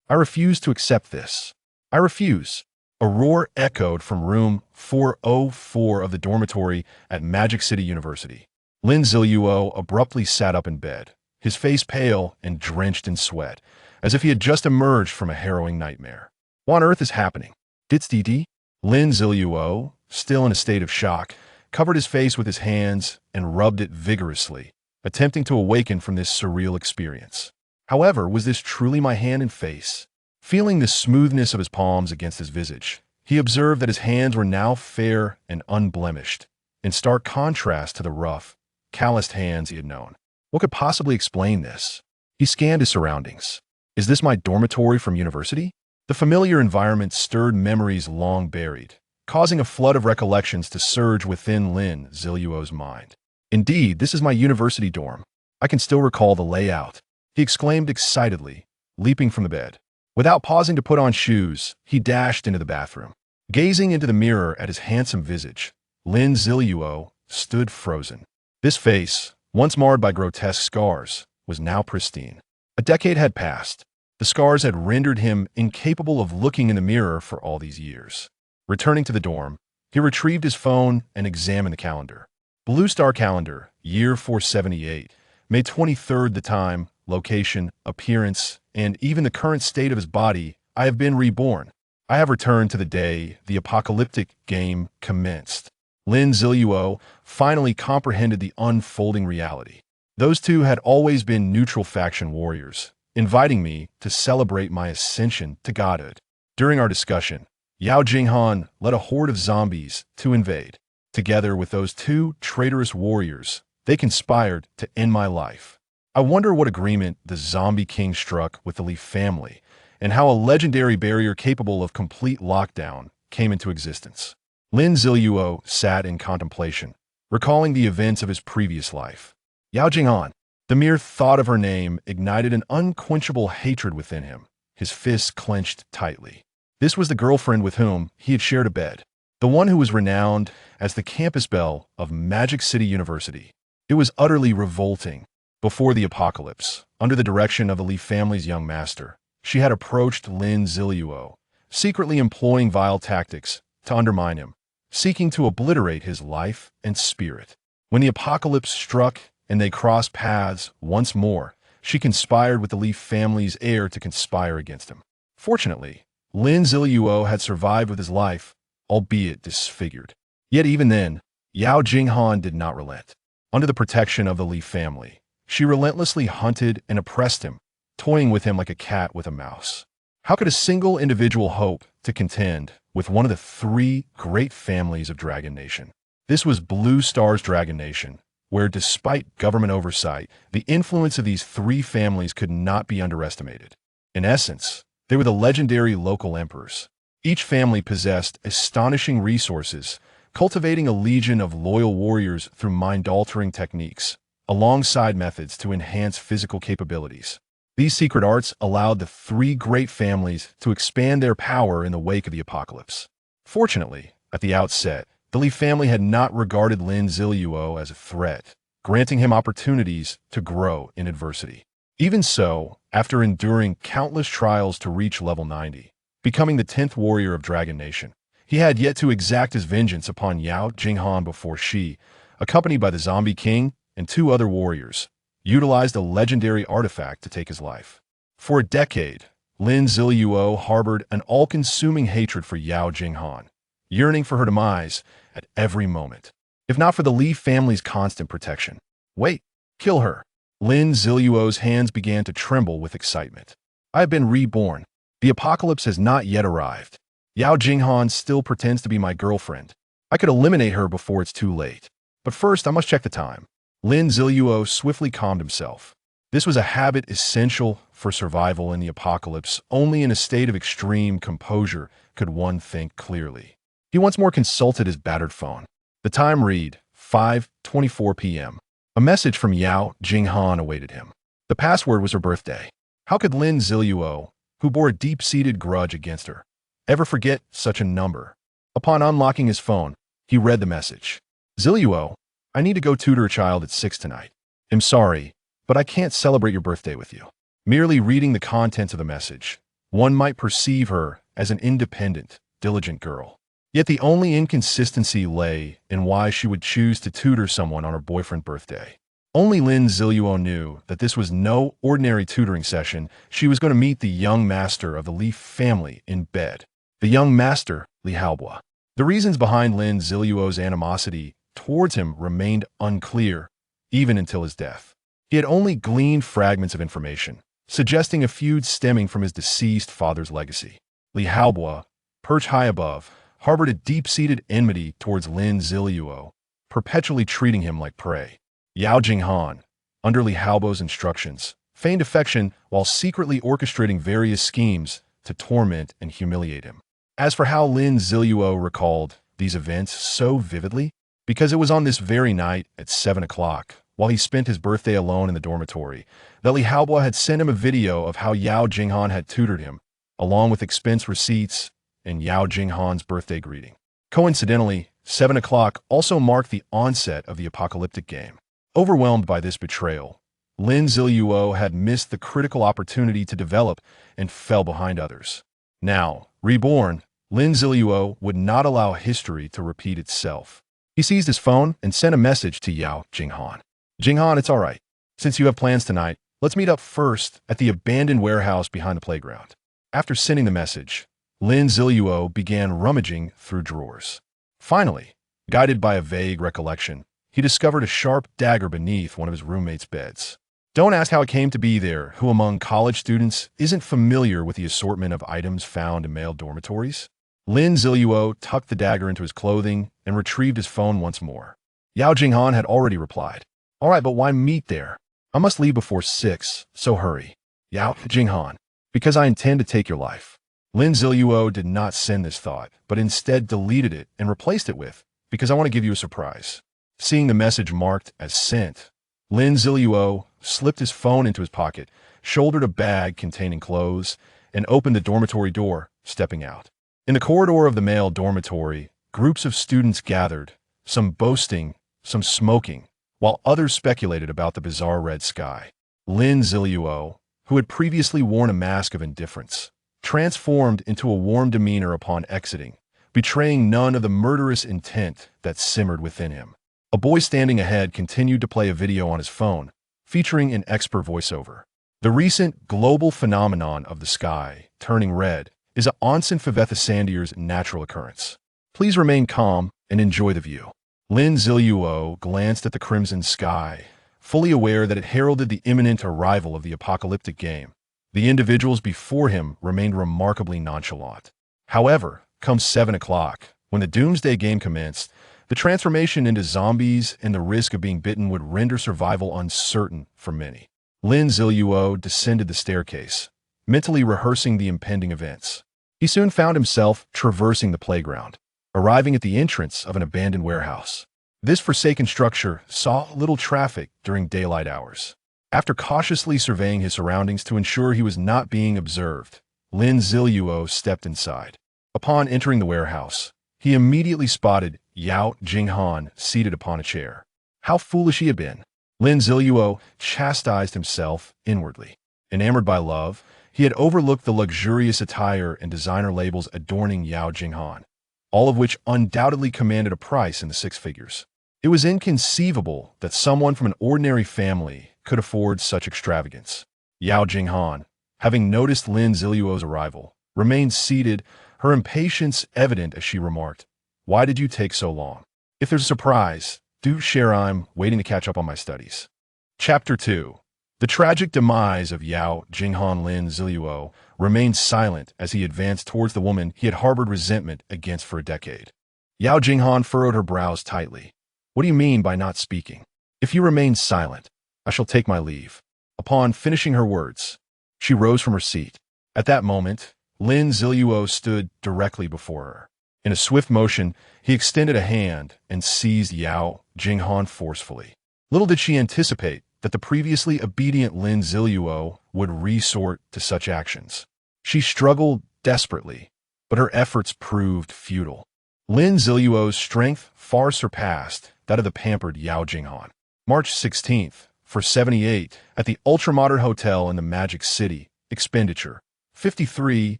I refuse to accept this. I refuse. A roar echoed from room 404 of the dormitory at Magic City University. Lin Ziluo abruptly sat up in bed, his face pale and drenched in sweat, as if he had just emerged from a harrowing nightmare. What on earth is happening? Destined? Lin Ziluo, still in a state of shock, covered his face with his hands and rubbed it vigorously, attempting to awaken from this surreal experience. However, was this truly my hand and face? Feeling the smoothness of his palms against his visage, he observed that his hands were now fair and unblemished, in stark contrast to the rough, calloused hands he had known. What could possibly explain this? He scanned his surroundings. Is this my dormitory from university? The familiar environment stirred memories long buried, causing a flood of recollections to surge within Lin Ziluo's mind. Indeed, this is my university dorm. I can still recall the layout, he exclaimed excitedly, leaping from the bed. Without pausing to put on shoes, he dashed into the bathroom. Gazing into the mirror at his handsome visage, Lin Ziluo stood frozen. This face, once marred by grotesque scars, was now pristine. A decade had passed. The scars had rendered him incapable of looking in the mirror for all these years. Returning to the dorm, he retrieved his phone and examined the calendar. Blue Star calendar, year 478, May 23rd, the time, location, appearance, and even the current state of his body. I have been reborn. I have returned to the day the apocalyptic game commenced. Lin Ziluo finally comprehended the unfolding reality. Those two had always been neutral faction warriors, inviting me to celebrate my ascension to godhood. During our discussion, Yao Jinghan led a horde of zombies to invade. Together with those two traitorous warriors, they conspired to end my life. I wonder what agreement the Zombie King struck with the Li family, and how a legendary barrier capable of complete lockdown came into existence. Lin Ziluo sat in contemplation, recalling the events of his previous life. Yao Jinghan. The mere thought of her name ignited an unquenchable hatred within him, his fists clenched tightly. This was the girlfriend with whom he had shared a bed, the one who was renowned as the campus belle of Magic City University. It was utterly revolting. Before the apocalypse, under the direction of the Li family's young master, she had approached Lin Ziluo, secretly employing vile tactics to undermine him, seeking to obliterate his life and spirit. When the apocalypse struck and they crossed paths once more, she conspired with the Li family's heir to conspire against him. Fortunately, Lin Ziluo had survived with his life, albeit disfigured. Yet even then, Yao Jinghan did not relent. Under the protection of the Li family, she relentlessly hunted and oppressed him, toying with him like a cat with a mouse. How could a single individual hope to contend with one of the three great families of Dragon Nation? This was Blue Star's Dragon Nation, where despite government oversight, the influence of these three families could not be underestimated. In essence, they were the legendary local emperors. Each family possessed astonishing resources, cultivating a legion of loyal warriors through mind-altering techniques, alongside methods to enhance physical capabilities. These secret arts allowed the three great families to expand their power in the wake of the apocalypse. Fortunately, at the outset, the Li family had not regarded Lin Ziluo as a threat, granting him opportunities to grow in adversity. Even so, after enduring countless trials to reach level 90, becoming the 10th warrior of Dragon Nation, he had yet to exact his vengeance upon Yao Jinghan before she, accompanied by the Zombie King and two other warriors, utilized a legendary artifact to take his life. For a decade, Lin Ziluo harbored an all-consuming hatred for Yao Jinghan, yearning for her demise at every moment. If not for the Li family's constant protection. Wait, kill her. Lin Ziluo's hands began to tremble with excitement. I have been reborn. The apocalypse has not yet arrived. Yao Jinghan still pretends to be my girlfriend. I could eliminate her before it's too late. But first, I must check the time. Lin Ziluo swiftly calmed himself. This was a habit essential for survival in the apocalypse. Only in a state of extreme composure could one think clearly. He once more consulted his battered phone. The time read 5:24 p.m. A message from Yao Jinghan awaited him. The password was her birthday. How could Lin Ziluo, who bore a deep-seated grudge against her, ever forget such a number? Upon unlocking his phone, he read the message. Ziluo, I need to go tutor a child at 6 tonight. I'm sorry, but I can't celebrate your birthday with you. Merely reading the contents of the message, One might perceive her as an independent, diligent girl. Yet the only inconsistency lay in why she would choose to tutor someone on her boyfriend's birthday. Only Lin Ziluo knew that this was no ordinary tutoring session. She was going to meet the young master of the Li family in bed. The young master, Li Haobo. The reasons behind Lin Ziluo's animosity towards him remained unclear, even until his death. He had only gleaned fragments of information, suggesting a feud stemming from his deceased father's legacy. Li Haobo, perched high above, harbored a deep-seated enmity towards Lin Ziluo, perpetually treating him like prey. Yao Jinghan, under Li Haobo's instructions, feigned affection while secretly orchestrating various schemes to torment and humiliate him. As for how Lin Ziluo recalled these events so vividly, because it was on this very night at 7 o'clock, while he spent his birthday alone in the dormitory, that Li Haobo had sent him a video of how Yao Jinghan had tutored him, along with expense receipts and Yao Jinghan's birthday greeting. Coincidentally, 7 o'clock also marked the onset of the apocalyptic game. Overwhelmed by this betrayal, Lin Ziluo had missed the critical opportunity to develop and fell behind others. Now, reborn, Lin Ziluo would not allow history to repeat itself. He seized his phone and sent a message to Yao Jinghan. Jinghan, it's all right. Since you have plans tonight, let's meet up first at the abandoned warehouse behind the playground. After sending the message, Lin Ziluo began rummaging through drawers. Finally, guided by a vague recollection, he discovered a sharp dagger beneath one of his roommate's beds. Don't ask how it came to be there. Who among college students isn't familiar with the assortment of items found in male dormitories? Lin Ziluo tucked the dagger into his clothing and retrieved his phone once more. Yao Jinghan had already replied. All right, but why meet there? I must leave before 6, so hurry. Yao Jinghan, because I intend to take your life. Lin Ziluo did not send this thought, but instead deleted it and replaced it with, because I want to give you a surprise. Seeing the message marked as sent, Lin Ziluo slipped his phone into his pocket, shouldered a bag containing clothes, and opened the dormitory door, stepping out. In the corridor of the male dormitory, groups of students gathered, some boasting, some smoking, while others speculated about the bizarre red sky. Lin Ziluo, who had previously worn a mask of indifference, transformed into a warm demeanor upon exiting, betraying none of the murderous intent that simmered within him. A boy standing ahead continued to play a video on his phone, featuring an expert voiceover. The recent global phenomenon of the sky turning red is a onsen Favethasandier's natural occurrence. Please remain calm and enjoy the view. Lin Ziluo glanced at the crimson sky, fully aware that it heralded the imminent arrival of the apocalyptic game. The individuals before him remained remarkably nonchalant. However, come 7 o'clock, when the doomsday game commenced, the transformation into zombies and the risk of being bitten would render survival uncertain for many. Lin Ziluo descended the staircase, mentally rehearsing the impending events. He soon found himself traversing the playground, arriving at the entrance of an abandoned warehouse. This forsaken structure saw little traffic during daylight hours. After cautiously surveying his surroundings to ensure he was not being observed, Lin Ziluo stepped inside. Upon entering the warehouse, he immediately spotted Yao Jinghan seated upon a chair. How foolish he had been. Lin Ziluo chastised himself inwardly. Enamored by love, he had overlooked the luxurious attire and designer labels adorning Yao Jinghan, all of which undoubtedly commanded a price in the 6 figures. It was inconceivable that someone from an ordinary family could afford such extravagance. Yao Jinghan, having noticed Lin Ziluo's arrival, remained seated, her impatience evident as she remarked, "Why did you take so long? If there's a surprise, do share. I'm waiting to catch up on my studies." Chapter 2. The tragic demise of Yao Jinghan. Lin Ziluo remained silent as he advanced towards the woman he had harbored resentment against for a decade. Yao Jinghan furrowed her brows tightly. "What do you mean by not speaking? If you remain silent, I shall take my leave." Upon finishing her words, she rose from her seat. At that moment, Lin Ziluo stood directly before her. In a swift motion, he extended a hand and seized Yao Jinghan forcefully. Little did she anticipate that the previously obedient Lin Ziluo would resort to such actions. She struggled desperately, but her efforts proved futile. Lin Ziluo's strength far surpassed that of the pampered Yao Jinghan. March 16th, for 78, at the ultramodern hotel in the Magic City, expenditure, 53,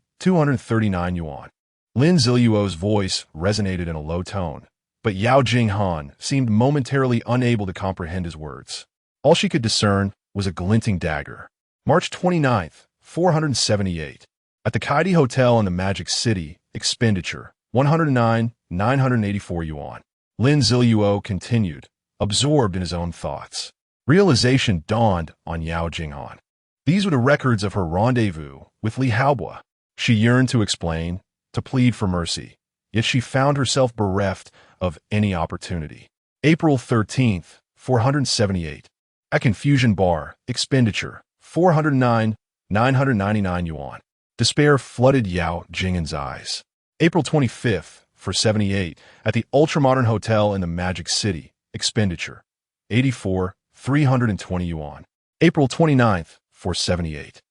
239 yuan. Lin Ziluo's voice resonated in a low tone, but Yao Jinghan seemed momentarily unable to comprehend his words. All she could discern was a glinting dagger. March 29th, 478. At the Kaidi Hotel in the Magic City, expenditure, 109, 984 yuan. Lin Ziluo continued, absorbed in his own thoughts. Realization dawned on Yao Jinghan. These were the records of her rendezvous with Li Haobo. She yearned to explain, to plead for mercy, yet she found herself bereft of any opportunity. April 13th, 478. At Confusion Bar, expenditure, 409, 999 yuan. Despair flooded Yao Jinghan's eyes. April 25th, 478. At the ultramodern hotel in the Magic City, expenditure, 84, 320 yuan. April 29th, 478.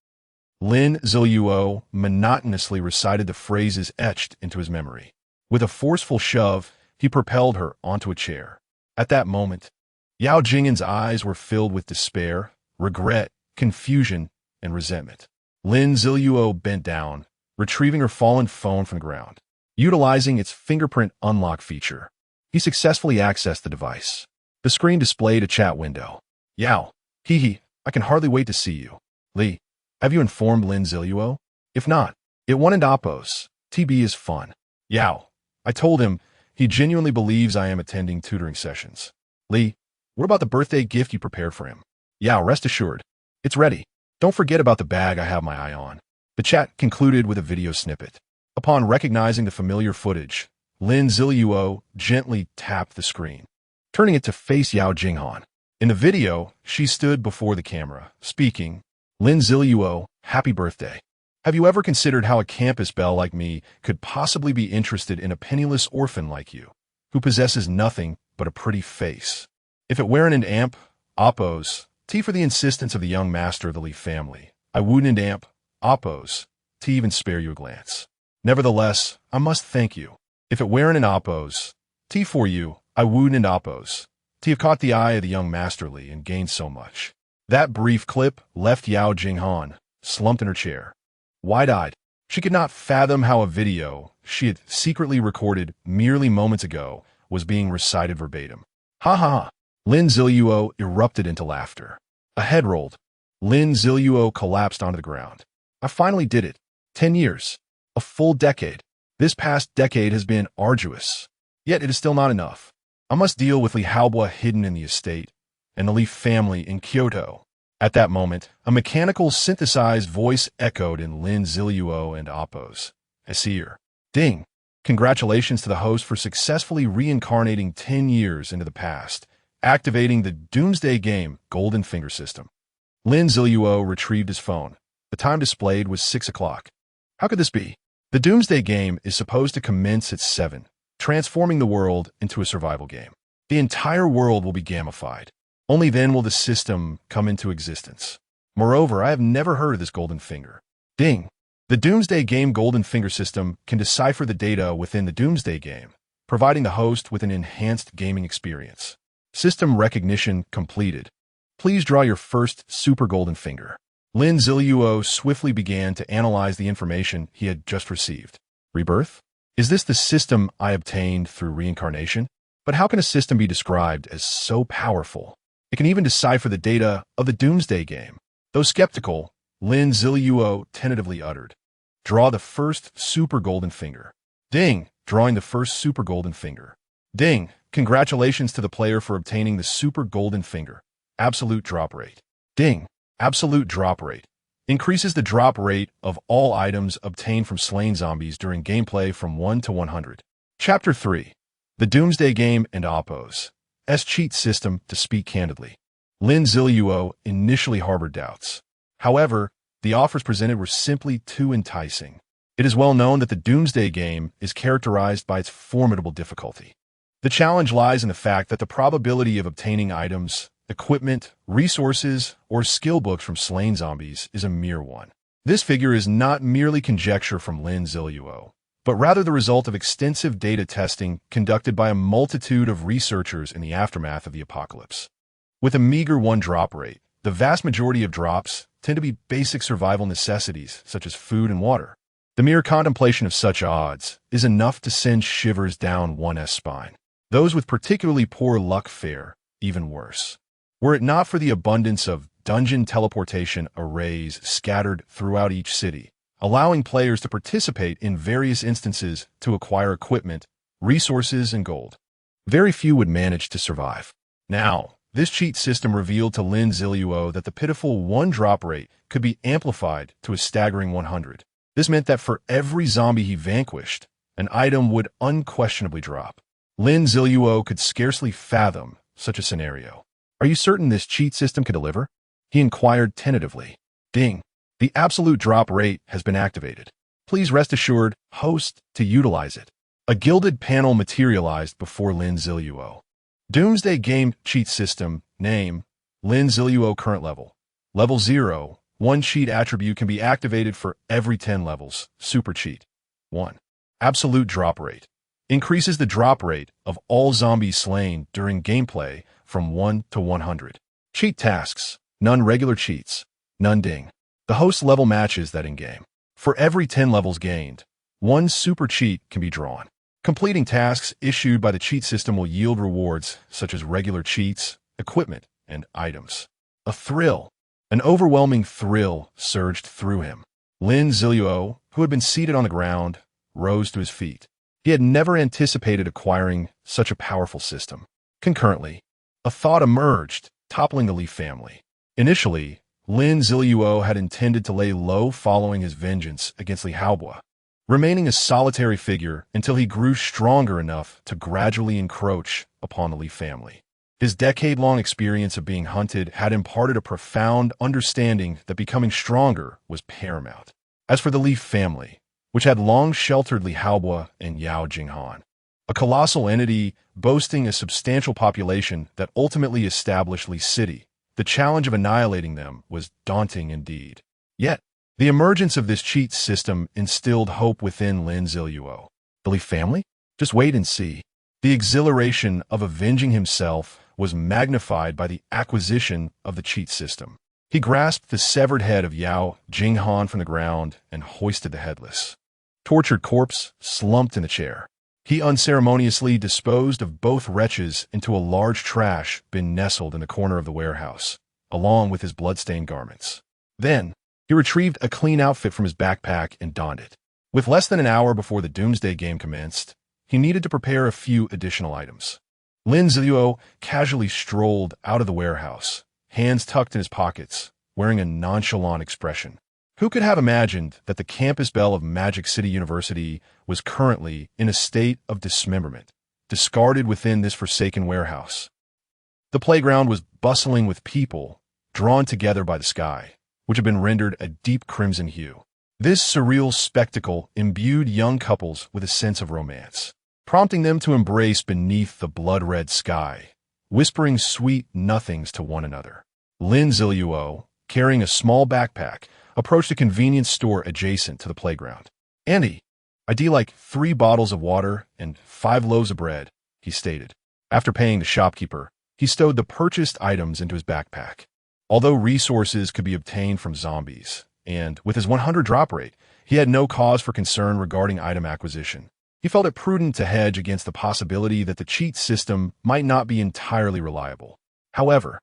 Lin Ziluo monotonously recited the phrases etched into his memory. With a forceful shove, he propelled her onto a chair. At that moment, Yao Jinghan's eyes were filled with despair, regret, confusion, and resentment. Lin Ziluo bent down, retrieving her fallen phone from the ground. Utilizing its fingerprint unlock feature, he successfully accessed the device. The screen displayed a chat window. Yao, I can hardly wait to see you. Li, have you informed Lin Ziluo? If not, it won in Oppos. TB is fun. Yao, I told him he genuinely believes I am attending tutoring sessions. Li, what about the birthday gift you prepared for him? Yao, rest assured, it's ready. Don't forget about the bag I have my eye on. The chat concluded with a video snippet. Upon recognizing the familiar footage, Lin Ziluo gently tapped the screen, turning it to face Yao Jinghan. In the video, she stood before the camera, speaking, Lin Ziluo, happy birthday. Have you ever considered how a campus belle like me could possibly be interested in a penniless orphan like you, who possesses nothing but a pretty face? If it weren't an amp, Oppos, T for the insistence of the young master of the Li family, I wouldn't amp, Oppos, to even spare you a glance. Nevertheless, I must thank you. If it weren't an Oppos, T for you, I wouldn't Oppos, to have caught the eye of the young master Li and gained so much. That brief clip left Yao Jinghan slumped in her chair. Wide-eyed, she could not fathom how a video she had secretly recorded merely moments ago was being recited verbatim. Ha ha ha. Lin Ziluo erupted into laughter. A head rolled. Lin Ziluo collapsed onto the ground. I finally did it. 10 years. A full decade. This past decade has been arduous. Yet it is still not enough. I must deal with Li Haobo hidden in the estate, and the Li family in Kyoto. At that moment, a mechanical synthesized voice echoed in Lin Ziluo and Oppos. Asir. Ding. Congratulations to the host for successfully reincarnating 10 years into the past, activating the Doomsday Game Golden Finger System. Lin Ziluo retrieved his phone. The time displayed was 6 o'clock. How could this be? The Doomsday Game is supposed to commence at 7, transforming the world into a survival game. The entire world will be gamified. Only then will the system come into existence. Moreover, I have never heard of this Golden Finger. Ding. The Doomsday Game Golden Finger System can decipher the data within the Doomsday Game, providing the host with an enhanced gaming experience. System recognition completed. Please draw your first Super Golden Finger. Lin Ziluo swiftly began to analyze the information he had just received. Rebirth? Is this the system I obtained through reincarnation? But how can a system be described as so powerful? It can even decipher the data of the Doomsday Game. Though skeptical, Lin Ziluo tentatively uttered, draw the first Super Golden Finger. Ding! Drawing the first Super Golden Finger. Ding! Congratulations to the player for obtaining the Super Golden Finger. Absolute drop rate. Ding! Absolute drop rate. Increases the drop rate of all items obtained from slain zombies during gameplay from 1 to 100. Chapter 3. The Doomsday Game and Oppos. Cheat system to speak candidly. Lin Ziluo initially harbored doubts. However, the offers presented were simply too enticing. It is well known that the Doomsday Game is characterized by its formidable difficulty. The challenge lies in the fact that the probability of obtaining items, equipment, resources, or skill books from slain zombies is a mere 1. This figure is not merely conjecture from Lin Ziluo, but rather the result of extensive data testing conducted by a multitude of researchers in the aftermath of the apocalypse. With a meager 1 drop rate, The vast majority of drops tend to be basic survival necessities, such as food and water. The mere contemplation of such odds is enough to send shivers down one's spine. Those with particularly poor luck fare even worse. Were it not for the abundance of dungeon teleportation arrays scattered throughout each city, allowing players to participate in various instances to acquire equipment, resources, and gold, very few would manage to survive. Now, this cheat system revealed to Lin Ziluo that the pitiful 1 drop rate could be amplified to a staggering 100. This meant that for every zombie he vanquished, an item would unquestionably drop. Lin Ziluo could scarcely fathom such a scenario. "Are you certain this cheat system can deliver?" he inquired tentatively. "Ding. The absolute drop rate has been activated. Please rest assured, host, to utilize it." A gilded panel materialized before Lin Ziluo. Doomsday Game Cheat System. Name: Lin Ziluo. Current level: Level 0. 1 cheat attribute can be activated for every 10 levels. Super cheat. 1. Absolute drop rate. Increases the drop rate of all zombies slain during gameplay from 1 to 100. Cheat tasks. None regular cheats. None ding. The host level matches that in-game. For every 10 levels gained, 1 super cheat can be drawn. Completing tasks issued by the cheat system will yield rewards such as regular cheats, equipment, and items. A thrill. An overwhelming thrill surged through him. Lin Ziluo, who had been seated on the ground, rose to his feet. He had never anticipated acquiring such a powerful system. Concurrently, a thought emerged, toppling the Leaf family. Initially, Lin Ziluo had intended to lay low following his vengeance against Li Haobua, remaining a solitary figure until he grew stronger enough to gradually encroach upon the Leaf family. His decade-long experience of being hunted had imparted a profound understanding that becoming stronger was paramount. As for the Leaf family, which had long sheltered Li Haobua and Yao Jinghan, a colossal entity boasting a substantial population that ultimately established Li City, the challenge of annihilating them was daunting indeed. Yet, the emergence of this cheat system instilled hope within Lin Ziluo. The Leaf family? Just wait and see. The exhilaration of avenging himself was magnified by the acquisition of the cheat system. He grasped the severed head of Yao Jinghan from the ground and hoisted the headless, tortured corpse slumped in the chair. He unceremoniously disposed of both wretches into a large trash bin nestled in the corner of the warehouse, along with his blood-stained garments. Then, he retrieved a clean outfit from his backpack and donned it. With less than an hour before the Doomsday Game commenced, he needed to prepare a few additional items. Lin Ziluo casually strolled out of the warehouse, hands tucked in his pockets, wearing a nonchalant expression. Who could have imagined that the campus belle of Magic City University was currently in a state of dismemberment, discarded within this forsaken warehouse? The playground was bustling with people, drawn together by the sky, which had been rendered a deep crimson hue. This surreal spectacle imbued young couples with a sense of romance, prompting them to embrace beneath the blood-red sky, whispering sweet nothings to one another. Lin Ziluo, carrying a small backpack, approached a convenience store adjacent to the playground. "Andy, I'd like 3 bottles of water and 5 loaves of bread," he stated. After paying the shopkeeper, he stowed the purchased items into his backpack. Although resources could be obtained from zombies, and with his 100 drop rate, he had no cause for concern regarding item acquisition. He felt it prudent to hedge against the possibility that the cheat system might not be entirely reliable. However,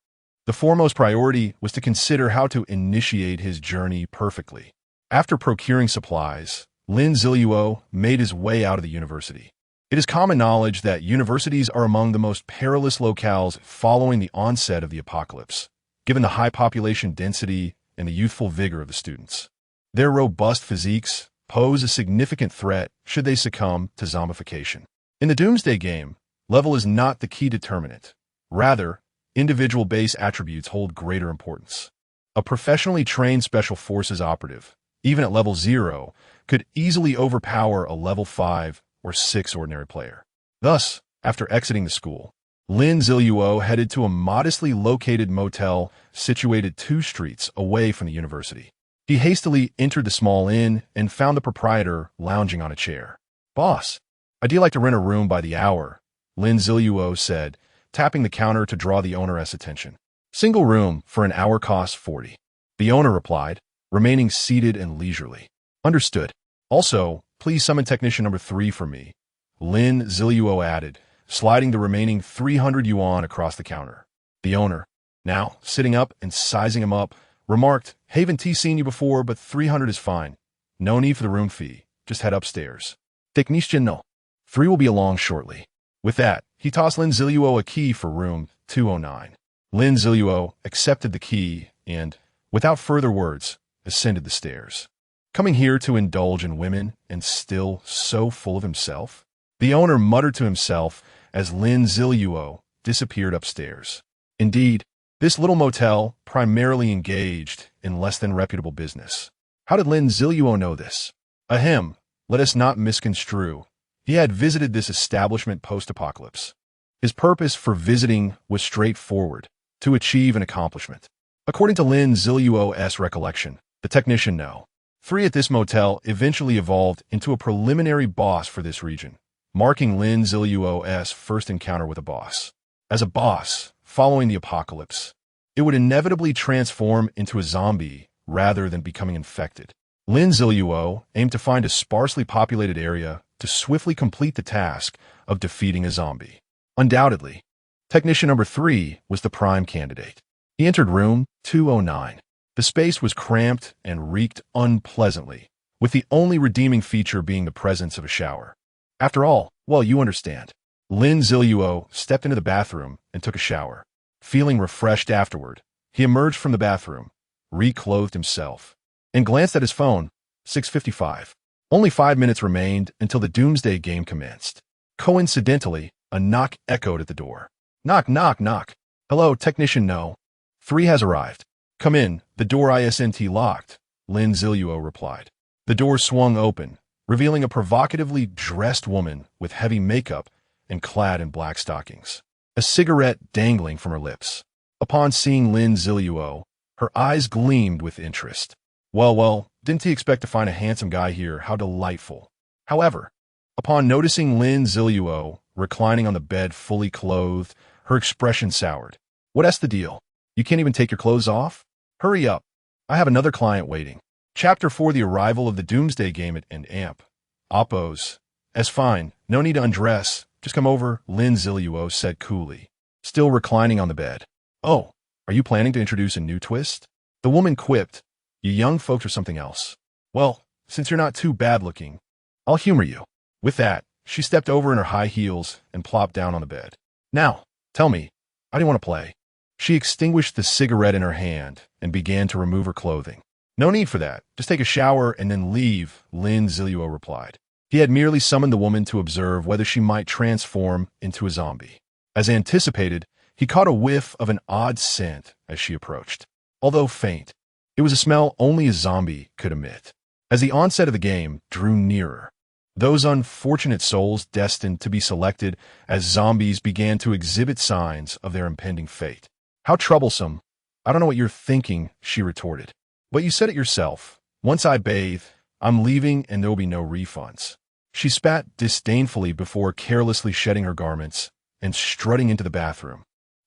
the foremost priority was to consider how to initiate his journey perfectly. After procuring supplies, Lin Ziluo made his way out of the university. It is common knowledge that universities are among the most perilous locales following the onset of the apocalypse, given the high population density and the youthful vigor of the students. Their robust physiques pose a significant threat should they succumb to zombification. In the Doomsday Game, level is not the key determinant. Rather, individual base attributes hold greater importance. A professionally trained Special Forces operative, even at level 0, could easily overpower a level 5 or 6 ordinary player. Thus, after exiting the school, Lin Ziluo headed to a modestly located motel situated 2 streets away from the university. He hastily entered the small inn and found the proprietor lounging on a chair. "Boss, I'd like to rent a room by the hour," Lin Ziluo said, tapping the counter to draw the owneress' attention. Single room for an hour costs 40. The owner replied, remaining seated and leisurely. Understood. Also, please summon technician number 3 for me. Lin Ziluo added, sliding the remaining 300 yuan across the counter. The owner, now sitting up and sizing him up, remarked, Haven't seen you before, but 300 is fine. No need for the room fee. Just head upstairs. Technician no. 3 will be along shortly. With that, he tossed Lin Ziluo a key for room 209. Lin Ziluo accepted the key and, without further words, ascended the stairs. Coming here to indulge in women and still so full of himself? The owner muttered to himself as Lin Ziluo disappeared upstairs. Indeed, this little motel primarily engaged in less than reputable business. How did Lin Ziluo know this? Ahem, let us not misconstrue. He had visited this establishment post-apocalypse. His purpose for visiting was straightforward, to achieve an accomplishment. According to Lin Ziluo's recollection, the technician No. 3 at this motel eventually evolved into a preliminary boss for this region, marking Lin Ziluo's first encounter with a boss. As a boss, following the apocalypse, it would inevitably transform into a zombie rather than becoming infected. Lin Ziluo aimed to find a sparsely populated area to swiftly complete the task of defeating a zombie. Undoubtedly, technician number 3 was the prime candidate. He entered room 209. The space was cramped and reeked unpleasantly, with the only redeeming feature being the presence of a shower. After all, well, you understand. Lin Ziluo stepped into the bathroom and took a shower. Feeling refreshed afterward, he emerged from the bathroom, reclothed himself, and glanced at his phone. 6:55. Only 5 minutes remained until the doomsday game commenced. Coincidentally, a knock echoed at the door. Knock, knock, knock. Hello, technician No. 3 has arrived. Come in, the door isn't locked, Lin Ziluo replied. The door swung open, revealing a provocatively dressed woman with heavy makeup and clad in black stockings, a cigarette dangling from her lips. Upon seeing Lin Ziluo, her eyes gleamed with interest. Well, didn't he expect to find a handsome guy here? How delightful. However, upon noticing Lin Ziluo reclining on the bed fully clothed, her expression soured. What's the deal? You can't even take your clothes off? Hurry up. I have another client waiting. Chapter 4, the arrival of the doomsday game at an amp. Oppos. As fine. No need to undress. Just come over, Lin Ziluo said coolly, still reclining on the bed. Oh, are you planning to introduce a new twist? The woman quipped. You young folks are something else. Well, since you're not too bad looking, I'll humor you. With that, she stepped over in her high heels and plopped down on the bed. Now, tell me, how do you want to play? She extinguished the cigarette in her hand and began to remove her clothing. No need for that. Just take a shower and then leave, Lin Ziluo replied. He had merely summoned the woman to observe whether she might transform into a zombie. As anticipated, he caught a whiff of an odd scent as she approached. Although faint, it was a smell only a zombie could emit. As the onset of the game drew nearer, those unfortunate souls destined to be selected as zombies began to exhibit signs of their impending fate. How troublesome. I don't know what you're thinking, she retorted. But you said it yourself. Once I bathe, I'm leaving and there will be no refunds. She spat disdainfully before carelessly shedding her garments and strutting into the bathroom.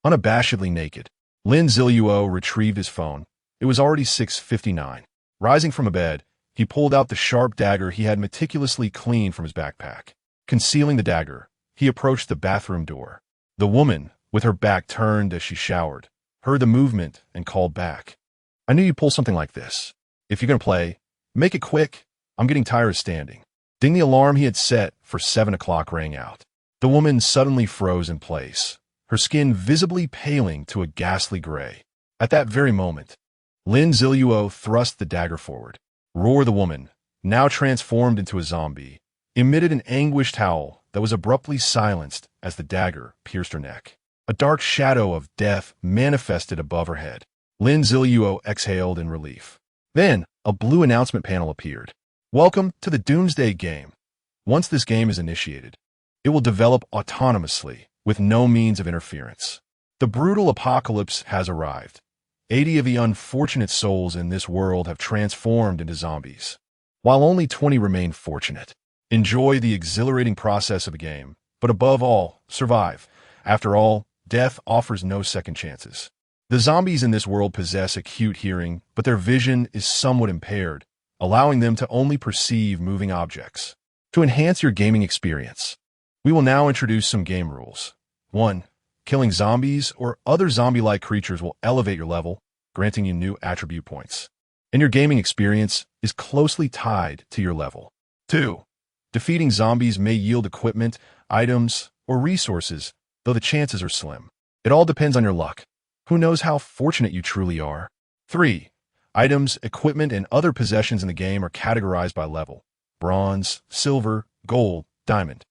Unabashedly naked, Lin Ziluo retrieved his phone. It was already 6:59. Rising from a bed, he pulled out the sharp dagger he had meticulously cleaned from his backpack. Concealing the dagger, he approached the bathroom door. The woman, with her back turned as she showered, heard the movement and called back. I knew you'd pull something like this. If you're going to play, make it quick. I'm getting tired of standing. Ding, the alarm he had set for 7 o'clock rang out. The woman suddenly froze in place, her skin visibly paling to a ghastly gray. At that very moment, Lin Ziluo thrust the dagger forward. Roar, the woman, now transformed into a zombie, emitted an anguished howl that was abruptly silenced as the dagger pierced her neck. A dark shadow of death manifested above her head. Lin Ziluo exhaled in relief. Then, a blue announcement panel appeared. Welcome to the Doomsday Game. Once this game is initiated, it will develop autonomously, with no means of interference. The brutal apocalypse has arrived. 80 of the unfortunate souls in this world have transformed into zombies, while only 20 remain fortunate. Enjoy the exhilarating process of the game, but above all, survive. After all, death offers no second chances. The zombies in this world possess acute hearing, but their vision is somewhat impaired, allowing them to only perceive moving objects. To enhance your gaming experience, we will now introduce some game rules. 1. Killing zombies or other zombie-like creatures will elevate your level, granting you new attribute points. And your gaming experience is closely tied to your level. 2. Defeating zombies may yield equipment, items, or resources, though the chances are slim. It all depends on your luck. Who knows how fortunate you truly are? 3. Items, equipment, and other possessions in the game are categorized by level: bronze, silver, gold, diamond,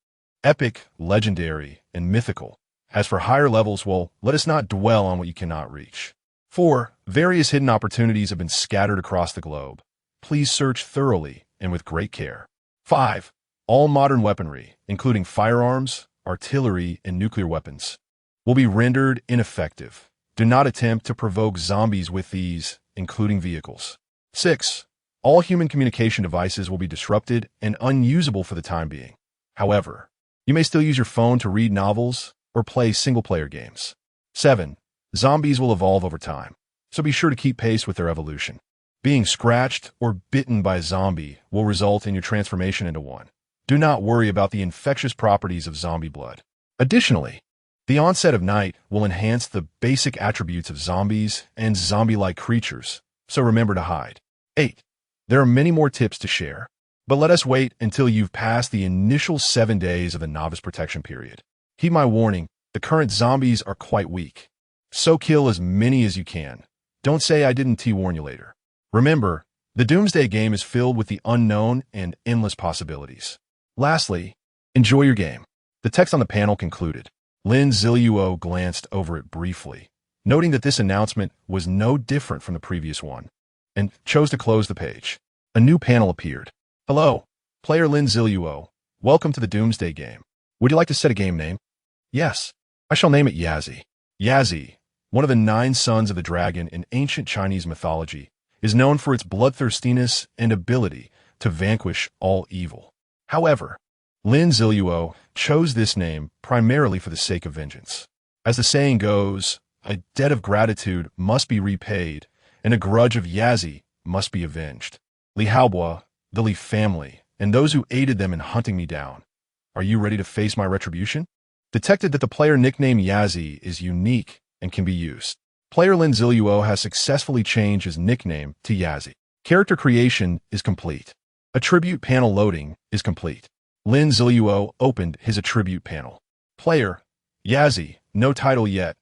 epic, legendary, and mythical. As for higher levels, well, let us not dwell on what you cannot reach. 4. Various hidden opportunities have been scattered across the globe. Please search thoroughly and with great care. 5. All modern weaponry, including firearms, artillery, and nuclear weapons, will be rendered ineffective. Do not attempt to provoke zombies with these, including vehicles. 6. All human communication devices will be disrupted and unusable for the time being. However, you may still use your phone to read novels or play single-player games. 7. Zombies will evolve over time, so be sure to keep pace with their evolution. Being scratched or bitten by a zombie will result in your transformation into one. Do not worry about the infectious properties of zombie blood. Additionally, the onset of night will enhance the basic attributes of zombies and zombie-like creatures, so remember to hide. 8. There are many more tips to share, but let us wait until you've passed the initial 7 days of the novice protection period. Heed my warning, the current zombies are quite weak, so kill as many as you can. Don't say I didn't warn you later. Remember, the Doomsday game is filled with the unknown and endless possibilities. Lastly, enjoy your game. The text on the panel concluded. Lin Ziluo glanced over it briefly, noting that this announcement was no different from the previous one, and chose to close the page. A new panel appeared. Hello, player Lin Ziluo. Welcome to the Doomsday game. Would you like to set a game name? Yes, I shall name it Yazi. Yazi, one of the 9 sons of the dragon in ancient Chinese mythology, is known for its bloodthirstiness and ability to vanquish all evil. However, Lin Ziluo chose this name primarily for the sake of vengeance. As the saying goes, a debt of gratitude must be repaid, and a grudge of Yazi must be avenged. Li Haobo, the Li family, and those who aided them in hunting me down. Are you ready to face my retribution? Detected that the player nickname Yazi is unique and can be used. Player Lin Ziluo has successfully changed his nickname to Yazi. Character creation is complete. Attribute panel loading is complete. Lin Ziluo opened his attribute panel. Player, Yazi, no title yet.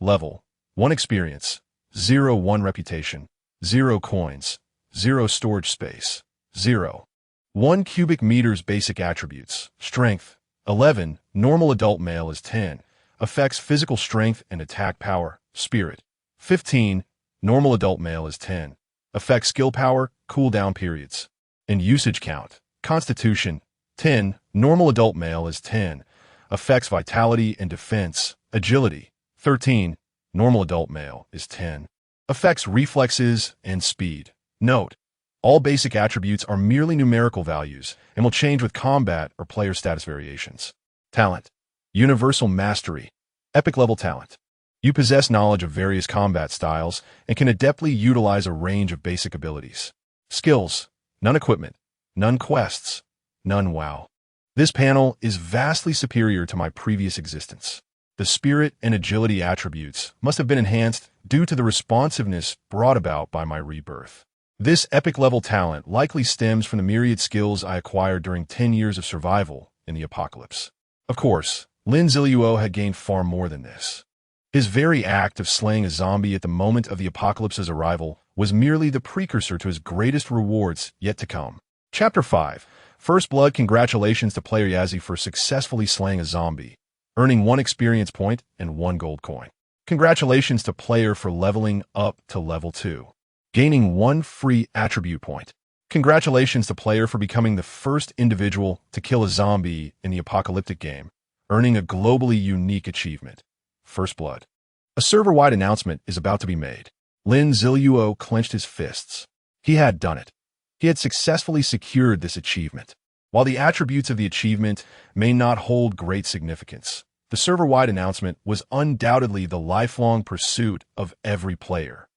Level, 1 experience, 0-1 reputation, 0 coins, 0 storage space, 0. 1 cubic meters basic attributes. Strength, 11, normal adult male is 10. Affects physical strength and attack power. Spirit, 15, normal adult male is 10. Affects skill power, cooldown periods. And usage count. Constitution, 10, normal adult male is 10. Affects vitality and defense. Agility, 13, normal adult male is 10. Affects reflexes and speed. Note, all basic attributes are merely numerical values and will change with combat or player status variations. Talent, universal mastery, epic level talent. You possess knowledge of various combat styles and can adeptly utilize a range of basic abilities. Skills, none equipment, none quests, none WoW. This panel is vastly superior to my previous existence. The spirit and agility attributes must have been enhanced due to the responsiveness brought about by my rebirth. This epic level talent likely stems from the myriad skills I acquired during 10 years of survival in the apocalypse. Of course, Lin Ziluo had gained far more than this. His very act of slaying a zombie at the moment of the apocalypse's arrival was merely the precursor to his greatest rewards yet to come. Chapter 5. First Blood. Congratulations to player Yazi for successfully slaying a zombie, earning 1 experience point and 1 gold coin. Congratulations to player for leveling up to level 2, gaining 1 free attribute point. Congratulations to player for becoming the first individual to kill a zombie in the apocalyptic game, earning a globally unique achievement, First Blood. A server-wide announcement is about to be made. Lin Ziluo clenched his fists. He had done it. He had successfully secured this achievement. While the attributes of the achievement may not hold great significance, the server-wide announcement was undoubtedly the lifelong pursuit of every player.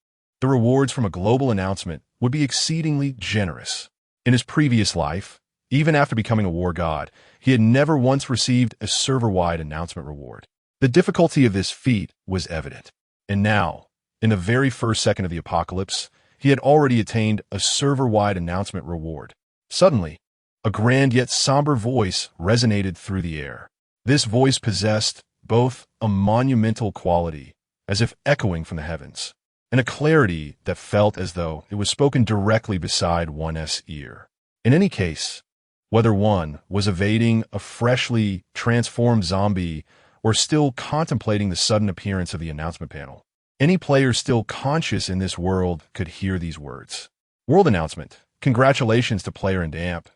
The rewards from a global announcement would be exceedingly generous. In his previous life, even after becoming a war god, he had never once received a server-wide announcement reward. The difficulty of this feat was evident. And now, in the very first second of the apocalypse, he had already attained a server-wide announcement reward. Suddenly, a grand yet somber voice resonated through the air. This voice possessed both a monumental quality, as if echoing from the heavens, and a clarity that felt as though it was spoken directly beside one's ear. In any case, whether one was evading a freshly transformed zombie or still contemplating the sudden appearance of the announcement panel, any player still conscious in this world could hear these words. World announcement. Congratulations to player and Amp,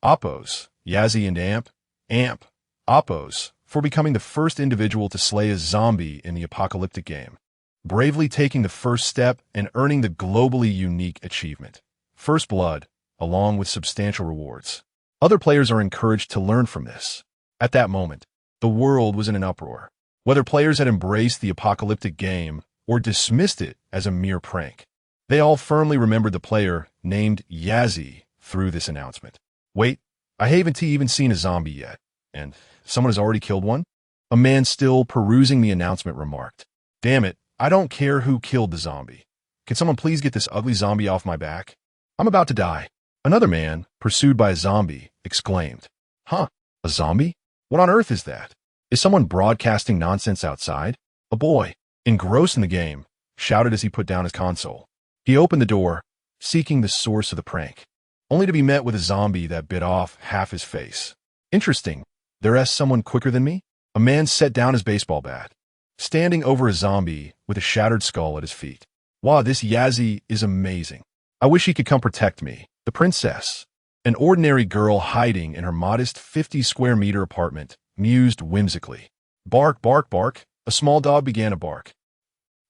Oppos, Yazzie and Amp, Oppos, for becoming the first individual to slay a zombie in the apocalyptic game, bravely taking the first step and earning the globally unique achievement, First Blood, along with substantial rewards. Other players are encouraged to learn from this. At that moment, the world was in an uproar. Whether players had embraced the apocalyptic game or dismissed it as a mere prank, they all firmly remembered the player named Yazzie through this announcement. Wait, I haven't even seen a zombie yet, and someone has already killed one? A man still perusing the announcement remarked. Damn it, I don't care who killed the zombie. Can someone please get this ugly zombie off my back? I'm about to die. Another man, pursued by a zombie, exclaimed. Huh, a zombie? What on earth is that? Is someone broadcasting nonsense outside? A boy, engrossed in the game, shouted as he put down his console. He opened the door, seeking the source of the prank, only to be met with a zombie that bit off half his face. Interesting. There's someone quicker than me? A man set down his baseball bat, standing over a zombie with a shattered skull at his feet. Wow, this Yazzie is amazing. I wish he could come protect me. The princess, an ordinary girl hiding in her modest 50-square-meter apartment, mused whimsically. Bark, bark, bark. A small dog began to bark.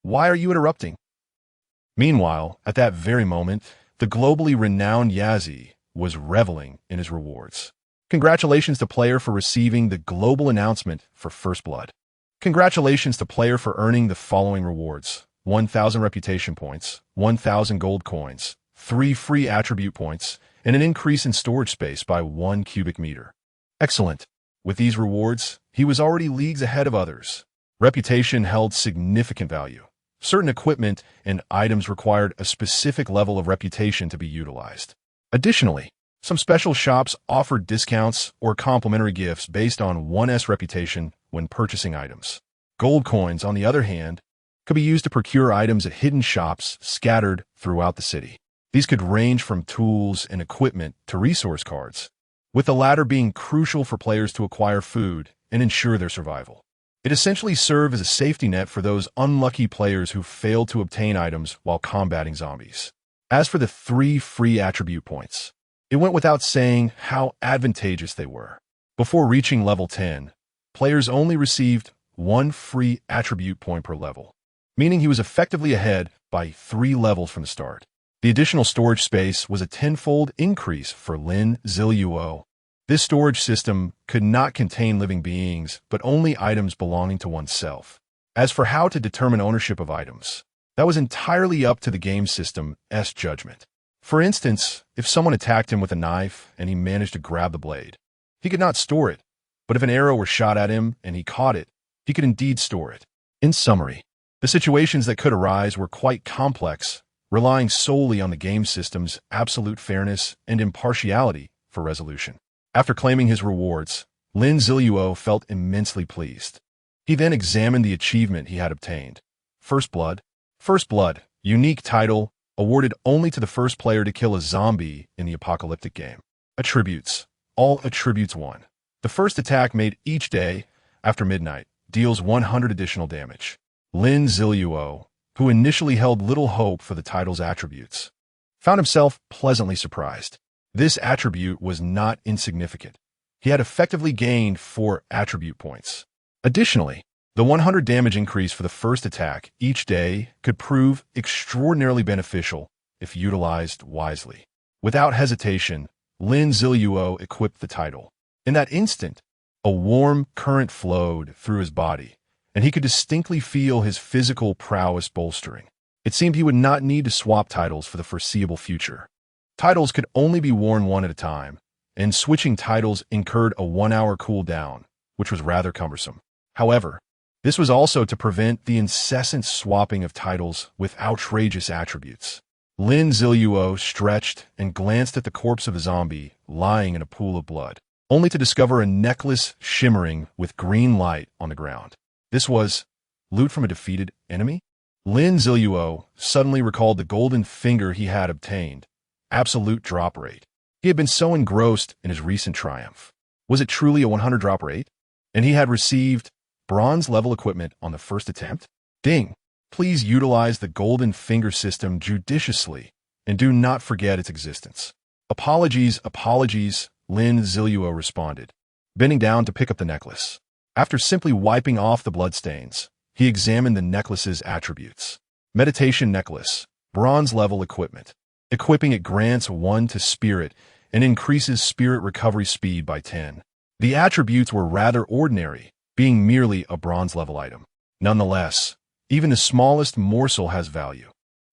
Why are you interrupting? Meanwhile, at that very moment, the globally renowned Yazzie was reveling in his rewards. Congratulations to player for receiving the global announcement for First Blood. Congratulations to player for earning the following rewards: 1,000 reputation points, 1,000 gold coins, 3 free attribute points, and an increase in storage space by 1 cubic meter. Excellent. With these rewards, he was already leagues ahead of others. Reputation held significant value. Certain equipment and items required a specific level of reputation to be utilized. Additionally, some special shops offered discounts or complimentary gifts based on one's reputation when purchasing items. Gold coins, on the other hand, could be used to procure items at hidden shops scattered throughout the city. These could range from tools and equipment to resource cards, with the latter being crucial for players to acquire food and ensure their survival. It essentially served as a safety net for those unlucky players who failed to obtain items while combating zombies. As for the 3 free attribute points, it went without saying how advantageous they were. Before reaching level 10, players only received 1 free attribute point per level, meaning he was effectively ahead by 3 levels from the start. The additional storage space was a 10-fold increase for Lin Ziluo. This storage system could not contain living beings, but only items belonging to oneself. As for how to determine ownership of items, that was entirely up to the game system's judgment. For instance, if someone attacked him with a knife and he managed to grab the blade, he could not store it, but if an arrow were shot at him and he caught it, he could indeed store it. In summary, the situations that could arise were quite complex, relying solely on the game system's absolute fairness and impartiality for resolution. After claiming his rewards, Lin Ziluo felt immensely pleased. He then examined the achievement he had obtained. First Blood, unique title, awarded only to the first player to kill a zombie in the apocalyptic game. Attributes. All attributes 1. The first attack made each day after midnight deals 100 additional damage. Lin Ziluo, who initially held little hope for the title's attributes, found himself pleasantly surprised. This attribute was not insignificant. He had effectively gained 4 attribute points. Additionally, the 100 damage increase for the first attack each day could prove extraordinarily beneficial if utilized wisely. Without hesitation, Lin Ziluo equipped the title. In that instant, A warm current flowed through his body, and he could distinctly feel his physical prowess bolstering. It seemed he would not need to swap titles for the foreseeable future. Titles could only be worn one at a time, and switching titles incurred a 1-hour cooldown, which was rather cumbersome. However, this was also to prevent the incessant swapping of titles with outrageous attributes. Lin Ziluo stretched and glanced at the corpse of a zombie lying in a pool of blood, only to discover a necklace shimmering with green light on the ground. This was loot from a defeated enemy? Lin Ziluo suddenly recalled the golden finger he had obtained. Absolute drop rate. He had been so engrossed in his recent triumph. Was it truly a 100 drop rate? And he had received bronze-level equipment on the first attempt? Ding! Please utilize the golden finger system judiciously, and do not forget its existence. Apologies, Lin Ziluo responded, bending down to pick up the necklace. After simply wiping off the bloodstains, he examined the necklace's attributes. Meditation necklace, bronze-level equipment. Equipping it grants 1 to spirit and increases spirit recovery speed by 10. The attributes were rather ordinary, being merely a bronze-level item. Nonetheless, even the smallest morsel has value.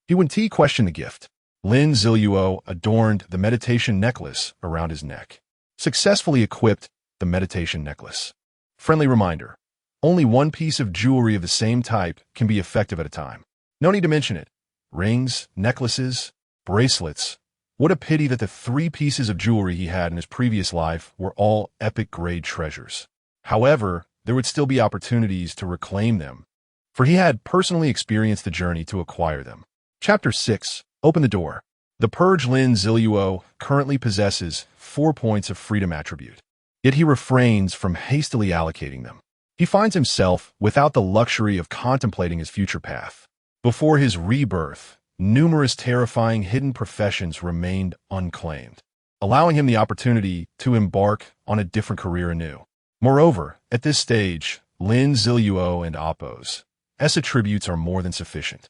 He wouldn't question the gift. Lin Ziluo adorned the meditation necklace around his neck. Successfully equipped the meditation necklace. Friendly reminder, only one piece of jewelry of the same type can be effective at a time. No need to mention it. Rings, necklaces, bracelets. What a pity that the 3 pieces of jewelry he had in his previous life were all epic-grade treasures. However, there would still be opportunities to reclaim them, for he had personally experienced the journey to acquire them. Chapter 6. Open the door. The Purge Lin Ziluo currently possesses 4 points of freedom attribute, yet he refrains from hastily allocating them. He finds himself without the luxury of contemplating his future path. Before his rebirth, numerous terrifying hidden professions remained unclaimed, allowing him the opportunity to embark on a different career anew. Moreover, at this stage, Lin Ziluo and Appo's attributes are more than sufficient.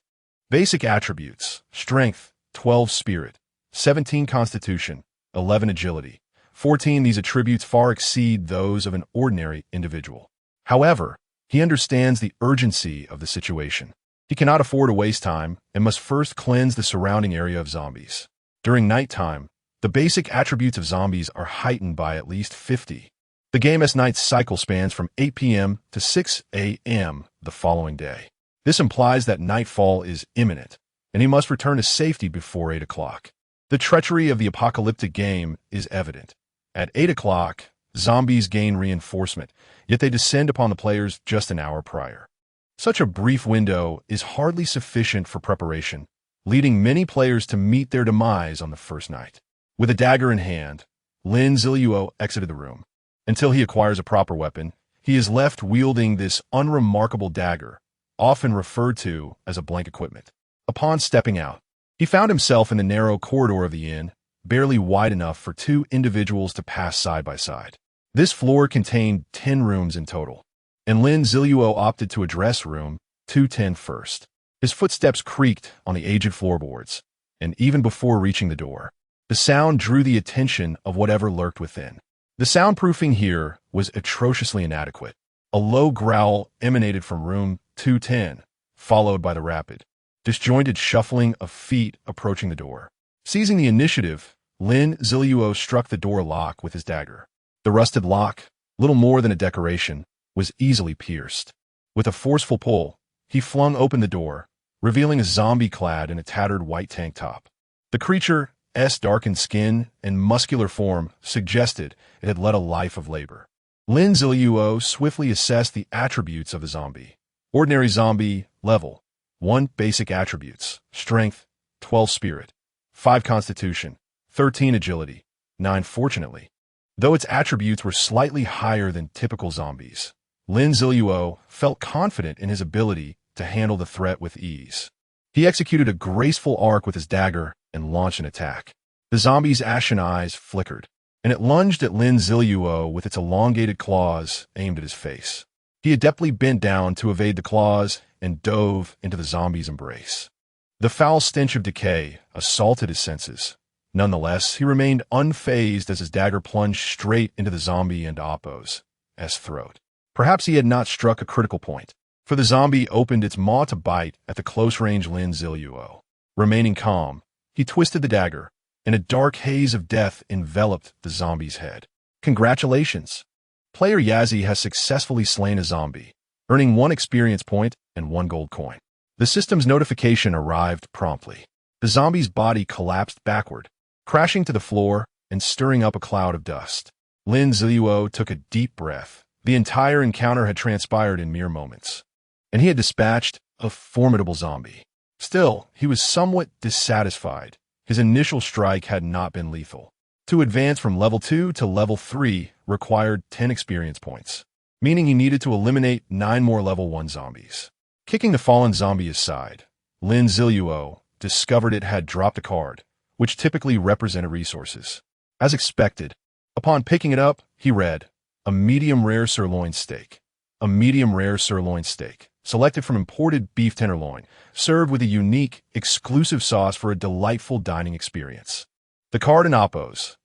Basic attributes: strength, 12 spirit, 17 constitution, 11 agility, 14. These attributes far exceed those of an ordinary individual. However, he understands the urgency of the situation. He cannot afford to waste time and must first cleanse the surrounding area of zombies. During nighttime, the basic attributes of zombies are heightened by at least 50. The game's night cycle spans from 8 p.m. to 6 a.m. the following day. This implies that nightfall is imminent, and he must return to safety before 8 o'clock. The treachery of the apocalyptic game is evident. At 8 o'clock, zombies gain reinforcement, yet they descend upon the players just an hour prior. Such a brief window is hardly sufficient for preparation, leading many players to meet their demise on the first night. With a dagger in hand, Lin Ziluo exited the room. Until he acquires a proper weapon, he is left wielding this unremarkable dagger, often referred to as a blank equipment. Upon stepping out, he found himself in the narrow corridor of the inn, barely wide enough for 2 individuals to pass side by side. This floor contained 10 rooms in total, and Lin Ziluo opted to address room 210 first. His footsteps creaked on the aged floorboards, and even before reaching the door, the sound drew the attention of whatever lurked within. The soundproofing here was atrociously inadequate. A low growl emanated from room 210, followed by the rapid, disjointed shuffling of feet approaching the door. Seizing the initiative, Lin Ziluo struck the door lock with his dagger. The rusted lock, little more than a decoration, was easily pierced. With a forceful pull, he flung open the door, revealing a zombie clad in a tattered white tank top. The creature's darkened skin and muscular form suggested it had led a life of labor. Lin Ziluo swiftly assessed the attributes of the zombie. Ordinary zombie, level 1. Basic attributes: strength, 12 spirit, 5 constitution, 13 agility, 9 fortunately. Though its attributes were slightly higher than typical zombies, Lin Ziluo felt confident in his ability to handle the threat with ease. He executed a graceful arc with his dagger and launched an attack. The zombie's ashen eyes flickered, and it lunged at Lin Ziluo with its elongated claws aimed at his face. He adeptly bent down to evade the claws and dove into the zombie's embrace. The foul stench of decay assaulted his senses. Nonetheless, he remained unfazed as his dagger plunged straight into the zombie and Appo's. throat. Perhaps he had not struck a critical point, for the zombie opened its maw to bite at the close-range Lin Ziluo. Remaining calm, he twisted the dagger, and a dark haze of death enveloped the zombie's head. Congratulations! Player Yazzie has successfully slain a zombie, earning 1 experience point and 1 gold coin. The system's notification arrived promptly. The zombie's body collapsed backward, crashing to the floor and stirring up a cloud of dust. Lin Ziluo took a deep breath. The entire encounter had transpired in mere moments, and he had dispatched a formidable zombie. Still, he was somewhat dissatisfied. His initial strike had not been lethal. To advance from level 2 to level 3 required 10 experience points, meaning he needed to eliminate 9 more level 1 zombies. Kicking the fallen zombie aside, Lin Ziluo discovered it had dropped a card, which typically represented resources. As expected, upon picking it up, he read, "A medium rare sirloin steak. A medium rare sirloin steak, selected from imported beef tenderloin, served with a unique, exclusive sauce for a delightful dining experience." The card in Oppo's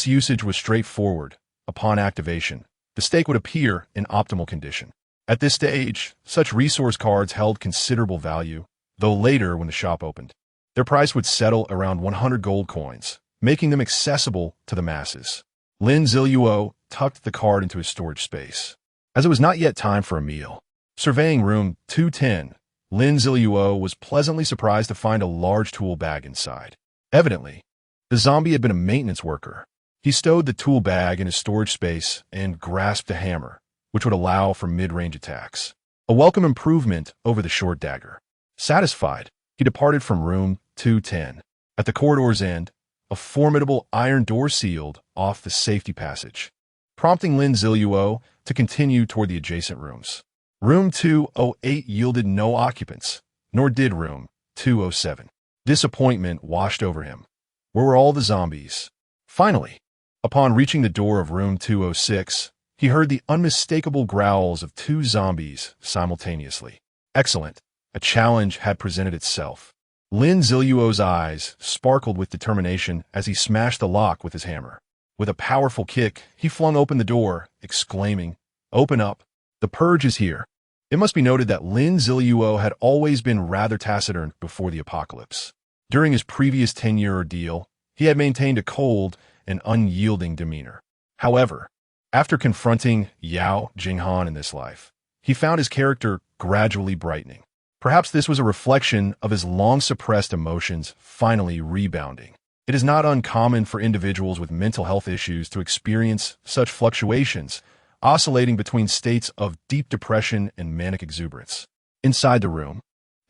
usage was straightforward. Upon activation, the steak would appear in optimal condition. At this stage, such resource cards held considerable value, though later, when the shop opened, their price would settle around 100 gold coins, making them accessible to the masses. Lin Ziluo tucked the card into his storage space, as it was not yet time for a meal. Surveying room 210, Lin Ziluo was pleasantly surprised to find a large tool bag inside. Evidently, the zombie had been a maintenance worker. He stowed the tool bag in his storage space and grasped a hammer, which would allow for mid-range attacks. A welcome improvement over the short dagger. Satisfied, he departed from room 210. At the corridor's end, a formidable iron door sealed off the safety passage, prompting Lin Ziluo to continue toward the adjacent rooms. Room 208 yielded no occupants, nor did room 207. Disappointment washed over him. Where were all the zombies? Finally, upon reaching the door of room 206, he heard the unmistakable growls of 2 zombies simultaneously. Excellent. A challenge had presented itself. Lin Ziluo's eyes sparkled with determination as he smashed the lock with his hammer. With a powerful kick, he flung open the door, exclaiming, "Open up. The purge is here." It must be noted that Lin Ziluo had always been rather taciturn before the apocalypse. During his previous 10-year ordeal, he had maintained a cold and unyielding demeanor. However, after confronting Yao Jinghan in this life, he found his character gradually brightening. Perhaps this was a reflection of his long-suppressed emotions finally rebounding. It is not uncommon for individuals with mental health issues to experience such fluctuations, oscillating between states of deep depression and manic exuberance. Inside the room,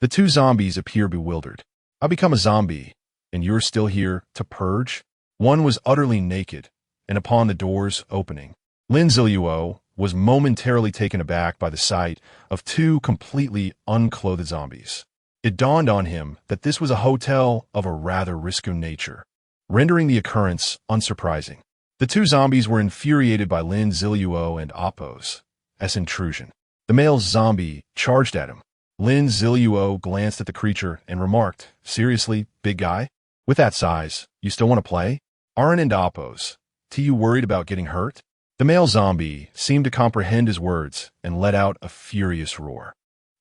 the 2 zombies appear bewildered. "I'll become a zombie, and you're still here to purge?" One was utterly naked, and upon the door's opening, Lin Ziluo was momentarily taken aback by the sight of 2 completely unclothed zombies. It dawned on him that this was a hotel of a rather risky nature, rendering the occurrence unsurprising. The 2 zombies were infuriated by Lin Ziluo and Oppo's intrusion. The male zombie charged at him. Lin Ziluo glanced at the creature and remarked, "Seriously, big guy? With that size, you still want to play? Aren't and Oppo's. You worried about getting hurt?" The male zombie seemed to comprehend his words and let out a furious roar.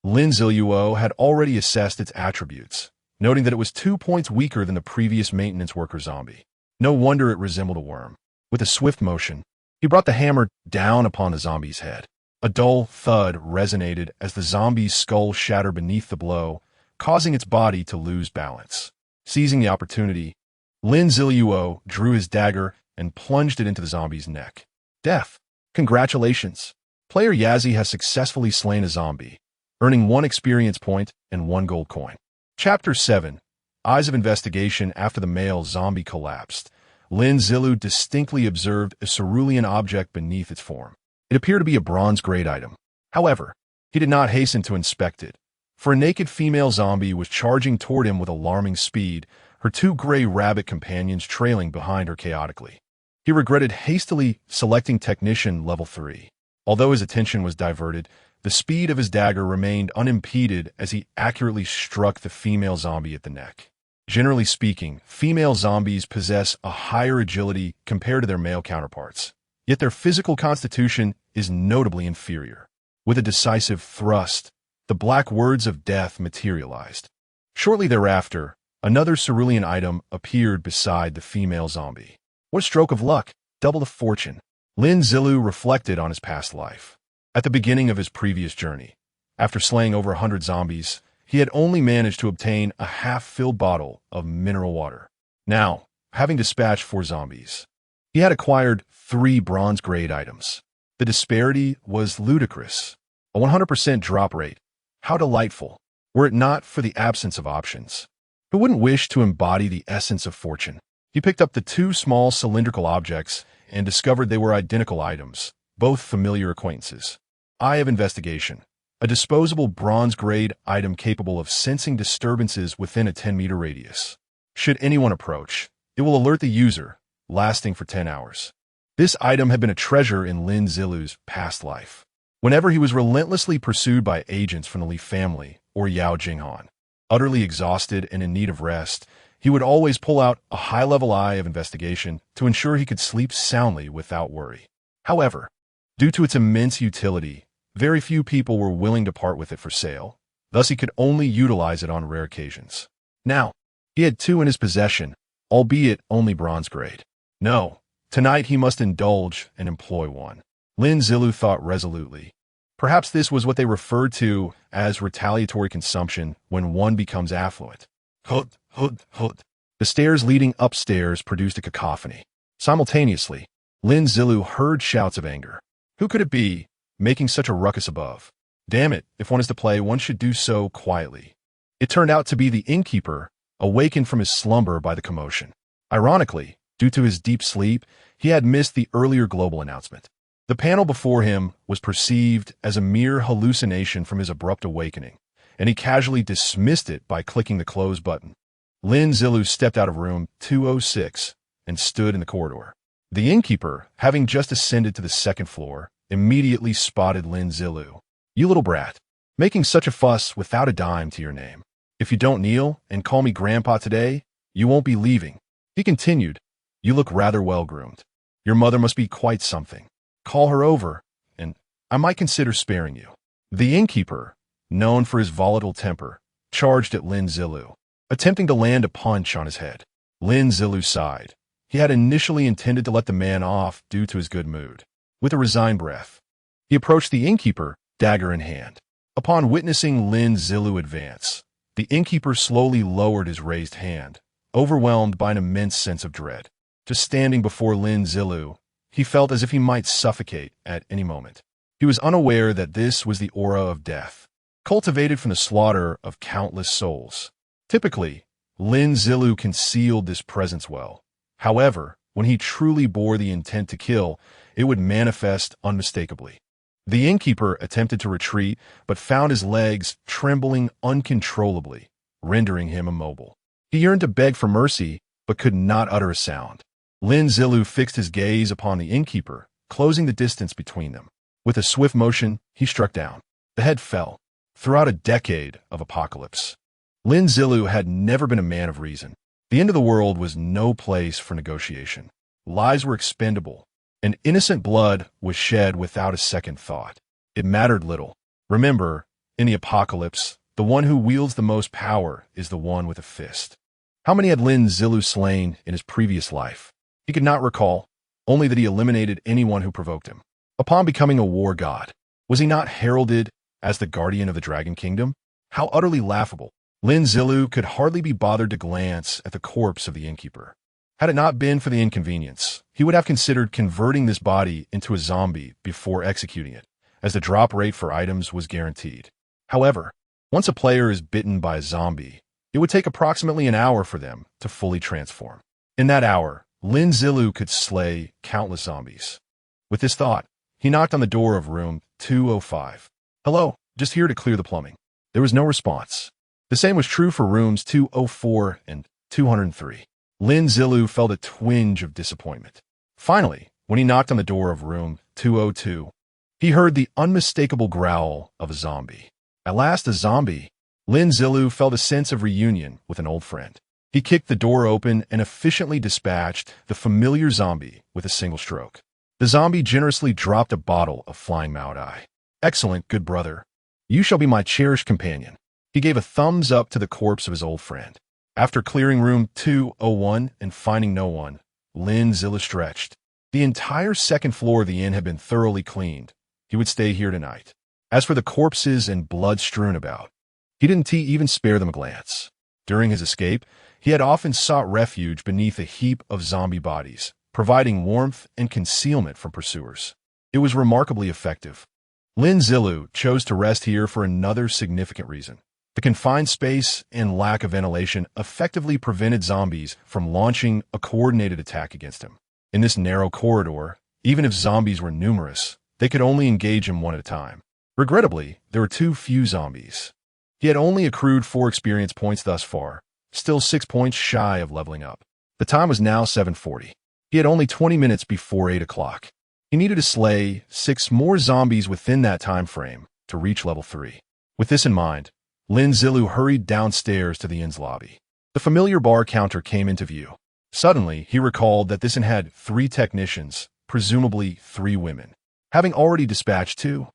Lin Ziluo had already assessed its attributes, noting that it was 2 points weaker than the previous maintenance worker zombie. No wonder it resembled a worm. With a swift motion, he brought the hammer down upon the zombie's head. A dull thud resonated as the zombie's skull shattered beneath the blow, causing its body to lose balance. Seizing the opportunity, Lin Ziluo drew his dagger and plunged it into the zombie's neck. Death. Congratulations. Player Yazzie has successfully slain a zombie, earning 1 experience point and 1 gold coin. Chapter 7. Eyes of Investigation. After the male zombie collapsed, Lin Ziluo distinctly observed a cerulean object beneath its form. It appeared to be a bronze-grade item. However, he did not hasten to inspect it, for a naked female zombie was charging toward him with alarming speed, her 2 gray rabbit companions trailing behind her chaotically. He regretted hastily selecting Technician Level 3. Although his attention was diverted, the speed of his dagger remained unimpeded as he accurately struck the female zombie at the neck. Generally speaking, female zombies possess a higher agility compared to their male counterparts. yet their physical constitution is notably inferior. With a decisive thrust, the black words of death materialized. Shortly thereafter, another cerulean item appeared beside the female zombie. What a stroke of luck, double the fortune. Lin Ziluo reflected on his past life. At the beginning of his previous journey, after slaying over 100 zombies, he had only managed to obtain a half-filled bottle of mineral water. Now, having dispatched 4 zombies, he had acquired 3 bronze-grade items. The disparity was ludicrous. A 100% drop rate. How delightful, were it not for the absence of options. Who wouldn't wish to embody the essence of fortune? He picked up the 2 small cylindrical objects and discovered they were identical items, both familiar acquaintances. Eye of Investigation. A disposable bronze-grade item capable of sensing disturbances within a 10-meter radius. Should anyone approach, it will alert the user, lasting for 10 hours. This item had been a treasure in Lin Ziluo's past life. Whenever he was relentlessly pursued by agents from the Li family or Yao Jinghan, utterly exhausted and in need of rest, he would always pull out a high-level Eye of Investigation to ensure he could sleep soundly without worry. However, due to its immense utility, very few people were willing to part with it for sale, thus he could only utilize it on rare occasions. Now, he had 2 in his possession, albeit only bronze grade. No, tonight he must indulge and employ one. Lin Ziluo thought resolutely. Perhaps this was what they referred to as retaliatory consumption when one becomes affluent. Hud, hud, hud. The stairs leading upstairs produced a cacophony. Simultaneously, Lin Ziluo heard shouts of anger. Who could it be, making such a ruckus above? Damn it, if one is to play, one should do so quietly. It turned out to be the innkeeper, awakened from his slumber by the commotion. Ironically, due to his deep sleep, he had missed the earlier global announcement. The panel before him was perceived as a mere hallucination from his abrupt awakening, and he casually dismissed it by clicking the close button. Lin Ziluo stepped out of room 206 and stood in the corridor. The innkeeper, having just ascended to the 2nd floor, immediately spotted Lin Ziluo. You little brat, making such a fuss without a dime to your name. If you don't kneel and call me grandpa today, you won't be leaving. He continued, you look rather well-groomed. Your mother must be quite something. Call her over, and I might consider sparing you. The innkeeper, known for his volatile temper, charged at Lin Ziluo, attempting to land a punch on his head. Lin Ziluo sighed. He had initially intended to let the man off due to his good mood. With a resigned breath, he approached the innkeeper, dagger in hand. Upon witnessing Lin Ziluo advance, the innkeeper slowly lowered his raised hand, overwhelmed by an immense sense of dread. Just standing before Lin Ziluo, he felt as if he might suffocate at any moment. He was unaware that this was the aura of death, cultivated from the slaughter of countless souls. Typically, Lin Ziluo concealed this presence well. However, when he truly bore the intent to kill, it would manifest unmistakably. The innkeeper attempted to retreat, but found his legs trembling uncontrollably, rendering him immobile. He yearned to beg for mercy, but could not utter a sound. Lin Ziluo fixed his gaze upon the innkeeper, closing the distance between them. With a swift motion, he struck down. The head fell. Throughout a decade of apocalypse, Lin Ziluo had never been a man of reason. The end of the world was no place for negotiation. Lives were expendable, and innocent blood was shed without a second thought. It mattered little. Remember, in the apocalypse, the one who wields the most power is the one with a fist. How many had Lin Ziluo slain in his previous life? He could not recall, only that he eliminated anyone who provoked him. Upon becoming a war god, was he not heralded as the guardian of the Dragon Kingdom? How utterly laughable. Lin Ziluo could hardly be bothered to glance at the corpse of the innkeeper. Had it not been for the inconvenience, he would have considered converting this body into a zombie before executing it, as the drop rate for items was guaranteed. However, once a player is bitten by a zombie, it would take approximately an hour for them to fully transform. In that hour, Lin Ziluo could slay countless zombies. With this thought, he knocked on the door of room 205. Hello, just here to clear the plumbing. There was no response. The same was true for rooms 204 and 203. Lin Ziluo felt a twinge of disappointment. Finally, when he knocked on the door of room 202, he heard the unmistakable growl of a zombie. At last, a zombie. Lin Ziluo felt a sense of reunion with an old friend. He kicked the door open and efficiently dispatched the familiar zombie with a single stroke. The zombie generously dropped a bottle of flying Maodai. Excellent, good brother. You shall be my cherished companion. He gave a thumbs up to the corpse of his old friend. After clearing room 201 and finding no one, Lin Ziluo stretched. The entire second floor of the inn had been thoroughly cleaned. He would stay here tonight. As for the corpses and blood strewn about, he didn't even spare them a glance. During his escape, he had often sought refuge beneath a heap of zombie bodies, providing warmth and concealment from pursuers. It was remarkably effective. Lin Ziluo chose to rest here for another significant reason. The confined space and lack of ventilation effectively prevented zombies from launching a coordinated attack against him. In this narrow corridor, even if zombies were numerous, they could only engage him one at a time. Regrettably, there were too few zombies. He had only accrued 4 experience points thus far, still 6 points shy of leveling up. The time was now 7:40. He had only 20 minutes before 8 o'clock. He needed to slay 6 more zombies within that time frame to reach level 3. With this in mind, Lin Ziluo hurried downstairs to the inn's lobby. The familiar bar counter came into view. Suddenly, he recalled that this inn had 3 technicians, presumably 3 women. Having already dispatched 2,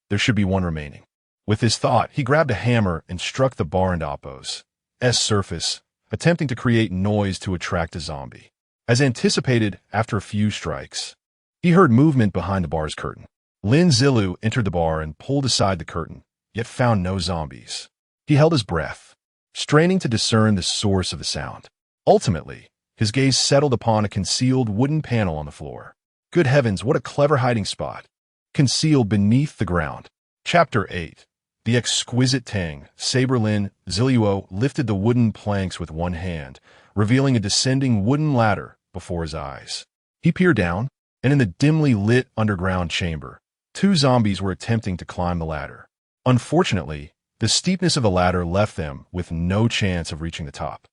there should be 1 remaining. With this thought, he grabbed a hammer and struck the bar and Oppo's surface, attempting to create noise to attract a zombie. As anticipated, after a few strikes, he heard movement behind the bar's curtain. Lin Ziluo entered the bar and pulled aside the curtain, yet found no zombies. He held his breath, straining to discern the source of the sound. Ultimately, his gaze settled upon a concealed wooden panel on the floor. Good heavens, what a clever hiding spot! Concealed beneath the ground. Chapter 8. The exquisite Tang. Saber. Lin Ziluo lifted the wooden planks with one hand, revealing a descending wooden ladder before his eyes. He peered down, and in the dimly lit underground chamber, 2 zombies were attempting to climb the ladder. Unfortunately, the steepness of the ladder left them with no chance of reaching the top.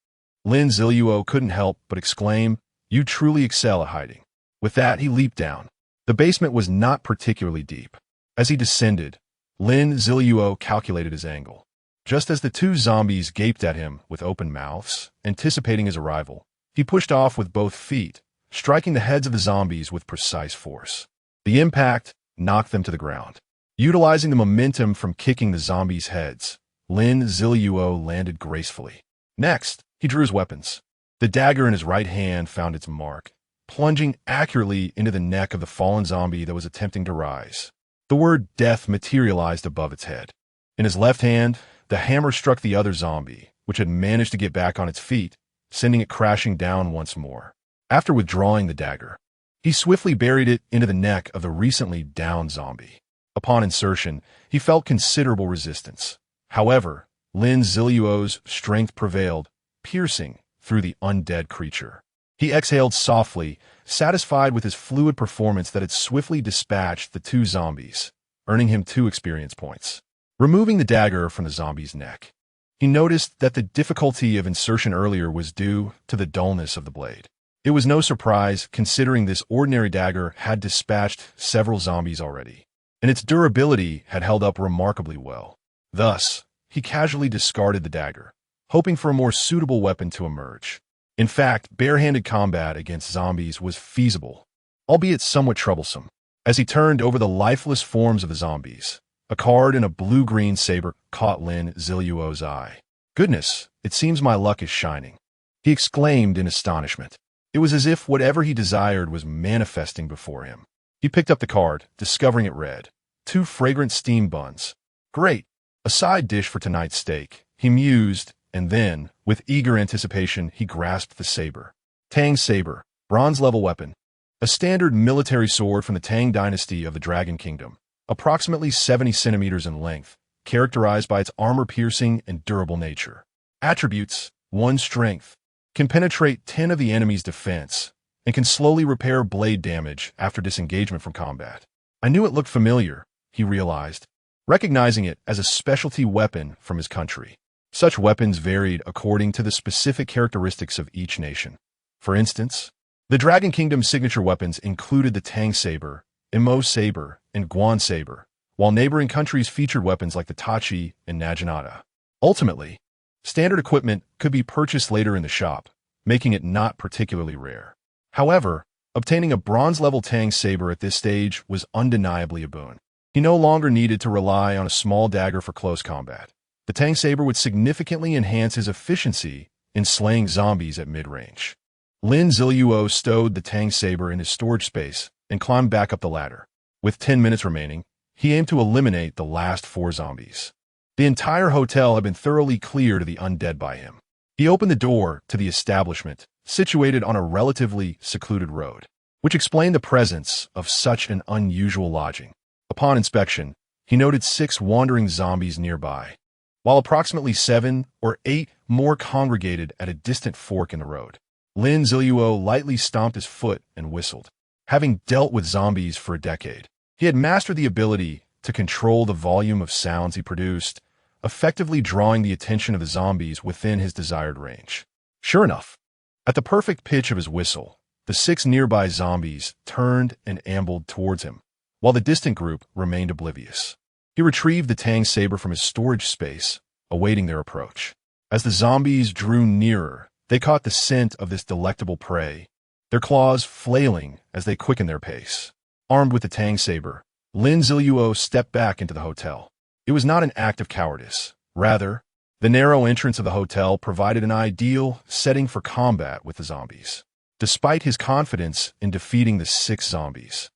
Lin Ziluo couldn't help but exclaim, "You truly excel at hiding." With that, he leaped down. The basement was not particularly deep. As he descended, Lin Ziluo calculated his angle. Just as the 2 zombies gaped at him with open mouths, anticipating his arrival, he pushed off with both feet, striking the heads of the zombies with precise force. The impact knocked them to the ground. Utilizing the momentum from kicking the zombies' heads, Lin Ziluo landed gracefully. Next, he drew his weapons. The dagger in his right hand found its mark, plunging accurately into the neck of the fallen zombie that was attempting to rise. The word death materialized above its head. In his left hand, the hammer struck the other zombie, which had managed to get back on its feet, sending it crashing down once more. After withdrawing the dagger, he swiftly buried it into the neck of the recently downed zombie. Upon insertion, he felt considerable resistance. However, Lin Ziluo's strength prevailed, piercing through the undead creature. He exhaled softly, satisfied with his fluid performance that had swiftly dispatched the 2 zombies, earning him 2 experience points. Removing the dagger from the zombie's neck, he noticed that the difficulty of insertion earlier was due to the dullness of the blade. It was no surprise, considering this ordinary dagger had dispatched several zombies already, and its durability had held up remarkably well. Thus, he casually discarded the dagger, hoping for a more suitable weapon to emerge. In fact, barehanded combat against zombies was feasible, albeit somewhat troublesome. As he turned over the lifeless forms of the zombies, a card in a blue-green saber caught Lin Ziluo's eye. "Goodness, it seems my luck is shining," he exclaimed in astonishment. It was as if whatever he desired was manifesting before him. He picked up the card, discovering it read, 2 fragrant steam buns. Great! A side dish for tonight's steak, he mused, and then, with eager anticipation, he grasped the saber. Tang Saber, bronze-level weapon. A standard military sword from the Tang dynasty of the Dragon Kingdom, approximately 70 centimeters in length, characterized by its armor-piercing and durable nature. Attributes: 1 strength. Can penetrate 10 of the enemy's defense, and can slowly repair blade damage after disengagement from combat. I knew it looked familiar, he realized, recognizing it as a specialty weapon from his country. Such weapons varied according to the specific characteristics of each nation. For instance, the Dragon Kingdom's signature weapons included the Tang Saber, Imo Saber, and Guan Saber, while neighboring countries featured weapons like the Tachi and Naginata. Ultimately, standard equipment could be purchased later in the shop, making it not particularly rare. However, Obtaining a bronze-level Tang Saber at this stage was undeniably a boon. He no longer needed to rely on a small dagger for close combat. The Tang Saber would significantly enhance his efficiency in slaying zombies at mid-range. Lin Ziluo stowed the Tang Saber in his storage space and climbed back up the ladder. With 10 minutes remaining, he aimed to eliminate the last 4 zombies. The entire hotel had been thoroughly cleared of the undead by him. He opened the door to the establishment, situated on a relatively secluded road, which explained the presence of such an unusual lodging. Upon inspection, he noted 6 wandering zombies nearby, while approximately 7 or 8 more congregated at a distant fork in the road. Lin Ziluo lightly stomped his foot and whistled. Having dealt with zombies for a decade, he had mastered the ability to control the volume of sounds he produced, effectively drawing the attention of the zombies within his desired range. Sure enough, at the perfect pitch of his whistle, the 6 nearby zombies turned and ambled towards him, while the distant group remained oblivious. He retrieved the Tang Saber from his storage space, awaiting their approach. As the zombies drew nearer, they caught the scent of this delectable prey, their claws flailing as they quickened their pace. Armed with the Tang Saber, Lin Ziluo stepped back into the hotel. It was not an act of cowardice. Rather, the narrow entrance of the hotel provided an ideal setting for combat with the zombies. Despite his confidence in defeating the 6 zombies,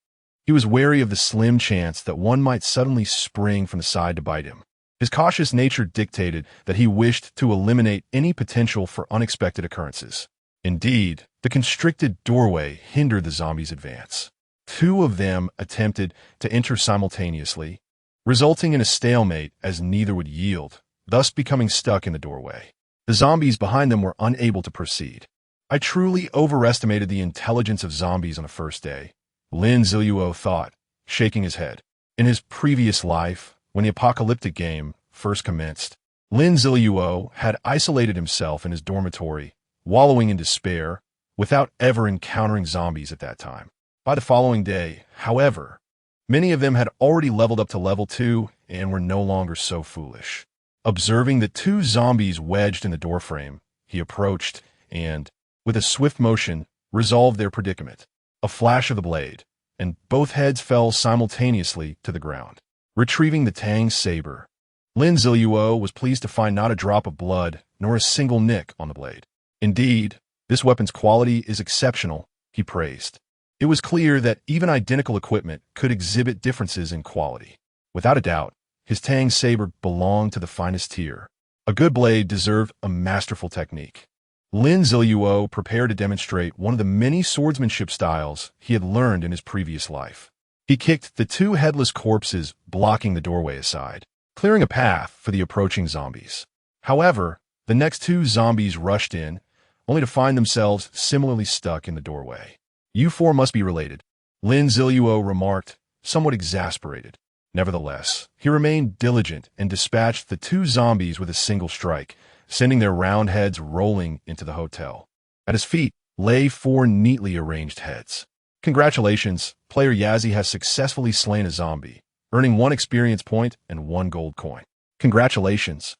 he was wary of the slim chance that one might suddenly spring from the side to bite him. His cautious nature dictated that he wished to eliminate any potential for unexpected occurrences. Indeed, the constricted doorway hindered the zombies' advance. 2 of them attempted to enter simultaneously, resulting in a stalemate as neither would yield, thus becoming stuck in the doorway. The zombies behind them were unable to proceed. I truly overestimated the intelligence of zombies on the first day, Lin Ziluo thought, shaking his head. In his previous life, when the apocalyptic game first commenced, Lin Ziluo had isolated himself in his dormitory, wallowing in despair, without ever encountering zombies at that time. By the following day, however, many of them had already leveled up to level 2 and were no longer so foolish. Observing the 2 zombies wedged in the doorframe, he approached and, with a swift motion, resolved their predicament. A flash of the blade, and both heads fell simultaneously to the ground. Retrieving the Tang Saber, Lin Ziluo was pleased to find not a drop of blood nor a single nick on the blade. Indeed, this weapon's quality is exceptional, he praised. It was clear that even identical equipment could exhibit differences in quality. Without a doubt, his Tang Saber belonged to the finest tier. A good blade deserved a masterful technique. Lin Ziluo prepared to demonstrate one of the many swordsmanship styles he had learned in his previous life. He kicked the 2 headless corpses blocking the doorway aside, clearing a path for the approaching zombies. However, the next 2 zombies rushed in, only to find themselves similarly stuck in the doorway. "You 4 must be related," Lin Ziluo remarked, somewhat exasperated. Nevertheless, he remained diligent and dispatched the 2 zombies with a single strike, sending their round heads rolling into the hotel. At his feet lay 4 neatly arranged heads. "Congratulations, player Yazzie has successfully slain a zombie, earning 1 experience point and 1 gold coin. Congratulations.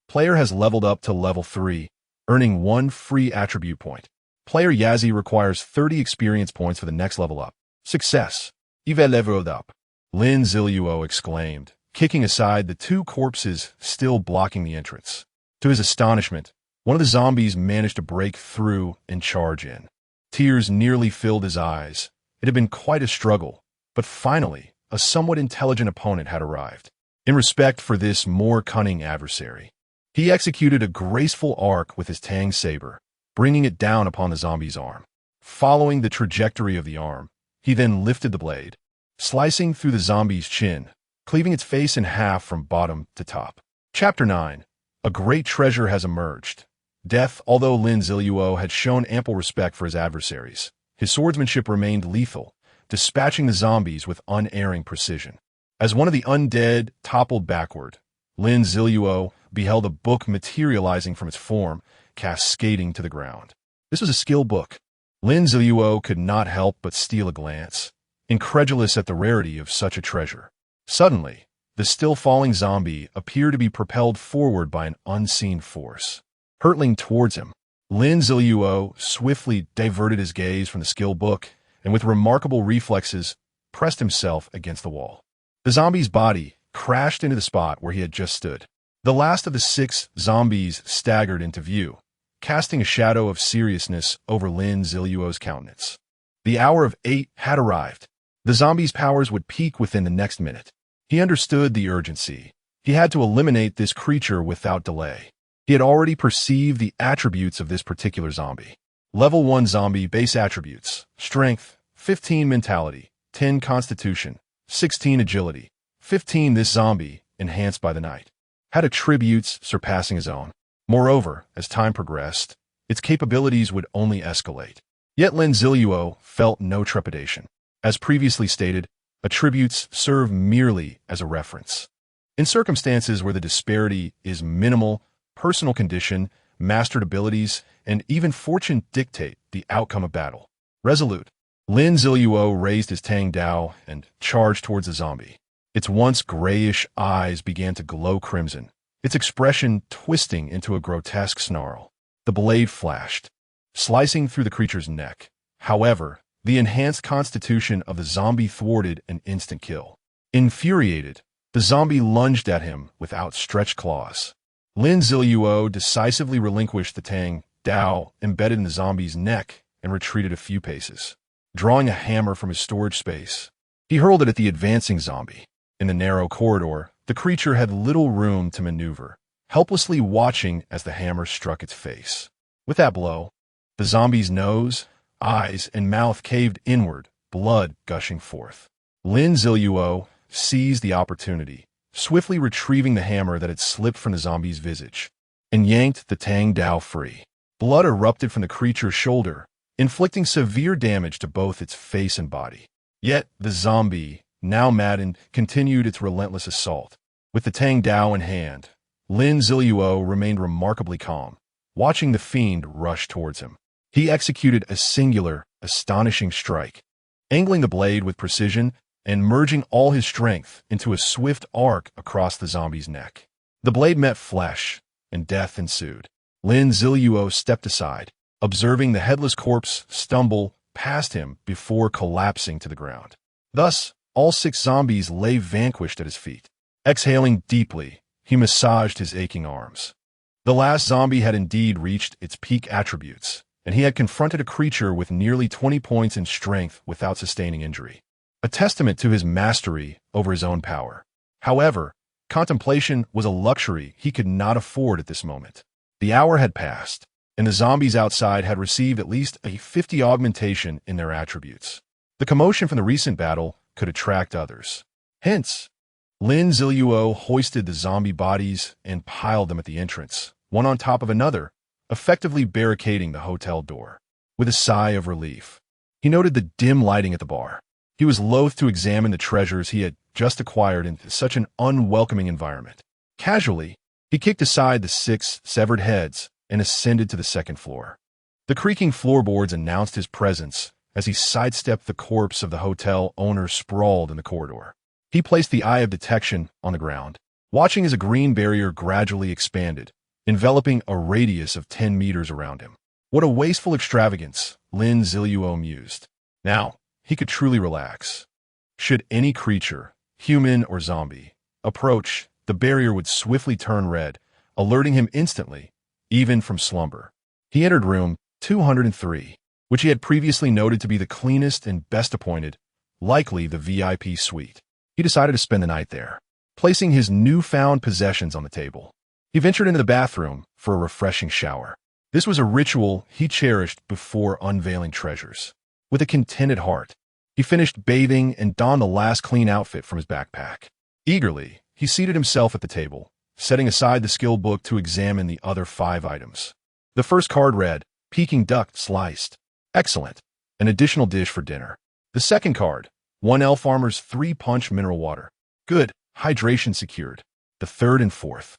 Player has leveled up to level 3, earning 1 free attribute point. Player Yazzie requires 30 experience points for the next level up. Success. You've leveled up," Lin Ziluo exclaimed, kicking aside the 2 corpses still blocking the entrance. To his astonishment, one of the zombies managed to break through and charge in. Tears nearly filled his eyes. It had been quite a struggle, but finally, a somewhat intelligent opponent had arrived. In respect for this more cunning adversary, he executed a graceful arc with his Tang Saber, bringing it down upon the zombie's arm. Following the trajectory of the arm, he then lifted the blade, slicing through the zombie's chin, cleaving its face in half from bottom to top. Chapter 9. A great treasure has emerged. Death. Although Lin Ziluo had shown ample respect for his adversaries, his swordsmanship remained lethal, dispatching the zombies with unerring precision. As one of the undead toppled backward, Lin Ziluo beheld a book materializing from its form, cascading to the ground. This was a skill book. Lin Ziluo could not help but steal a glance, incredulous at the rarity of such a treasure. Suddenly, the still-falling zombie appeared to be propelled forward by an unseen force. Hurtling towards him, Lin Ziluo swiftly diverted his gaze from the skill book and with remarkable reflexes, pressed himself against the wall. The zombie's body crashed into the spot where he had just stood. The last of the 6 zombies staggered into view, casting a shadow of seriousness over Lin Ziluo's countenance. The hour of 8 had arrived. The zombie's powers would peak within the next minute. He understood the urgency. He had to eliminate this creature without delay. He had already perceived the attributes of this particular zombie. Level 1 zombie base attributes: Strength, 15 Mentality, 10 Constitution, 16 Agility, 15. This zombie, enhanced by the night, had attributes surpassing his own. Moreover, as time progressed, its capabilities would only escalate. Yet Lin Ziluo felt no trepidation. As previously stated, attributes serve merely as a reference. In circumstances where the disparity is minimal, personal condition, mastered abilities, and even fortune dictate the outcome of battle. Resolute, Lin Ziluo raised his Tang Dao and charged towards the zombie. Its once grayish eyes began to glow crimson, its expression twisting into a grotesque snarl. The blade flashed, slicing through the creature's neck. However, the enhanced constitution of the zombie thwarted an instant kill. Infuriated, the zombie lunged at him with outstretched claws. Lin Ziluo decisively relinquished the Tang Dao embedded in the zombie's neck and retreated a few paces. Drawing a hammer from his storage space, he hurled it at the advancing zombie. In the narrow corridor, the creature had little room to maneuver, helplessly watching as the hammer struck its face. With that blow, the zombie's nose, eyes, and mouth caved inward, blood gushing forth. Lin Ziluo seized the opportunity, swiftly retrieving the hammer that had slipped from the zombie's visage, and yanked the Tang Dao free. Blood erupted from the creature's shoulder, inflicting severe damage to both its face and body. Yet the zombie, now maddened, continued its relentless assault. With the Tang Dao in hand, Lin Ziluo remained remarkably calm, watching the fiend rush towards him. He executed a singular, astonishing strike, angling the blade with precision and merging all his strength into a swift arc across the zombie's neck. The blade met flesh, and death ensued. Lin Ziluo stepped aside, observing the headless corpse stumble past him before collapsing to the ground. Thus, all 6 zombies lay vanquished at his feet. Exhaling deeply, he massaged his aching arms. The last zombie had indeed reached its peak attributes, and he had confronted a creature with nearly 20 points in strength without sustaining injury, a testament to his mastery over his own power. However, contemplation was a luxury he could not afford at this moment. The hour had passed, and the zombies outside had received at least a 50 augmentation in their attributes. The commotion from the recent battle could attract others. Hence, Lin Ziluo hoisted the zombie bodies and piled them at the entrance, one on top of another, effectively barricading the hotel door. With a sigh of relief, he noted the dim lighting at the bar. He was loath to examine the treasures he had just acquired in such an unwelcoming environment. Casually, he kicked aside the 6 severed heads and ascended to the second floor. The creaking floorboards announced his presence as he sidestepped the corpse of the hotel owner sprawled in the corridor. He placed the eye of detection on the ground, watching as a green barrier gradually expanded, enveloping a radius of 10 meters around him. What a wasteful extravagance, Lin Ziluo mused. Now, he could truly relax. Should any creature, human or zombie, approach, the barrier would swiftly turn red, alerting him instantly, even from slumber. He entered room 203, which he had previously noted to be the cleanest and best appointed, likely the VIP suite. He decided to spend the night there, placing his newfound possessions on the table. He ventured into the bathroom for a refreshing shower. This was a ritual he cherished before unveiling treasures. With a contented heart, he finished bathing and donned the last clean outfit from his backpack. Eagerly, he seated himself at the table, setting aside the skill book to examine the other 5 items. The first card read, Peking duck sliced. Excellent. An additional dish for dinner. The second card, 1 Elf Farmer's 3-punch mineral water. Good. Hydration secured. The third and fourth.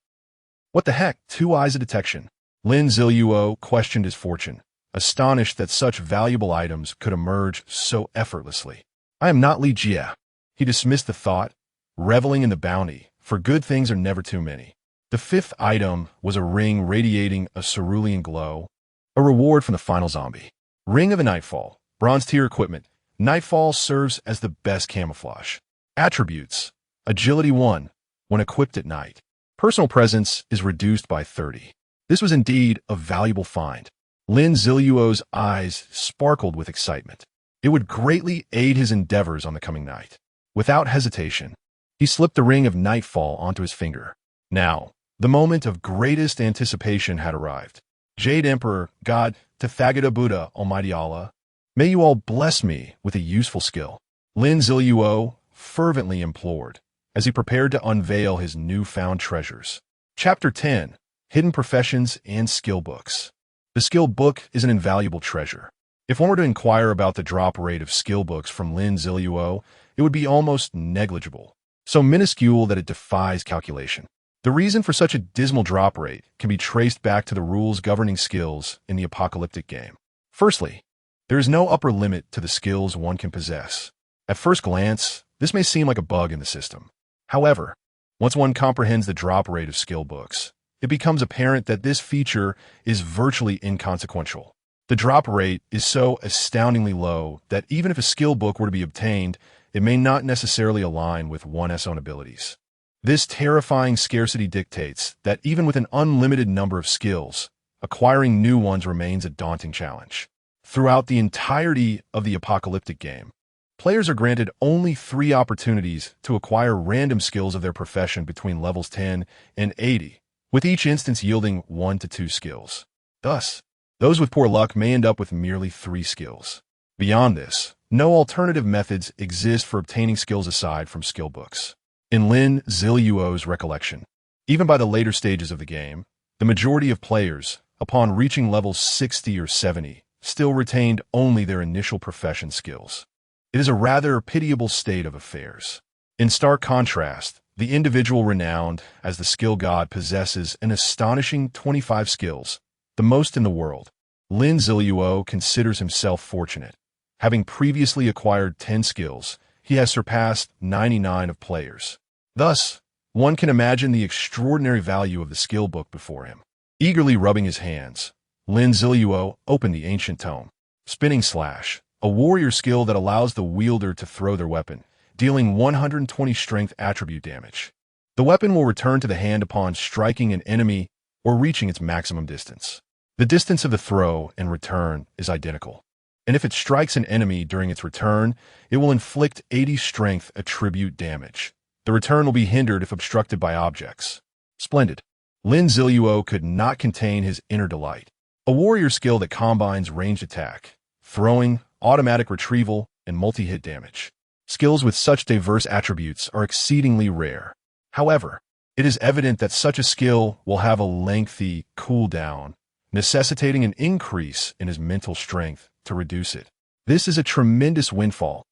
What the heck? 2 eyes of detection. Lin Ziluo questioned his fortune, astonished that such valuable items could emerge so effortlessly. I am not Li Jie. He dismissed the thought, reveling in the bounty, for good things are never too many. The 5th item was a ring radiating a cerulean glow, a reward from the final zombie. Ring of the Nightfall, bronze tier equipment, Nightfall serves as the best camouflage. Attributes: Agility 1, when equipped at night. Personal presence is reduced by 30. This was indeed a valuable find. Lin Ziluo's eyes sparkled with excitement. It would greatly aid his endeavors on the coming night. Without hesitation, he slipped the ring of Nightfall onto his finger. Now, the moment of greatest anticipation had arrived. Jade Emperor, God, Tathagata Buddha, Almighty Allah, may you all bless me with a useful skill. Lin Ziluo fervently implored as he prepared to unveil his newfound treasures. Chapter 10: Hidden Professions and Skill Books. The skill book is an invaluable treasure. If one were to inquire about the drop rate of skill books from Lin Ziluo, it would be almost negligible, so minuscule that it defies calculation. The reason for such a dismal drop rate can be traced back to the rules governing skills in the apocalyptic game. Firstly, there is no upper limit to the skills one can possess. At first glance, this may seem like a bug in the system. However, once one comprehends the drop rate of skill books, it becomes apparent that this feature is virtually inconsequential. The drop rate is so astoundingly low that even if a skill book were to be obtained, it may not necessarily align with one's own abilities. This terrifying scarcity dictates that even with an unlimited number of skills, acquiring new ones remains a daunting challenge. Throughout the entirety of the apocalyptic game, players are granted only 3 opportunities to acquire random skills of their profession between levels 10 and 80, with each instance yielding 1 to 2 skills. Thus, those with poor luck may end up with merely 3 skills. Beyond this, no alternative methods exist for obtaining skills aside from skill books. In Lin Ziluo's recollection, even by the later stages of the game, the majority of players, upon reaching levels 60 or 70, still retained only their initial profession skills. It is a rather pitiable state of affairs. In stark contrast, the individual renowned as the skill god possesses an astonishing 25 skills, the most in the world. Lin Ziluo considers himself fortunate. Having previously acquired 10 skills, he has surpassed 99 of players. Thus, one can imagine the extraordinary value of the skill book before him. Eagerly rubbing his hands, Lin Ziluo opened the ancient tome. Spinning Slash, a warrior skill that allows the wielder to throw their weapon, dealing 120 strength attribute damage. The weapon will return to the hand upon striking an enemy or reaching its maximum distance. The distance of the throw and return is identical, and if it strikes an enemy during its return, it will inflict 80 strength attribute damage. The return will be hindered if obstructed by objects. Splendid. Lin Ziluo could not contain his inner delight. A warrior skill that combines ranged attack, throwing, automatic retrieval, and multi-hit damage. Skills with such diverse attributes are exceedingly rare. However, it is evident that such a skill will have a lengthy cooldown, necessitating an increase in his mental strength to reduce it. This is a tremendous windfall.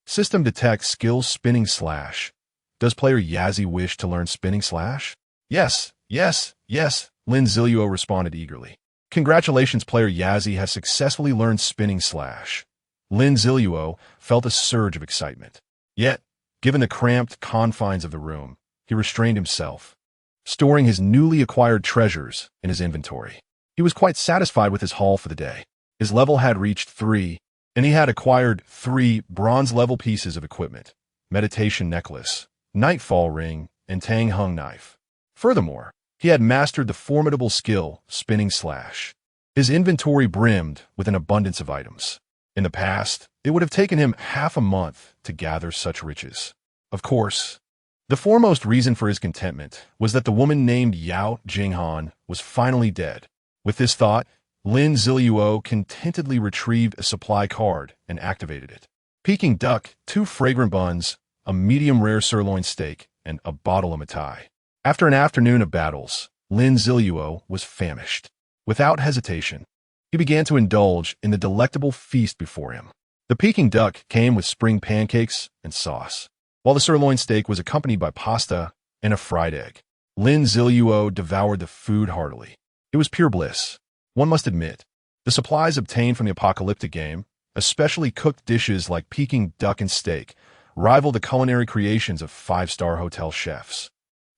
System detects skill Spinning Slash. Does player Yazi wish to learn Spinning Slash? Yes, yes, yes, Lin Ziluo responded eagerly. Congratulations, player Yazi has successfully learned Spinning Slash. Lin Ziluo felt a surge of excitement. Yet, given the cramped confines of the room, he restrained himself, storing his newly acquired treasures in his inventory. He was quite satisfied with his haul for the day. His level had reached 3, and he had acquired 3 bronze-level pieces of equipment: meditation necklace, nightfall ring, and Tang Hung knife. Furthermore, he had mastered the formidable skill Spinning Slash. His inventory brimmed with an abundance of items. In the past, it would have taken him half a month to gather such riches. Of course, the foremost reason for his contentment was that the woman named Yao Jinghan was finally dead. With this thought, Lin Ziluo contentedly retrieved a supply card and activated it. Peking duck, 2 fragrant buns, a medium-rare sirloin steak, and a bottle of Matai. After an afternoon of battles, Lin Ziluo was famished. Without hesitation, he began to indulge in the delectable feast before him. The Peking duck came with spring pancakes and sauce, while the sirloin steak was accompanied by pasta and a fried egg. Lin Ziluo devoured the food heartily. It was pure bliss. One must admit, the supplies obtained from the apocalyptic game, especially cooked dishes like Peking duck and steak, rival the culinary creations of 5-star hotel chefs.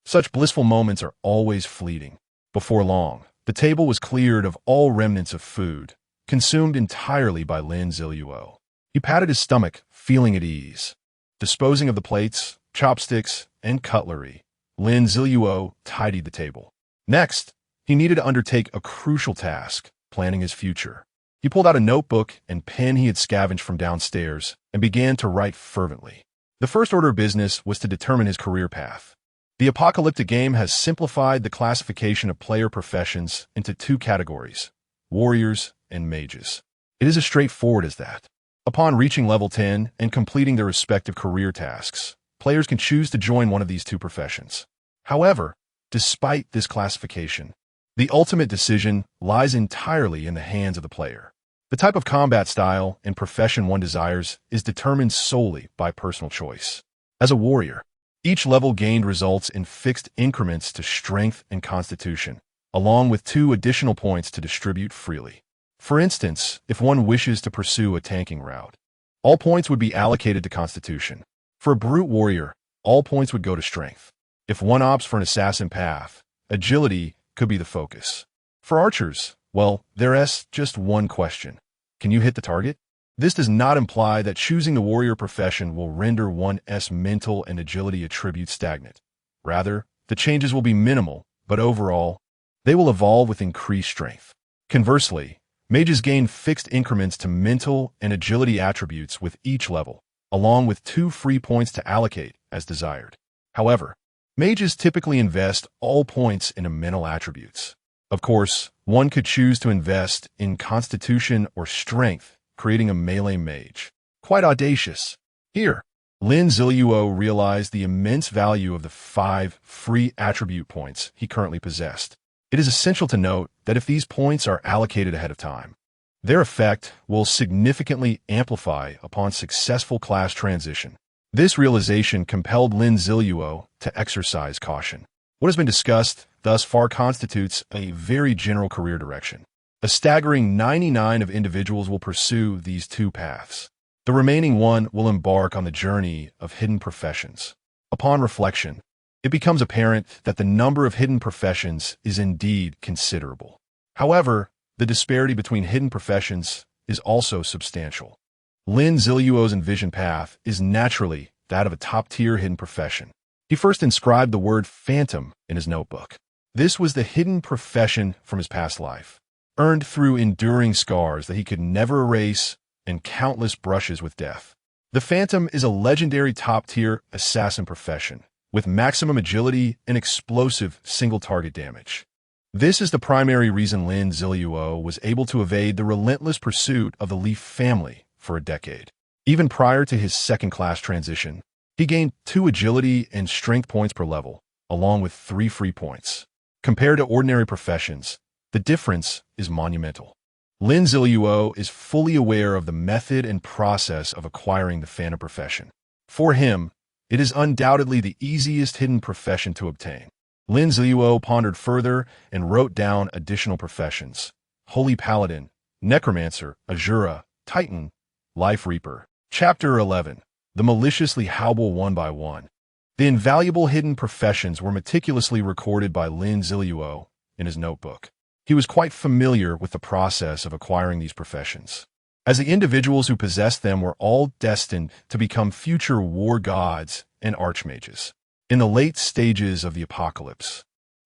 Such blissful moments are always fleeting. Before long, the table was cleared of all remnants of food, consumed entirely by Lin Ziluo. He patted his stomach, feeling at ease. Disposing of the plates, chopsticks, and cutlery, Lin Ziluo tidied the table. Next, he needed to undertake a crucial task, planning his future. He pulled out a notebook and pen he had scavenged from downstairs and began to write fervently. The first order of business was to determine his career path. The apocalyptic game has simplified the classification of player professions into two categories: warriors and mages. It is as straightforward as that. Upon reaching level 10 and completing their respective career tasks, players can choose to join one of these two professions. However, despite this classification, the ultimate decision lies entirely in the hands of the player. The type of combat style and profession one desires is determined solely by personal choice. As a warrior, each level gained results in fixed increments to strength and constitution, along with 2 additional points to distribute freely. For instance, if one wishes to pursue a tanking route, all points would be allocated to constitution. For a brute warrior, all points would go to strength. If one opts for an assassin path, agility could be the focus. For archers, well, there's just one question: can you hit the target? This does not imply that choosing the warrior profession will render one's mental and agility attributes stagnant. Rather, the changes will be minimal, but overall, they will evolve with increased strength. Conversely, mages gain fixed increments to mental and agility attributes with each level, along with 2 free points to allocate as desired. However, mages typically invest all points into mental attributes. Of course, one could choose to invest in constitution or strength, creating a melee mage. Quite audacious. Here, Lin Ziluo realized the immense value of the 5 free attribute points he currently possessed. It is essential to note that if these points are allocated ahead of time, their effect will significantly amplify upon successful class transition. This realization compelled Lin Ziluo to exercise caution. What has been discussed thus far constitutes a very general career direction. A staggering 99 of individuals will pursue these 2 paths. The remaining 1 will embark on the journey of hidden professions. Upon reflection, it becomes apparent that the number of hidden professions is indeed considerable. However, the disparity between hidden professions is also substantial. Lin Ziluo's envisioned path is naturally that of a top-tier hidden profession. He first inscribed the word phantom in his notebook. This was the hidden profession from his past life, earned through enduring scars that he could never erase and countless brushes with death. The Phantom is a legendary top-tier assassin profession, with maximum agility and explosive single-target damage. This is the primary reason Lin Ziluo was able to evade the relentless pursuit of the Leaf family for a decade. Even prior to his second-class transition, he gained 2 agility and strength points per level, along with 3 free points. Compared to ordinary professions, the difference is monumental. Lin Ziluo is fully aware of the method and process of acquiring the Phantom profession. For him, it is undoubtedly the easiest hidden profession to obtain. Lin Ziluo pondered further and wrote down additional professions: Holy Paladin, Necromancer, Azura, Titan, Life Reaper. Chapter 11. The Maliciously Howble One by One. The invaluable hidden professions were meticulously recorded by Lin Ziluo in his notebook. He was quite familiar with the process of acquiring these professions, as the individuals who possessed them were all destined to become future war gods and archmages. In the late stages of the apocalypse,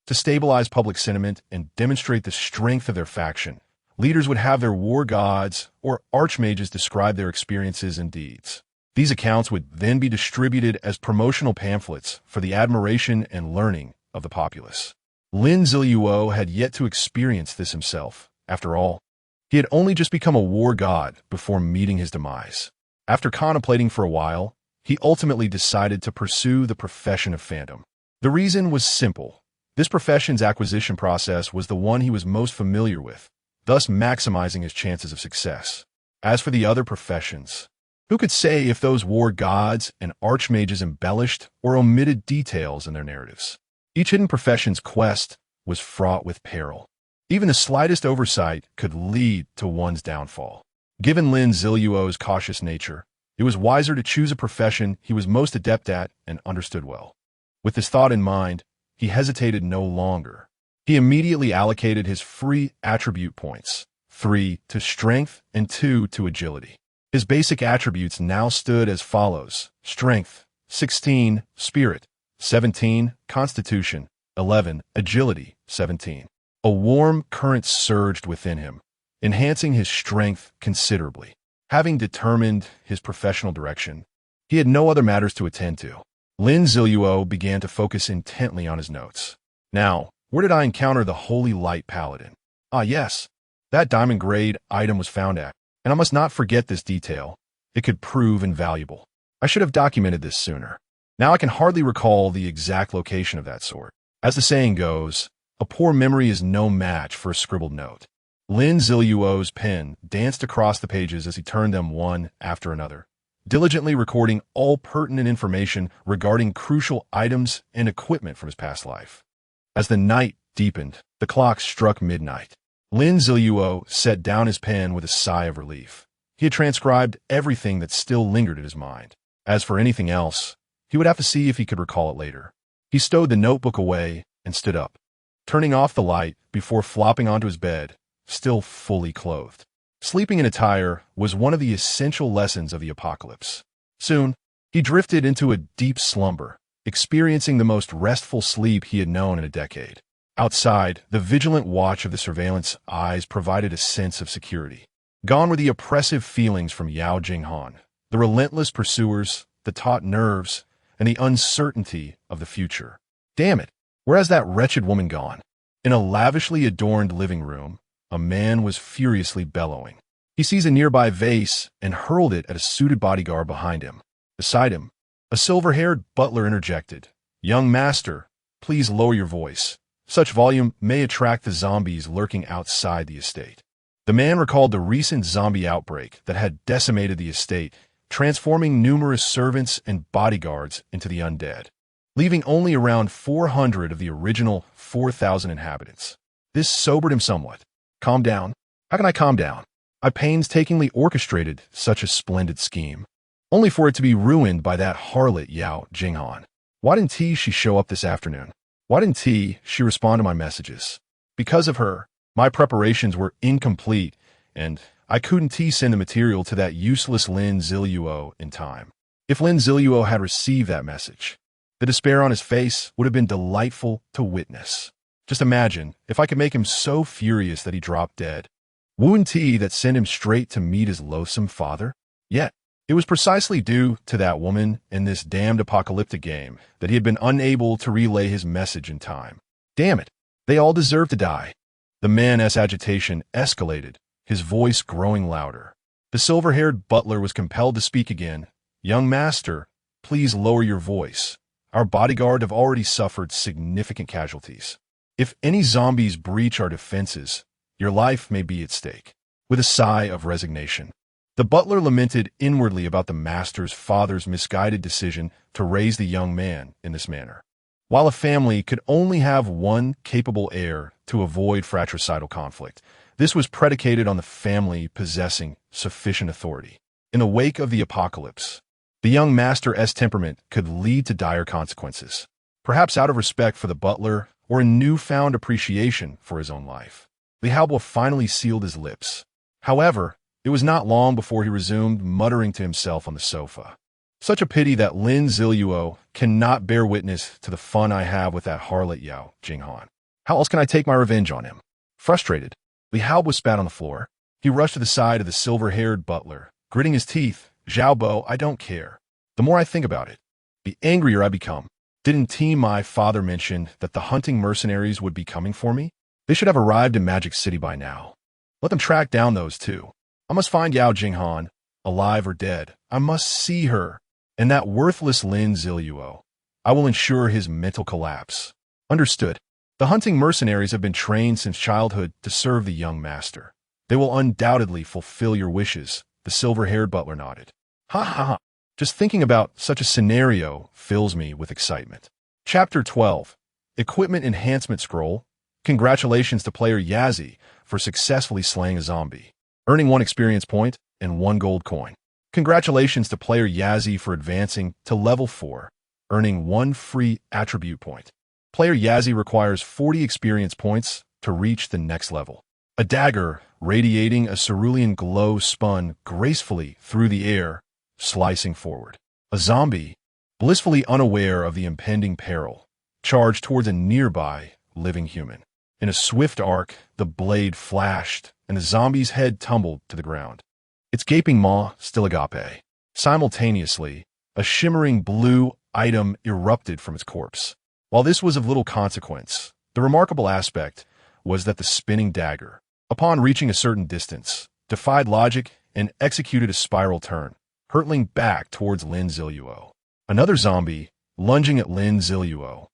to stabilize public sentiment and demonstrate the strength of their faction, leaders would have their war gods or archmages describe their experiences and deeds. These accounts would then be distributed as promotional pamphlets for the admiration and learning of the populace. Lin Ziluo had yet to experience this himself. After all, he had only just become a war god before meeting his demise. After contemplating for a while, he ultimately decided to pursue the profession of Phantom. The reason was simple. This profession's acquisition process was the one he was most familiar with, thus maximizing his chances of success. As for the other professions, who could say if those war gods and archmages embellished or omitted details in their narratives? Each hidden profession's quest was fraught with peril. Even the slightest oversight could lead to one's downfall. Given Lin Ziluo's cautious nature, it was wiser to choose a profession he was most adept at and understood well. With this thought in mind, he hesitated no longer. He immediately allocated his free attribute points, 3 to strength and 2 to agility. His basic attributes now stood as follows: Strength, 16, Spirit, 17, Constitution, 11, Agility, 17. A warm current surged within him, enhancing his strength considerably. Having determined his professional direction, he had no other matters to attend to. Lin Ziluo began to focus intently on his notes. Now, where did I encounter the Holy Light Paladin? Ah, yes. That diamond-grade item was found at, and I must not forget this detail. It could prove invaluable. I should have documented this sooner. Now I can hardly recall the exact location of that sort. As the saying goes, a poor memory is no match for a scribbled note. Lin Ziluo's pen danced across the pages as he turned them one after another, diligently recording all pertinent information regarding crucial items and equipment from his past life. As the night deepened, the clock struck midnight. Lin Ziluo set down his pen with a sigh of relief. He had transcribed everything that still lingered in his mind. As for anything else, he would have to see if he could recall it later. He stowed the notebook away and stood up, turning off the light before flopping onto his bed, still fully clothed. Sleeping in attire was one of the essential lessons of the apocalypse. Soon, he drifted into a deep slumber, experiencing the most restful sleep he had known in a decade. Outside, the vigilant watch of the surveillance eyes provided a sense of security. Gone were the oppressive feelings from Yao Jinghan, the relentless pursuers, the taut nerves, and the uncertainty of the future. Damn it, where has that wretched woman gone? In a lavishly adorned living room, a man was furiously bellowing. He seized a nearby vase and hurled it at a suited bodyguard behind him. Beside him, a silver-haired butler interjected. "Young master, please lower your voice. Such volume may attract the zombies lurking outside the estate." The man recalled the recent zombie outbreak that had decimated the estate, transforming numerous servants and bodyguards into the undead, leaving only around 400 of the original 4,000 inhabitants. This sobered him somewhat. Calm down? How can I calm down? I painstakingly orchestrated such a splendid scheme, only for it to be ruined by that harlot Yao Jinghan. Why didn't she show up this afternoon? Why didn't she respond to my messages? Because of her, my preparations were incomplete, and I couldn't send the material to that useless Lin Ziluo in time. If Lin Ziluo had received that message, the despair on his face would have been delightful to witness. Just imagine if I could make him so furious that he dropped dead. Wouldn't that send him straight to meet his loathsome father? Yet, it was precisely due to that woman in this damned apocalyptic game that he had been unable to relay his message in time. Damn it, they all deserve to die. The man's agitation escalated, his voice growing louder. The silver-haired butler was compelled to speak again. "Young master, please lower your voice. Our bodyguard have already suffered significant casualties. If any zombies breach our defenses, your life may be at stake." With a sigh of resignation, the butler lamented inwardly about the master's father's misguided decision to raise the young man in this manner. While a family could only have one capable heir to avoid fratricidal conflict, this was predicated on the family possessing sufficient authority. In the wake of the apocalypse, the young master's temperament could lead to dire consequences, perhaps out of respect for the butler or a newfound appreciation for his own life. Li Haobo finally sealed his lips. However, it was not long before he resumed muttering to himself on the sofa. Such a pity that Lin Ziluo cannot bear witness to the fun I have with that harlot Yao Jinghan. How else can I take my revenge on him? Frustrated, Li Haobo spat on the floor. He rushed to the side of the silver-haired butler, gritting his teeth. "Xiaobo, I don't care. The more I think about it, the angrier I become. Didn't my father mention that the hunting mercenaries would be coming for me? They should have arrived in Magic City by now. Let them track down those two. I must find Yao Jinghan, alive or dead. I must see her. And that worthless Lin Ziluo. I will ensure his mental collapse." Understood. The hunting mercenaries have been trained since childhood to serve the young master. They will undoubtedly fulfill your wishes, the silver-haired butler nodded. Ha ha ha. Just thinking about such a scenario fills me with excitement. Chapter 12. Equipment Enhancement Scroll. Congratulations to player Yazzie for successfully slaying a zombie, earning 1 experience point and 1 gold coin. Congratulations to player Yazzie for advancing to level 4, earning 1 free attribute point. Player Yazzie requires 40 experience points to reach the next level. A dagger, radiating a cerulean glow, spun gracefully through the air, slicing forward. A zombie, blissfully unaware of the impending peril, charged towards a nearby living human. In a swift arc, the blade flashed, and the zombie's head tumbled to the ground. Its gaping maw still agape. Simultaneously, a shimmering blue item erupted from its corpse. While this was of little consequence, the remarkable aspect was that the spinning dagger, upon reaching a certain distance, defied logic and executed a spiral turn, hurtling back towards Lin Ziluo. Another zombie, lunging at Lin Ziluo,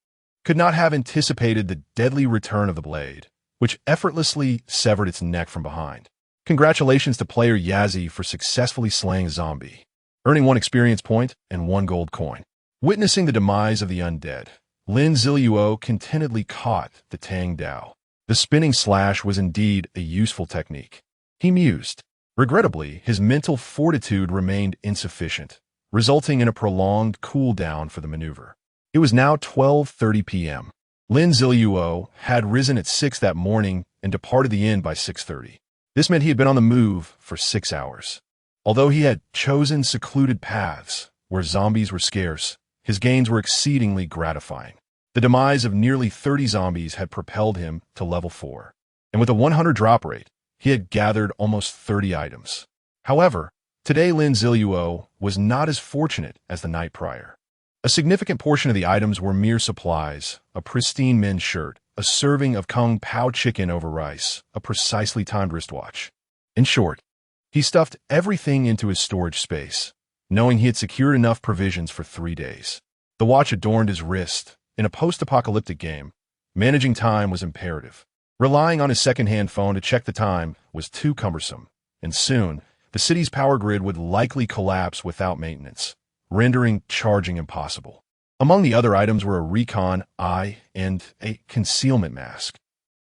could not have anticipated the deadly return of the blade, which effortlessly severed its neck from behind. Congratulations to player Yazzie for successfully slaying a zombie, earning 1 experience point and 1 gold coin. Witnessing the demise of the undead, Lin Ziluo contentedly caught the Tang Dao. The spinning slash was indeed a useful technique. He mused. Regrettably, his mental fortitude remained insufficient, resulting in a prolonged cooldown for the maneuver. It was now 12:30 p.m. Lin Ziluo had risen at 6 that morning and departed the inn by 6:30. This meant he had been on the move for 6 hours. Although he had chosen secluded paths where zombies were scarce, his gains were exceedingly gratifying. The demise of nearly 30 zombies had propelled him to level 4, and with a 100 drop rate, he had gathered almost 30 items. However, today Lin Ziluo was not as fortunate as the night prior. A significant portion of the items were mere supplies: a pristine men's shirt, a serving of Kung Pao chicken over rice, a precisely timed wristwatch. In short, he stuffed everything into his storage space, knowing he had secured enough provisions for 3 days. The watch adorned his wrist. In a post-apocalyptic game, managing time was imperative. Relying on his second-hand phone to check the time was too cumbersome, and soon, the city's power grid would likely collapse without maintenance, rendering charging impossible. Among the other items were a recon eye and a concealment mask.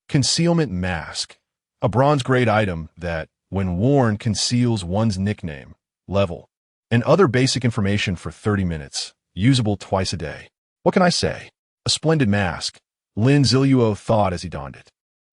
Concealment mask, a bronze-grade item that, when worn, conceals one's nickname, level, and other basic information for 30 minutes, usable twice a day. What can I say? A splendid mask, Lin Ziluo thought as he donned it.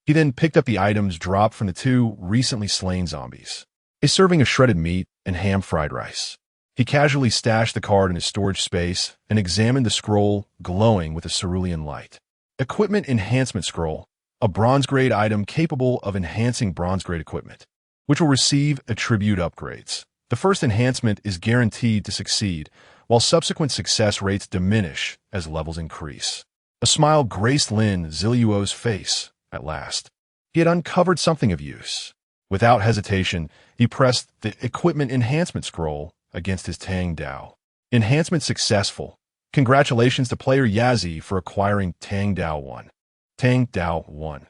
He then picked up the items dropped from the 2 recently slain zombies. A serving of shredded meat and ham-fried rice. He casually stashed the card in his storage space and examined the scroll glowing with a cerulean light. Equipment Enhancement Scroll, a bronze-grade item capable of enhancing bronze-grade equipment, which will receive attribute upgrades. The first enhancement is guaranteed to succeed, while subsequent success rates diminish as levels increase. A smile graced Lin Ziluo's face at last. He had uncovered something of use. Without hesitation, he pressed the Equipment Enhancement Scroll against his Tang Dao. Enhancement successful. Congratulations to player Yazzie for acquiring Tang Dao 1. Tang Dao 1.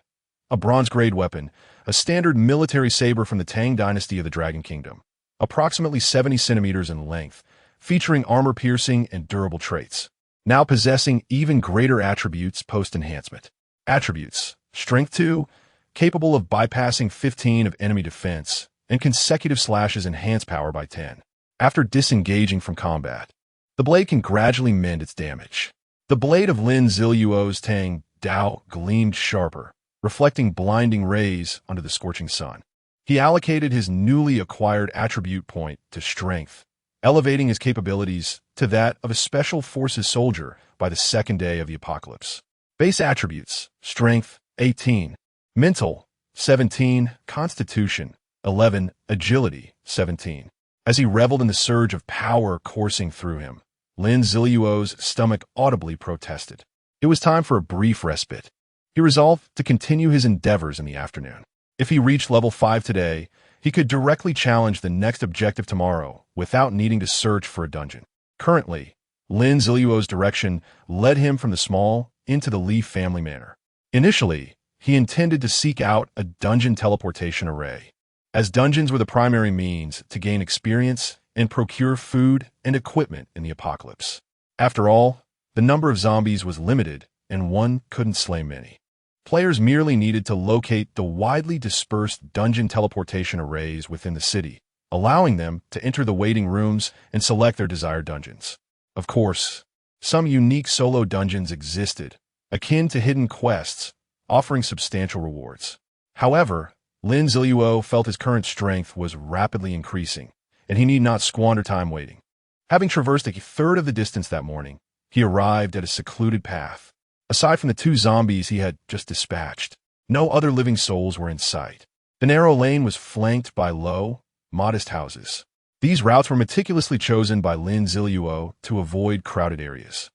A bronze-grade weapon, a standard military saber from the Tang dynasty of the Dragon Kingdom. Approximately 70 centimeters in length, featuring armor-piercing and durable traits. Now possessing even greater attributes post-enhancement. Attributes: Strength 2, capable of bypassing 15 of enemy defense, and consecutive slashes enhance power by 10. After disengaging from combat, the blade can gradually mend its damage. The blade of Lin Ziluo's Tang Dao gleamed sharper, reflecting blinding rays under the scorching sun. He allocated his newly acquired attribute point to strength, elevating his capabilities to that of a special forces soldier by the second day of the apocalypse. Base attributes: Strength 18, Mental 17, Constitution 11, Agility 17. As he reveled in the surge of power coursing through him, Lin Ziluo's stomach audibly protested. It was time for a brief respite. He resolved to continue his endeavors in the afternoon. If he reached level 5 today, he could directly challenge the next objective tomorrow without needing to search for a dungeon. Currently, Lin Ziluo's direction led him from the small into the Li family manor. Initially, he intended to seek out a dungeon teleportation array, as dungeons were the primary means to gain experience and procure food and equipment in the apocalypse. After all, the number of zombies was limited and one couldn't slay many. Players merely needed to locate the widely dispersed dungeon teleportation arrays within the city, allowing them to enter the waiting rooms and select their desired dungeons. Of course, some unique solo dungeons existed, akin to hidden quests, offering substantial rewards. However, Lin Ziluo felt his current strength was rapidly increasing, and he need not squander time waiting. Having traversed a third of the distance that morning, he arrived at a secluded path. Aside from the two zombies he had just dispatched, no other living souls were in sight. The narrow lane was flanked by low, modest houses. These routes were meticulously chosen by Lin Ziluo to avoid crowded areas,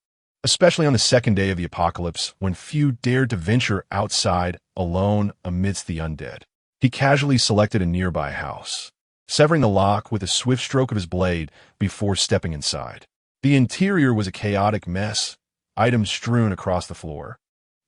especially on the second day of the apocalypse when few dared to venture outside alone amidst the undead. He casually selected a nearby house, severing the lock with a swift stroke of his blade before stepping inside. The interior was a chaotic mess, items strewn across the floor,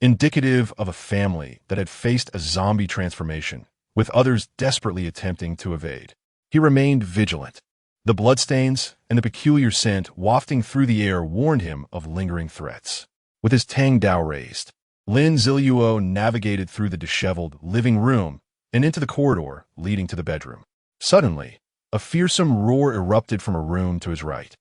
indicative of a family that had faced a zombie transformation, with others desperately attempting to evade. He remained vigilant. The bloodstains and the peculiar scent wafting through the air warned him of lingering threats. With his Tang Dao raised, Lin Ziluo navigated through the disheveled living room and into the corridor leading to the bedroom. Suddenly, a fearsome roar erupted from a room to his right,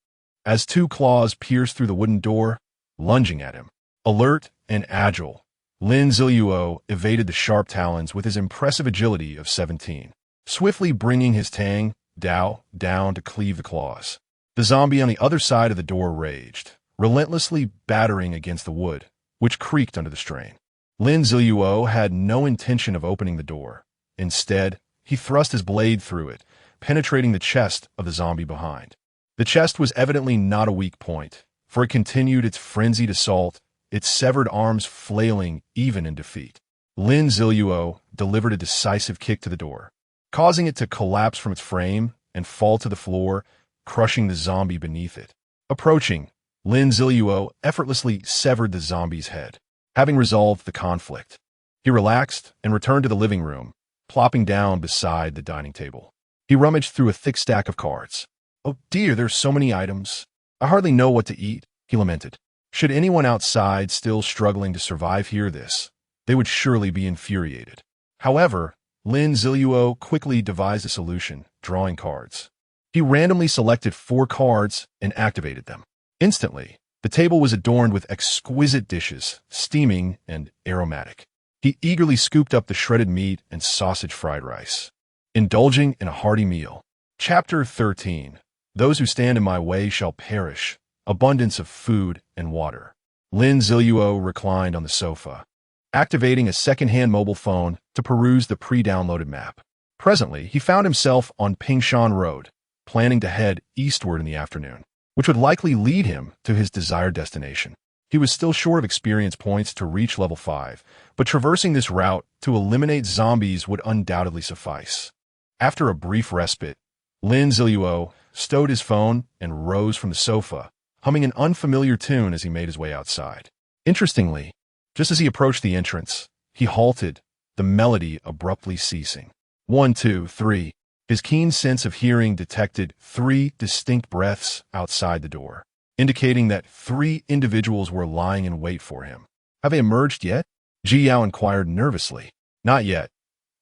as two claws pierced through the wooden door, lunging at him. Alert and agile, Lin Ziluo evaded the sharp talons with his impressive agility of 17, swiftly bringing his Tang Dao down to cleave the claws. The zombie on the other side of the door raged, relentlessly battering against the wood, which creaked under the strain. Lin Ziluo had no intention of opening the door. Instead, he thrust his blade through it, penetrating the chest of the zombie behind. The chest was evidently not a weak point, for it continued its frenzied assault, its severed arms flailing even in defeat. Lin Ziluo delivered a decisive kick to the door, causing it to collapse from its frame and fall to the floor, crushing the zombie beneath it. Approaching, Lin Ziluo effortlessly severed the zombie's head. Having resolved the conflict, he relaxed and returned to the living room, plopping down beside the dining table. He rummaged through a thick stack of cards. "Oh dear, there's so many items. I hardly know what to eat," he lamented. Should anyone outside still struggling to survive hear this, they would surely be infuriated. However, Lin Ziluo quickly devised a solution, drawing cards. He randomly selected 4 cards and activated them. Instantly, the table was adorned with exquisite dishes, steaming and aromatic. He eagerly scooped up the shredded meat and sausage fried rice, indulging in a hearty meal. Chapter 13. Those who stand in my way shall perish. Abundance of food and water. Lin Ziluo reclined on the sofa, activating a second-hand mobile phone to peruse the pre-downloaded map. Presently, he found himself on Pingshan Road, planning to head eastward in the afternoon, which would likely lead him to his desired destination. He was still short of experience points to reach level 5, but traversing this route to eliminate zombies would undoubtedly suffice. After a brief respite, Lin Ziluo stowed his phone and rose from the sofa, humming an unfamiliar tune as he made his way outside. Interestingly, just as he approached the entrance, he halted, the melody abruptly ceasing. 1, 2, 3. His keen sense of hearing detected 3 distinct breaths outside the door, indicating that 3 individuals were lying in wait for him. "Have they emerged yet?" Ji Yao inquired nervously. "Not yet.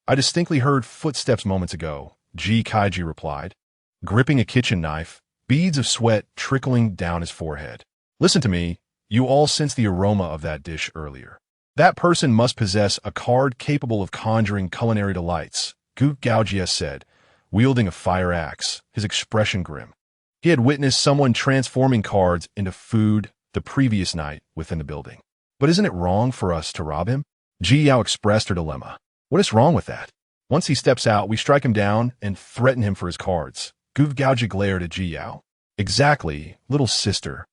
I distinctly heard footsteps moments ago," Ji Kaiji replied, gripping a kitchen knife, beads of sweat trickling down his forehead. "Listen to me. You all sensed the aroma of that dish earlier. That person must possess a card capable of conjuring culinary delights," Gu Gaojie said, wielding a fire axe, his expression grim. He had witnessed someone transforming cards into food the previous night within the building. "But isn't it wrong for us to rob him?" Ji Yao expressed her dilemma. "What is wrong with that? Once he steps out, we strike him down and threaten him for his cards." Gu Gaojie glared at Ji Yao. "Exactly, little sister.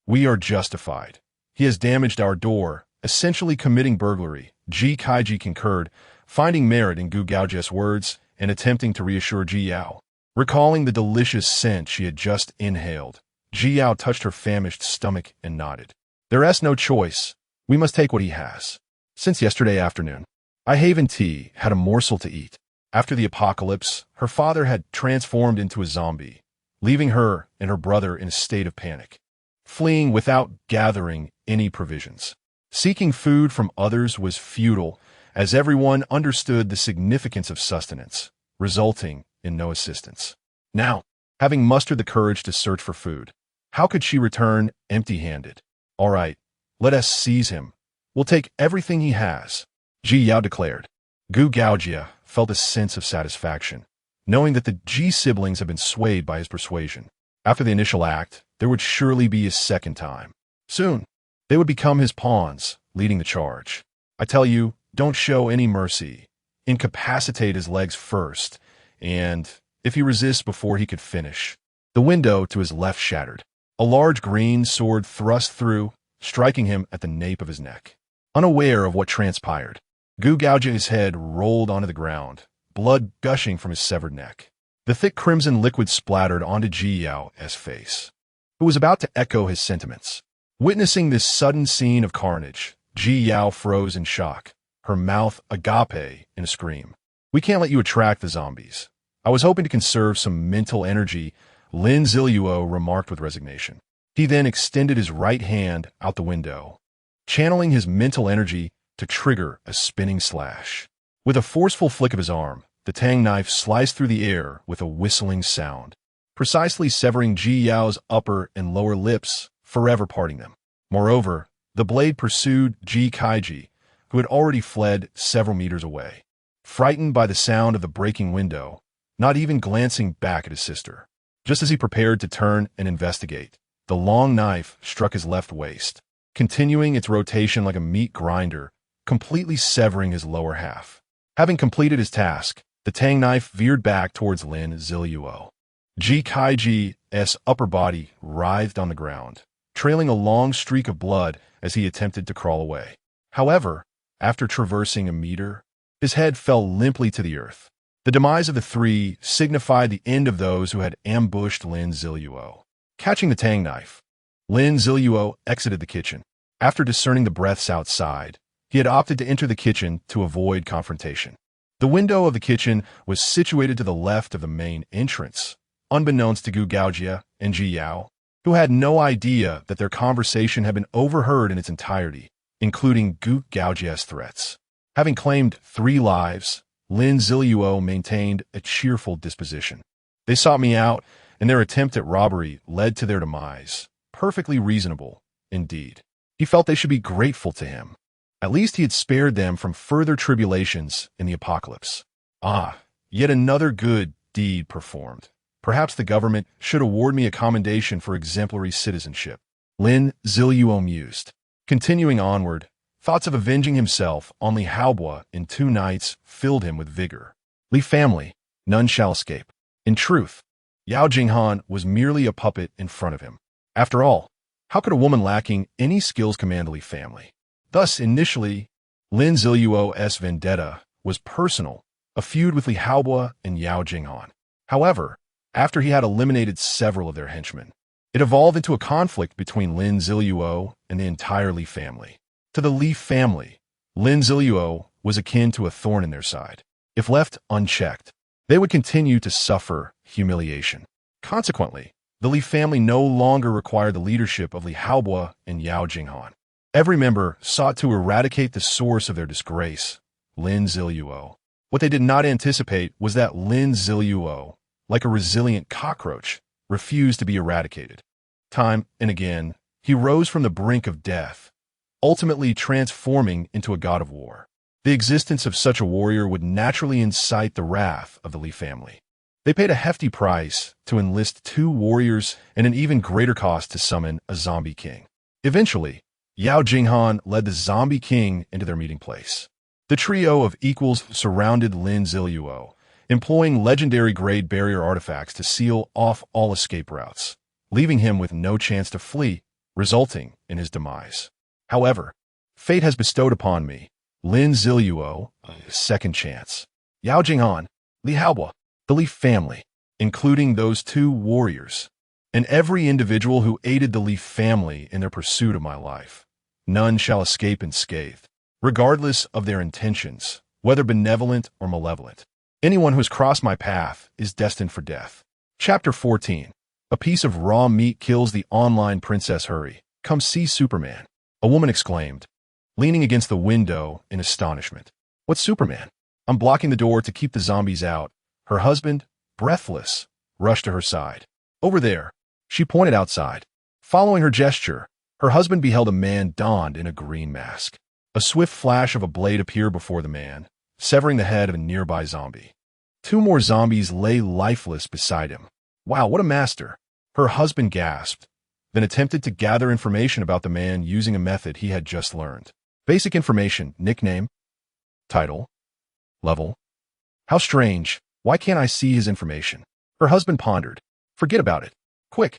We are justified. He has damaged our door, essentially committing burglary," Ji Kaiji concurred, finding merit in Gu Gaojie's words and attempting to reassure Ji Yao. Recalling the delicious scent she had just inhaled, Ji Yao touched her famished stomach and nodded. "There is no choice. We must take what he has. Since yesterday afternoon, I haven't had a morsel to eat." After the apocalypse, her father had transformed into a zombie, leaving her and her brother in a state of panic, fleeing without gathering any provisions. Seeking food from others was futile, as everyone understood the significance of sustenance, resulting in no assistance. Now, having mustered the courage to search for food, how could she return empty-handed? "All right, let us seize him. We'll take everything he has," Ji Yao declared. Gu Gaojia felt a sense of satisfaction, knowing that the Ji siblings had been swayed by his persuasion. After the initial act, there would surely be a second time. Soon, they would become his pawns, leading the charge. I tell you, don't show any mercy. Incapacitate his legs first, and if he resists before he could finish. The window to his left shattered. A large green sword thrust through, striking him at the nape of his neck. Unaware of what transpired, Gu Gaojia's head rolled onto the ground, blood gushing from his severed neck. The thick crimson liquid splattered onto Ji Yao's face, who was about to echo his sentiments. Witnessing this sudden scene of carnage, Ji Yao froze in shock, her mouth agape in a scream. We can't let you attract the zombies. I was hoping to conserve some mental energy, Lin Ziluo remarked with resignation. He then extended his right hand out the window, channeling his mental energy to trigger a spinning slash. With a forceful flick of his arm, the tang knife sliced through the air with a whistling sound, precisely severing Ji Yao's upper and lower lips, forever parting them. Moreover, the blade pursued Ji Kaiji, who had already fled several meters away. Frightened by the sound of the breaking window, not even glancing back at his sister. Just as he prepared to turn and investigate, the long knife struck his left waist, continuing its rotation like a meat grinder, completely severing his lower half. Having completed his task, the tang knife veered back towards Lin Ziluo. Ji Kaiji's upper body writhed on the ground, trailing a long streak of blood as he attempted to crawl away. However, after traversing a meter, his head fell limply to the earth. The demise of the three signified the end of those who had ambushed Lin Ziluo. Catching the tang knife, Lin Ziluo exited the kitchen. After discerning the breaths outside, he had opted to enter the kitchen to avoid confrontation. The window of the kitchen was situated to the left of the main entrance, unbeknownst to Gu Gaojia and Ji Yao, who had no idea that their conversation had been overheard in its entirety, including Gu Gaojia's threats. Having claimed 3 lives, Lin Ziluo maintained a cheerful disposition. They sought me out, and their attempt at robbery led to their demise. Perfectly reasonable, indeed. He felt they should be grateful to him. At least he had spared them from further tribulations in the apocalypse. Ah, yet another good deed performed. Perhaps the government should award me a commendation for exemplary citizenship. Lin Ziluo mused. Continuing onward, thoughts of avenging himself on Li Haobua in 2 nights filled him with vigor. Li family, none shall escape. In truth, Yao Jinghan was merely a puppet in front of him. After all, how could a woman lacking any skills command a Li family? Thus, initially, Lin Ziluo's vendetta was personal, a feud with Li Haobua and Yao Jinghan. However, after he had eliminated several of their henchmen, it evolved into a conflict between Lin Ziluo and the entire Li family. To the Li family, Lin Ziluo was akin to a thorn in their side. If left unchecked, they would continue to suffer humiliation. Consequently, the Li family no longer required the leadership of Li Haobua and Yao Jinghan. Every member sought to eradicate the source of their disgrace, Lin Ziluo. What they did not anticipate was that Lin Ziluo, like a resilient cockroach, refused to be eradicated. Time and again, he rose from the brink of death, ultimately transforming into a god of war. The existence of such a warrior would naturally incite the wrath of the Li family. They paid a hefty price to enlist 2 warriors and an even greater cost to summon a zombie king. Eventually, Yao Jinghan led the zombie king into their meeting place. The trio of equals surrounded Lin Ziluo, employing legendary-grade barrier artifacts to seal off all escape routes, leaving him with no chance to flee, resulting in his demise. However, fate has bestowed upon me, Lin Ziluo, a second chance. Yao Jinghan, Li Haobua, the Li family, including those 2 warriors, and every individual who aided the Li family in their pursuit of my life. None shall escape unscathed, regardless of their intentions, whether benevolent or malevolent. Anyone who has crossed my path is destined for death. Chapter 14. A piece of raw meat kills the online Princess Hurry. Come see Superman. A woman exclaimed, leaning against the window in astonishment. What's Superman? I'm blocking the door to keep the zombies out. Her husband, breathless, rushed to her side. Over there. She pointed outside. Following her gesture, her husband beheld a man donned in a green mask. A swift flash of a blade appeared before the man, severing the head of a nearby zombie. Two more zombies lay lifeless beside him. Wow, what a master! Her husband gasped, then attempted to gather information about the man using a method he had just learned. Basic information: nickname, title, level. How strange. Why can't I see his information? Her husband pondered. Forget about it. Quick,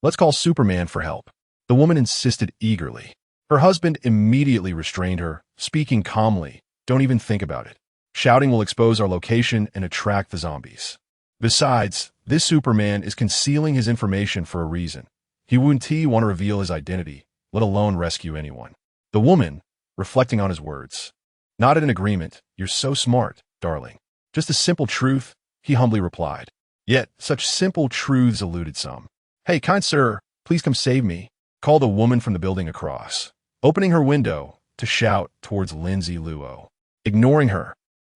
let's call Superman for help. The woman insisted eagerly. Her husband immediately restrained her, speaking calmly. Don't even think about it. Shouting will expose our location and attract the zombies. Besides, this Superman is concealing his information for a reason. He wouldn't want to reveal his identity, let alone rescue anyone. The woman, reflecting on his words, nodded in agreement. You're so smart, darling. Just a simple truth, he humbly replied. Yet, such simple truths eluded some. Hey, kind sir, please come save me, called a woman from the building across, opening her window to shout towards Lin Ziluo. Ignoring her,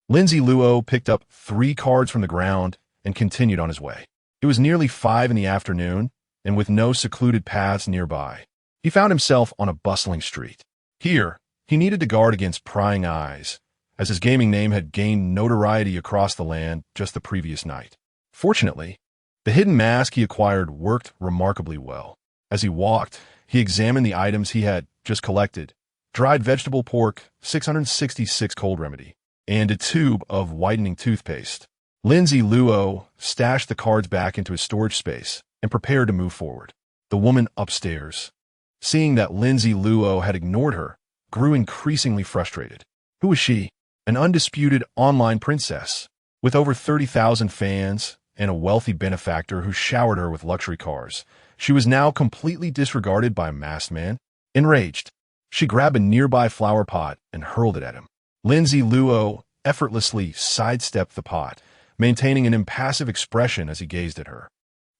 Lin Ziluo picked up 3 cards from the ground and continued on his way. It was nearly 5 in the afternoon, and with no secluded paths nearby, he found himself on a bustling street. Here, he needed to guard against prying eyes, as his gaming name had gained notoriety across the land just the previous night. Fortunately, the hidden mask he acquired worked remarkably well. As he walked, he examined the items he had just collected: dried vegetable pork, 666 cold remedy, and a tube of whitening toothpaste. Lin Ziluo stashed the cards back into his storage space and prepared to move forward. The woman upstairs, seeing that Lin Ziluo had ignored her, grew increasingly frustrated. Who was she? An undisputed online princess, with over 30,000 fans and a wealthy benefactor who showered her with luxury cars. She was now completely disregarded by a masked man. Enraged, she grabbed a nearby flower pot and hurled it at him. Lin Ziluo effortlessly sidestepped the pot, maintaining an impassive expression as he gazed at her.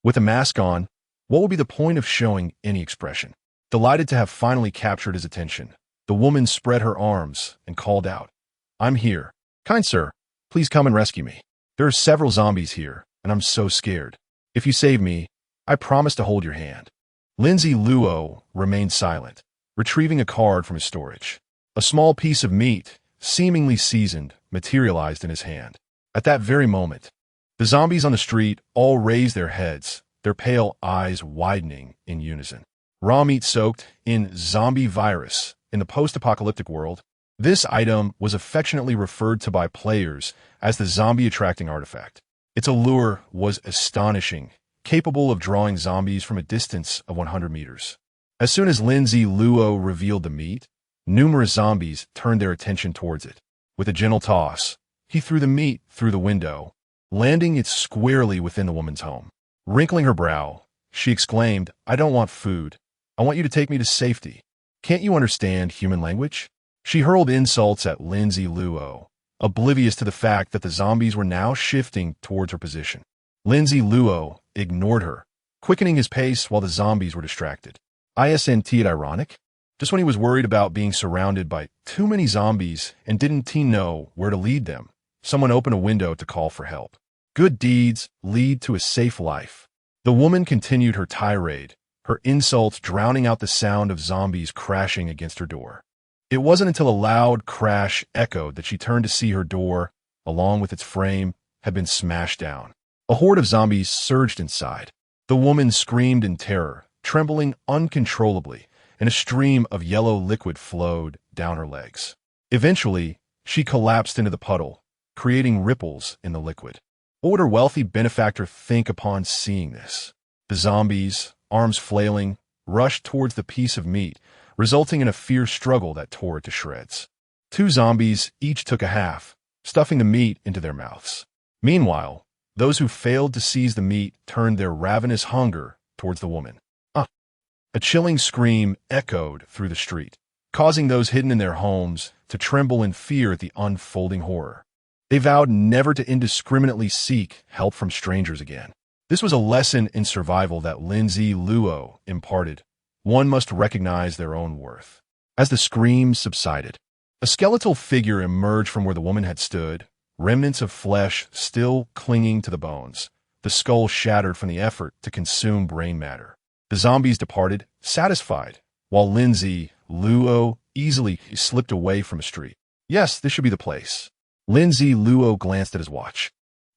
With a mask on, what would be the point of showing any expression? Delighted to have finally captured his attention, the woman spread her arms and called out, I'm here. Kind sir, please come and rescue me. There are several zombies here, and I'm so scared. If you save me, I promise to hold your hand. Lin Ziluo remained silent, retrieving a card from his storage. A small piece of meat, seemingly seasoned, materialized in his hand. At that very moment, the zombies on the street all raised their heads, their pale eyes widening in unison. Raw meat soaked in zombie virus. In the post-apocalyptic world, this item was affectionately referred to by players as the zombie-attracting artifact. Its allure was astonishing, capable of drawing zombies from a distance of 100 meters. As soon as Lin Ziluo revealed the meat, numerous zombies turned their attention towards it. With a gentle toss, he threw the meat through the window, landing it squarely within the woman's home. Wrinkling her brow, she exclaimed, I don't want food. I want you to take me to safety. Can't you understand human language? She hurled insults at Lin Ziluo, oblivious to the fact that the zombies were now shifting towards her position. Lin Ziluo ignored her, quickening his pace while the zombies were distracted. Isn't it ironic? Just when he was worried about being surrounded by too many zombies and didn't know where to lead them, someone opened a window to call for help. Good deeds lead to a safe life. The woman continued her tirade, her insults drowning out the sound of zombies crashing against her door. It wasn't until a loud crash echoed that she turned to see her door, along with its frame, had been smashed down. A horde of zombies surged inside. The woman screamed in terror, trembling uncontrollably, and a stream of yellow liquid flowed down her legs. Eventually, she collapsed into the puddle, creating ripples in the liquid. What would her wealthy benefactor think upon seeing this? The zombies, arms flailing, rushed towards the piece of meat, resulting in a fierce struggle that tore it to shreds. 2 zombies each took a half, stuffing the meat into their mouths. Meanwhile, those who failed to seize the meat turned their ravenous hunger towards the woman. A chilling scream echoed through the street, causing those hidden in their homes to tremble in fear at the unfolding horror. They vowed never to indiscriminately seek help from strangers again. This was a lesson in survival that Lin Ziluo imparted. One must recognize their own worth. As the screams subsided, a skeletal figure emerged from where the woman had stood, remnants of flesh still clinging to the bones, the skull shattered from the effort to consume brain matter. The zombies departed, satisfied, while Lin Ziluo easily slipped away from a street. Yes, this should be the place. Lin Ziluo glanced at his watch.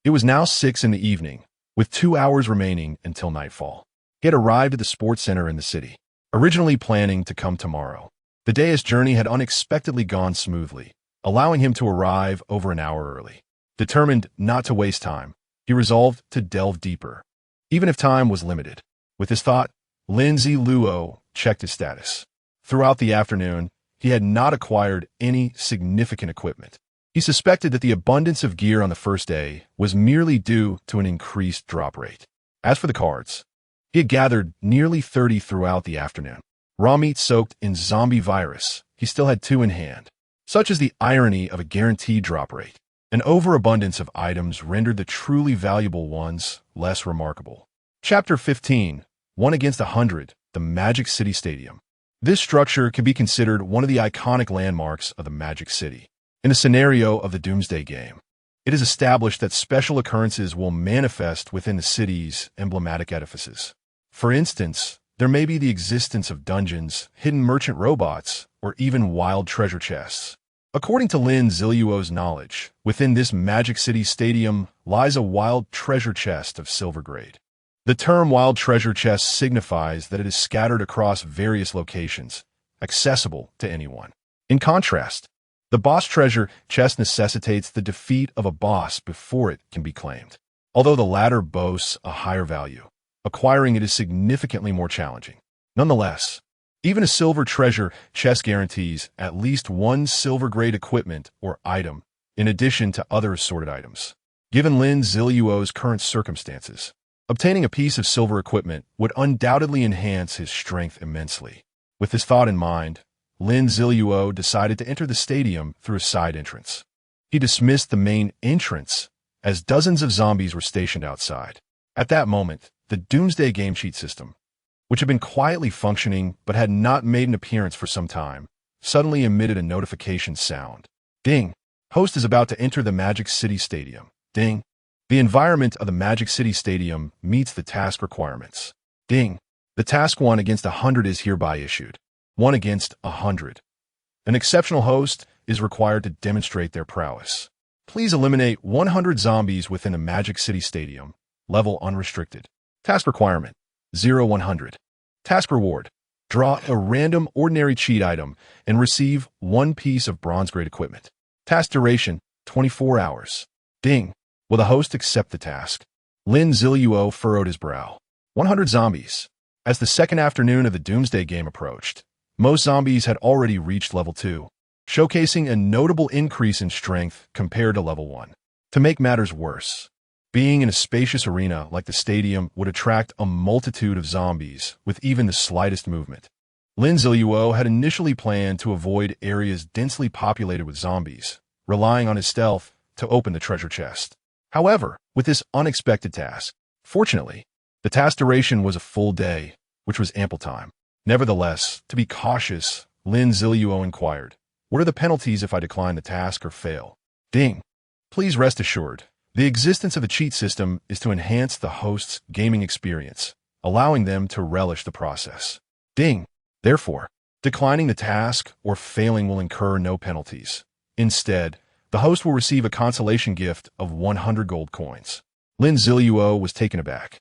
It was now 6 in the evening, with 2 hours remaining until nightfall. He had arrived at the sports center in the city, originally planning to come tomorrow. The day's journey had unexpectedly gone smoothly, allowing him to arrive over an hour early. Determined not to waste time, he resolved to delve deeper, even if time was limited. With this thought, Lin Ziluo checked his status. Throughout the afternoon, he had not acquired any significant equipment. He suspected that the abundance of gear on the first day was merely due to an increased drop rate. As for the cards, he had gathered nearly 30 throughout the afternoon. Raw meat soaked in zombie virus, he still had 2 in hand. Such is the irony of a guaranteed drop rate. An overabundance of items rendered the truly valuable ones less remarkable. Chapter 15, 1 against 100, the Magic City Stadium. This structure can be considered one of the iconic landmarks of the Magic City. In the scenario of the Doomsday game, it is established that special occurrences will manifest within the city's emblematic edifices. For instance, there may be the existence of dungeons, hidden merchant robots, or even wild treasure chests. According to Lin Ziluo's knowledge, within this Magic City Stadium lies a wild treasure chest of silver grade. The term wild treasure chest signifies that it is scattered across various locations, accessible to anyone. In contrast, the boss treasure chest necessitates the defeat of a boss before it can be claimed. Although the latter boasts a higher value, acquiring it is significantly more challenging. Nonetheless, even a silver treasure chest guarantees at least 1 silver-grade equipment or item, in addition to other assorted items. Given Lin Ziluo's current circumstances, obtaining a piece of silver equipment would undoubtedly enhance his strength immensely. With this thought in mind, Lin Ziluo decided to enter the stadium through a side entrance. He dismissed the main entrance, as dozens of zombies were stationed outside. At that moment, the Doomsday game cheat system, which had been quietly functioning but had not made an appearance for some time, suddenly emitted a notification sound. Ding! Host is about to enter the Magic City Stadium. Ding! The environment of the Magic City Stadium meets the task requirements. Ding! The task 1 against 100 is hereby issued. 1 against 100. An exceptional host is required to demonstrate their prowess. Please eliminate 100 zombies within the Magic City Stadium. Level unrestricted. Task requirement 0-100. Task reward: draw a random ordinary cheat item and receive 1 piece of bronze grade equipment. Task duration 24 hours. Ding! Will the host accept the task? Lin Ziluo furrowed his brow. 100 zombies. As the second afternoon of the Doomsday game approached, most zombies had already reached level 2, showcasing a notable increase in strength compared to level 1. To make matters worse, being in a spacious arena like the stadium would attract a multitude of zombies with even the slightest movement. Lin Ziluo had initially planned to avoid areas densely populated with zombies, relying on his stealth to open the treasure chest. However, with this unexpected task, fortunately, the task duration was a full day, which was ample time. Nevertheless, to be cautious, Lin Ziluo inquired, "What are the penalties if I decline the task or fail?" Ding! Please rest assured, the existence of a cheat system is to enhance the host's gaming experience, allowing them to relish the process. Ding! Therefore, declining the task or failing will incur no penalties. Instead, the host will receive a consolation gift of 100 gold coins. Lin Ziluo was taken aback.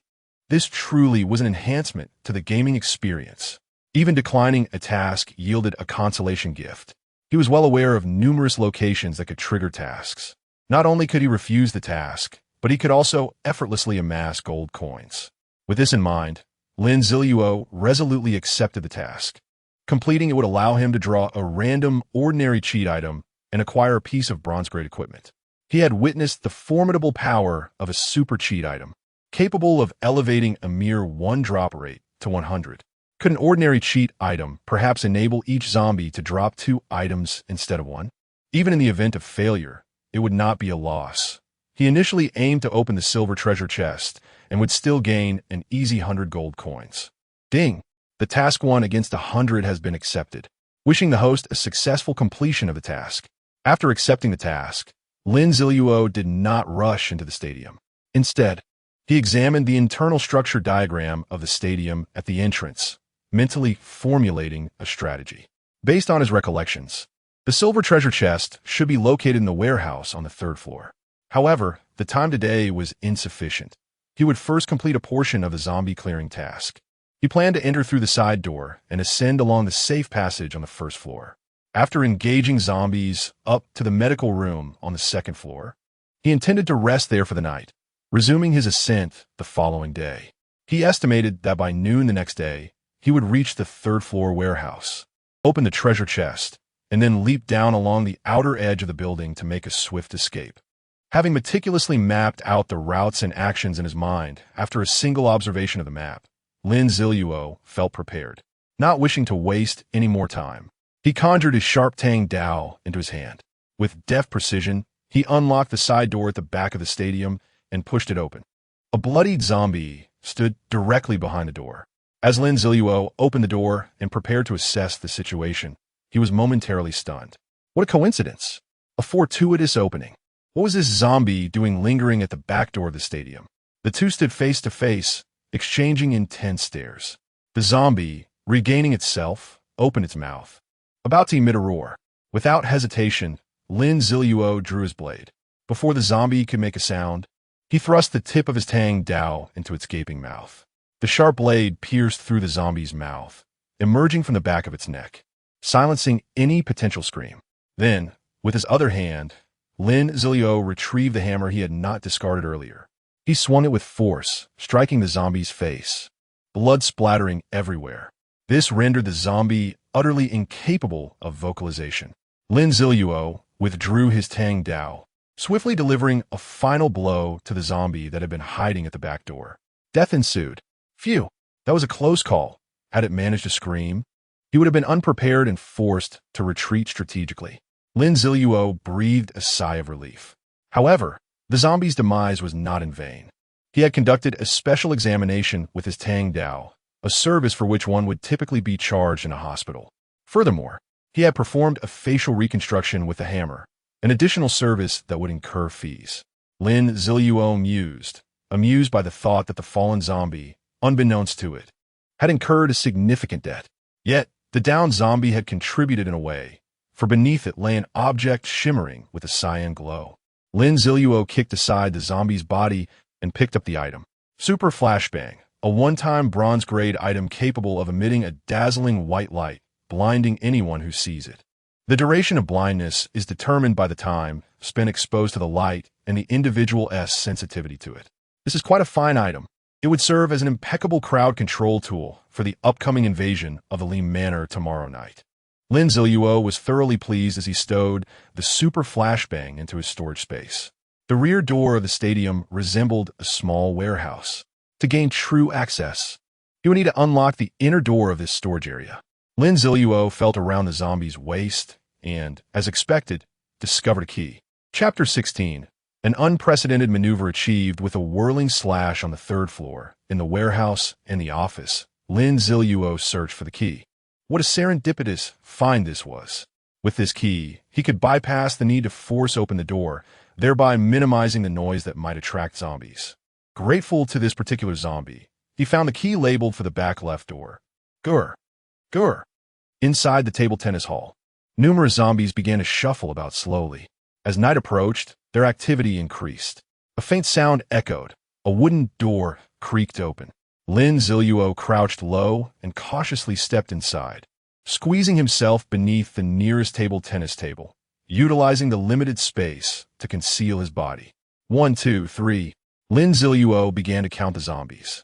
This truly was an enhancement to the gaming experience. Even declining a task yielded a consolation gift. He was well aware of numerous locations that could trigger tasks. Not only could he refuse the task, but he could also effortlessly amass gold coins. With this in mind, Lin Ziluo resolutely accepted the task. Completing it would allow him to draw a random, ordinary cheat item and acquire a piece of bronze-grade equipment. He had witnessed the formidable power of a super cheat item, capable of elevating a mere 1 drop rate to 100. Could an ordinary cheat item perhaps enable each zombie to drop 2 items instead of 1? Even in the event of failure, it would not be a loss. He initially aimed to open the silver treasure chest and would still gain an easy 100 gold coins. Ding! The task 1 against 100 has been accepted. Wishing the host a successful completion of the task. After accepting the task, Lin Ziluo did not rush into the stadium. Instead, he examined the internal structure diagram of the stadium at the entrance, mentally formulating a strategy. Based on his recollections, The silver treasure chest should be located in the warehouse on the third floor. However, the time today was insufficient. He would first complete a portion of the zombie clearing task. He planned to enter through the side door and ascend along the safe passage on the first floor. After engaging zombies up to the medical room on the second floor, he intended to rest there for the night, resuming his ascent the following day. He estimated that by noon the next day, he would reach the third floor warehouse, open the treasure chest, and then leap down along the outer edge of the building to make a swift escape. Having meticulously mapped out the routes and actions in his mind after a single observation of the map, Lin Ziluo felt prepared. Not wishing to waste any more time, he conjured his sharp Tang Dao into his hand. With deft precision, he unlocked the side door at the back of the stadium and pushed it open. A bloodied zombie stood directly behind the door. As Lin Ziluo opened the door and prepared to assess the situation, he was momentarily stunned. What a coincidence! A fortuitous opening. What was this zombie doing lingering at the back door of the stadium? The two stood face to face, exchanging intense stares. The zombie, regaining itself, opened its mouth, about to emit a roar. Without hesitation, Lin Ziluo drew his blade. Before the zombie could make a sound, he thrust the tip of his Tang Dao into its gaping mouth. The sharp blade pierced through the zombie's mouth, emerging from the back of its neck, silencing any potential scream. Then, with his other hand, Lin Ziluo retrieved the hammer he had not discarded earlier. He swung it with force, striking the zombie's face, blood splattering everywhere. This rendered the zombie utterly incapable of vocalization. Lin Ziluo withdrew his Tang Dao, swiftly delivering a final blow to the zombie that had been hiding at the back door. Death ensued. Phew, that was a close call. Had it managed to scream, he would have been unprepared and forced to retreat strategically. Lin Ziluo breathed a sigh of relief. However, the zombie's demise was not in vain. He had conducted a special examination with his Tang Dao, a service for which one would typically be charged in a hospital. Furthermore, he had performed a facial reconstruction with a hammer, an additional service that would incur fees. Lin Ziluo mused, amused by the thought that the fallen zombie, unbeknownst to it, had incurred a significant debt. Yet, the downed zombie had contributed in a way, for beneath it lay an object shimmering with a cyan glow. Lin Ziluo kicked aside the zombie's body and picked up the item. Super Flashbang, a one-time bronze-grade item capable of emitting a dazzling white light, blinding anyone who sees it. The duration of blindness is determined by the time spent exposed to the light and the individual's sensitivity to it. This is quite a fine item. It would serve as an impeccable crowd control tool for the upcoming invasion of the Lin Manor tomorrow night. Lin Ziluo was thoroughly pleased as he stowed the Super Flashbang into his storage space. The rear door of the stadium resembled a small warehouse. To gain true access, he would need to unlock the inner door of this storage area. Lin Ziluo felt around the zombie's waist and, as expected, discovered a key. Chapter 16. An unprecedented maneuver achieved with a whirling slash on the third floor, in the warehouse and the office. Lin Ziluo searched for the key. What a serendipitous find this was. With this key, he could bypass the need to force open the door, thereby minimizing the noise that might attract zombies. Grateful to this particular zombie, he found the key labeled for the back left door. Grr. Grr. Inside the table tennis hall, numerous zombies began to shuffle about slowly. As night approached, their activity increased. A faint sound echoed. A wooden door creaked open. Lin Ziluo crouched low and cautiously stepped inside, squeezing himself beneath the nearest table tennis table, utilizing the limited space to conceal his body. 1, 2, 3. Lin Ziluo began to count the zombies.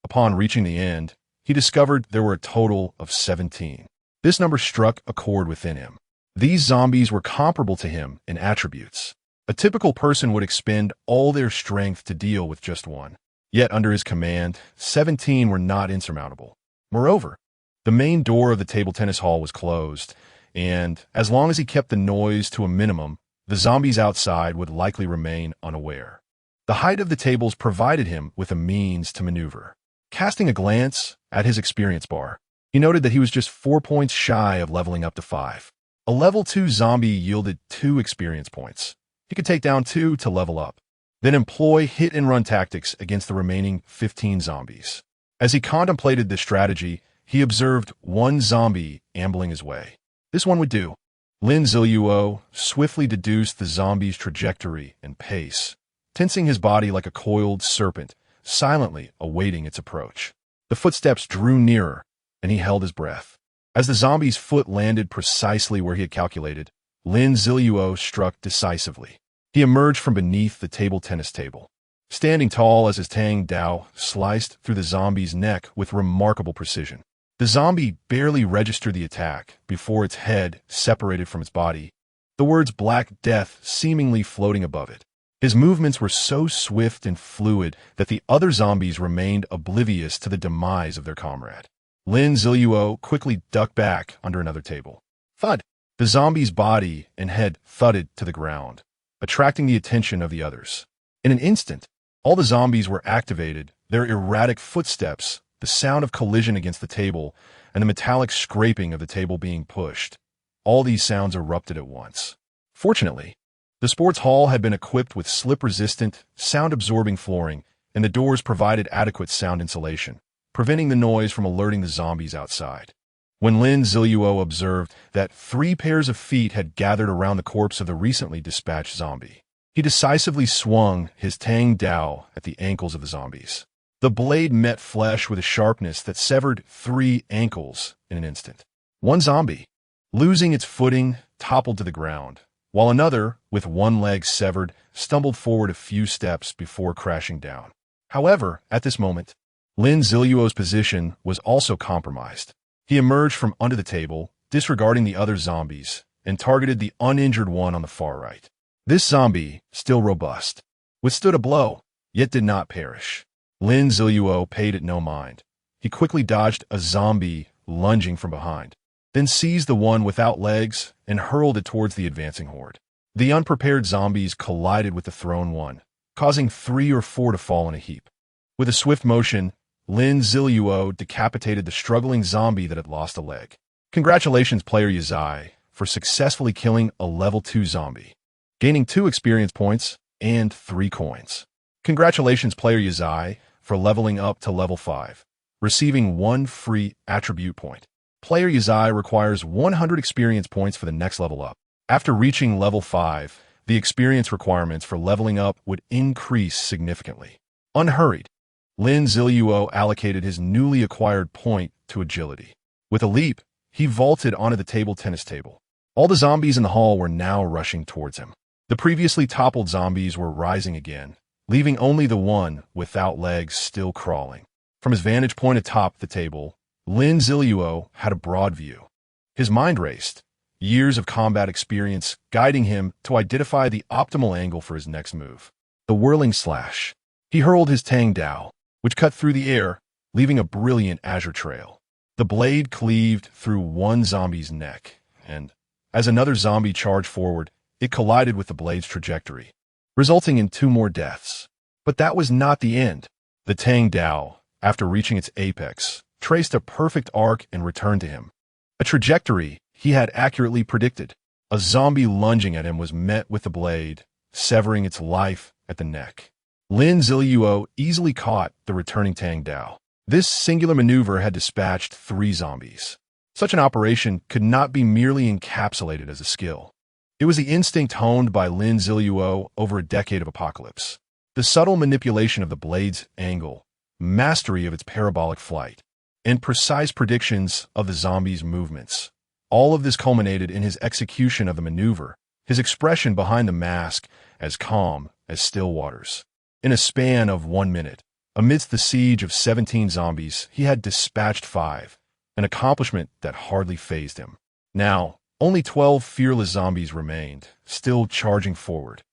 Upon reaching the end, he discovered there were a total of 17. This number struck a chord within him. These zombies were comparable to him in attributes. A typical person would expend all their strength to deal with just one. Yet under his command, 17 were not insurmountable. Moreover, the main door of the table tennis hall was closed, and as long as he kept the noise to a minimum, the zombies outside would likely remain unaware. The height of the tables provided him with a means to maneuver. Casting a glance at his experience bar, he noted that he was just 4 points shy of leveling up to 5. A level 2 zombie yielded 2 experience points. He could take down 2 to level up, then employ hit-and-run tactics against the remaining 15 zombies. As he contemplated this strategy, he observed one zombie ambling his way. This one would do. Lin Ziluo swiftly deduced the zombie's trajectory and pace, tensing his body like a coiled serpent, silently awaiting its approach. The footsteps drew nearer, and he held his breath. As the zombie's foot landed precisely where he had calculated, Lin Ziluo struck decisively. He emerged from beneath the tennis table, standing tall as his Tang Dao sliced through the zombie's neck with remarkable precision. The zombie barely registered the attack before its head separated from its body, the words Black Death seemingly floating above it. His movements were so swift and fluid that the other zombies remained oblivious to the demise of their comrade. Lin Ziluo quickly ducked back under another table. Thud! The zombie's body and head thudded to the ground, attracting the attention of the others. In an instant, all the zombies were activated, their erratic footsteps, the sound of collision against the table, and the metallic scraping of the table being pushed. All these sounds erupted at once. Fortunately, the sports hall had been equipped with slip-resistant, sound-absorbing flooring, and the doors provided adequate sound insulation, preventing the noise from alerting the zombies outside. When Lin Ziluo observed that 3 pairs of feet had gathered around the corpse of the recently dispatched zombie, he decisively swung his Tang Dao at the ankles of the zombies. The blade met flesh with a sharpness that severed 3 ankles in an instant. One zombie, losing its footing, toppled to the ground, while another, with one leg severed, stumbled forward a few steps before crashing down. However, at this moment, Lin Ziluo's position was also compromised. He emerged from under the table, disregarding the other zombies, and targeted the uninjured one on the far right. This zombie, still robust, withstood a blow, yet did not perish. Lin Ziluo paid it no mind. He quickly dodged a zombie lunging from behind, then seized the one without legs and hurled it towards the advancing horde. The unprepared zombies collided with the thrown one, causing 3 or 4 to fall in a heap. With a swift motion, Lin Ziluo decapitated the struggling zombie that had lost a leg. Congratulations, player Yazai, for successfully killing a level 2 zombie, gaining 2 experience points and 3 coins. Congratulations, player Yazai, for leveling up to level 5, receiving 1 free attribute point. Player Yazai requires 100 experience points for the next level up. After reaching level 5, the experience requirements for leveling up would increase significantly. Unhurried, Lin Ziluo allocated his newly acquired point to agility. With a leap, he vaulted onto the tennis table. All the zombies in the hall were now rushing towards him. The previously toppled zombies were rising again, leaving only the one without legs still crawling. From his vantage point atop the table, Lin Ziluo had a broad view. His mind raced, years of combat experience guiding him to identify the optimal angle for his next move. The whirling slash. He hurled his Tang Dao, which cut through the air, leaving a brilliant azure trail. The blade cleaved through one zombie's neck, and, as another zombie charged forward, it collided with the blade's trajectory, resulting in 2 more deaths. But that was not the end. The Tang Dao, after reaching its apex, traced a perfect arc and returned to him. A trajectory he had accurately predicted. A zombie lunging at him was met with the blade, severing its life at the neck. Lin Ziluo easily caught the returning Tang Dao. This singular maneuver had dispatched 3 zombies. Such an operation could not be merely encapsulated as a skill. It was the instinct honed by Lin Ziluo over a decade of apocalypse. The subtle manipulation of the blade's angle, mastery of its parabolic flight, and precise predictions of the zombie's movements. All of this culminated in his execution of the maneuver, his expression behind the mask as calm as still waters. In a span of 1 minute, amidst the siege of 17 zombies, he had dispatched 5, an accomplishment that hardly fazed him. Now, only 12 fearless zombies remained, still charging forward,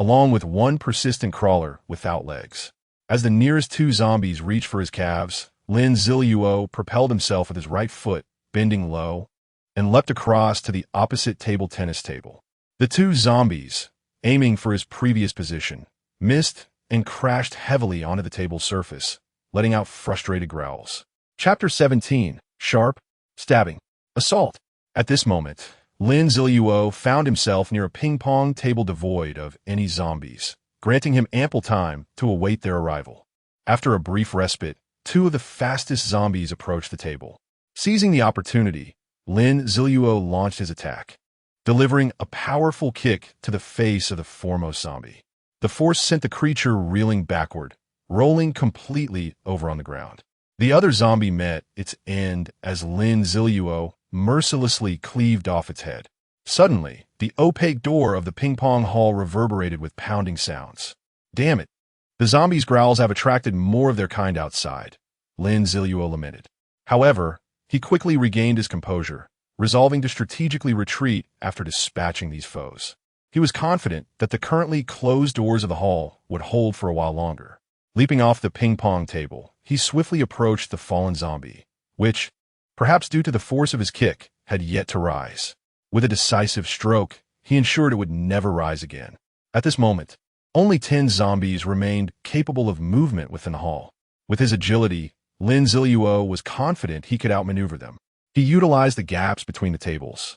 along with 1 persistent crawler without legs. As the nearest 2 zombies reached for his calves, Lin Ziluo propelled himself with his right foot, bending low, and leapt across to the opposite tennis table. The 2 zombies, aiming for his previous position, missed and crashed heavily onto the table's surface, letting out frustrated growls. Chapter 17, Sharp, Stabbing, Assault. At this moment, Lin Ziluo found himself near a ping-pong table devoid of any zombies, granting him ample time to await their arrival. After a brief respite, 2 of the fastest zombies approached the table. Seizing the opportunity, Lin Ziluo launched his attack. delivering a powerful kick to the face of the foremost zombie. The force sent the creature reeling backward, rolling completely over on the ground. The other zombie met its end as Lin Ziluo mercilessly cleaved off its head. Suddenly, the opaque door of the ping-pong hall reverberated with pounding sounds. Damn it! The zombies' growls have attracted more of their kind outside, Lin Ziluo lamented. However, he quickly regained his composure, resolving to strategically retreat after dispatching these foes. He was confident that the currently closed doors of the hall would hold for a while longer. Leaping off the ping-pong table, he swiftly approached the fallen zombie, which, perhaps due to the force of his kick, had yet to rise. With a decisive stroke, he ensured it would never rise again. At this moment, only 10 zombies remained capable of movement within the hall. With his agility, Lin Ziluo was confident he could outmaneuver them. He utilized the gaps between the tables,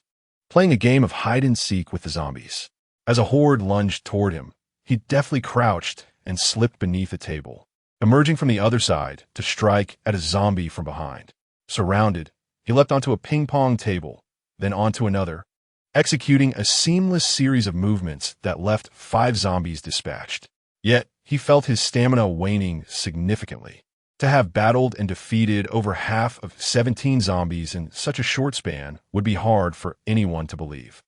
playing a game of hide-and-seek with the zombies. As a horde lunged toward him, he deftly crouched and slipped beneath a table, emerging from the other side to strike at a zombie from behind. Surrounded, he leapt onto a ping-pong table, then onto another, executing a seamless series of movements that left 5 zombies dispatched. Yet, he felt his stamina waning significantly. To have battled and defeated over half of 17 zombies in such a short span would be hard for anyone to believe.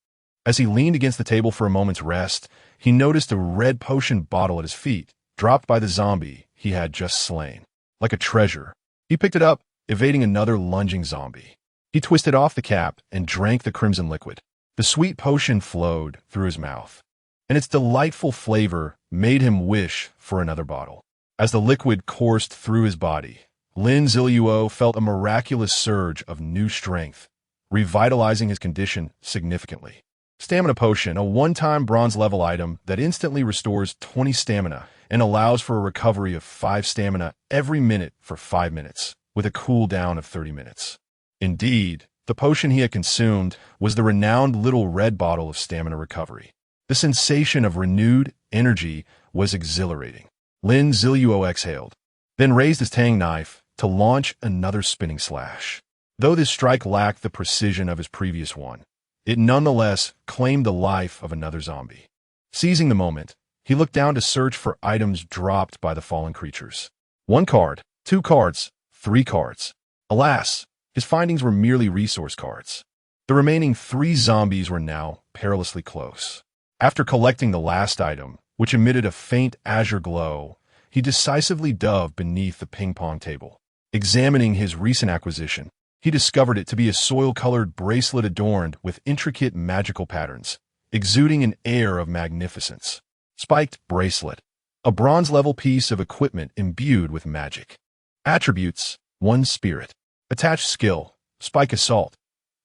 As he leaned against the table for a moment's rest, he noticed a red potion bottle at his feet, dropped by the zombie he had just slain. Like a treasure, he picked it up, evading another lunging zombie. He twisted off the cap and drank the crimson liquid. The sweet potion flowed through his mouth, and its delightful flavor made him wish for another bottle. As the liquid coursed through his body, Lin Ziluo felt a miraculous surge of new strength, revitalizing his condition significantly. Stamina Potion, a one-time bronze-level item that instantly restores 20 stamina and allows for a recovery of 5 stamina every minute for 5 minutes, with a cooldown of 30 minutes. Indeed, the potion he had consumed was the renowned little red bottle of stamina recovery. The sensation of renewed energy was exhilarating. Lin Ziluo exhaled, then raised his tang knife to launch another spinning slash. Though this strike lacked the precision of his previous one, it nonetheless claimed the life of another zombie. Seizing the moment, he looked down to search for items dropped by the fallen creatures. 1 card, 2 cards, 3 cards. Alas, his findings were merely resource cards. The remaining 3 zombies were now perilously close. After collecting the last item, which emitted a faint azure glow, he decisively dove beneath the ping-pong table. Examining his recent acquisition, he discovered it to be a soil-colored bracelet adorned with intricate magical patterns, exuding an air of magnificence. Spiked bracelet, a bronze-level piece of equipment imbued with magic. Attributes: 1 spirit. Attached skill, Spike Assault,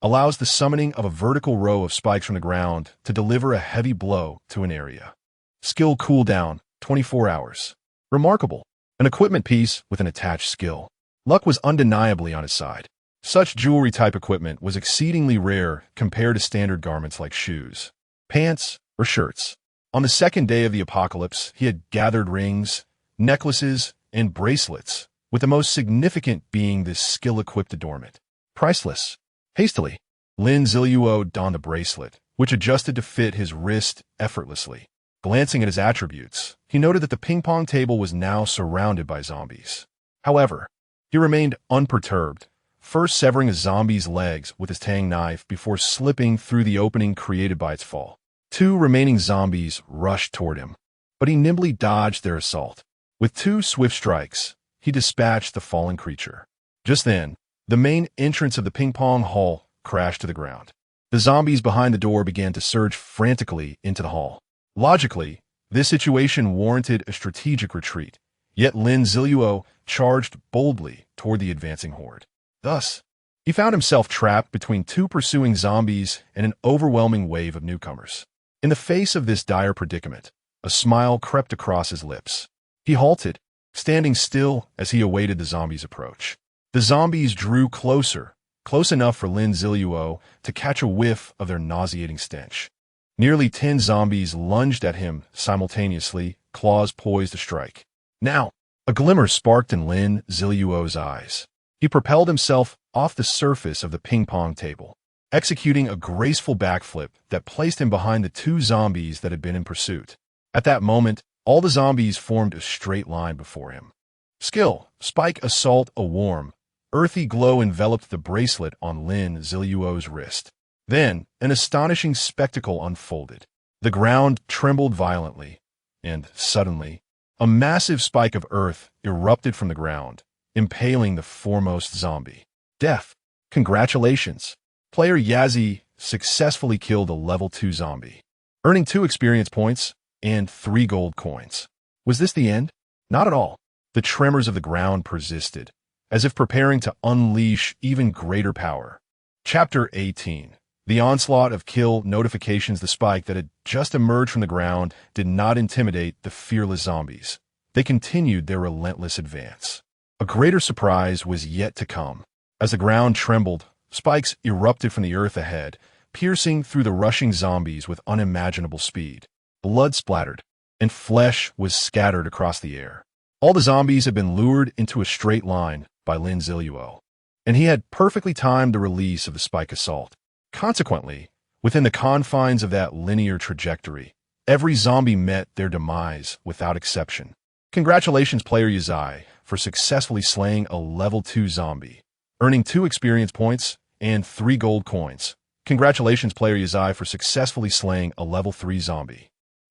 allows the summoning of a vertical row of spikes from the ground to deliver a heavy blow to an area. Skill cooldown, 24 hours. Remarkable, an equipment piece with an attached skill. Luck was undeniably on his side. Such jewelry-type equipment was exceedingly rare compared to standard garments like shoes, pants, or shirts. On the second day of the apocalypse, he had gathered rings, necklaces, and bracelets, with the most significant being this skill-equipped adornment. Priceless. Hastily, Lin Ziluo donned the bracelet, which adjusted to fit his wrist effortlessly. Glancing at his attributes, he noted that the ping-pong table was now surrounded by zombies. However, he remained unperturbed, first severing a zombie's legs with his tang knife before slipping through the opening created by its fall. 2 remaining zombies rushed toward him, but he nimbly dodged their assault. With 2 swift strikes, he dispatched the fallen creature. Just then, the main entrance of the ping-pong hall crashed to the ground. The zombies behind the door began to surge frantically into the hall. Logically, this situation warranted a strategic retreat, yet Lin Ziluo charged boldly toward the advancing horde. Thus, he found himself trapped between 2 pursuing zombies and an overwhelming wave of newcomers. In the face of this dire predicament, a smile crept across his lips. He halted, standing still as he awaited the zombies' approach. The zombies drew closer, close enough for Lin Ziluo to catch a whiff of their nauseating stench. Nearly 10 zombies lunged at him simultaneously, claws poised to strike. Now, a glimmer sparked in Lin Ziluo's eyes. He propelled himself off the surface of the ping-pong table. executing a graceful backflip that placed him behind the two zombies that had been in pursuit. At that moment, all the zombies formed a straight line before him. Skill: Spike Assault. A warm, earthy glow enveloped the bracelet on Lin Ziluo's wrist. Then, an astonishing spectacle unfolded. The ground trembled violently, and, suddenly, a massive spike of earth erupted from the ground, impaling the foremost zombie. Death. Congratulations! Player Yazzie successfully killed a level 2 zombie, earning 2 experience points and 3 gold coins. Was this the end? Not at all. The tremors of the ground persisted, as if preparing to unleash even greater power. Chapter 18. The onslaught of kill notifications. The spike that had just emerged from the ground did not intimidate the fearless zombies. They continued their relentless advance. A greater surprise was yet to come. As the ground trembled, spikes erupted from the earth ahead, piercing through the rushing zombies with unimaginable speed. Blood splattered, and flesh was scattered across the air. All the zombies had been lured into a straight line by Lin Ziluo, and he had perfectly timed the release of the spike assault. Consequently, within the confines of that linear trajectory, every zombie met their demise without exception. Congratulations, player Yazzie, for successfully slaying a level 2 zombie, earning 2 experience points and 3 gold coins. Congratulations, player Yazzie, for successfully slaying a level 3 zombie,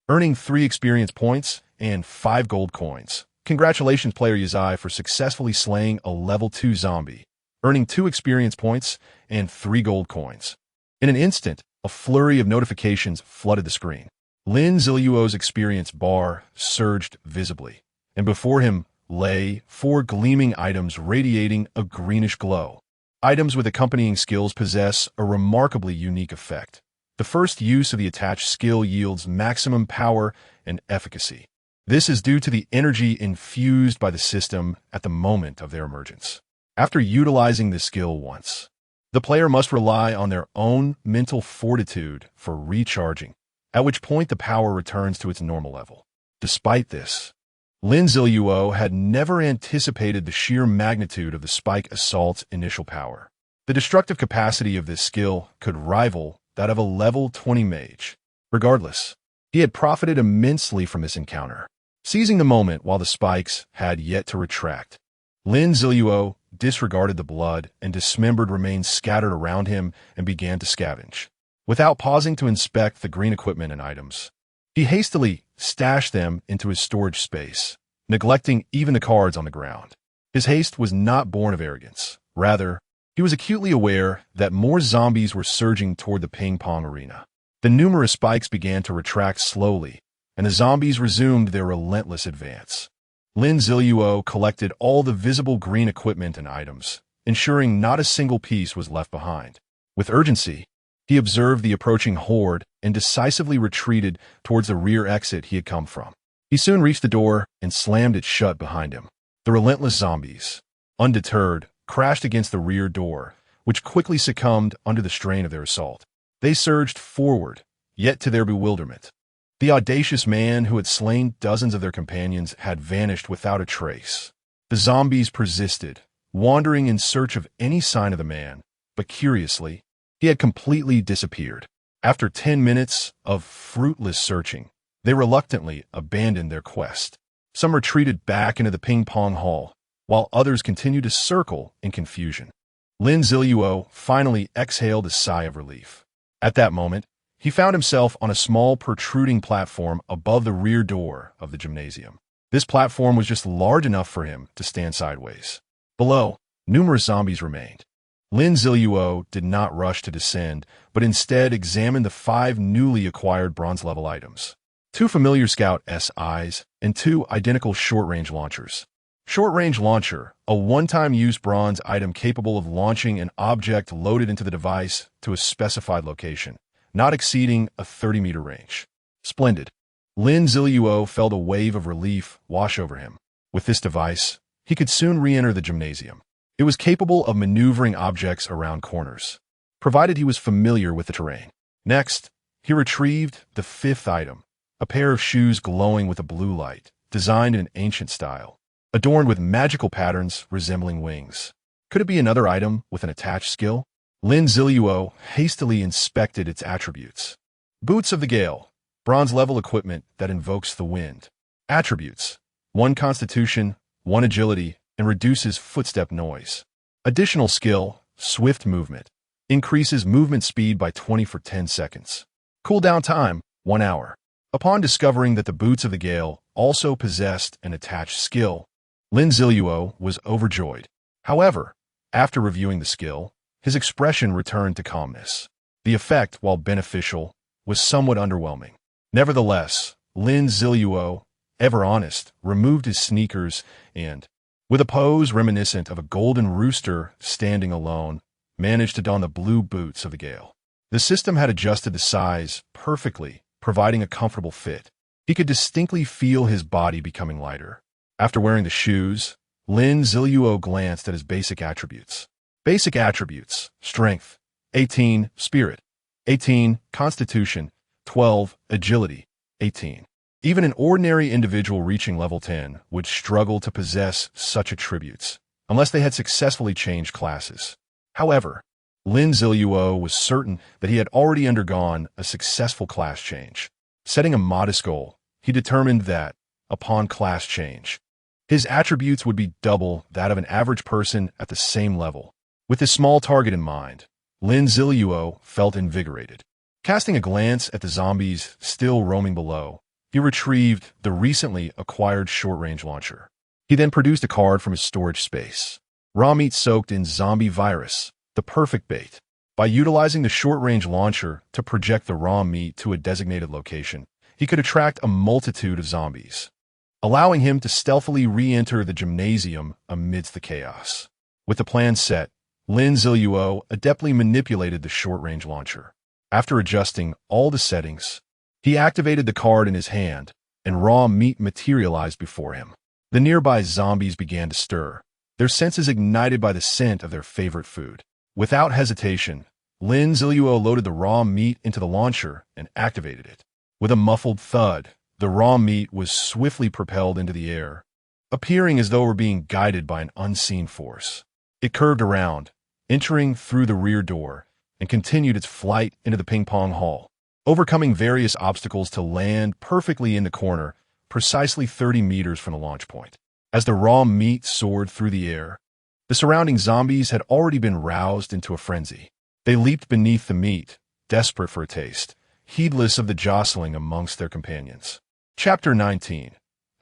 earning 3 experience points and 5 gold coins. Congratulations, player Yazzie, for successfully slaying a level 2 zombie, earning 2 experience points and 3 gold coins. In an instant, a flurry of notifications flooded the screen. Lin Ziluo's experience bar surged visibly, and before him lay 4 gleaming items radiating a greenish glow. Items with accompanying skills possess a remarkably unique effect. The first use of the attached skill yields maximum power and efficacy. This is due to the energy infused by the system at the moment of their emergence. After utilizing the skill once, the player must rely on their own mental fortitude for recharging, at which point the power returns to its normal level. Despite this, Lin Ziluo had never anticipated the sheer magnitude of the spike assault's initial power. The destructive capacity of this skill could rival that of a level 20 mage. Regardless, he had profited immensely from this encounter. Seizing the moment while the spikes had yet to retract, Lin Ziluo disregarded the blood and dismembered remains scattered around him and began to scavenge. Without pausing to inspect the green equipment and items, he hastily stashed them into his storage space, neglecting even the cards on the ground. His haste was not born of arrogance. Rather, he was acutely aware that more zombies were surging toward the ping-pong arena. The numerous spikes began to retract slowly, and the zombies resumed their relentless advance. Lin Ziluo collected all the visible green equipment and items, ensuring not a single piece was left behind. With urgency, he observed the approaching horde and decisively retreated towards the rear exit he had come from. He soon reached the door and slammed it shut behind him. The relentless zombies, undeterred, crashed against the rear door, which quickly succumbed under the strain of their assault. They surged forward, yet to their bewilderment, the audacious man who had slain dozens of their companions had vanished without a trace. The zombies persisted, wandering in search of any sign of the man, but curiously, he had completely disappeared. After 10 minutes of fruitless searching, they reluctantly abandoned their quest. Some retreated back into the ping-pong hall, while others continued to circle in confusion. Lin Ziluo finally exhaled a sigh of relief. At that moment, he found himself on a small protruding platform above the rear door of the gymnasium. This platform was just large enough for him to stand sideways. Below, numerous zombies remained. Lin Ziluo did not rush to descend, but instead examined the 5 newly acquired bronze-level items. 2 familiar Scout SIs and 2 identical short-range launchers. Short-range launcher, a one-time use bronze item capable of launching an object loaded into the device to a specified location, not exceeding a 30-meter range. Splendid. Lin Ziluo felt a wave of relief wash over him. With this device, he could soon re-enter the gymnasium. It was capable of maneuvering objects around corners, provided he was familiar with the terrain. Next, he retrieved the 5th item, a pair of shoes glowing with a blue light, designed in an ancient style, adorned with magical patterns resembling wings. Could it be another item with an attached skill? Lin Ziluo hastily inspected its attributes. Boots of the Gale, bronze-level equipment that invokes the wind. Attributes: 1 constitution, 1 agility, and reduces footstep noise. Additional skill, swift movement. Increases movement speed by 20 for 10 seconds. Cooldown time, 1 hour. Upon discovering that the Boots of the Gale also possessed an attached skill, Lin Ziluo was overjoyed. However, after reviewing the skill, his expression returned to calmness. The effect, while beneficial, was somewhat underwhelming. Nevertheless, Lin Ziluo, ever honest, removed his sneakers and, with a pose reminiscent of a golden rooster standing alone, managed to don the blue boots of the Gale. The system had adjusted the size perfectly, providing a comfortable fit. He could distinctly feel his body becoming lighter. After wearing the shoes, Lin Ziluo glanced at his basic attributes. Basic attributes: strength, 18, spirit, 18, constitution, 12, agility, 18. Even an ordinary individual reaching level 10 would struggle to possess such attributes, unless they had successfully changed classes. However, Lin Ziluo was certain that he had already undergone a successful class change. Setting a modest goal, he determined that, upon class change, his attributes would be double that of an average person at the same level. With this small target in mind, Lin Ziluo felt invigorated. Casting a glance at the zombies still roaming below, he retrieved the recently acquired short-range launcher. He then produced a card from his storage space. Raw meat soaked in zombie virus, the perfect bait. By utilizing the short-range launcher to project the raw meat to a designated location, he could attract a multitude of zombies, allowing him to stealthily re-enter the gymnasium amidst the chaos. With the plan set, Lin Ziluo adeptly manipulated the short-range launcher. After adjusting all the settings, he activated the card in his hand, and raw meat materialized before him. The nearby zombies began to stir, their senses ignited by the scent of their favorite food. Without hesitation, Lin Ziluo loaded the raw meat into the launcher and activated it. With a muffled thud, the raw meat was swiftly propelled into the air, appearing as though it were being guided by an unseen force. It curved around, entering through the rear door, and continued its flight into the ping-pong hall, overcoming various obstacles to land perfectly in the corner, precisely 30 meters from the launch point. As the raw meat soared through the air, the surrounding zombies had already been roused into a frenzy. They leaped beneath the meat, desperate for a taste, heedless of the jostling amongst their companions. Chapter 19.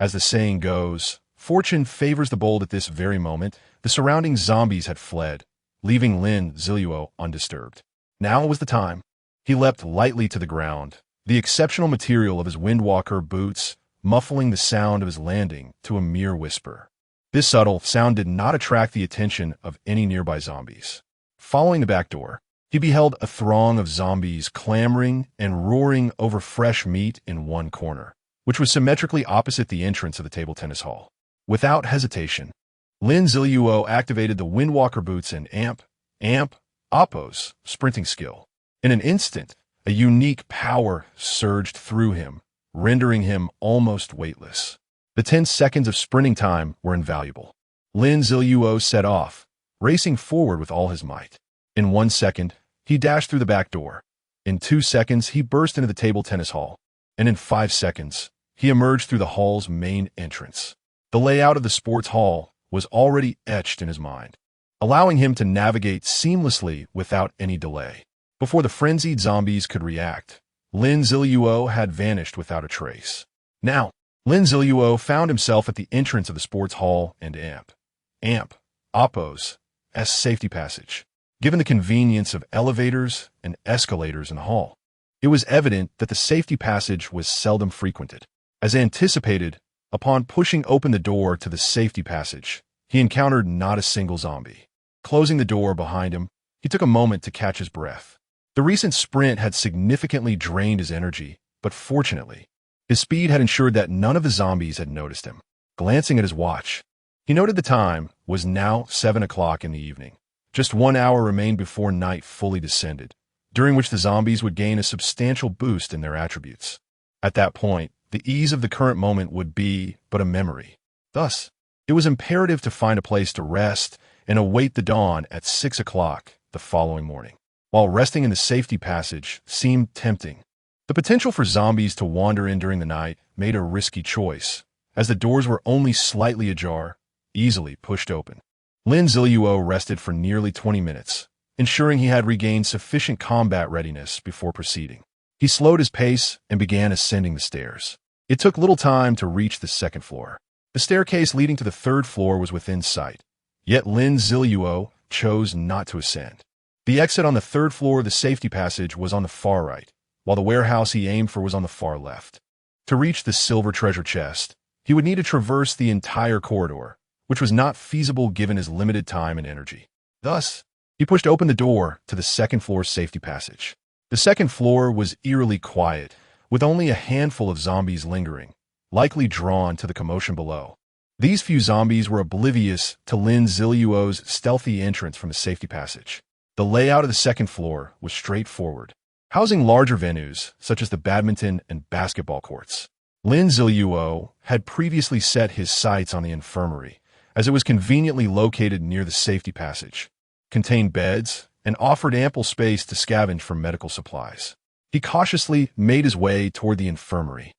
As the saying goes, fortune favors the bold. At this very moment, the surrounding zombies had fled, leaving Lin Ziluo undisturbed. Now was the time. He leapt lightly to the ground, the exceptional material of his windwalker boots muffling the sound of his landing to a mere whisper. This subtle sound did not attract the attention of any nearby zombies. Following the back door, he beheld a throng of zombies clamoring and roaring over fresh meat in one corner, which was symmetrically opposite the entrance of the table tennis hall. Without hesitation, Lin Ziluo activated the windwalker boots and Oppo's sprinting skill. In an instant, a unique power surged through him, rendering him almost weightless. The 10 seconds of sprinting time were invaluable. Lin Ziluo set off, racing forward with all his might. In 1 second, he dashed through the back door. In 2 seconds, he burst into the table tennis hall. And in 5 seconds, he emerged through the hall's main entrance. The layout of the sports hall was already etched in his mind, allowing him to navigate seamlessly without any delay. Before the frenzied zombies could react, Lin Ziluo had vanished without a trace. Now, Lin Ziluo found himself at the entrance of the sports hall and Oppo's safety passage. Given the convenience of elevators and escalators in the hall, it was evident that the safety passage was seldom frequented. As anticipated, upon pushing open the door to the safety passage, he encountered not a single zombie. Closing the door behind him, he took a moment to catch his breath. The recent sprint had significantly drained his energy, but fortunately, his speed had ensured that none of the zombies had noticed him. Glancing at his watch, he noted the time was now 7 o'clock in the evening. Just 1 hour remained before night fully descended, during which the zombies would gain a substantial boost in their attributes. At that point, the ease of the current moment would be but a memory. Thus, it was imperative to find a place to rest and await the dawn at 6 o'clock, the following morning. While resting in the safety passage seemed tempting, the potential for zombies to wander in during the night made a risky choice, as the doors were only slightly ajar, easily pushed open. Lin Ziluo rested for nearly 20 minutes, ensuring he had regained sufficient combat readiness before proceeding. He slowed his pace and began ascending the stairs. It took little time to reach the second floor. The staircase leading to the third floor was within sight, yet Lin Ziluo chose not to ascend. The exit on the third floor of the safety passage was on the far right, while the warehouse he aimed for was on the far left. To reach the silver treasure chest, he would need to traverse the entire corridor, which was not feasible given his limited time and energy. Thus, he pushed open the door to the second floor safety passage. The second floor was eerily quiet, with only a handful of zombies lingering, likely drawn to the commotion below. These few zombies were oblivious to Lin Ziluo's stealthy entrance from the safety passage. The layout of the second floor was straightforward, housing larger venues such as the badminton and basketball courts. Lin Ziluo had previously set his sights on the infirmary, as it was conveniently located near the safety passage, contained beds, and offered ample space to scavenge for medical supplies. He cautiously made his way toward the infirmary,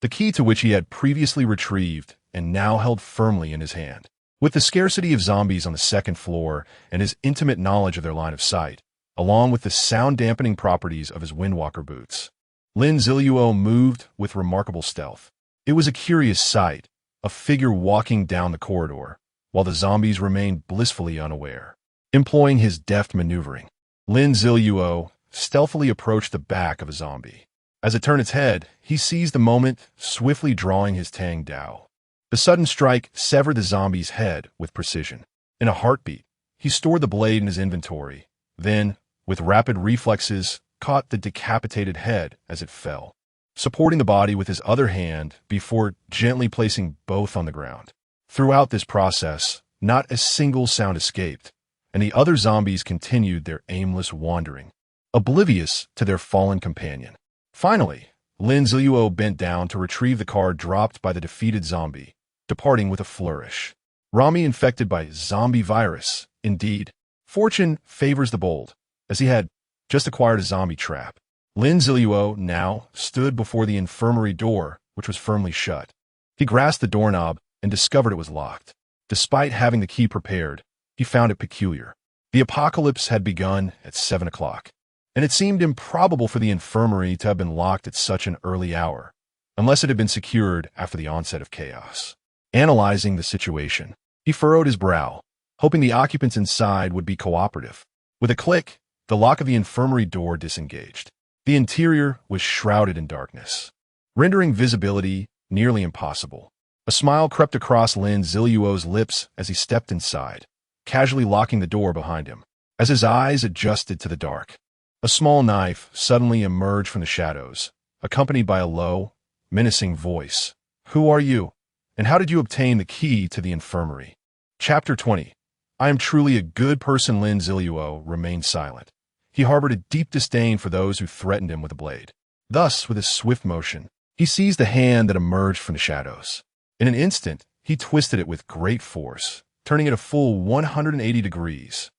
the key to which he had previously retrieved and now held firmly in his hand. With the scarcity of zombies on the second floor and his intimate knowledge of their line of sight, along with the sound-dampening properties of his windwalker boots, Lin Ziluo moved with remarkable stealth. It was a curious sight, a figure walking down the corridor, while the zombies remained blissfully unaware. Employing his deft maneuvering, Lin Ziluo stealthily approached the back of a zombie. As it turned its head, he seized the moment, swiftly drawing his Tang Dao. The sudden strike severed the zombie's head with precision. In a heartbeat, he stored the blade in his inventory, then, with rapid reflexes, caught the decapitated head as it fell, supporting the body with his other hand before gently placing both on the ground. Throughout this process, not a single sound escaped, and the other zombies continued their aimless wandering, oblivious to their fallen companion. Finally, Lin Ziluo bent down to retrieve the card dropped by the defeated zombie, departing with a flourish. Rami infected by zombie virus, indeed. Fortune favors the bold, as he had just acquired a zombie trap. Lin Ziluo now stood before the infirmary door, which was firmly shut. He grasped the doorknob and discovered it was locked. Despite having the key prepared, he found it peculiar. The apocalypse had begun at 7 o'clock, and it seemed improbable for the infirmary to have been locked at such an early hour, unless it had been secured after the onset of chaos. Analyzing the situation, he furrowed his brow, hoping the occupants inside would be cooperative. With a click, the lock of the infirmary door disengaged. The interior was shrouded in darkness, rendering visibility nearly impossible. A smile crept across Lin Ziluo's lips as he stepped inside, casually locking the door behind him. As his eyes adjusted to the dark, a small knife suddenly emerged from the shadows, accompanied by a low, menacing voice. "Who are you, and how did you obtain the key to the infirmary?" Chapter 20. I am truly a good person. Lin Ziluo remained silent. He harbored a deep disdain for those who threatened him with a blade. Thus, with a swift motion, he seized the hand that emerged from the shadows. In an instant, he twisted it with great force, turning it a full 180 degrees.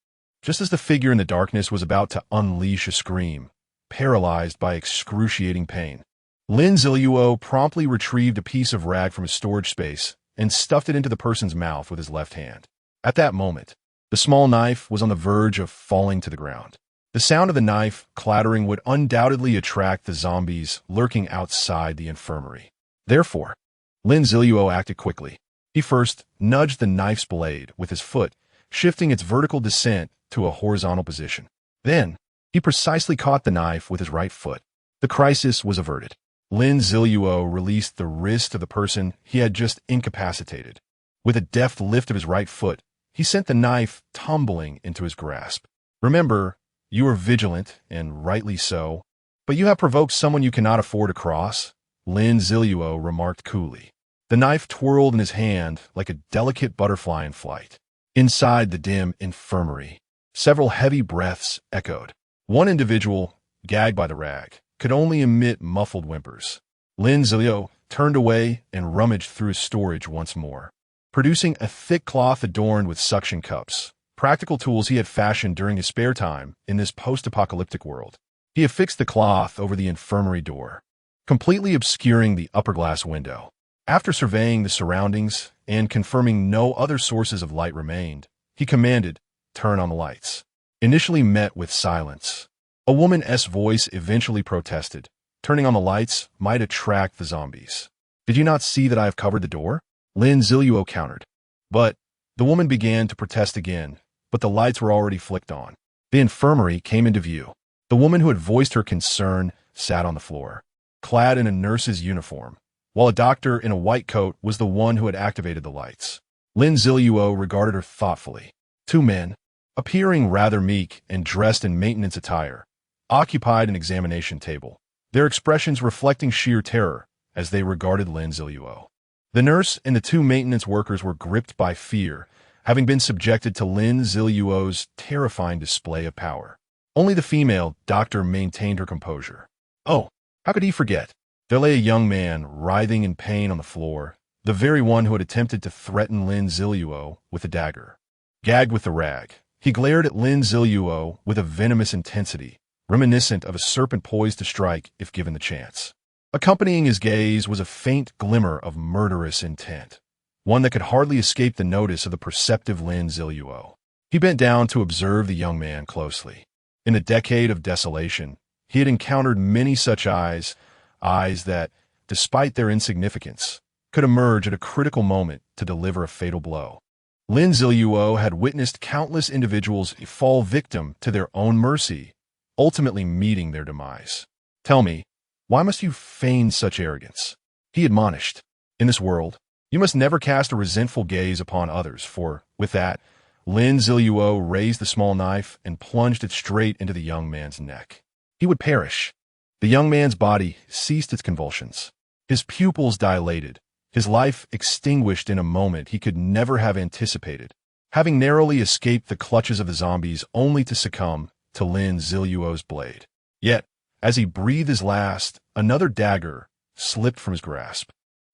Just as the figure in the darkness was about to unleash a scream, paralyzed by excruciating pain, Lin Ziluo promptly retrieved a piece of rag from his storage space and stuffed it into the person's mouth with his left hand. At that moment, the small knife was on the verge of falling to the ground. The sound of the knife clattering would undoubtedly attract the zombies lurking outside the infirmary. Therefore, Lin Ziluo acted quickly. He first nudged the knife's blade with his foot, shifting its vertical descent to a horizontal position. Then, he precisely caught the knife with his right foot. The crisis was averted. Lin Ziluo released the wrist of the person he had just incapacitated. With a deft lift of his right foot, he sent the knife tumbling into his grasp. Remember, you are vigilant, and rightly so, but you have provoked someone you cannot afford to cross, Lin Ziluo remarked coolly. The knife twirled in his hand like a delicate butterfly in flight. Inside the dim infirmary, several heavy breaths echoed. One individual, gagged by the rag, could only emit muffled whimpers. Lin Ziluo turned away and rummaged through his storage once more, producing a thick cloth adorned with suction cups, practical tools he had fashioned during his spare time in this post-apocalyptic world. He affixed the cloth over the infirmary door, completely obscuring the upper glass window. After surveying the surroundings and confirming no other sources of light remained, he commanded, "Turn on the lights." Initially met with silence. A woman's voice eventually protested, "Turning on the lights might attract the zombies. Did you not see that I have covered the door?" Lin Ziluo countered. But the woman began to protest again, but the lights were already flicked on. The infirmary came into view. The woman who had voiced her concern sat on the floor, clad in a nurse's uniform, while a doctor in a white coat was the one who had activated the lights. Lin Ziluo regarded her thoughtfully. Two men, appearing rather meek and dressed in maintenance attire, occupied an examination table, their expressions reflecting sheer terror as they regarded Lin Ziluo. The nurse and the two maintenance workers were gripped by fear, having been subjected to Lin Ziluo's terrifying display of power. Only the female doctor maintained her composure. Oh, how could he forget? There lay a young man writhing in pain on the floor, the very one who had attempted to threaten Lin Ziluo with a dagger. Gagged with the rag, he glared at Lin Ziluo with a venomous intensity, reminiscent of a serpent poised to strike if given the chance. Accompanying his gaze was a faint glimmer of murderous intent, one that could hardly escape the notice of the perceptive Lin Ziluo. He bent down to observe the young man closely. In a decade of desolation, he had encountered many such eyes that, despite their insignificance, could emerge at a critical moment to deliver a fatal blow. Lin Ziluo had witnessed countless individuals fall victim to their own mercy, ultimately meeting their demise. "Tell me, why must you feign such arrogance?" he admonished. "In this world, you must never cast a resentful gaze upon others, for, with that, Lin Ziluo raised the small knife and plunged it straight into the young man's neck. He would perish. The young man's body ceased its convulsions. His pupils dilated, his life extinguished in a moment he could never have anticipated, having narrowly escaped the clutches of the zombies only to succumb to Lin Ziluo's blade. Yet, as he breathed his last, another dagger slipped from his grasp,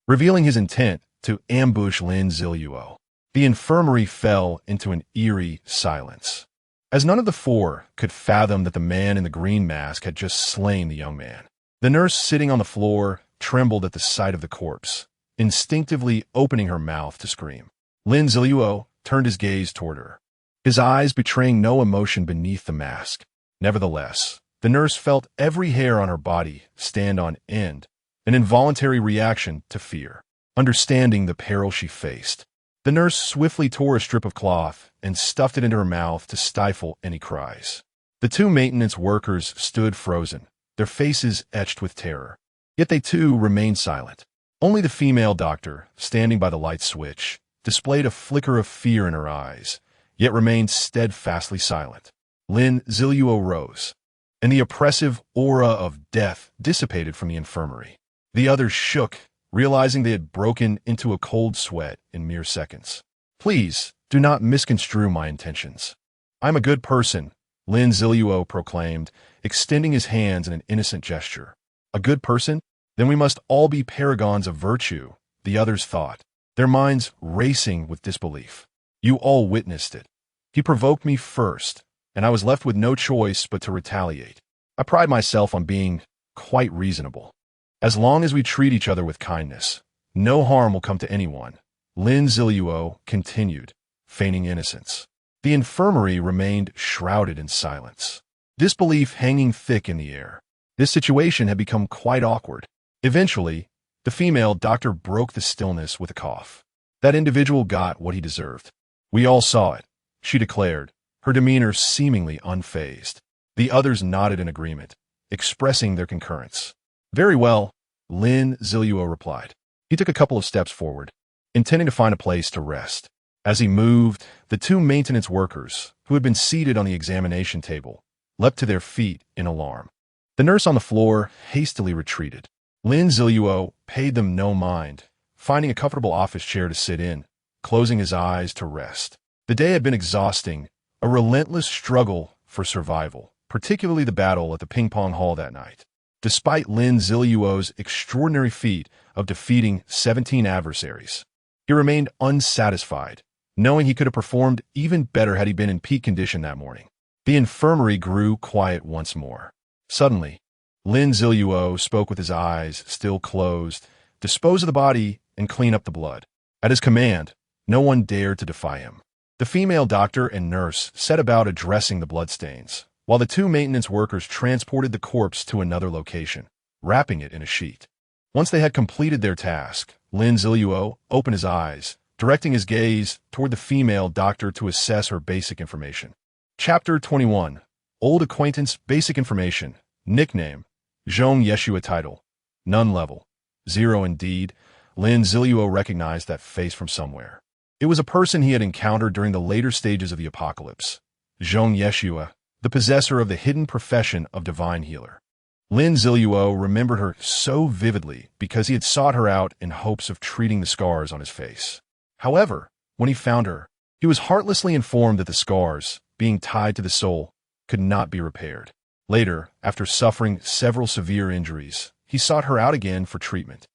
revealing his intent to ambush Lin Ziluo. The infirmary fell into an eerie silence, as none of the four could fathom that the man in the green mask had just slain the young man. The nurse sitting on the floor trembled at the sight of the corpse, instinctively opening her mouth to scream. Lin Ziluo turned his gaze toward her, his eyes betraying no emotion beneath the mask. Nevertheless, the nurse felt every hair on her body stand on end, an involuntary reaction to fear. Understanding the peril she faced, the nurse swiftly tore a strip of cloth and stuffed it into her mouth to stifle any cries. The two maintenance workers stood frozen, their faces etched with terror. Yet they too remained silent. Only the female doctor, standing by the light switch, displayed a flicker of fear in her eyes, yet remained steadfastly silent. Lin Ziluo rose, and the oppressive aura of death dissipated from the infirmary. The others shook, realizing they had broken into a cold sweat in mere seconds. "Please, do not misconstrue my intentions. I'm a good person," Lin Ziluo proclaimed, extending his hands in an innocent gesture. "A good person? Then we must all be paragons of virtue," the others thought, their minds racing with disbelief. "You all witnessed it. He provoked me first, and I was left with no choice but to retaliate. I pride myself on being quite reasonable. As long as we treat each other with kindness, no harm will come to anyone," Lin Ziluo continued, feigning innocence. The infirmary remained shrouded in silence, disbelief hanging thick in the air. This situation had become quite awkward. Eventually, the female doctor broke the stillness with a cough. "That individual got what he deserved. We all saw it," she declared, her demeanor seemingly unfazed. The others nodded in agreement, expressing their concurrence. "Very well," Lin Ziluo replied. He took a couple of steps forward, intending to find a place to rest. As he moved, the two maintenance workers, who had been seated on the examination table, leapt to their feet in alarm. The nurse on the floor hastily retreated. Lin Ziluo paid them no mind, finding a comfortable office chair to sit in, closing his eyes to rest. The day had been exhausting, a relentless struggle for survival, particularly the battle at the ping-pong hall that night. Despite Lin Ziluo's extraordinary feat of defeating 17 adversaries, he remained unsatisfied, knowing he could have performed even better had he been in peak condition that morning. The infirmary grew quiet once more. Suddenly, Lin Ziluo spoke with his eyes still closed, dispose of the body and clean up the blood. At his command, no one dared to defy him. The female doctor and nurse set about addressing the bloodstains, while the two maintenance workers transported the corpse to another location, wrapping it in a sheet. Once they had completed their task, Lin Ziluo opened his eyes, directing his gaze toward the female doctor to assess her basic information. Chapter 21. Old Acquaintance Basic Information. Nickname: Zhong Yeshua. Title: None level 0. Indeed, Lin Ziluo recognized that face from somewhere. It was a person he had encountered during the later stages of the apocalypse. Zhong Yeshua, the possessor of the hidden profession of divine healer. Lin Ziluo remembered her so vividly because he had sought her out in hopes of treating the scars on his face. However, when he found her, he was heartlessly informed that the scars, being tied to the soul, could not be repaired. Later, after suffering several severe injuries, he sought her out again for treatment.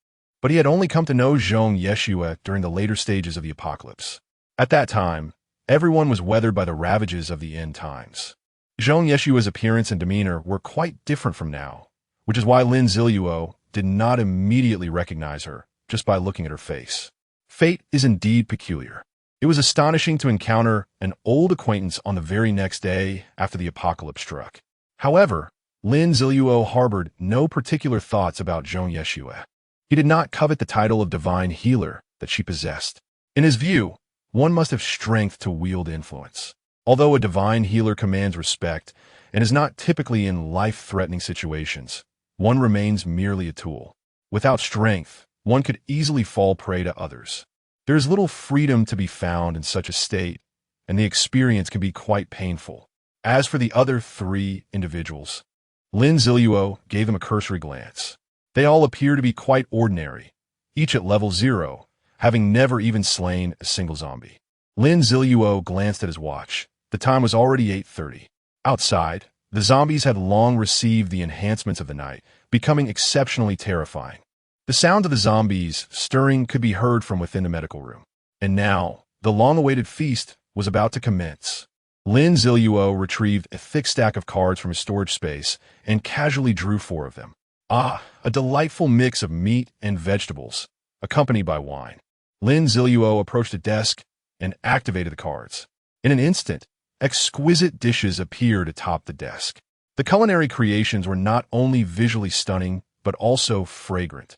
But he had only come to know Zhong Yeshua during the later stages of the apocalypse. At that time, everyone was weathered by the ravages of the end times. Zhong Yeshua's appearance and demeanor were quite different from now, which is why Lin Ziluo did not immediately recognize her just by looking at her face. Fate is indeed peculiar. It was astonishing to encounter an old acquaintance on the very next day after the apocalypse struck. However, Lin Ziluo harbored no particular thoughts about Zhong Yeshua. He did not covet the title of divine healer that she possessed. In his view, one must have strength to wield influence. Although a divine healer commands respect and is not typically in life-threatening situations, one remains merely a tool. Without strength, one could easily fall prey to others. There is little freedom to be found in such a state, and the experience can be quite painful. As for the other three individuals, Lin Ziluo gave them a cursory glance. They all appear to be quite ordinary, each at level 0, having never even slain a single zombie. Lin Ziluo glanced at his watch. The time was already 8:30. Outside, the zombies had long received the enhancements of the night, becoming exceptionally terrifying. The sound of the zombies stirring could be heard from within the medical room. And now, the long-awaited feast was about to commence. Lin Ziluo retrieved a thick stack of cards from his storage space and casually drew 4 of them. Ah, a delightful mix of meat and vegetables, accompanied by wine. Lin Ziluo approached the desk and activated the cards. In an instant, exquisite dishes appeared atop the desk. The culinary creations were not only visually stunning, but also fragrant,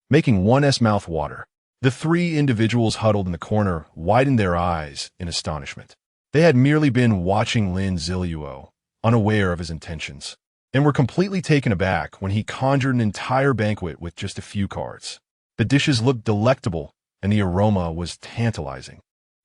making one's mouth water. The 3 individuals huddled in the corner widened their eyes in astonishment. They had merely been watching Lin Ziluo, unaware of his intentions, and were completely taken aback when he conjured an entire banquet with just a few cards. The dishes looked delectable, and the aroma was tantalizing.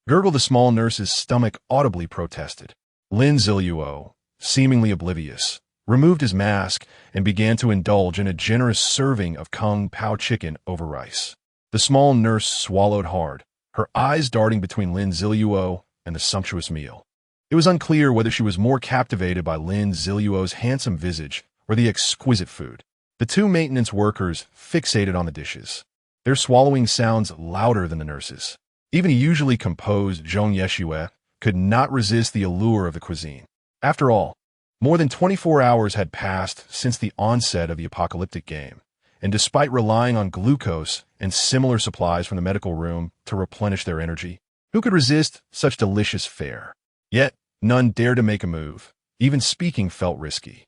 Gurgle, the small nurse's stomach, audibly protested. Lin Ziluo, seemingly oblivious, removed his mask and began to indulge in a generous serving of kung pao chicken over rice. The small nurse swallowed hard, her eyes darting between Lin Ziluo and the sumptuous meal. It was unclear whether she was more captivated by Lin Ziluo's handsome visage or the exquisite food. The 2 maintenance workers fixated on the dishes, their swallowing sounds louder than the nurse's. Even a usually composed Zhong Yeshua could not resist the allure of the cuisine. After all, more than 24 hours had passed since the onset of the apocalyptic game, and despite relying on glucose and similar supplies from the medical room to replenish their energy, who could resist such delicious fare? Yet, none dared to make a move. Even speaking felt risky.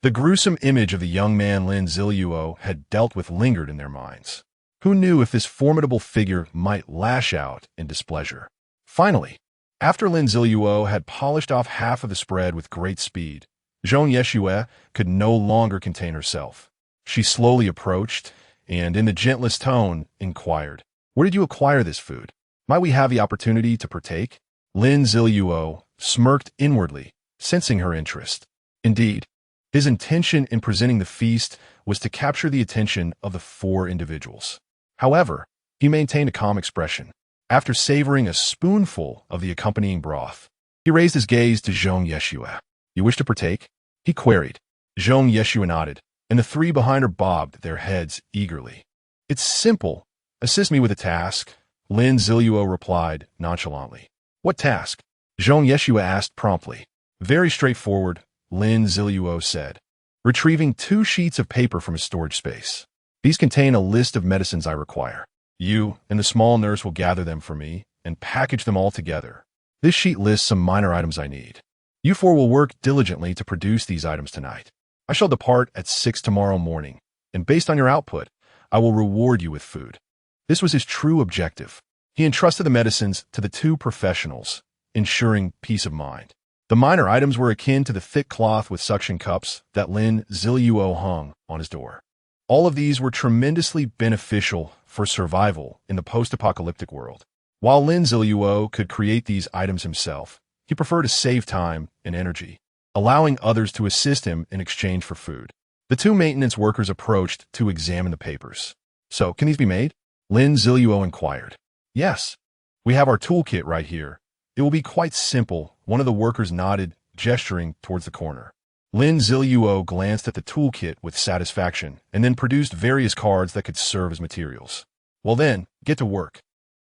The gruesome image of the young man Lin Ziluo had dealt with lingered in their minds. Who knew if this formidable figure might lash out in displeasure? Finally, after Lin Ziluo had polished off half of the spread with great speed, Zhong Yeshua could no longer contain herself. She slowly approached and, in the gentlest tone, inquired, "Where did you acquire this food? Might we have the opportunity to partake?" Lin Ziluo smirked inwardly, sensing her interest. Indeed, his intention in presenting the feast was to capture the attention of the 4 individuals. However, he maintained a calm expression. After savoring a spoonful of the accompanying broth, he raised his gaze to Zhong Yeshua. "You wish to partake?" he queried. Zhong Yeshua nodded, and the 3 behind her bobbed their heads eagerly. "It's simple. Assist me with a task," Lin Ziluo replied nonchalantly. What task? Zhong Yeshua asked promptly. Very straightforward, Lin Ziluo said, retrieving 2 sheets of paper from his storage space. These contain a list of medicines I require. You and the small nurse will gather them for me and package them all together. This sheet lists some minor items I need. You 4 will work diligently to produce these items tonight. I shall depart at 6 tomorrow morning, and based on your output, I will reward you with food. This was his true objective. He entrusted the medicines to the 2 professionals, ensuring peace of mind. The minor items were akin to the thick cloth with suction cups that Lin Ziluo hung on his door. All of these were tremendously beneficial for survival in the post-apocalyptic world. While Lin Ziluo could create these items himself, he preferred to save time and energy, allowing others to assist him in exchange for food. The 2 maintenance workers approached to examine the papers. So, can these be made? Lin Ziluo inquired. Yes. We have our toolkit right here. It will be quite simple, one of the workers nodded, gesturing towards the corner. Lin Ziluo glanced at the toolkit with satisfaction and then produced various cards that could serve as materials. Well then, get to work.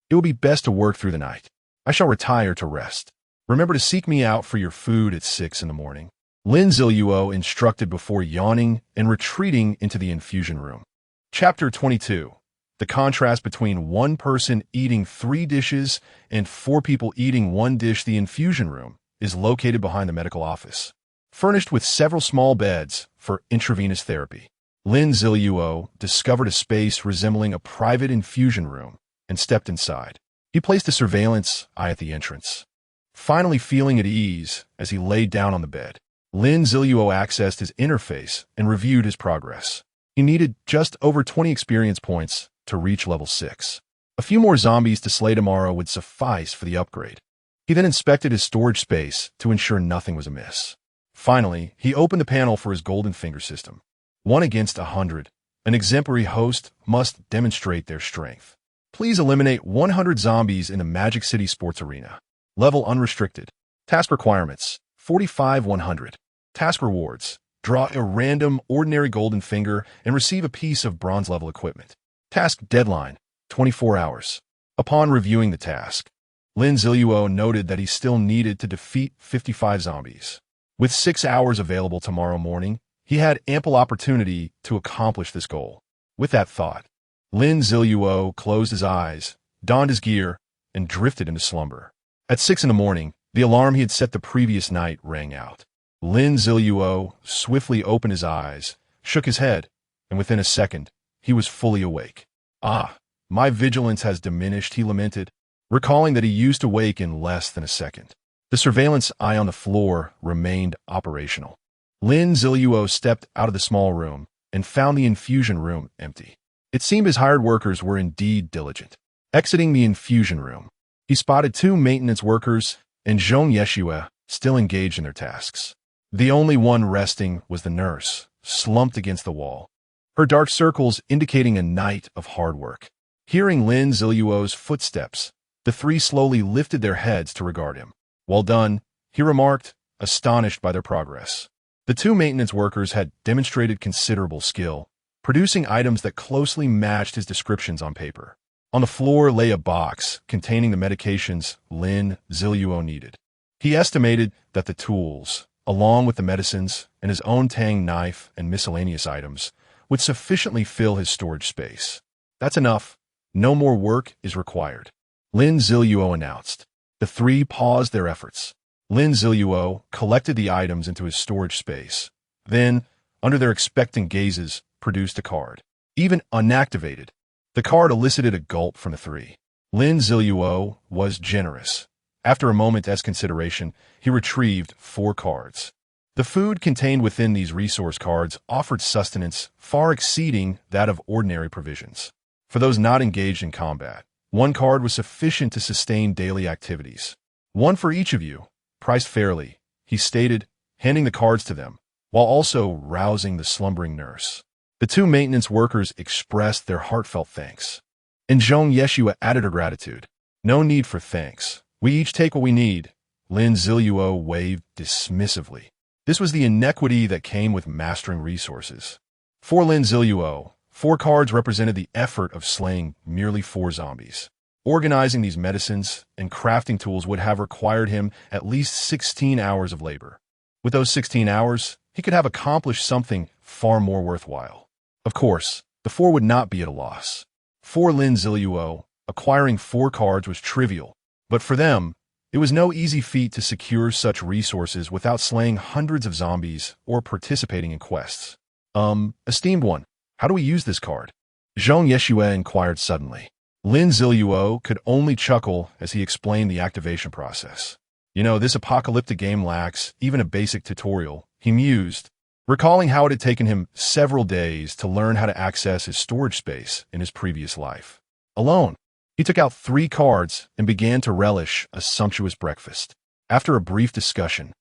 It will be best to work through the night. I shall retire to rest. Remember to seek me out for your food at 6 in the morning. Lin Ziluo instructed before yawning and retreating into the infusion room. Chapter 22. The contrast between 1 person eating 3 dishes and 4 people eating 1 dish. The infusion room is located behind the medical office, furnished with several small beds for intravenous therapy. Lin Ziluo discovered a space resembling a private infusion room and stepped inside. He placed a surveillance eye at the entrance. Finally feeling at ease as he laid down on the bed, Lin Ziluo accessed his interface and reviewed his progress. He needed just over 20 experience points to reach level 6. A few more zombies to slay tomorrow would suffice for the upgrade. He then inspected his storage space to ensure nothing was amiss. Finally, he opened the panel for his golden finger system. 1 against 100. An exemplary host must demonstrate their strength. Please eliminate 100 zombies in the Magic City Sports Arena. Level unrestricted. Task requirements: 45-100. Task rewards: draw a random ordinary golden finger and receive a piece of bronze level equipment. Task deadline: 24 hours. Upon reviewing the task, Lin Ziluo noted that he still needed to defeat 55 zombies. With 6 hours available tomorrow morning, he had ample opportunity to accomplish this goal. With that thought, Lin Ziluo closed his eyes, donned his gear, and drifted into slumber. At 6 in the morning, the alarm he had set the previous night rang out. Lin Ziluo swiftly opened his eyes, shook his head, and within a second, he was fully awake. Ah, my vigilance has diminished, he lamented, recalling that he used to wake in less than a second. The surveillance eye on the floor remained operational. Lin Ziluo stepped out of the small room and found the infusion room empty. It seemed his hired workers were indeed diligent. Exiting the infusion room, he spotted 2 maintenance workers and Zhong Yeshua still engaged in their tasks. The only one resting was the nurse, slumped against the wall, her dark circles indicating a night of hard work. Hearing Lin Ziluo's footsteps, the 3 slowly lifted their heads to regard him. Well done, he remarked, astonished by their progress. The 2 maintenance workers had demonstrated considerable skill, producing items that closely matched his descriptions on paper. On the floor lay a box containing the medications Lin Ziluo needed. He estimated that the tools, along with the medicines and his own tang knife and miscellaneous items, would sufficiently fill his storage space. That's enough. No more work is required, Lin Ziluo announced. The 3 paused their efforts. Lin Ziluo collected the items into his storage space, then, under their expectant gazes, produced a card. Even unactivated, the card elicited a gulp from the 3. Lin Ziluo was generous. After a moment's consideration, he retrieved 4 cards. The food contained within these resource cards offered sustenance far exceeding that of ordinary provisions. For those not engaged in combat, 1 card was sufficient to sustain daily activities. 1 for each of you, priced fairly, he stated, handing the cards to them, while also rousing the slumbering nurse. The 2 maintenance workers expressed their heartfelt thanks, and Zhong Yeshua added her gratitude. No need for thanks. We each take what we need, Lin Ziluo waved dismissively. This was the inequity that came with mastering resources. For Lin Ziluo, 4 cards represented the effort of slaying merely 4 zombies. Organizing these medicines and crafting tools would have required him at least 16 hours of labor. With those 16 hours, he could have accomplished something far more worthwhile. Of course, the 4 would not be at a loss. For Lin Ziluo, acquiring 4 cards was trivial, but for them, it was no easy feat to secure such resources without slaying hundreds of zombies or participating in quests. Esteemed one, how do we use this card? Zhong Yeshue inquired suddenly. Lin Ziluo could only chuckle as he explained the activation process. This apocalyptic game lacks even a basic tutorial, he mused, recalling how it had taken him several days to learn how to access his storage space in his previous life. Alone, he took out 3 cards and began to relish a sumptuous breakfast. After a brief discussion,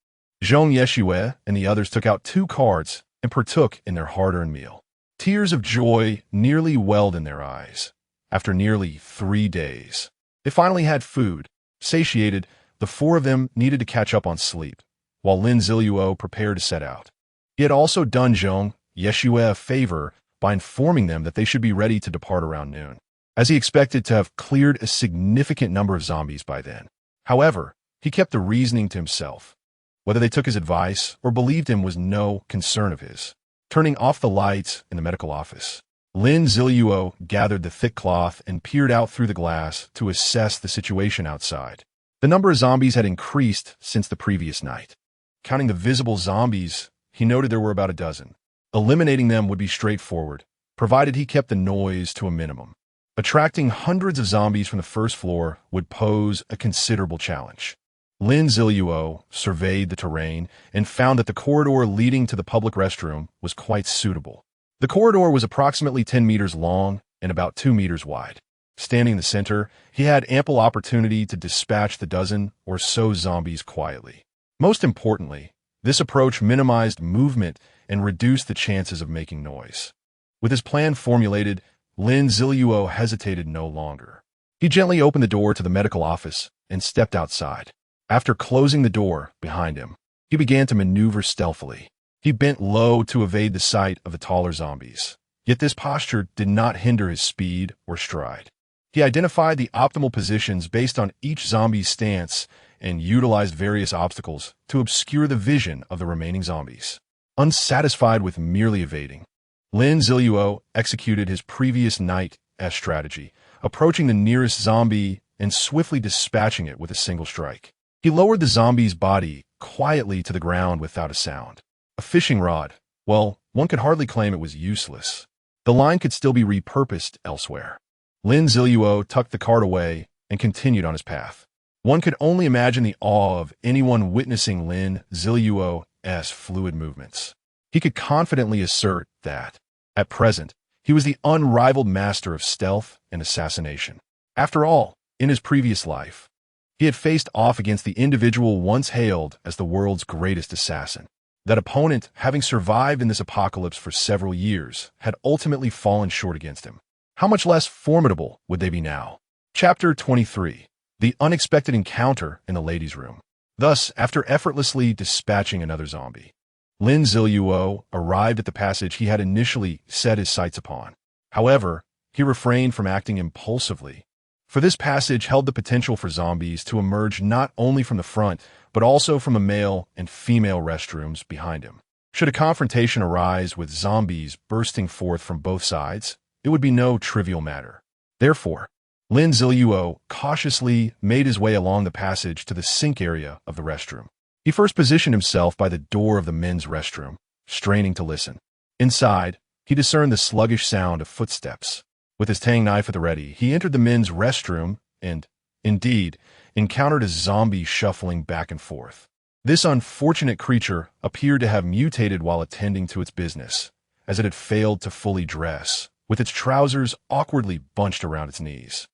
Zhong Yeshue and the others took out 2 cards and partook in their hard-earned meal. Tears of joy nearly welled in their eyes. After nearly 3 days, they finally had food. Satiated, the 4 of them needed to catch up on sleep, while Lin Ziluo prepared to set out. He had also done Zhong Yeshue a favor by informing them that they should be ready to depart around noon, as he expected to have cleared a significant number of zombies by then. However, he kept the reasoning to himself. Whether they took his advice or believed him was no concern of his. Turning off the lights in the medical office, Lin Ziluo gathered the thick cloth and peered out through the glass to assess the situation outside. The number of zombies had increased since the previous night. Counting the visible zombies, he noted there were about a dozen. Eliminating them would be straightforward, provided he kept the noise to a minimum. Attracting hundreds of zombies from the first floor would pose a considerable challenge. Lin Ziluo surveyed the terrain and found that the corridor leading to the public restroom was quite suitable. The corridor was approximately 10 meters long and about 2 meters wide. Standing in the center, he had ample opportunity to dispatch the dozen or so zombies quietly. Most importantly, this approach minimized movement and reduced the chances of making noise. With his plan formulated, Lin Ziluo hesitated no longer. He gently opened the door to the medical office and stepped outside. After closing the door behind him, he began to maneuver stealthily. He bent low to evade the sight of the taller zombies. Yet this posture did not hinder his speed or stride. He identified the optimal positions based on each zombie's stance and utilized various obstacles to obscure the vision of the remaining zombies. Unsatisfied with merely evading, Lin Ziluo executed his previous night's strategy, approaching the nearest zombie and swiftly dispatching it with a single strike. He lowered the zombie's body quietly to the ground without a sound. A fishing rod, well, one could hardly claim it was useless. The line could still be repurposed elsewhere. Lin Ziluo tucked the card away and continued on his path. One could only imagine the awe of anyone witnessing Lin Ziluo's fluid movements. He could confidently assert that, at present, he was the unrivaled master of stealth and assassination. After all, in his previous life, he had faced off against the individual once hailed as the world's greatest assassin. That opponent, having survived in this apocalypse for several years, had ultimately fallen short against him. How much less formidable would they be now? Chapter 23. The Unexpected Encounter in the Ladies' Room. Thus, after effortlessly dispatching another zombie, Lin Ziluo arrived at the passage he had initially set his sights upon. However, he refrained from acting impulsively, for this passage held the potential for zombies to emerge not only from the front, but also from the male and female restrooms behind him. Should a confrontation arise with zombies bursting forth from both sides, it would be no trivial matter. Therefore, Lin Ziluo cautiously made his way along the passage to the sink area of the restroom. He first positioned himself by the door of the men's restroom, straining to listen. Inside, he discerned the sluggish sound of footsteps. With his tang knife at the ready, he entered the men's restroom and, indeed, encountered a zombie shuffling back and forth. This unfortunate creature appeared to have mutated while attending to its business, as it had failed to fully dress, with its trousers awkwardly bunched around its knees.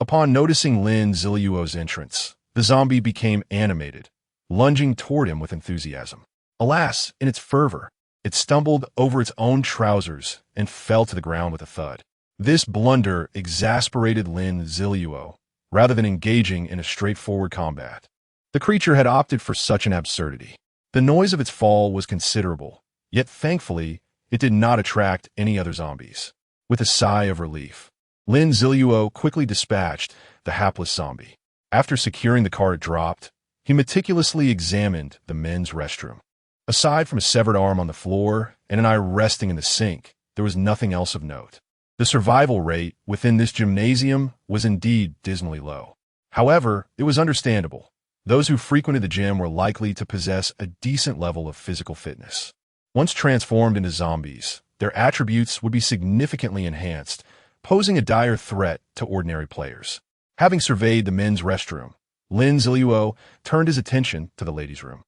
Upon noticing Lin Ziluo's entrance, the zombie became animated, lunging toward him with enthusiasm. Alas, in its fervor, it stumbled over its own trousers and fell to the ground with a thud. This blunder exasperated Lin Ziluo, rather than engaging in a straightforward combat. The creature had opted for such an absurdity. The noise of its fall was considerable, yet thankfully, it did not attract any other zombies. With a sigh of relief, Lin Ziluo quickly dispatched the hapless zombie. After securing the car it dropped, he meticulously examined the men's restroom. Aside from a severed arm on the floor and an eye resting in the sink, there was nothing else of note. The survival rate within this gymnasium was indeed dismally low. However, it was understandable. Those who frequented the gym were likely to possess a decent level of physical fitness. Once transformed into zombies, their attributes would be significantly enhanced, posing a dire threat to ordinary players. Having surveyed the men's restroom, Lin Ziluo turned his attention to the ladies' room.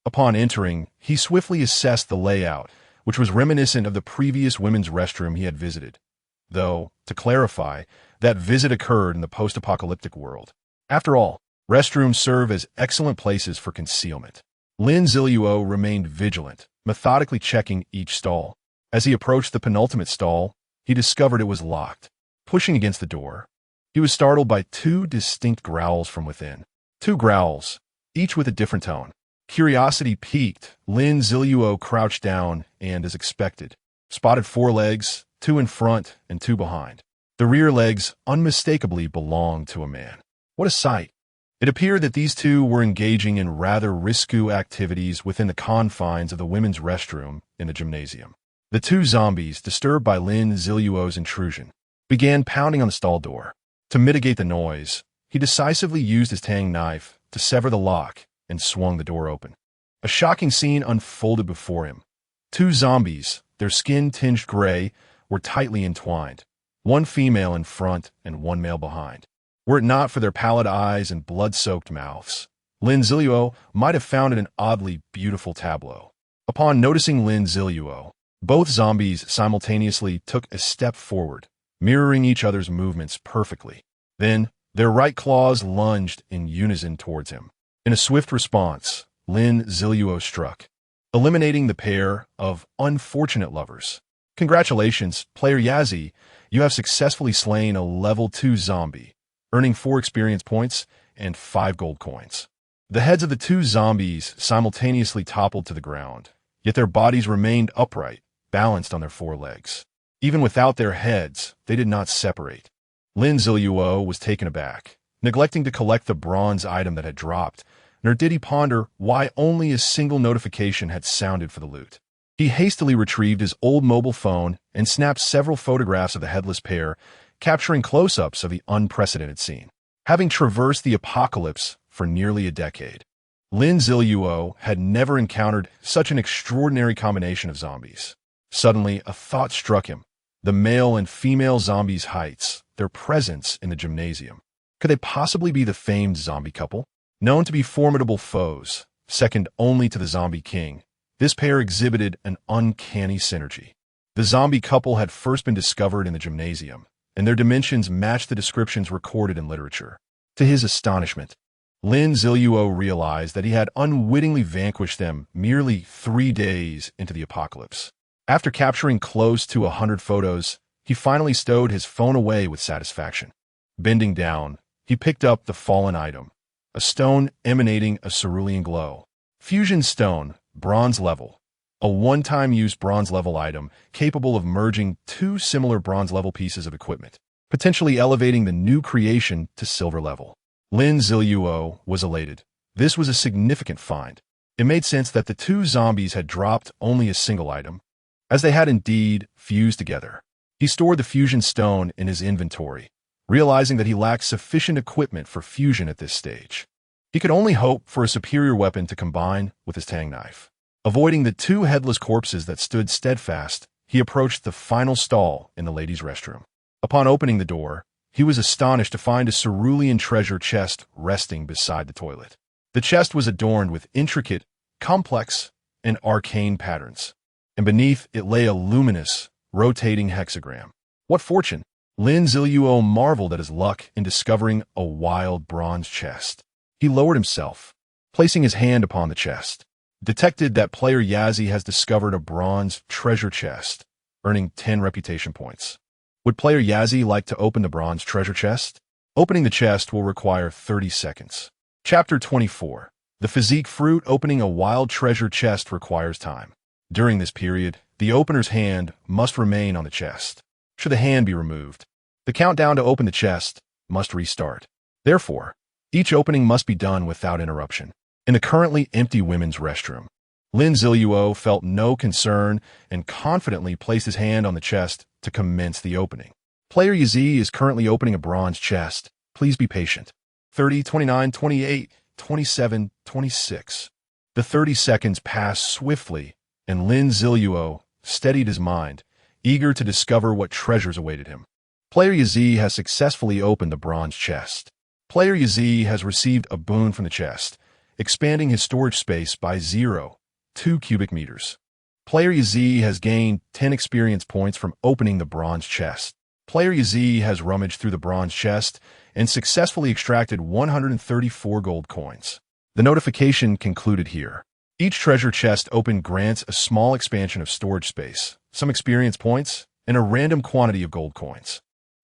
Upon entering, he swiftly assessed the layout, which was reminiscent of the previous women's restroom he had visited. Though, to clarify, that visit occurred in the post-apocalyptic world. After all, restrooms serve as excellent places for concealment. Lin Ziluo remained vigilant, methodically checking each stall. As he approached the penultimate stall, he discovered it was locked. Pushing against the door, he was startled by two distinct growls from within. Two growls, each with a different tone. Curiosity piqued, Lin Ziluo crouched down and, as expected, spotted four legs, two in front and two behind. The rear legs unmistakably belonged to a man. What a sight! It appeared that these two were engaging in rather risky activities within the confines of the women's restroom in the gymnasium. The two zombies, disturbed by Lin Ziluo's intrusion, began pounding on the stall door. To mitigate the noise, he decisively used his tang knife to sever the lock and swung the door open. A shocking scene unfolded before him. Two zombies, their skin tinged gray, were tightly entwined, one female in front and one male behind. Were it not for their pallid eyes and blood-soaked mouths, Lin Ziluo might have found it an oddly beautiful tableau. Upon noticing Lin Ziluo, both zombies simultaneously took a step forward, mirroring each other's movements perfectly. Then, their right claws lunged in unison towards him. In a swift response, Lin Ziluo struck, eliminating the pair of unfortunate lovers. Congratulations, player Yazi, you have successfully slain a level 2 zombie, earning 4 experience points and 5 gold coins. The heads of the two zombies simultaneously toppled to the ground, yet their bodies remained upright, balanced on their 4 legs. Even without their heads, they did not separate. Lin Ziluo was taken aback, neglecting to collect the bronze item that had dropped, nor did he ponder why only a single notification had sounded for the loot. He hastily retrieved his old mobile phone and snapped several photographs of the headless pair, capturing close-ups of the unprecedented scene. Having traversed the apocalypse for nearly a decade, Lin Ziluo had never encountered such an extraordinary combination of zombies. Suddenly, a thought struck him. The male and female zombies' heights, their presence in the gymnasium. Could they possibly be the famed zombie couple? Known to be formidable foes, second only to the Zombie King, this pair exhibited an uncanny synergy. The zombie couple had first been discovered in the gymnasium, and their dimensions matched the descriptions recorded in literature. To his astonishment, Lin Ziluo realized that he had unwittingly vanquished them merely 3 days into the apocalypse. After capturing close to 100 photos, he finally stowed his phone away with satisfaction. Bending down, he picked up the fallen item, a stone emanating a cerulean glow. Fusion Stone, bronze level. A one-time use bronze level item capable of merging 2 similar bronze level pieces of equipment, potentially elevating the new creation to silver level. Lin Ziluo was elated. This was a significant find. It made sense that the two zombies had dropped only a single item, as they had indeed fused together. He stored the fusion stone in his inventory, realizing that he lacked sufficient equipment for fusion at this stage. He could only hope for a superior weapon to combine with his tang knife. Avoiding the 2 headless corpses that stood steadfast, he approached the final stall in the ladies' restroom. Upon opening the door, he was astonished to find a cerulean treasure chest resting beside the toilet. The chest was adorned with intricate, complex, and arcane patterns, and beneath it lay a luminous, rotating hexagram. What fortune! Lin Ziluo marveled at his luck in discovering a wild bronze chest. He lowered himself, placing his hand upon the chest, detected that player Yazi has discovered a bronze treasure chest, earning 10 reputation points. Would player Yazi like to open the bronze treasure chest? Opening the chest will require 30 seconds. Chapter 24. The physique fruit. Opening a wild treasure chest requires time. During this period, the opener's hand must remain on the chest. Should the hand be removed, the The countdown to open the chest must restart. Therefore, each opening must be done without interruption. In the currently empty women's restroom, Lin Ziluo felt no concern and confidently placed his hand on the chest to commence the opening. Player Yazi is currently opening a bronze chest. Please be patient. 30, 29, 28, 27, 26. The 30 seconds passed swiftly, and Lin Ziluo steadied his mind, eager to discover what treasures awaited him. Player Yazi has successfully opened the bronze chest. Player Yazi has received a boon from the chest, expanding his storage space by 0.2 cubic meters. Player Yazi has gained 10 experience points from opening the bronze chest. Player Yazi has rummaged through the bronze chest and successfully extracted 134 gold coins. The notification concluded here. Each treasure chest open grants a small expansion of storage space, some experience points, and a random quantity of gold coins.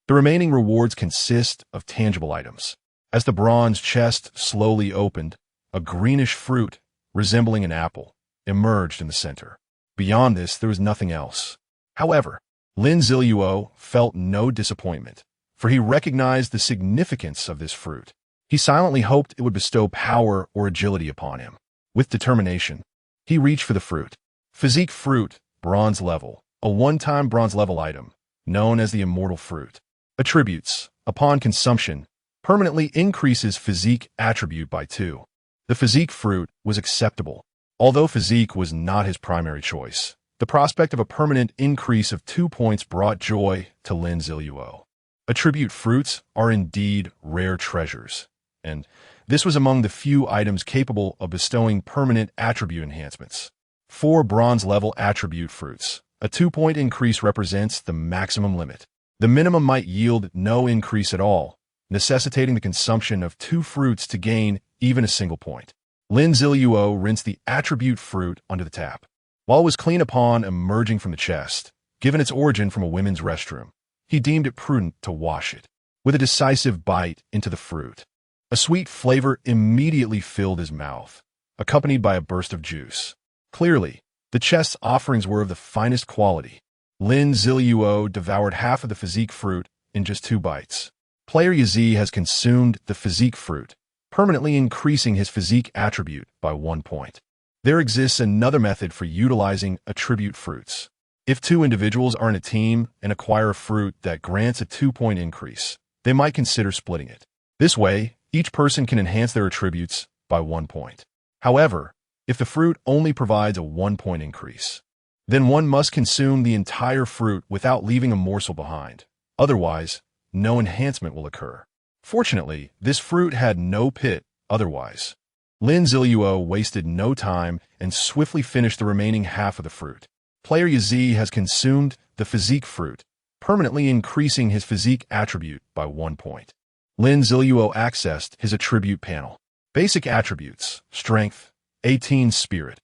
The remaining rewards consist of tangible items. As the bronze chest slowly opened, a greenish fruit, resembling an apple, emerged in the center. Beyond this, there was nothing else. However, Lin Ziluo felt no disappointment, for he recognized the significance of this fruit. He silently hoped it would bestow power or agility upon him. With determination, he reached for the fruit. Physique fruit, bronze level, a one-time bronze level item, known as the immortal fruit. Attributes, upon consumption, permanently increases physique attribute by 2. The physique fruit was acceptable. Although physique was not his primary choice, the prospect of a permanent increase of 2 points brought joy to Lin Ziluo. Attribute fruits are indeed rare treasures, and this was among the few items capable of bestowing permanent attribute enhancements. 4 bronze-level attribute fruits. A 2-point increase represents the maximum limit. The minimum might yield no increase at all, necessitating the consumption of 2 fruits to gain even a single point. Lin Ziluo rinsed the attribute fruit onto the tap. While it was clean upon emerging from the chest, given its origin from a women's restroom, he deemed it prudent to wash it. With a decisive bite into the fruit, a sweet flavor immediately filled his mouth, accompanied by a burst of juice. Clearly, the chest's offerings were of the finest quality. Lin Ziluo devoured half of the physique fruit in just 2 bites. Player Yazi has consumed the physique fruit, permanently increasing his physique attribute by 1 point. There exists another method for utilizing attribute fruits. If 2 individuals are in a team and acquire a fruit that grants a 2-point increase, they might consider splitting it. This way, each person can enhance their attributes by 1 point. However, if the fruit only provides a 1-point increase, then one must consume the entire fruit without leaving a morsel behind. Otherwise, no enhancement will occur. Fortunately, this fruit had no pit otherwise. Lin Ziluo wasted no time and swiftly finished the remaining half of the fruit. Player Yazi has consumed the physique fruit, permanently increasing his physique attribute by 1 point. Lin Ziluo accessed his attribute panel. Basic attributes: strength, 18 spirit,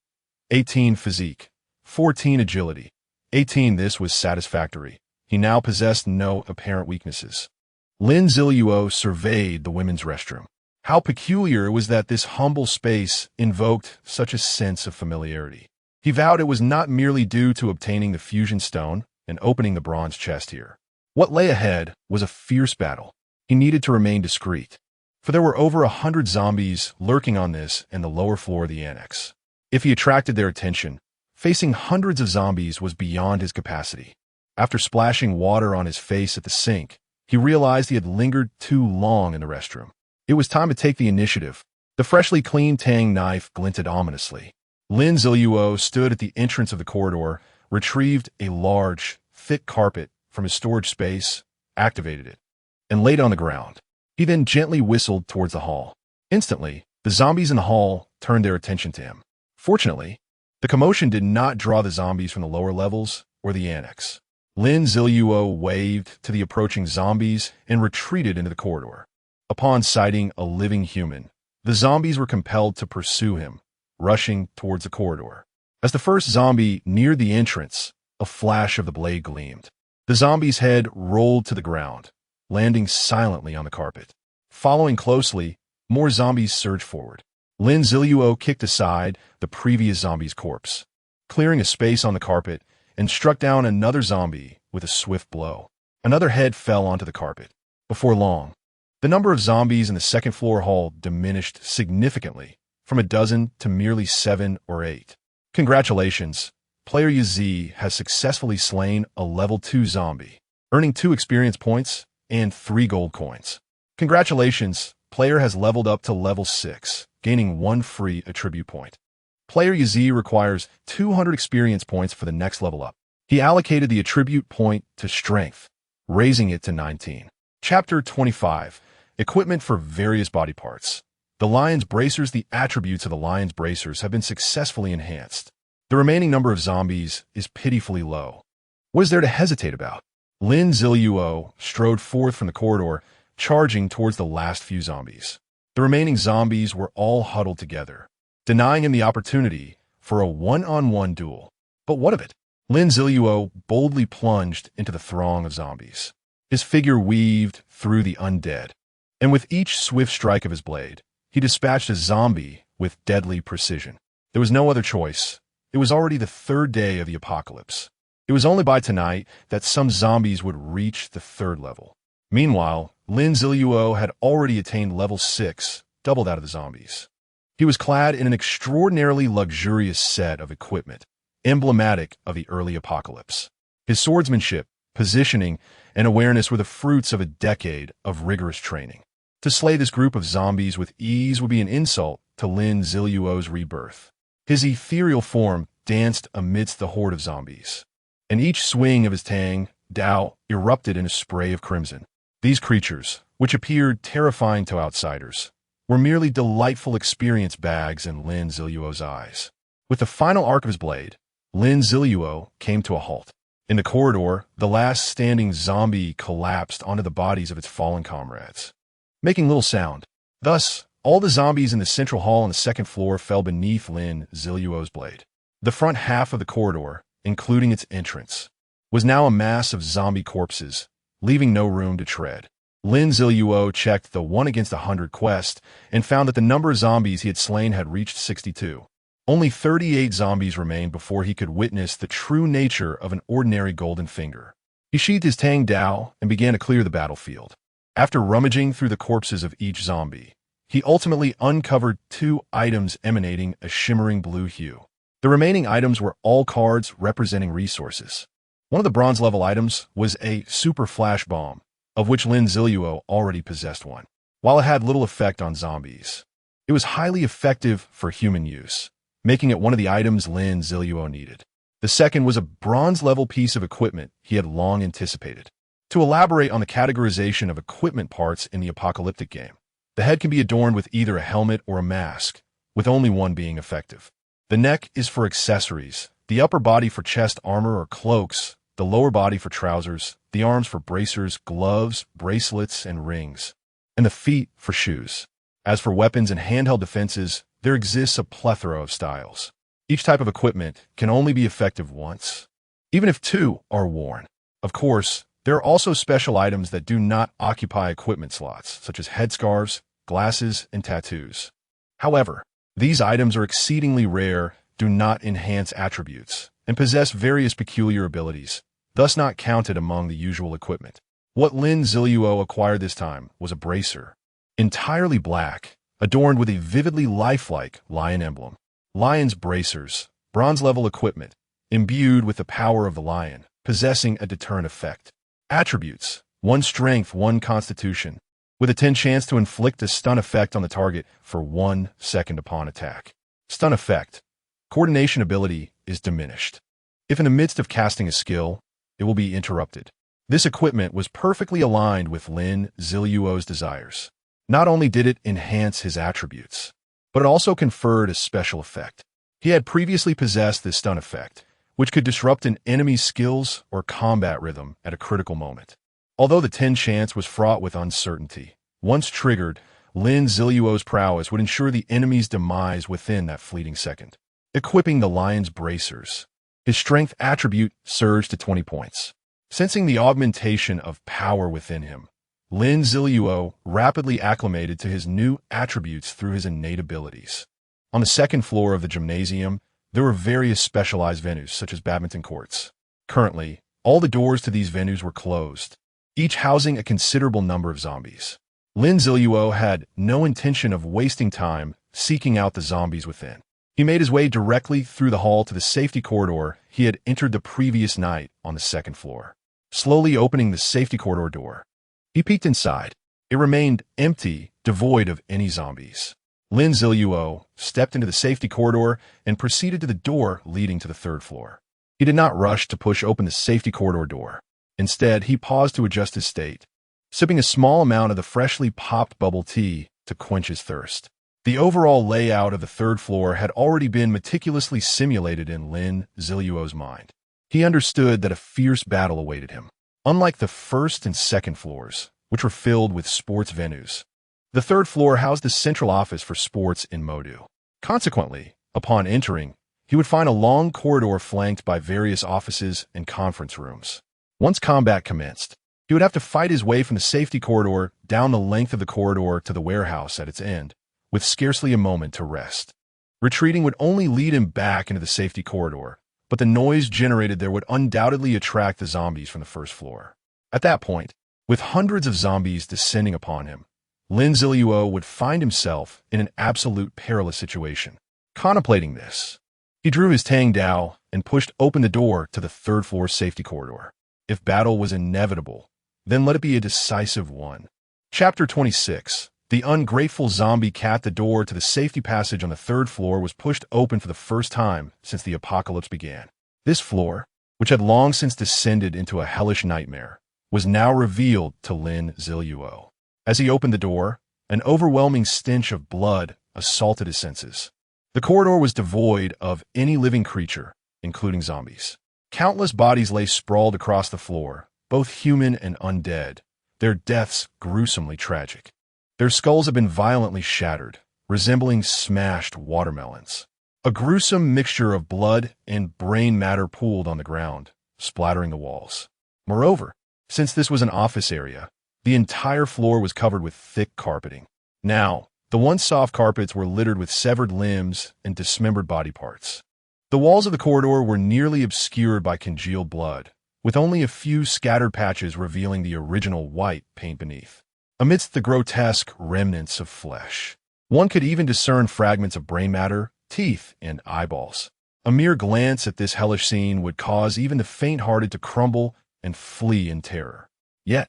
18 physique, 14 agility, 18. This was satisfactory. He now possessed no apparent weaknesses. Lin Ziluo surveyed the women's restroom. How peculiar it was that this humble space invoked such a sense of familiarity. He vowed it was not merely due to obtaining the fusion stone and opening the bronze chest here. What lay ahead was a fierce battle. He needed to remain discreet, for there were over 100 zombies lurking on this and the lower floor of the annex. If he attracted their attention, facing hundreds of zombies was beyond his capacity. After splashing water on his face at the sink, he realized he had lingered too long in the restroom. It was time to take the initiative. The freshly cleaned tang knife glinted ominously. Lin Ziluo stood at the entrance of the corridor, retrieved a large, thick carpet from his storage space, activated it, and laid it on the ground. He then gently whistled towards the hall. Instantly, the zombies in the hall turned their attention to him. Fortunately, the commotion did not draw the zombies from the lower levels or the annex. Lin Ziluo waved to the approaching zombies and retreated into the corridor. Upon sighting a living human, the zombies were compelled to pursue him, rushing towards the corridor. As the first zombie neared the entrance, a flash of the blade gleamed. The zombie's head rolled to the ground, landing silently on the carpet. Following closely, more zombies surged forward. Lin Ziluo kicked aside the previous zombie's corpse, clearing a space on the carpet, and struck down another zombie with a swift blow. Another head fell onto the carpet. Before long, the number of zombies in the second-floor hall diminished significantly, from a dozen to merely 7 or 8. Congratulations, player YZ has successfully slain a level 2 zombie, earning 2 experience points and 3 gold coins. Congratulations, player has leveled up to level 6, gaining 1 free attribute point. Player YZ requires 200 experience points for the next level up. He allocated the attribute point to strength, raising it to 19. Chapter 25. Equipment for various body parts. The lion's bracers. The attributes of the lion's bracers have been successfully enhanced. The remaining number of zombies is pitifully low. What is there to hesitate about? Lin Ziluo strode forth from the corridor, charging towards the last few zombies. The remaining zombies were all huddled together, denying him the opportunity for a one-on-one duel. But what of it? Lin Ziluo boldly plunged into the throng of zombies. His figure weaved through the undead, and with each swift strike of his blade, he dispatched a zombie with deadly precision. There was no other choice. It was already the 3rd day of the apocalypse. It was only by tonight that some zombies would reach the 3rd level. Meanwhile, Lin Ziluo had already attained level 6, double that of the zombies. He was clad in an extraordinarily luxurious set of equipment, emblematic of the early apocalypse. His swordsmanship, positioning, and awareness were the fruits of a decade of rigorous training. To slay this group of zombies with ease would be an insult to Lin Ziluo's rebirth. His ethereal form danced amidst the horde of zombies, and each swing of his tang, Dao, erupted in a spray of crimson. These creatures, which appeared terrifying to outsiders, were merely delightful experience bags in Lin Ziluo's eyes. With the final arc of his blade, Lin Ziluo came to a halt. In the corridor, the last standing zombie collapsed onto the bodies of its fallen comrades, making little sound. Thus, all the zombies in the central hall on the 2nd floor fell beneath Lin Ziluo's blade. The front half of the corridor, including its entrance, was now a mass of zombie corpses, leaving no room to tread. Lin Ziluo checked the 1 against 100 quest and found that the number of zombies he had slain had reached 62. Only 38 zombies remained before he could witness the true nature of an ordinary golden finger. He sheathed his Tang Dao and began to clear the battlefield. After rummaging through the corpses of each zombie, he ultimately uncovered 2 items emanating a shimmering blue hue. The remaining items were all cards representing resources. One of the bronze-level items was a super flash bomb, of which Lin Ziluo already possessed one. While it had little effect on zombies, it was highly effective for human use, making it one of the items Lin Ziluo needed. The second was a bronze-level piece of equipment he had long anticipated. To elaborate on the categorization of equipment parts in the apocalyptic game, the head can be adorned with either a helmet or a mask, with only one being effective. The neck is for accessories, the upper body for chest armor or cloaks, the lower body for trousers, the arms for bracers, gloves, bracelets, and rings, and the feet for shoes. As for weapons and handheld defenses, there exists a plethora of styles. Each type of equipment can only be effective once, even if 2 are worn. Of course, there are also special items that do not occupy equipment slots, such as headscarves, glasses, and tattoos. However, these items are exceedingly rare, do not enhance attributes, and possess various peculiar abilities, thus not counted among the usual equipment. What Lin Ziluo acquired this time was a bracer, entirely black, adorned with a vividly lifelike lion emblem. Lion's bracers, bronze-level equipment, imbued with the power of the lion, possessing a deterrent effect. Attributes: 1 strength, 1 constitution, with a 10 chance to inflict a stun effect on the target for 1 second upon attack. Stun effect: coordination ability is diminished. If in the midst of casting a skill, it will be interrupted. This equipment was perfectly aligned with Lin Ziluo's desires. Not only did it enhance his attributes, but it also conferred a special effect. He had previously possessed this stun effect, which could disrupt an enemy's skills or combat rhythm at a critical moment. Although the 10 chance was fraught with uncertainty, once triggered, Lin Ziluo's prowess would ensure the enemy's demise within that fleeting second. Equipping the lion's bracers, his strength attribute surged to 20 points. Sensing the augmentation of power within him, Lin Ziluo rapidly acclimated to his new attributes through his innate abilities. On the 2nd floor of the gymnasium, there were various specialized venues, such as badminton courts. Currently, all the doors to these venues were closed, each housing a considerable number of zombies. Lin Ziluo had no intention of wasting time seeking out the zombies within. He made his way directly through the hall to the safety corridor he had entered the previous night on the second floor. Slowly opening the safety corridor door, he peeked inside. It remained empty, devoid of any zombies. Lin Ziluo stepped into the safety corridor and proceeded to the door leading to the third floor. He did not rush to push open the safety corridor door. Instead, he paused to adjust his state, sipping a small amount of the freshly popped bubble tea to quench his thirst. The overall layout of the third floor had already been meticulously simulated in Lin Ziluo's mind. He understood that a fierce battle awaited him. Unlike the first and second floors, which were filled with sports venues, the third floor housed the central office for sports in Modu. Consequently, upon entering, he would find a long corridor flanked by various offices and conference rooms. Once combat commenced, he would have to fight his way from the safety corridor down the length of the corridor to the warehouse at its end, with scarcely a moment to rest. Retreating would only lead him back into the safety corridor, but the noise generated there would undoubtedly attract the zombies from the first floor. At that point, with hundreds of zombies descending upon him, Lin Ziluo would find himself in an absolute perilous situation. Contemplating this, he drew his Tang Dao and pushed open the door to the third floor safety corridor. If battle was inevitable, then let it be a decisive one. Chapter 26. The ungrateful zombie cat. The door to the safety passage on the third floor was pushed open for the first time since the apocalypse began. This floor, which had long since descended into a hellish nightmare, was now revealed to Lin Ziluo. As he opened the door, an overwhelming stench of blood assaulted his senses. The corridor was devoid of any living creature, including zombies. Countless bodies lay sprawled across the floor, both human and undead, their deaths gruesomely tragic. Their skulls had been violently shattered, resembling smashed watermelons. A gruesome mixture of blood and brain matter pooled on the ground, splattering the walls. Moreover, since this was an office area, the entire floor was covered with thick carpeting. Now, the once soft carpets were littered with severed limbs and dismembered body parts. The walls of the corridor were nearly obscured by congealed blood, with only a few scattered patches revealing the original white paint beneath. Amidst the grotesque remnants of flesh, one could even discern fragments of brain matter, teeth, and eyeballs. A mere glance at this hellish scene would cause even the faint-hearted to crumble and flee in terror. Yet,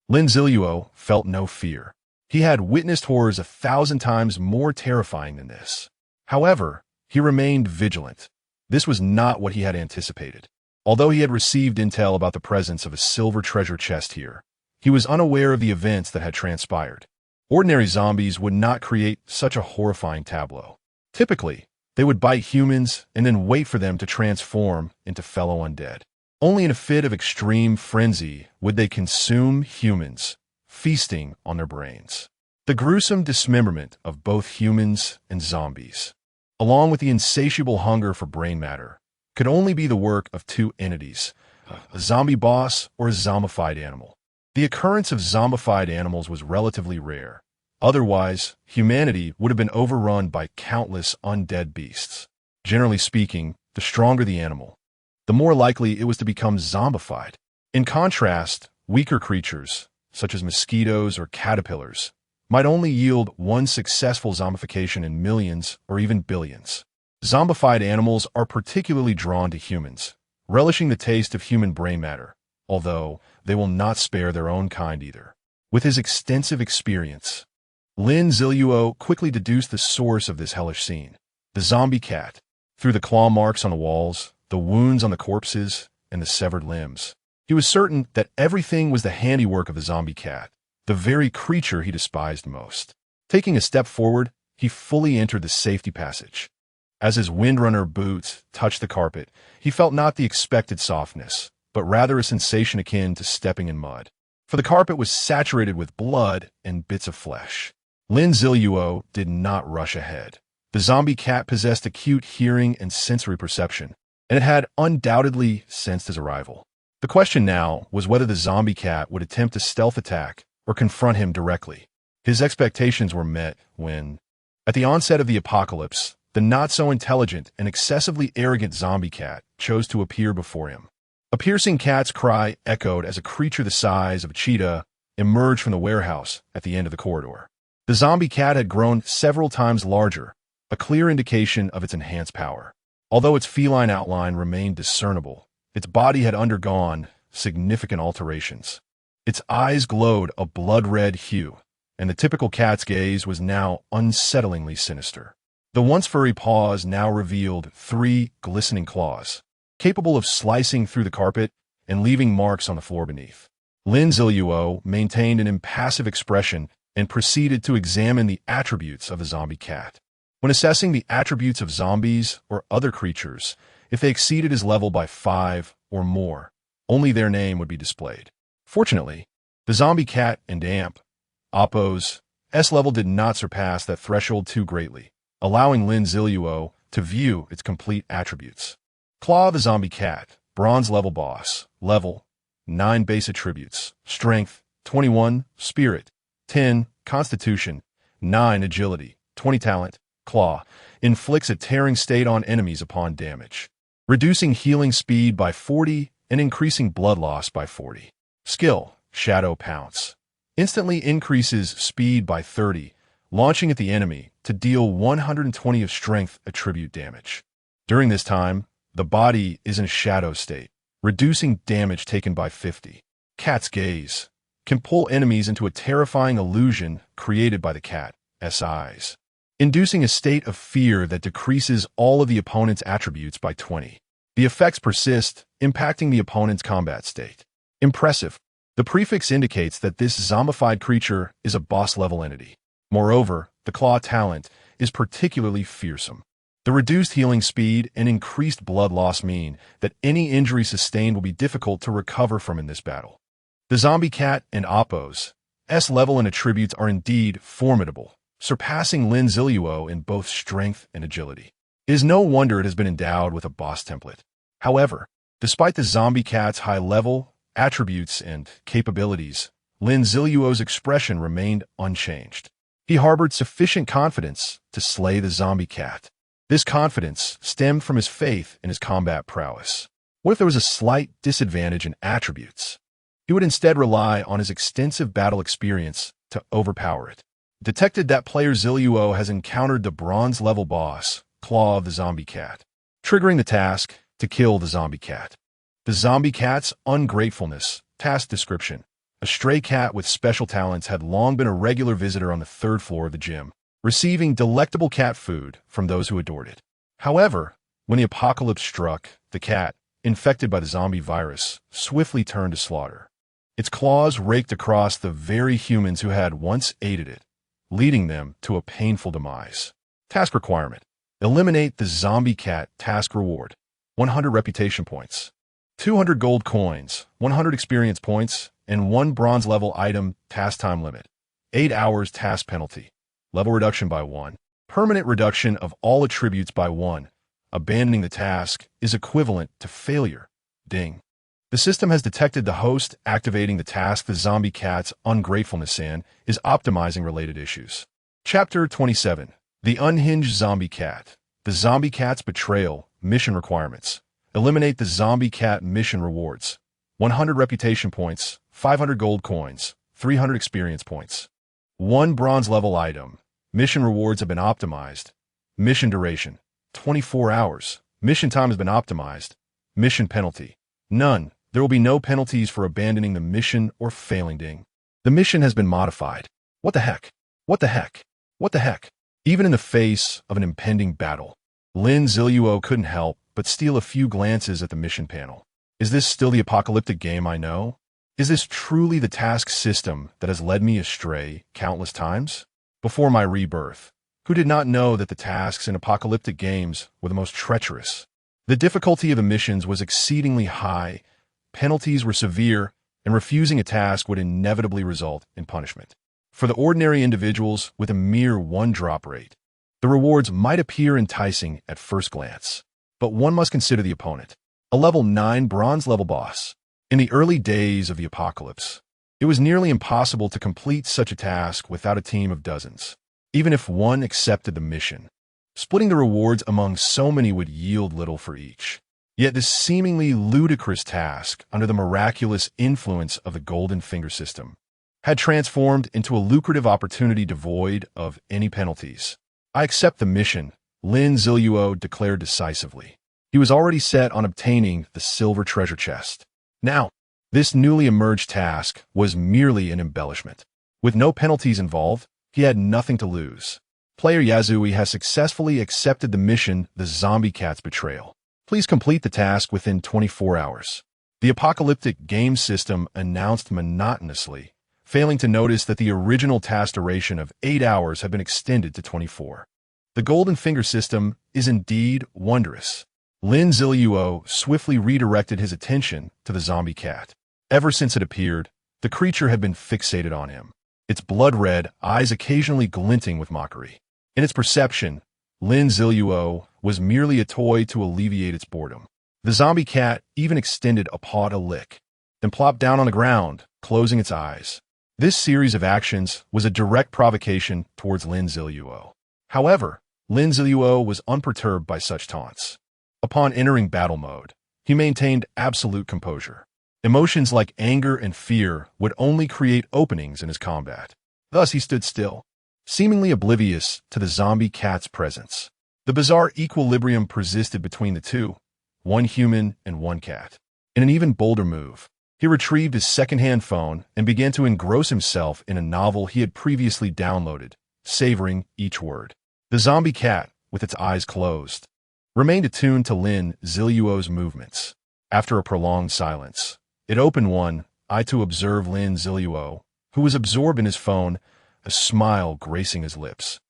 Lin Ziluo felt no fear. He had witnessed horrors 1,000 times more terrifying than this. However, he remained vigilant. This was not what he had anticipated. Although he had received intel about the presence of a silver treasure chest here, he was unaware of the events that had transpired. Ordinary zombies would not create such a horrifying tableau. Typically, they would bite humans and then wait for them to transform into fellow undead. Only in a fit of extreme frenzy would they consume humans, feasting on their brains. The gruesome dismemberment of both humans and zombies, along with the insatiable hunger for brain matter, could only be the work of two entities, a zombie boss or a zombified animal. The occurrence of zombified animals was relatively rare. Otherwise, humanity would have been overrun by countless undead beasts. Generally speaking, the stronger the animal, the more likely it was to become zombified. In contrast, weaker creatures, such as mosquitoes or caterpillars, might only yield one successful zombification in millions or even billions. Zombified animals are particularly drawn to humans, relishing the taste of human brain matter, although they will not spare their own kind either. With his extensive experience, Lin Ziluo quickly deduced the source of this hellish scene. The zombie cat, through the claw marks on the walls, the wounds on the corpses, and the severed limbs. He was certain that everything was the handiwork of the zombie cat, the very creature he despised most. Taking a step forward, he fully entered the safety passage. As his windrunner boots touched the carpet, he felt not the expected softness, but rather a sensation akin to stepping in mud. For the carpet was saturated with blood and bits of flesh. Lin Ziluo did not rush ahead. The zombie cat possessed acute hearing and sensory perception, and it had undoubtedly sensed his arrival. The question now was whether the zombie cat would attempt a stealth attack or confront him directly. His expectations were met when, at the onset of the apocalypse, the not-so-intelligent and excessively arrogant zombie cat chose to appear before him. A piercing cat's cry echoed as a creature the size of a cheetah emerged from the warehouse at the end of the corridor. The zombie cat had grown several times larger, a clear indication of its enhanced power. Although its feline outline remained discernible, its body had undergone significant alterations. Its eyes glowed a blood-red hue, and the typical cat's gaze was now unsettlingly sinister. The once furry paws now revealed 3 glistening claws, capable of slicing through the carpet and leaving marks on the floor beneath. Lin Ziluo maintained an impassive expression and proceeded to examine the attributes of the zombie cat. When assessing the attributes of zombies or other creatures, if they exceeded his level by 5 or more, only their name would be displayed. Fortunately, the zombie cat and Oppo's S level did not surpass that threshold too greatly, allowing Lin Ziluo to view its complete attributes. Claw the zombie cat, bronze level boss, level 9 base attributes, strength 21, spirit 10, constitution 9, agility 20, talent. Claw inflicts a tearing state on enemies upon damage, reducing healing speed by 40 and increasing blood loss by 40. Skill, Shadow Pounce, instantly increases speed by 30, launching at the enemy to deal 120 of strength attribute damage. During this time, the body is in a shadow state, reducing damage taken by 50. Cat's Gaze can pull enemies into a terrifying illusion created by the cat's eyes, inducing a state of fear that decreases all of the opponent's attributes by 20. The effects persist, impacting the opponent's combat state. Impressive. The prefix indicates that this zombified creature is a boss-level entity. Moreover, the claw talent is particularly fearsome. The reduced healing speed and increased blood loss mean that any injury sustained will be difficult to recover from in this battle. The zombie cat and Oppo's S level and attributes are indeed formidable, surpassing Lin Ziluo in both strength and agility. It is no wonder it has been endowed with a boss template. However, despite the zombie cat's high level, attributes, and capabilities, Lin Ziluo's expression remained unchanged. He harbored sufficient confidence to slay the zombie cat. This confidence stemmed from his faith in his combat prowess. What if there was a slight disadvantage in attributes? He would instead rely on his extensive battle experience to overpower it. Detected that player Ziluo has encountered the bronze-level boss, Claw of the Zombie Cat, triggering the task to kill the zombie cat. The zombie cat's ungratefulness. Task description. A stray cat with special talents had long been a regular visitor on the 3rd floor of the gym, receiving delectable cat food from those who adored it. However, when the apocalypse struck, the cat, infected by the zombie virus, swiftly turned to slaughter. Its claws raked across the very humans who had once aided it, leading them to a painful demise. Task requirement. Eliminate the zombie cat. Task reward. 100 reputation points, 200 gold coins, 100 experience points, and 1 bronze level item. Task time limit. 8 hours. Task penalty. Level reduction by 1. Permanent reduction of all attributes by 1. Abandoning the task is equivalent to failure. Ding. The system has detected the host activating the task the zombie cat's ungratefulness and is optimizing related issues. Chapter 27. The Unhinged Zombie Cat. The Zombie Cat's Betrayal. Mission requirements. Eliminate the zombie cat. Mission rewards. 100 reputation points, 500 gold coins, 300 experience points. 1 bronze level item. Mission rewards have been optimized. Mission duration. 24 hours. Mission time has been optimized. Mission penalty. None. There will be no penalties for abandoning the mission or failing. Ding. The mission has been modified. What the heck? What the heck? What the heck? Even in the face of an impending battle, Lin Ziluo couldn't help but steal a few glances at the mission panel. Is this still the apocalyptic game I know? Is this truly the task system that has led me astray countless times? Before my rebirth, who did not know that the tasks in apocalyptic games were the most treacherous? The difficulty of the missions was exceedingly high, penalties were severe, and refusing a task would inevitably result in punishment. For the ordinary individuals with a mere 1 drop rate, the rewards might appear enticing at first glance, but one must consider the opponent. A level 9 bronze level boss. In the early days of the apocalypse, it was nearly impossible to complete such a task without a team of dozens, even if one accepted the mission. Splitting the rewards among so many would yield little for each. Yet this seemingly ludicrous task, under the miraculous influence of the golden finger system, had transformed into a lucrative opportunity devoid of any penalties. "I accept the mission," Lin Ziluo declared decisively. He was already set on obtaining the silver treasure chest. Now, this newly emerged task was merely an embellishment. With no penalties involved, he had nothing to lose. Player Yasui has successfully accepted the mission, the Zombie Cat's Betrayal. Please complete the task within 24 hours. The apocalyptic game system announced monotonously, failing to notice that the original task duration of 8 hours had been extended to 24. The golden finger system is indeed wondrous. Lin Ziluo swiftly redirected his attention to the zombie cat. Ever since it appeared, the creature had been fixated on him, its blood-red eyes occasionally glinting with mockery. In its perception, Lin Ziluo was merely a toy to alleviate its boredom. The zombie cat even extended a paw to lick, then plopped down on the ground, closing its eyes. This series of actions was a direct provocation towards Lin Ziluo. However, Lin Ziluo was unperturbed by such taunts. Upon entering battle mode, he maintained absolute composure. Emotions like anger and fear would only create openings in his combat. Thus he stood still, seemingly oblivious to the zombie cat's presence. The bizarre equilibrium persisted between the two, one human and one cat. In an even bolder move, he retrieved his second-hand phone and began to engross himself in a novel he had previously downloaded, savoring each word. The zombie cat, with its eyes closed, remained attuned to Lin Ziluo's movements. After a prolonged silence, it opened one eye to observe Lin Ziluo, who was absorbed in his phone, a smile gracing his lips.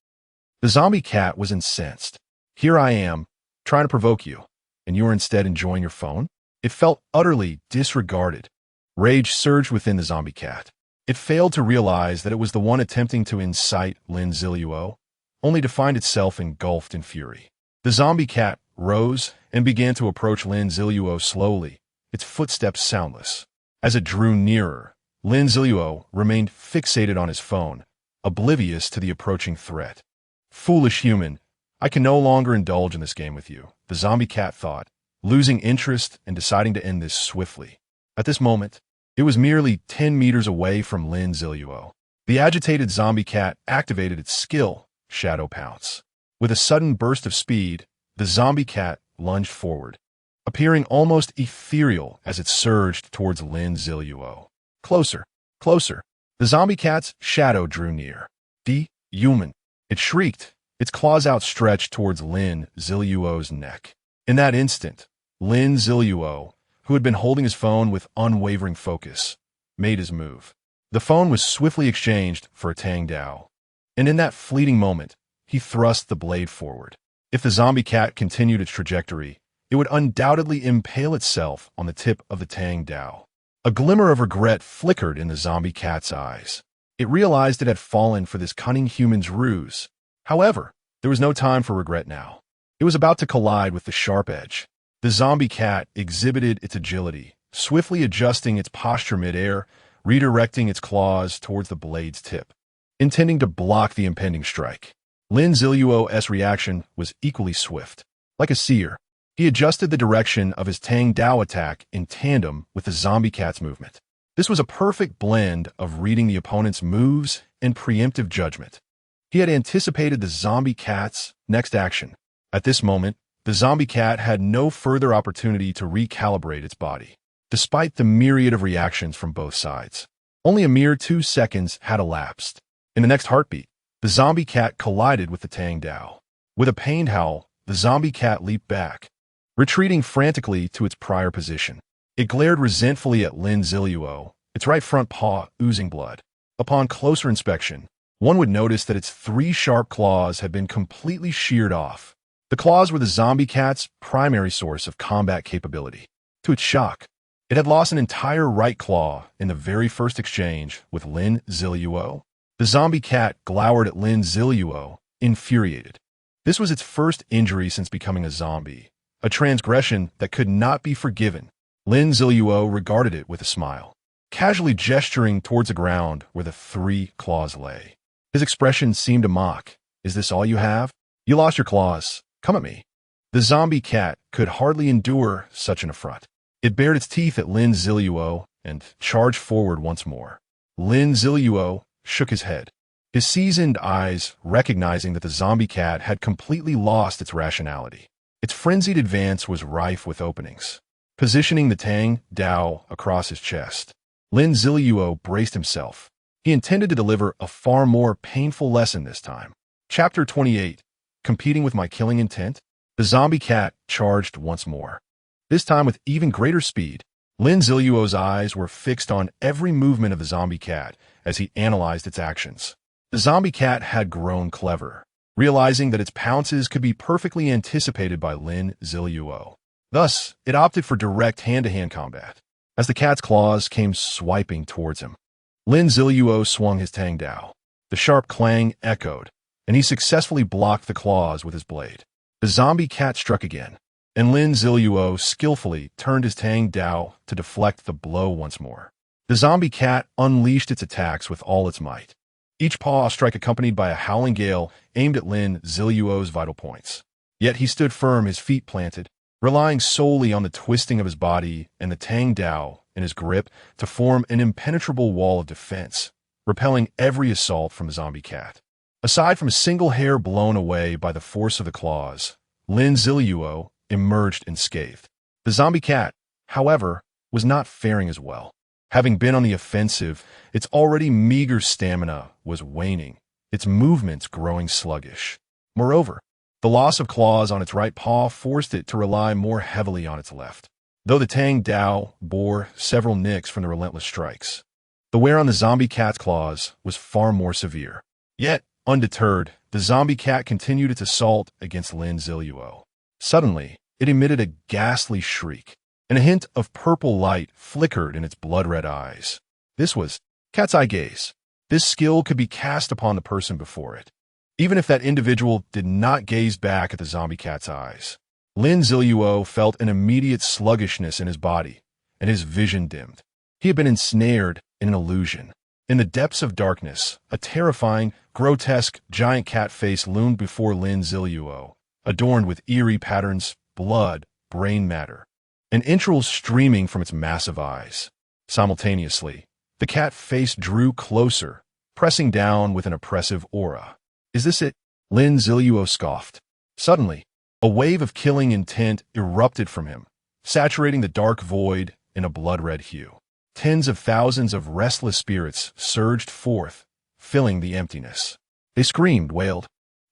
The zombie cat was incensed. "Here I am, trying to provoke you, and you are instead enjoying your phone?" It felt utterly disregarded. Rage surged within the zombie cat. It failed to realize that it was the one attempting to incite Lin Ziluo, only to find itself engulfed in fury. The zombie cat rose and began to approach Lin Ziluo slowly, its footsteps soundless. As it drew nearer, Lin Ziluo remained fixated on his phone, oblivious to the approaching threat. "Foolish human, I can no longer indulge in this game with you," the zombie cat thought, losing interest and deciding to end this swiftly. At this moment, it was merely 10 meters away from Lin Ziluo. The agitated zombie cat activated its skill, Shadow Pounce. With a sudden burst of speed, the zombie cat lunged forward, appearing almost ethereal as it surged towards Lin Ziluo. Closer, closer. The zombie cat's shadow drew near. "Human!" It shrieked, its claws outstretched towards Lin Ziluo's neck. In that instant, Lin Ziluo, who had been holding his phone with unwavering focus, made his move. The phone was swiftly exchanged for a Tang Dao, and in that fleeting moment, he thrust the blade forward. If the zombie cat continued its trajectory, it would undoubtedly impale itself on the tip of the Tang Dao. A glimmer of regret flickered in the zombie cat's eyes. It realized it had fallen for this cunning human's ruse. However, there was no time for regret now. It was about to collide with the sharp edge. The zombie cat exhibited its agility, swiftly adjusting its posture midair, redirecting its claws towards the blade's tip, intending to block the impending strike. Lin Ziluo's reaction was equally swift. Like a seer, he adjusted the direction of his Tang Dao attack in tandem with the zombie cat's movement. This was a perfect blend of reading the opponent's moves and preemptive judgment. He had anticipated the zombie cat's next action. At this moment, the zombie cat had no further opportunity to recalibrate its body. Despite the myriad of reactions from both sides, only a mere 2 seconds had elapsed. In the next heartbeat, the zombie cat collided with the Tang Dao. With a pained howl, the zombie cat leaped back, retreating frantically to its prior position. It glared resentfully at Lin Ziluo, its right front paw oozing blood. Upon closer inspection, one would notice that its 3 sharp claws had been completely sheared off. The claws were the zombie cat's primary source of combat capability. To its shock, it had lost an entire right claw in the very first exchange with Lin Ziluo. The zombie cat glowered at Lin Ziluo, infuriated. This was its first injury since becoming a zombie, a transgression that could not be forgiven. Lin Ziluo regarded it with a smile, casually gesturing towards the ground where the 3 claws lay. His expression seemed to mock. "Is this all you have? You lost your claws. Come at me." The zombie cat could hardly endure such an affront. It bared its teeth at Lin Ziluo and charged forward once more. Lin Ziluo shook his head, his seasoned eyes recognizing that the zombie cat had completely lost its rationality. Its frenzied advance was rife with openings, positioning the Tang Dao across his chest. Lin Ziluo braced himself. He intended to deliver a far more painful lesson this time. Chapter 28. Competing with my killing intent? The zombie cat charged once more, this time with even greater speed. Lin Ziluo's eyes were fixed on every movement of the zombie cat as he analyzed its actions. The zombie cat had grown clever, realizing that its pounces could be perfectly anticipated by Lin Ziluo. Thus, it opted for direct hand-to-hand combat. As the cat's claws came swiping towards him, Lin Ziluo swung his Tang Dao. The sharp clang echoed, and he successfully blocked the claws with his blade. The zombie cat struck again, and Lin Ziluo skillfully turned his Tang Dao to deflect the blow once more. The zombie cat unleashed its attacks with all its might, each paw strike accompanied by a howling gale aimed at Lin Ziluo's vital points. Yet he stood firm, his feet planted, relying solely on the twisting of his body and the Tang Dao in his grip to form an impenetrable wall of defense, repelling every assault from the zombie cat. Aside from a single hair blown away by the force of the claws, Lin Ziluo emerged unscathed. The zombie cat, however, was not faring as well. Having been on the offensive, its already meager stamina was waning, its movements growing sluggish. Moreover, the loss of claws on its right paw forced it to rely more heavily on its left. Though the Tang Dao bore several nicks from the relentless strikes, the wear on the zombie cat's claws was far more severe. Yet, undeterred, the zombie cat continued its assault against Lin Ziluo. Suddenly, it emitted a ghastly shriek, and a hint of purple light flickered in its blood-red eyes. This was cat's eye gaze. This skill could be cast upon the person before it, even if that individual did not gaze back at the zombie cat's eyes. Lin Ziluo felt an immediate sluggishness in his body, and his vision dimmed. He had been ensnared in an illusion. In the depths of darkness, a terrifying, grotesque giant cat face loomed before Lin Ziluo, adorned with eerie patterns, blood, brain matter, and entrails streaming from its massive eyes. Simultaneously, the cat face drew closer, pressing down with an oppressive aura. "Is this it?" Lin Ziluo scoffed. Suddenly, a wave of killing intent erupted from him, saturating the dark void in a blood-red hue. Tens of thousands of restless spirits surged forth, filling the emptiness. They screamed, wailed,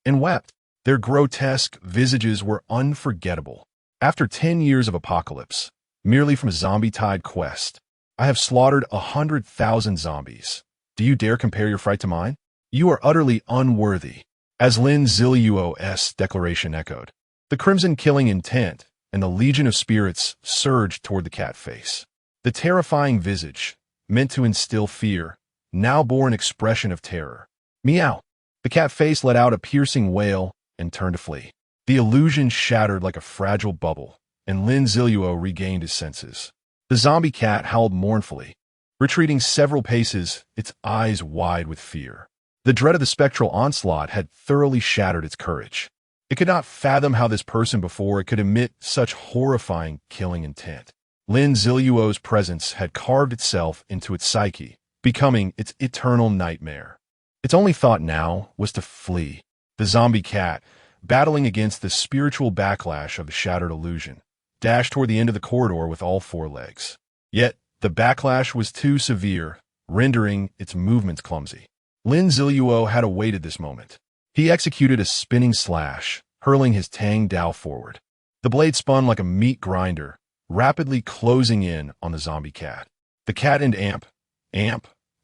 and wept. Their grotesque visages were unforgettable. After 10 years of apocalypse, merely from a zombie-tied quest, I have slaughtered 100,000 zombies. Do you dare compare your fright to mine? You are utterly unworthy. As Lin Ziluo's declaration echoed, the crimson killing intent and the legion of spirits surged toward the cat face. The terrifying visage, meant to instill fear, now bore an expression of terror. Meow! The cat face let out a piercing wail and turned to flee. The illusion shattered like a fragile bubble, and Lin Ziluo regained his senses. The zombie cat howled mournfully, retreating several paces, its eyes wide with fear. The dread of the spectral onslaught had thoroughly shattered its courage. It could not fathom how this person before it could emit such horrifying killing intent. Lin Ziluo's presence had carved itself into its psyche, becoming its eternal nightmare. Its only thought now was to flee. The zombie cat, battling against the spiritual backlash of the shattered illusion, dashed toward the end of the corridor with all four legs. Yet, the backlash was too severe, rendering its movements clumsy. Lin Ziluo had awaited this moment. He executed a spinning slash, hurling his Tang Dao forward. The blade spun like a meat grinder, rapidly closing in on the zombie cat. The cat and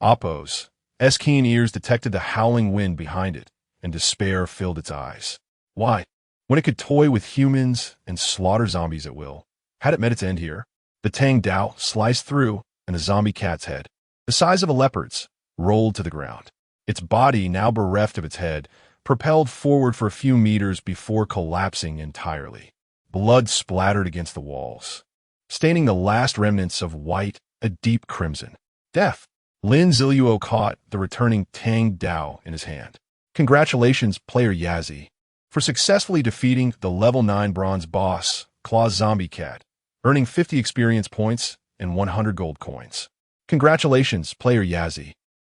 Oppo's keen ears detected the howling wind behind it, and despair filled its eyes. Why? When it could toy with humans and slaughter zombies at will, had it met its end here? The Tang Dao sliced through, and the zombie cat's head, the size of a leopard's, rolled to the ground. Its body, now bereft of its head, propelled forward for a few meters before collapsing entirely. Blood splattered against the walls, staining the last remnants of white a deep crimson. Death! Lin Ziluo caught the returning Tang Dao in his hand. Congratulations, player Yazi. for successfully defeating the level 9 bronze boss, Claw's Zombie Cat, earning 50 experience points and 100 gold coins. Congratulations, player Yazzie,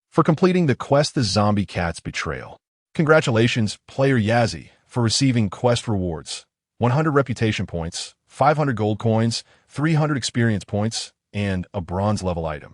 for completing the quest The Zombie Cat's Betrayal. Congratulations, player Yazzie, for receiving quest rewards, 100 reputation points, 500 gold coins, 300 experience points, and a bronze level item.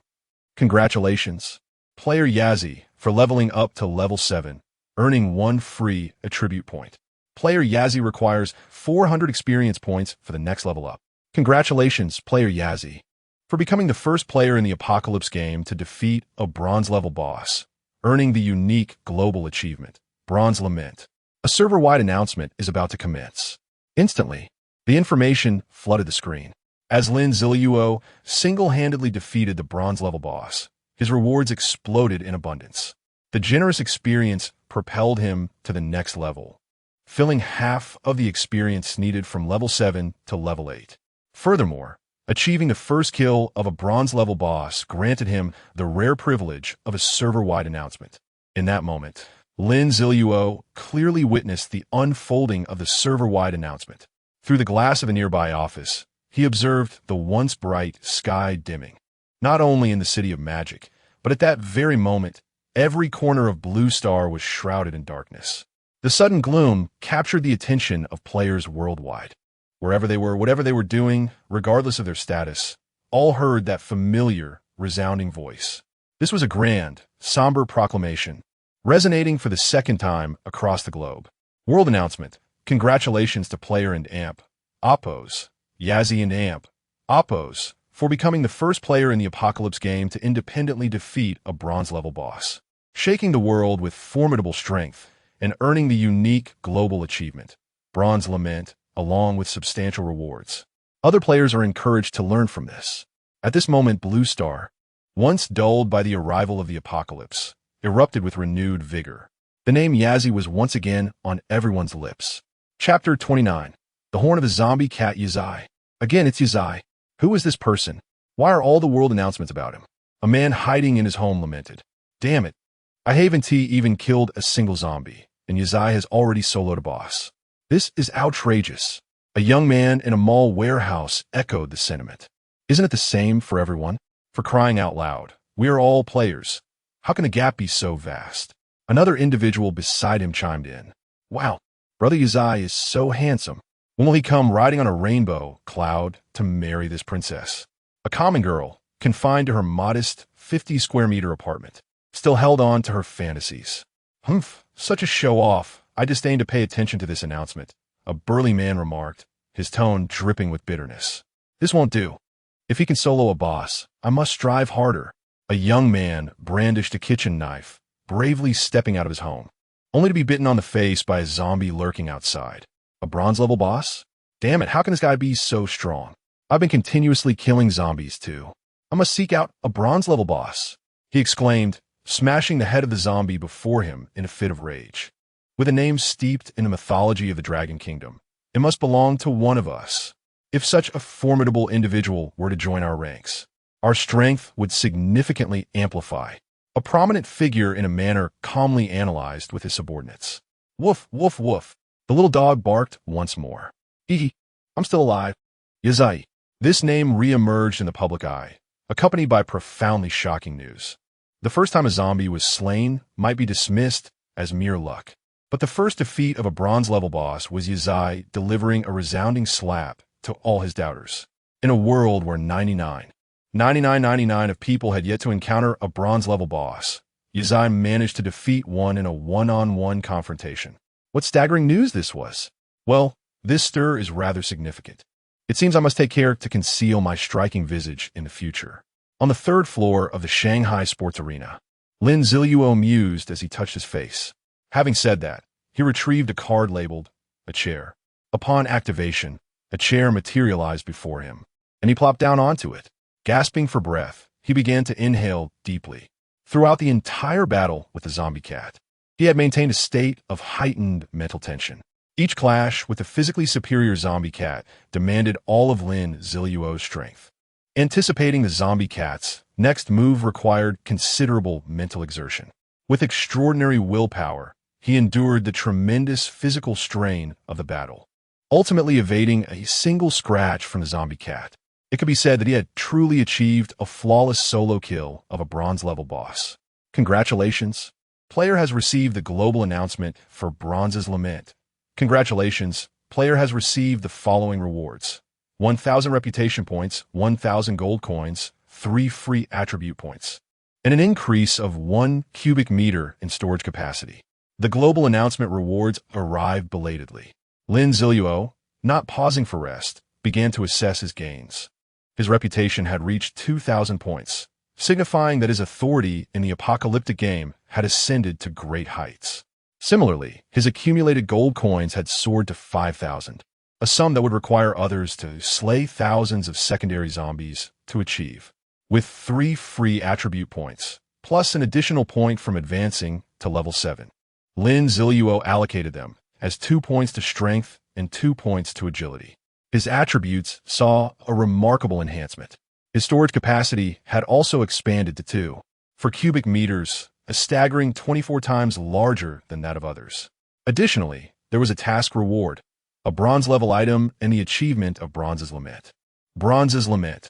Congratulations, player Yazzie, for leveling up to level 7, earning 1 free attribute point. Player Yazzie requires 400 experience points for the next level up. Congratulations, player Yazzie, for becoming the first player in the Apocalypse game to defeat a bronze level boss, earning the unique global achievement, Bronze Lament. A server-wide announcement is about to commence. Instantly, the information flooded the screen. As Lin Ziluo single-handedly defeated the bronze level boss, his rewards exploded in abundance. The generous experience propelled him to the next level, filling half of the experience needed from level 7 to level 8. Furthermore, achieving the first kill of a bronze level boss granted him the rare privilege of a server-wide announcement. In that moment, Lin Ziluo clearly witnessed the unfolding of the server-wide announcement. Through the glass of a nearby office, he observed the once bright sky dimming. Not only in the City of Magic, but at that very moment, every corner of Blue Star was shrouded in darkness. The sudden gloom captured the attention of players worldwide. Wherever they were, whatever they were doing, regardless of their status, all heard that familiar, resounding voice. This was a grand, somber proclamation, resonating for the second time across the globe. World announcement. Congratulations to player and Amp, Oppos, Yazzie and Amp, Oppos, for becoming the first player in the Apocalypse game to independently defeat a bronze-level boss, shaking the world with formidable strength and earning the unique global achievement, Bronze Lament, along with substantial rewards. Other players are encouraged to learn from this. At this moment, Blue Star, once dulled by the arrival of the Apocalypse, erupted with renewed vigor. The name Yazzie was once again on everyone's lips. Chapter 29. The Horn of the Zombie Cat Yazzie. Again, it's Yazzie. Who is this person? Why are all the world announcements about him? A man hiding in his home lamented. Damn it. I haven't even killed a single zombie, and Yazzie has already soloed a boss. This is outrageous. A young man in a mall warehouse echoed the sentiment. Isn't it the same for everyone? For crying out loud, we are all players. How can the gap be so vast? Another individual beside him chimed in. Wow, Brother Yazzie is so handsome. When will he come riding on a rainbow cloud to marry this princess? A common girl, confined to her modest 50-square-meter apartment, still held on to her fantasies. Humph, such a show-off. I disdain to pay attention to this announcement, a burly man remarked, his tone dripping with bitterness. This won't do. If he can solo a boss, I must strive harder. A young man brandished a kitchen knife, bravely stepping out of his home, only to be bitten on the face by a zombie lurking outside. A bronze-level boss? Damn it, how can this guy be so strong? I've been continuously killing zombies, too. I must seek out a bronze-level boss, he exclaimed, smashing the head of the zombie before him in a fit of rage. With a name steeped in the mythology of the Dragon Kingdom, it must belong to one of us. If such a formidable individual were to join our ranks, our strength would significantly amplify. A prominent figure in a manner calmly analyzed with his subordinates. Woof, woof, woof. The little dog barked once more. Hee, I'm still alive. Yazzie. This name re-emerged in the public eye, accompanied by profoundly shocking news. The first time a zombie was slain might be dismissed as mere luck. But the first defeat of a bronze-level boss was Yazzie delivering a resounding slap to all his doubters. In a world where 99 of people had yet to encounter a bronze-level boss, Yazzie managed to defeat one in a one-on-one confrontation. What staggering news this was! Well, this stir is rather significant. It seems I must take care to conceal my striking visage in the future. On the third floor of the Shanghai Sports Arena, Lin Ziluo mused as he touched his face. Having said that, he retrieved a card labeled, a chair. Upon activation, a chair materialized before him, and he plopped down onto it. Gasping for breath, he began to inhale deeply. Throughout the entire battle with the zombie cat, he had maintained a state of heightened mental tension. Each clash with the physically superior zombie cat demanded all of Lin Ziluo's strength. Anticipating the zombie cat's next move required considerable mental exertion. With extraordinary willpower, he endured the tremendous physical strain of the battle, ultimately evading a single scratch from the zombie cat. It could be said that he had truly achieved a flawless solo kill of a bronze-level boss. Congratulations! Player has received the global announcement for Bronze's Lament. Congratulations! Player has received the following rewards: 1,000 reputation points, 1,000 gold coins, 3 free attribute points, and an increase of 1 cubic meter in storage capacity. The global announcement rewards arrived belatedly. Lin Ziluo, not pausing for rest, began to assess his gains. His reputation had reached 2,000 points, signifying that his authority in the apocalyptic game had ascended to great heights. Similarly, his accumulated gold coins had soared to 5,000, a sum that would require others to slay thousands of secondary zombies to achieve. With 3 free attribute points, plus an additional point from advancing to level 7. Lin Ziluo allocated them as 2 points to strength and 2 points to agility. His attributes saw a remarkable enhancement. His storage capacity had also expanded to 2 for cubic meters, a staggering 24 times larger than that of others. Additionally, there was a task reward, a bronze-level item, and the achievement of Bronze's Lament. Bronze's Lament,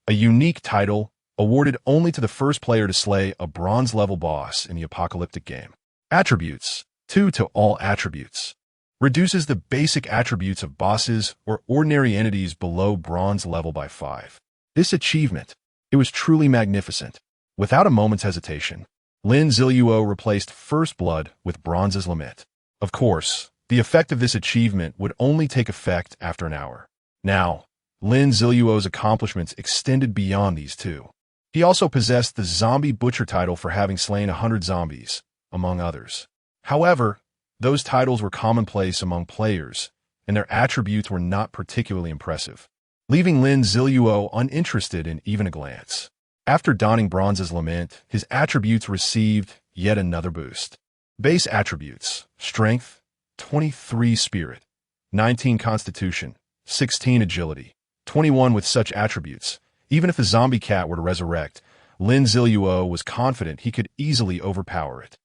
a unique title awarded only to the first player to slay a bronze-level boss in the apocalyptic game. Attributes: 2 to all attributes. Reduces the basic attributes of bosses or ordinary entities below bronze level by 5. This achievement, it was truly magnificent. Without a moment's hesitation, Lin Ziluo replaced First Blood with Bronze's Lament. Of course, the effect of this achievement would only take effect after an hour. Now, Lin Ziluo's accomplishments extended beyond these two. He also possessed the Zombie Butcher title for having slain 100 zombies, among others. However, those titles were commonplace among players, and their attributes were not particularly impressive, leaving Lin Ziluo uninterested in even a glance. After donning Bronze's Lament, his attributes received yet another boost. Base attributes: Strength, 23 Spirit, 19 Constitution, 16 Agility, 21 with such attributes. Even if the zombie cat were to resurrect, Lin Ziluo was confident he could easily overpower it.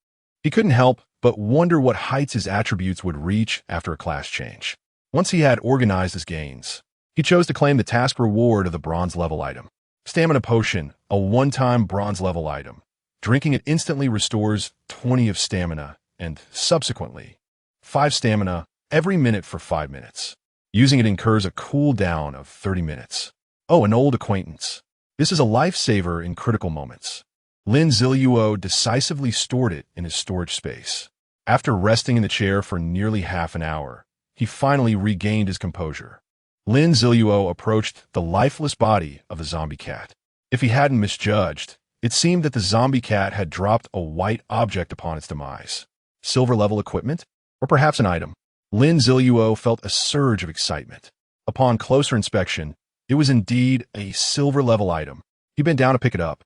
He couldn't help but wonder what heights his attributes would reach after a class change. Once he had organized his gains, he chose to claim the task reward of the bronze-level item. Stamina Potion, a one-time bronze-level item. Drinking it instantly restores 20 of stamina and, subsequently, 5 stamina every minute for 5 minutes. Using it incurs a cooldown of 30 minutes. Oh, an old acquaintance. This is a lifesaver in critical moments. Lin Ziluo decisively stored it in his storage space. After resting in the chair for nearly half an hour, he finally regained his composure. Lin Ziluo approached the lifeless body of the zombie cat. If he hadn't misjudged, it seemed that the zombie cat had dropped a white object upon its demise. Silver-level equipment? Or perhaps an item? Lin Ziluo felt a surge of excitement. Upon closer inspection, it was indeed a silver-level item. He bent down to pick it up.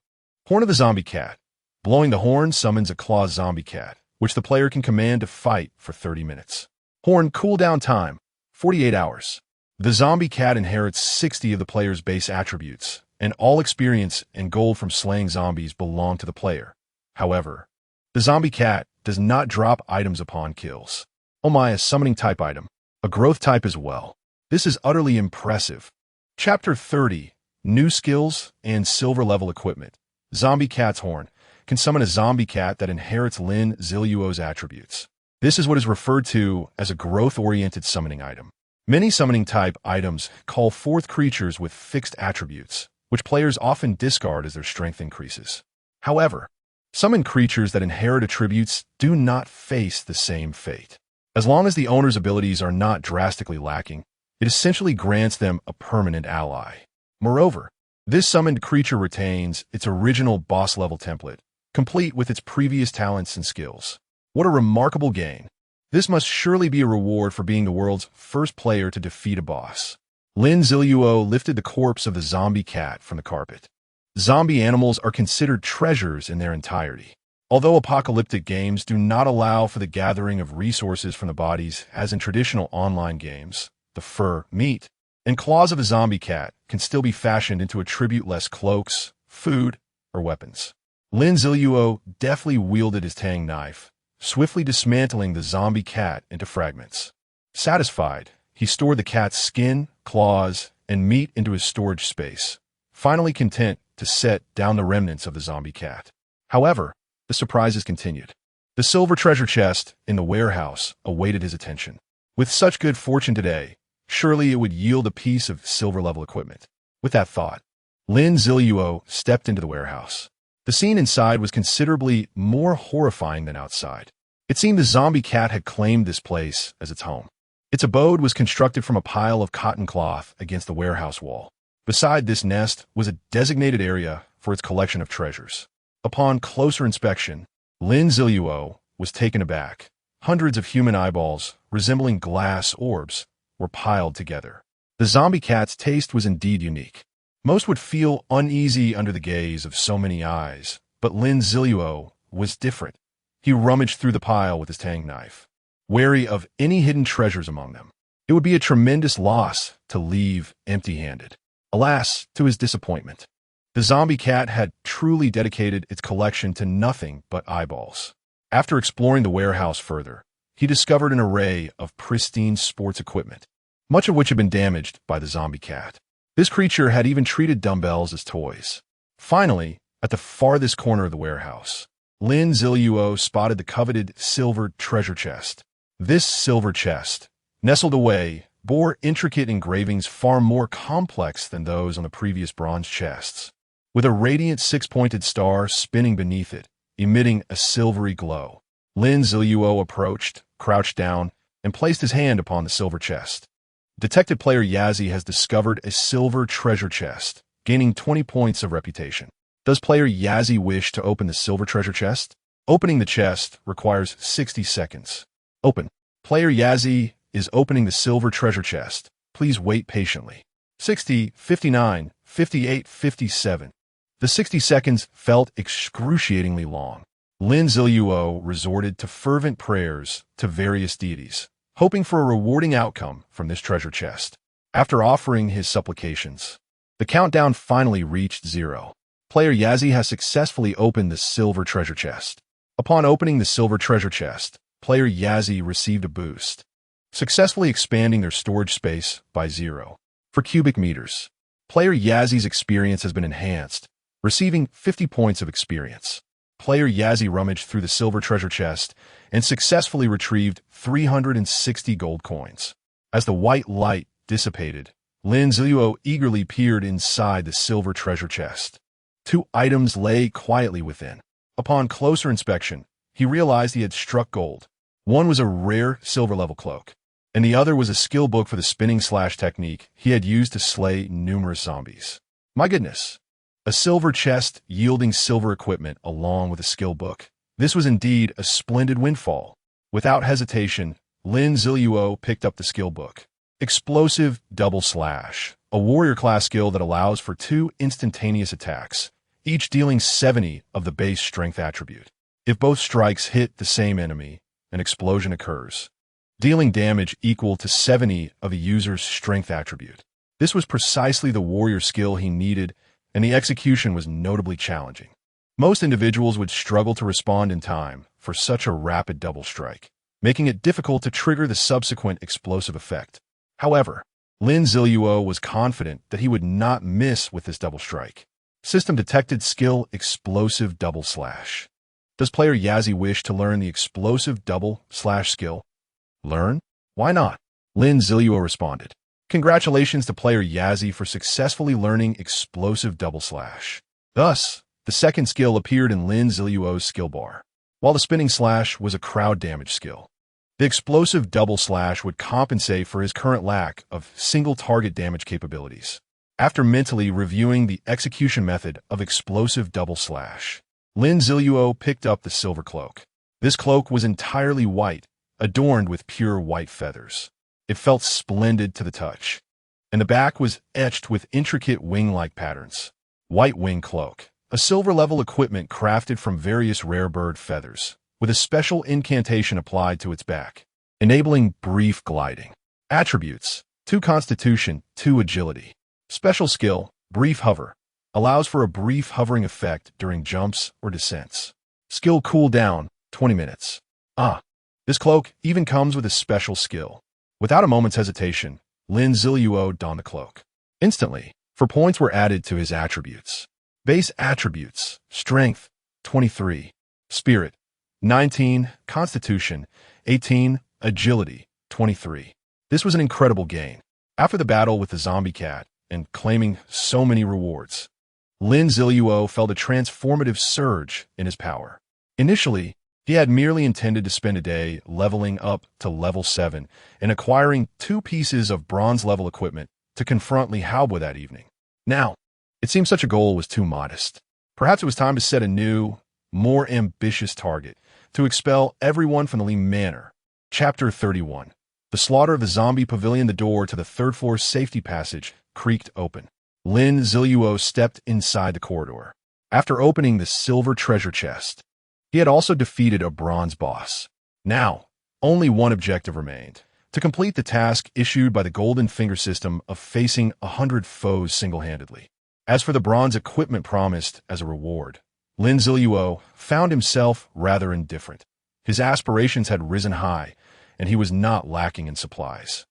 Horn of the zombie cat. Blowing the horn summons a claw zombie cat, which the player can command to fight for 30 minutes. Horn cooldown time, 48 hours. The zombie cat inherits 60 of the player's base attributes, and all experience and gold from slaying zombies belong to the player. However, the zombie cat does not drop items upon kills. Oh my, a summoning type item. A growth type as well. This is utterly impressive. Chapter 30, New Skills and Silver-Level Equipment. Zombie Cat's Horn can summon a zombie cat that inherits Lin Ziluo's attributes. This is what is referred to as a growth-oriented summoning item. Many summoning-type items call forth creatures with fixed attributes, which players often discard as their strength increases. However, summoned creatures that inherit attributes do not face the same fate. As long as the owner's abilities are not drastically lacking, it essentially grants them a permanent ally. Moreover, this summoned creature retains its original boss-level template, complete with its previous talents and skills. What a remarkable gain. This must surely be a reward for being the world's first player to defeat a boss. Lin Ziluo lifted the corpse of the zombie cat from the carpet. Zombie animals are considered treasures in their entirety. Although apocalyptic games do not allow for the gathering of resources from the bodies as in traditional online games, the fur, meat, and claws of a zombie cat can still be fashioned into attribute-less cloaks, food, or weapons. Lin Ziluo deftly wielded his tang knife, swiftly dismantling the zombie cat into fragments. Satisfied, he stored the cat's skin, claws, and meat into his storage space, finally content to set down the remnants of the zombie cat. However, the surprises continued. The silver treasure chest in the warehouse awaited his attention. With such good fortune today, surely it would yield a piece of silver-level equipment. With that thought, Lin Ziluo stepped into the warehouse. The scene inside was considerably more horrifying than outside. It seemed the zombie cat had claimed this place as its home. Its abode was constructed from a pile of cotton cloth against the warehouse wall. Beside this nest was a designated area for its collection of treasures. Upon closer inspection, Lin Ziluo was taken aback. Hundreds of human eyeballs, resembling glass orbs, were piled together. The zombie cat's taste was indeed unique. Most would feel uneasy under the gaze of so many eyes, but Lin Ziluo was different. He rummaged through the pile with his tang knife, wary of any hidden treasures among them. It would be a tremendous loss to leave empty-handed. Alas, to his disappointment, the zombie cat had truly dedicated its collection to nothing but eyeballs. After exploring the warehouse further, he discovered an array of pristine sports equipment, much of which had been damaged by the zombie cat. This creature had even treated dumbbells as toys. Finally, at the farthest corner of the warehouse, Lin Ziluo spotted the coveted silver treasure chest. This silver chest, nestled away, bore intricate engravings far more complex than those on the previous bronze chests, with a radiant six-pointed star spinning beneath it, emitting a silvery glow. Lin Ziluo approached, crouched down, and placed his hand upon the silver chest. Detective player Yazzie has discovered a silver treasure chest, gaining 20 points of reputation. Does player Yazzie wish to open the silver treasure chest? Opening the chest requires 60 seconds. Open. Player Yazzie is opening the silver treasure chest. Please wait patiently. 60, 59, 58, 57. The 60 seconds felt excruciatingly long. Lin Ziluo resorted to fervent prayers to various deities, hoping for a rewarding outcome from this treasure chest. After offering his supplications, the countdown finally reached 0. Player Yazzie has successfully opened the silver treasure chest. Upon opening the silver treasure chest, player Yazzie received a boost, successfully expanding their storage space by 0 for cubic meters. Player Yazzie's experience has been enhanced, receiving 50 points of experience. Player Yazzie rummaged through the silver treasure chest and successfully retrieved 360 gold coins. As the white light dissipated, Lin Ziluo eagerly peered inside the silver treasure chest. 2 items lay quietly within. Upon closer inspection, he realized he had struck gold. One was a rare silver-level cloak, and the other was a skill book for the spinning slash technique he had used to slay numerous zombies. My goodness! A silver chest yielding silver equipment along with a skill book. This was indeed a splendid windfall. Without hesitation, Lin Ziluo picked up the skill book. Explosive Double Slash, a warrior class skill that allows for 2 instantaneous attacks, each dealing 70 of the base strength attribute. If both strikes hit the same enemy, an explosion occurs, dealing damage equal to 70 of a user's strength attribute. This was precisely the warrior skill he needed, and the execution was notably challenging. Most individuals would struggle to respond in time for such a rapid double strike, making it difficult to trigger the subsequent explosive effect. However, Lin Ziluo was confident that he would not miss with this double strike. System detected skill Explosive Double Slash. Does player Yazzie wish to learn the Explosive Double Slash skill? Learn? Why not? Lin Ziluo responded. Congratulations to player Yazzie for successfully learning Explosive Double Slash. Thus, the second skill appeared in Lin Ziluo's skill bar, while the Spinning Slash was a crowd damage skill. The Explosive Double Slash would compensate for his current lack of single target damage capabilities. After mentally reviewing the execution method of Explosive Double Slash, Lin Ziluo picked up the silver cloak. This cloak was entirely white, adorned with pure white feathers. It felt splendid to the touch, and the back was etched with intricate wing-like patterns. White Wing Cloak, a silver-level equipment crafted from various rare bird feathers, with a special incantation applied to its back, enabling brief gliding. Attributes: 2 Constitution, 2 Agility. Special skill, Brief Hover, allows for a brief hovering effect during jumps or descents. Skill cooldown, 20 minutes. Ah, this cloak even comes with a special skill. Without a moment's hesitation, Lin Ziluo donned the cloak. Instantly, 4 points were added to his attributes. Base attributes: Strength, 23, Spirit, 19, Constitution, 18, Agility, 23. This was an incredible gain. After the battle with the zombie cat, and claiming so many rewards, Lin Ziluo felt a transformative surge in his power. Initially, he had merely intended to spend a day leveling up to level 7 and acquiring 2 pieces of bronze-level equipment to confront Li Haobo that evening. Now, it seemed such a goal was too modest. Perhaps it was time to set a new, more ambitious target, to expel everyone from the Li Manor. Chapter 31. The slaughter of the zombie pavilion. The door to the 3rd floor safety passage creaked open. Lin Ziluo stepped inside the corridor. After opening the silver treasure chest, he had also defeated a bronze boss. Now, only one objective remained: to complete the task issued by the Golden Finger system of facing 100 foes single-handedly. As for the bronze equipment promised as a reward, Lin Ziluo found himself rather indifferent. His aspirations had risen high, and he was not lacking in supplies.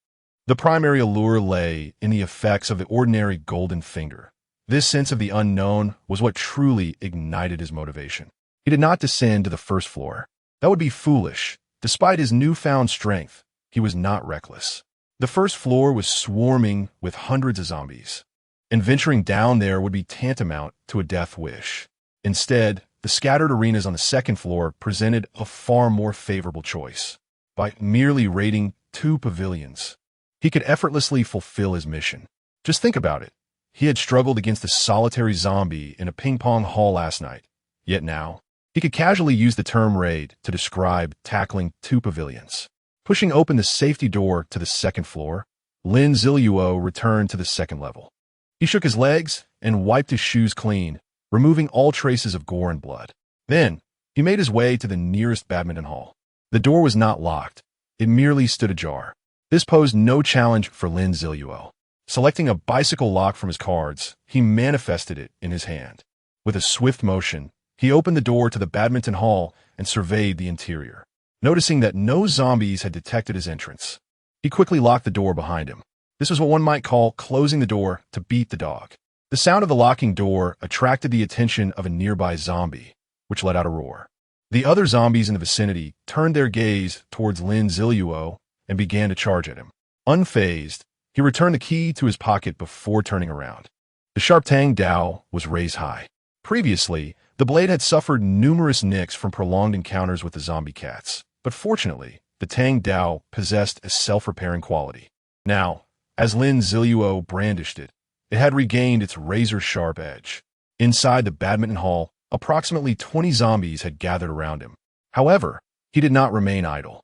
The primary allure lay in the effects of the ordinary Golden Finger. This sense of the unknown was what truly ignited his motivation. He did not descend to the 1st floor. That would be foolish. Despite his newfound strength, he was not reckless. The 1st floor was swarming with hundreds of zombies, and venturing down there would be tantamount to a death wish. Instead, the scattered arenas on the 2nd floor presented a far more favorable choice. By merely raiding 2 pavilions, he could effortlessly fulfill his mission. Just think about it. He had struggled against a solitary zombie in a ping-pong hall last night, yet now, he could casually use the term raid to describe tackling 2 pavilions. Pushing open the safety door to the 2nd floor, Lin Ziluo returned to the 2nd level. He shook his legs and wiped his shoes clean, removing all traces of gore and blood. Then, he made his way to the nearest badminton hall. The door was not locked. It merely stood ajar. This posed no challenge for Lin Ziluo. Selecting a bicycle lock from his cards, he manifested it in his hand. With a swift motion, he opened the door to the badminton hall and surveyed the interior. Noticing that no zombies had detected his entrance, he quickly locked the door behind him. This was what one might call closing the door to beat the dog. The sound of the locking door attracted the attention of a nearby zombie, which let out a roar. The other zombies in the vicinity turned their gaze towards Lin Ziluo and began to charge at him. Unfazed, he returned the key to his pocket before turning around. The sharp Tang Dao was raised high. Previously, the blade had suffered numerous nicks from prolonged encounters with the zombie cats, but fortunately, the Tang Dao possessed a self-repairing quality. Now, as Lin Ziluo brandished it, it had regained its razor-sharp edge. Inside the badminton hall, approximately 20 zombies had gathered around him. However, he did not remain idle.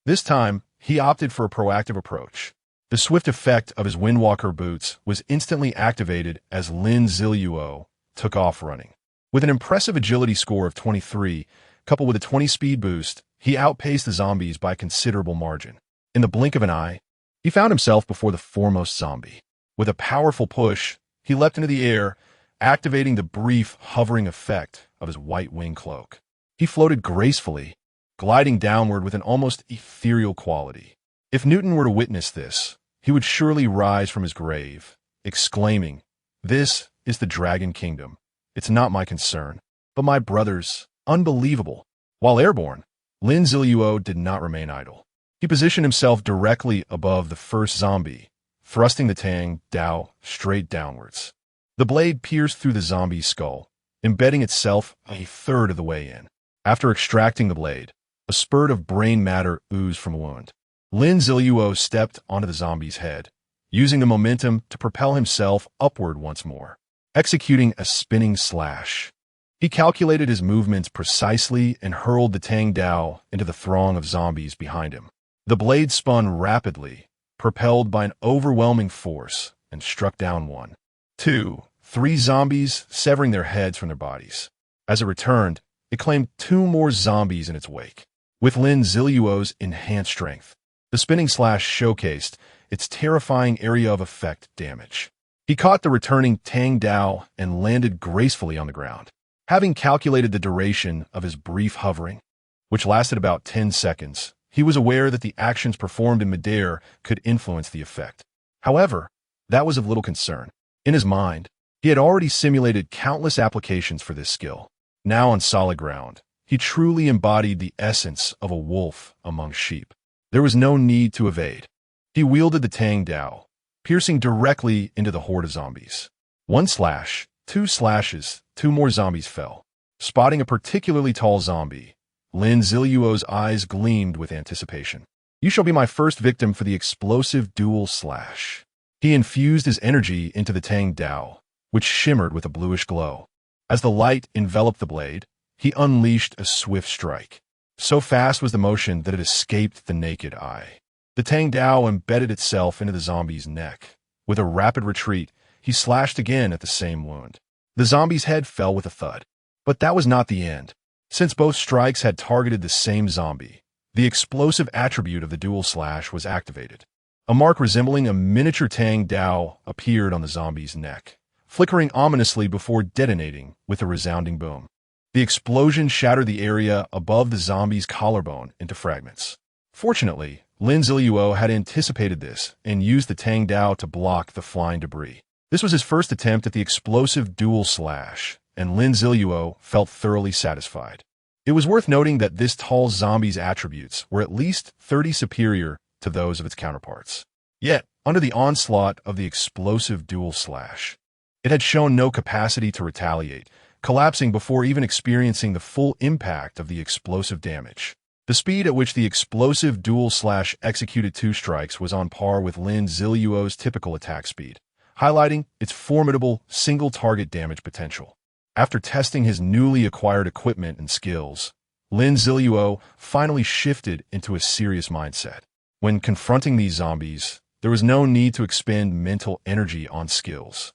This time, he opted for a proactive approach. The swift effect of his Windwalker boots was instantly activated as Lin Ziluo took off running. With an impressive agility score of 23, coupled with a 20 speed boost, he outpaced the zombies by a considerable margin. In the blink of an eye, he found himself before the foremost zombie. With a powerful push, he leapt into the air, activating the brief, hovering effect of his white wing cloak. He floated gracefully, gliding downward with an almost ethereal quality. If Newton were to witness this, he would surely rise from his grave, exclaiming, "This is the Dragon Kingdom. It's not my concern, but my brother's. Unbelievable." While airborne, Lin Ziluo did not remain idle. He positioned himself directly above the first zombie, thrusting the Tang Dao straight downwards. The blade pierced through the zombie's skull, embedding itself a third of the way in. After extracting the blade, a spurt of brain matter oozed from a wound. Lin Ziluo stepped onto the zombie's head, using the momentum to propel himself upward once more, executing a spinning slash. He calculated his movements precisely and hurled the Tang Dao into the throng of zombies behind him. The blade spun rapidly, propelled by an overwhelming force, and struck down 1, 2, 3 zombies, severing their heads from their bodies. As it returned, it claimed 2 more zombies in its wake. With Lin Ziluo's enhanced strength, the spinning slash showcased its terrifying area of effect damage. He caught the returning Tang Dao and landed gracefully on the ground. Having calculated the duration of his brief hovering, which lasted about 10 seconds. He was aware that the actions performed in midair could influence the effect. However, that was of little concern. In his mind, he had already simulated countless applications for this skill. Now on solid ground, he truly embodied the essence of a wolf among sheep. There was no need to evade. He wielded the Tang Dao, piercing directly into the horde of zombies. One slash, two slashes, two more zombies fell. Spotting a particularly tall zombie, Lin Ziluo's eyes gleamed with anticipation. You shall be my first victim for the explosive dual slash. He infused his energy into the Tang Dao, which shimmered with a bluish glow. As the light enveloped the blade, he unleashed a swift strike. So fast was the motion that it escaped the naked eye. The Tang Dao embedded itself into the zombie's neck. With a rapid retreat, he slashed again at the same wound. The zombie's head fell with a thud. But that was not the end. Since both strikes had targeted the same zombie, the explosive attribute of the dual slash was activated. A mark resembling a miniature Tang Dao appeared on the zombie's neck, flickering ominously before detonating with a resounding boom. The explosion shattered the area above the zombie's collarbone into fragments. Fortunately, Lin Ziluo had anticipated this and used the Tang Dao to block the flying debris. This was his first attempt at the explosive dual slash, and Lin Ziluo felt thoroughly satisfied. It was worth noting that this tall zombie's attributes were at least 30 superior to those of its counterparts. Yet, under the onslaught of the explosive dual slash, it had shown no capacity to retaliate, collapsing before even experiencing the full impact of the explosive damage. The speed at which the explosive dual slash executed two strikes was on par with Lin Ziluo's typical attack speed, highlighting its formidable single-target damage potential. After testing his newly acquired equipment and skills, Lin Ziluo finally shifted into a serious mindset. When confronting these zombies, there was no need to expend mental energy on skills.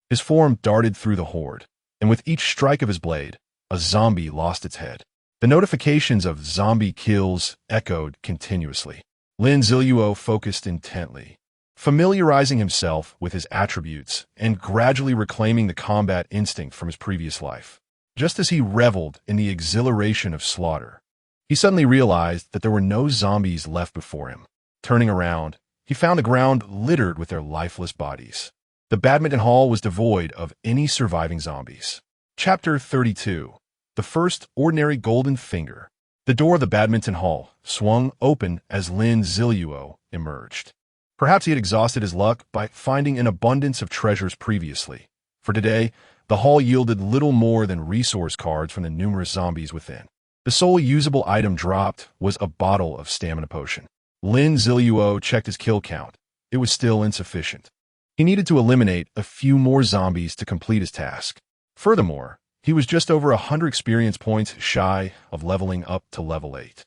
His form darted through the horde, and with each strike of his blade, a zombie lost its head. The notifications of zombie kills echoed continuously. Lin Ziluo focused intently, familiarizing himself with his attributes and gradually reclaiming the combat instinct from his previous life. Just as he reveled in the exhilaration of slaughter, he suddenly realized that there were no zombies left before him. Turning around, he found the ground littered with their lifeless bodies. The badminton hall was devoid of any surviving zombies. Chapter 32. The First Ordinary Golden Finger. The door of the badminton hall swung open as Lin Ziluo emerged. Perhaps he had exhausted his luck by finding an abundance of treasures previously. For today, the hall yielded little more than resource cards from the numerous zombies within. The sole usable item dropped was a bottle of stamina potion. Lin Ziluo checked his kill count. It was still insufficient. He needed to eliminate a few more zombies to complete his task. Furthermore, he was just over 100 experience points shy of leveling up to level 8.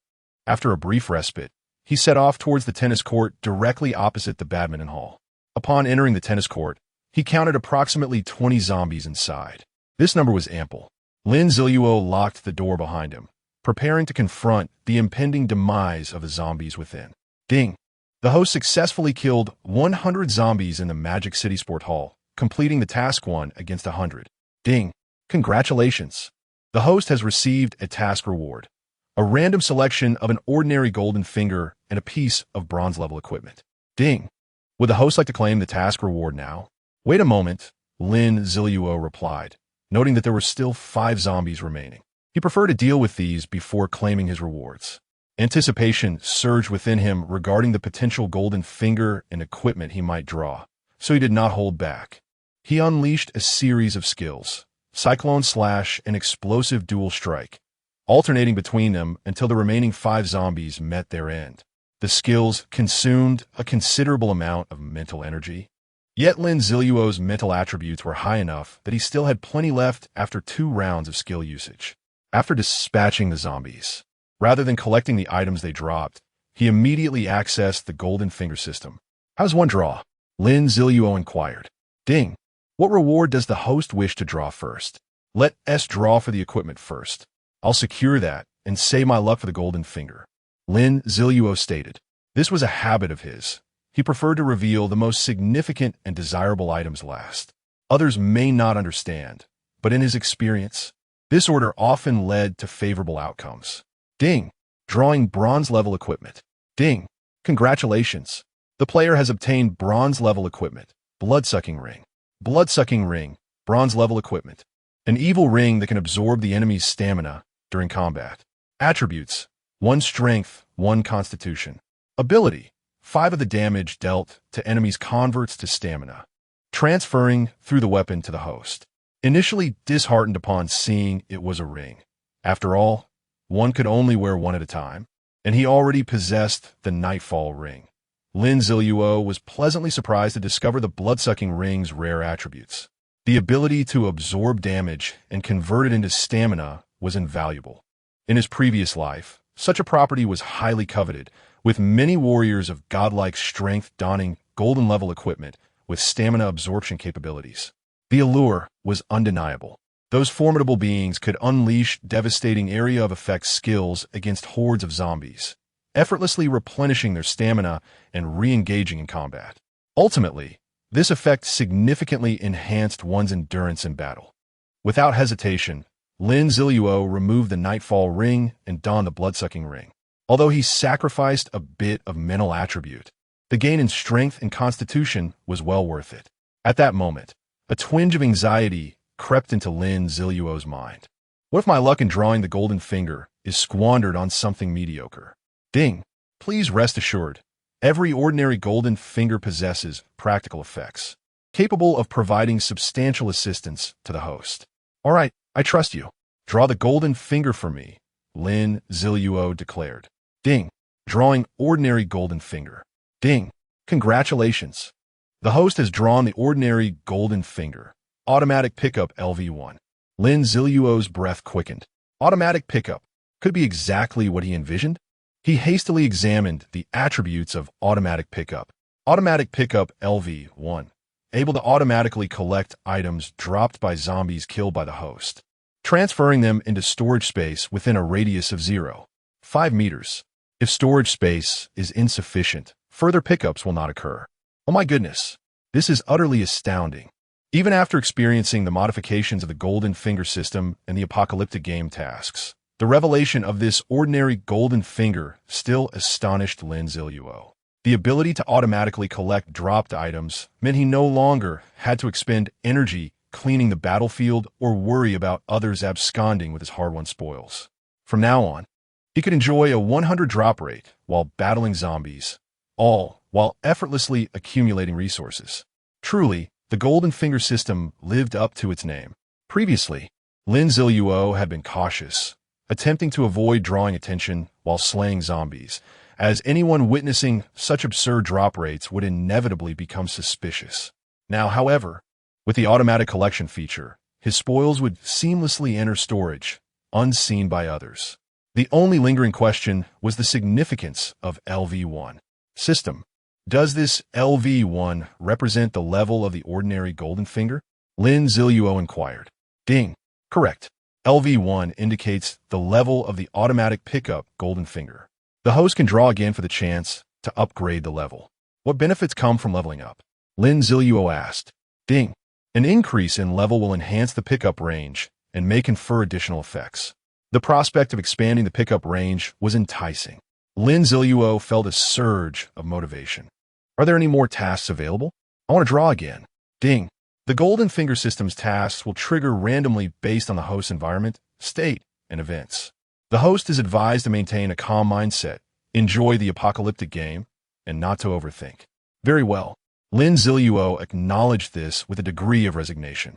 After a brief respite, he set off towards the tennis court directly opposite the badminton hall. Upon entering the tennis court, he counted approximately 20 zombies inside. This number was ample. Lin Ziluo locked the door behind him, preparing to confront the impending demise of the zombies within. Ding! The host successfully killed 100 zombies in the Magic City Sport Hall, completing the task 1 against 100. Ding! Congratulations! The host has received a task reward, a random selection of an ordinary golden finger and a piece of bronze-level equipment. Ding! Would the host like to claim the task reward now? Wait a moment, Lin Ziluo replied, noting that there were still 5 zombies remaining. He preferred to deal with these before claiming his rewards. Anticipation surged within him regarding the potential golden finger and equipment he might draw, so he did not hold back. He unleashed a series of skills, Cyclone Slash and Explosive Dual Strike, alternating between them until the remaining 5 zombies met their end. The skills consumed a considerable amount of mental energy. Yet Lin Ziluo's mental attributes were high enough that he still had plenty left after 2 rounds of skill usage. After dispatching the zombies, rather than collecting the items they dropped, he immediately accessed the golden finger system. How's one draw? Lin Ziluo inquired. Ding! What reward does the host wish to draw first? Let S draw for the equipment first. I'll secure that and save my luck for the golden finger. Lin Ziluo stated. This was a habit of his. He preferred to reveal the most significant and desirable items last. Others may not understand, but in his experience, this order often led to favorable outcomes. Ding! Drawing bronze-level equipment. Ding! Congratulations! The player has obtained bronze-level equipment. Blood-sucking ring. Blood-sucking ring. Bronze-level equipment. An evil ring that can absorb the enemy's stamina during combat. Attributes: 1 strength, 1 constitution. Ability: 5 of the damage dealt to enemies converts to stamina. Transferring through the weapon to the host. Initially disheartened upon seeing it was a ring. After all, one could only wear one at a time, and he already possessed the Nightfall ring. Lin Ziluo was pleasantly surprised to discover the blood-sucking ring's rare attributes. The ability to absorb damage and convert it into stamina was invaluable. In his previous life, such a property was highly coveted, with many warriors of godlike strength donning golden-level equipment with stamina absorption capabilities. The allure was undeniable. Those formidable beings could unleash devastating area of effect skills against hordes of zombies, effortlessly replenishing their stamina and re-engaging in combat. Ultimately, this effect significantly enhanced one's endurance in battle. Without hesitation, Lin Ziluo removed the Nightfall ring and donned the blood-sucking ring. Although he sacrificed a bit of mental attribute, the gain in strength and constitution was well worth it. At that moment, a twinge of anxiety crept into Lin Ziluo's mind. What if my luck in drawing the golden finger is squandered on something mediocre? Ding! Please rest assured, every ordinary golden finger possesses practical effects, capable of providing substantial assistance to the host. All right, I trust you. Draw the golden finger for me, Lin Ziluo declared. Ding! Drawing ordinary golden finger. Ding! Congratulations! The host has drawn the ordinary golden finger. Automatic pickup LV1. Lin Ziluo's breath quickened. Automatic pickup could be exactly what he envisioned. He hastily examined the attributes of automatic pickup. Automatic pickup LV1. Able to automatically collect items dropped by zombies killed by the host, transferring them into storage space within a radius of 0.5 meters. If storage space is insufficient, further pickups will not occur. Oh my goodness, this is utterly astounding. Even after experiencing the modifications of the Golden Finger system and the apocalyptic game tasks, the revelation of this ordinary golden finger still astonished Lin Ziluo. The ability to automatically collect dropped items meant he no longer had to expend energy cleaning the battlefield or worry about others absconding with his hard-won spoils. From now on, he could enjoy a 100 drop rate while battling zombies, all while effortlessly accumulating resources. Truly, the Golden Finger system lived up to its name. Previously, Lin Ziluo had been cautious, attempting to avoid drawing attention while slaying zombies, as anyone witnessing such absurd drop rates would inevitably become suspicious. Now, however, with the automatic collection feature, his spoils would seamlessly enter storage, unseen by others. The only lingering question was the significance of LV1. System. Does this LV1 represent the level of the ordinary golden finger? Lin Ziluo inquired. Ding. Correct. LV1 indicates the level of the automatic pickup golden finger. The host can draw again for the chance to upgrade the level. What benefits come from leveling up? Lin Ziluo asked. Ding. An increase in level will enhance the pickup range and may confer additional effects. The prospect of expanding the pickup range was enticing. Lin Ziluo felt a surge of motivation. Are there any more tasks available? I want to draw again. Ding. The Golden Finger system's tasks will trigger randomly based on the host's environment, state, and events. The host is advised to maintain a calm mindset, enjoy the apocalyptic game, and not to overthink. Very well. Lin Ziluo acknowledged this with a degree of resignation.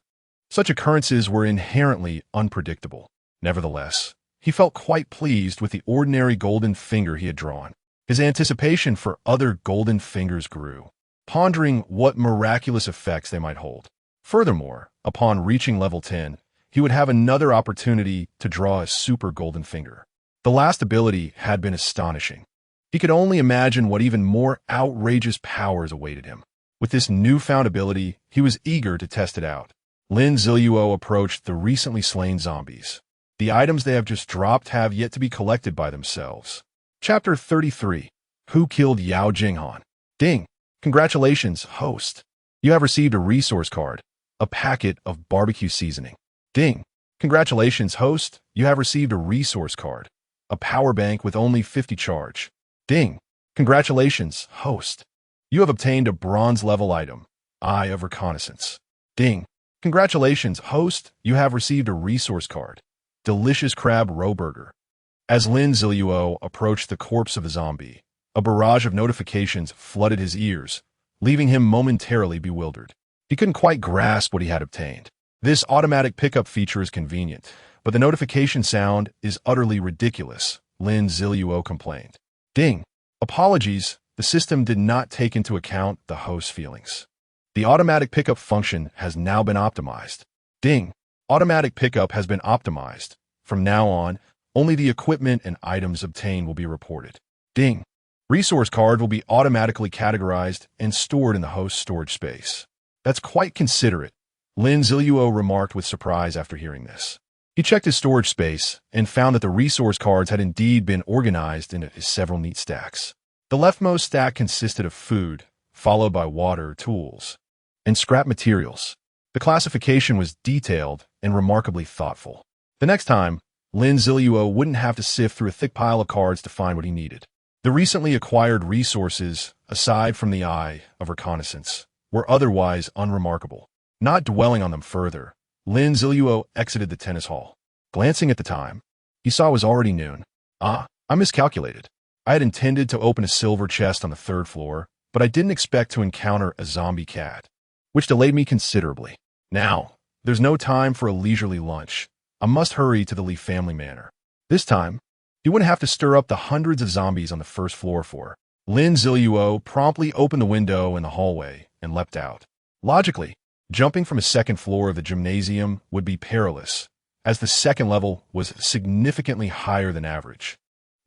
Such occurrences were inherently unpredictable. Nevertheless, he felt quite pleased with the ordinary golden finger he had drawn. His anticipation for other golden fingers grew, pondering what miraculous effects they might hold. Furthermore, upon reaching level 10, he would have another opportunity to draw a super golden finger. The last ability had been astonishing. He could only imagine what even more outrageous powers awaited him. With this newfound ability, he was eager to test it out. Lin Ziluo approached the recently slain zombies. The items they have just dropped have yet to be collected by themselves. Chapter 33. Who Killed Yao Jinghan? Ding! Congratulations, host. You have received a resource card, a packet of barbecue seasoning. Ding! Congratulations, host. You have received a resource card, a power bank with only 50 charge. Ding! Congratulations, host. You have obtained a bronze-level item, Eye of Reconnaissance. Ding! Congratulations, host. You have received a resource card, Delicious Crab Roe Burger. As Lin Ziluo approached the corpse of a zombie, a barrage of notifications flooded his ears, leaving him momentarily bewildered. He couldn't quite grasp what he had obtained. This automatic pickup feature is convenient, but the notification sound is utterly ridiculous, Lin Ziluo complained. Ding! Apologies, the system did not take into account the host's feelings. The automatic pickup function has now been optimized. Ding! Automatic pickup has been optimized. From now on, only the equipment and items obtained will be reported. Ding! Resource card will be automatically categorized and stored in the host's storage space. That's quite considerate, Lin Ziluo remarked with surprise after hearing this. He checked his storage space and found that the resource cards had indeed been organized into several neat stacks. The leftmost stack consisted of food, followed by water, tools, and scrap materials. The classification was detailed and remarkably thoughtful. The next time, Lin Ziluo wouldn't have to sift through a thick pile of cards to find what he needed. The recently acquired resources, aside from the Eye of Reconnaissance, were otherwise unremarkable. Not dwelling on them further, Lin Ziluo exited the tennis hall. Glancing at the time, he saw it was already noon. I miscalculated. I had intended to open a silver chest on the 3rd floor, but I didn't expect to encounter a zombie cat, which delayed me considerably. Now, there's no time for a leisurely lunch. I must hurry to the Lee family manor. This time, you wouldn't have to stir up the hundreds of zombies on the 1st floor for. Lin Ziluo promptly opened the window in the hallway and leapt out. Logically, jumping from a 2nd floor of the gymnasium would be perilous, as the 2nd level was significantly higher than average,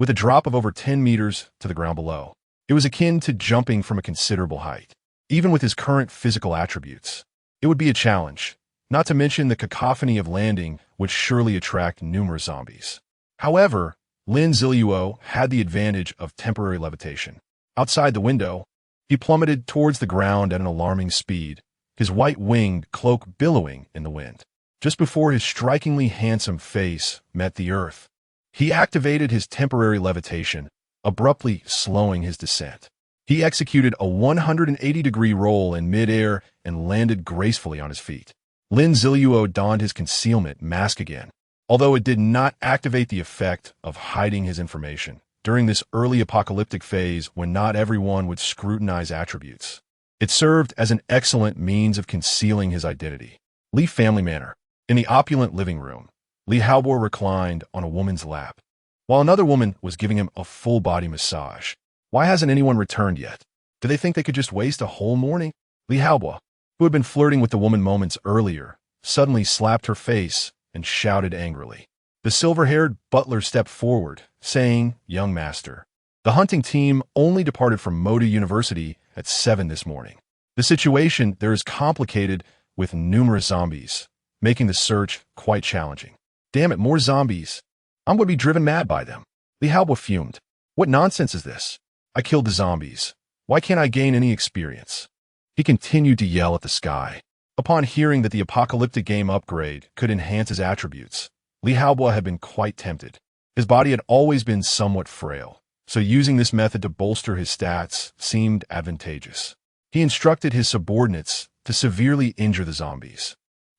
with a drop of over 10 meters to the ground below. It was akin to jumping from a considerable height. Even with his current physical attributes, it would be a challenge, not to mention the cacophony of landing would surely attract numerous zombies. However, Lin Ziluo had the advantage of temporary levitation. Outside the window, he plummeted towards the ground at an alarming speed, his white-winged cloak billowing in the wind. Just before his strikingly handsome face met the earth, he activated his temporary levitation, abruptly slowing his descent. He executed a 180-degree roll in midair and landed gracefully on his feet. Lin Ziluo donned his concealment mask again, although it did not activate the effect of hiding his information during this early apocalyptic phase when not everyone would scrutinize attributes. It served as an excellent means of concealing his identity. Lee family manor. In the opulent living room, Li Haobo reclined on a woman's lap, while another woman was giving him a full-body massage. Why hasn't anyone returned yet? Do they think they could just waste a whole morning? Li Haobo, who had been flirting with the woman moments earlier, suddenly slapped her face and shouted angrily. The silver-haired butler stepped forward, saying, "Young master, the hunting team only departed from Moda University at 7 this morning. The situation there is complicated with numerous zombies, making the search quite challenging." Damn it, more zombies. I'm going to be driven mad by them. Li Haobo fumed. What nonsense is this? I killed the zombies. Why can't I gain any experience? He continued to yell at the sky. Upon hearing that the apocalyptic game upgrade could enhance his attributes, Li Haobo had been quite tempted. His body had always been somewhat frail, so using this method to bolster his stats seemed advantageous. He instructed his subordinates to severely injure the zombies,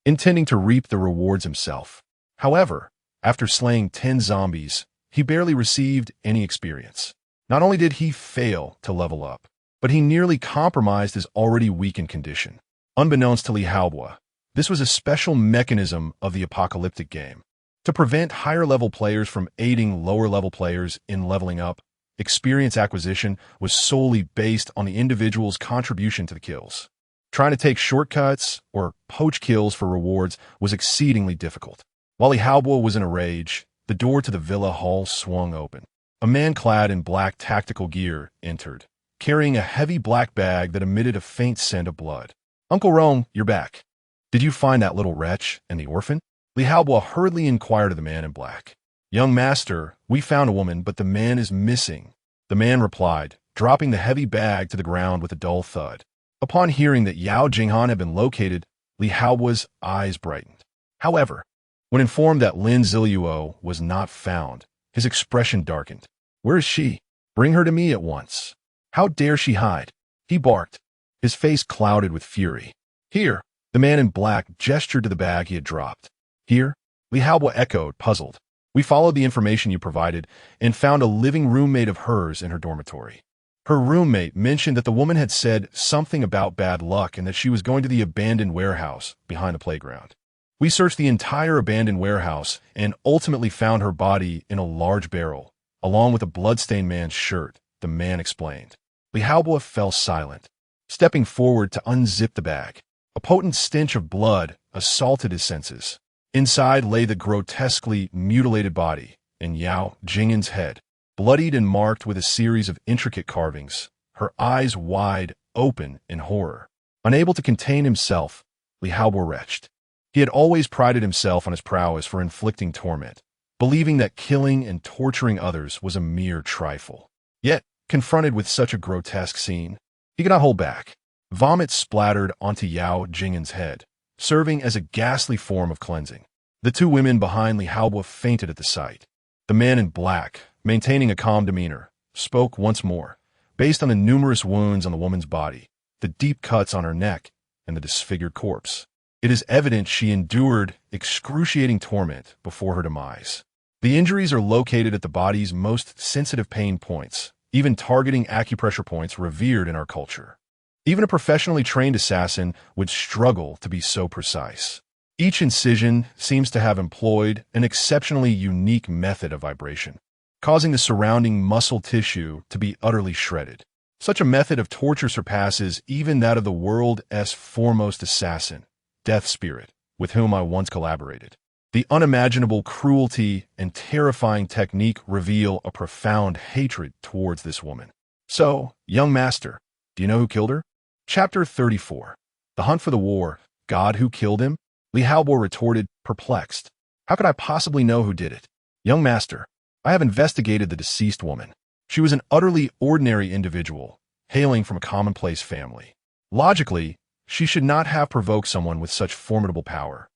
intending to reap the rewards himself. However, after slaying 10 zombies, he barely received any experience. Not only did he fail to level up, but he nearly compromised his already weakened condition. Unbeknownst to Li Haobo, this was a special mechanism of the apocalyptic game. To prevent higher-level players from aiding lower-level players in leveling up, experience acquisition was solely based on the individual's contribution to the kills. Trying to take shortcuts or poach kills for rewards was exceedingly difficult. While Li Haobo was in a rage, the door to the villa hall swung open. A man clad in black tactical gear entered, carrying a heavy black bag that emitted a faint scent of blood. "Uncle Rome, you're back. Did you find that little wretch and the orphan?" Li Haobo hurriedly inquired of the man in black. "Young master, we found a woman, but the man is missing," the man replied, dropping the heavy bag to the ground with a dull thud. Upon hearing that Yao Jinghan had been located, Li Haobo's eyes brightened. However, when informed that Lin Ziluo was not found, His expression darkened. Where is she? Bring her to me at once. How dare she hide? He barked, his face clouded with fury. Here, the man in black gestured to the bag he had dropped. Here, Li Haobo echoed, puzzled. We followed the information you provided and found a living roommate of hers in her dormitory. Her roommate mentioned that the woman had said something about bad luck and that she was going to the abandoned warehouse behind the playground. We searched the entire abandoned warehouse and ultimately found her body in a large barrel, along with a bloodstained man's shirt, the man explained. Li Haobo fell silent, stepping forward to unzip the bag. A potent stench of blood assaulted his senses. Inside lay the grotesquely mutilated body and Yao Jing'an's head, bloodied and marked with a series of intricate carvings, her eyes wide open in horror. Unable to contain himself, Li Haobo retched. He had always prided himself on his prowess for inflicting torment, believing that killing and torturing others was a mere trifle. Yet, confronted with such a grotesque scene, he could not hold back. Vomit splattered onto Yao Jing'an's head, serving as a ghastly form of cleansing. The two women behind Li Haobo fainted at the sight. The man in black, maintaining a calm demeanor, spoke once more, based on the numerous wounds on the woman's body, the deep cuts on her neck, and the disfigured corpse. It is evident she endured excruciating torment before her demise. The injuries are located at the body's most sensitive pain points, even targeting acupressure points revered in our culture. Even a professionally trained assassin would struggle to be so precise. Each incision seems to have employed an exceptionally unique method of vibration, causing the surrounding muscle tissue to be utterly shredded. Such a method of torture surpasses even that of the world's foremost assassin, Death Spirit, with whom I once collaborated. The unimaginable cruelty and terrifying technique reveal a profound hatred towards this woman. So, young master, do you know who killed her? Chapter 34. The Hunt for the War. God who killed him? Li Haobo retorted, perplexed. How could I possibly know who did it? Young master, I have investigated the deceased woman. She was an utterly ordinary individual, hailing from a commonplace family. Logically, she should not have provoked someone with such formidable power.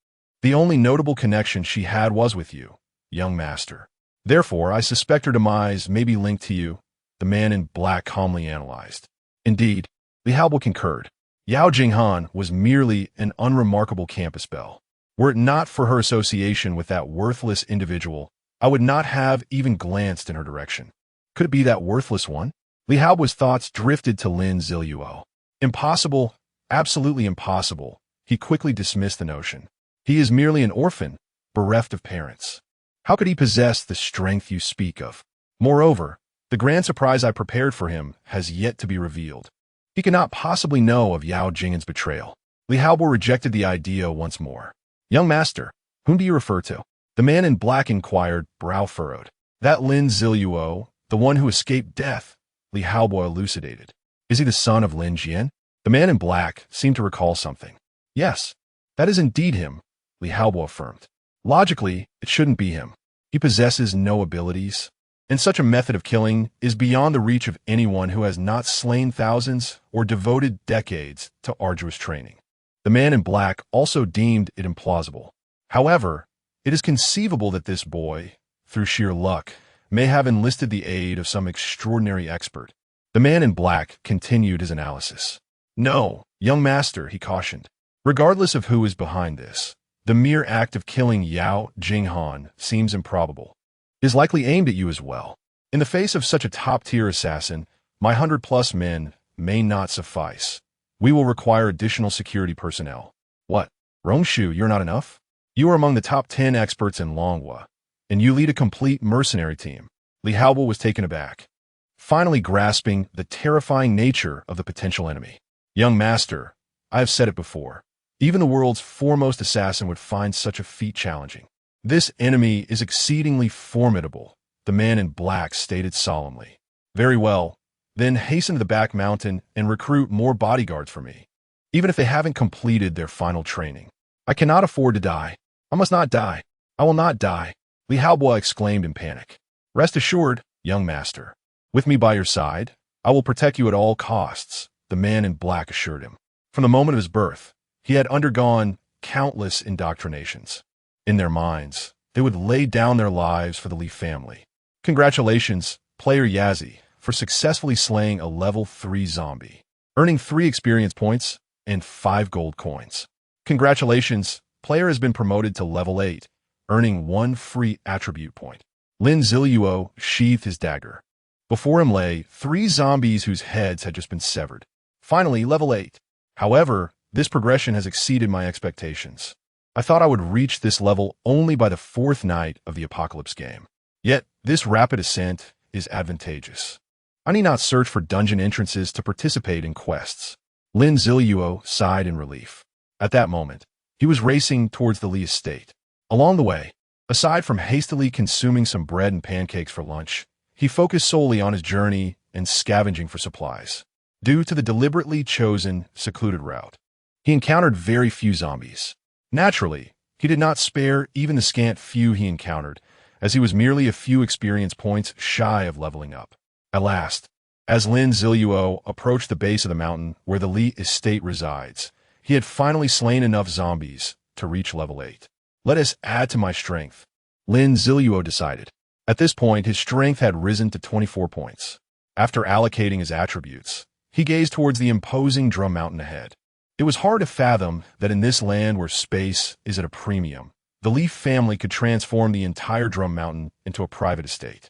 The only notable connection she had was with you, young master. Therefore, I suspect her demise may be linked to you, the man in black calmly analyzed. Indeed, Li Haobo concurred. Yao Jing'an was merely an unremarkable campus belle. Were it not for her association with that worthless individual, I would not have even glanced in her direction. Could it be that worthless one? Li Haobo's thoughts drifted to Lin Ziluo. Impossible, absolutely impossible. He quickly dismissed the notion. He is merely an orphan, bereft of parents. How could he possess the strength you speak of? Moreover, the grand surprise I prepared for him has yet to be revealed. He cannot possibly know of Yao Jing'an's betrayal. Li Haobo rejected the idea once more. Young master, whom do you refer to? The man in black inquired, brow furrowed. That Lin Ziluo, the one who escaped death, Li Haobo elucidated. Is he the son of Lin Jian? The man in black seemed to recall something. Yes, that is indeed him, Li Haobo affirmed. Logically, it shouldn't be him. He possesses no abilities, and such a method of killing is beyond the reach of anyone who has not slain thousands or devoted decades to arduous training. The man in black also deemed it implausible. However, it is conceivable that this boy, through sheer luck, may have enlisted the aid of some extraordinary expert. The man in black continued his analysis. No, young master, he cautioned. Regardless of who is behind this, the mere act of killing Yao Jing'an seems improbable. It is likely aimed at you as well. In the face of such a top-tier assassin, my 100+ men may not suffice. We will require additional security personnel. What? Rongshu, you're not enough? You are among the top 10 experts in Longhua, and you lead a complete mercenary team. Li Haobo was taken aback, finally grasping the terrifying nature of the potential enemy. Young master, I have said it before. Even the world's foremost assassin would find such a feat challenging. This enemy is exceedingly formidable, the man in black stated solemnly. Very well, then hasten to the back mountain and recruit more bodyguards for me, even if they haven't completed their final training. I cannot afford to die. I must not die. I will not die, Li Haobo exclaimed in panic. Rest assured, young master. With me by your side, I will protect you at all costs, the man in black assured him. From the moment of his birth, he had undergone countless indoctrinations. In their minds, they would lay down their lives for the Li family. Congratulations, player Yazzie, for successfully slaying a level 3 zombie, earning 3 experience points and 5 gold coins. Congratulations, player has been promoted to level 8, earning 1 free attribute point. Lin Ziluo sheathed his dagger. Before him lay 3 zombies whose heads had just been severed. Finally, level 8. However, this progression has exceeded my expectations. I thought I would reach this level only by the 4th night of the Apocalypse game. Yet, this rapid ascent is advantageous. I need not search for dungeon entrances to participate in quests. Lin Ziluo sighed in relief. At that moment, he was racing towards the Li estate. Along the way, aside from hastily consuming some bread and pancakes for lunch, he focused solely on his journey and scavenging for supplies. Due to the deliberately chosen, secluded route, he encountered very few zombies. Naturally, he did not spare even the scant few he encountered, as he was merely a few experience points shy of leveling up. At last, as Lin Ziluo approached the base of the mountain where the Li estate resides, he had finally slain enough zombies to reach level 8. Let us add to my strength, Lin Ziluo decided. At this point, his strength had risen to 24 points. After allocating his attributes, he gazed towards the imposing drum mountain ahead. It was hard to fathom that in this land where space is at a premium, the Leaf family could transform the entire drum mountain into a private estate.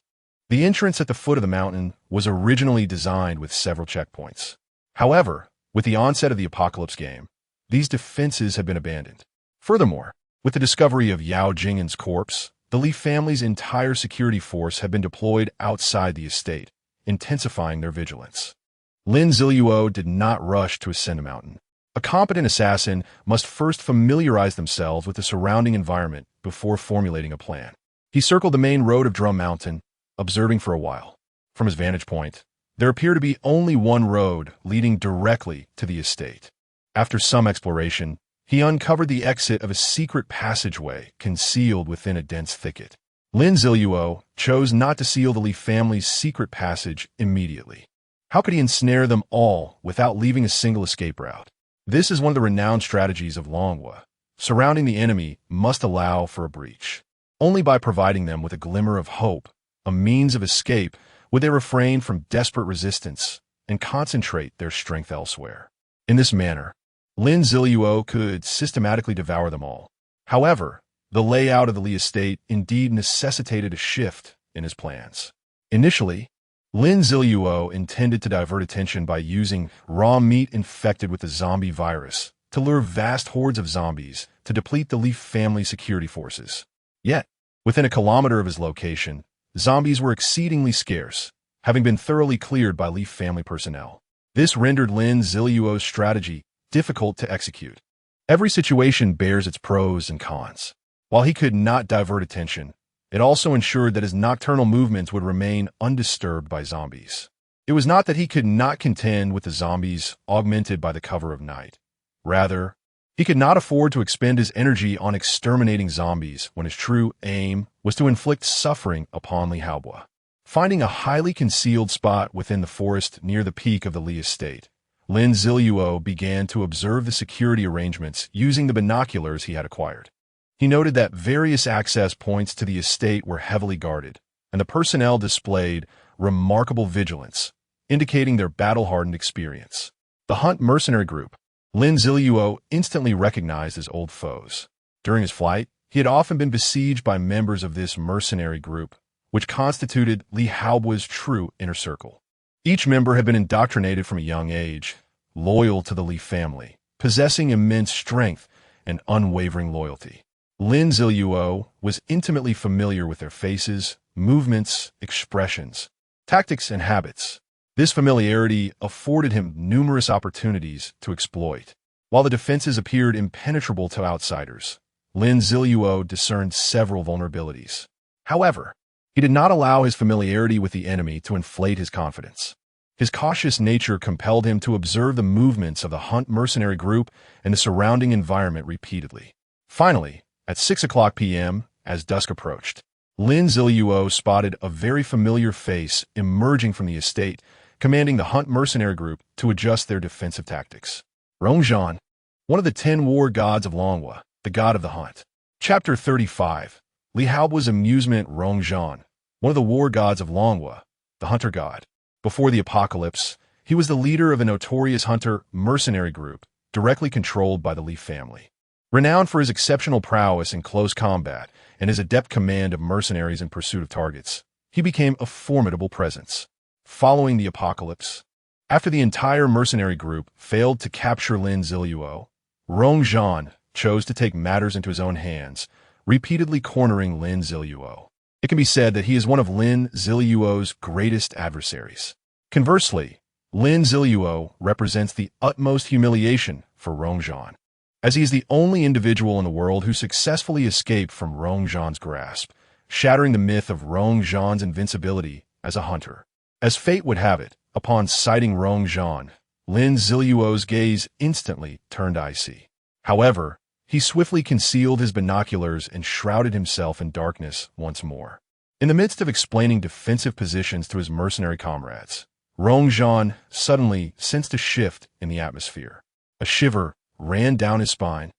The entrance at the foot of the mountain was originally designed with several checkpoints. However, with the onset of the Apocalypse game, these defenses had been abandoned. Furthermore, with the discovery of Yao Jingen's corpse, the Leaf family's entire security force had been deployed outside the estate, intensifying their vigilance. Lin Ziluo did not rush to ascend the mountain. A competent assassin must first familiarize themselves with the surrounding environment before formulating a plan. He circled the main road of Drum Mountain, observing for a while. From his vantage point, there appeared to be only one road leading directly to the estate. After some exploration, he uncovered the exit of a secret passageway concealed within a dense thicket. Lin Ziluo chose not to seal the Li family's secret passage immediately. How could he ensnare them all without leaving a single escape route? This is one of the renowned strategies of Longhua. Surrounding the enemy must allow for a breach. Only by providing them with a glimmer of hope, a means of escape, would they refrain from desperate resistance and concentrate their strength elsewhere. In this manner, Lin Ziluo could systematically devour them all. However, the layout of the Li estate indeed necessitated a shift in his plans. Initially, Lin Ziluo intended to divert attention by using raw meat infected with the zombie virus to lure vast hordes of zombies to deplete the Leaf family security forces. Yet, within a kilometer of his location, zombies were exceedingly scarce, having been thoroughly cleared by Leaf family personnel. This rendered Lin Ziluo's strategy difficult to execute. Every situation bears its pros and cons. While he could not divert attention, it also ensured that his nocturnal movements would remain undisturbed by zombies. It was not that he could not contend with the zombies augmented by the cover of night. Rather, he could not afford to expend his energy on exterminating zombies when his true aim was to inflict suffering upon Li Haobua. Finding a highly concealed spot within the forest near the peak of the Li estate, Lin Ziluo began to observe the security arrangements using the binoculars he had acquired. He noted that various access points to the estate were heavily guarded, and the personnel displayed remarkable vigilance, indicating their battle-hardened experience. The Hunt mercenary group, Lin Ziluo instantly recognized as old foes. During his flight, he had often been besieged by members of this mercenary group, which constituted Li Haobua's true inner circle. Each member had been indoctrinated from a young age, loyal to the Li family, possessing immense strength and unwavering loyalty. Lin Ziluo was intimately familiar with their faces, movements, expressions, tactics, and habits. This familiarity afforded him numerous opportunities to exploit. While the defenses appeared impenetrable to outsiders, Lin Ziluo discerned several vulnerabilities. However, he did not allow his familiarity with the enemy to inflate his confidence. His cautious nature compelled him to observe the movements of the Hunt mercenary group and the surrounding environment repeatedly. Finally, at 6 o'clock p.m., as dusk approached, Lin Ziluo spotted a very familiar face emerging from the estate, commanding the Hunt mercenary group to adjust their defensive tactics. Rongzhan, one of the 10 war gods of Longhua, the god of the hunt. Chapter 35. Li Haobua's amusement. Rongzhan, one of the war gods of Longwa, the hunter god. Before the apocalypse, he was the leader of a notorious hunter mercenary group directly controlled by the Leaf family. Renowned for his exceptional prowess in close combat and his adept command of mercenaries in pursuit of targets, he became a formidable presence. Following the apocalypse, after the entire mercenary group failed to capture Lin Ziluo, Rongzhan chose to take matters into his own hands, repeatedly cornering Lin Ziluo. It can be said that he is one of Lin Ziluo's greatest adversaries. Conversely, Lin Ziluo represents the utmost humiliation for Rongzhan, as he is the only individual in the world who successfully escaped from Rongzhan's grasp, shattering the myth of Rongzhan's invincibility as a hunter. As fate would have it, upon sighting Rongzhan, Lin Ziluo's gaze instantly turned icy. However, he swiftly concealed his binoculars and shrouded himself in darkness once more. In the midst of explaining defensive positions to his mercenary comrades, Rongzhan suddenly sensed a shift in the atmosphere. A shiver ran down his spine,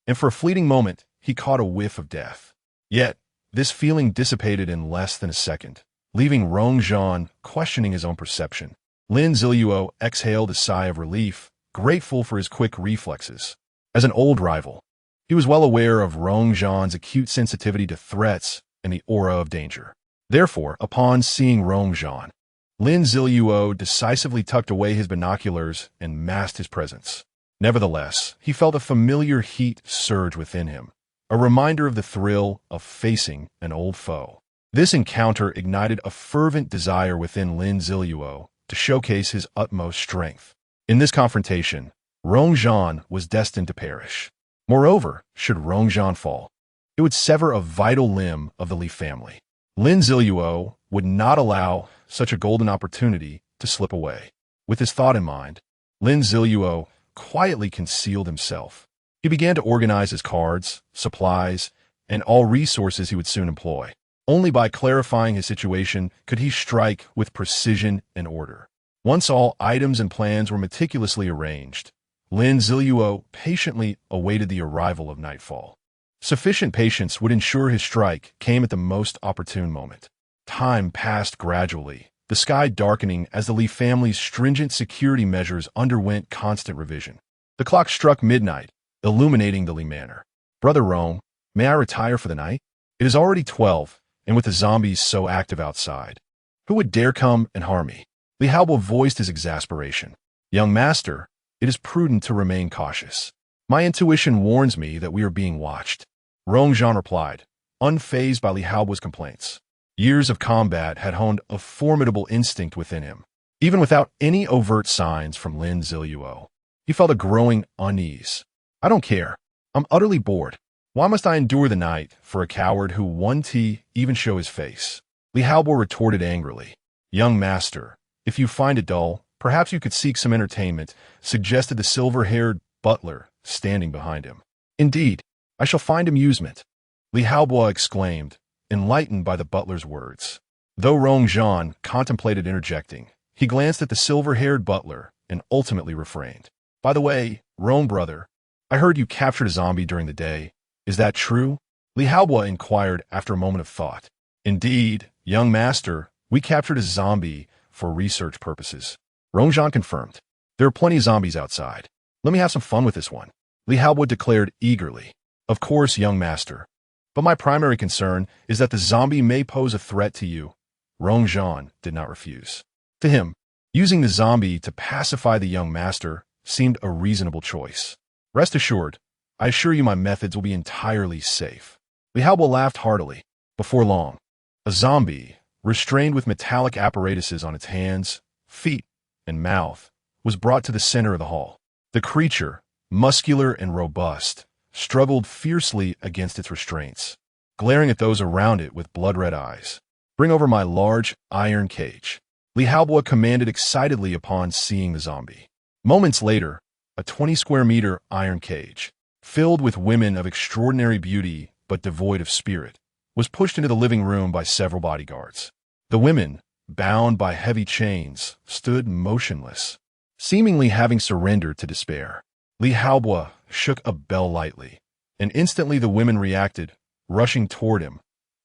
and for a fleeting moment, he caught a whiff of death. Yet, this feeling dissipated in less than a second, leaving Rongzhan questioning his own perception. Lin Ziluo exhaled a sigh of relief, grateful for his quick reflexes. As an old rival, he was well aware of Rongzhan's acute sensitivity to threats and the aura of danger. Therefore, upon seeing Rongzhan, Lin Ziluo decisively tucked away his binoculars and masked his presence. Nevertheless, he felt a familiar heat surge within him, a reminder of the thrill of facing an old foe. This encounter ignited a fervent desire within Lin Ziluo to showcase his utmost strength. In this confrontation, Rongzhan was destined to perish. Moreover, should Rongzhan fall, it would sever a vital limb of the Leaf family. Lin Ziluo would not allow such a golden opportunity to slip away. With this thought in mind, Lin Ziluo quietly concealed himself. He began to organize his cards, supplies, and all resources he would soon employ. Only by clarifying his situation could he strike with precision and order. Once all items and plans were meticulously arranged, Lin Ziluo patiently awaited the arrival of nightfall. Sufficient patience would ensure his strike came at the most opportune moment. Time passed gradually, the sky darkening as the Leaf family's stringent security measures underwent constant revision. The clock struck midnight, illuminating the Lee Manor. "Brother Rome, may I retire for the night? It is already 12, and with the zombies so active outside, who would dare come and harm me?" Li Haobo voiced his exasperation. "Young master, it is prudent to remain cautious. My intuition warns me that we are being watched," Rongzhan replied, unfazed by Li Haobo's complaints. Years of combat had honed a formidable instinct within him. Even without any overt signs from Lin Ziluo, he felt a growing unease. "I don't care. I'm utterly bored. Why must I endure the night for a coward who won't even show his face?" Li Haobo retorted angrily. "Young master, if you find it dull, perhaps you could seek some entertainment," suggested the silver-haired butler standing behind him. "Indeed, I shall find amusement," Li Haobo exclaimed, enlightened by the butler's words. Though Rongzhan contemplated interjecting, he glanced at the silver-haired butler and ultimately refrained. "By the way, Rome brother, I heard you captured a zombie during the day. Is that true?" Li Haobo inquired after a moment of thought. "Indeed, young master, we captured a zombie for research purposes," Rongzhan confirmed. "There are plenty of zombies outside. Let me have some fun with this one," Li Haobo declared eagerly. "Of course, young master. But my primary concern is that the zombie may pose a threat to you." Rongzhan did not refuse. To him, using the zombie to pacify the young master seemed a reasonable choice. "Rest assured, I assure you my methods will be entirely safe." Li Haobo laughed heartily. Before long, a zombie, restrained with metallic apparatuses on its hands, feet, and mouth, was brought to the center of the hall. The creature, muscular and robust, struggled fiercely against its restraints, glaring at those around it with blood-red eyes. "Bring over my large iron cage," Li Haobo commanded excitedly upon seeing the zombie. Moments later, a 20-square-meter iron cage, filled with women of extraordinary beauty but devoid of spirit, was pushed into the living room by several bodyguards. The women, bound by heavy chains, stood motionless, seemingly having surrendered to despair. Li Haobo shook a bell lightly, and instantly the women reacted, rushing toward him,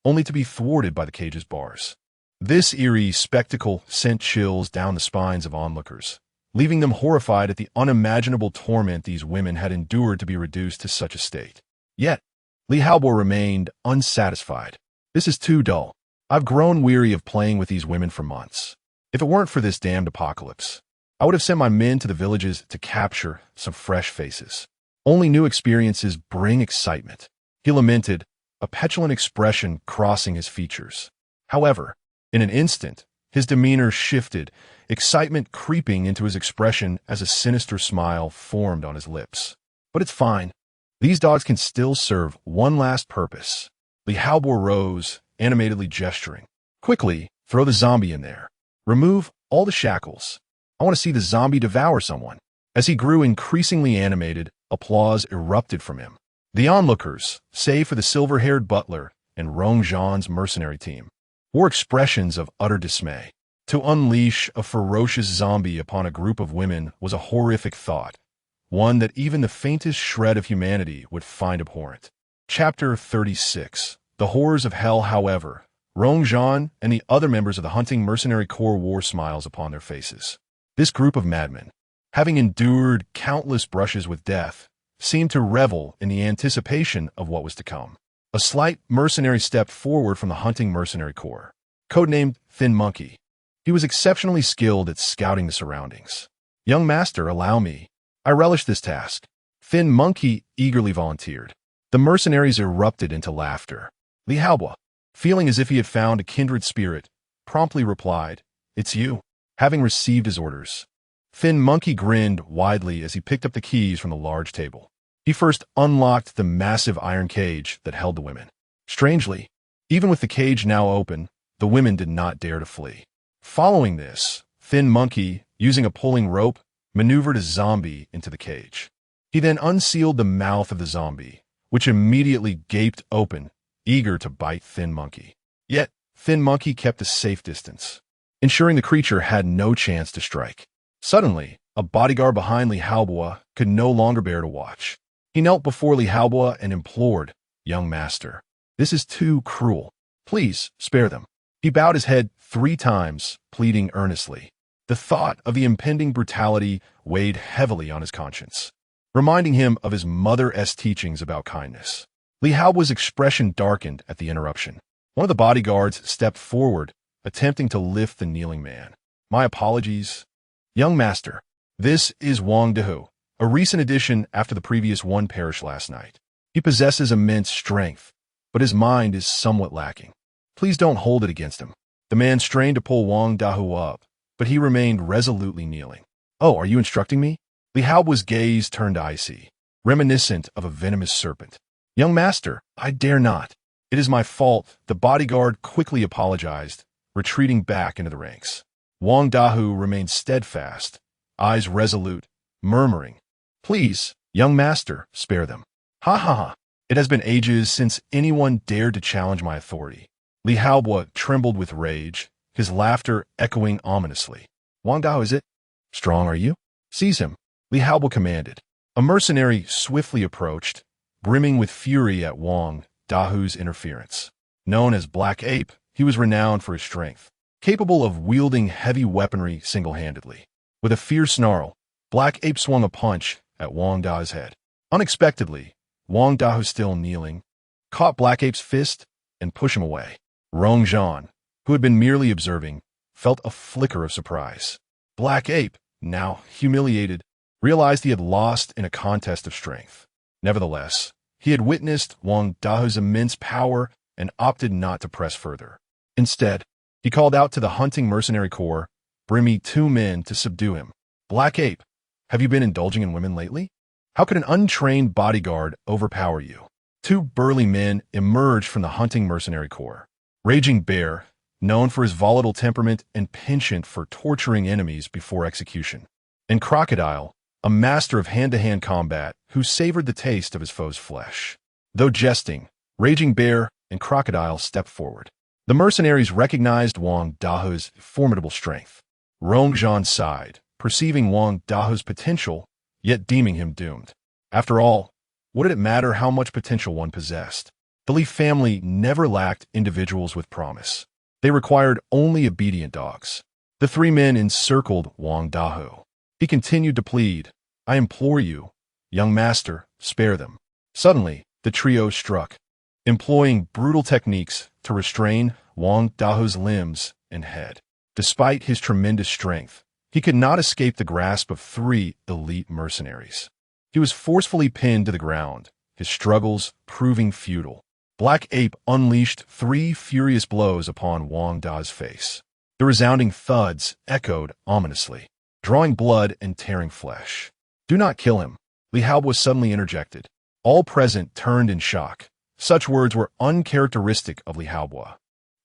only to be thwarted by the cage's bars. This eerie spectacle sent chills down the spines of onlookers, leaving them horrified at the unimaginable torment these women had endured to be reduced to such a state. Yet, Li Haobo remained unsatisfied. This is too dull. I've grown weary of playing with these women for months. If it weren't for this damned apocalypse, I would have sent my men to the villages to capture some fresh faces. Only new experiences bring excitement, he lamented, a petulant expression crossing his features. However, in an instant, his demeanor shifted, excitement creeping into his expression as a sinister smile formed on his lips. But it's fine. These dogs can still serve one last purpose. Li Haobo rose, animatedly gesturing. Quickly, throw the zombie in there. Remove all the shackles. I want to see the zombie devour someone. As he grew increasingly animated, applause erupted from him. The onlookers, save for the silver-haired butler and Rong Zhan's mercenary team, wore expressions of utter dismay. To unleash a ferocious zombie upon a group of women was a horrific thought, one that even the faintest shred of humanity would find abhorrent. Chapter 36. The Horrors of Hell. However, Rong Zhan and the other members of the hunting mercenary corps wore smiles upon their faces. This group of madmen, having endured countless brushes with death, seemed to revel in the anticipation of what was to come. A slight mercenary stepped forward from the hunting mercenary corps, codenamed Thin Monkey. He was exceptionally skilled at scouting the surroundings. "Young master, allow me. I relish this task." Thin Monkey eagerly volunteered. The mercenaries erupted into laughter. Li Haobo, feeling as if he had found a kindred spirit, promptly replied, "It's you." Having received his orders, Thin Monkey grinned widely as he picked up the keys from the large table. He first unlocked the massive iron cage that held the women. Strangely, even with the cage now open, the women did not dare to flee. Following this, Thin Monkey, using a pulling rope, maneuvered a zombie into the cage. He then unsealed the mouth of the zombie, which immediately gaped open, eager to bite Thin Monkey. Yet, Thin Monkey kept a safe distance, ensuring the creature had no chance to strike. Suddenly, a bodyguard behind Li Haobo could no longer bear to watch. He knelt before Li Haobo and implored, "Young master, this is too cruel. Please, spare them." He bowed his head 3 times, pleading earnestly. The thought of the impending brutality weighed heavily on his conscience, reminding him of his mother's teachings about kindness. Li Haobo's expression darkened at the interruption. One of the bodyguards stepped forward, attempting to lift the kneeling man. "My apologies. Young master, this is Wang Dahu, a recent addition after the previous one perished last night. He possesses immense strength, but his mind is somewhat lacking. Please don't hold it against him." The man strained to pull Wang Dahu up, but he remained resolutely kneeling. "Oh, are you instructing me?" Li Haobo's gaze turned icy, reminiscent of a venomous serpent. "Young master, I dare not. It is my fault." The bodyguard quickly apologized, retreating back into the ranks. Wang Dahu remained steadfast, eyes resolute, murmuring, "Please, young master, spare them." "Ha ha ha. It has been ages since anyone dared to challenge my authority." Li Haobo trembled with rage, his laughter echoing ominously. "Wang Dahu, is it? Strong are you? Seize him," Li Haobo commanded. A mercenary swiftly approached, brimming with fury at Wang Dahu's interference. Known as Black Ape, he was renowned for his strength, capable of wielding heavy weaponry single-handedly. With a fierce snarl, Black Ape swung a punch at Wang Dahu's head. Unexpectedly, Wang Dahu, still kneeling, caught Black Ape's fist and pushed him away. Rong Zhan, who had been merely observing, felt a flicker of surprise. Black Ape, now humiliated, realized he had lost in a contest of strength. Nevertheless, he had witnessed Wang Dahu's immense power and opted not to press further. Instead, he called out to the hunting mercenary corps, "Bring me 2 men to subdue him." "Black Ape, have you been indulging in women lately? How could an untrained bodyguard overpower you?" 2 burly men emerged from the hunting mercenary corps. Raging Bear, known for his volatile temperament and penchant for torturing enemies before execution, and Crocodile, a master of hand-to-hand combat who savored the taste of his foe's flesh. Though jesting, Raging Bear and Crocodile stepped forward. The mercenaries recognized Wang Dahu's formidable strength. Rong Zhan sighed, perceiving Wang Dahu's potential, yet deeming him doomed. After all, what did it matter how much potential one possessed? The Li family never lacked individuals with promise. They required only obedient dogs. The three men encircled Wang Dahu. He continued to plead, "I implore you, young master, spare them." Suddenly, the trio struck, employing brutal techniques to restrain Wang Dahu's limbs and head. Despite his tremendous strength, he could not escape the grasp of three elite mercenaries. He was forcefully pinned to the ground, his struggles proving futile. Black Ape unleashed three furious blows upon Wang Da's face. The resounding thuds echoed ominously, drawing blood and tearing flesh. "Do not kill him," Li Hao was suddenly interjected. All present turned in shock. Such words were uncharacteristic of Li Haobo,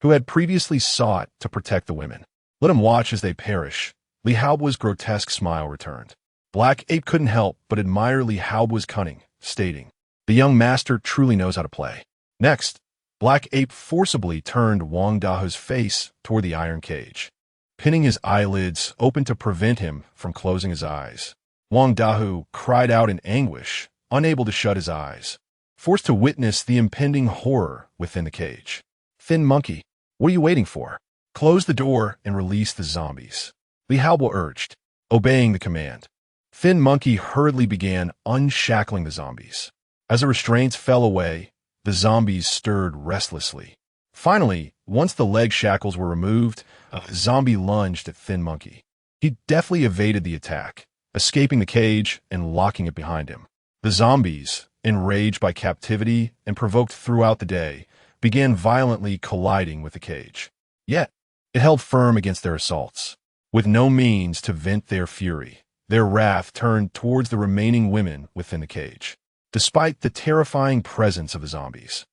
who had previously sought to protect the women. "Let him watch as they perish." Li Haobo's grotesque smile returned. Black Ape couldn't help but admire Li Haobo's cunning, stating, "The young master truly knows how to play." Next, Black Ape forcibly turned Wang Dahu's face toward the iron cage, pinning his eyelids open to prevent him from closing his eyes. Wang Dahu cried out in anguish, unable to shut his eyes, forced to witness the impending horror within the cage. "Thin monkey, what are you waiting for? Close the door and release the zombies," Li Haobo urged, obeying the command. Thin monkey hurriedly began unshackling the zombies. As the restraints fell away, the zombies stirred restlessly. Finally, once the leg shackles were removed, a zombie lunged at Thin Monkey. He deftly evaded the attack, escaping the cage and locking it behind him. The zombies, enraged by captivity and provoked throughout the day, began violently colliding with the cage. Yet, it held firm against their assaults. With no means to vent their fury, their wrath turned towards the remaining women within the cage. Despite the terrifying presence of the zombies,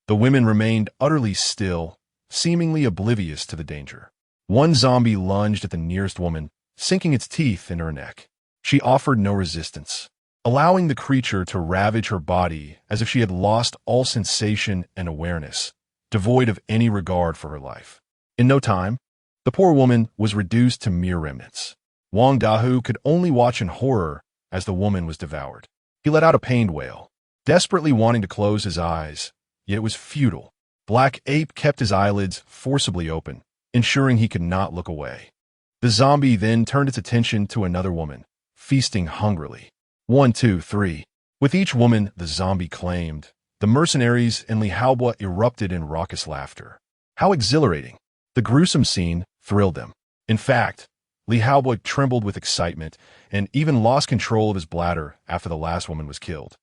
the women remained utterly still, seemingly oblivious to the danger. One zombie lunged at the nearest woman, sinking its teeth in her neck. She offered no resistance, allowing the creature to ravage her body as if she had lost all sensation and awareness, devoid of any regard for her life. In no time, the poor woman was reduced to mere remnants. Wang Dahu could only watch in horror as the woman was devoured. He let out a pained wail, desperately wanting to close his eyes, yet it was futile. Black Ape kept his eyelids forcibly open, ensuring he could not look away. The zombie then turned its attention to another woman, feasting hungrily. 1, 2, 3. With each woman the zombie claimed, the mercenaries and Li Haobo erupted in raucous laughter. How exhilarating! The gruesome scene thrilled them. In fact, Li Haobo trembled with excitement and even lost control of his bladder after the last woman was killed.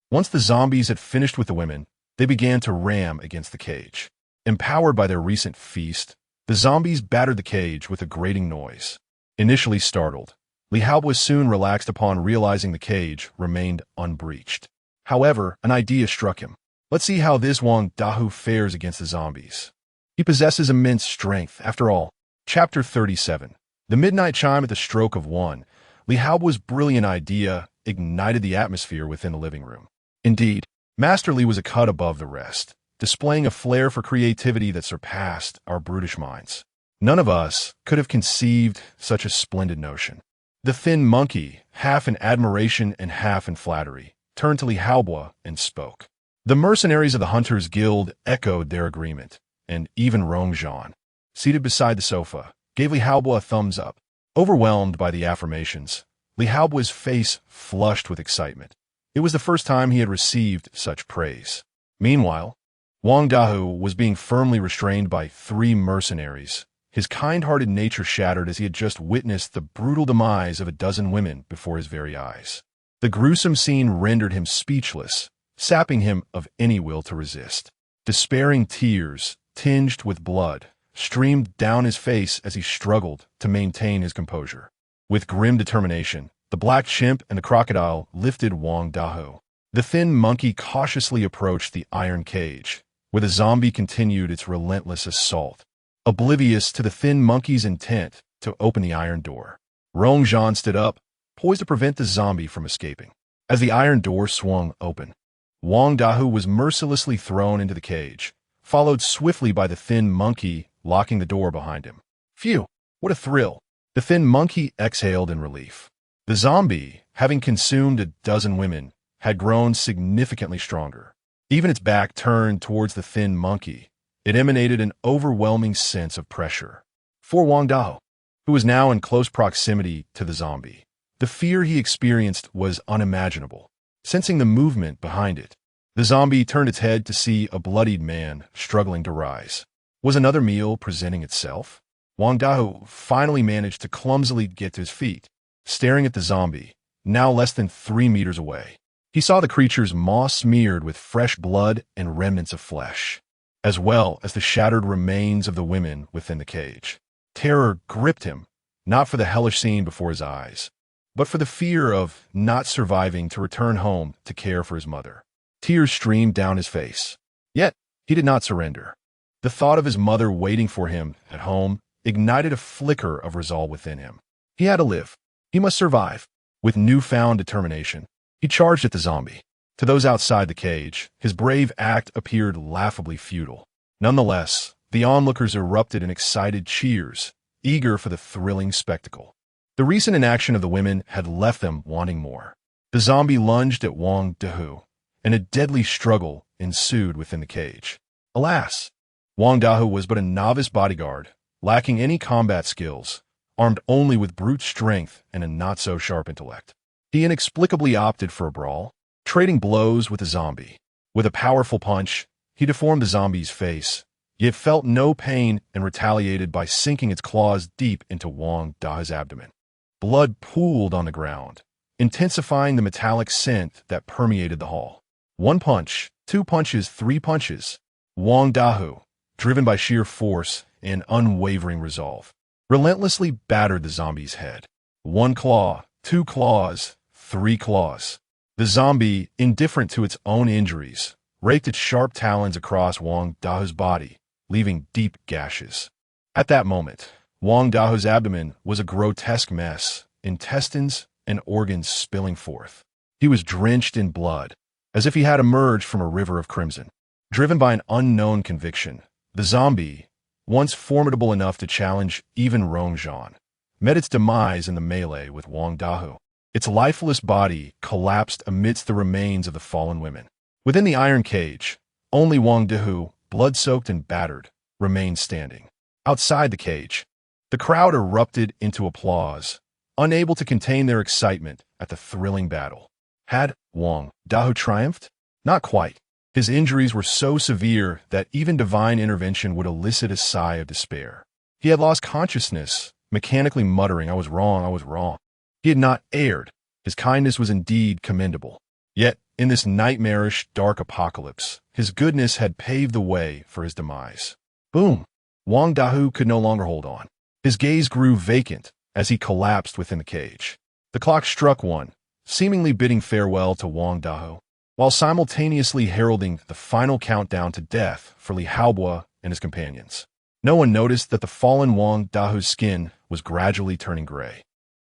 Once the zombies had finished with the women, they began to ram against the cage. Empowered by their recent feast, the zombies battered the cage with a grating noise. Initially startled, Li Haobo soon relaxed upon realizing the cage remained unbreached. However, an idea struck him. Let's see how this Wang Dahu fares against the zombies. He possesses immense strength, after all. Chapter 37. The midnight chime at the stroke of 1. Li Haobo's brilliant idea ignited the atmosphere within the living room. Indeed, Master Li was a cut above the rest, displaying a flair for creativity that surpassed our brutish minds. None of us could have conceived such a splendid notion. The Thin Monkey, half in admiration and half in flattery, turned to Li Haobo and spoke. The mercenaries of the Hunters Guild echoed their agreement, and even Rongzhan, seated beside the sofa, gave Li Haobo a thumbs up. Overwhelmed by the affirmations, Li Haobo's face flushed with excitement. It was the first time he had received such praise. Meanwhile, Wang Dahu was being firmly restrained by three mercenaries, his kind-hearted nature shattered as he had just witnessed the brutal demise of a dozen women before his very eyes. The gruesome scene rendered him speechless, sapping him of any will to resist. Despairing tears, tinged with blood, streamed down his face as he struggled to maintain his composure. With grim determination, the black chimp and the crocodile lifted Wang Dahu. The Thin Monkey cautiously approached the iron cage, where the zombie continued its relentless assault, oblivious to the Thin Monkey's intent to open the iron door. Rongzhan stood up, poised to prevent the zombie from escaping. As the iron door swung open, Wang Dahu was mercilessly thrown into the cage, followed swiftly by the Thin Monkey, locking the door behind him. Phew, what a thrill! The Thin Monkey exhaled in relief. The zombie, having consumed a dozen women, had grown significantly stronger. Even its back turned towards the Thin Monkey, It emanated an overwhelming sense of pressure. For Wang Dao, who was now in close proximity to the zombie, the fear he experienced was unimaginable. Sensing the movement behind it, the zombie turned its head to see a bloodied man struggling to rise. Was another meal presenting itself? Wang Dao finally managed to clumsily get to his feet, staring at the zombie, now less than 3 meters away. He saw the creature's maw smeared with fresh blood and remnants of flesh, as well as the shattered remains of the women within the cage. Terror gripped him, not for the hellish scene before his eyes, but for the fear of not surviving to return home to care for his mother. Tears streamed down his face. Yet, he did not surrender. The thought of his mother waiting for him at home ignited a flicker of resolve within him. He had to live. He must survive. With newfound determination, he charged at the zombie. To those outside the cage, his brave act appeared laughably futile. Nonetheless, the onlookers erupted in excited cheers, eager for the thrilling spectacle. The recent inaction of the women had left them wanting more. The zombie lunged at Wang Dao, and a deadly struggle ensued within the cage. Alas, Wang Dao was but a novice bodyguard, lacking any combat skills, armed only with brute strength and a not-so-sharp intellect. He inexplicably opted for a brawl, trading blows with the zombie. With a powerful punch, he deformed the zombie's face, yet felt no pain and retaliated by sinking its claws deep into Wang Dao's abdomen. Blood pooled on the ground, intensifying the metallic scent that permeated the hall. 1 punch, 2 punches, 3 punches. Wang Dao, driven by sheer force and unwavering resolve, relentlessly battered the zombie's head. 1 claw, 2 claws, 3 claws. The zombie, indifferent to its own injuries, raked its sharp talons across Wang Dao's body, leaving deep gashes. At that moment, Wang Dao's abdomen was a grotesque mess, intestines and organs spilling forth. He was drenched in blood, as if he had emerged from a river of crimson. Driven by an unknown conviction, the zombie, once formidable enough to challenge even Rongzhan, met its demise in the melee with Wang Dao. Its lifeless body collapsed amidst the remains of the fallen women. Within the iron cage, only Wang Dao, blood-soaked and battered, remained standing. Outside the cage, the crowd erupted into applause, unable to contain their excitement at the thrilling battle. Had Wang Dao triumphed? Not quite. His injuries were so severe that even divine intervention would elicit a sigh of despair. He had lost consciousness, mechanically muttering, "I was wrong, I was wrong." He had not erred. His kindness was indeed commendable. Yet, in this nightmarish, dark apocalypse, his goodness had paved the way for his demise. Boom! Wang Dao could no longer hold on. His gaze grew vacant as he collapsed within the cage. The clock struck 1, seemingly bidding farewell to Wang Dao, while simultaneously heralding the final countdown to death for Li Haobo and his companions. No one noticed that the fallen Wang Dao's skin was gradually turning gray.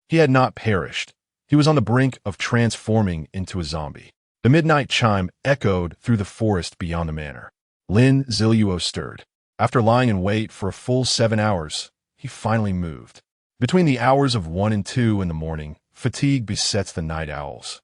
He had not perished. He was on the brink of transforming into a zombie. The midnight chime echoed through the forest beyond the manor. Lin Ziluo stirred. After lying in wait for a full 7 hours, he finally moved. Between the hours of 1 and 2 in the morning, fatigue besets the night owls,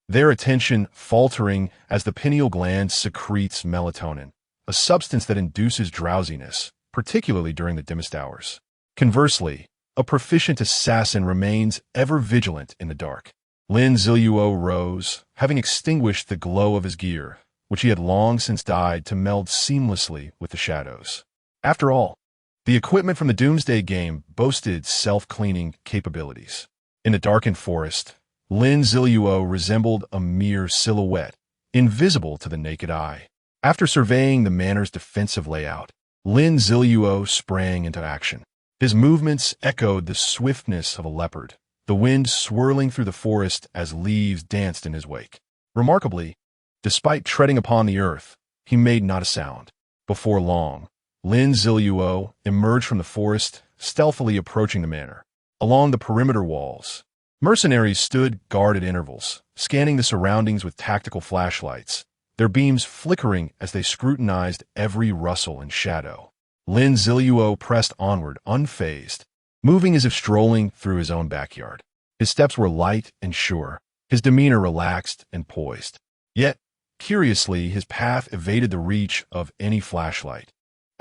their attention faltering as the pineal gland secretes melatonin, a substance that induces drowsiness, particularly during the dimmest hours. Conversely, a proficient assassin remains ever vigilant in the dark. Lin Ziluo rose, having extinguished the glow of his gear, which he had long since died to meld seamlessly with the shadows. After all, the equipment from the Doomsday game boasted self-cleaning capabilities. In the darkened forest, Lin Ziluo resembled a mere silhouette, invisible to the naked eye. After surveying the manor's defensive layout, Lin Ziluo sprang into action. His movements echoed the swiftness of a leopard, the wind swirling through the forest as leaves danced in his wake. Remarkably, despite treading upon the earth, he made not a sound. Before long, Lin Ziluo emerged from the forest, stealthily approaching the manor. Along the perimeter walls, mercenaries stood guard at intervals, scanning the surroundings with tactical flashlights, their beams flickering as they scrutinized every rustle and shadow. Lin Ziluo pressed onward, unfazed, moving as if strolling through his own backyard. His steps were light and sure, his demeanor relaxed and poised. Yet, curiously, his path evaded the reach of any flashlight.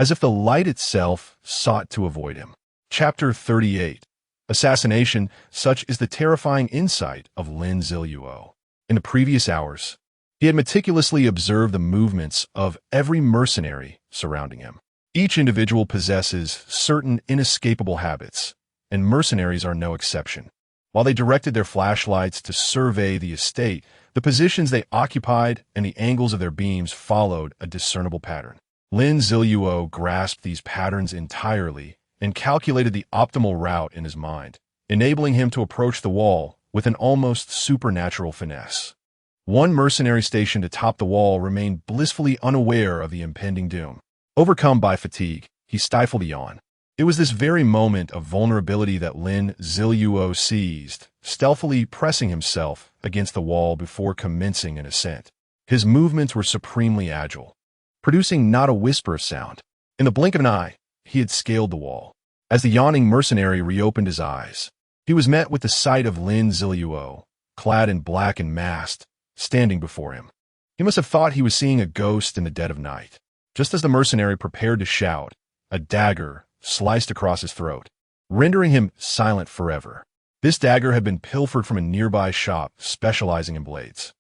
as if the light itself sought to avoid him. Chapter 38. Assassination. Such is the terrifying insight of Lin Ziluo. In the previous hours, he had meticulously observed the movements of every mercenary surrounding him. Each individual possesses certain inescapable habits, and mercenaries are no exception. While they directed their flashlights to survey the estate, the positions they occupied and the angles of their beams followed a discernible pattern. Lin Ziluo grasped these patterns entirely and calculated the optimal route in his mind, enabling him to approach the wall with an almost supernatural finesse. One mercenary stationed atop the wall remained blissfully unaware of the impending doom. Overcome by fatigue, he stifled a yawn. It was this very moment of vulnerability that Lin Ziluo seized, stealthily pressing himself against the wall before commencing an ascent. His movements were supremely agile, producing not a whisper of sound. In the blink of an eye, he had scaled the wall. As the yawning mercenary reopened his eyes, he was met with the sight of Lin Ziluo, clad in black and masked, standing before him. He must have thought he was seeing a ghost in the dead of night. Just as the mercenary prepared to shout, a dagger sliced across his throat, rendering him silent forever. This dagger had been pilfered from a nearby shop specializing in blades,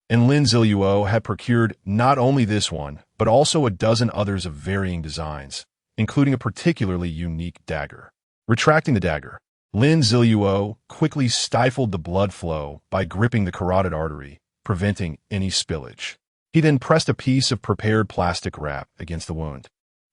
and Lin Ziluo had procured not only this one, but also a dozen others of varying designs, including a particularly unique dagger. Retracting the dagger, Lin Ziluo quickly stifled the blood flow by gripping the carotid artery, preventing any spillage. He then pressed a piece of prepared plastic wrap against the wound,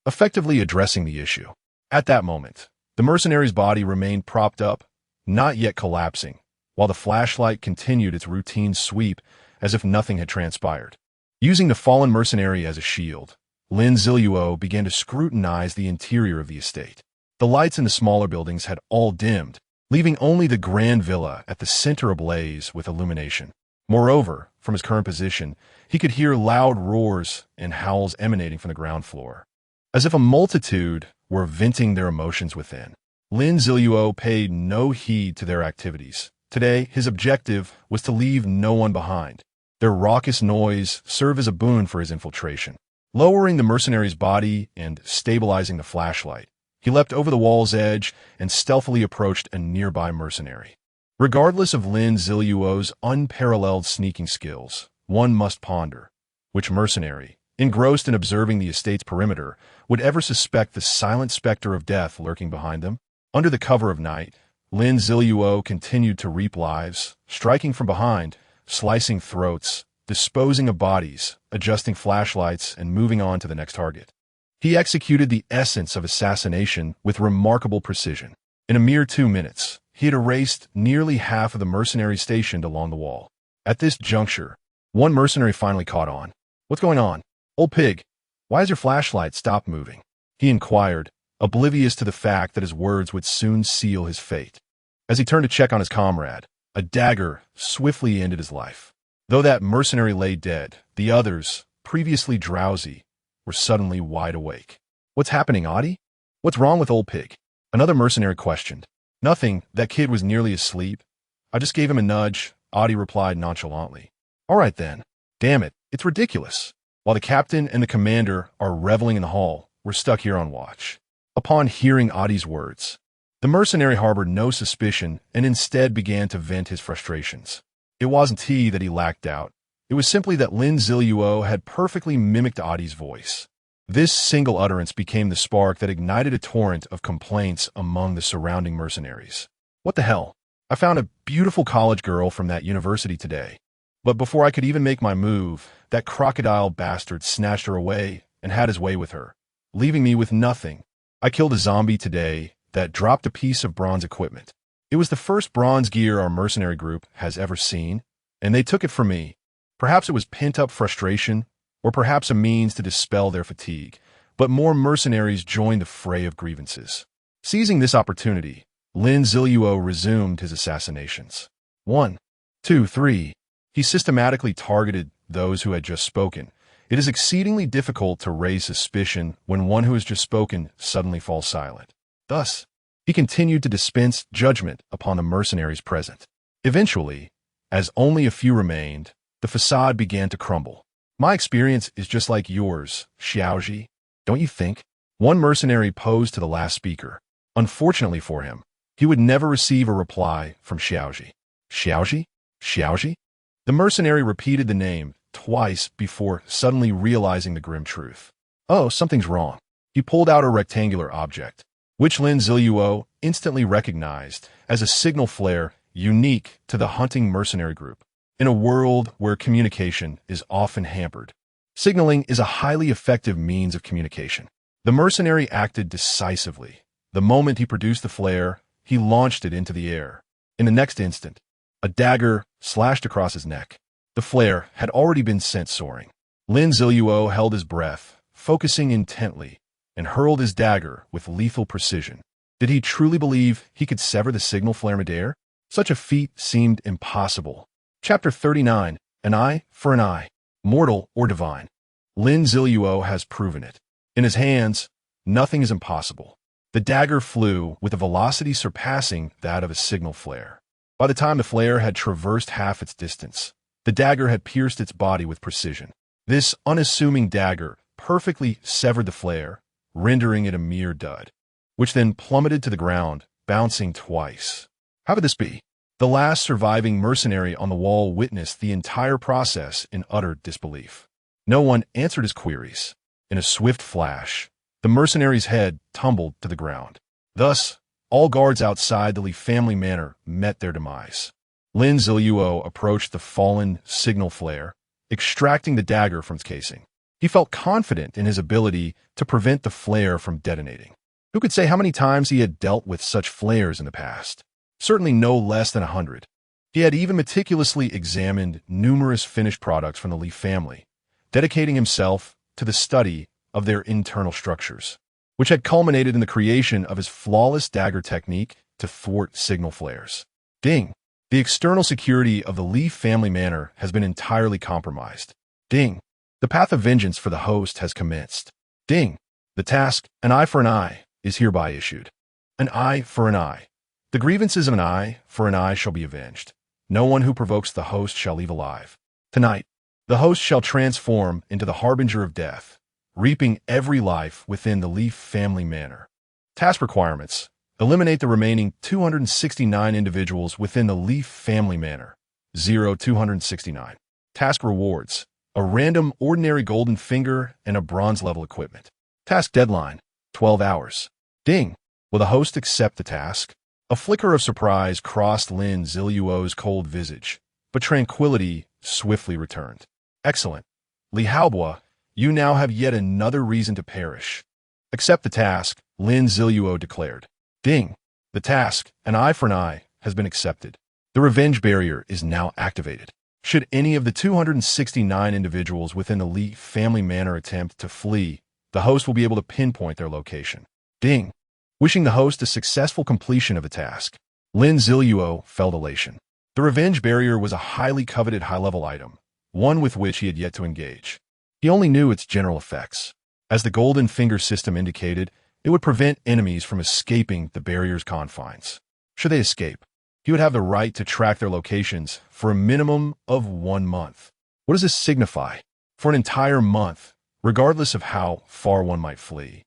effectively addressing the issue. At that moment, the mercenary's body remained propped up, not yet collapsing, while the flashlight continued its routine sweep as if nothing had transpired. Using the fallen mercenary as a shield, Lin Ziluo began to scrutinize the interior of the estate. The lights in the smaller buildings had all dimmed, leaving only the grand villa at the center ablaze with illumination. Moreover, from his current position, he could hear loud roars and howls emanating from the ground floor, as if a multitude were venting their emotions within. Lin Ziluo paid no heed to their activities. Today, his objective was to leave no one behind. Their raucous noise served as a boon for his infiltration. Lowering the mercenary's body and stabilizing the flashlight, he leapt over the wall's edge and stealthily approached a nearby mercenary. Regardless of Lin Ziluo's unparalleled sneaking skills, one must ponder which mercenary, engrossed in observing the estate's perimeter, would ever suspect the silent specter of death lurking behind them. Under the cover of night, Lin Ziluo continued to reap lives, striking from behind, slicing throats, disposing of bodies, adjusting flashlights, and moving on to the next target. He executed the essence of assassination with remarkable precision. In a mere 2 minutes, he had erased nearly half of the mercenaries stationed along the wall. At this juncture, one mercenary finally caught on. "What's going on? Old pig, why has your flashlight stopped moving?" he inquired, oblivious to the fact that his words would soon seal his fate. As he turned to check on his comrade, a dagger swiftly ended his life. Though that mercenary lay dead, the others, previously drowsy, were suddenly wide awake. "What's happening, Audie? What's wrong with old pig?" Another mercenary questioned. "Nothing, that kid was nearly asleep. I just gave him a nudge," Audie replied nonchalantly. "All right then. Damn it, it's ridiculous. While the captain and the commander are reveling in the hall, we're stuck here on watch." Upon hearing Audie's words, the mercenary harbored no suspicion and instead began to vent his frustrations. It wasn't he that he lacked doubt. It was simply that Lin Ziluo had perfectly mimicked Audie's voice. This single utterance became the spark that ignited a torrent of complaints among the surrounding mercenaries. "What the hell? I found a beautiful college girl from that university today. But before I could even make my move, that crocodile bastard snatched her away and had his way with her, leaving me with nothing. I killed a zombie today that dropped a piece of bronze equipment. It was the first bronze gear our mercenary group has ever seen, and they took it from me. Perhaps it was pent-up frustration, or perhaps a means to dispel their fatigue, but more mercenaries joined the fray of grievances. Seizing this opportunity, Lin Ziluo resumed his assassinations. 1, 2, 3. He systematically targeted those who had just spoken. It is exceedingly difficult to raise suspicion when one who has just spoken suddenly falls silent. Thus, he continued to dispense judgment upon the mercenaries present. Eventually, as only a few remained, the facade began to crumble. "My experience is just like yours, Xiaoji, don't you think?" One mercenary posed to the last speaker. Unfortunately for him, he would never receive a reply from Xiaoji. Xiaoji? Xiaoji? The mercenary repeated the name twice before suddenly realizing the grim truth. Oh, something's wrong. He pulled out a rectangular object, which Lin Ziluo instantly recognized as a signal flare unique to the hunting mercenary group. In a world where communication is often hampered, signaling is a highly effective means of communication. The mercenary acted decisively. The moment he produced the flare, he launched it into the air. In the next instant, a dagger slashed across his neck. The flare had already been sent soaring. Lin Ziluo held his breath, focusing intently, and hurled his dagger with lethal precision. Did he truly believe he could sever the signal flare midair? Such a feat seemed impossible. Chapter 39, An Eye for an Eye, Mortal or Divine. Lin Ziluo has proven it. In his hands, nothing is impossible. The dagger flew with a velocity surpassing that of a signal flare. By the time the flare had traversed half its distance, the dagger had pierced its body with precision. This unassuming dagger perfectly severed the flare, rendering it a mere dud, which then plummeted to the ground, bouncing twice. How could this be? The last surviving mercenary on the wall witnessed the entire process in utter disbelief. No one answered his queries. In a swift flash, the mercenary's head tumbled to the ground. Thus, all guards outside the Li family manor met their demise. Lin Ziluo approached the fallen signal flare, extracting the dagger from its casing. He felt confident in his ability to prevent the flare from detonating. Who could say how many times he had dealt with such flares in the past? Certainly no less than 100. He had even meticulously examined numerous finished products from the Li family, dedicating himself to the study of their internal structures, which had culminated in the creation of his flawless dagger technique to thwart signal flares. Ding! The external security of the Li family manor has been entirely compromised. Ding! The path of vengeance for the host has commenced. Ding! The task, An Eye for an Eye, is hereby issued. An eye for an eye. The grievances of an eye for an eye shall be avenged. No one who provokes the host shall leave alive. Tonight, the host shall transform into the harbinger of death, reaping every life within the Li family manor. Task requirements. Eliminate the remaining 269 individuals within the Li family manor. 269. Task rewards. A random ordinary golden finger and a bronze level equipment. Task deadline. 12 hours. Ding! Will the host accept the task? A flicker of surprise crossed Lin Ziluo's cold visage, but tranquility swiftly returned. Excellent. Li Haobo, you now have yet another reason to perish. Accept the task, Lin Ziluo declared. Ding! The task, An Eye for an Eye, has been accepted. The revenge barrier is now activated. Should any of the 269 individuals within the Li family manor attempt to flee, the host will be able to pinpoint their location. Ding! Wishing the host a successful completion of the task, Lin Ziluo felt elation. The revenge barrier was a highly coveted high-level item, one with which he had yet to engage. He only knew its general effects. As the golden finger system indicated, it would prevent enemies from escaping the barrier's confines. Should they escape, he would have the right to track their locations for a minimum of 1 month. What does this signify? For an entire month, regardless of how far one might flee,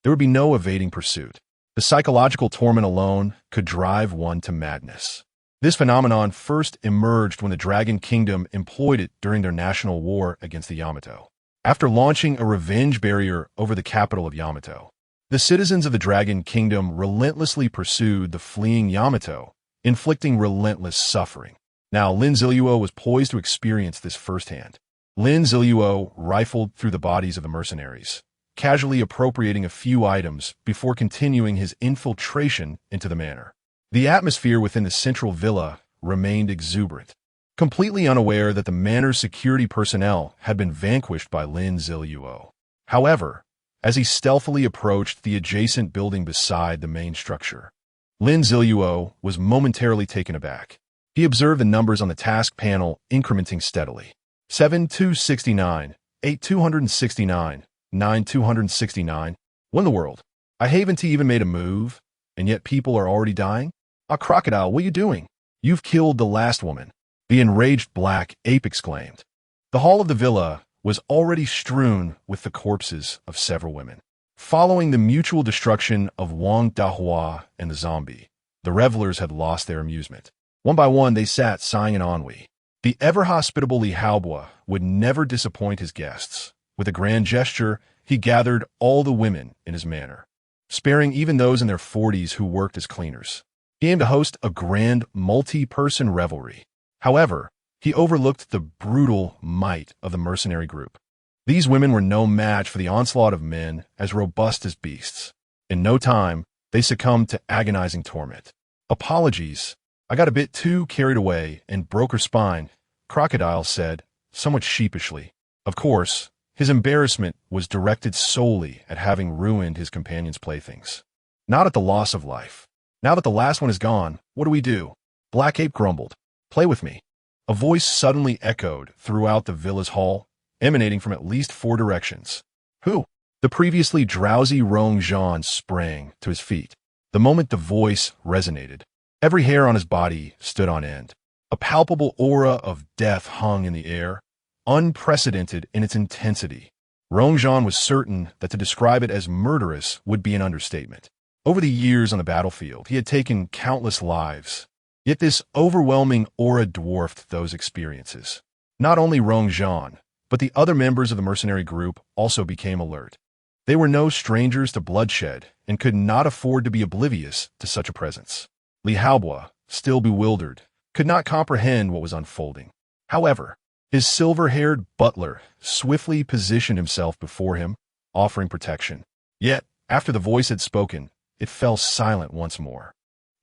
there would be no evading pursuit. The psychological torment alone could drive one to madness. This phenomenon first emerged when the Dragon Kingdom employed it during their national war against the Yamato. After launching a revenge barrier over the capital of Yamato, the citizens of the Dragon Kingdom relentlessly pursued the fleeing Yamato, inflicting relentless suffering. Now, Lin Ziluo was poised to experience this firsthand. Lin Ziluo rifled through the bodies of the mercenaries, casually appropriating a few items before continuing his infiltration into the manor. The atmosphere within the central villa remained exuberant, completely unaware that the manor's security personnel had been vanquished by Lin Ziluo. However, as he stealthily approached the adjacent building beside the main structure, Lin Ziluo was momentarily taken aback. He observed the numbers on the task panel incrementing steadily. 7,269, 8,269, 9,269. What in the world? I haven't even made a move, and yet people are already dying? Ah, crocodile, what are you doing? You've killed the last woman. The enraged black ape exclaimed. The hall of the villa was already strewn with the corpses of several women. Following the mutual destruction of Wang Dahua and the zombie, the revelers had lost their amusement. One by one, they sat sighing in ennui. The ever-hospitable Li Haobo would never disappoint his guests. With a grand gesture, he gathered all the women in his manor, sparing even those in their 40s who worked as cleaners. He aimed to host a grand multi-person revelry. However, he overlooked the brutal might of the mercenary group. These women were no match for the onslaught of men as robust as beasts. In no time, they succumbed to agonizing torment. Apologies, I got a bit too carried away and broke her spine, Crocodile said, somewhat sheepishly. Of course, his embarrassment was directed solely at having ruined his companion's playthings, not at the loss of life. Now that the last one is gone, what do we do? Black Ape grumbled. Play with me. A voice suddenly echoed throughout the villa's hall, emanating from at least 4 directions. Who? The previously drowsy Rong Zhan sprang to his feet. The moment the voice resonated, every hair on his body stood on end. A palpable aura of death hung in the air, unprecedented in its intensity. Rong Zhan was certain that to describe it as murderous would be an understatement. Over the years on the battlefield, he had taken countless lives, yet this overwhelming aura dwarfed those experiences. Not only Rong Zhan, but the other members of the mercenary group also became alert. They were no strangers to bloodshed and could not afford to be oblivious to such a presence. Li Haobo, still bewildered, could not comprehend what was unfolding. However, his silver-haired butler swiftly positioned himself before him, offering protection. Yet, after the voice had spoken, it fell silent once more.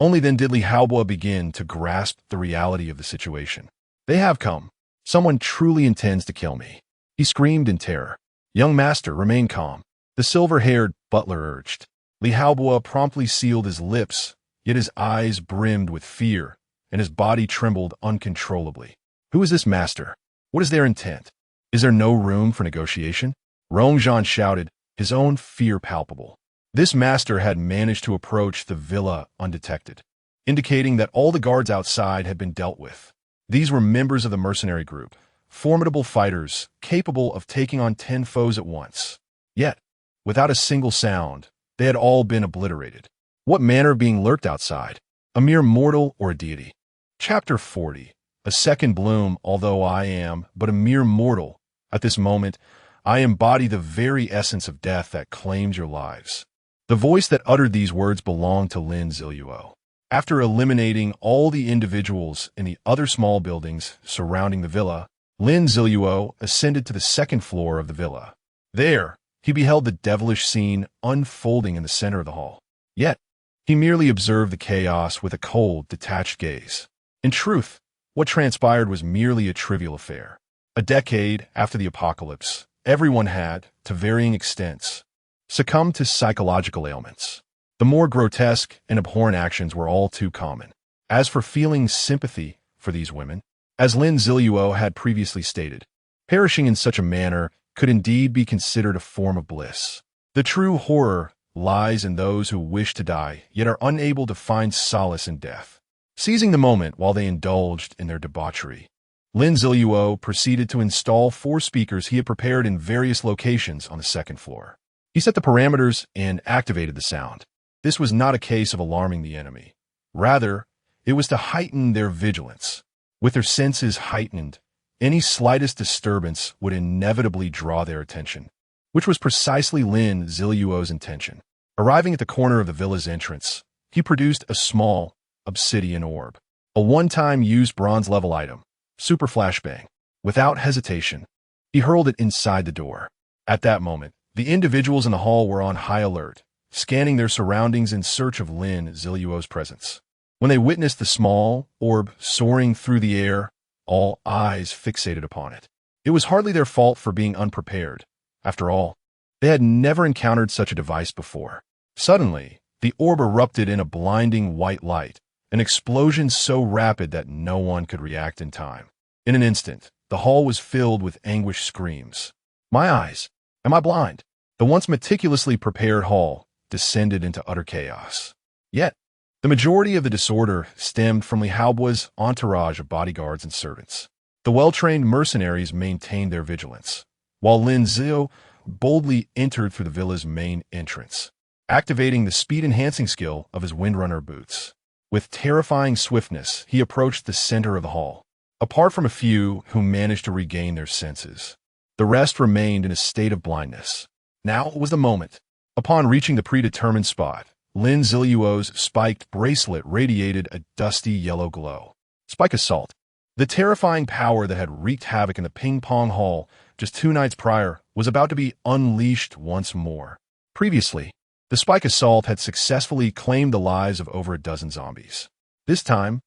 Only then did Li Haobo begin to grasp the reality of the situation. They have come. Someone truly intends to kill me, he screamed in terror. Young master, remain calm, the silver-haired butler urged. Li Haobo promptly sealed his lips, yet his eyes brimmed with fear, and his body trembled uncontrollably. Who is this master? What is their intent? Is there no room for negotiation? Rong Zhan shouted, his own fear palpable. This master had managed to approach the villa undetected, indicating that all the guards outside had been dealt with. These were members of the mercenary group, formidable fighters capable of taking on 10 foes at once. Yet, without a single sound, they had all been obliterated. What manner of being lurked outside? A mere mortal or a deity? Chapter 40. A second bloom, although I am but a mere mortal. At this moment, I embody the very essence of death that claims your lives. The voice that uttered these words belonged to Lin Ziluo. After eliminating all the individuals in the other small buildings surrounding the villa, Lin Ziluo ascended to the 2nd floor of the villa. There, he beheld the devilish scene unfolding in the center of the hall. Yet, he merely observed the chaos with a cold, detached gaze. In truth, what transpired was merely a trivial affair. A decade after the apocalypse, everyone had, to varying extents, succumbed to psychological ailments. The more grotesque and abhorrent actions were all too common. As for feeling sympathy for these women, as Lin Ziluo had previously stated, perishing in such a manner could indeed be considered a form of bliss. The true horror lies in those who wish to die, yet are unable to find solace in death. Seizing the moment while they indulged in their debauchery, Lin Ziluo proceeded to install 4 speakers he had prepared in various locations on the 2nd floor. He set the parameters and activated the sound. This was not a case of alarming the enemy. Rather, it was to heighten their vigilance. With their senses heightened, any slightest disturbance would inevitably draw their attention, which was precisely Lin Ziluo's intention. Arriving at the corner of the villa's entrance, he produced a small, obsidian orb, a one-time used bronze-level item, super flashbang. Without hesitation, he hurled it inside the door. At that moment, the individuals in the hall were on high alert, scanning their surroundings in search of Lin Ziluo's presence. When they witnessed the small orb soaring through the air, all eyes fixated upon it. It was hardly their fault for being unprepared. After all, they had never encountered such a device before. Suddenly, the orb erupted in a blinding white light, an explosion so rapid that no one could react in time. In an instant, the hall was filled with anguished screams. My eyes! Am I blind? The once meticulously prepared hall descended into utter chaos. Yet, the majority of the disorder stemmed from Li Haobo's entourage of bodyguards and servants. The well-trained mercenaries maintained their vigilance, while Lin Ziluo boldly entered through the villa's main entrance, activating the speed-enhancing skill of his Windrunner boots. With terrifying swiftness, he approached the center of the hall. Apart from a few who managed to regain their senses, the rest remained in a state of blindness. Now was the moment. Upon reaching the predetermined spot, Lin Ziluo's spiked bracelet radiated a dusty yellow glow. Spike Assault. The terrifying power that had wreaked havoc in the ping-pong hall just 2 nights prior was about to be unleashed once more. Previously, the Spike Assault had successfully claimed the lives of over a dozen zombies. This time,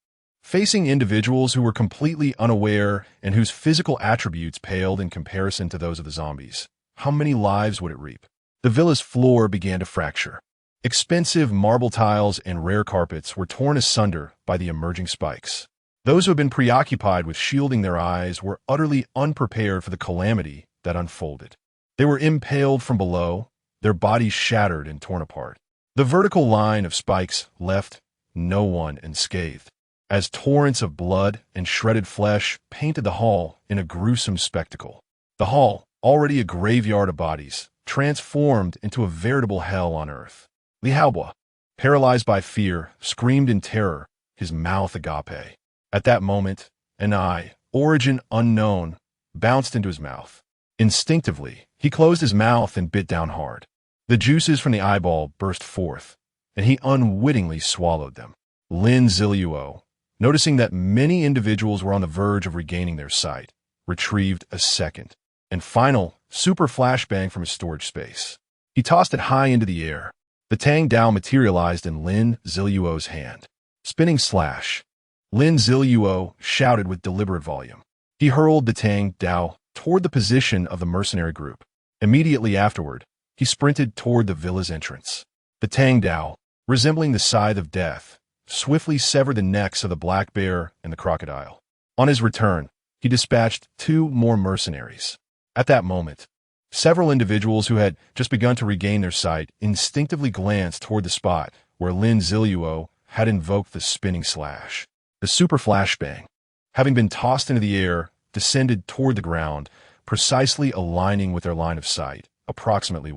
facing individuals who were completely unaware and whose physical attributes paled in comparison to those of the zombies, how many lives would it reap? The villa's floor began to fracture. Expensive marble tiles and rare carpets were torn asunder by the emerging spikes. Those who had been preoccupied with shielding their eyes were utterly unprepared for the calamity that unfolded. They were impaled from below, their bodies shattered and torn apart. The vertical line of spikes left no one unscathed, as torrents of blood and shredded flesh painted the hall in a gruesome spectacle. The hall, already a graveyard of bodies, transformed into a veritable hell on earth. Li Ziluo, paralyzed by fear, screamed in terror, his mouth agape. At that moment, an eye, origin unknown, bounced into his mouth. Instinctively, he closed his mouth and bit down hard. The juices from the eyeball burst forth, and he unwittingly swallowed them. Lin Ziluo, noticing that many individuals were on the verge of regaining their sight, retrieved a second and final super flashbang from his storage space. He tossed it high into the air. The Tang Dao materialized in Lin Ziluo's hand. Spinning slash. Lin Ziluo shouted with deliberate volume. He hurled the Tang Dao toward the position of the mercenary group. Immediately afterward, he sprinted toward the villa's entrance. The Tang Dao, resembling the scythe of death, swiftly severed the necks of the black bear and the crocodile. On his return, he dispatched 2 more mercenaries. At that moment, several individuals who had just begun to regain their sight instinctively glanced toward the spot where Lin Ziluo had invoked the spinning slash. The super flashbang, having been tossed into the air, descended toward the ground, precisely aligning with their line of sight, approximately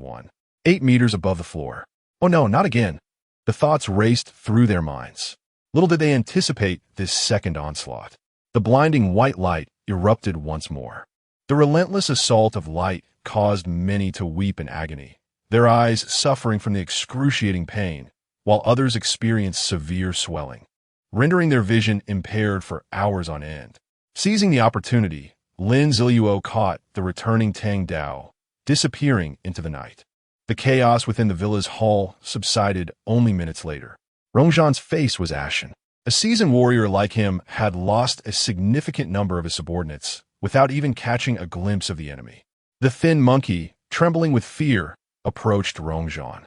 8 meters above the floor. Oh no, not again. The thoughts raced through their minds. Little did they anticipate this second onslaught. The blinding white light erupted once more. The relentless assault of light caused many to weep in agony, their eyes suffering from the excruciating pain, while others experienced severe swelling, rendering their vision impaired for hours on end. Seizing the opportunity, Lin Ziluo caught the returning Tang Dao, disappearing into the night. The chaos within the villa's hall subsided only minutes later. Rongzhan's face was ashen. A seasoned warrior like him had lost a significant number of his subordinates without even catching a glimpse of the enemy. The thin monkey, trembling with fear, approached Rongzhan.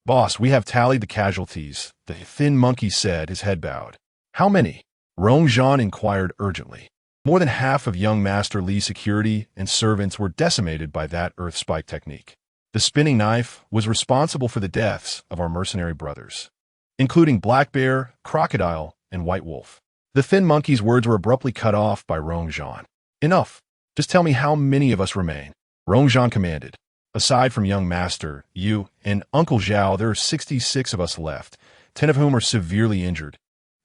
"Boss, we have tallied the casualties," the thin monkey said, his head bowed. "How many?" Rongzhan inquired urgently. More than half of young Master Li's security and servants were decimated by that earth spike technique. The spinning knife was responsible for the deaths of our mercenary brothers, including Black Bear, Crocodile, and White Wolf. The thin monkey's words were abruptly cut off by Rongzhan. "Enough. Just tell me how many of us remain," Rongzhan commanded. "Aside from young Master, you, and Uncle Zhao, there are 66 of us left, 10 of whom are severely injured,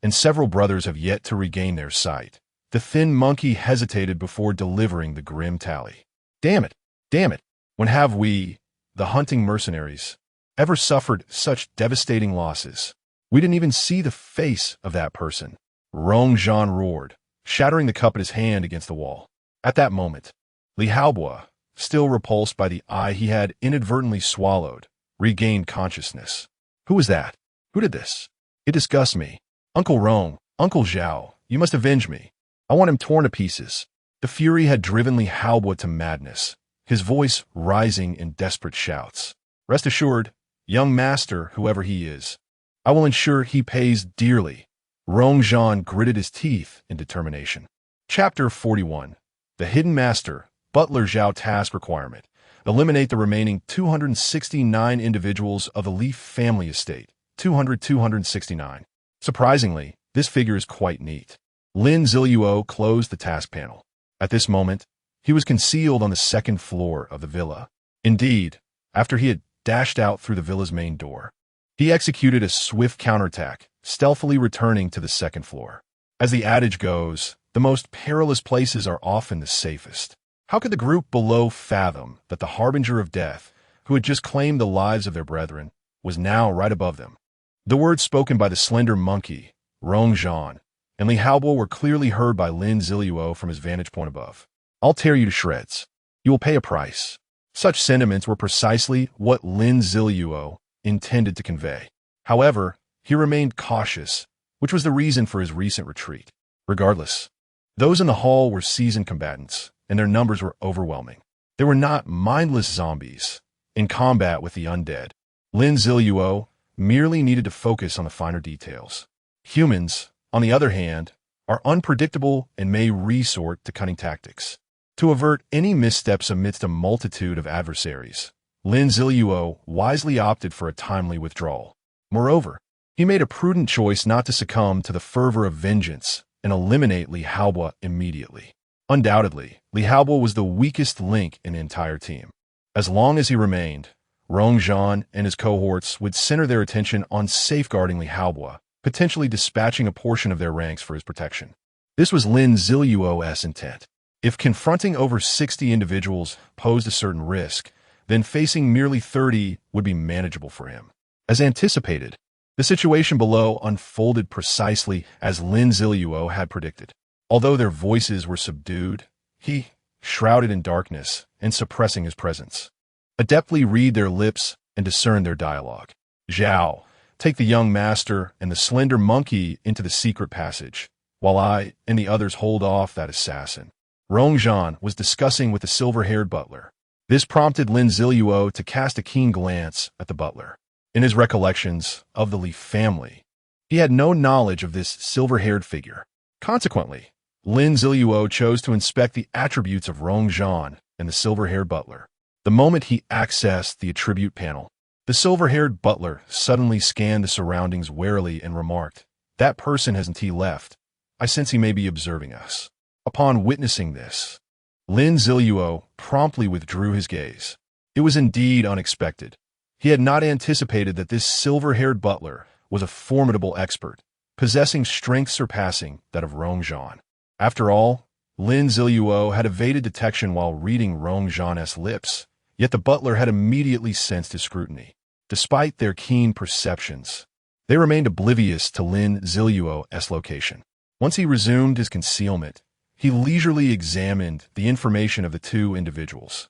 and several brothers have yet to regain their sight." The thin monkey hesitated before delivering the grim tally. Damn it! Damn it! When have we, the hunting mercenaries, ever suffered such devastating losses? We didn't even see the face of that person," Rongzhan roared, shattering the cup in his hand against the wall. At that moment, Li Ziluo, still repulsed by the eye he had inadvertently swallowed, regained consciousness. "Who was that? Who did this? It disgusts me. Uncle Rong, Uncle Zhao, you must avenge me. I want him torn to pieces." The fury had driven Li Ziluo to madness, his voice rising in desperate shouts. "Rest assured, young master, whoever he is, I will ensure he pays dearly." Rongzhan gritted his teeth in determination. Chapter 41. The Hidden Master, Butler Zhao Task Requirement. Eliminate the remaining 269 individuals of the Li family estate. 269. Surprisingly, this figure is quite neat. Lin Ziluo closed the task panel. At this moment, he was concealed on the second floor of the villa. Indeed, after he had dashed out through the villa's main door, he executed a swift counterattack, stealthily returning to the second floor. As the adage goes, the most perilous places are often the safest. How could the group below fathom that the harbinger of death, who had just claimed the lives of their brethren, was now right above them? The words spoken by the slender monkey, Rong Zhan, and Li Haobo were clearly heard by Lin Ziluo from his vantage point above. "I'll tear you to shreds. You will pay a price." Such sentiments were precisely what Lin Ziluo intended to convey. However, he remained cautious, which was the reason for his recent retreat. Regardless, those in the hall were seasoned combatants, and their numbers were overwhelming. They were not mindless zombies in combat with the undead. Lin Ziluo merely needed to focus on the finer details. Humans, on the other hand, are unpredictable and may resort to cunning tactics. To avert any missteps amidst a multitude of adversaries, Lin Ziluo wisely opted for a timely withdrawal. Moreover, he made a prudent choice not to succumb to the fervor of vengeance and eliminate Li Haobo immediately. Undoubtedly, Li Haobo was the weakest link in the entire team. As long as he remained, Rong Zhan and his cohorts would center their attention on safeguarding Li Haobo, potentially dispatching a portion of their ranks for his protection. This was Lin Ziluo's intent. If confronting over 60 individuals posed a certain risk, then facing merely 30 would be manageable for him. As anticipated, the situation below unfolded precisely as Lin Ziluo had predicted. Although their voices were subdued, he, shrouded in darkness and suppressing his presence, adeptly read their lips and discern their dialogue. "Zhao, take the young master and the slender monkey into the secret passage, while I and the others hold off that assassin." Rong Zhan was discussing with the silver-haired butler. This prompted Lin Ziluo to cast a keen glance at the butler. In his recollections of the Li family, he had no knowledge of this silver-haired figure. Consequently, Lin Ziluo chose to inspect the attributes of Rong Zhan and the silver-haired butler. The moment he accessed the attribute panel, the silver-haired butler suddenly scanned the surroundings warily and remarked, "That person hasn't left. I sense he may be observing us." Upon witnessing this, Lin Ziluo promptly withdrew his gaze. It was indeed unexpected. He had not anticipated that this silver-haired butler was a formidable expert, possessing strength surpassing that of Rong Zhan. After all, Lin Ziluo had evaded detection while reading Rong Zhan's lips, yet the butler had immediately sensed his scrutiny. Despite their keen perceptions, they remained oblivious to Lin Ziluo's location. Once he resumed his concealment, he leisurely examined the information of the two individuals.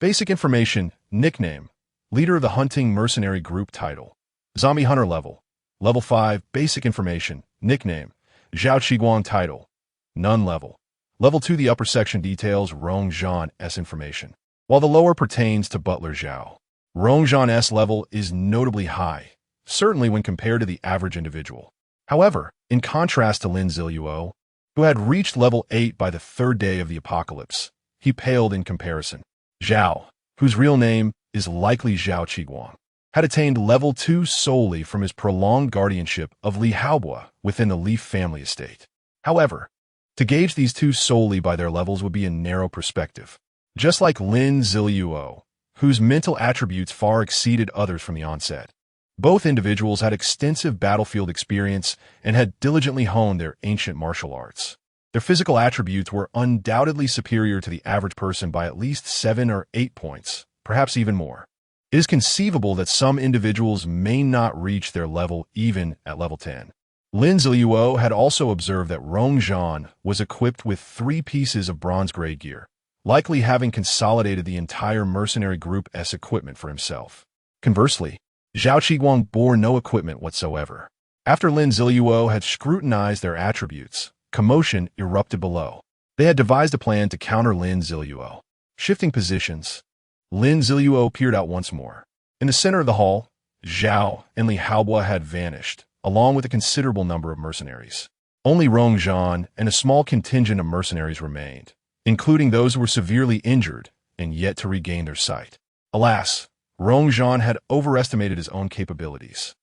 Basic information: nickname, leader of the hunting mercenary group. Title, zombie hunter. Level 5. Basic information, nickname, Zhao Qiguang. Title, none. Level 2. The upper section details Rong Zhan's information, while the lower pertains to Butler Zhao. Rong Zhan's level is notably high, certainly when compared to the average individual. However, in contrast to Lin Ziluo, who had reached level 8 by the third day of the apocalypse, he paled in comparison. Zhao, whose real name is likely Zhao Qiguang, had attained level 2 solely from his prolonged guardianship of Li Haobo within the Li family estate. However, to gauge these two solely by their levels would be a narrow perspective. Just like Lin Ziluo, whose mental attributes far exceeded others from the onset, both individuals had extensive battlefield experience and had diligently honed their ancient martial arts. Their physical attributes were undoubtedly superior to the average person by at least 7 or 8 points, perhaps even more. It is conceivable that some individuals may not reach their level even at level 10. Lin Ziluo had also observed that Rong Zhan was equipped with 3 pieces of bronze-grade gear, likely having consolidated the entire mercenary group's equipment for himself. Conversely, Zhao Qiguang bore no equipment whatsoever. After Lin Ziluo had scrutinized their attributes, commotion erupted below. They had devised a plan to counter Lin Ziluo. Shifting positions, Lin Ziluo peered out once more. In the center of the hall, Zhao and Li Haobo had vanished, along with a considerable number of mercenaries. Only Rong Zhan and a small contingent of mercenaries remained, including those who were severely injured and yet to regain their sight. Alas, Rong Zhan had overestimated his own capabilities.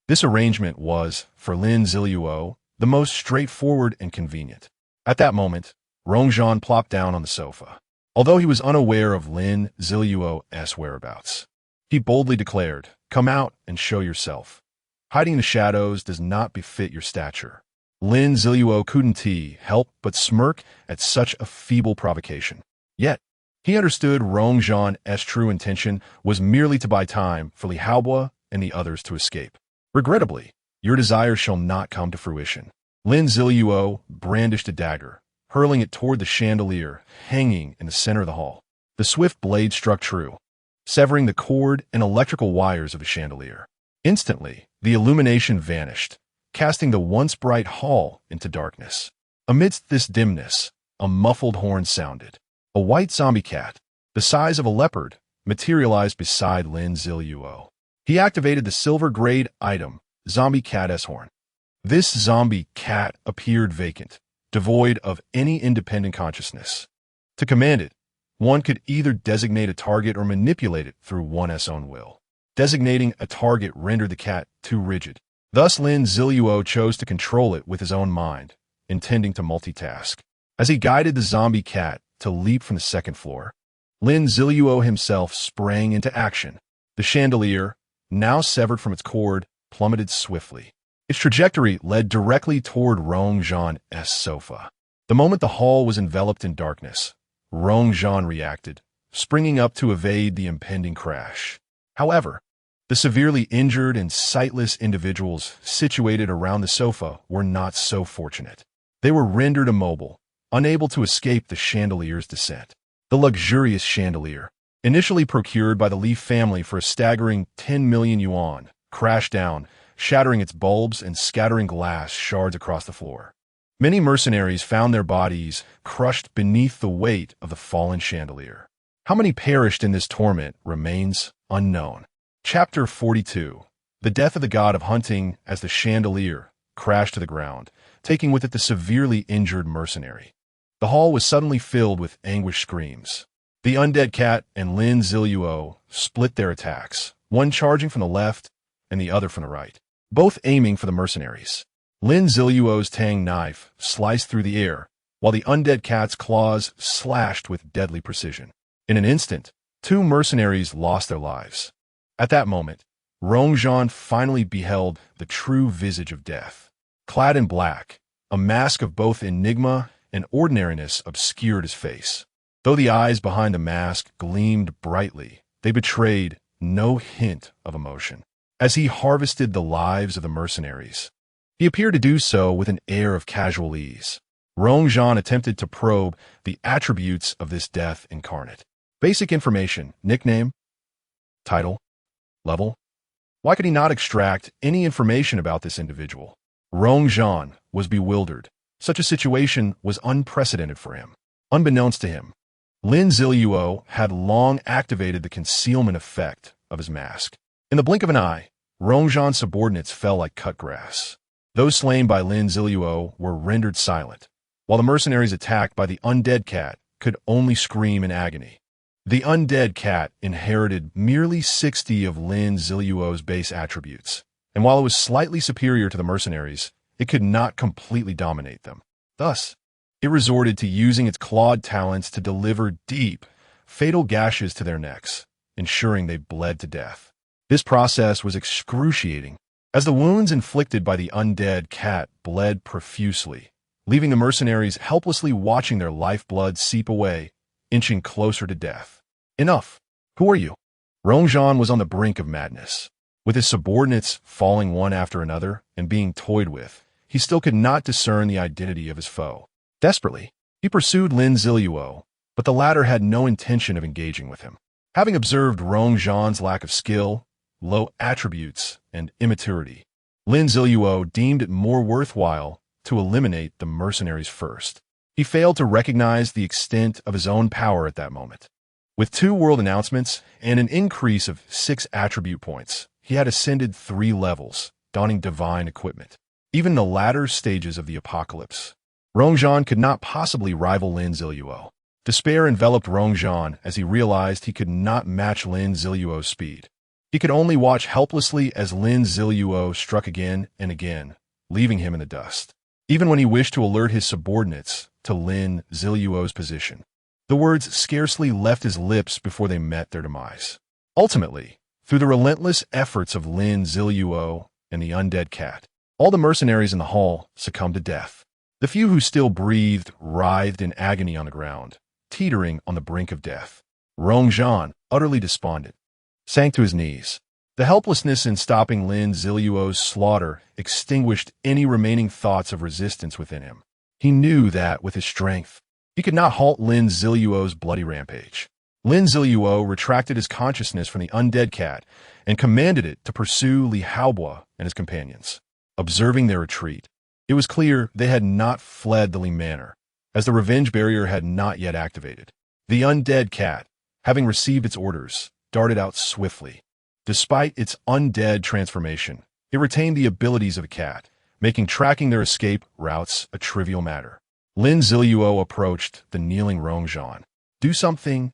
This arrangement was, for Lin Ziluo, the most straightforward and convenient. At that moment, Rong Zhan plopped down on the sofa. although he was unaware of Lin Ziluo's whereabouts. He boldly declared, "Come out and show yourself. Hiding in the shadows does not befit your stature." Lin Ziluo couldn't help but smirk at such a feeble provocation. Yet, he understood Rongzhan's true intention was merely to buy time for Li Haobo and the others to escape. "Regrettably, your desires shall not come to fruition." Lin Ziluo brandished a dagger, hurling it toward the chandelier hanging in the center of the hall. The swift blade struck true, severing the cord and electrical wires of the chandelier. Instantly, the illumination vanished, casting the once bright hall into darkness. Amidst this dimness, a muffled horn sounded. A white zombie cat, the size of a leopard, materialized beside Lin Ziluo. He activated the silver-grade item, Zombie Cat's Horn. This zombie cat appeared vacant, devoid of any independent consciousness. To command it, one could either designate a target or manipulate it through one's own will. Designating a target rendered the cat too rigid. Thus, Lin Ziluo chose to control it with his own mind, intending to multitask. As he guided the zombie cat to leap from the second floor, Lin Ziluo himself sprang into action. The chandelier, now severed from its cord, plummeted swiftly. Its trajectory led directly toward Rongzhan's sofa. The moment the hall was enveloped in darkness, Rongzhan reacted, springing up to evade the impending crash. However, the severely injured and sightless individuals situated around the sofa were not so fortunate. They were rendered immobile, unable to escape the chandelier's descent. The luxurious chandelier, initially procured by the Li family for a staggering 10 million yuan, crashed down, shattering its bulbs and scattering glass shards across the floor. Many mercenaries found their bodies crushed beneath the weight of the fallen chandelier. How many perished in this torment remains unknown. Chapter 42. The death of the god of hunting as the chandelier crashed to the ground, taking with it the severely injured mercenary. The hall was suddenly filled with anguished screams. The undead cat and Lin Ziluo split their attacks, one charging from the left and the other from the right, both aiming for the mercenaries. Lin Ziluo's tang knife sliced through the air, while the undead cat's claws slashed with deadly precision. In an instant, 2 mercenaries lost their lives. At that moment, Rongzhan finally beheld the true visage of death. Clad in black, a mask of both enigma and ordinariness obscured his face. Though the eyes behind the mask gleamed brightly, they betrayed no hint of emotion. As he harvested the lives of the mercenaries, he appeared to do so with an air of casual ease. Rongzhan attempted to probe the attributes of this death incarnate. Basic information: nickname, title, level. Why could he not extract any information about this individual? Rongzhan was bewildered. Such a situation was unprecedented for him. Unbeknownst to him, Lin Ziluo had long activated the concealment effect of his mask. In the blink of an eye, Rongzhan's subordinates fell like cut grass. Those slain by Lin Ziluo were rendered silent, while the mercenaries attacked by the undead cat could only scream in agony. The undead cat inherited merely 60 of Lin Ziluo's base attributes, and while it was slightly superior to the mercenaries, it could not completely dominate them. Thus, it resorted to using its clawed talons to deliver deep, fatal gashes to their necks, ensuring they bled to death. This process was excruciating, as the wounds inflicted by the undead cat bled profusely, leaving the mercenaries helplessly watching their lifeblood seep away, inching closer to death. Enough! Who are you? Rongzhan was on the brink of madness. With his subordinates falling one after another and being toyed with, he still could not discern the identity of his foe. Desperately, he pursued Lin Ziluo, but the latter had no intention of engaging with him. Having observed Rongzhan's lack of skill, low attributes, and immaturity, Lin Ziluo deemed it more worthwhile to eliminate the mercenaries first. He failed to recognize the extent of his own power at that moment. With 2 world announcements and an increase of 6 attribute points, he had ascended 3 levels, donning divine equipment. Even in the latter stages of the apocalypse, Rongzhan could not possibly rival Lin Ziluo. Despair enveloped Rongzhan as he realized he could not match Lin Ziluo's speed. He could only watch helplessly as Lin Ziluo struck again and again, leaving him in the dust. Even when he wished to alert his subordinates to Lin Ziluo's position, The words scarcely left his lips before they met their demise. Ultimately, through the relentless efforts of Lin Ziluo and the undead cat, all the mercenaries in the hall succumbed to death. The few who still breathed writhed in agony on the ground, teetering on the brink of death. Rongzhan, utterly despondent, sank to his knees. The helplessness in stopping Lin Ziluo's slaughter extinguished any remaining thoughts of resistance within him. He knew that, with his strength, he could not halt Lin Ziluo's bloody rampage. Lin Ziluo retracted his consciousness from the undead cat and commanded it to pursue Li Haobo and his companions. Observing their retreat, it was clear they had not fled the Li Manor, as the revenge barrier had not yet activated. The undead cat, having received its orders, darted out swiftly. Despite its undead transformation, it retained the abilities of a cat, making tracking their escape routes a trivial matter. Lin Ziluo approached the kneeling Rongzhan. "Do something,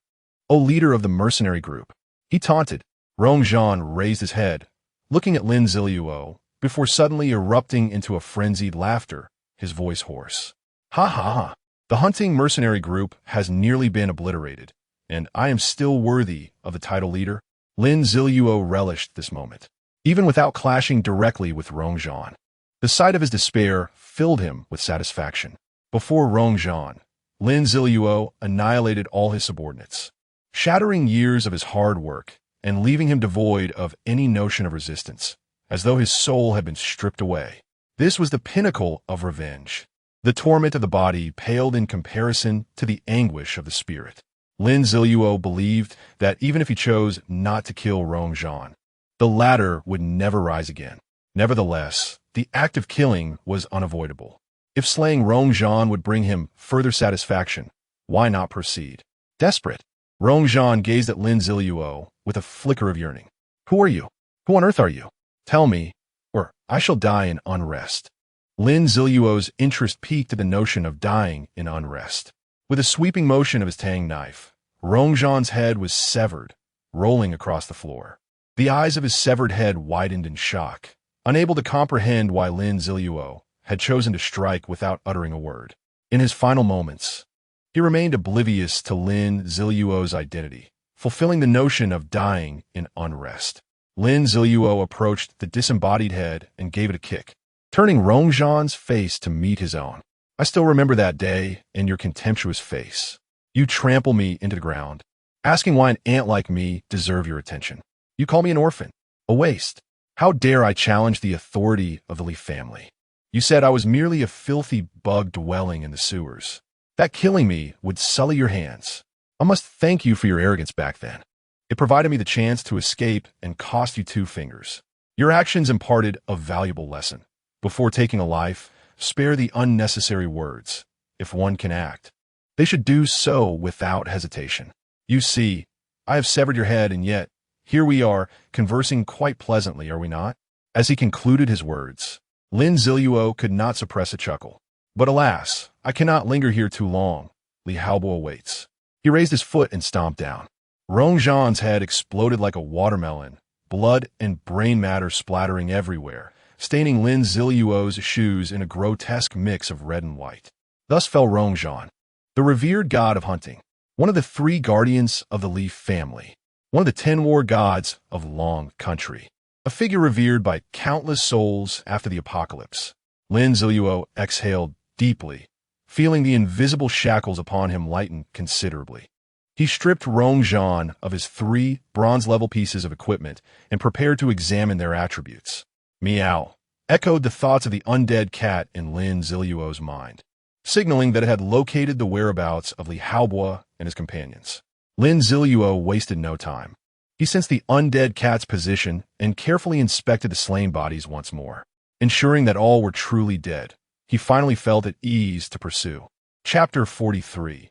O leader of the mercenary group," he taunted. Rongzhan raised his head, looking at Lin Ziluo, before suddenly erupting into a frenzied laughter, his voice hoarse. "Ha ha ha! The hunting mercenary group has nearly been obliterated, and I am still worthy of the title leader." Lin Ziluo relished this moment, even without clashing directly with Rongzhan. The sight of his despair filled him with satisfaction. Before Rongzhan, Lin Ziluo annihilated all his subordinates, shattering years of his hard work and leaving him devoid of any notion of resistance, as though his soul had been stripped away. This was the pinnacle of revenge. The torment of the body paled in comparison to the anguish of the spirit. Lin Ziluo believed that even if he chose not to kill Rongzhan, the latter would never rise again. Nevertheless, the act of killing was unavoidable. If slaying Rongzhan would bring him further satisfaction, why not proceed? Desperate, Rongzhan gazed at Lin Ziluo with a flicker of yearning. "Who are you? Who on earth are you? Tell me, or I shall die in unrest." Lin Ziluo's interest piqued at the notion of dying in unrest. With a sweeping motion of his tang knife, Rongzhan's head was severed, rolling across the floor. The eyes of his severed head widened in shock, unable to comprehend why Lin Ziluo had chosen to strike without uttering a word. In his final moments, he remained oblivious to Lin Ziluo's identity, fulfilling the notion of dying in unrest. Lin Ziluo approached the disembodied head and gave it a kick, turning Rongzhan's face to meet his own. "I still remember that day and your contemptuous face. You trample me into the ground, asking why an ant like me deserve your attention. You call me an orphan, a waste. How dare I challenge the authority of the Li family? You said I was merely a filthy bug dwelling in the sewers, that killing me would sully your hands. I must thank you for your arrogance back then. It provided me the chance to escape and cost you 2 fingers. Your actions imparted a valuable lesson. Before taking a life, spare the unnecessary words. If one can act, they should do so without hesitation. You see, I have severed your head, and yet, here we are, conversing quite pleasantly, are we not?" As he concluded his words, Lin Ziluo could not suppress a chuckle. "But alas, I cannot linger here too long. Li Haobo awaits." He raised his foot and stomped down. Rongzhan's head exploded like a watermelon, blood and brain matter splattering everywhere, staining Lin Ziluo's shoes in a grotesque mix of red and white. Thus fell Rongzhan, the revered god of hunting, one of the 3 guardians of the Li family, one of the 10 war gods of Long Country, a figure revered by countless souls after the apocalypse. Lin Ziluo exhaled deeply, feeling the invisible shackles upon him lighten considerably. He stripped Rongzhan of his 3 bronze-level pieces of equipment and prepared to examine their attributes. "Meow," echoed the thoughts of the undead cat in Lin Ziluo's mind, signaling that it had located the whereabouts of Li Haobo and his companions. Lin Ziluo wasted no time. He sensed the undead cat's position and carefully inspected the slain bodies once more. Ensuring that all were truly dead, he finally felt at ease to pursue. Chapter 43.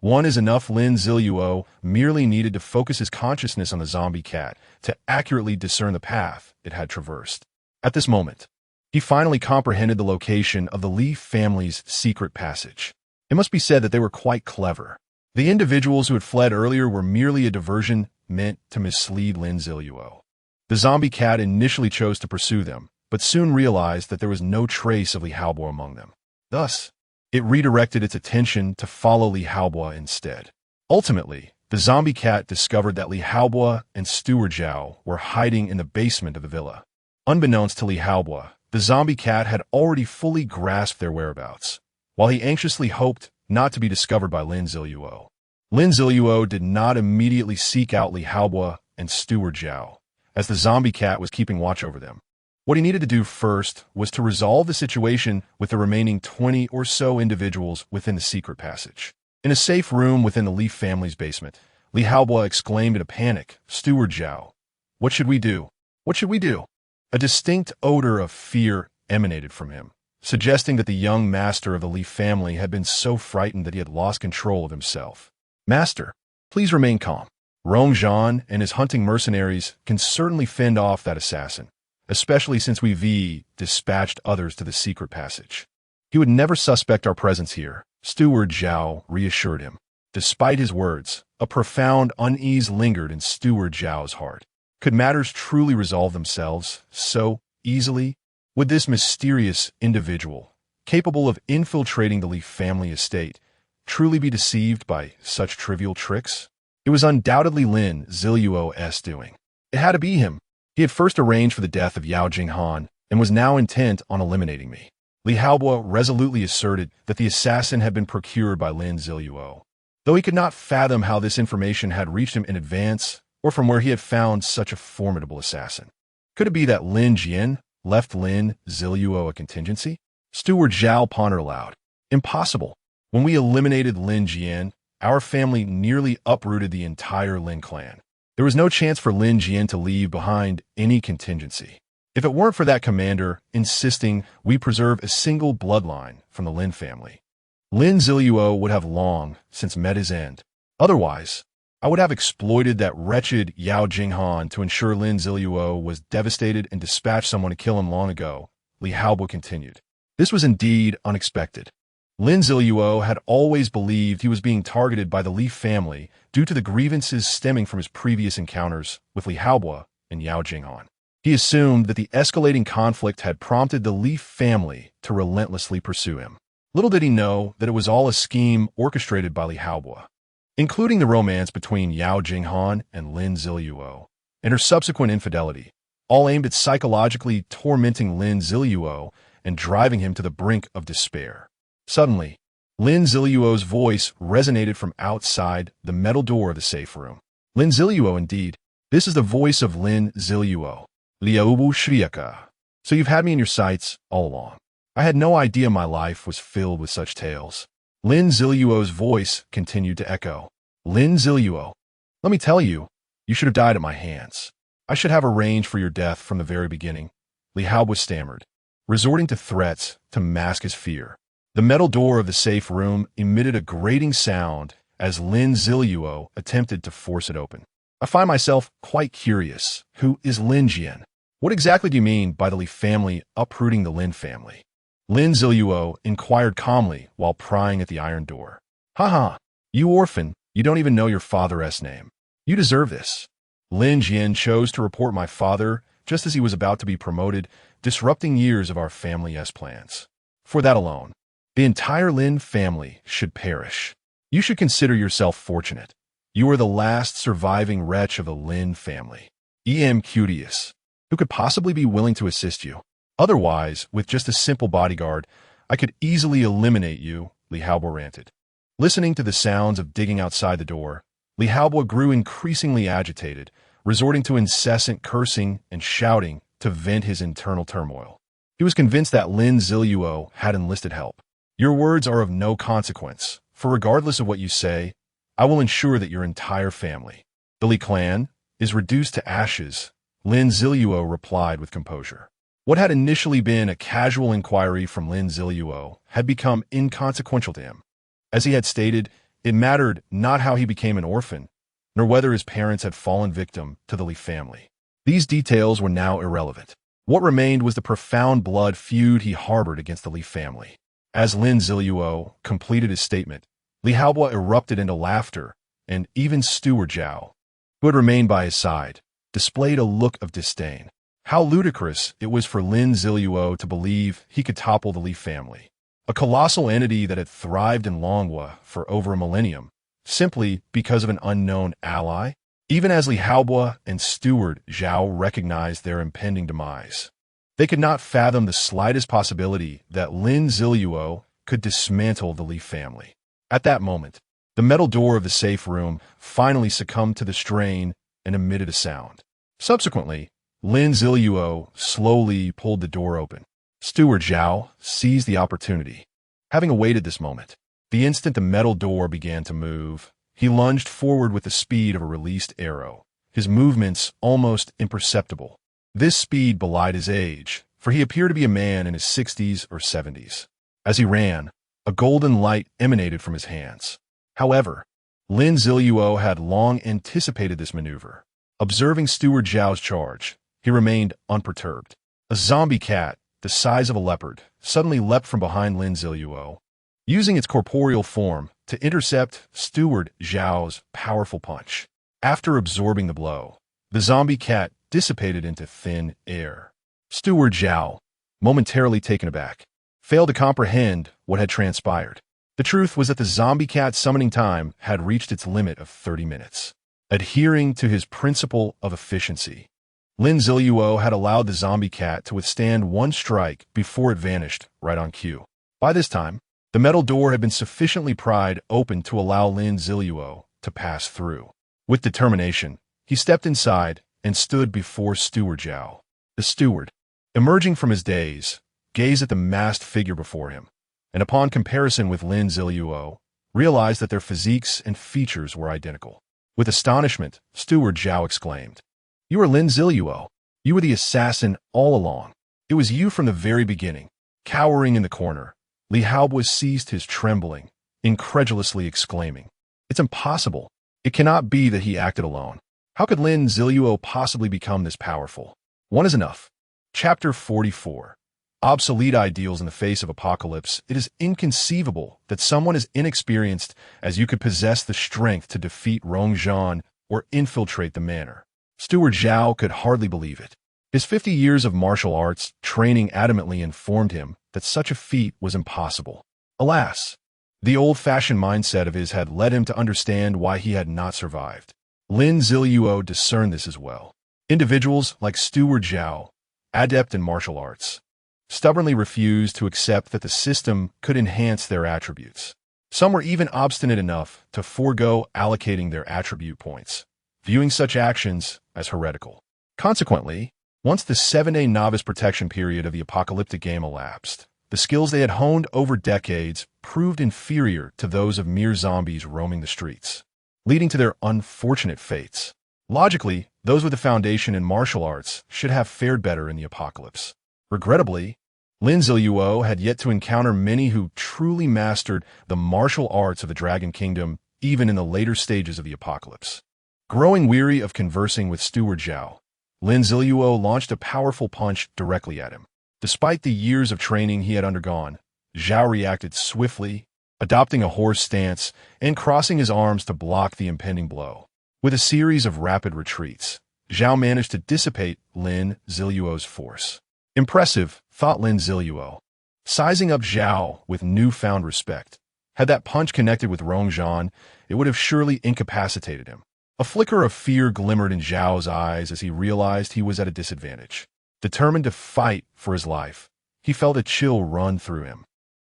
One is enough. Lin Ziluo merely needed to focus his consciousness on the zombie cat to accurately discern the path it had traversed. At this moment, he finally comprehended the location of the Li family's secret passage. It must be said that they were quite clever. The individuals who had fled earlier were merely a diversion meant to mislead Lin Ziluo. The zombie cat initially chose to pursue them, but soon realized that there was no trace of Li Haobo among them. Thus, it redirected its attention to follow Li Haobo instead. Ultimately, the zombie cat discovered that Li Haobo and Steward Zhao were hiding in the basement of the villa. Unbeknownst to Li Haobo, the zombie cat had already fully grasped their whereabouts, while he anxiously hoped not to be discovered by Lin Ziluo. Lin Ziluo did not immediately seek out Li Haobo and Steward Zhao, as the zombie cat was keeping watch over them. What he needed to do first was to resolve the situation with the remaining 20 or so individuals within the secret passage. In a safe room within the Li family's basement, Li Haobo exclaimed in a panic, "Steward Zhao, what should we do? What should we do?" A distinct odor of fear emanated from him, suggesting that the young master of the Li family had been so frightened that he had lost control of himself. "Master, please remain calm. Rongzhan and his hunting mercenaries can certainly fend off that assassin, especially since we've dispatched others to the secret passage. He would never suspect our presence here," Steward Zhao reassured him. Despite his words, a profound unease lingered in Steward Zhao's heart. Could matters truly resolve themselves so easily? Would this mysterious individual, capable of infiltrating the Li family estate, truly be deceived by such trivial tricks? It was undoubtedly Lin Ziluo's doing. It had to be him. He had first arranged for the death of Yao Jinghan and was now intent on eliminating me. Li Haobo resolutely asserted that the assassin had been procured by Lin Ziluo. Though he could not fathom how this information had reached him in advance or from where he had found such a formidable assassin. Could it be that Lin Jian left Lin Ziluo a contingency? Steward Zhao pondered aloud. Impossible. When we eliminated Lin Jian, our family nearly uprooted the entire Lin clan. There was no chance for Lin Jian to leave behind any contingency. If it weren't for that commander insisting we preserve a single bloodline from the Lin family, Lin Ziluo would have long since met his end. Otherwise, I would have exploited that wretched Yao Jinghan to ensure Lin Ziluo was devastated and dispatched someone to kill him long ago, Li Haobo continued. This was indeed unexpected. Lin Ziluo had always believed he was being targeted by the Li family due to the grievances stemming from his previous encounters with Li Haobo and Yao Jinghan. He assumed that the escalating conflict had prompted the Li family to relentlessly pursue him. Little did he know that it was all a scheme orchestrated by Li Haobo, including the romance between Yao Jinghan and Lin Ziluo, and her subsequent infidelity, all aimed at psychologically tormenting Lin Ziluo and driving him to the brink of despair. Suddenly, Lin Ziluo's voice resonated from outside the metal door of the safe room. Lin Ziluo, indeed. This is the voice of Lin Ziluo. Liaobu Shriaka. So you've had me in your sights all along. I had no idea my life was filled with such tales. Lin Ziluo's voice continued to echo. Lin Ziluo, let me tell you, you should have died at my hands. I should have arranged for your death from the very beginning. Li Haobo stammered, resorting to threats to mask his fear. The metal door of the safe room emitted a grating sound as Lin Ziluo attempted to force it open. I find myself quite curious. Who is Lin Jian? What exactly do you mean by the Li family uprooting the Lin family? Lin Ziluo inquired calmly while prying at the iron door. Haha, you orphan, you don't even know your father's name. You deserve this. Lin Jian chose to report my father just as he was about to be promoted, disrupting years of our family's plans. For that alone, the entire Lin family should perish. You should consider yourself fortunate. You are the last surviving wretch of the Lin family. E.M. Cutius, who could possibly be willing to assist you. Otherwise, with just a simple bodyguard, I could easily eliminate you, Li Haobo ranted. Listening to the sounds of digging outside the door, Li Haobo grew increasingly agitated, resorting to incessant cursing and shouting to vent his internal turmoil. He was convinced that Lin Ziluo had enlisted help. Your words are of no consequence, for regardless of what you say, I will ensure that your entire family, the Li clan, is reduced to ashes, Lin Ziluo replied with composure. What had initially been a casual inquiry from Lin Ziluo had become inconsequential to him. As he had stated, it mattered not how he became an orphan, nor whether his parents had fallen victim to the Li family. These details were now irrelevant. What remained was the profound blood feud he harbored against the Li family. As Lin Ziluo completed his statement, Li Haobo erupted into laughter, and even Steward Zhao, who had remained by his side, displayed a look of disdain. How ludicrous it was for Lin Ziluo to believe he could topple the Li family, a colossal entity that had thrived in Longhua for over a millennium, simply because of an unknown ally? Even as Li Haobo and Steward Zhao recognized their impending demise, they could not fathom the slightest possibility that Lin Ziluo could dismantle the Li family. At that moment, the metal door of the safe room finally succumbed to the strain and emitted a sound. Subsequently, Lin Ziluo slowly pulled the door open. Steward Zhao seized the opportunity. Having awaited this moment, the instant the metal door began to move, he lunged forward with the speed of a released arrow, his movements almost imperceptible. This speed belied his age, for he appeared to be a man in his 60s or 70s. As he ran, a golden light emanated from his hands. However, Lin Ziluo had long anticipated this maneuver. Observing Steward Zhao's charge, he remained unperturbed. A zombie cat, the size of a leopard, suddenly leapt from behind Lin Ziluo, using its corporeal form to intercept Steward Zhao's powerful punch. After absorbing the blow, the zombie cat dissipated into thin air. Steward Zhao, momentarily taken aback, failed to comprehend what had transpired. The truth was that the zombie cat's summoning time had reached its limit of 30 minutes. Adhering to his principle of efficiency, Lin Ziluo had allowed the zombie cat to withstand one strike before it vanished right on cue. By this time, the metal door had been sufficiently pried open to allow Lin Ziluo to pass through. With determination, he stepped inside and stood before Steward Zhao. The steward, emerging from his daze, gazed at the masked figure before him, and upon comparison with Lin Ziluo, realized that their physiques and features were identical. With astonishment, Steward Zhao exclaimed, "You are Lin Ziluo. You were the assassin all along. It was you from the very beginning." Cowering in the corner, Li Haobo seized his trembling, incredulously exclaiming, "It's impossible. It cannot be that he acted alone. How could Lin Ziluo possibly become this powerful?" One is enough. Chapter 44. Obsolete ideals in the face of apocalypse. It is inconceivable that someone as inexperienced as you could possess the strength to defeat Rongzhan or infiltrate the manor. Steward Zhao could hardly believe it. His 50 years of martial arts training adamantly informed him that such a feat was impossible. Alas, the old-fashioned mindset of his had led him to understand why he had not survived. Lin Ziluo discerned this as well. Individuals like Steward Zhao, adept in martial arts, stubbornly refused to accept that the system could enhance their attributes. Some were even obstinate enough to forego allocating their attribute points, viewing such actions as heretical. Consequently, once the 7-day novice protection period of the apocalyptic game elapsed, the skills they had honed over decades proved inferior to those of mere zombies roaming the streets, leading to their unfortunate fates. Logically, those with a foundation in martial arts should have fared better in the apocalypse. Regrettably, Lin Ziluo had yet to encounter many who truly mastered the martial arts of the Dragon Kingdom even in the later stages of the apocalypse. Growing weary of conversing with Steward Zhao, Lin Ziluo launched a powerful punch directly at him. Despite the years of training he had undergone, Zhao reacted swiftly, adopting a horse stance and crossing his arms to block the impending blow. With a series of rapid retreats, Zhao managed to dissipate Lin Ziluo's force. Impressive, thought Lin Ziluo, sizing up Zhao with newfound respect. Had that punch connected with Rongzhan, it would have surely incapacitated him. A flicker of fear glimmered in Zhao's eyes as he realized he was at a disadvantage. Determined to fight for his life, he felt a chill run through him.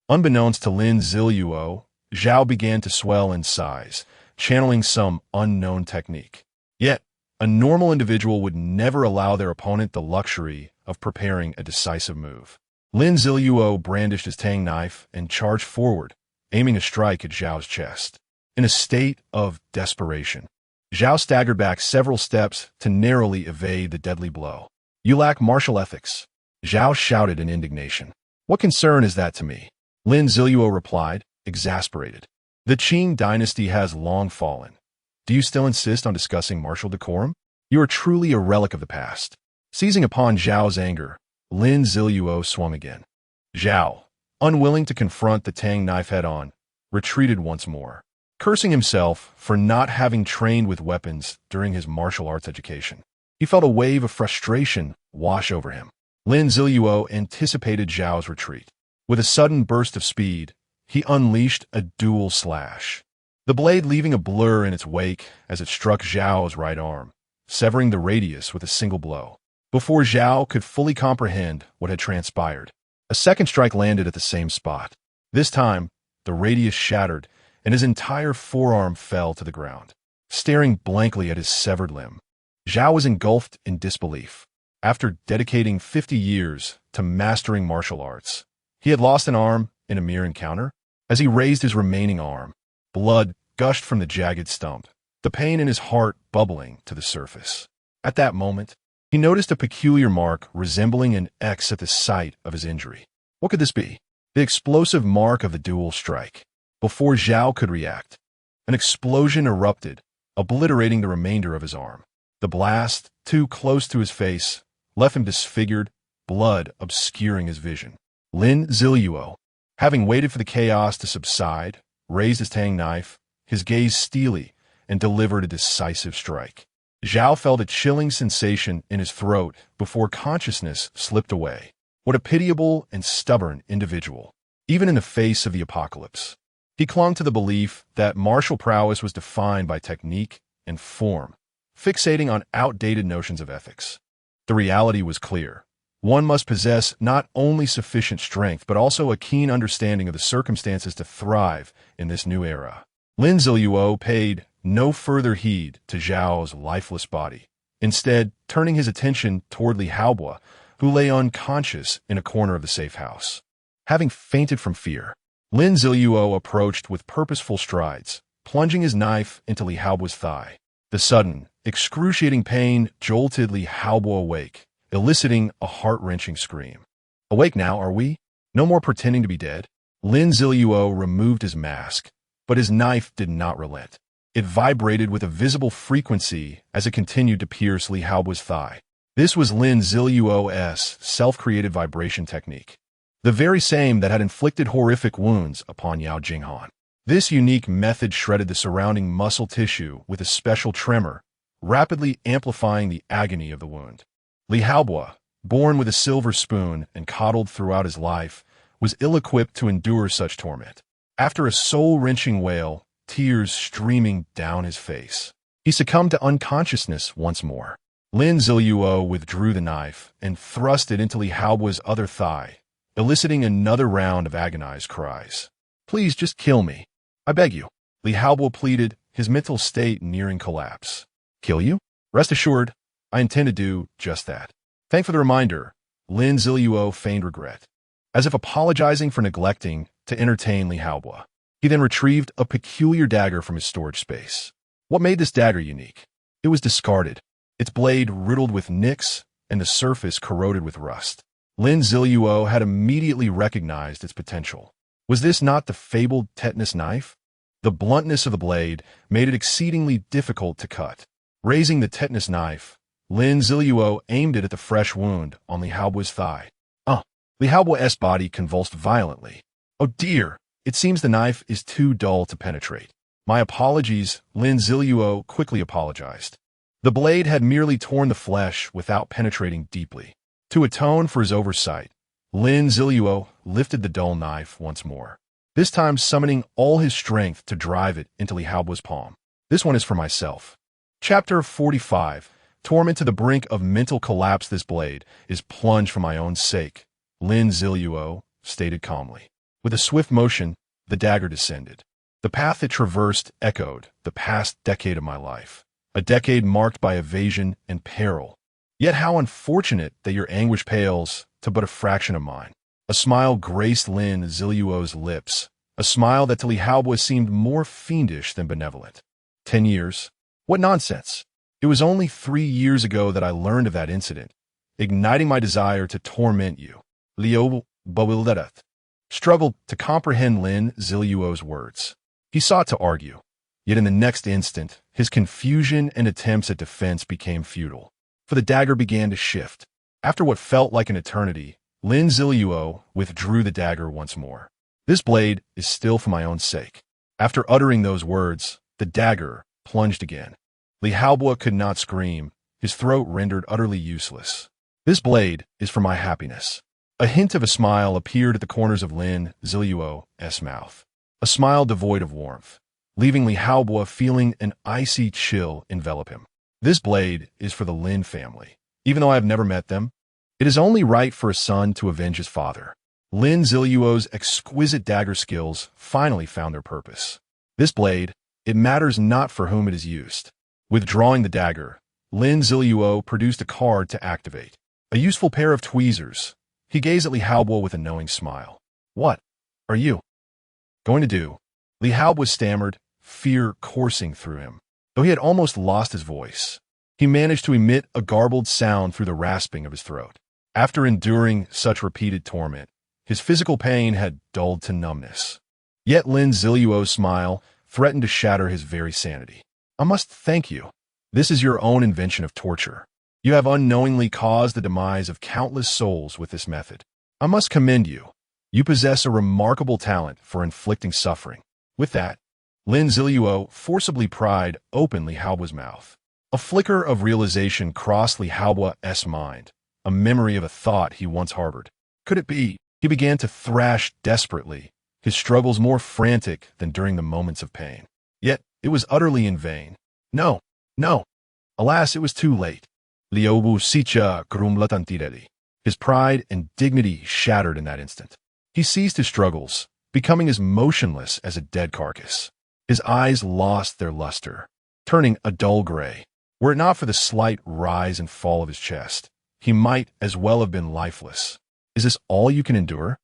Unbeknownst to Lin Ziluo, Zhao began to swell in size, channeling some unknown technique. Yet, a normal individual would never allow their opponent the luxury of preparing a decisive move. Lin Ziluo brandished his tang knife and charged forward, aiming a strike at Zhao's chest. In a state of desperation, Zhao staggered back several steps to narrowly evade the deadly blow. "You lack martial ethics," Zhao shouted in indignation. "What concern is that to me?" Lin Ziluo replied, exasperated. "The Qing dynasty has long fallen. Do you still insist on discussing martial decorum? You are truly a relic of the past." Seizing upon Zhao's anger, Lin Ziluo swung again. Zhao, unwilling to confront the tang knife head-on, retreated once more, cursing himself for not having trained with weapons during his martial arts education. He felt a wave of frustration wash over him. Lin Ziluo anticipated Zhao's retreat. With a sudden burst of speed, he unleashed a dual slash. the blade leaving a blur in its wake as it struck Zhao's right arm, severing the radius with a single blow. Before Zhao could fully comprehend what had transpired, a second strike landed at the same spot. This time, the radius shattered, and his entire forearm fell to the ground. Staring blankly at his severed limb, Zhao was engulfed in disbelief. After dedicating 50 years to mastering martial arts, he had lost an arm in a mere encounter. As he raised his remaining arm, blood gushed from the jagged stump, the pain in his heart bubbling to the surface. At that moment, he noticed a peculiar mark resembling an X at the site of his injury. What could this be? The explosive mark of the dual strike. Before Zhao could react, an explosion erupted, obliterating the remainder of his arm. The blast, too close to his face, left him disfigured, blood obscuring his vision. Lin Ziluo, having waited for the chaos to subside, raised his tang knife, his gaze steely, and delivered a decisive strike. Zhao felt a chilling sensation in his throat before consciousness slipped away. What a pitiable and stubborn individual, even in the face of the apocalypse. He clung to the belief that martial prowess was defined by technique and form, fixating on outdated notions of ethics. The reality was clear. One must possess not only sufficient strength, but also a keen understanding of the circumstances to thrive in this new era. Lin Ziluo paid no further heed to Zhao's lifeless body, instead turning his attention toward Li Haobo, who lay unconscious in a corner of the safe house. Having fainted from fear, Lin Ziluo approached with purposeful strides, plunging his knife into Li Haobo's thigh. The sudden, excruciating pain jolted Li Haobo awake, eliciting a heart-wrenching scream. Awake now, are we? No more pretending to be dead? Lin Ziluo removed his mask, but his knife did not relent. It vibrated with a visible frequency as it continued to pierce Li Haobo's thigh. This was Lin Ziluo's self-created vibration technique, the very same that had inflicted horrific wounds upon Yao Jinghan. This unique method shredded the surrounding muscle tissue with a special tremor, rapidly amplifying the agony of the wound. Li Haobo, born with a silver spoon and coddled throughout his life, was ill-equipped to endure such torment. After a soul-wrenching wail, tears streaming down his face, he succumbed to unconsciousness once more. Lin Ziluo withdrew the knife and thrust it into Li Haobo's other thigh, eliciting another round of agonized cries. "Please just kill me. I beg you," Li Haobo pleaded, his mental state nearing collapse. "Kill you? Rest assured, I intend to do just that." Thank for the reminder, Lin Ziluo feigned regret, as if apologizing for neglecting to entertain Li Haobo. He then retrieved a peculiar dagger from his storage space. What made this dagger unique? It was discarded, its blade riddled with nicks and the surface corroded with rust. Lin Ziluo had immediately recognized its potential. Was this not the fabled tetanus knife? The bluntness of the blade made it exceedingly difficult to cut. Raising the tetanus knife, Lin Ziluo aimed it at the fresh wound on Li Haobo's thigh. Li Haobo's body convulsed violently. "Oh dear, it seems the knife is too dull to penetrate." "My apologies," Lin Ziluo quickly apologized. The blade had merely torn the flesh without penetrating deeply. To atone for his oversight, Lin Ziluo lifted the dull knife once more, this time summoning all his strength to drive it into Li Haobo's palm. "This one is for myself." Chapter 45. Torment to the brink of mental collapse. "This blade is plunged for my own sake," Lin Ziluo stated calmly. With a swift motion, the dagger descended. The path it traversed echoed the past decade of my life, a decade marked by evasion and peril. Yet how unfortunate that your anguish pales to but a fraction of mine. A smile graced Lin Ziluo's lips, a smile that to Li Haobo seemed more fiendish than benevolent. 10 years? What nonsense! It was only 3 years ago that I learned of that incident, igniting my desire to torment you. Liu Wielded struggled to comprehend Lin Ziluo's words. He sought to argue, yet in the next instant, his confusion and attempts at defense became futile, for the dagger began to shift. After what felt like an eternity, Lin Ziluo withdrew the dagger once more. "This blade is still for my own sake." After uttering those words, the dagger plunged again. Li Haobo could not scream, his throat rendered utterly useless. "This blade is for my happiness." A hint of a smile appeared at the corners of Lin Ziluo's mouth, a smile devoid of warmth. leaving Li Haobo feeling an icy chill envelop him. This blade is for the Lin family. Even though I have never met them, it is only right for a son to avenge his father. Lin Ziluo's exquisite dagger skills finally found their purpose. This blade, it matters not for whom it is used. Withdrawing the dagger, Lin Ziluo produced a card to activate. A useful pair of tweezers. He gazed at Li Haobo with a knowing smile. What are you going to do? Li Haobo stammered, fear coursing through him. Though he had almost lost his voice, he managed to emit a garbled sound through the rasping of his throat. After enduring such repeated torment, his physical pain had dulled to numbness. Yet Lin Ziluo's smile threatened to shatter his very sanity. I must thank you. This is your own invention of torture. You have unknowingly caused the demise of countless souls with this method. I must commend you. You possess a remarkable talent for inflicting suffering. With that, Lin Ziluo forcibly pried open Li Haobo's mouth. A flicker of realization crossed Li Haobo's mind, a memory of a thought he once harbored. Could it be? He began to thrash desperately, his struggles more frantic than during the moments of pain. Yet, it was utterly in vain. No, no. Alas, it was too late. Li Haobo sicha grumlatantireli. His pride and dignity shattered in that instant. He ceased his struggles, becoming as motionless as a dead carcass. His eyes lost their luster, turning a dull gray. Were it not for the slight rise and fall of his chest, he might as well have been lifeless. Is this all you can endure?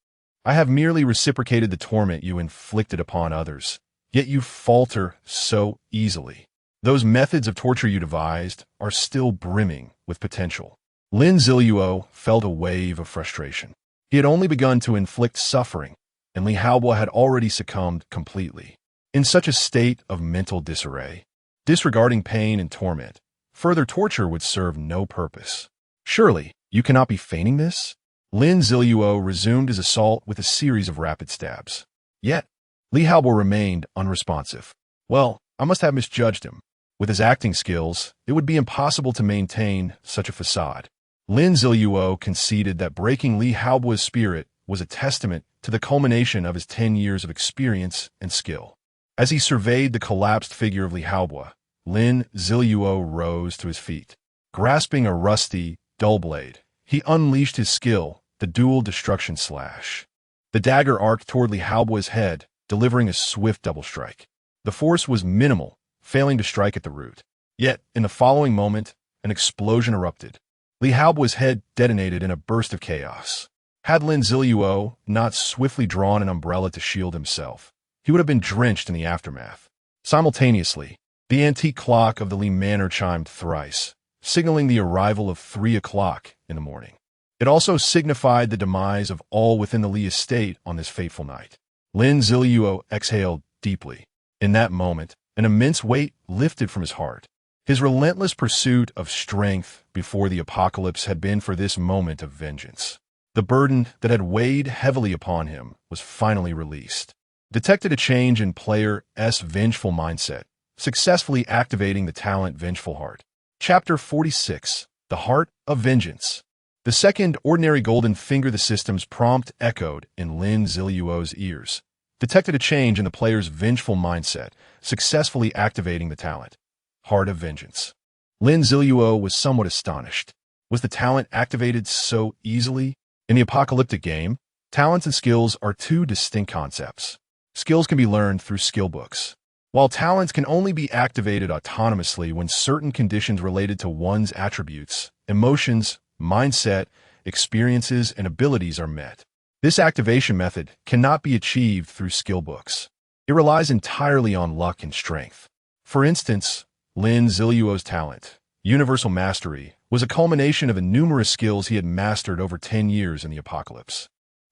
I have merely reciprocated the torment you inflicted upon others, yet you falter so easily. Those methods of torture you devised are still brimming with potential. Lin Ziluo felt a wave of frustration. He had only begun to inflict suffering, and Li Haobo had already succumbed completely. In such a state of mental disarray, disregarding pain and torment, further torture would serve no purpose. Surely, you cannot be feigning this? Lin Ziluo resumed his assault with a series of rapid stabs. Yet, Li Haobo remained unresponsive. Well, I must have misjudged him. With his acting skills, it would be impossible to maintain such a facade. Lin Ziluo conceded that breaking Li Haobo's spirit was a testament to the culmination of his 10 years of experience and skill. As he surveyed the collapsed figure of Li Haobo, Lin Ziluo rose to his feet. Grasping a rusty, dull blade, he unleashed his skill, the dual destruction slash. The dagger arced toward Li Haobo's head, delivering a swift double strike. The force was minimal, failing to strike at the root. Yet, in the following moment, an explosion erupted. Li Haobo's head detonated in a burst of chaos. Had Lin Ziluo not swiftly drawn an umbrella to shield himself, he would have been drenched in the aftermath. Simultaneously, the antique clock of the Li Manor chimed thrice, signaling the arrival of 3 o'clock in the morning. It also signified the demise of all within the Li estate on this fateful night. Lin Ziluo exhaled deeply. In that moment, an immense weight lifted from his heart. His relentless pursuit of strength before the apocalypse had been for this moment of vengeance. The burden that had weighed heavily upon him was finally released. Detected a change in player S' vengeful mindset, successfully activating the talent Vengeful Heart. Chapter 46, The Heart of Vengeance. The second ordinary golden finger the system's prompt echoed in Lin Ziluo's ears. Detected a change in the player's vengeful mindset, successfully activating the talent. Heart of Vengeance. Lin Ziluo was somewhat astonished. Was the talent activated so easily? In the apocalyptic game, talents and skills are two distinct concepts. Skills can be learned through skill books, while talents can only be activated autonomously when certain conditions related to one's attributes, emotions, mindset, experiences, and abilities are met. This activation method cannot be achieved through skill books. It relies entirely on luck and strength. For instance, Lin Ziluo's talent, Universal Mastery, was a culmination of the numerous skills he had mastered over 10 years in the apocalypse.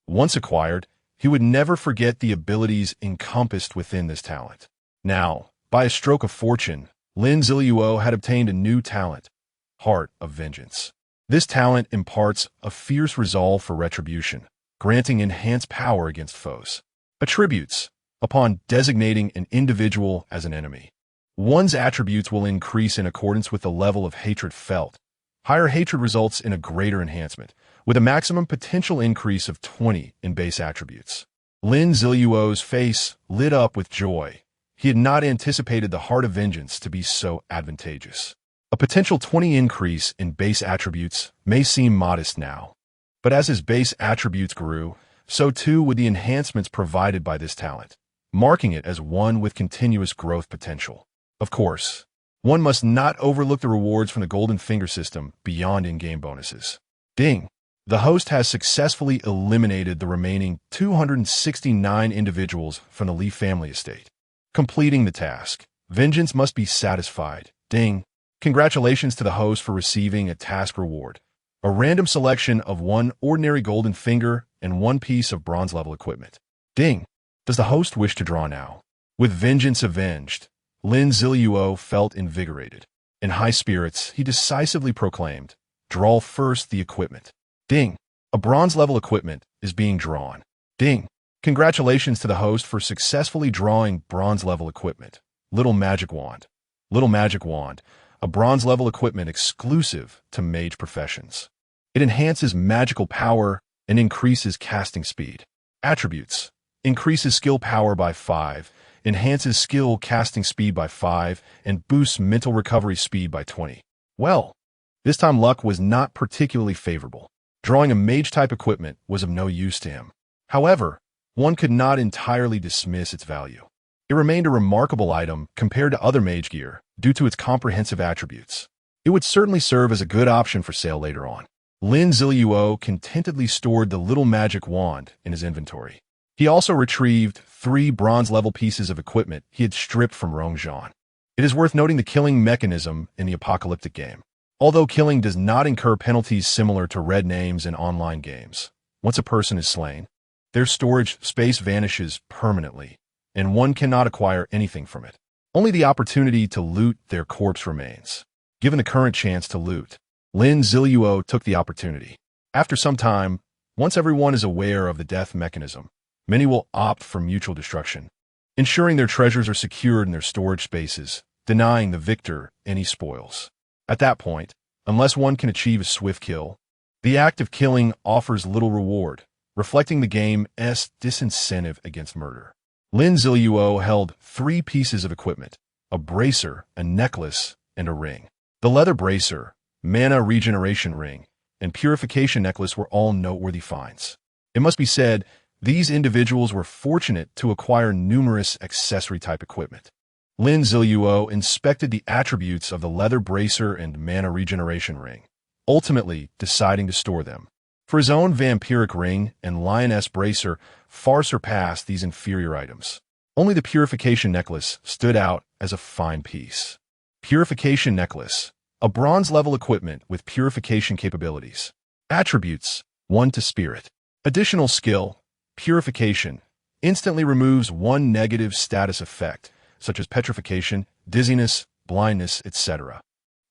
Once acquired, he would never forget the abilities encompassed within this talent. Now, by a stroke of fortune, Lin Ziluo had obtained a new talent, Heart of Vengeance. This talent imparts a fierce resolve for retribution, granting enhanced power against foes. Attributes. Upon designating an individual as an enemy, one's attributes will increase in accordance with the level of hatred felt. Higher hatred results in a greater enhancement, with a maximum potential increase of 20 in base attributes. Lin Ziluo's face lit up with joy. He had not anticipated the Heart of Vengeance to be so advantageous. A potential 20 increase in base attributes may seem modest now, but as his base attributes grew, so too would the enhancements provided by this talent, marking it as one with continuous growth potential. Of course, one must not overlook the rewards from the Golden Finger system beyond in-game bonuses. Ding! The host has successfully eliminated the remaining 269 individuals from the Lee family estate. Completing the task. Vengeance must be satisfied. Ding! Congratulations to the host for receiving a task reward. A random selection of one ordinary golden finger and one piece of bronze-level equipment. Ding! Does the host wish to draw now? With vengeance avenged, Lin Ziluo felt invigorated. In high spirits, he decisively proclaimed, "Draw first the equipment." Ding! A bronze-level equipment is being drawn. Ding! Congratulations to the host for successfully drawing bronze-level equipment. Little Magic Wand. Little Magic Wand, a bronze-level equipment exclusive to mage professions. It enhances magical power and increases casting speed. Attributes. Increases skill power by 5, enhances skill casting speed by 5, and boosts mental recovery speed by 20. Well, this time luck was not particularly favorable. Drawing a mage-type equipment was of no use to him. However, one could not entirely dismiss its value. It remained a remarkable item compared to other mage gear due to its comprehensive attributes. It would certainly serve as a good option for sale later on. Lin Ziluo contentedly stored the little magic wand in his inventory. He also retrieved 3 bronze-level pieces of equipment he had stripped from Rongzhan. It is worth noting the killing mechanism in the apocalyptic game. Although killing does not incur penalties similar to red names in online games, once a person is slain, their storage space vanishes permanently, and one cannot acquire anything from it. Only the opportunity to loot their corpse remains. Given the current chance to loot, Lin Ziluo took the opportunity. After some time, once everyone is aware of the death mechanism, many will opt for mutual destruction, ensuring their treasures are secured in their storage spaces, denying the victor any spoils. At that point, unless one can achieve a swift kill, the act of killing offers little reward, reflecting the game's disincentive against murder. Lin Ziluo held 3 pieces of equipment, a bracer, a necklace, and a ring. The leather bracer, mana regeneration ring, and purification necklace were all noteworthy finds. It must be said, these individuals were fortunate to acquire numerous accessory-type equipment. Lin Ziluo inspected the attributes of the leather bracer and mana regeneration ring, ultimately deciding to store them. For his own vampiric ring and lioness bracer far surpassed these inferior items. Only the purification necklace stood out as a fine piece. Purification necklace, a bronze-level equipment with purification capabilities. Attributes, 1 to spirit. Additional skill, purification, instantly removes 1 negative status effect, such as petrification, dizziness, blindness, etc.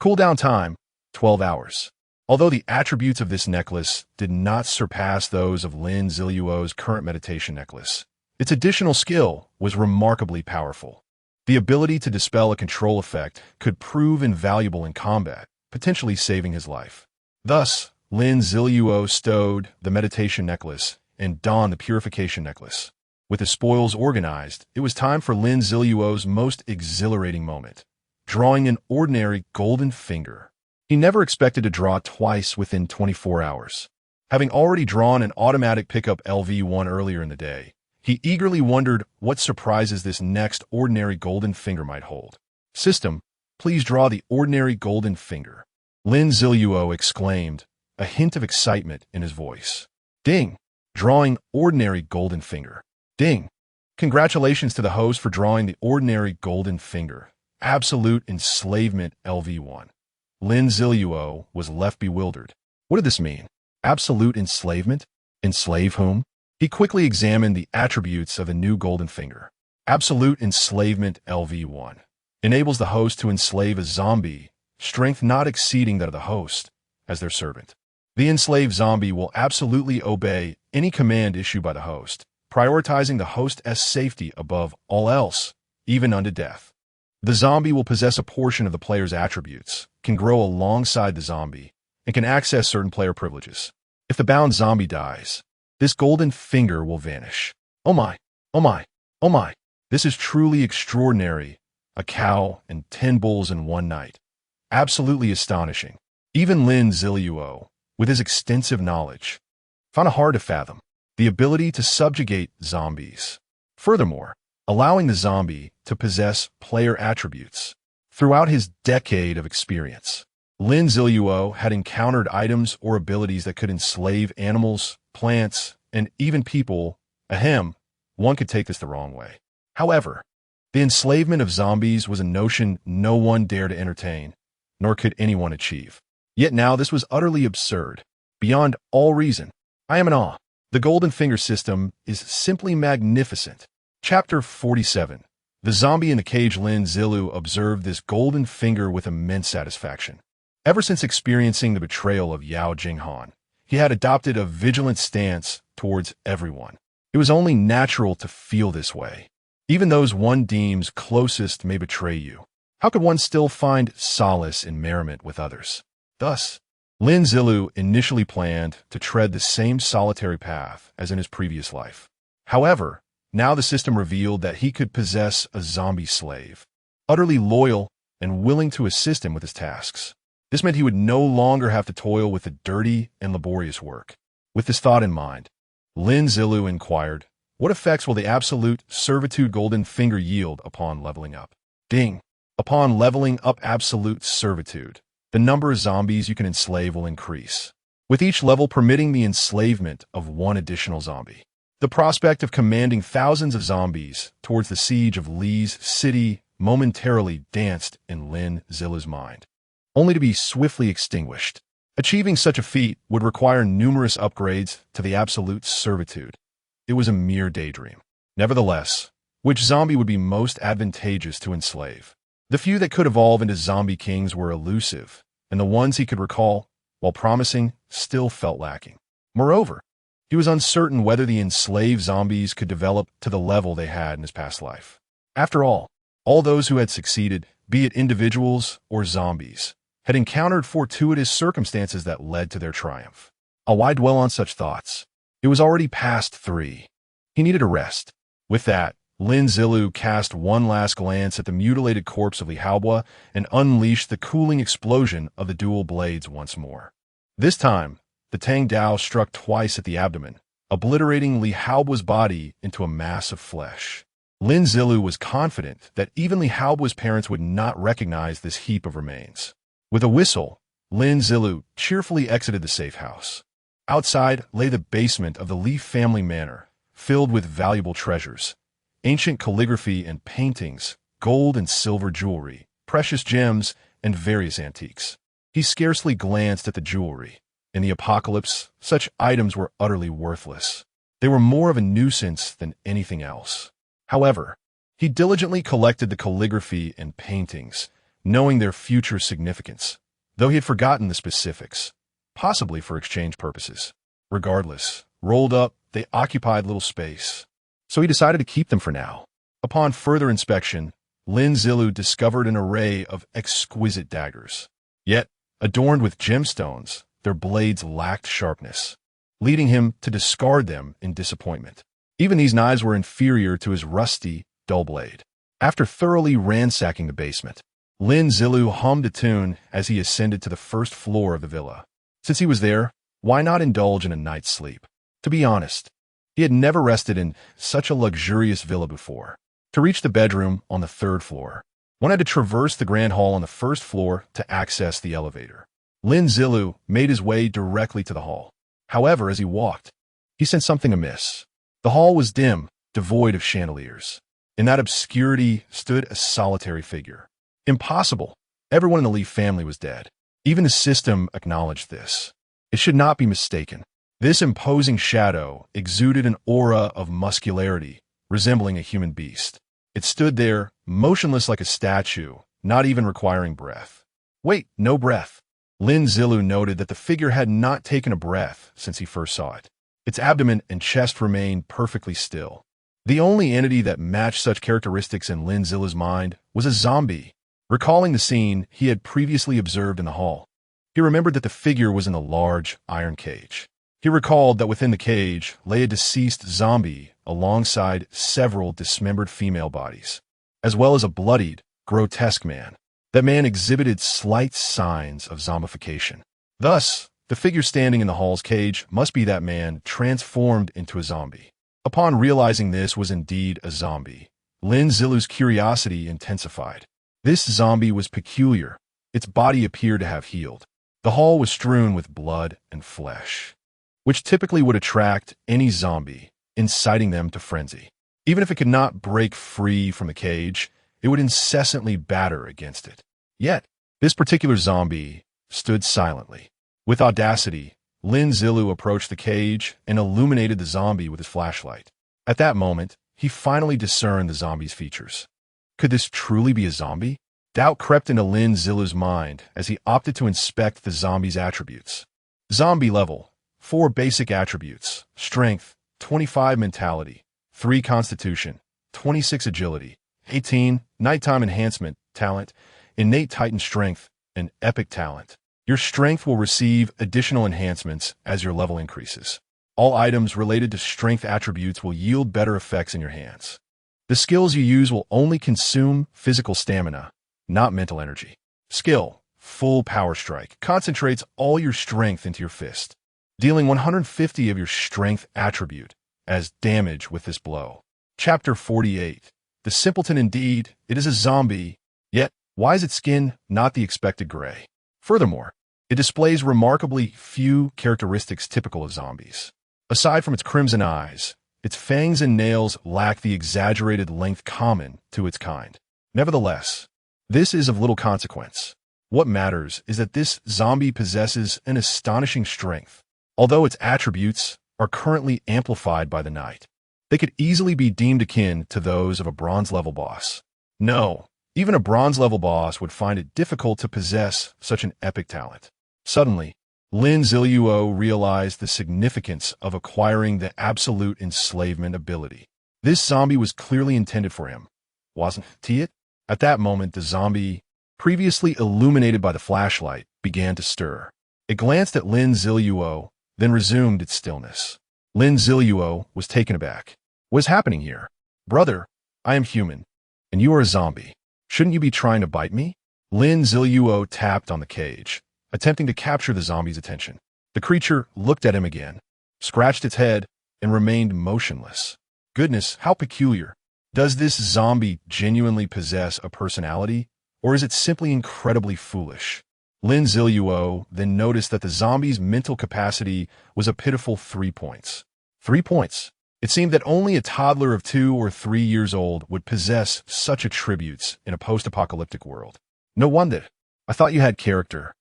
Cooldown time, 12 hours. Although the attributes of this necklace did not surpass those of Lin Ziluo's current meditation necklace, its additional skill was remarkably powerful. The ability to dispel a control effect could prove invaluable in combat, potentially saving his life. Thus, Lin Ziluo stowed the meditation necklace and donned the purification necklace. With the spoils organized, it was time for Lin Ziluo's most exhilarating moment, drawing an ordinary golden finger. He never expected to draw twice within 24 hours. Having already drawn an automatic pickup LV1 earlier in the day, he eagerly wondered what surprises this next ordinary golden finger might hold. System, please draw the ordinary golden finger. Lin Ziluo exclaimed, a hint of excitement in his voice. Ding! Drawing ordinary golden finger. Ding! Congratulations to the host for drawing the ordinary golden finger. Absolute enslavement LV1. Lin Ziluo was left bewildered. What did this mean? Absolute enslavement? Enslave whom? He quickly examined the attributes of the new golden finger. Absolute enslavement LV1 enables the host to enslave a zombie, strength not exceeding that of the host, as their servant. The enslaved zombie will absolutely obey any command issued by the host, prioritizing the host's safety above all else, even unto death. The zombie will possess a portion of the player's attributes, can grow alongside the zombie, and can access certain player privileges. If the bound zombie dies, this golden finger will vanish. Oh my, oh my, oh my. This is truly extraordinary. A cow and 10 bulls in one night. Absolutely astonishing. Even Lin Ziluo, with his extensive knowledge, found it hard to fathom the ability to subjugate zombies. Furthermore, allowing the zombie to possess player attributes. Throughout his decade of experience, Lin Ziluo had encountered items or abilities that could enslave animals, plants, and even people. Ahem, one could take this the wrong way. However, the enslavement of zombies was a notion no one dared to entertain, nor could anyone achieve. Yet now this was utterly absurd, beyond all reason. I am in awe. The Golden Finger system is simply magnificent. Chapter 47. The zombie in the cage. Lin Ziluo observed this golden finger with immense satisfaction. Ever since experiencing the betrayal of Yao Jinghan, he had adopted a vigilant stance towards everyone. It was only natural to feel this way. Even those one deems closest may betray you. How could one still find solace in merriment with others? Thus, Lin Ziluo initially planned to tread the same solitary path as in his previous life. However, now the system revealed that he could possess a zombie slave, utterly loyal and willing to assist him with his tasks. This meant he would no longer have to toil with the dirty and laborious work. With this thought in mind, Lin Ziluo inquired, what effects will the absolute servitude golden finger yield upon leveling up? Ding! Upon leveling up absolute servitude, the number of zombies you can enslave will increase, with each level permitting the enslavement of one additional zombie. The prospect of commanding thousands of zombies towards the siege of Li's city momentarily danced in Lin Ziluo's mind, only to be swiftly extinguished. Achieving such a feat would require numerous upgrades to the absolute servitude. It was a mere daydream. Nevertheless, which zombie would be most advantageous to enslave? The few that could evolve into zombie kings were elusive, and the ones he could recall, while promising, still felt lacking. Moreover, he was uncertain whether the enslaved zombies could develop to the level they had in his past life. After all those who had succeeded, be it individuals or zombies, had encountered fortuitous circumstances that led to their triumph. Why dwell on such thoughts? It was already past 3. He needed a rest. With that, Lin Ziluo cast one last glance at the mutilated corpse of Li Haobo and unleashed the cooling explosion of the dual blades once more. This time, the Tang Dao struck twice at the abdomen, obliterating Li Haobo's body into a mass of flesh. Lin Ziluo was confident that even Li Haobo's parents would not recognize this heap of remains. With a whistle, Lin Ziluo cheerfully exited the safe house. Outside lay the basement of the Li family manor, filled with valuable treasures, ancient calligraphy and paintings, gold and silver jewelry, precious gems, and various antiques. He scarcely glanced at the jewelry. In the apocalypse, such items were utterly worthless. They were more of a nuisance than anything else. However, he diligently collected the calligraphy and paintings, knowing their future significance, though he had forgotten the specifics, possibly for exchange purposes. Regardless, rolled up, they occupied little space, so he decided to keep them for now. Upon further inspection, Lin Ziluo discovered an array of exquisite daggers. Yet, adorned with gemstones, their blades lacked sharpness, leading him to discard them in disappointment. Even these knives were inferior to his rusty, dull blade. After thoroughly ransacking the basement, Lin Ziluo hummed a tune as he ascended to the first floor of the villa. Since he was there, why not indulge in a night's sleep? To be honest, he had never rested in such a luxurious villa before. To reach the bedroom on the 3rd floor, one had to traverse the grand hall on the 1st floor to access the elevator. Lin Ziluo made his way directly to the hall. However, as he walked, he sensed something amiss. The hall was dim, devoid of chandeliers. In that obscurity stood a solitary figure. Impossible. Everyone in the Li family was dead. Even the system acknowledged this. It should not be mistaken. This imposing shadow exuded an aura of muscularity, resembling a human beast. It stood there, motionless like a statue, not even requiring breath. Wait, no breath. Lin Ziluo noted that the figure had not taken a breath since he first saw it. Its abdomen and chest remained perfectly still. The only entity that matched such characteristics in Lin Ziluo's mind was a zombie. Recalling the scene he had previously observed in the hall, he remembered that the figure was in a large iron cage. He recalled that within the cage lay a deceased zombie alongside several dismembered female bodies, as well as a bloodied, grotesque man. That man exhibited slight signs of zombification. Thus, the figure standing in the hall's cage must be that man transformed into a zombie. Upon realizing this was indeed a zombie, Lin Ziluo's curiosity intensified. This zombie was peculiar. Its body appeared to have healed. The hall was strewn with blood and flesh, which typically would attract any zombie, inciting them to frenzy. Even if it could not break free from the cage, it would incessantly batter against it. Yet, this particular zombie stood silently. With audacity, Lin Ziluo approached the cage and illuminated the zombie with his flashlight. At that moment, he finally discerned the zombie's features. Could this truly be a zombie? Doubt crept into Lin Ziluo's mind as he opted to inspect the zombie's attributes. Zombie level: 4 basic attributes: strength, 25 mentality, 3 constitution, 26 agility, 18 nighttime enhancement, talent, innate titan strength, and epic talent. Your strength will receive additional enhancements as your level increases. All items related to strength attributes will yield better effects in your hands. The skills you use will only consume physical stamina, not mental energy. Skill: full power strike, concentrates all your strength into your fist, dealing 150 of your strength attribute as damage with this blow. Chapter 48. The simpleton indeed, it is a zombie, yet why is its skin not the expected gray? Furthermore, it displays remarkably few characteristics typical of zombies. Aside from its crimson eyes, its fangs and nails lack the exaggerated length common to its kind. Nevertheless, this is of little consequence. What matters is that this zombie possesses an astonishing strength. Although its attributes are currently amplified by the night, they could easily be deemed akin to those of a bronze-level boss. No, even a bronze-level boss would find it difficult to possess such an epic talent. Suddenly, Lin Ziluo realized the significance of acquiring the absolute enslavement ability. This zombie was clearly intended for him, wasn't it? At that moment, the zombie, previously illuminated by the flashlight, began to stir. It glanced at Lin Ziluo, then resumed its stillness. Lin Ziluo was taken aback. What is happening here? Brother, I am human, and you are a zombie. Shouldn't you be trying to bite me? Lin Ziluo tapped on the cage, attempting to capture the zombie's attention. The creature looked at him again, scratched its head, and remained motionless. Goodness, how peculiar. Does this zombie genuinely possess a personality, or is it simply incredibly foolish? Lin Ziluo then noticed that the zombie's mental capacity was a pitiful 3 points. 3 points. It seemed that only a toddler of 2 or 3 years old would possess such attributes in a post-apocalyptic world. No wonder. I thought you had character.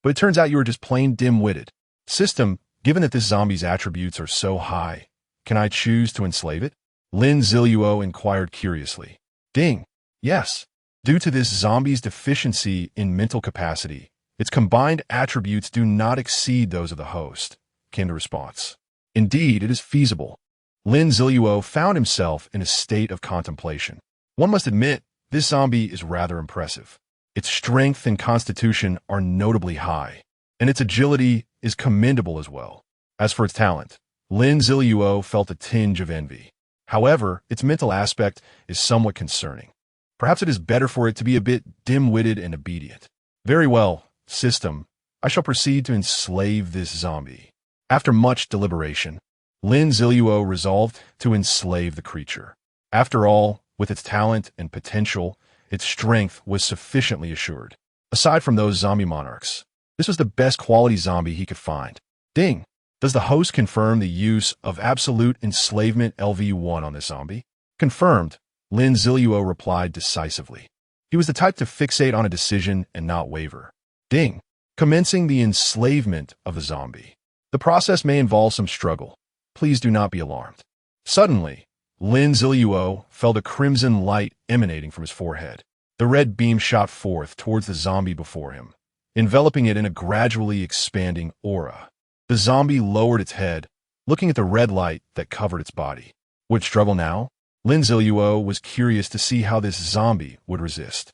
But it turns out you were just plain dim-witted. System, given that this zombie's attributes are so high, can I choose to enslave it? Lin Ziluo inquired curiously. Ding. Yes. Due to this zombie's deficiency in mental capacity, its combined attributes do not exceed those of the host, came the response. Indeed, it is feasible. Lin Ziluo found himself in a state of contemplation. One must admit, this zombie is rather impressive. Its strength and constitution are notably high, and its agility is commendable as well. As for its talent, Lin Ziluo felt a tinge of envy. However, its mental aspect is somewhat concerning. Perhaps it is better for it to be a bit dim-witted and obedient. Very well, system. I shall proceed to enslave this zombie. After much deliberation, Lin Ziluo resolved to enslave the creature. After all, with its talent and potential, its strength was sufficiently assured. Aside from those zombie monarchs, this was the best quality zombie he could find. Ding! Does the host confirm the use of absolute enslavement LV1 on this zombie? Confirmed, Lin Ziluo replied decisively. He was the type to fixate on a decision and not waver. Ding! Commencing the enslavement of the zombie. The process may involve some struggle. Please do not be alarmed. Suddenly, Lin Ziluo felt a crimson light emanating from his forehead. The red beam shot forth towards the zombie before him, enveloping it in a gradually expanding aura. The zombie lowered its head, looking at the red light that covered its body. Would it struggle now? Lin Ziluo was curious to see how this zombie would resist.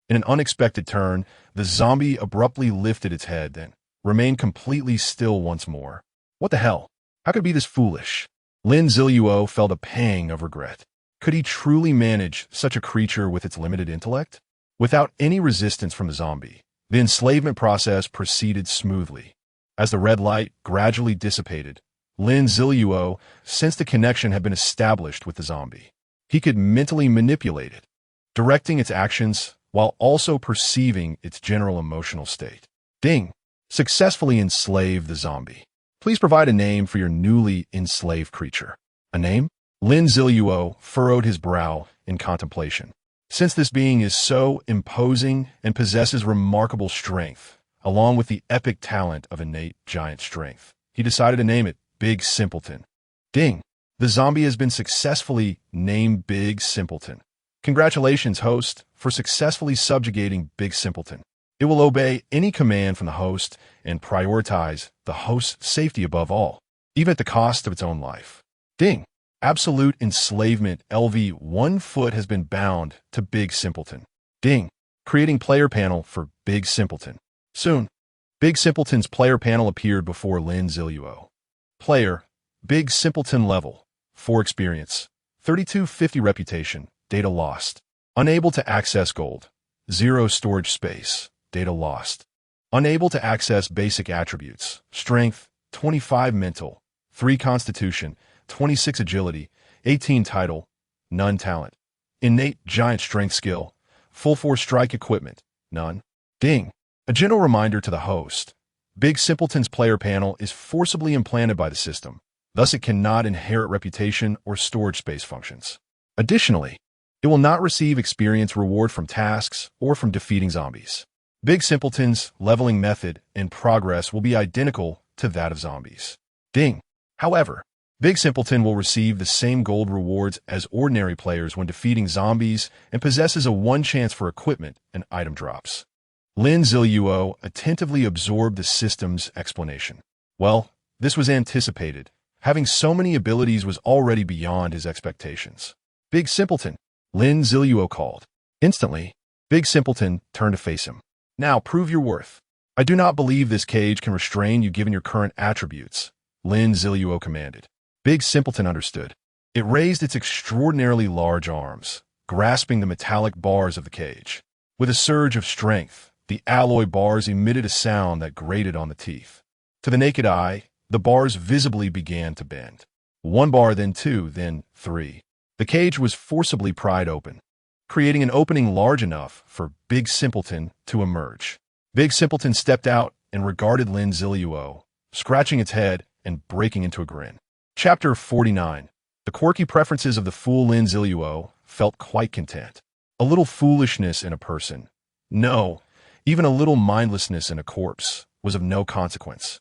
In an unexpected turn, the zombie abruptly lifted its head, then remained completely still once more. What the hell? How could it be this foolish? Lin Ziluo felt a pang of regret. Could he truly manage such a creature with its limited intellect? Without any resistance from the zombie, the enslavement process proceeded smoothly. As the red light gradually dissipated, Lin Ziluo sensed a connection had been established with the zombie. He could mentally manipulate it, directing its actions while also perceiving its general emotional state. Ding! Successfully enslaved the zombie. Please provide a name for your newly enslaved creature. A name? Lin Ziluo furrowed his brow in contemplation. Since this being is so imposing and possesses remarkable strength, along with the epic talent of innate giant strength, he decided to name it Big Simpleton. Ding! The zombie has been successfully named Big Simpleton. Congratulations, host, for successfully subjugating Big Simpleton. It will obey any command from the host and prioritize the host's safety above all, even at the cost of its own life. Ding! Absolute enslavement LV 1 foot has been bound to Big Simpleton. Ding! Creating player panel for Big Simpleton. Soon, Big Simpleton's player panel appeared before Lin Ziluo. Player, Big Simpleton level, 4 experience, 3250 reputation, data lost. Unable to access gold, 0 storage space, data lost. Unable to access basic attributes, strength, 25 mental, 3 constitution, 26 agility, 18 title, none talent. Innate giant strength skill, full force strike equipment, none. Ding! A gentle reminder to the host. Big Simpleton's player panel is forcibly implanted by the system, thus it cannot inherit reputation or storage space functions. Additionally, it will not receive experience reward from tasks or from defeating zombies. Big Simpleton's leveling method and progress will be identical to that of zombies. Ding! However, Big Simpleton will receive the same gold rewards as ordinary players when defeating zombies and possesses a 1 chance for equipment and item drops. Lin Ziluo attentively absorbed the system's explanation. Well, this was anticipated. Having so many abilities was already beyond his expectations. Big Simpleton, Lin Ziluo called. Instantly, Big Simpleton turned to face him. Now prove your worth. I do not believe this cage can restrain you given your current attributes, Lin Ziluo commanded. Big Simpleton understood. It raised its extraordinarily large arms, grasping the metallic bars of the cage. With a surge of strength, the alloy bars emitted a sound that grated on the teeth. To the naked eye, the bars visibly began to bend. 1 bar, then 2, then 3. The cage was forcibly pried open, creating an opening large enough for Big Simpleton to emerge. Big Simpleton stepped out and regarded Lin Ziluo, scratching its head and breaking into a grin. Chapter 49. The quirky preferences of the fool Lin Ziluo felt quite content. A little foolishness in a person. No, even a little mindlessness in a corpse was of no consequence.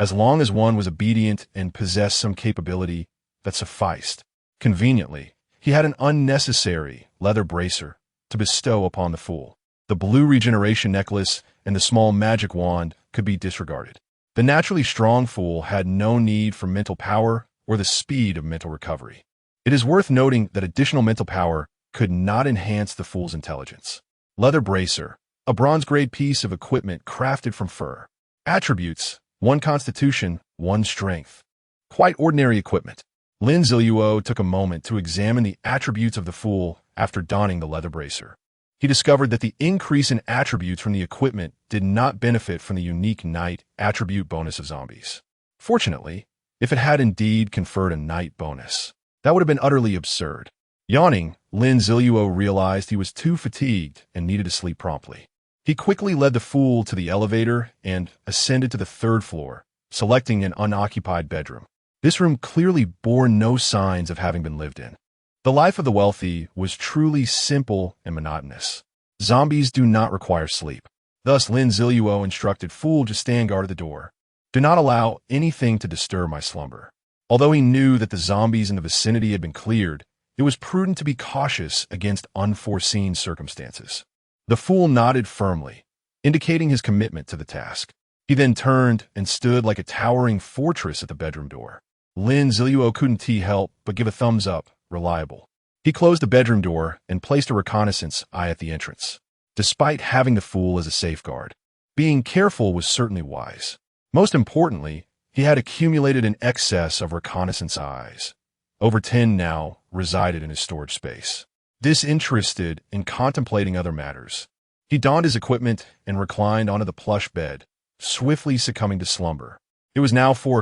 As long as one was obedient and possessed some capability, that sufficed. Conveniently, he had an unnecessary leather bracer to bestow upon the fool. The blue regeneration necklace and the small magic wand could be disregarded. The naturally strong fool had no need for mental power or the speed of mental recovery. It is worth noting that additional mental power could not enhance the fool's intelligence. Leather bracer, a bronze-grade piece of equipment crafted from fur. Attributes, 1 constitution, 1 strength. Quite ordinary equipment. Lin Ziluo took a moment to examine the attributes of the fool after donning the leather bracer. He discovered that the increase in attributes from the equipment did not benefit from the unique night attribute bonus of zombies. Fortunately, if it had indeed conferred a night bonus, that would have been utterly absurd. Yawning, Lin Ziluo realized he was too fatigued and needed to sleep promptly. He quickly led the fool to the elevator and ascended to the 3rd floor, selecting an unoccupied bedroom. This room clearly bore no signs of having been lived in. The life of the wealthy was truly simple and monotonous. Zombies do not require sleep. Thus, Lin Ziluo instructed Fool to stand guard at the door. Do not allow anything to disturb my slumber. Although he knew that the zombies in the vicinity had been cleared, it was prudent to be cautious against unforeseen circumstances. The fool nodded firmly, indicating his commitment to the task. He then turned and stood like a towering fortress at the bedroom door. Lin Ziluo couldn't help but give a thumbs up, reliable. He closed the bedroom door and placed a reconnaissance eye at the entrance. Despite having the fool as a safeguard, being careful was certainly wise. Most importantly, He had accumulated an excess of reconnaissance eyes. Over 10 now resided in his storage space. Disinterested in contemplating other matters, he donned his equipment and reclined onto the plush bed, swiftly succumbing to slumber. It was now 4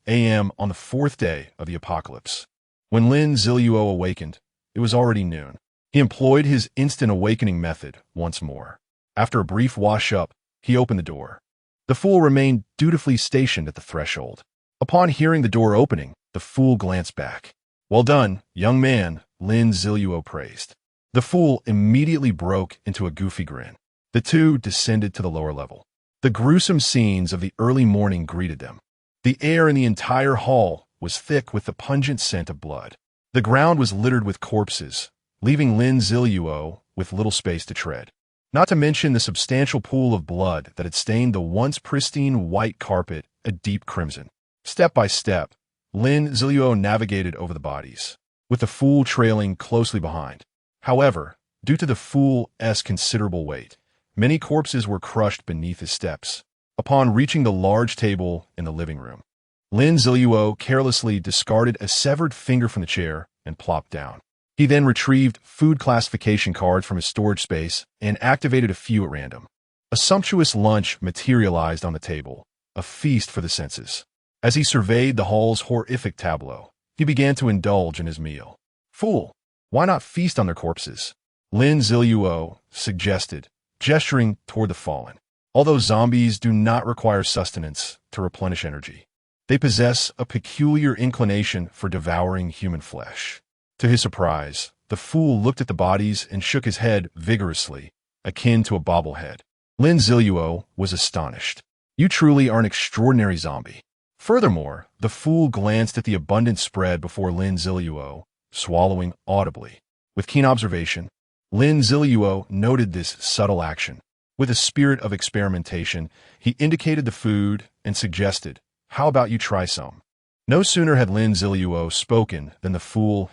a.m. on the 4th day of the apocalypse. When Lin Ziluo awakened, it was already noon. He employed his instant awakening method once more. After a brief wash-up, he opened the door. The fool remained dutifully stationed at the threshold. Upon hearing the door opening, the fool glanced back. "Well done, young man," Lin Ziluo praised. The fool immediately broke into a goofy grin. The two descended to the lower level. The gruesome scenes of the early morning greeted them. The air in the entire hall was thick with the pungent scent of blood. The ground was littered with corpses, leaving Lin Ziluo with little space to tread. Not to mention the substantial pool of blood that had stained the once pristine white carpet a deep crimson. Step by step, Lin Ziluo navigated over the bodies, with the fool trailing closely behind. However, due to the fool's considerable weight, many corpses were crushed beneath his steps. Upon reaching the large table in the living room, Lin Ziluo carelessly discarded a severed finger from the chair and plopped down. He then retrieved food classification cards from his storage space and activated a few at random. A sumptuous lunch materialized on the table, a feast for the senses. As he surveyed the hall's horrific tableau, he began to indulge in his meal. "Fool, why not feast on their corpses?" Lin Ziluo suggested, gesturing toward the fallen. Although zombies do not require sustenance to replenish energy, they possess a peculiar inclination for devouring human flesh. To his surprise, the fool looked at the bodies and shook his head vigorously, akin to a bobblehead. Lin Ziluo was astonished. "You truly are an extraordinary zombie." Furthermore, the fool glanced at the abundant spread before Lin Ziluo, swallowing audibly. With keen observation, Lin Ziluo noted this subtle action. With a spirit of experimentation, he indicated the food and suggested, "How about you try some?" No sooner had Lin Ziluo spoken than the fool's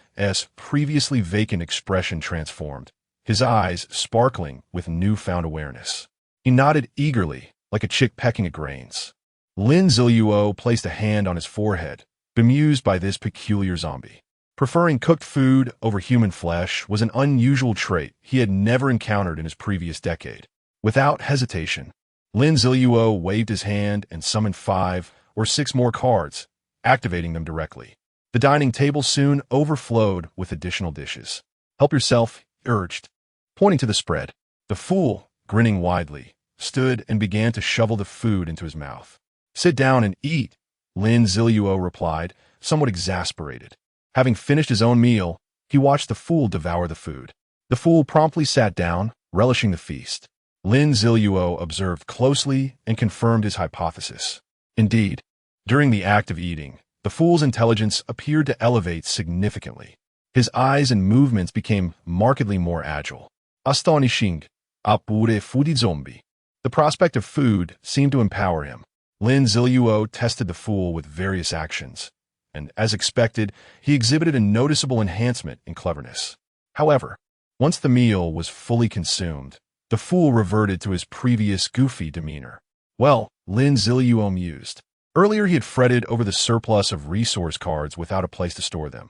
previously vacant expression transformed, his eyes sparkling with newfound awareness. He nodded eagerly, like a chick pecking at grains. Lin Ziluo placed a hand on his forehead, bemused by this peculiar zombie. Preferring cooked food over human flesh was an unusual trait he had never encountered in his previous decade. Without hesitation, Lin Ziluo waved his hand and summoned 5 or 6 more cards, activating them directly. The dining table soon overflowed with additional dishes. "Help yourself," he urged, pointing to the spread. The fool, grinning widely, stood and began to shovel the food into his mouth. "Sit down and eat," Lin Ziluo replied, somewhat exasperated. Having finished his own meal, he watched the fool devour the food. The fool promptly sat down, relishing the feast. Lin Ziluo observed closely and confirmed his hypothesis. Indeed, during the act of eating, the fool's intelligence appeared to elevate significantly. His eyes and movements became markedly more agile. Astonishing, appure foodie zombie. The prospect of food seemed to empower him. Lin Ziluo tested the fool with various actions, and as expected, he exhibited a noticeable enhancement in cleverness. However, once the meal was fully consumed, the fool reverted to his previous goofy demeanor. Well, Lin Ziluo mused. Earlier he had fretted over the surplus of resource cards without a place to store them.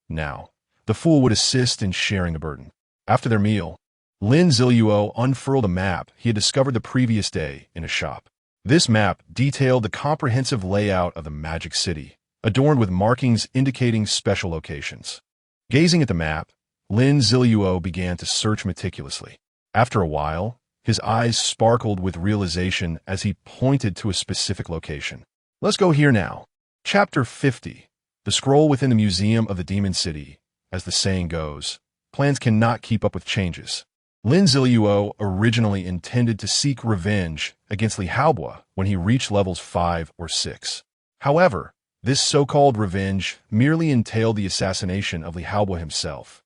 Now, the fool would assist in sharing the burden. After their meal, Lin Ziluo unfurled a map he had discovered the previous day in a shop. This map detailed the comprehensive layout of the Magic City, adorned with markings indicating special locations. Gazing at the map, Lin Ziluo began to search meticulously. After a while, his eyes sparkled with realization as he pointed to a specific location. "Let's go here now." Chapter 50. The scroll within the Museum of the Demon City. As the saying goes, plans cannot keep up with changes. Lin Ziluo originally intended to seek revenge against Li Haobo when he reached levels 5 or 6. However, this so-called revenge merely entailed the assassination of Li Haobo himself.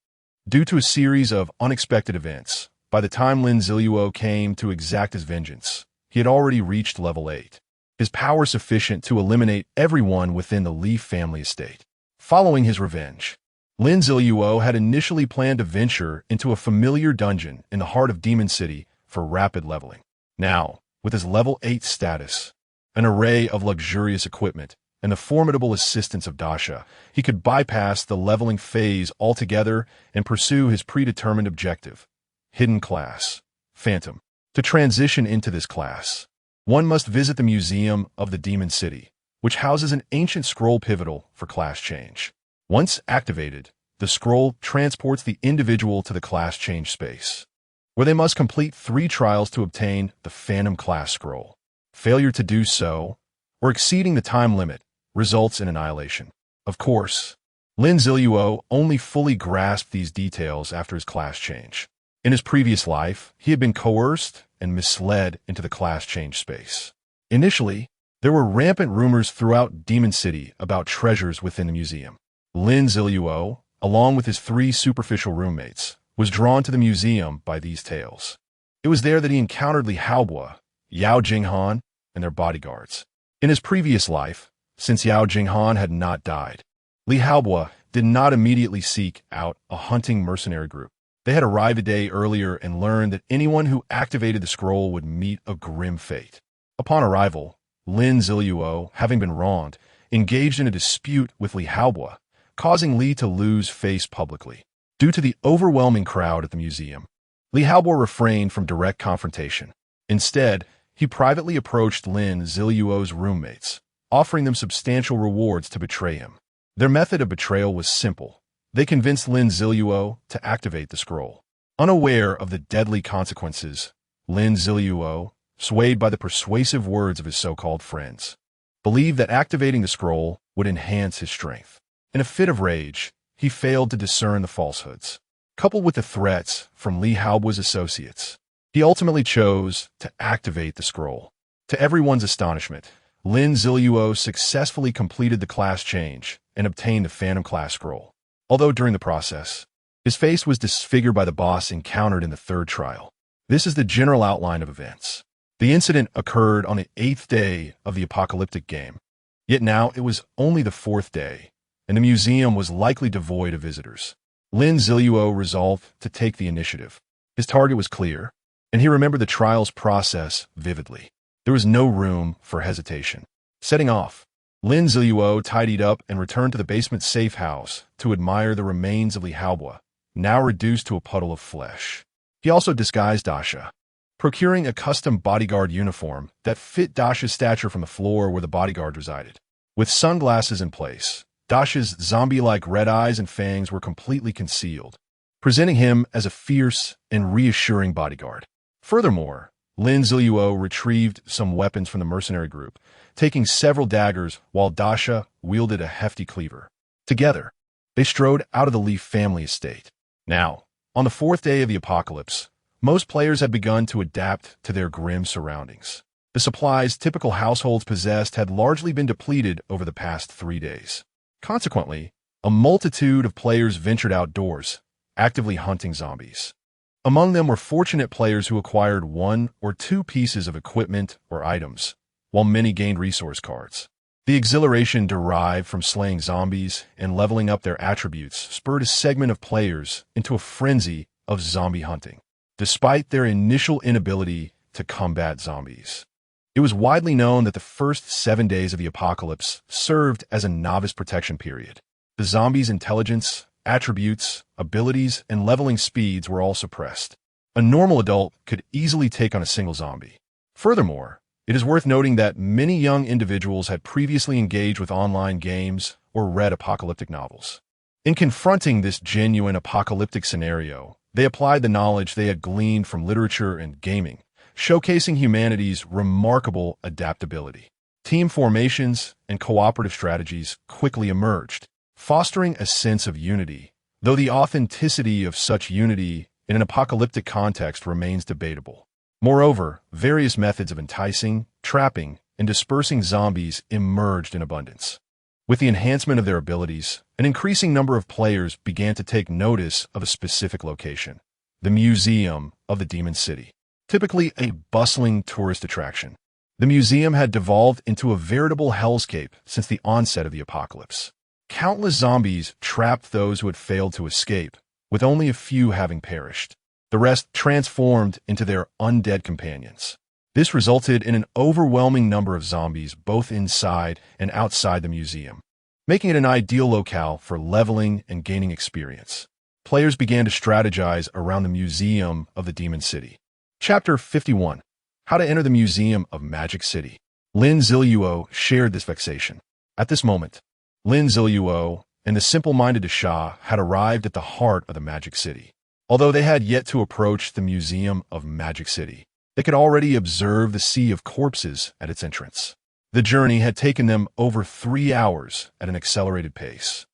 Due to a series of unexpected events, by the time Lin Ziluo came to exact his vengeance, he had already reached level 8. His power sufficient to eliminate everyone within the Li family estate. Following his revenge, Lin Ziluo had initially planned to venture into a familiar dungeon in the heart of Demon City for rapid leveling. Now, with his level 8 status, an array of luxurious equipment, and the formidable assistance of Dasha, he could bypass the leveling phase altogether and pursue his predetermined objective: hidden class, Phantom. To transition into this class, one must visit the Museum of the Demon City, which houses an ancient scroll pivotal for class change. Once activated, the scroll transports the individual to the class change space, where they must complete 3 trials to obtain the Phantom class scroll. Failure to do so, or exceeding the time limit, results in annihilation. Of course, Lin Ziluo only fully grasped these details after his class change. In his previous life, he had been coerced and misled into the class change space. Initially, there were rampant rumors throughout Demon City about treasures within the museum. Lin Ziluo, along with his 3 superficial roommates, was drawn to the museum by these tales. It was there that he encountered Li Haobo, Yao Jinghan, and their bodyguards. In his previous life, since Yao Jinghan had not died, Li Haobo did not immediately seek out a hunting mercenary group. They had arrived a day earlier and learned that anyone who activated the scroll would meet a grim fate. Upon arrival, Lin Ziluo, having been wronged, engaged in a dispute with Li Haobo, causing Li to lose face publicly. Due to the overwhelming crowd at the museum, Li Haobo refrained from direct confrontation. Instead, he privately approached Lin Ziluo's roommates, offering them substantial rewards to betray him. Their method of betrayal was simple. They convinced Lin Ziluo to activate the scroll. Unaware of the deadly consequences, Lin Ziluo, swayed by the persuasive words of his so-called friends, believed that activating the scroll would enhance his strength. In a fit of rage, he failed to discern the falsehoods. Coupled with the threats from Li Haobo's associates, he ultimately chose to activate the scroll. To everyone's astonishment, Lin Ziluo successfully completed the class change and obtained the Phantom class scroll. Although during the process, his face was disfigured by the boss encountered in the 3rd trial. This is the general outline of events. The incident occurred on the 8th day of the apocalyptic game. Yet now it was only the 4th day, and the museum was likely devoid of visitors. Lin Ziluo resolved to take the initiative. His target was clear, and he remembered the trial's process vividly. There was no room for hesitation. Setting off, Lin Ziluo tidied up and returned to the basement safe house to admire the remains of Li Haobo, now reduced to a puddle of flesh. He also disguised Dasha, procuring a custom bodyguard uniform that fit Dasha's stature from the floor where the bodyguard resided. With sunglasses in place, Dasha's zombie-like red eyes and fangs were completely concealed, presenting him as a fierce and reassuring bodyguard. Furthermore, Lin Ziluo retrieved some weapons from the mercenary group, taking several daggers while Dasha wielded a hefty cleaver. Together, they strode out of the Leaf family estate. Now, on the 4th day of the apocalypse, most players had begun to adapt to their grim surroundings. The supplies typical households possessed had largely been depleted over the past 3 days. Consequently, a multitude of players ventured outdoors, actively hunting zombies. Among them were fortunate players who acquired 1 or 2 pieces of equipment or items, while many gained resource cards. The exhilaration derived from slaying zombies and leveling up their attributes spurred a segment of players into a frenzy of zombie hunting, despite their initial inability to combat zombies. It was widely known that the first 7 days of the apocalypse served as a novice protection period. The zombies' intelligence, attributes, abilities, and leveling speeds were all suppressed. A normal adult could easily take on a single zombie. Furthermore, it is worth noting that many young individuals had previously engaged with online games or read apocalyptic novels. In confronting this genuine apocalyptic scenario, they applied the knowledge they had gleaned from literature and gaming, showcasing humanity's remarkable adaptability. Team formations and cooperative strategies quickly emerged, fostering a sense of unity, though the authenticity of such unity in an apocalyptic context remains debatable. Moreover, various methods of enticing, trapping, and dispersing zombies emerged in abundance. With the enhancement of their abilities, an increasing number of players began to take notice of a specific location: the Museum of the Demon City. Typically a bustling tourist attraction, the museum had devolved into a veritable hellscape since the onset of the apocalypse. Countless zombies trapped those who had failed to escape, with only a few having perished. The rest transformed into their undead companions. This resulted in an overwhelming number of zombies both inside and outside the museum, making it an ideal locale for leveling and gaining experience. Players began to strategize around the Museum of the Demon City. Chapter 51. How to enter the Museum of Magic City. Lin Ziluo shared this vexation. At this moment, Lin Ziluo and the simple-minded Shah had arrived at the heart of the Magic City. Although they had yet to approach the Museum of Magic City, they could already observe the sea of corpses at its entrance. The journey had taken them over 3 hours at an accelerated pace,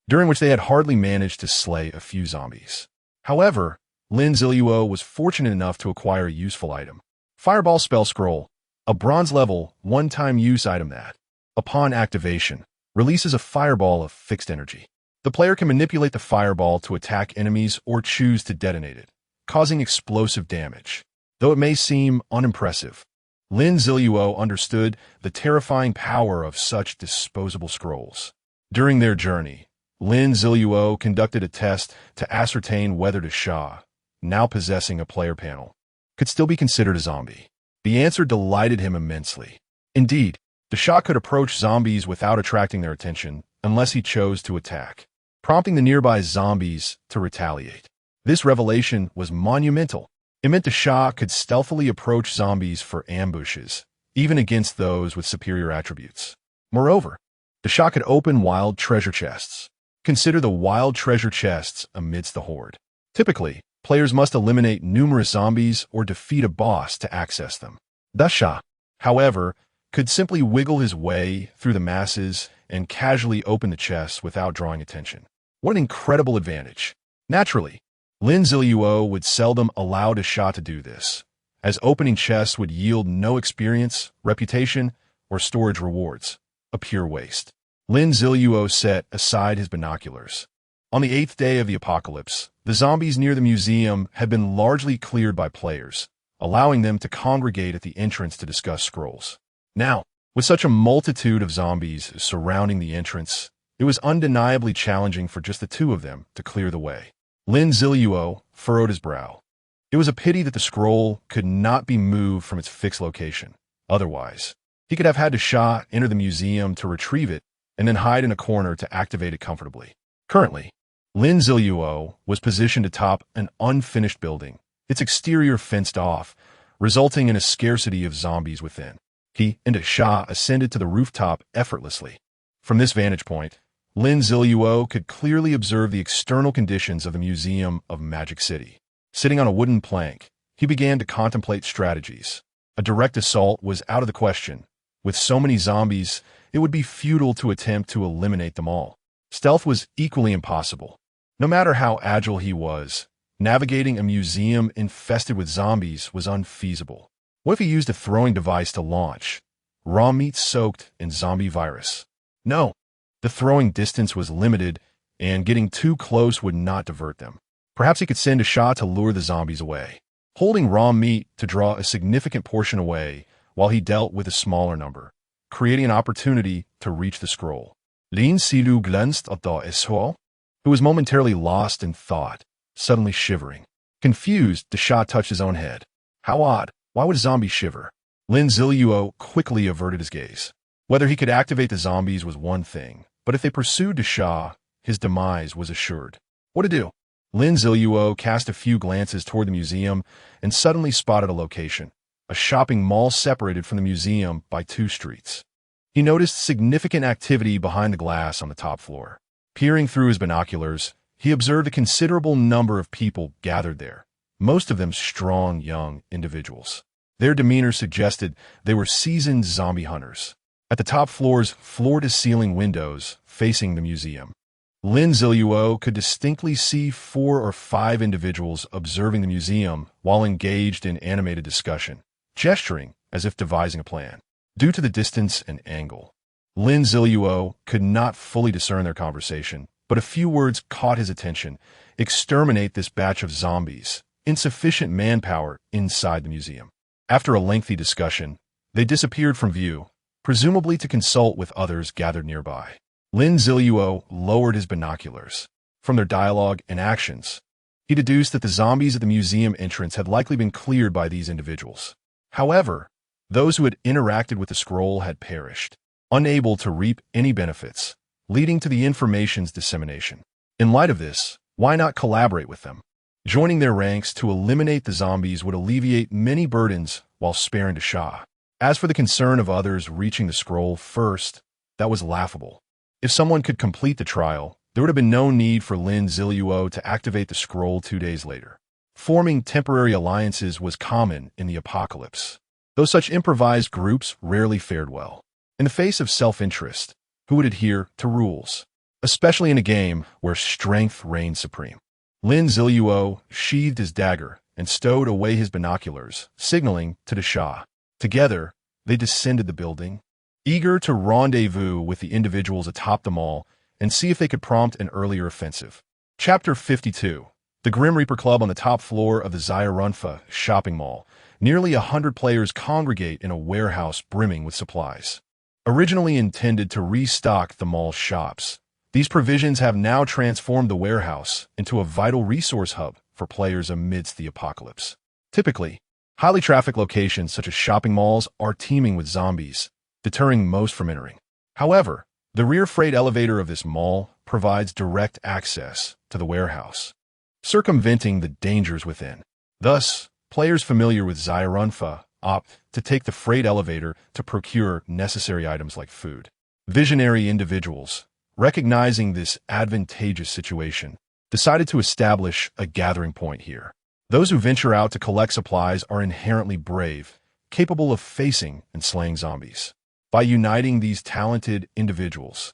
during which they had hardly managed to slay a few zombies. However, Lin Ziluo was fortunate enough to acquire a useful item. Fireball Spell Scroll, a bronze-level, one-time use item that, upon activation, releases a fireball of fixed energy. The player can manipulate the fireball to attack enemies or choose to detonate it, causing explosive damage. Though it may seem unimpressive, Lin Ziluo understood the terrifying power of such disposable scrolls. During their journey, Lin Ziluo conducted a test to ascertain whether the Shah, now possessing a player panel, could still be considered a zombie. The answer delighted him immensely. Indeed, the Shah could approach zombies without attracting their attention unless he chose to attack, prompting the nearby zombies to retaliate. This revelation was monumental. It meant the Shah could stealthily approach zombies for ambushes, even against those with superior attributes. Moreover, the Shah could open wild treasure chests. Consider the wild treasure chests amidst the horde. Typically, players must eliminate numerous zombies or defeat a boss to access them. The Shah, however, could simply wiggle his way through the masses and casually open the chests without drawing attention. What an incredible advantage. Naturally, Lin Ziluo would seldom allow the Shah to do this, as opening chests would yield no experience, reputation, or storage rewards, a pure waste. Lin Ziluo set aside his binoculars. On the 8th day of the apocalypse, the zombies near the museum had been largely cleared by players, allowing them to congregate at the entrance to discuss scrolls. Now, with such a multitude of zombies surrounding the entrance, it was undeniably challenging for just the two of them to clear the way. Lin Ziluo furrowed his brow. It was a pity that the scroll could not be moved from its fixed location. Otherwise, he could have had the Shah enter the museum to retrieve it and then hide in a corner to activate it comfortably. Currently, Lin Ziluo was positioned atop an unfinished building, its exterior fenced off, resulting in a scarcity of zombies within. He and the Shah ascended to the rooftop effortlessly. From this vantage point, Lin Ziluo could clearly observe the external conditions of the Museum of Magic City. Sitting on a wooden plank, he began to contemplate strategies. A direct assault was out of the question. With so many zombies, it would be futile to attempt to eliminate them all. Stealth was equally impossible. No matter how agile he was, navigating a museum infested with zombies was unfeasible. What if he used a throwing device to launch? Raw meat soaked in zombie virus. No. The throwing distance was limited, and getting too close would not divert them. Perhaps he could send a Shah to lure the zombies away, holding raw meat to draw a significant portion away while he dealt with a smaller number, creating an opportunity to reach the scroll. Lin Ziluo glanced at the Shah, who was momentarily lost in thought, suddenly shivering. Confused, the Shah touched his own head. How odd. Why would a zombie shiver? Lin Ziluo quickly averted his gaze. Whether he could activate the zombies was one thing, but if they pursued the Shah, his demise was assured. What to do? Lin Ziluo cast a few glances toward the museum and suddenly spotted a location, a shopping mall separated from the museum by 2 streets. He noticed significant activity behind the glass on the top floor. Peering through his binoculars, he observed a considerable number of people gathered there, most of them strong young individuals. Their demeanor suggested they were seasoned zombie hunters. At the top floor's floor-to-ceiling windows facing the museum, Lin Ziluo could distinctly see 4 or 5 individuals observing the museum while engaged in animated discussion, gesturing as if devising a plan. Due to the distance and angle, Lin Ziluo could not fully discern their conversation, but a few words caught his attention. Exterminate this batch of zombies. Insufficient manpower inside the museum. After a lengthy discussion, they disappeared from view, presumably to consult with others gathered nearby. Lin Ziluo lowered his binoculars. From their dialogue and actions, he deduced that the zombies at the museum entrance had likely been cleared by these individuals. However, those who had interacted with the scroll had perished, unable to reap any benefits, leading to the information's dissemination. In light of this, why not collaborate with them? Joining their ranks to eliminate the zombies would alleviate many burdens while sparing to Shah. As for the concern of others reaching the scroll first, that was laughable. If someone could complete the trial, there would have been no need for Lin Ziluo to activate the scroll 2 days later. Forming temporary alliances was common in the apocalypse, though such improvised groups rarely fared well. In the face of self-interest, who would adhere to rules, especially in a game where strength reigned supreme? Lin Ziluo sheathed his dagger and stowed away his binoculars, signaling to the Shah. Together, they descended the building, eager to rendezvous with the individuals atop the mall and see if they could prompt an earlier offensive. Chapter 52. The Grim Reaper Club on the top floor of the Zayarunfa shopping mall. Nearly 100 players congregate in a warehouse brimming with supplies. Originally intended to restock the mall's shops, these provisions have now transformed the warehouse into a vital resource hub for players amidst the apocalypse. Typically, highly trafficked locations such as shopping malls are teeming with zombies, deterring most from entering. However, the rear freight elevator of this mall provides direct access to the warehouse, circumventing the dangers within. Thus, players familiar with Zayarunfa opt to take the freight elevator to procure necessary items like food. Visionary individuals, recognizing this advantageous situation, decided to establish a gathering point here. Those who venture out to collect supplies are inherently brave, capable of facing and slaying zombies. By uniting these talented individuals,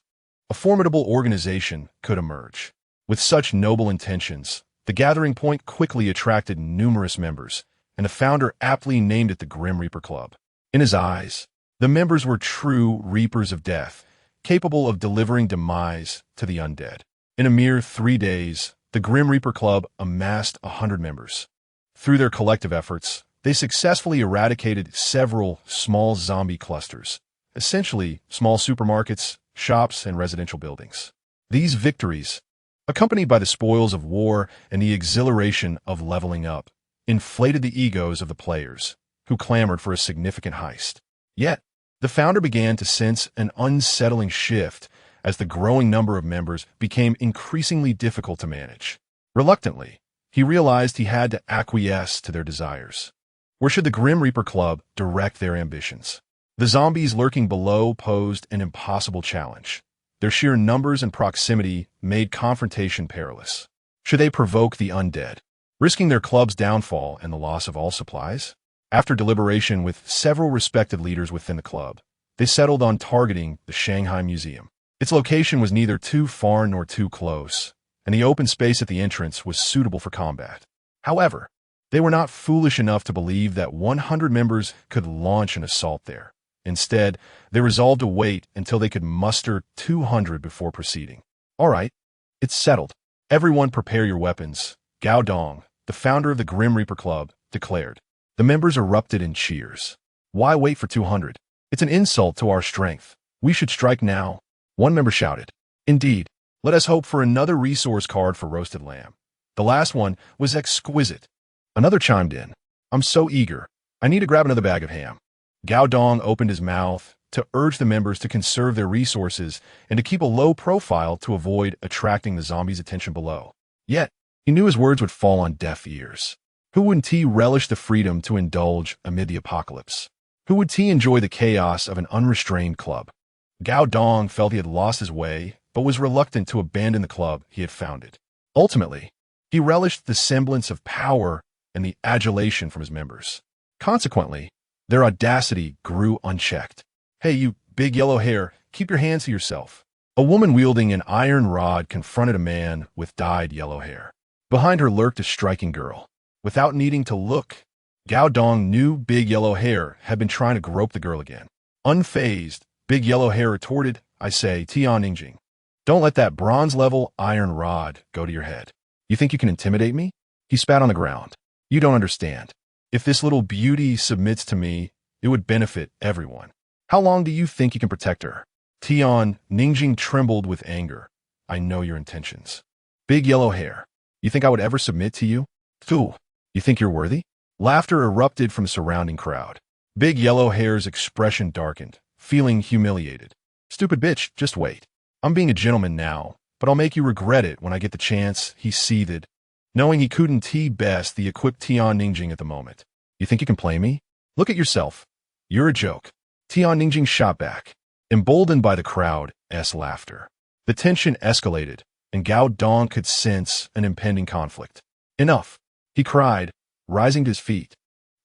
a formidable organization could emerge. With such noble intentions, the gathering point quickly attracted numerous members, and the founder aptly named it the Grim Reaper Club. In his eyes, the members were true reapers of death, capable of delivering demise to the undead. In a mere 3 days, the Grim Reaper Club amassed 100 members. Through their collective efforts, they successfully eradicated several small zombie clusters, essentially small supermarkets, shops, and residential buildings. These victories, accompanied by the spoils of war and the exhilaration of leveling up, inflated the egos of the players, who clamored for a significant heist. Yet, the founder began to sense an unsettling shift as the growing number of members became increasingly difficult to manage. Reluctantly, he realized he had to acquiesce to their desires. Where should the Grim Reaper Club direct their ambitions? The zombies lurking below posed an impossible challenge. Their sheer numbers and proximity made confrontation perilous. Should they provoke the undead, risking their club's downfall and the loss of all supplies? After deliberation with several respected leaders within the club, they settled on targeting the Shanghai Museum. Its location was neither too far nor too close, and the open space at the entrance was suitable for combat. However, they were not foolish enough to believe that 100 members could launch an assault there. Instead, they resolved to wait until they could muster 200 before proceeding. All right, it's settled. Everyone prepare your weapons, Gao Dong, the founder of the Grim Reaper Club, declared. The members erupted in cheers. Why wait for 200? It's an insult to our strength. We should strike now. One member shouted. Indeed, let us hope for another resource card for roasted lamb. The last one was exquisite. Another chimed in. I'm so eager. I need to grab another bag of ham. Gao Dong opened his mouth to urge the members to conserve their resources and to keep a low profile to avoid attracting the zombies' attention below. Yet, he knew his words would fall on deaf ears. Who would he relish the freedom to indulge amid the apocalypse? Who would he enjoy the chaos of an unrestrained club? Gao Dong felt he had lost his way, but was reluctant to abandon the club he had founded. Ultimately, he relished the semblance of power and the adulation from his members. Consequently, their audacity grew unchecked. Hey, you big yellow hair, keep your hands to yourself. A woman wielding an iron rod confronted a man with dyed yellow hair. Behind her lurked a striking girl. Without needing to look, Gao Dong knew Big Yellow Hair had been trying to grope the girl again. Unfazed, Big Yellow Hair retorted, I say, Tian Ningjing, don't let that bronze-level iron rod go to your head. You think you can intimidate me? He spat on the ground. You don't understand. If this little beauty submits to me, it would benefit everyone. How long do you think you can protect her? Tian Ningjing trembled with anger. I know your intentions. Big Yellow Hair, you think I would ever submit to you? Phew. You think you're worthy? Laughter erupted from the surrounding crowd. Big Yellow Hair's expression darkened, feeling humiliated. Stupid bitch, just wait. I'm being a gentleman now, but I'll make you regret it when I get the chance, he seethed, knowing he couldn't best the equipped Tian Ningjing at the moment. You think you can play me? Look at yourself. You're a joke. Tian Ningjing shot back, emboldened by the crowd's laughter. The tension escalated, and Gao Dong could sense an impending conflict. Enough, he cried, rising to his feet.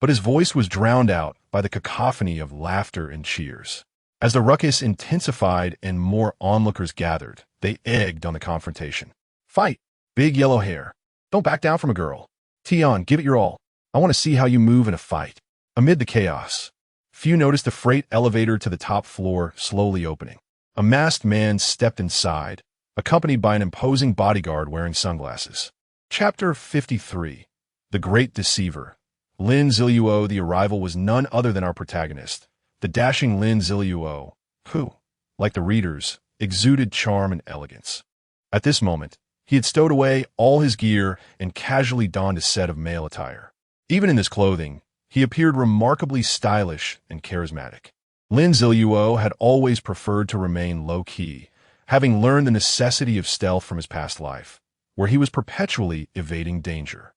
But his voice was drowned out by the cacophony of laughter and cheers. As the ruckus intensified and more onlookers gathered, they egged on the confrontation. Fight! Big Yellow Hair. Don't back down from a girl. Tian, give it your all. I want to see how you move in a fight. Amid the chaos, few noticed the freight elevator to the top floor slowly opening. A masked man stepped inside, accompanied by an imposing bodyguard wearing sunglasses. Chapter 53. The Great Deceiver. Lin Ziluo. The arrival was none other than our protagonist, the dashing Lin Ziluo, who, like the readers, exuded charm and elegance. At this moment, he had stowed away all his gear and casually donned a set of male attire. Even in this clothing, he appeared remarkably stylish and charismatic. Lin Ziluo had always preferred to remain low-key, having learned the necessity of stealth from his past life, where he was perpetually evading danger.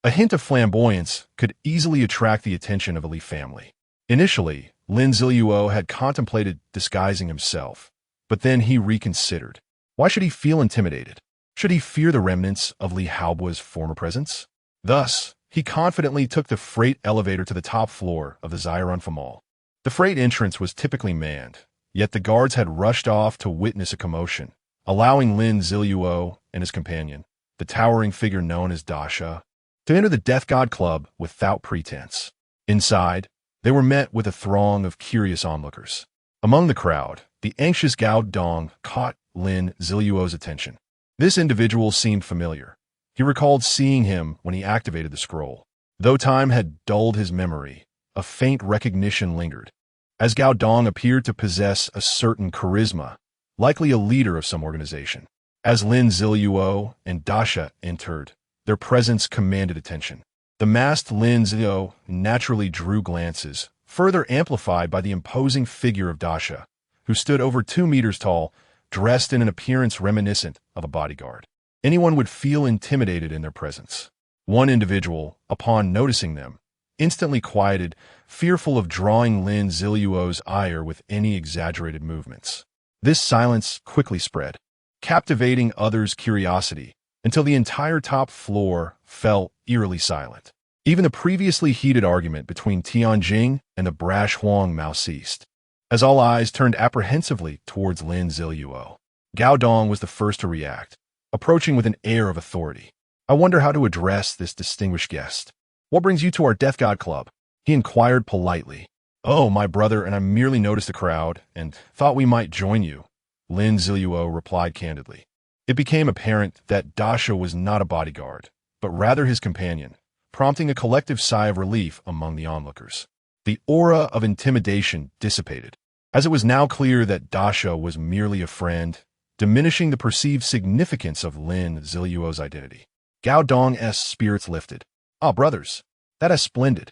A hint of flamboyance could easily attract the attention of a Li family. Initially, Lin Ziluo had contemplated disguising himself, but then he reconsidered. Why should he feel intimidated? Should he fear the remnants of Li Haobu's former presence? Thus, he confidently took the freight elevator to the top floor of the Xi'an Mall. The freight entrance was typically manned, yet the guards had rushed off to witness a commotion, allowing Lin Ziluo and his companion, the towering figure known as Dasha, to enter the Death God Club without pretense. Inside, they were met with a throng of curious onlookers. Among the crowd, the anxious Gao Dong caught Lin Ziluo's attention. This individual seemed familiar. He recalled seeing him when he activated the scroll. Though time had dulled his memory, a faint recognition lingered, as Gao Dong appeared to possess a certain charisma, likely a leader of some organization. As Lin Ziluo and Dasha entered, their presence commanded attention. The masked Lin Ziluo naturally drew glances, further amplified by the imposing figure of Dasha, who stood over 2 meters tall, dressed in an appearance reminiscent of a bodyguard. Anyone would feel intimidated in their presence. One individual, upon noticing them, instantly quieted, fearful of drawing Lin Ziluo's ire with any exaggerated movements. This silence quickly spread, captivating others' curiosity, until the entire top floor fell eerily silent. Even the previously heated argument between Tianjing and the brash Huang Mao ceased, as all eyes turned apprehensively towards Lin Ziluo. Gao Dong was the first to react, approaching with an air of authority. I wonder how to address this distinguished guest. What brings you to our Death God Club? He inquired politely. Oh, my brother and I merely noticed the crowd and thought we might join you, Lin Ziluo replied candidly. It became apparent that Dasha was not a bodyguard, but rather his companion, prompting a collective sigh of relief among the onlookers. The aura of intimidation dissipated, as it was now clear that Dasha was merely a friend, diminishing the perceived significance of Lin Ziluo's identity. Gao Dong's spirits lifted. Ah, brothers, that is splendid.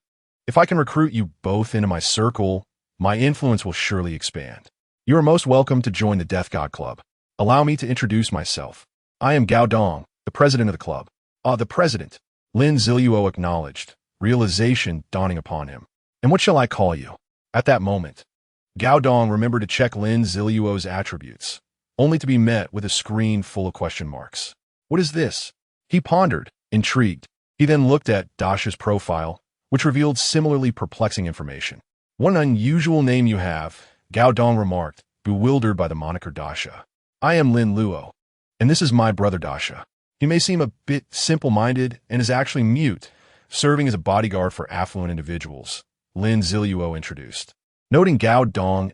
If I can recruit you both into my circle, my influence will surely expand. You are most welcome to join the Death God Club. Allow me to introduce myself. I am Gao Dong, the president of the club. Ah, the president, Lin Ziluo acknowledged, realization dawning upon him. And what shall I call you? At that moment, Gao Dong remembered to check Lin Ziluo's attributes, only to be met with a screen full of question marks. What is this? He pondered, intrigued. He then looked at Dasha's profile, which revealed similarly perplexing information. What an unusual name you have, Gao Dong remarked, bewildered by the moniker Dasha. I am Lin Luo, and this is my brother Dasha. He may seem a bit simple-minded and is actually mute, serving as a bodyguard for affluent individuals, Lin Ziluo introduced, noting Gao Dong's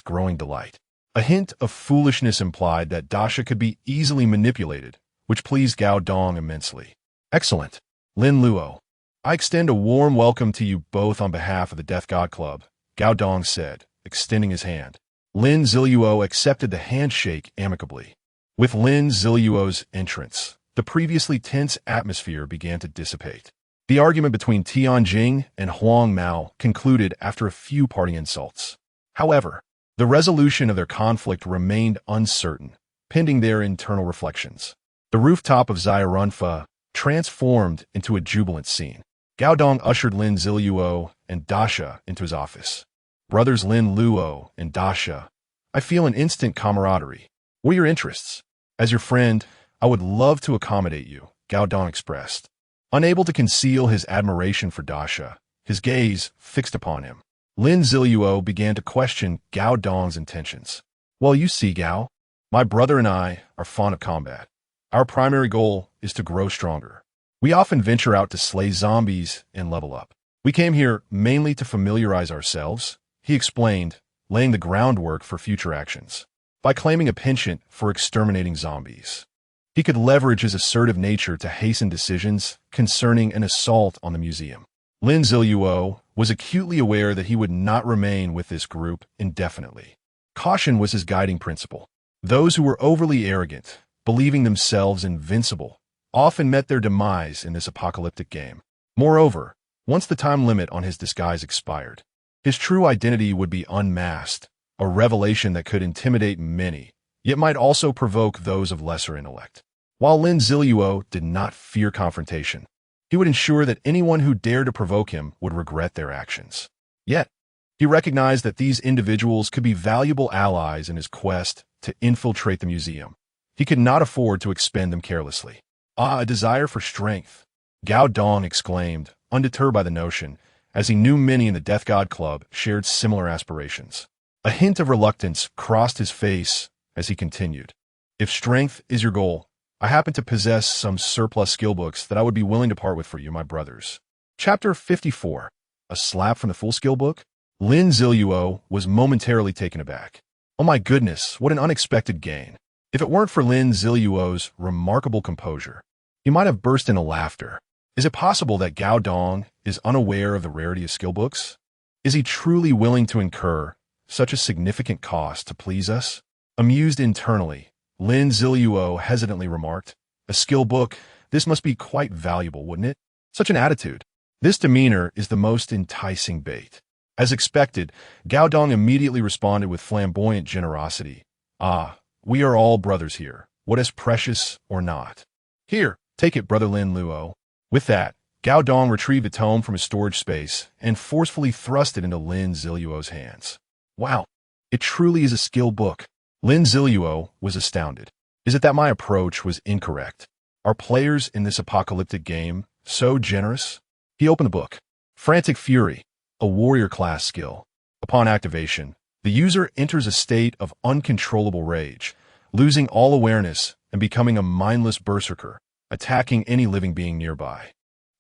growing delight. A hint of foolishness implied that Dasha could be easily manipulated, which pleased Gao Dong immensely. Excellent, Lin Luo. I extend a warm welcome to you both on behalf of the Death God Club, Gao Dong said, extending his hand. Lin Ziluo accepted the handshake amicably. With Lin Ziluo's entrance, the previously tense atmosphere began to dissipate. The argument between Tianjing and Huang Mao concluded after a few parting insults. However, the resolution of their conflict remained uncertain, pending their internal reflections. The rooftop of Xiarunfa transformed into a jubilant scene. Gao Dong ushered Lin Ziluo and Dasha into his office. Brothers Lin Luo and Dasha, I feel an instant camaraderie. What are your interests? As your friend, I would love to accommodate you, Gao Dong expressed. Unable to conceal his admiration for Dasha, his gaze fixed upon him. Lin Ziluo began to question Gao Dong's intentions. Well, you see, Gao, my brother and I are fond of combat. Our primary goal is to grow stronger. We often venture out to slay zombies and level up. We came here mainly to familiarize ourselves, he explained, laying the groundwork for future actions. By claiming a penchant for exterminating zombies, he could leverage his assertive nature to hasten decisions concerning an assault on the museum. Lin Ziluo was acutely aware that he would not remain with this group indefinitely. Caution was his guiding principle. Those who were overly arrogant, believing themselves invincible, often met their demise in this apocalyptic game. Moreover, once the time limit on his disguise expired, his true identity would be unmasked, a revelation that could intimidate many, yet might also provoke those of lesser intellect. While Lin Ziluo did not fear confrontation, he would ensure that anyone who dared to provoke him would regret their actions. Yet, he recognized that these individuals could be valuable allies in his quest to infiltrate the museum. He could not afford to expend them carelessly. Ah, a desire for strength, Gao Dong exclaimed, undeterred by the notion, as he knew many in the Death God Club shared similar aspirations. A hint of reluctance crossed his face as he continued. If strength is your goal, I happen to possess some surplus skill books that I would be willing to part with for you, my brothers. Chapter 54. A slap from the full skill book? Lin Ziluo was momentarily taken aback. Oh my goodness, what an unexpected gain. If it weren't for Lin Ziluo's remarkable composure, he might have burst into laughter. Is it possible that Gao Dong is unaware of the rarity of skill books? Is he truly willing to incur such a significant cost to please us? Amused internally, Lin Ziluo hesitantly remarked, a skill book, this must be quite valuable, wouldn't it? Such an attitude. This demeanor is the most enticing bait. As expected, Gao Dong immediately responded with flamboyant generosity. Ah, we are all brothers here, what is precious or not. Here, take it, brother Lin Luo. With that, Gao Dong retrieved the tome from his storage space and forcefully thrust it into Lin Ziluo's hands. Wow, it truly is a skill book. Lin Ziluo was astounded. Is it that my approach was incorrect? Are players in this apocalyptic game so generous? He opened the book. Frantic Fury, a warrior class skill. Upon activation, the user enters a state of uncontrollable rage, losing all awareness and becoming a mindless berserker, attacking any living being nearby.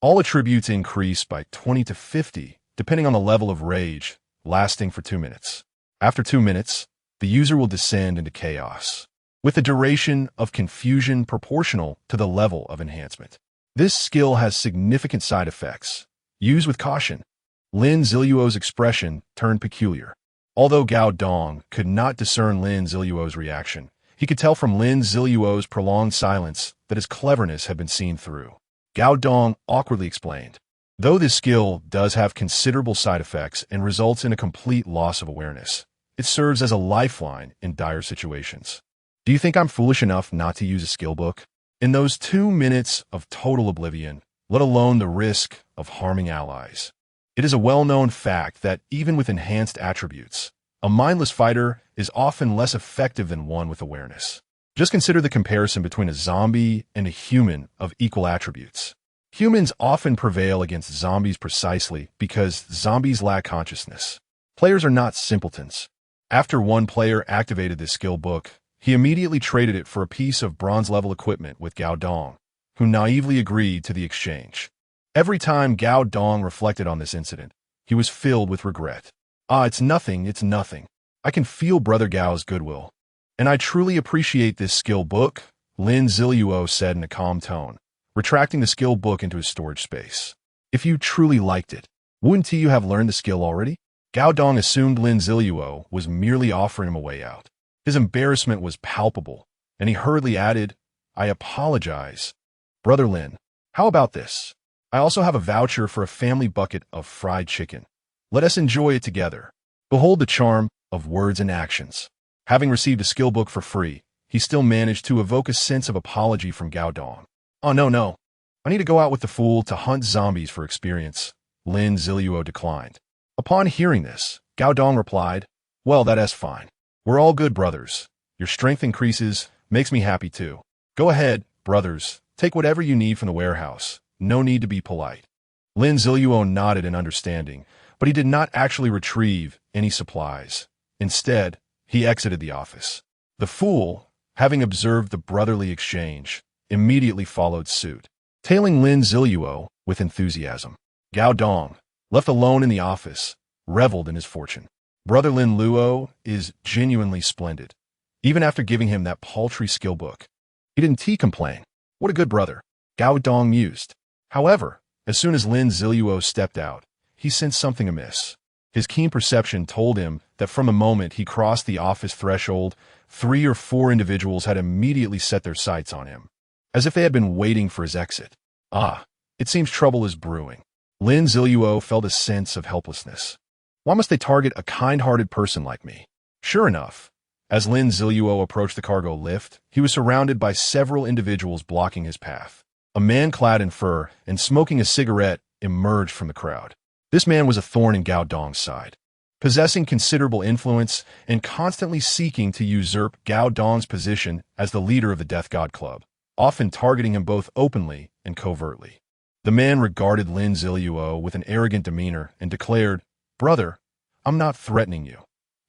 All attributes increase by 20 to 50, depending on the level of rage, lasting for 2 minutes. After 2 minutes, the user will descend into chaos, with a duration of confusion proportional to the level of enhancement. This skill has significant side effects. Use with caution. Lin Ziluo's expression turned peculiar. Although Gao Dong could not discern Lin Ziluo's reaction, he could tell from Lin Ziluo's prolonged silence that his cleverness had been seen through. Gao Dong awkwardly explained, though this skill does have considerable side effects and results in a complete loss of awareness, it serves as a lifeline in dire situations. Do you think I'm foolish enough not to use a skill book? In those 2 minutes of total oblivion, let alone the risk of harming allies. It is a well-known fact that even with enhanced attributes, a mindless fighter is often less effective than one with awareness. Just consider the comparison between a zombie and a human of equal attributes. Humans often prevail against zombies precisely because zombies lack consciousness. Players are not simpletons. After one player activated this skill book, he immediately traded it for a piece of bronze-level equipment with Gao Dong, who naively agreed to the exchange. Every time Gao Dong reflected on this incident, he was filled with regret. Ah, it's nothing. I can feel Brother Gao's goodwill. And I truly appreciate this skill book, Lin Ziluo said in a calm tone, retracting the skill book into his storage space. If you truly liked it, wouldn't you have learned the skill already? Gao Dong assumed Lin Ziluo was merely offering him a way out. His embarrassment was palpable, and he hurriedly added, I apologize. Brother Lin, how about this? I also have a voucher for a family bucket of fried chicken. Let us enjoy it together. Behold the charm of words and actions. Having received a skill book for free, he still managed to evoke a sense of apology from Gao Dong. Oh no. I need to go out with the fool to hunt zombies for experience. Lin Ziluo declined. Upon hearing this, Gao Dong replied, well, that's fine. We're all good brothers. Your strength increases, makes me happy too. Go ahead, brothers, take whatever you need from the warehouse. No need to be polite. Lin Ziluo nodded in understanding, but he did not actually retrieve any supplies. Instead, he exited the office. The fool, having observed the brotherly exchange, immediately followed suit, tailing Lin Ziluo with enthusiasm. Gao Dong, left alone in the office, reveled in his fortune. Brother Lin Luo is genuinely splendid. Even after giving him that paltry skill book, he didn't complain. What a good brother, Gao Dong mused. However, as soon as Lin Ziluo stepped out, he sensed something amiss. His keen perception told him that from the moment he crossed the office threshold, 3 or 4 individuals had immediately set their sights on him, as if they had been waiting for his exit. It seems trouble is brewing. Lin Ziluo felt a sense of helplessness. Why must they target a kind-hearted person like me? Sure enough, as Lin Ziluo approached the cargo lift, he was surrounded by several individuals blocking his path. A man clad in fur and smoking a cigarette emerged from the crowd. This man was a thorn in Gao Dong's side, possessing considerable influence and constantly seeking to usurp Gao Dong's position as the leader of the Death God Club, often targeting him both openly and covertly. The man regarded Lin Ziluo with an arrogant demeanor and declared, brother, I'm not threatening you.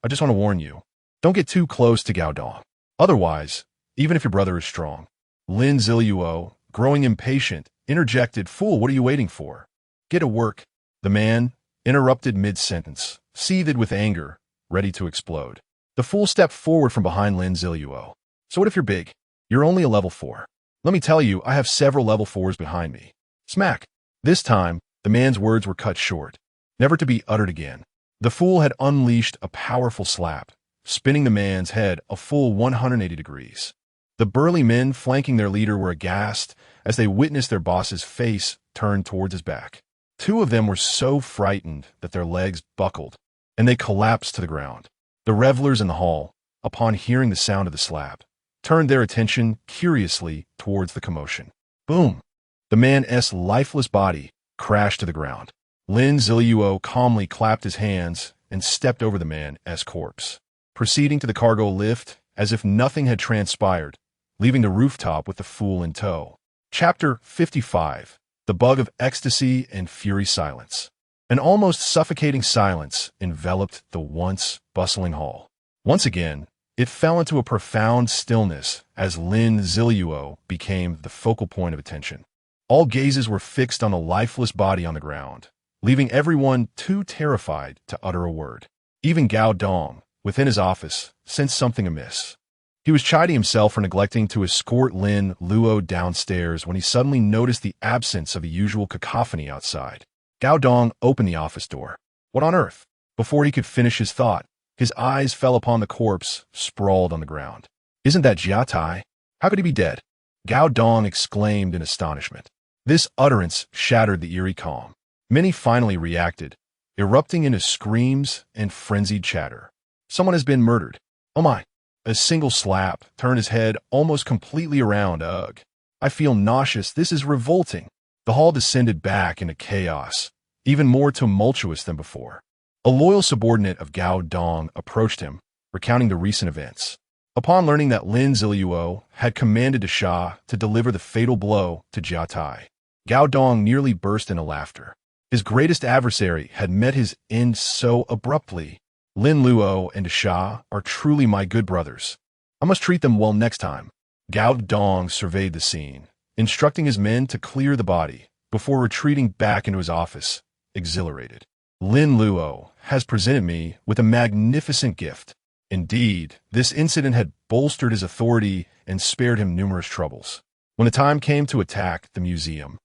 I just want to warn you. Don't get too close to Gao Dong. Otherwise, even if your brother is strong. Lin Ziluo, growing impatient, interjected, fool, what are you waiting for? Get to work. The man, interrupted mid-sentence, seethed with anger, ready to explode. The fool stepped forward from behind Lin Ziluo. So what if you're big? You're only a level 4. Let me tell you, I have several level 4s behind me. Smack. This time, the man's words were cut short, never to be uttered again. The fool had unleashed a powerful slap, spinning the man's head a full 180 degrees. The burly men flanking their leader were aghast as they witnessed their boss's face turn towards his back. 2 of them were so frightened that their legs buckled, and they collapsed to the ground. The revelers in the hall, upon hearing the sound of the slap, turned their attention curiously towards the commotion. Boom! The man's lifeless body crashed to the ground. Lin Ziluo calmly clapped his hands and stepped over the man's corpse, proceeding to the cargo lift as if nothing had transpired, leaving the rooftop with the fool in tow. Chapter 55. The Bug of Ecstasy and Fury Silence. An almost suffocating silence enveloped the once bustling hall. Once again, it fell into a profound stillness as Lin Ziluo became the focal point of attention. All gazes were fixed on the lifeless body on the ground, leaving everyone too terrified to utter a word. Even Gao Dong, within his office, sensed something amiss. He was chiding himself for neglecting to escort Lin Luo downstairs when he suddenly noticed the absence of the usual cacophony outside. Gao Dong opened the office door. What on earth? Before he could finish his thought, his eyes fell upon the corpse sprawled on the ground. Isn't that Jia Tai? How could he be dead? Gao Dong exclaimed in astonishment. This utterance shattered the eerie calm. Many finally reacted, erupting into screams and frenzied chatter. Someone has been murdered. Oh my. A single slap turned his head almost completely around. Ugh. I feel nauseous. This is revolting. The hall descended back into chaos, even more tumultuous than before. A loyal subordinate of Gao Dong approached him, recounting the recent events. Upon learning that Lin Ziluo had commanded the Shah to deliver the fatal blow to Jia Tai, Gao Dong nearly burst into laughter. His greatest adversary had met his end so abruptly. Lin Luo and the Shah are truly my good brothers. I must treat them well next time. Gao Dong surveyed the scene, instructing his men to clear the body before retreating back into his office, exhilarated. Lin Luo has presented me with a magnificent gift. Indeed, this incident had bolstered his authority and spared him numerous troubles. When the time came to attack the museum,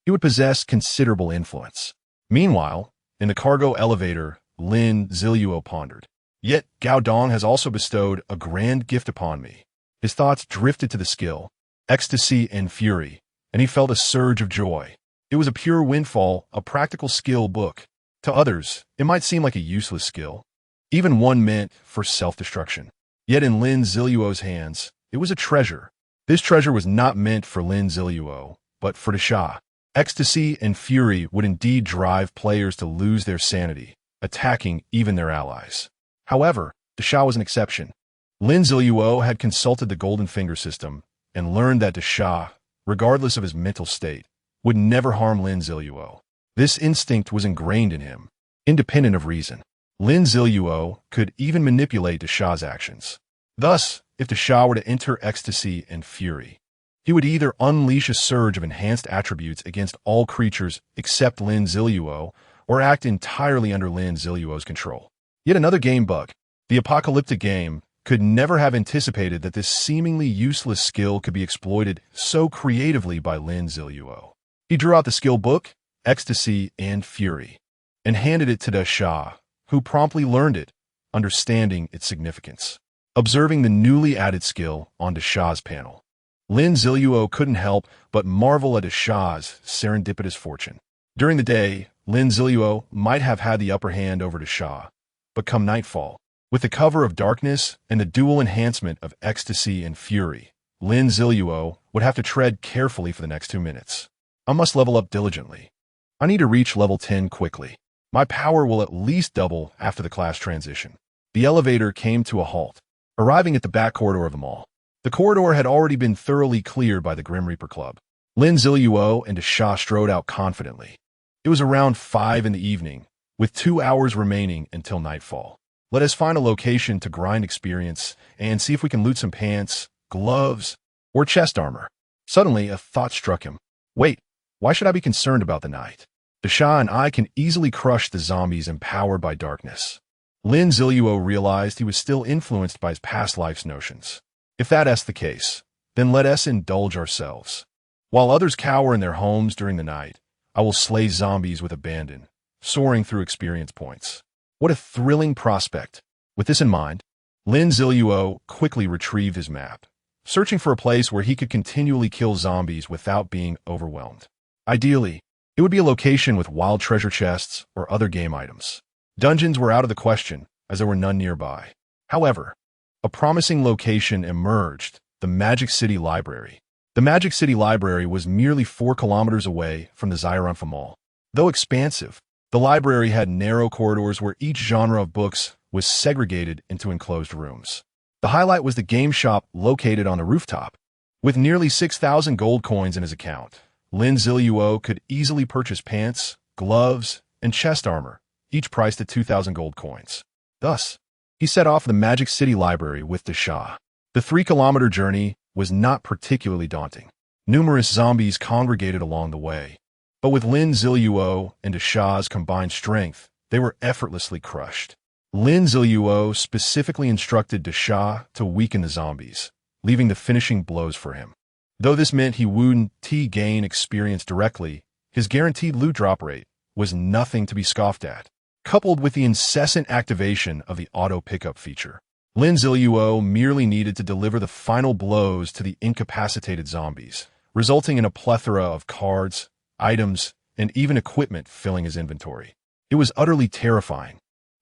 he would possess considerable influence. Meanwhile, in the cargo elevator, Lin Ziluo pondered. Yet Gao Dong has also bestowed a grand gift upon me. His thoughts drifted to the skill, ecstasy, and fury, and he felt a surge of joy. It was a pure windfall, a practical skill book. To others, it might seem like a useless skill, even one meant for self-destruction. Yet in Lin Ziluo's hands, it was a treasure. This treasure was not meant for Lin Ziluo, but for Desha. Ecstasy and fury would indeed drive players to lose their sanity, attacking even their allies. However, Desha was an exception. Lin Ziluo had consulted the Golden Finger system and learned that Desha, regardless of his mental state, would never harm Lin Ziluo. This instinct was ingrained in him, independent of reason. Lin Ziluo could even manipulate Desha's actions. Thus, if Desha were to enter ecstasy and fury, he would either unleash a surge of enhanced attributes against all creatures except Lin Ziluo, or act entirely under Lin Ziluo's control. Yet another game bug. The apocalyptic game could never have anticipated that this seemingly useless skill could be exploited so creatively by Lin Ziluo. He drew out the skill book, Ecstasy and Fury, and handed it to Desha, who promptly learned it, understanding its significance. Observing the newly added skill on Desha's panel, Lin Ziluo couldn't help but marvel at Desha's serendipitous fortune. During the day, Lin Ziluo might have had the upper hand over Desha, but come nightfall, with the cover of darkness and the dual enhancement of Ecstasy and Fury, Lin Ziluo would have to tread carefully for the next 2 minutes. I must level up diligently. I need to reach level 10 quickly. My power will at least double after the class transition. The elevator came to a halt, arriving at the back corridor of the mall. The corridor had already been thoroughly cleared by the Grim Reaper Club. Lin Ziluo and Desha strode out confidently. It was around 5 in the evening, with 2 hours remaining until nightfall. Let us find a location to grind experience and see if we can loot some pants, gloves, or chest armor. Suddenly, a thought struck him. Wait, why should I be concerned about the night? Desha and I can easily crush the zombies empowered by darkness. Lin Ziluo realized he was still influenced by his past life's notions. If that's the case, then let us indulge ourselves. While others cower in their homes during the night, I will slay zombies with abandon, soaring through experience points. What a thrilling prospect. With this in mind, Lin Ziluo quickly retrieved his map, searching for a place where he could continually kill zombies without being overwhelmed. Ideally, it would be a location with wild treasure chests or other game items. Dungeons were out of the question, as there were none nearby. However, a promising location emerged, the Magic City Library. The Magic City Library was merely 4 kilometers away from the Xironfa Mall. Though expansive, the library had narrow corridors where each genre of books was segregated into enclosed rooms. The highlight was the game shop located on a rooftop. With nearly 6,000 gold coins in his account, Lin Ziluo could easily purchase pants, gloves, and chest armor, each priced at 2,000 gold coins. Thus, he set off the Magic City Library with Desha. The 3-kilometer journey was not particularly daunting. Numerous zombies congregated along the way, but with Lin Ziluo and Desha's combined strength, they were effortlessly crushed. Lin Ziluo specifically instructed Desha to weaken the zombies, leaving the finishing blows for him. Though this meant he wouldn't gain experience directly, his guaranteed loot drop rate was nothing to be scoffed at. Coupled with the incessant activation of the auto pickup feature, Lin Ziluo merely needed to deliver the final blows to the incapacitated zombies, resulting in a plethora of cards, items, and even equipment filling his inventory. It was utterly terrifying.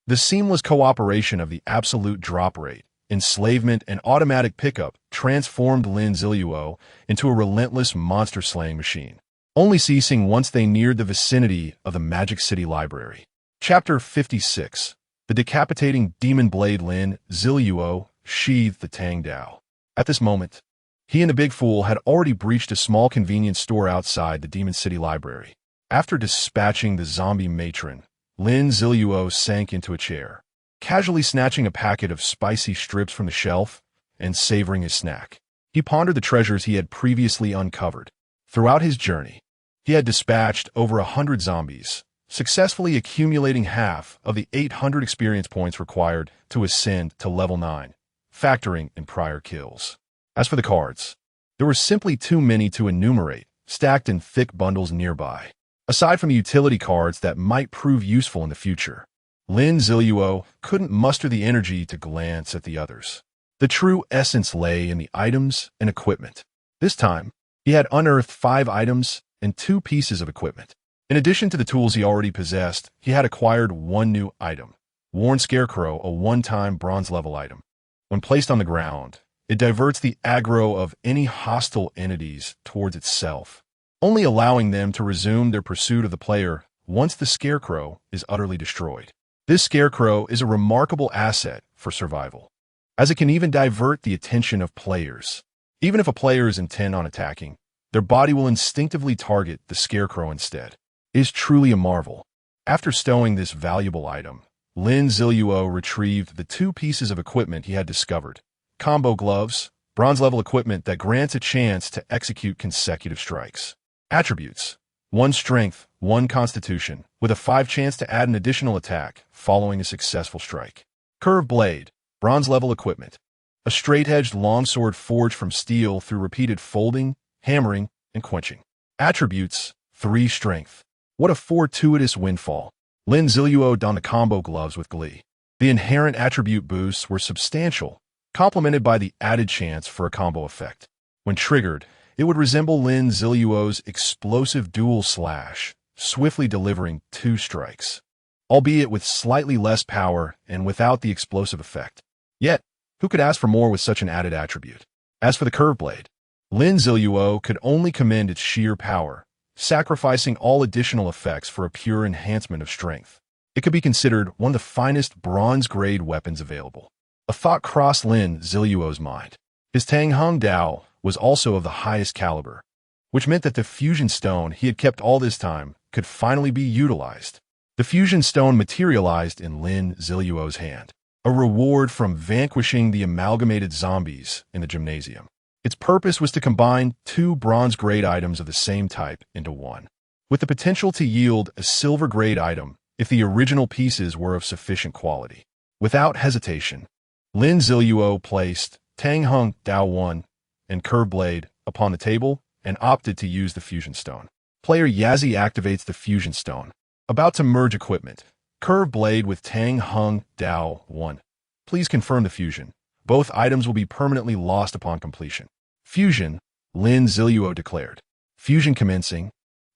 The seamless cooperation of the absolute drop rate, enslavement, and automatic pickup transformed Lin Ziluo into a relentless monster-slaying machine, only ceasing once they neared the vicinity of the Magic City Library. Chapter 56. The decapitating demon blade. Lin Ziluo sheathed the Tang Dao. At this moment, he and the big fool had already breached a small convenience store outside the Demon City Library. After dispatching the zombie matron, Lin Ziluo sank into a chair, casually snatching a packet of spicy strips from the shelf and savoring his snack. He pondered the treasures he had previously uncovered. Throughout his journey, he had dispatched over 100 zombies, successfully accumulating half of the 800 experience points required to ascend to level 9, factoring in prior kills. As for the cards, there were simply too many to enumerate, stacked in thick bundles nearby. Aside from utility cards that might prove useful in the future, Lin Ziluo couldn't muster the energy to glance at the others. The true essence lay in the items and equipment. This time, he had unearthed 5 items and 2 pieces of equipment. In addition to the tools he already possessed, he had acquired 1 new item, Worn Scarecrow, a one-time bronze-level item. When placed on the ground, it diverts the aggro of any hostile entities towards itself, only allowing them to resume their pursuit of the player once the Scarecrow is utterly destroyed. This Scarecrow is a remarkable asset for survival, as it can even divert the attention of players. Even if a player is intent on attacking, their body will instinctively target the Scarecrow instead. It is truly a marvel. After stowing this valuable item, Lin Ziluo retrieved the 2 pieces of equipment he had discovered. Combo gloves, bronze-level equipment that grants a chance to execute consecutive strikes. Attributes: 1 strength, 1 constitution, with a 5 chance to add an additional attack following a successful strike. Curved blade, bronze-level equipment. A straight-edged longsword forged from steel through repeated folding, hammering, and quenching. Attributes: 3 strength. What a fortuitous windfall. Lin Ziluo donned the combo gloves with glee. The inherent attribute boosts were substantial, complemented by the added chance for a combo effect. When triggered, it would resemble Lin Ziluo's explosive dual slash, swiftly delivering 2 strikes, albeit with slightly less power and without the explosive effect. Yet, who could ask for more with such an added attribute? As for the curved blade, Lin Ziluo could only commend its sheer power, sacrificing all additional effects for a pure enhancement of strength. It could be considered one of the finest bronze-grade weapons available. A thought crossed Lin Ziluo's mind. His Tang Hung Dao was also of the highest caliber, which meant that the fusion stone he had kept all this time could finally be utilized. The fusion stone materialized in Lin Ziluo's hand, a reward from vanquishing the amalgamated zombies in the gymnasium. Its purpose was to combine 2 bronze-grade items of the same type into one, with the potential to yield a silver-grade item if the original pieces were of sufficient quality. Without hesitation, Lin Ziluo placed Tang Hung Dao 1 and Curved Blade upon the table and opted to use the Fusion Stone. Player Yazi activates the Fusion Stone. About to merge equipment. Curved Blade with Tang Hung Dao 1. Please confirm the fusion. Both items will be permanently lost upon completion. Fusion, Lin Ziluo declared. Fusion commencing.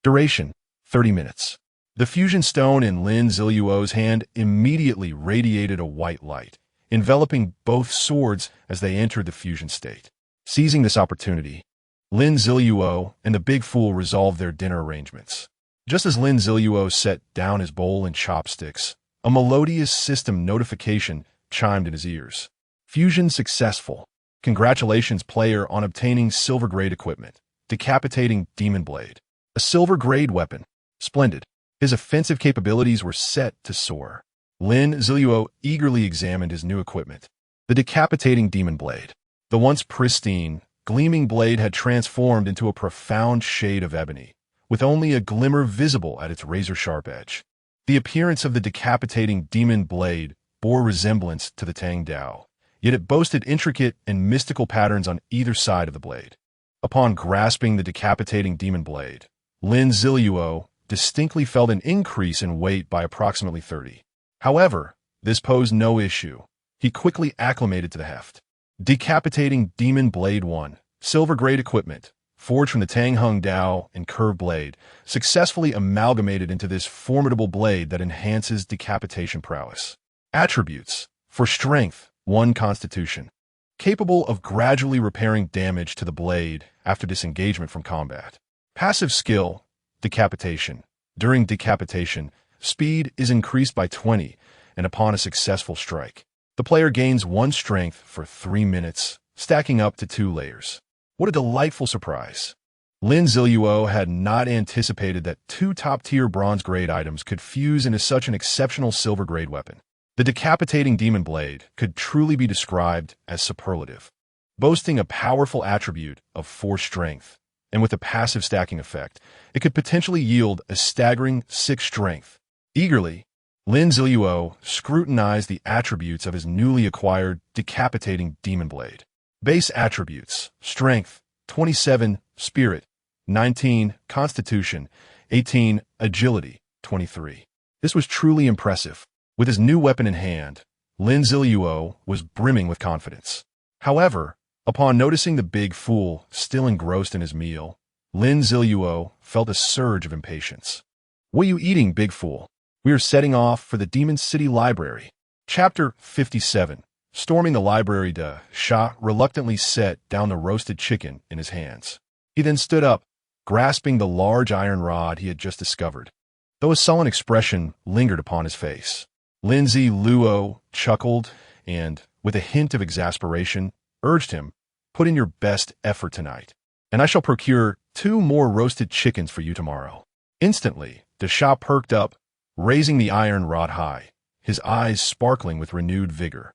Duration, 30 minutes. The fusion stone in Lin Ziluo's hand immediately radiated a white light, enveloping both swords as they entered the fusion state. Seizing this opportunity, Lin Ziluo and the Big Fool resolved their dinner arrangements. Just as Lin Ziluo set down his bowl and chopsticks, a melodious system notification chimed in his ears. Fusion successful. Congratulations, player, on obtaining silver-grade equipment. Decapitating Demon Blade. A silver-grade weapon. Splendid. His offensive capabilities were set to soar. Lin Ziluo eagerly examined his new equipment. The Decapitating Demon Blade. The once pristine, gleaming blade had transformed into a profound shade of ebony, with only a glimmer visible at its razor-sharp edge. The appearance of the Decapitating Demon Blade bore resemblance to the Tang Dao, yet it boasted intricate and mystical patterns on either side of the blade. Upon grasping the Decapitating Demon Blade, Lin Ziluo distinctly felt an increase in weight by approximately 30. However, this posed no issue. He quickly acclimated to the heft. Decapitating Demon Blade 1, silver-grade equipment, forged from the Tang Hung Dao and Curved Blade, successfully amalgamated into this formidable blade that enhances decapitation prowess. Attributes: for strength, 1 constitution. Capable of gradually repairing damage to the blade after disengagement from combat. Passive skill: decapitation. During decapitation, speed is increased by 20, and upon a successful strike, the player gains 1 strength for 3 minutes, stacking up to 2 layers. What a delightful surprise. Lin Ziluo had not anticipated that 2 top-tier bronze-grade items could fuse into such an exceptional silver-grade weapon. The Decapitating Demon Blade could truly be described as superlative, boasting a powerful attribute of 4 strength, and with a passive stacking effect, it could potentially yield a staggering 6 strength. Eagerly, Lin Ziluo scrutinized the attributes of his newly acquired Decapitating Demon Blade. Base attributes: strength, 27, spirit, 19, constitution, 18, agility, 23. This was truly impressive. With his new weapon in hand, Lin Ziluo was brimming with confidence. However, upon noticing the Big Fool still engrossed in his meal, Lin Ziluo felt a surge of impatience. "What are you eating, big fool? We are setting off for the Demon City Library." Chapter 57. Storming the library, De Sha reluctantly set down the roasted chicken in his hands. He then stood up, grasping the large iron rod he had just discovered, though a sullen expression lingered upon his face. Lin Ziluo chuckled and, with a hint of exasperation, urged him, "Put in your best effort tonight, and I shall procure 2 more roasted chickens for you tomorrow." Instantly, De Sha perked up, raising the iron rod high, his eyes sparkling with renewed vigor.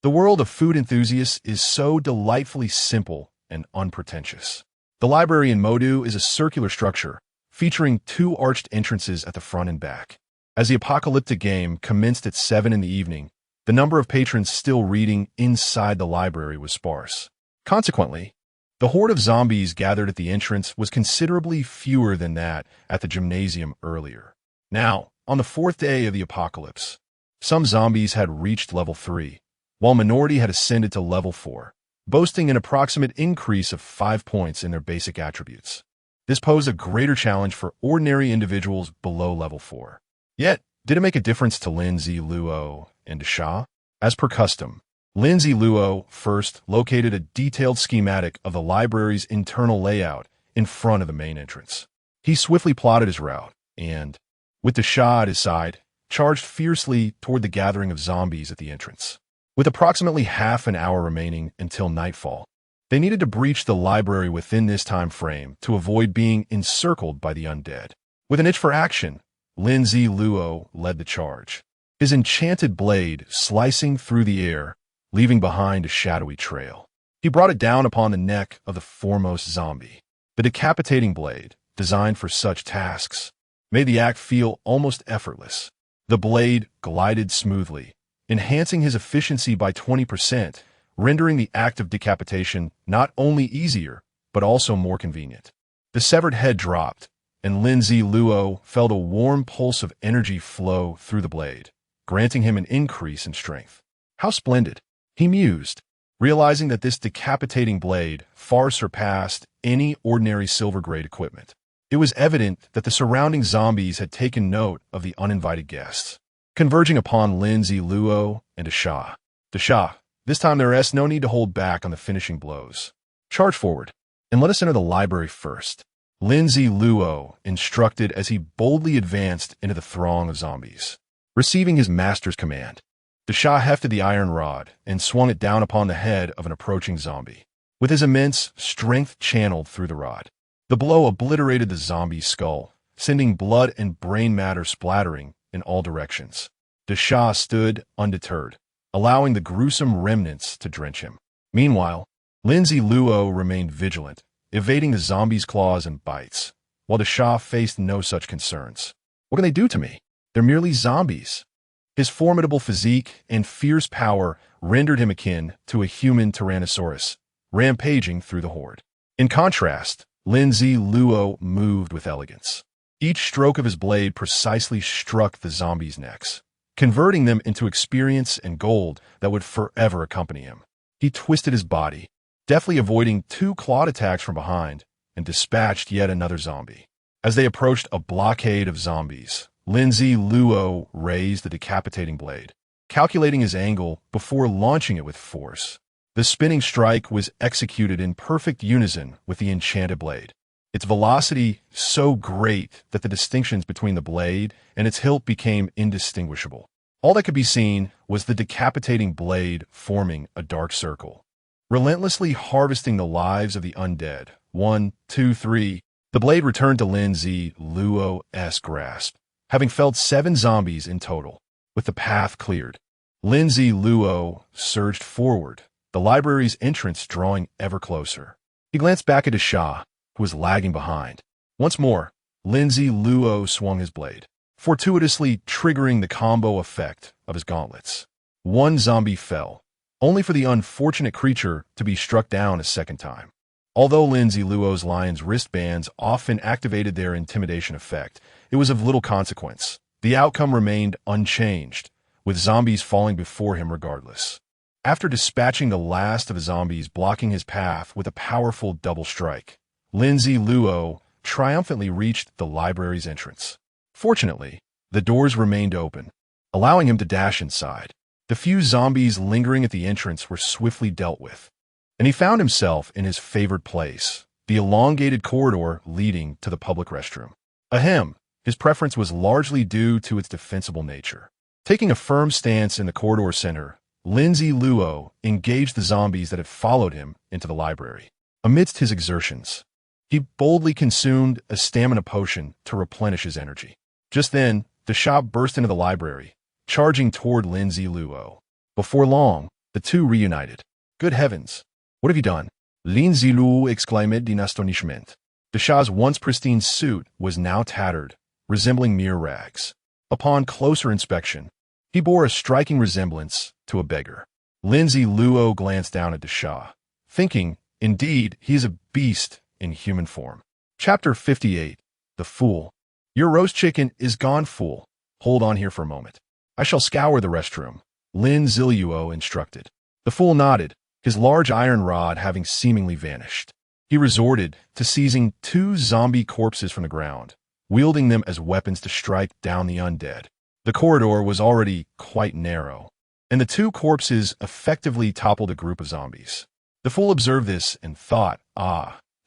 The world of food enthusiasts is so delightfully simple and unpretentious. The library in Modu is a circular structure, featuring 2 arched entrances at the front and back. As the apocalyptic game commenced at 7 in the evening, the number of patrons still reading inside the library was sparse. Consequently, the horde of zombies gathered at the entrance was considerably fewer than that at the gymnasium earlier. Now, on the 4th day of the apocalypse, some zombies had reached level 3, while minority had ascended to level 4, boasting an approximate increase of 5 points in their basic attributes. This posed a greater challenge for ordinary individuals below level 4. Yet, did it make a difference to Lin Ziluo and De Sha? As per custom, Lin Ziluo first located a detailed schematic of the library's internal layout in front of the main entrance. He swiftly plotted his route and, with De Sha at his side, charged fiercely toward the gathering of zombies at the entrance. With approximately half an hour remaining until nightfall, they needed to breach the library within this time frame to avoid being encircled by the undead. With an itch for action, Lin Ziluo led the charge, his enchanted blade slicing through the air, leaving behind a shadowy trail. He brought it down upon the neck of the foremost zombie. The decapitating blade, designed for such tasks, made the act feel almost effortless. The blade glided smoothly, enhancing his efficiency by 20%, rendering the act of decapitation not only easier, but also more convenient. The severed head dropped, and Lin Ziluo felt a warm pulse of energy flow through the blade, granting him an increase in strength. How splendid, he mused, realizing that this decapitating blade far surpassed any ordinary silver-grade equipment. It was evident that the surrounding zombies had taken note of the uninvited guests, converging upon Lin Ziluo and De Sha. "De Sha, this time there is no need to hold back on the finishing blows. Charge forward, and let us enter the library first," Lin Ziluo instructed as he boldly advanced into the throng of zombies. Receiving his master's command, De Sha hefted the iron rod and swung it down upon the head of an approaching zombie. With his immense strength channeled through the rod, the blow obliterated the zombie's skull, sending blood and brain matter splattering in all directions. De Sha stood undeterred, allowing the gruesome remnants to drench him. Meanwhile, Lin Ziluo remained vigilant, evading the zombies' claws and bites, while De Sha faced no such concerns. "What can they do to me? They're merely zombies." His formidable physique and fierce power rendered him akin to a human Tyrannosaurus, rampaging through the horde. In contrast, Lin Ziluo moved with elegance. Each stroke of his blade precisely struck the zombies' necks, converting them into experience and gold that would forever accompany him. He twisted his body, deftly avoiding 2 clawed attacks from behind, and dispatched yet another zombie. As they approached a blockade of zombies, Lin Ziluo raised the decapitating blade, calculating his angle before launching it with force. The spinning strike was executed in perfect unison with the enchanted blade, its velocity so great that the distinctions between the blade and its hilt became indistinguishable. All that could be seen was the decapitating blade forming a dark circle, relentlessly harvesting the lives of the undead. 1, 2, 3. The blade returned to Lin Ziluo's grasp, having felled 7 zombies in total. With the path cleared, Lin Ziluo surged forward, the library's entrance drawing ever closer. He glanced back at De Sha, who was lagging behind. Once more, Lin Ziluo swung his blade, fortuitously triggering the combo effect of his gauntlets. 1 zombie fell, only for the unfortunate creature to be struck down a second time. Although Lin Ziluo's lion's wristbands often activated their intimidation effect, it was of little consequence. The outcome remained unchanged, with zombies falling before him regardless. After dispatching the last of the zombies blocking his path with a powerful double strike, Lin Ziluo triumphantly reached the library's entrance. Fortunately, the doors remained open, allowing him to dash inside. The few zombies lingering at the entrance were swiftly dealt with, and he found himself in his favored place, the elongated corridor leading to the public restroom. Ahem, his preference was largely due to its defensible nature. Taking a firm stance in the corridor center, Lin Ziluo engaged the zombies that had followed him into the library. Amidst his exertions, he boldly consumed a stamina potion to replenish his energy. Just then, the shop burst into the library, charging toward Lin Ziluo. Before long, the two reunited. Good heavens! What have you done? Lin Ziluo exclaimed in astonishment. The Shah's once pristine suit was now tattered, resembling mere rags. Upon closer inspection, he bore a striking resemblance to a beggar. Lin Ziluo glanced down at the Shah, thinking, indeed, he is a beast in human form. Chapter 58. The Fool. Your roast chicken is gone, fool. Hold on here for a moment. I shall scour the restroom, Lin Ziluo instructed. The fool nodded, his large iron rod having seemingly vanished. He resorted to seizing 2 zombie corpses from the ground, wielding them as weapons to strike down the undead. The corridor was already quite narrow, and the 2 corpses effectively toppled a group of zombies. The fool observed this and thought,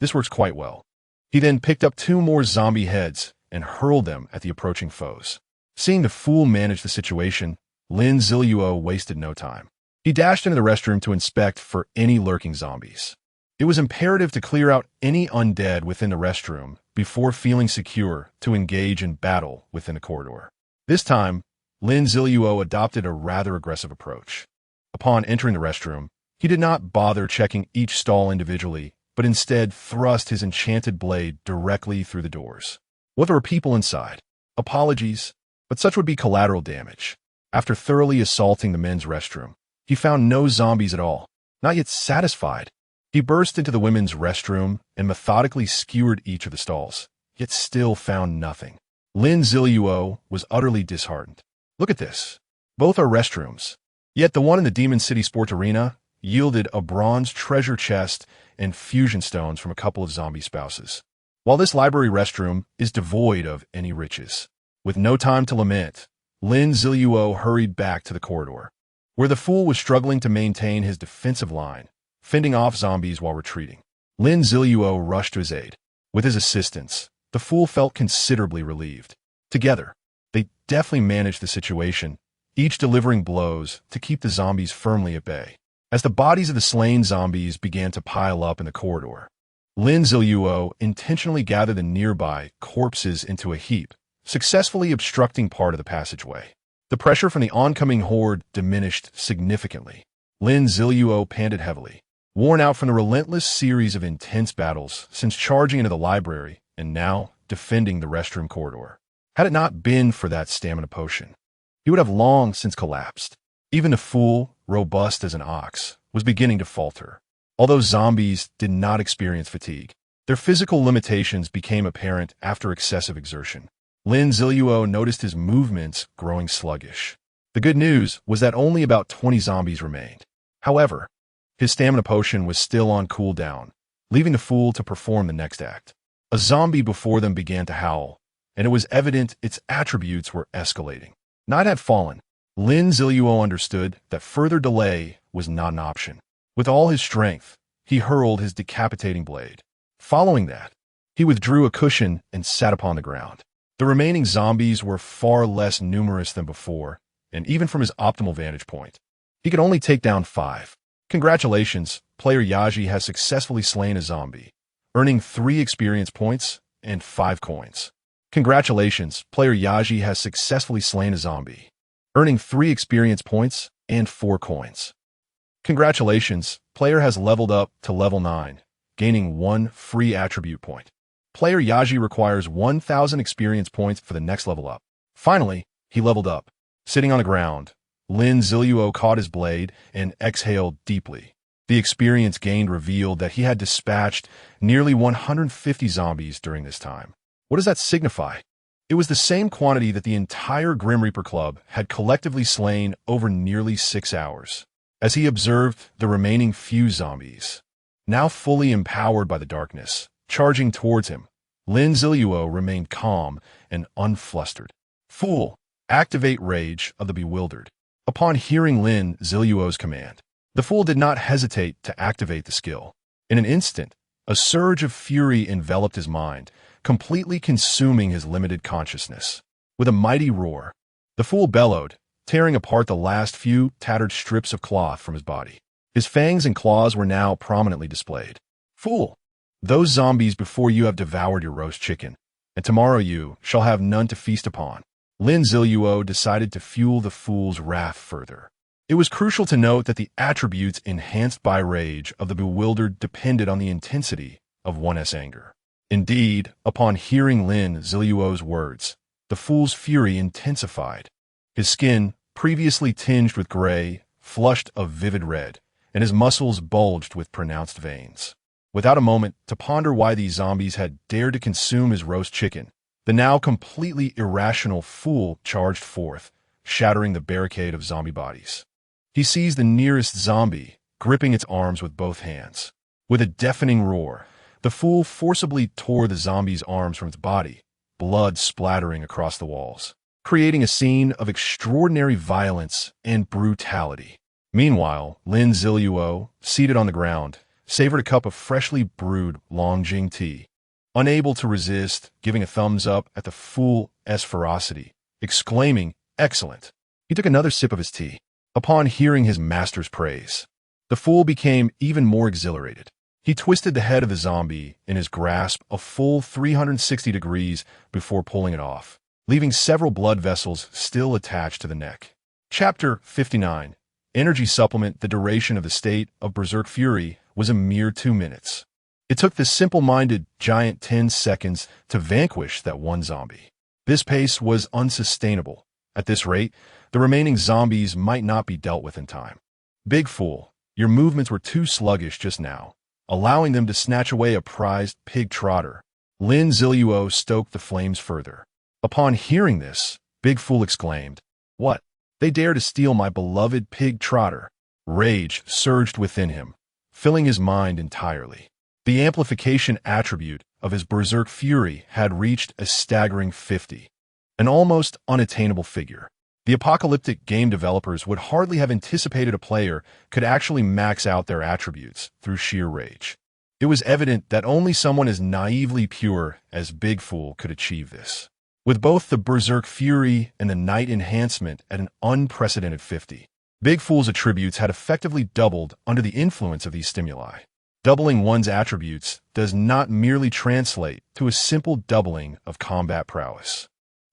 this works quite well. He then picked up 2 more zombie heads and hurled them at the approaching foes. Seeing the fool manage the situation, Lin Ziluo wasted no time. He dashed into the restroom to inspect for any lurking zombies. It was imperative to clear out any undead within the restroom before feeling secure to engage in battle within the corridor. This time, Lin Ziluo adopted a rather aggressive approach. Upon entering the restroom, he did not bother checking each stall individually, but instead thrust his enchanted blade directly through the doors. What, there were people inside? Apologies, but such would be collateral damage. After thoroughly assaulting the men's restroom, he found no zombies at all. Not yet satisfied, he burst into the women's restroom and methodically skewered each of the stalls, yet still found nothing. Lin Ziluo was utterly disheartened. Look at this. Both are restrooms. Yet the one in the Demon City Sports Arena yielded a bronze treasure chest and fusion stones from a couple of zombie spouses, while this library restroom is devoid of any riches. With no time to lament, Lin Ziluo hurried back to the corridor, where the fool was struggling to maintain his defensive line, fending off zombies while retreating. Lin Ziluo rushed to his aid. With his assistance, the fool felt considerably relieved. Together, they deftly managed the situation, each delivering blows to keep the zombies firmly at bay. As the bodies of the slain zombies began to pile up in the corridor, Lin Ziluo intentionally gathered the nearby corpses into a heap, successfully obstructing part of the passageway. The pressure from the oncoming horde diminished significantly. Lin Ziluo panted heavily, worn out from the relentless series of intense battles since charging into the library and now defending the restroom corridor. Had it not been for that stamina potion, he would have long since collapsed. Even the fool, robust as an ox, was beginning to falter. Although zombies did not experience fatigue, their physical limitations became apparent after excessive exertion. Lin Ziluo noticed his movements growing sluggish. The good news was that only about 20 zombies remained. However, his stamina potion was still on cooldown, leaving the fool to perform the next act. A zombie before them began to howl, and it was evident its attributes were escalating. Night had fallen. Lin Ziluo understood that further delay was not an option. With all his strength, he hurled his decapitating blade. Following that, he withdrew a cushion and sat upon the ground. The remaining zombies were far less numerous than before, and even from his optimal vantage point, he could only take down 5. Congratulations, player Yaji has successfully slain a zombie, earning 3 experience points and 5 coins. Congratulations, player Yaji has successfully slain a zombie, earning 3 experience points and 4 coins. Congratulations, player has leveled up to level 9, gaining 1 free attribute point. Player Yaji requires 1,000 experience points for the next level up. Finally, he leveled up. Sitting on the ground, Lin Ziluo caught his blade and exhaled deeply. The experience gained revealed that he had dispatched nearly 150 zombies during this time. What does that signify? It was the same quantity that the entire Grim Reaper Club had collectively slain over nearly 6 hours. As he observed the remaining few zombies, now fully empowered by the darkness, charging towards him. Lin Ziluo remained calm and unflustered. Fool! Activate Rage of the Bewildered. Upon hearing Lin Ziluo's command, the fool did not hesitate to activate the skill. In an instant, a surge of fury enveloped his mind, completely consuming his limited consciousness. With a mighty roar, the fool bellowed, tearing apart the last few tattered strips of cloth from his body. His fangs and claws were now prominently displayed. Fool! Those zombies before you have devoured your roast chicken, and tomorrow you shall have none to feast upon. Lin Ziluo decided to fuel the fool's wrath further. It was crucial to note that the attributes enhanced by rage of the bewildered depended on the intensity of one's anger. Indeed, upon hearing Lin Ziluo's words, the fool's fury intensified. His skin, previously tinged with gray, flushed a vivid red, and his muscles bulged with pronounced veins. Without a moment to ponder why these zombies had dared to consume his roast chicken, the now completely irrational fool charged forth, shattering the barricade of zombie bodies. He seized the nearest zombie, gripping its arms with both hands. With a deafening roar, the fool forcibly tore the zombie's arms from its body, blood splattering across the walls, creating a scene of extraordinary violence and brutality. Meanwhile, Lin Ziluo, seated on the ground, savored a cup of freshly brewed Longjing tea, unable to resist giving a thumbs up at the fool's ferocity, exclaiming, "Excellent." He took another sip of his tea. Upon hearing his master's praise, the fool became even more exhilarated. He twisted the head of the zombie in his grasp a full 360 degrees before pulling it off, leaving several blood vessels still attached to the neck. Chapter 59. Energy Supplement. The duration of the state of Berserk Fury was a mere 2 minutes. It took the simple-minded giant 10 seconds to vanquish that one zombie. This pace was unsustainable. At this rate, the remaining zombies might not be dealt with in time. Big fool, your movements were too sluggish just now, allowing them to snatch away a prized pig trotter. Lin Ziluo stoked the flames further. Upon hearing this, Big Fool exclaimed, "What? They dare to steal my beloved pig trotter?" Rage surged within him, filling his mind entirely. The amplification attribute of his Berserk Fury had reached a staggering 50, an almost unattainable figure. The apocalyptic game developers would hardly have anticipated a player could actually max out their attributes through sheer rage. It was evident that only someone as naively pure as Big Fool could achieve this. With both the Berserk Fury and the Night Enhancement at an unprecedented 50, Big Fool's attributes had effectively doubled under the influence of these stimuli. Doubling one's attributes does not merely translate to a simple doubling of combat prowess.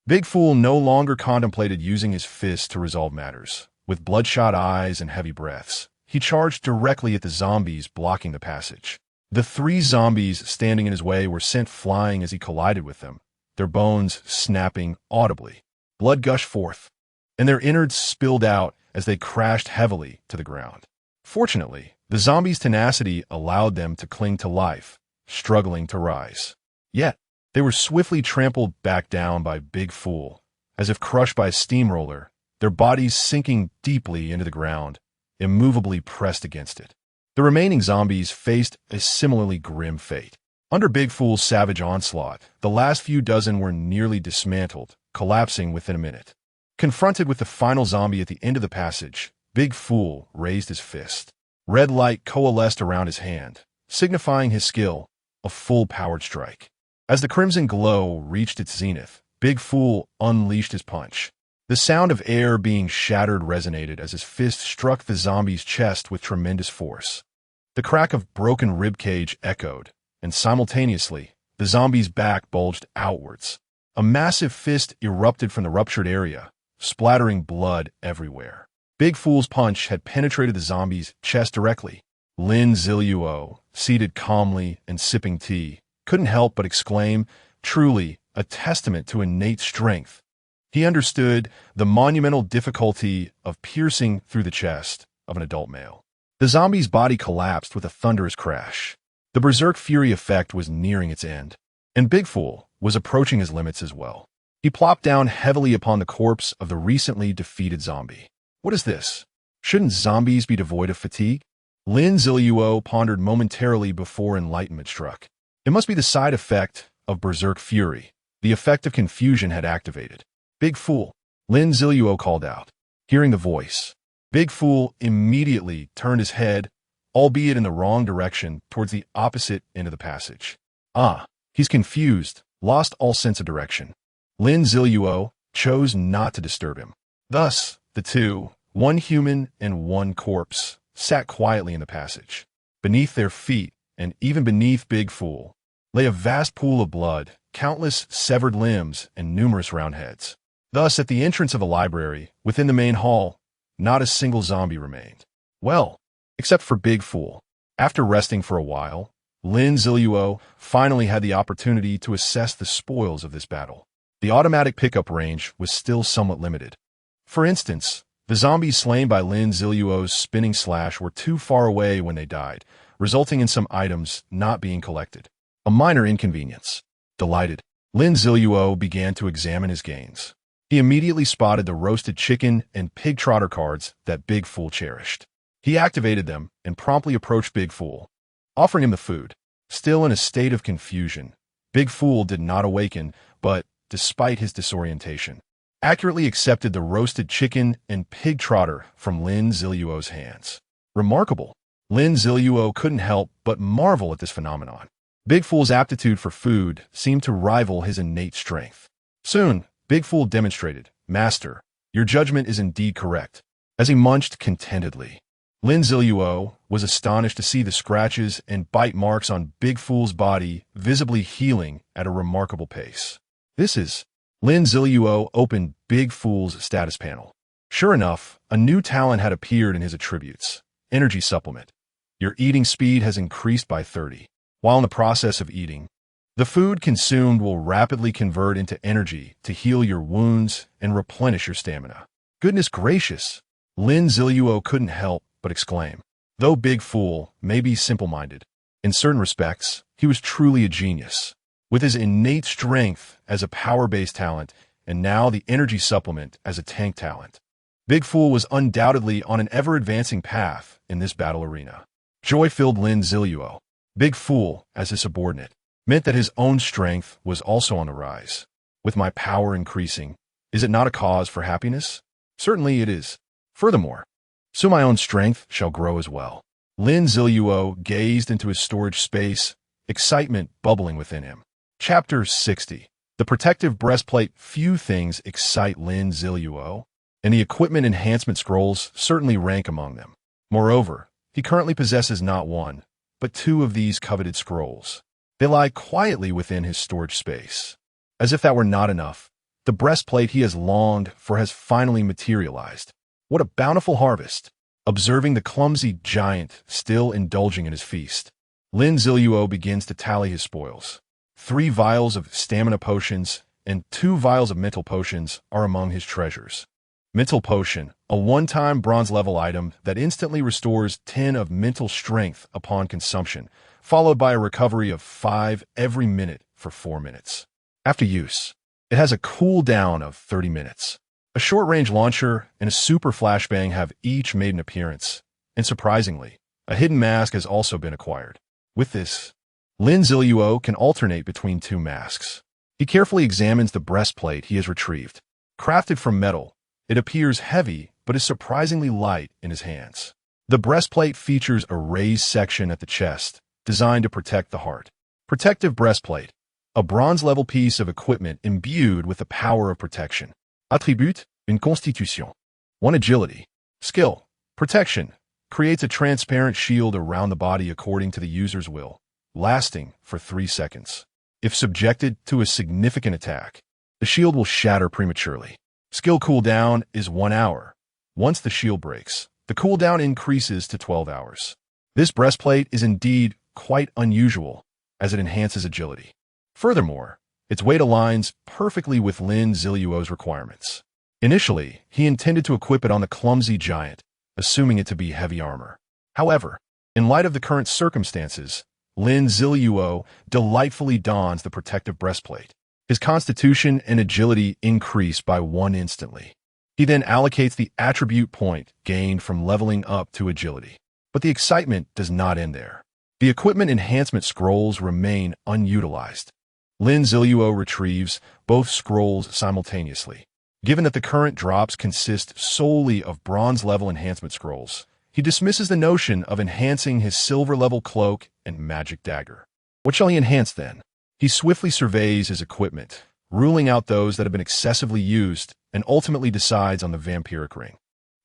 Big Fool no longer contemplated using his fists to resolve matters. With bloodshot eyes and heavy breaths, he charged directly at the zombies blocking the passage. The 3 zombies standing in his way were sent flying as he collided with them, their bones snapping audibly. Blood gushed forth, and their innards spilled out as they crashed heavily to the ground. Fortunately, the zombies' tenacity allowed them to cling to life, struggling to rise. Yet, they were swiftly trampled back down by Big Fool, as if crushed by a steamroller, their bodies sinking deeply into the ground, immovably pressed against it. The remaining zombies faced a similarly grim fate. Under Big Fool's savage onslaught, the last few dozen were nearly dismantled, collapsing within a minute. Confronted with the final zombie at the end of the passage, Big Fool raised his fist. Red light coalesced around his hand, signifying his skill, a full-powered strike. As the crimson glow reached its zenith, Big Fool unleashed his punch. The sound of air being shattered resonated as his fist struck the zombie's chest with tremendous force. The crack of broken ribcage echoed, and simultaneously, the zombie's back bulged outwards. A massive fist erupted from the ruptured area, splattering blood everywhere. Big Fool's punch had penetrated the zombie's chest directly. Lin Ziluo, seated calmly and sipping tea, couldn't help but exclaim, "Truly, a testament to innate strength." He understood the monumental difficulty of piercing through the chest of an adult male. The zombie's body collapsed with a thunderous crash. The Berserk Fury effect was nearing its end, and Big Fool was approaching his limits as well. He plopped down heavily upon the corpse of the recently defeated zombie. What is this? Shouldn't zombies be devoid of fatigue? Lin Ziluo pondered momentarily before enlightenment struck. It must be the side effect of berserk fury. The effect of confusion had activated. Big fool, Lin Ziluo called out. Hearing the voice, Big Fool immediately turned his head, albeit in the wrong direction, towards the opposite end of the passage. Ah, he's confused, lost all sense of direction. Lin Ziluo chose not to disturb him. Thus, the two, one human and one corpse, sat quietly in the passage. Beneath their feet, and even beneath Big Fool, lay a vast pool of blood, countless severed limbs, and numerous round heads. Thus, at the entrance of the library, within the main hall, not a single zombie remained. Well, except for Big Fool. After resting for a while, Lin Ziluo finally had the opportunity to assess the spoils of this battle. The automatic pickup range was still somewhat limited. For instance, the zombies slain by Lin Ziluo's spinning slash were too far away when they died, resulting in some items not being collected. A minor inconvenience. Delighted, Lin Ziluo began to examine his gains. He immediately spotted the roasted chicken and pig trotter cards that Big Fool cherished. He activated them and promptly approached Big Fool, offering him the food. Still in a state of confusion, Big Fool did not awaken, but, despite his disorientation, accurately accepted the roasted chicken and pig trotter from Lin Ziluo's hands. Remarkable. Lin Ziluo couldn't help but marvel at this phenomenon. Big Fool's aptitude for food seemed to rival his innate strength. Soon, Big Fool demonstrated, Master, your judgment is indeed correct, as he munched contentedly. Lin Ziluo was astonished to see the scratches and bite marks on Big Fool's body visibly healing at a remarkable pace. Lin Ziluo opened Big Fool's status panel. Sure enough, a new talent had appeared in his attributes. Energy supplement. Your eating speed has increased by 30. While in the process of eating, the food consumed will rapidly convert into energy to heal your wounds and replenish your stamina. Goodness gracious! Lin Ziluo couldn't help but exclaim. Though Big Fool may be simple-minded, in certain respects, he was truly a genius. With his innate strength as a power-based talent, and now the energy supplement as a tank talent, Big Fool was undoubtedly on an ever-advancing path in this battle arena. Joy filled Lin Ziluo. Big Fool, as his subordinate, meant that his own strength was also on the rise. With my power increasing, is it not a cause for happiness? Certainly it is. Furthermore, so my own strength shall grow as well. Lin Ziluo gazed into his storage space, excitement bubbling within him. Chapter 60. The protective breastplate. Few things excite Lin Ziluo, and the equipment enhancement scrolls certainly rank among them. Moreover, he currently possesses not one, but two of these coveted scrolls. They lie quietly within his storage space. As if that were not enough, the breastplate he has longed for has finally materialized. What a bountiful harvest! Observing the clumsy giant still indulging in his feast, Lin Ziluo begins to tally his spoils. 3 vials of stamina potions and 2 vials of mental potions are among his treasures. Mental potion, a one-time bronze-level item that instantly restores 10 of mental strength upon consumption, followed by a recovery of 5 every minute for 4 minutes. After use, it has a cooldown of 30 minutes. A short-range launcher and a super flashbang have each made an appearance, and surprisingly, a hidden mask has also been acquired. With this, Lin Ziluo can alternate between 2 masks. He carefully examines the breastplate he has retrieved. Crafted from metal, it appears heavy but is surprisingly light in his hands. The breastplate features a raised section at the chest, designed to protect the heart. Protective breastplate, a bronze-level piece of equipment imbued with the power of protection. Attribut, une constitution. 1 agility. Skill, protection, creates a transparent shield around the body according to the user's will, lasting for 3 seconds. If subjected to a significant attack, the shield will shatter prematurely. Skill cooldown is 1 hour. Once the shield breaks, the cooldown increases to 12 hours. This breastplate is indeed quite unusual, as it enhances agility. Furthermore, its weight aligns perfectly with Lin Ziluo's requirements. Initially, he intended to equip it on the clumsy giant, assuming it to be heavy armor. However, in light of the current circumstances, Lin Ziluo delightfully dons the protective breastplate. His constitution and agility increase by 1 instantly. He then allocates the attribute point gained from leveling up to agility. But the excitement does not end there. The equipment enhancement scrolls remain unutilized. Lin Ziluo retrieves both scrolls simultaneously. Given that the current drops consist solely of bronze-level enhancement scrolls, he dismisses the notion of enhancing his silver-level cloak and magic dagger. What shall he enhance then? He swiftly surveys his equipment, ruling out those that have been excessively used, and ultimately decides on the vampiric ring.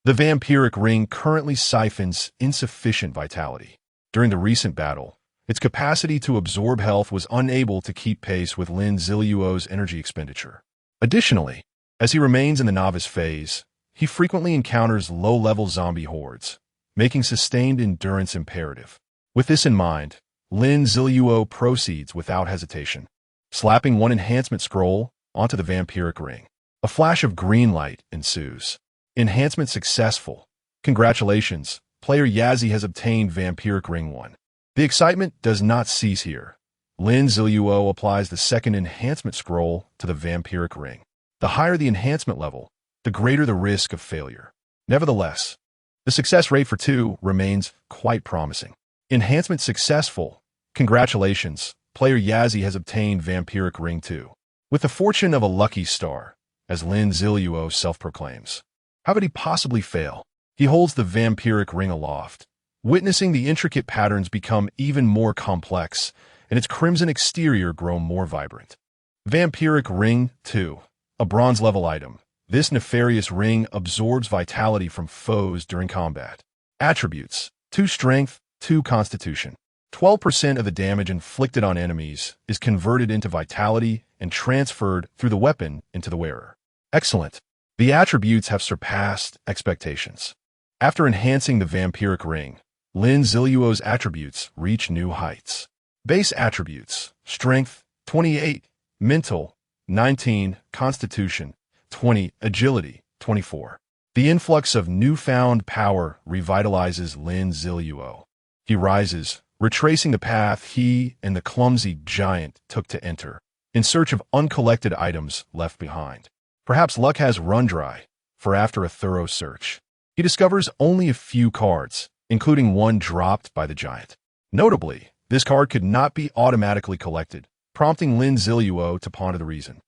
The vampiric ring currently siphons insufficient vitality. During the recent battle, its capacity to absorb health was unable to keep pace with Lin Ziluo's energy expenditure. Additionally, as he remains in the novice phase, he frequently encounters low-level zombie hordes, making sustained endurance imperative. With this in mind, Lin Ziluo proceeds without hesitation, slapping one enhancement scroll onto the vampiric ring. A flash of green light ensues. Enhancement successful. Congratulations, player Yazzie has obtained Vampiric Ring 1. The excitement does not cease here. Lin Ziluo applies the second enhancement scroll to the Vampiric Ring. The higher the enhancement level, the greater the risk of failure. Nevertheless, the success rate for 2 remains quite promising. Enhancement successful. Congratulations, player Yazzie has obtained Vampiric Ring 2. With the fortune of a lucky star, as Lin Ziluo self-proclaims. How could he possibly fail? He holds the vampiric ring aloft, witnessing the intricate patterns become even more complex and its crimson exterior grow more vibrant. Vampiric Ring 2, a bronze-level item. This nefarious ring absorbs vitality from foes during combat. Attributes: 2 strength, 2 constitution. 12% of the damage inflicted on enemies is converted into vitality and transferred through the weapon into the wearer. Excellent. The attributes have surpassed expectations. After enhancing the vampiric ring, Lin Ziluo's attributes reach new heights. Base attributes: strength, 28, mental, 19, constitution, 20, agility, 24. The influx of newfound power revitalizes Lin Ziluo. He rises, retracing the path he and the clumsy giant took to enter, in search of uncollected items left behind. Perhaps luck has run dry, for after a thorough search, he discovers only a few cards, including one dropped by the giant. Notably, this card could not be automatically collected, prompting Lin Ziluo to ponder the reason.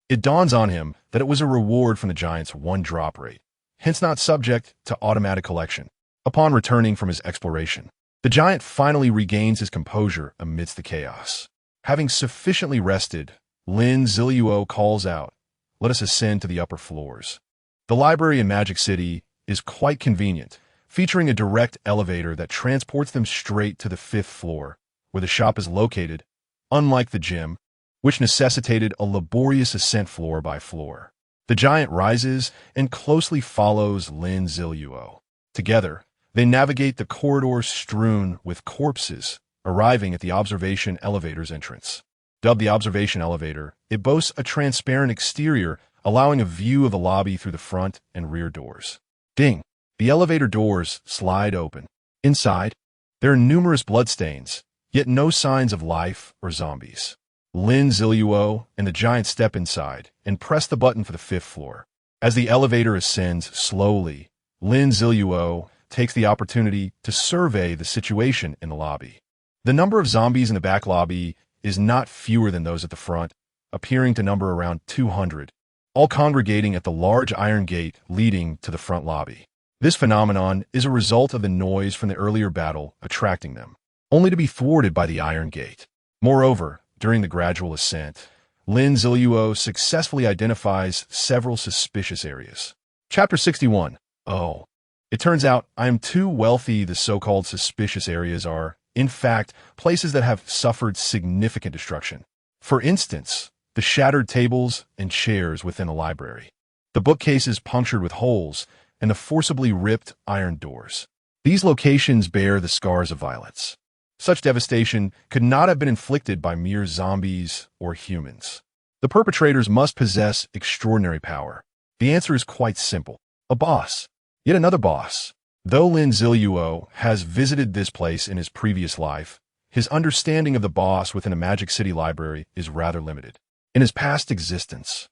It dawns on him that it was a reward from the giant's 1 drop rate, hence not subject to automatic collection. Upon returning from his exploration, the giant finally regains his composure amidst the chaos. Having sufficiently rested, Lin Ziluo calls out, "Let us ascend to the upper floors." The library in Magic City is quite convenient, featuring a direct elevator that transports them straight to the 5th floor, where the shop is located, unlike the gym, which necessitated a laborious ascent floor by floor. The giant rises and closely follows Lin Ziluo. Together, they navigate the corridors strewn with corpses, arriving at the observation elevator's entrance. Dubbed the observation elevator, it boasts a transparent exterior, allowing a view of the lobby through the front and rear doors. Ding! The elevator doors slide open. Inside, there are numerous bloodstains, yet no signs of life or zombies. Lin Ziluo and the giant step inside and press the button for the 5th floor. As the elevator ascends slowly, Lin Ziluo takes the opportunity to survey the situation in the lobby. The number of zombies in the back lobby is not fewer than those at the front, appearing to number around 200, all congregating at the large iron gate leading to the front lobby. This phenomenon is a result of the noise from the earlier battle attracting them, only to be thwarted by the iron gate. Moreover, during the gradual ascent, Lin Ziluo successfully identifies several suspicious areas. Chapter 61. Oh. It turns out I am too wealthy. The so-called suspicious areas are, in fact, places that have suffered significant destruction. For instance, the shattered tables and chairs within the library, the bookcases punctured with holes, and the forcibly ripped iron doors. These locations bear the scars of violence. Such devastation could not have been inflicted by mere zombies or humans. The perpetrators must possess extraordinary power. The answer is quite simple. A boss. Yet another boss. Though Lin Ziluo has visited this place in his previous life, his understanding of the boss within a Magic City library is rather limited. In his past existence,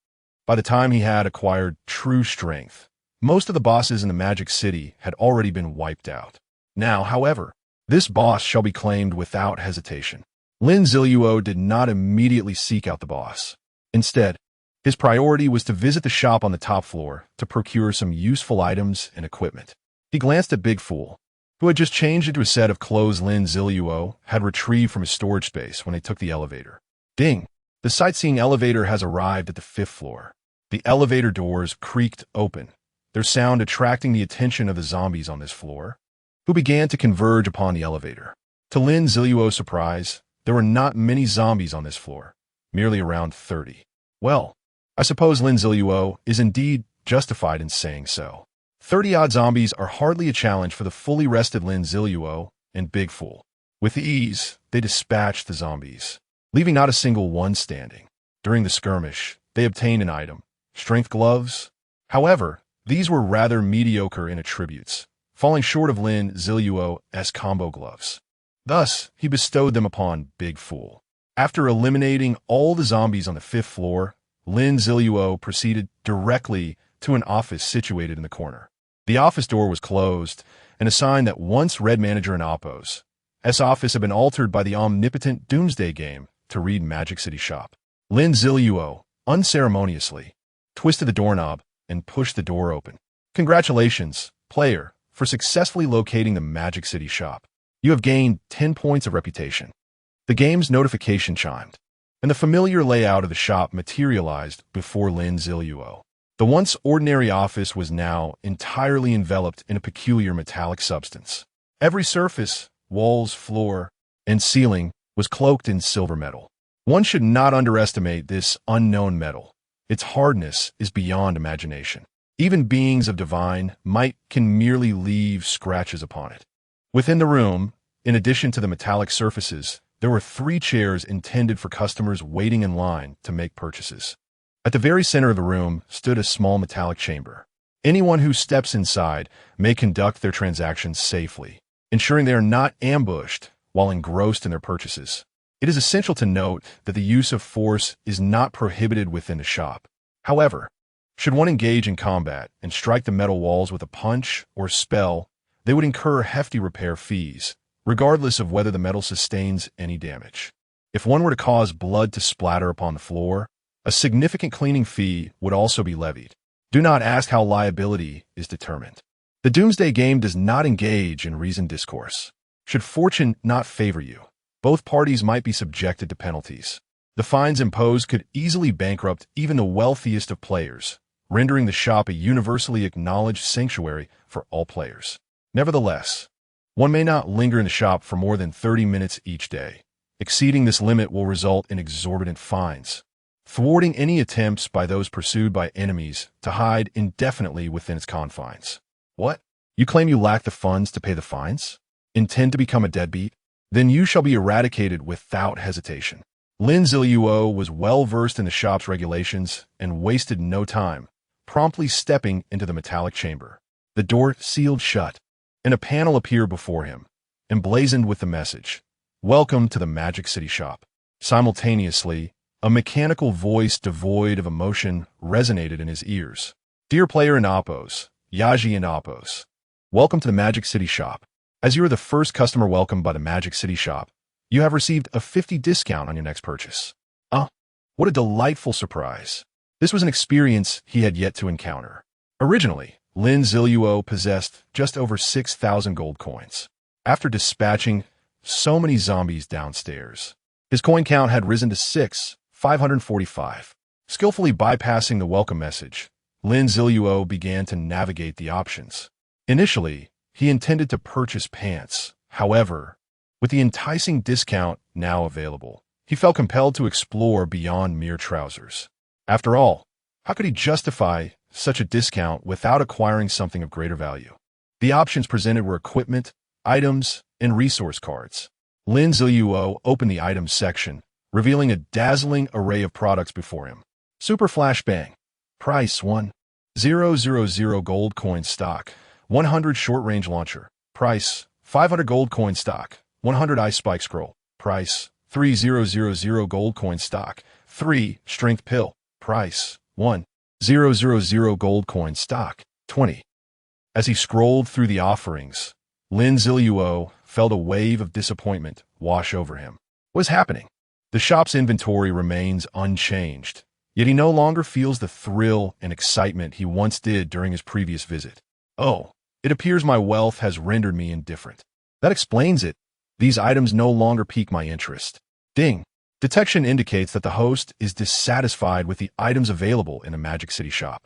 by the time he had acquired true strength, most of the bosses in the Magic City had already been wiped out. Now, however, This boss shall be claimed without hesitation. Lin Ziluo did not immediately seek out the boss. Instead, his priority was to visit the shop on the top floor to procure some useful items and equipment. He glanced at Big Fool, who had just changed into a set of clothes Lin Ziluo had retrieved from his storage space when they took the elevator. Ding! The sightseeing elevator has arrived at the 5th floor. The elevator doors creaked open, their sound attracting the attention of the zombies on this floor, who began to converge upon the elevator. To Lin Ziluo's surprise, there were not many zombies on this floor, merely around 30. Well, I suppose Lin Ziluo is indeed justified in saying so. 30-odd zombies are hardly a challenge for the fully rested Lin Ziluo and Big Fool. With ease, they dispatched the zombies, leaving not a single one standing. During the skirmish, they obtained an item, strength gloves. However, these were rather mediocre in attributes, falling short of Lin Ziluo's combo gloves. Thus, he bestowed them upon Big Fool. After eliminating all the zombies on the 5th floor, Lin Ziluo proceeded directly to an office situated in the corner. The office door was closed, and a sign that once read manager in Oppo's office had been altered by the omnipotent Doomsday game to read Magic City Shop. Lin Ziluo, unceremoniously, twisted the doorknob and pushed the door open. Congratulations, player, for successfully locating the Magic City Shop. You have gained 10 points of reputation. The game's notification chimed, and the familiar layout of the shop materialized before Lin Ziluo. The once ordinary office was now entirely enveloped in a peculiar metallic substance. Every surface, walls, floor, and ceiling was cloaked in silver metal. One should not underestimate this unknown metal. Its hardness is beyond imagination. Even beings of divine might can merely leave scratches upon it. Within the room, in addition to the metallic surfaces, there were 3 chairs intended for customers waiting in line to make purchases. At the very center of the room stood a small metallic chamber. Anyone who steps inside may conduct their transactions safely, ensuring they are not ambushed while engrossed in their purchases. It is essential to note that the use of force is not prohibited within the shop. However, should one engage in combat and strike the metal walls with a punch or spell, they would incur hefty repair fees, regardless of whether the metal sustains any damage. If one were to cause blood to splatter upon the floor, a significant cleaning fee would also be levied. Do not ask how liability is determined. The Doomsday game does not engage in reasoned discourse. Should fortune not favor you, both parties might be subjected to penalties. The fines imposed could easily bankrupt even the wealthiest of players, rendering the shop a universally acknowledged sanctuary for all players. Nevertheless, one may not linger in the shop for more than 30 minutes each day. Exceeding this limit will result in exorbitant fines, thwarting any attempts by those pursued by enemies to hide indefinitely within its confines. What? You claim you lack the funds to pay the fines? Intend to become a deadbeat? Then you shall be eradicated without hesitation. Lin Ziluo was well versed in the shop's regulations and wasted no time, promptly stepping into the metallic chamber. The door sealed shut, and a panel appeared before him, emblazoned with the message, "Welcome to the Magic City Shop." Simultaneously, a mechanical voice devoid of emotion resonated in his ears. "Dear player and Oppos, Yaji and Oppos, welcome to the Magic City Shop. As you are the first customer welcomed by the Magic City Shop, you have received a 50% discount on your next purchase." What a delightful surprise. This was an experience he had yet to encounter. Originally, Lin Ziluo possessed just over 6,000 gold coins. After dispatching so many zombies downstairs, his coin count had risen to 545. Skillfully bypassing the welcome message, Lin Ziluo began to navigate the options. Initially, he intended to purchase pants. However, with the enticing discount now available, he felt compelled to explore beyond mere trousers. After all, how could he justify such a discount without acquiring something of greater value? The options presented were equipment, items, and resource cards. Lin Ziluo opened the items section, revealing a dazzling array of products before him. Super Flashbang. Price 1,000 gold coin stock. 100 short-range launcher. Price 500 gold coin stock. 100 ice spike scroll. Price 3,000 gold coin stock. 3 strength pill. Price 1,000 gold coin stock. 20. As he scrolled through the offerings, Lin Ziluo felt a wave of disappointment wash over him. What is happening? The shop's inventory remains unchanged, yet he no longer feels the thrill and excitement he once did during his previous visit. Oh, it appears my wealth has rendered me indifferent. That explains it. These items no longer pique my interest. Ding. Detection indicates that the host is dissatisfied with the items available in a Magic City shop.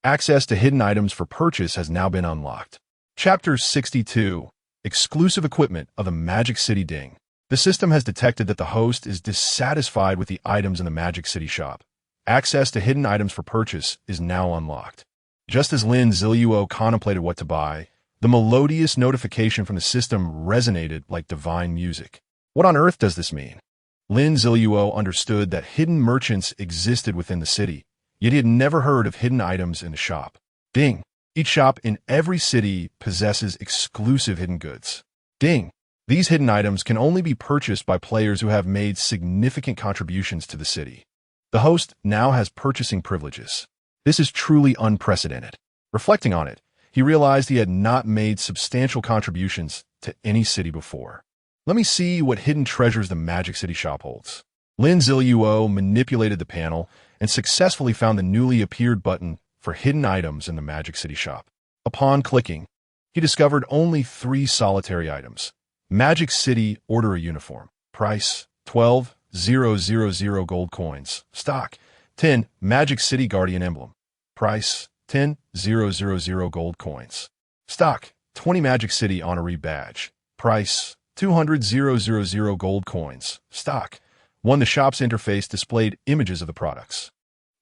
Access to hidden items for purchase has now been unlocked. Chapter 62. Exclusive equipment of the Magic City Ding. The system has detected that the host is dissatisfied with the items in the Magic City shop. Access to hidden items for purchase is now unlocked. Just as Lin Ziluo contemplated what to buy, the melodious notification from the system resonated like divine music. What on earth does this mean? Lin Ziluo understood that hidden merchants existed within the city, yet he had never heard of hidden items in the shop. Ding. Each shop in every city possesses exclusive hidden goods. Ding. These hidden items can only be purchased by players who have made significant contributions to the city. The host now has purchasing privileges. This is truly unprecedented. Reflecting on it, he realized he had not made substantial contributions to any city before. Let me see what hidden treasures the Magic City shop holds. Lin Ziluo manipulated the panel and successfully found the newly appeared button for hidden items in the Magic City shop. Upon clicking, he discovered only 3 solitary items. Magic City Order a Uniform. Price, 12,000 gold coins. Stock, 10 Magic City Guardian Emblem. Price, 10,000 gold coins. Stock, 20 Magic City Honoree Badge. Price, 200,000 gold coins. Stock. 1. The shop's interface displayed images of the products.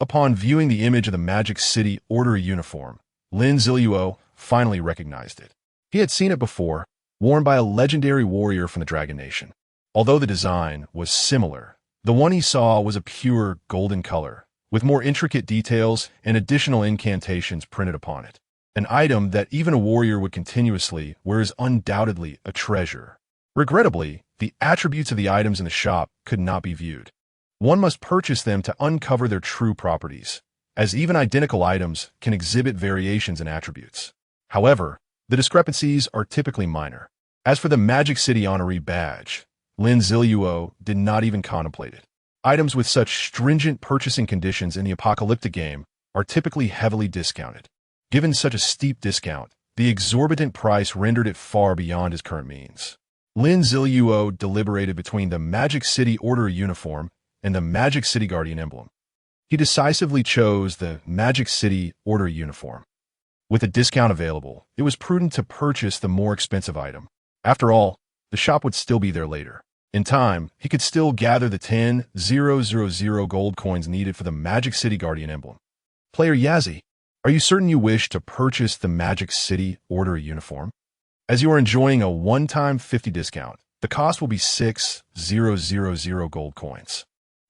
Upon viewing the image of the Magic City Order a Uniform, Lin Ziluo finally recognized it. He had seen it before, worn by a legendary warrior from the Dragon Nation. Although the design was similar, the one he saw was a pure golden color, with more intricate details and additional incantations printed upon it. An item that even a warrior would continuously wear is undoubtedly a treasure. Regrettably, the attributes of the items in the shop could not be viewed. One must purchase them to uncover their true properties, as even identical items can exhibit variations in attributes. However, the discrepancies are typically minor. As for the Magic City Honoree Badge, Lin Ziluo did not even contemplate it. Items with such stringent purchasing conditions in the apocalyptic game are typically heavily discounted. Given such a steep discount, the exorbitant price rendered it far beyond his current means. Lin Ziluo deliberated between the Magic City Order Uniform and the Magic City Guardian Emblem. He decisively chose the Magic City Order Uniform. With a discount available, it was prudent to purchase the more expensive item. After all, the shop would still be there later. In time, he could still gather the 10,000 gold coins needed for the Magic City Guardian Emblem. Player Yazzie, are you certain you wish to purchase the Magic City Order Uniform? As you are enjoying a one-time 50 discount, the cost will be 6,000 gold coins.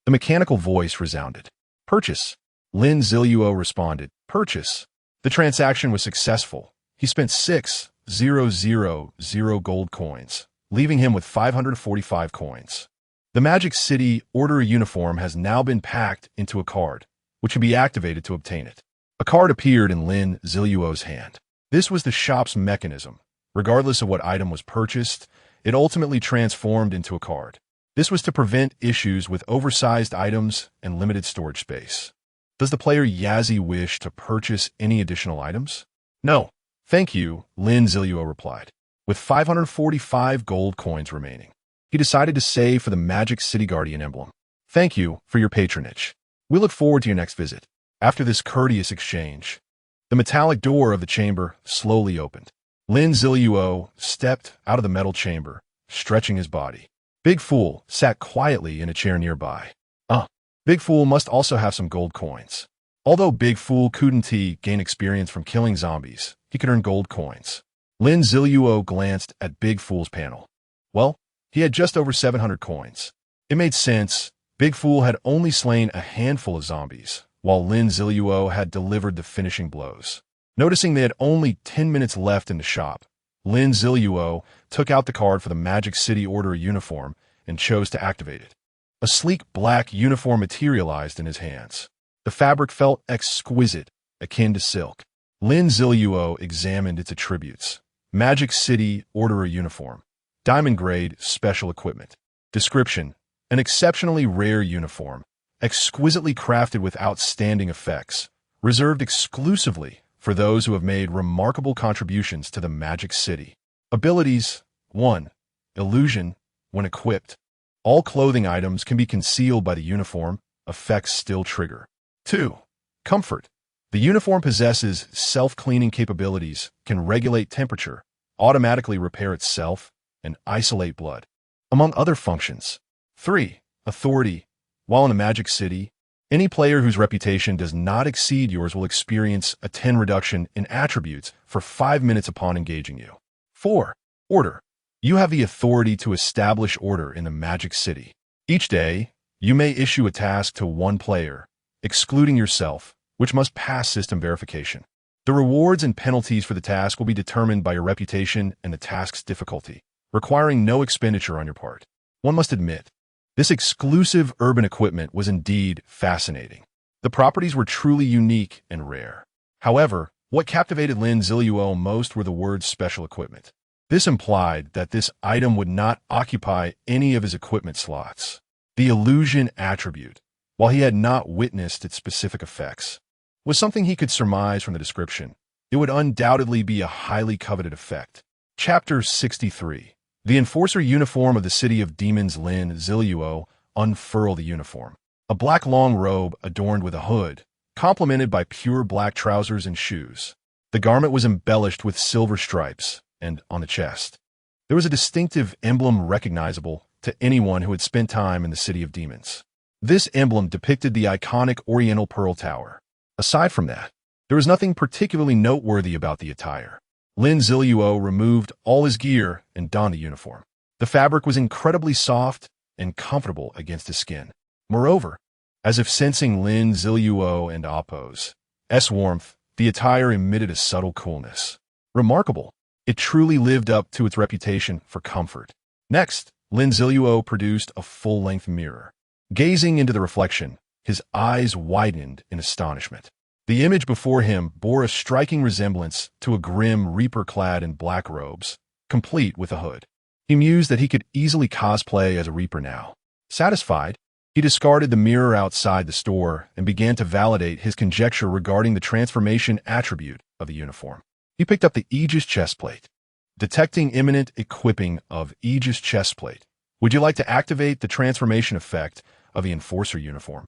The mechanical voice resounded. Purchase. Lin Ziluo responded. Purchase. The transaction was successful. He spent 6,000 gold coins, leaving him with 545 coins. The Magic City Order Uniform has now been packed into a card, which can be activated to obtain it. A card appeared in Lin Ziluo's hand. This was the shop's mechanism. Regardless of what item was purchased, it ultimately transformed into a card. This was to prevent issues with oversized items and limited storage space. Does the player Yazzie wish to purchase any additional items? No, thank you, Lin Ziluo replied. With 545 gold coins remaining, he decided to save for the Magic City Guardian Emblem. Thank you for your patronage. We look forward to your next visit. After this courteous exchange, the metallic door of the chamber slowly opened. Lin Ziluo stepped out of the metal chamber, stretching his body. Big Fool sat quietly in a chair nearby. Big Fool must also have some gold coins. Although Big Fool couldn't gain experience from killing zombies, he could earn gold coins. Lin Ziluo glanced at Big Fool's panel. Well, he had just over 700 coins. It made sense. Big Fool had only slain a handful of zombies, while Lin Ziluo had delivered the finishing blows. Noticing they had only 10 minutes left in the shop, Lin Ziluo took out the card for the Magic City Order Uniform and chose to activate it. A sleek black uniform materialized in his hands. The fabric felt exquisite, akin to silk. Lin Ziluo examined its attributes. Magic City Order Uniform. diamond-grade special equipment. Description: an exceptionally rare uniform, exquisitely crafted with outstanding effects, reserved exclusively for those who have made remarkable contributions to the Magic City. Abilities: 1. Illusion. When equipped, all clothing items can be concealed by the uniform, effects still trigger. 2. Comfort. The uniform possesses self-cleaning capabilities, can regulate temperature, automatically repair itself, and isolate blood, among other functions. 3. Authority. While in a Magic City, any player whose reputation does not exceed yours will experience a 10 reduction in attributes for 5 minutes upon engaging you. 4. Order. You have the authority to establish order in the Magic City. Each day, you may issue a task to one player, excluding yourself, which must pass system verification. The rewards and penalties for the task will be determined by your reputation and the task's difficulty, requiring no expenditure on your part. One must admit, this exclusive urban equipment was indeed fascinating. The properties were truly unique and rare. However, what captivated Lin Ziluo most were the words special equipment. This implied that this item would not occupy any of his equipment slots. The illusion attribute, while he had not witnessed its specific effects, was something he could surmise from the description. It would undoubtedly be a highly coveted effect. Chapter 63. The Enforcer Uniform of the City of Demons. Lin Ziluo unfurled the uniform. A black long robe adorned with a hood, complemented by pure black trousers and shoes. The garment was embellished with silver stripes, and on the chest, there was a distinctive emblem recognizable to anyone who had spent time in the City of Demons. This emblem depicted the iconic Oriental Pearl Tower. Aside from that, there was nothing particularly noteworthy about the attire. Lin Ziluo removed all his gear and donned the uniform. The fabric was incredibly soft and comfortable against his skin. Moreover, as if sensing Lin Ziluo and Appo's warmth, the attire emitted a subtle coolness. Remarkable. It truly lived up to its reputation for comfort. Next, Lin Ziluo produced a full-length mirror. Gazing into the reflection, his eyes widened in astonishment. The image before him bore a striking resemblance to a grim reaper clad in black robes, complete with a hood. He mused that he could easily cosplay as a reaper now. Satisfied, he discarded the mirror outside the store and began to validate his conjecture regarding the transformation attribute of the uniform. He picked up the Aegis chestplate. Detecting imminent equipping of Aegis chestplate. Would you like to activate the transformation effect of the Enforcer uniform?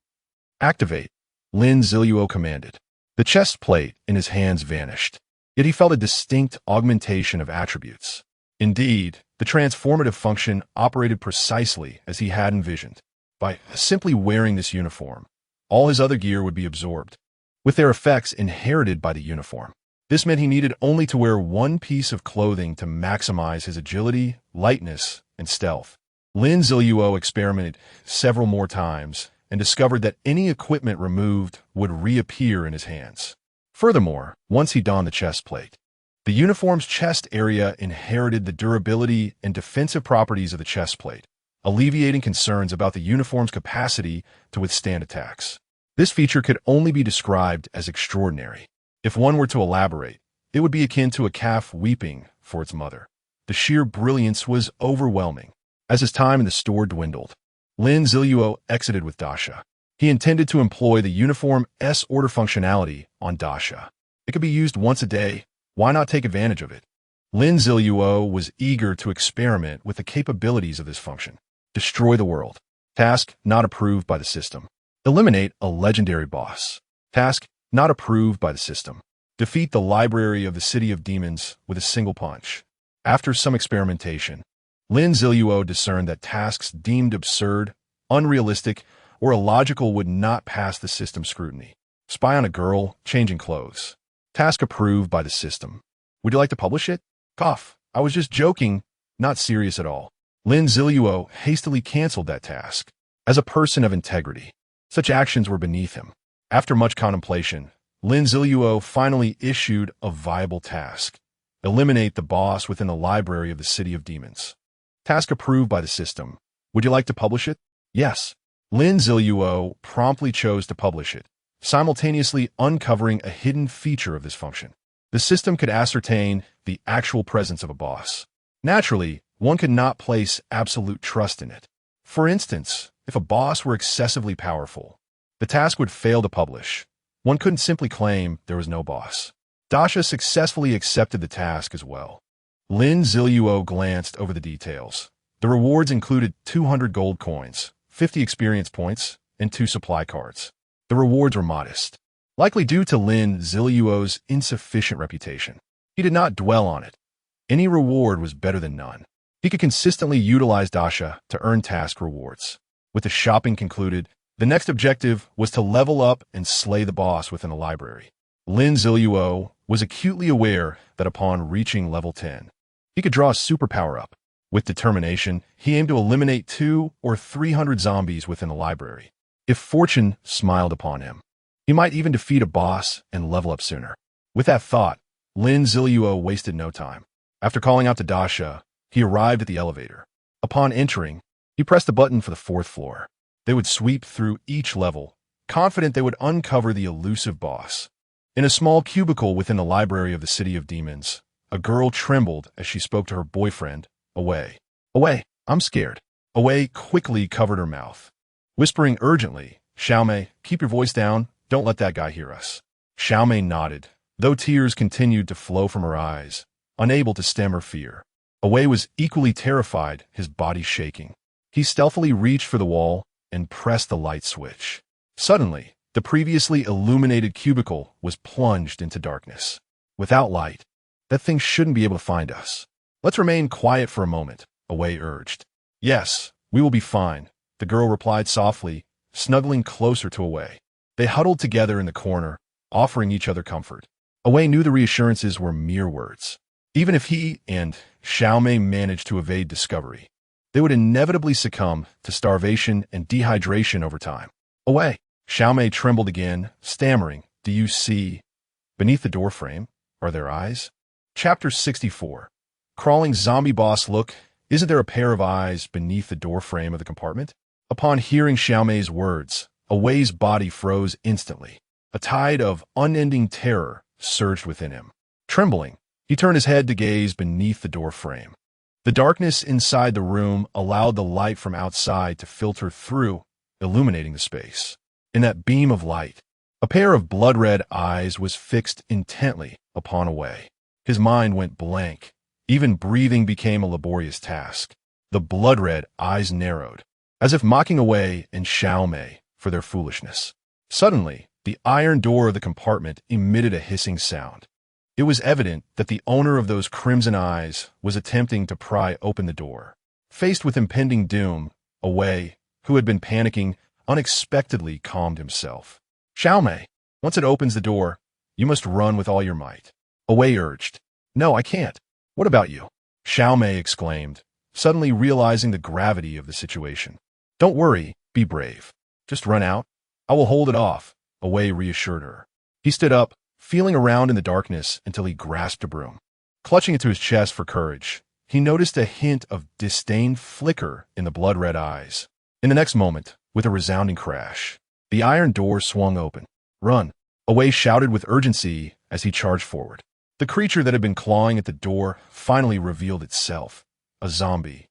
Activate, Lin Ziluo commanded. The chestplate in his hands vanished, yet he felt a distinct augmentation of attributes. Indeed, the transformative function operated precisely as he had envisioned. By simply wearing this uniform, all his other gear would be absorbed, with their effects inherited by the uniform. This meant he needed only to wear one piece of clothing to maximize his agility, lightness, and stealth. Lin Ziluo experimented several more times and discovered that any equipment removed would reappear in his hands. Furthermore, once he donned the chest plate, the uniform's chest area inherited the durability and defensive properties of the chest plate, alleviating concerns about the uniform's capacity to withstand attacks. This feature could only be described as extraordinary. If one were to elaborate, it would be akin to a calf weeping for its mother. The sheer brilliance was overwhelming. As his time in the store dwindled, Lin Ziluo exited with Dasha. He intended to employ the uniform S-order functionality on Dasha. It could be used once a day. Why not take advantage of it? Lin Ziluo was eager to experiment with the capabilities of this function. Destroy the world. Task not approved by the system. Eliminate a legendary boss. Task not approved by the system. Defeat the library of the City of Demons with a single punch. After some experimentation, Lin Ziluo discerned that tasks deemed absurd, unrealistic, or illogical would not pass the system scrutiny. Spy on a girl, changing clothes. Task approved by the system. Would you like to publish it? Cough. I was just joking, not serious at all. Lin Ziluo hastily canceled that task. As a person of integrity, such actions were beneath him. After much contemplation, Lin Ziluo finally issued a viable task. Eliminate the boss within the library of the City of Demons. Task approved by the system. Would you like to publish it? Yes. Lin Ziluo promptly chose to publish it, simultaneously uncovering a hidden feature of this function. The system could ascertain the actual presence of a boss. Naturally, one could not place absolute trust in it. For instance, if a boss were excessively powerful, the task would fail to publish. One couldn't simply claim there was no boss. Dasha successfully accepted the task as well. Lin Ziluo glanced over the details. The rewards included 200 gold coins, 50 experience points, and 2 supply cards. The rewards were modest, likely due to Lin Ziluo's insufficient reputation. He did not dwell on it. Any reward was better than none. He could consistently utilize Dasha to earn task rewards. With the shopping concluded, the next objective was to level up and slay the boss within the library. Lin Ziluo was acutely aware that upon reaching level 10, he could draw a superpower up. With determination, he aimed to eliminate 200 or 300 zombies within the library. If fortune smiled upon him, he might even defeat a boss and level up sooner. With that thought, Lin Ziluo wasted no time. After calling out to Dasha, he arrived at the elevator. Upon entering, he pressed the button for the 4th floor. They would sweep through each level, confident they would uncover the elusive boss. In a small cubicle within the library of the City of Demons, a girl trembled as she spoke to her boyfriend, Away. Away, I'm scared. Away quickly covered her mouth, whispering urgently, Xiaomei, keep your voice down, don't let that guy hear us. Xiaomei nodded, though tears continued to flow from her eyes, unable to stem her fear. Away was equally terrified, his body shaking. He stealthily reached for the wall and pressed the light switch. Suddenly, the previously illuminated cubicle was plunged into darkness. Without light, that thing shouldn't be able to find us. Let's remain quiet for a moment, Away urged. Yes, we will be fine, the girl replied softly, snuggling closer to Away. They huddled together in the corner, offering each other comfort. Away knew the reassurances were mere words. Even if he and Xiaomei managed to evade discovery, they would inevitably succumb to starvation and dehydration over time. Away! Xiaomei trembled again, stammering, Do you see? Beneath the doorframe, are there eyes? Chapter 64. Crawling zombie boss look, isn't there a pair of eyes beneath the doorframe of the compartment? Upon hearing Xiaomei's words, Away's body froze instantly. A tide of unending terror surged within him. Trembling, he turned his head to gaze beneath the doorframe. The darkness inside the room allowed the light from outside to filter through, illuminating the space. In that beam of light, a pair of blood-red eyes was fixed intently upon Away. His mind went blank. Even breathing became a laborious task. The blood-red eyes narrowed, as if mocking Away and Xiaomei for their foolishness. Suddenly, the iron door of the compartment emitted a hissing sound. It was evident that the owner of those crimson eyes was attempting to pry open the door. Faced with impending doom, Away, who had been panicking, unexpectedly calmed himself. Xiaomei, once it opens the door, you must run with all your might. Away urged. No, I can't. What about you? Xiaomei exclaimed, suddenly realizing the gravity of the situation. Don't worry, be brave. Just run out. I will hold it off, Away reassured her. He stood up, feeling around in the darkness until he grasped a broom. Clutching it to his chest for courage, he noticed a hint of disdain flicker in the blood-red eyes. In the next moment, with a resounding crash, the iron door swung open. Run! Away shouted with urgency as he charged forward. The creature that had been clawing at the door finally revealed itself, a zombie.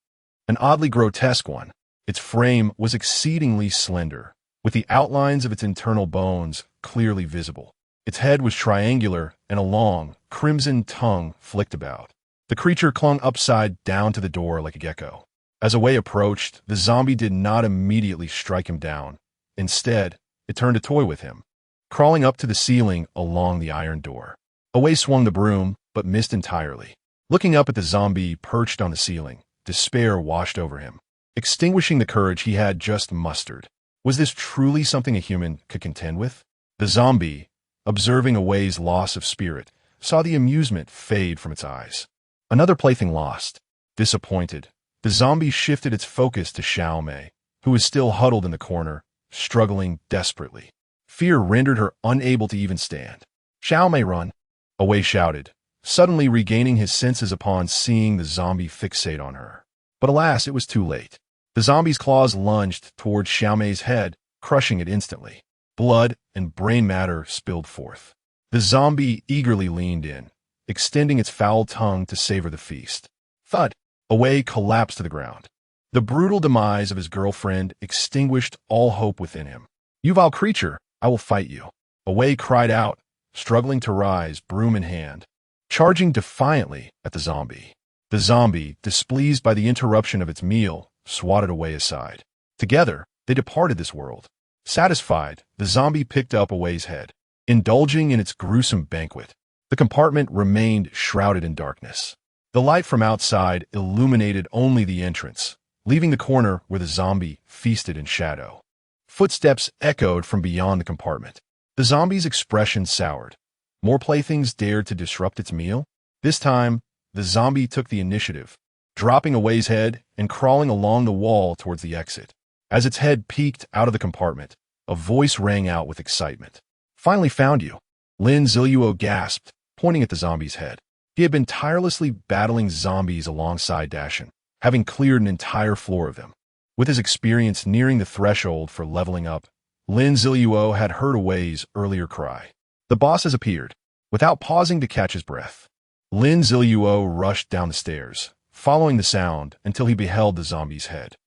An oddly grotesque one. Its frame was exceedingly slender, with the outlines of its internal bones clearly visible. Its head was triangular and a long, crimson tongue flicked about. The creature clung upside down to the door like a gecko. As Away approached, the zombie did not immediately strike him down. Instead, it turned to toy with him, crawling up to the ceiling along the iron door. Away swung the broom, but missed entirely. Looking up at the zombie perched on the ceiling, despair washed over him, extinguishing the courage he had just mustered. Was this truly something a human could contend with? The zombie, observing Away's loss of spirit, saw the amusement fade from its eyes. Another plaything lost. Disappointed, the zombie shifted its focus to Xiaomei, who was still huddled in the corner, struggling desperately. Fear rendered her unable to even stand. Xiaomei, run! Away shouted, suddenly regaining his senses upon seeing the zombie fixate on her. But alas, it was too late. The zombie's claws lunged towards Xiaomei's head, crushing it instantly. Blood and brain matter spilled forth. The zombie eagerly leaned in, extending its foul tongue to savor the feast. Thud! Away collapsed to the ground. The brutal demise of his girlfriend extinguished all hope within him. "You vile creature, I will fight you." Away cried out, struggling to rise, broom in hand, charging defiantly at the zombie. The zombie, displeased by the interruption of its meal, swatted Away aside. Together, they departed this world. Satisfied, the zombie picked up Away's head. Indulging in its gruesome banquet, the compartment remained shrouded in darkness. The light from outside illuminated only the entrance, leaving the corner where the zombie feasted in shadow. Footsteps echoed from beyond the compartment. The zombie's expression soured. More playthings dared to disrupt its meal? This time, the zombie took the initiative, dropping Away's head and crawling along the wall towards the exit. As its head peeked out of the compartment, a voice rang out with excitement. "Finally found you," Lin Ziluo gasped, pointing at the zombie's head. He had been tirelessly battling zombies alongside Dashin, having cleared an entire floor of them. With his experience nearing the threshold for leveling up, Lin Ziluo had heard Away's earlier cry. "The boss has appeared." Without pausing to catch his breath, Lin Ziluo rushed down the stairs, following the sound until he beheld the zombie's head.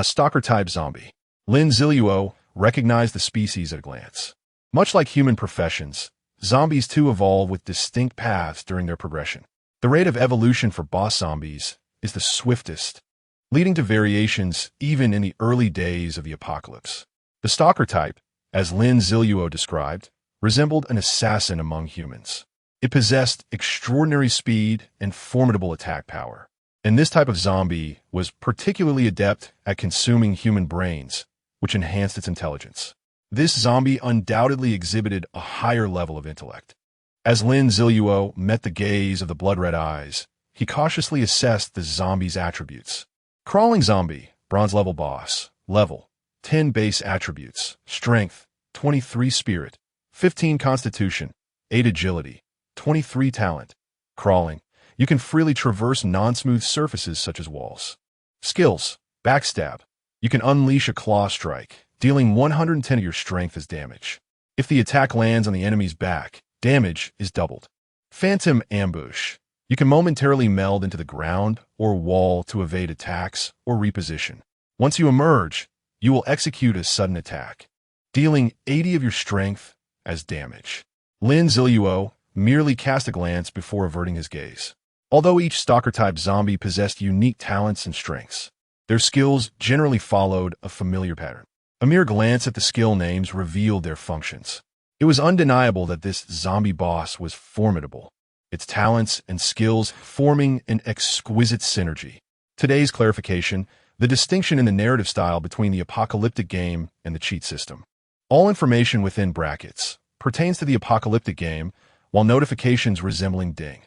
Stalker-type zombie. Lin Ziluo recognized the species at a glance. Much like human professions, zombies too evolve with distinct paths during their progression. The rate of evolution for boss zombies is the swiftest, leading to variations even in the early days of the apocalypse. The stalker type, as Lin Ziluo described, resembled an assassin among humans. It possessed extraordinary speed and formidable attack power. And this type of zombie was particularly adept at consuming human brains, which enhanced its intelligence. This zombie undoubtedly exhibited a higher level of intellect. As Lin Ziluo met the gaze of the blood-red eyes, he cautiously assessed the zombie's attributes. Crawling zombie, bronze level boss, level, 10 base attributes, strength, 23 spirit, 15 constitution, 8 agility, 23 talent. Crawling, you can freely traverse non-smooth surfaces such as walls. Skills, backstab, you can unleash a claw strike, dealing 110 of your strength as damage. If the attack lands on the enemy's back, damage is doubled. Phantom ambush, you can momentarily meld into the ground or wall to evade attacks or reposition. Once you emerge, you will execute a sudden attack, dealing 80 of your strength as damage. Lin Ziluo merely cast a glance before averting his gaze. Although each stalker-type zombie possessed unique talents and strengths, their skills generally followed a familiar pattern. A mere glance at the skill names revealed their functions. It was undeniable that this zombie boss was formidable, its talents and skills forming an exquisite synergy. Today's clarification: the distinction in the narrative style between the apocalyptic game and the cheat system. All information within brackets pertains to the apocalyptic game, while notifications resembling ding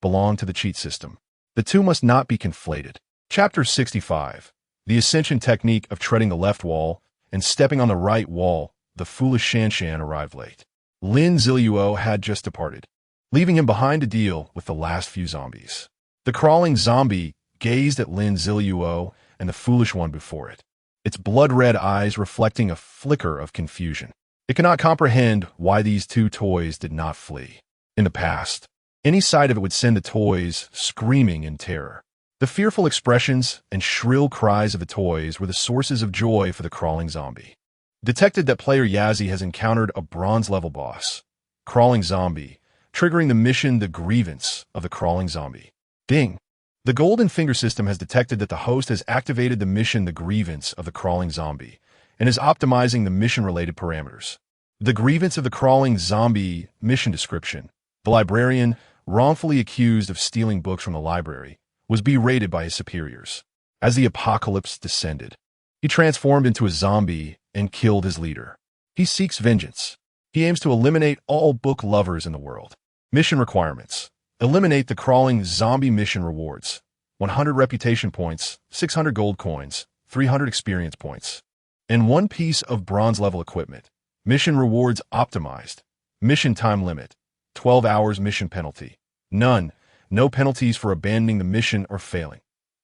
belong to the cheat system. The two must not be conflated. Chapter 65. The Ascension Technique of Treading the Left Wall and Stepping on the Right Wall. The foolish Shanshan arrived late. Lin Ziluo had just departed, leaving him behind to deal with the last few zombies. The crawling zombie gazed at Lin Ziluo and the foolish one before it, its blood-red eyes reflecting a flicker of confusion. It cannot comprehend why these two toys did not flee. In the past, any sight of it would send the toys screaming in terror. The fearful expressions and shrill cries of the toys were the sources of joy for the crawling zombie. Detected that player Yazzie has encountered a bronze-level boss, crawling zombie, triggering the mission The Grievance of the Crawling Zombie. Ding! The Golden Finger system has detected that the host has activated the mission The Grievance of the Crawling Zombie and is optimizing the mission-related parameters. The Grievance of the Crawling Zombie mission description: the librarian, wrongfully accused of stealing books from the library, was berated by his superiors. As the apocalypse descended, he transformed into a zombie and killed his leader. He seeks vengeance. He aims to eliminate all book lovers in the world. Mission requirements: eliminate the crawling zombie mission rewards: 100 reputation points, 600 gold coins, 300 experience points, and 1 piece of bronze-level equipment. Mission rewards optimized. Mission time limit: 12 hours. Mission penalty: none. No penalties for abandoning the mission or failing.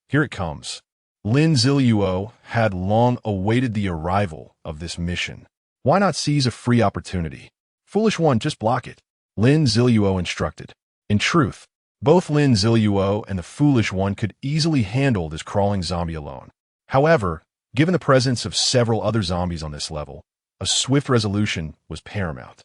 Here it comes. Lin Ziluo had long awaited the arrival of this mission. Why not seize a free opportunity? Foolish one, just block it, Lin Ziluo instructed. In truth, Both Lin Ziluo and the Foolish One could easily handle this crawling zombie alone. However, given the presence of several other zombies on this level, a swift resolution was paramount.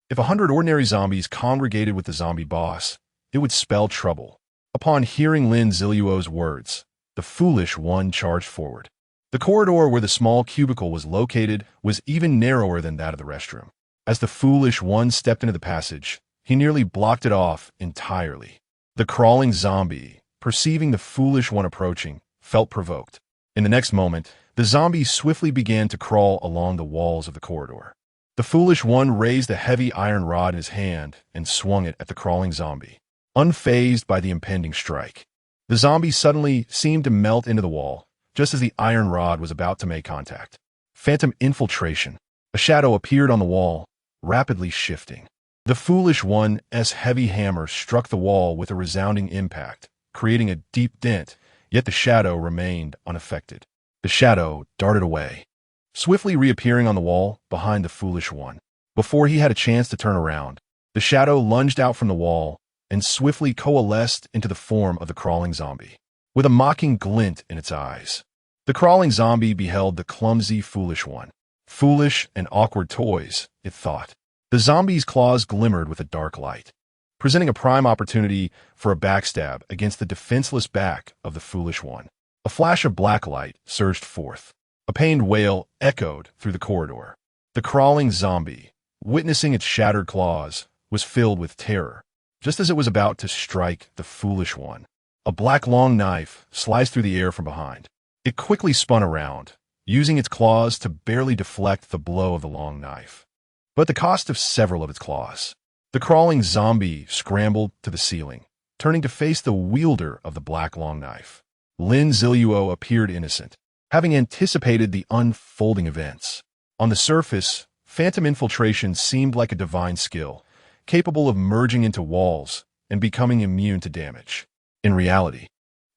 If 100 ordinary zombies congregated with the zombie boss, it would spell trouble. Upon hearing Lin Ziluo's words, the Foolish One charged forward. The corridor where the small cubicle was located was even narrower than that of the restroom. As the Foolish One stepped into the passage, he nearly blocked it off entirely. The crawling zombie, perceiving the Foolish One approaching, felt provoked. In the next moment, the zombie swiftly began to crawl along the walls of the corridor. The Foolish One raised a heavy iron rod in his hand and swung it at the crawling zombie, unfazed by the impending strike. The zombie suddenly seemed to melt into the wall, just as the iron rod was about to make contact. Phantom infiltration. A shadow appeared on the wall, rapidly shifting. The Foolish One's heavy hammer struck the wall with a resounding impact, creating a deep dent, yet the shadow remained unaffected. The shadow darted away, swiftly reappearing on the wall behind the Foolish One. Before he had a chance to turn around, the shadow lunged out from the wall and swiftly coalesced into the form of the crawling zombie. With a mocking glint in its eyes, the crawling zombie beheld the clumsy Foolish One. Foolish and awkward toys, it thought. The zombie's claws glimmered with a dark light, presenting a prime opportunity for a backstab against the defenseless back of the Foolish One. A flash of black light surged forth. A pained wail echoed through the corridor. The crawling zombie, witnessing its shattered claws, was filled with terror. Just as it was about to strike the Foolish One, a black long knife sliced through the air from behind. It quickly spun around, using its claws to barely deflect the blow of the long knife, but at the cost of several of its claws. The crawling zombie scrambled to the ceiling, turning to face the wielder of the black long knife. Lin Ziluo appeared innocent, having anticipated the unfolding events. On the surface, phantom infiltration seemed like a divine skill, capable of merging into walls and becoming immune to damage. In reality,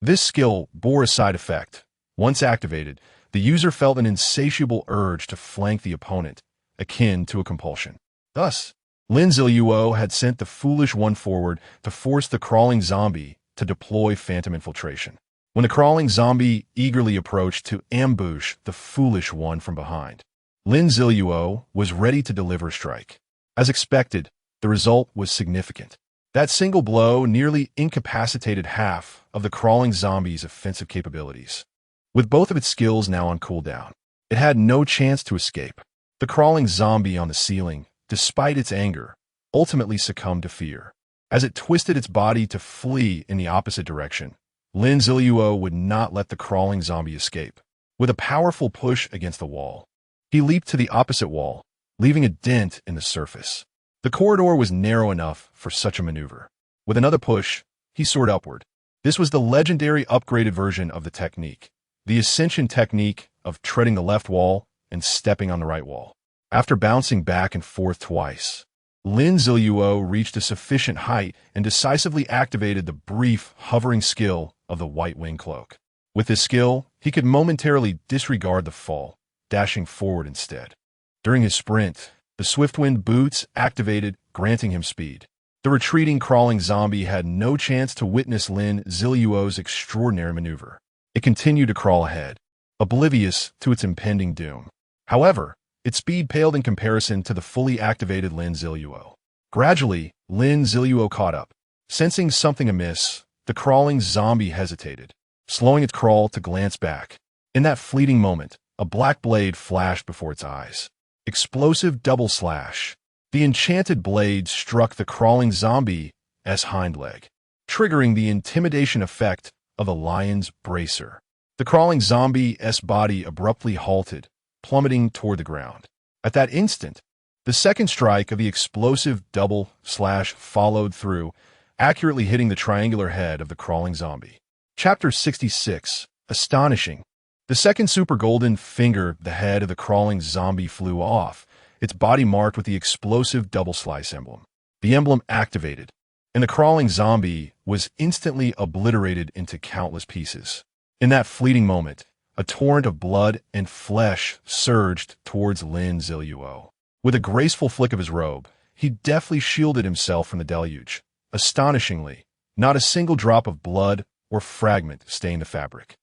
this skill bore a side effect. Once activated, the user felt an insatiable urge to flank the opponent, akin to a compulsion. Thus, Lin Ziluo had sent the Foolish One forward to force the crawling zombie to deploy phantom infiltration. When the crawling zombie eagerly approached to ambush the Foolish One from behind, Lin Ziluo was ready to deliver a strike. As expected, the result was significant. That single blow nearly incapacitated half of the crawling zombie's offensive capabilities. With both of its skills now on cooldown, it had no chance to escape. The crawling zombie on the ceiling, despite its anger, ultimately succumbed to fear. As it twisted its body to flee in the opposite direction, Lin Ziluo would not let the crawling zombie escape. With a powerful push against the wall, he leaped to the opposite wall, leaving a dent in the surface. The corridor was narrow enough for such a maneuver. With another push, he soared upward. This was the legendary upgraded version of the technique, the ascension technique of treading the left wall and stepping on the right wall. After bouncing back and forth twice, Lin Ziluo reached a sufficient height and decisively activated the brief, hovering skill of the White Wing Cloak. With this skill, he could momentarily disregard the fall, dashing forward instead. During his sprint, the Swiftwind boots activated, granting him speed. The retreating crawling zombie had no chance to witness Lin Ziluo's extraordinary maneuver. It continued to crawl ahead, oblivious to its impending doom. However, its speed paled in comparison to the fully activated Lin Ziluo. Gradually, Lin Ziluo caught up. Sensing something amiss, the crawling zombie hesitated, slowing its crawl to glance back. In that fleeting moment, a black blade flashed before its eyes. Explosive double slash. The enchanted blade struck the crawling zombie's hind leg, triggering the intimidation effect of the lion's bracer. The crawling zombie's body abruptly halted, plummeting toward the ground. At that instant, the second strike of the explosive double slash followed through, accurately hitting the triangular head of the crawling zombie. Chapter 66. Astonishing. The second super golden finger, the head of the crawling zombie flew off, its body marked with the explosive double slice emblem. The emblem activated, and the crawling zombie was instantly obliterated into countless pieces. In that fleeting moment, a torrent of blood and flesh surged towards Lin Ziluo. With a graceful flick of his robe, he deftly shielded himself from the deluge. Astonishingly, Not a single drop of blood or fragment stained the fabric.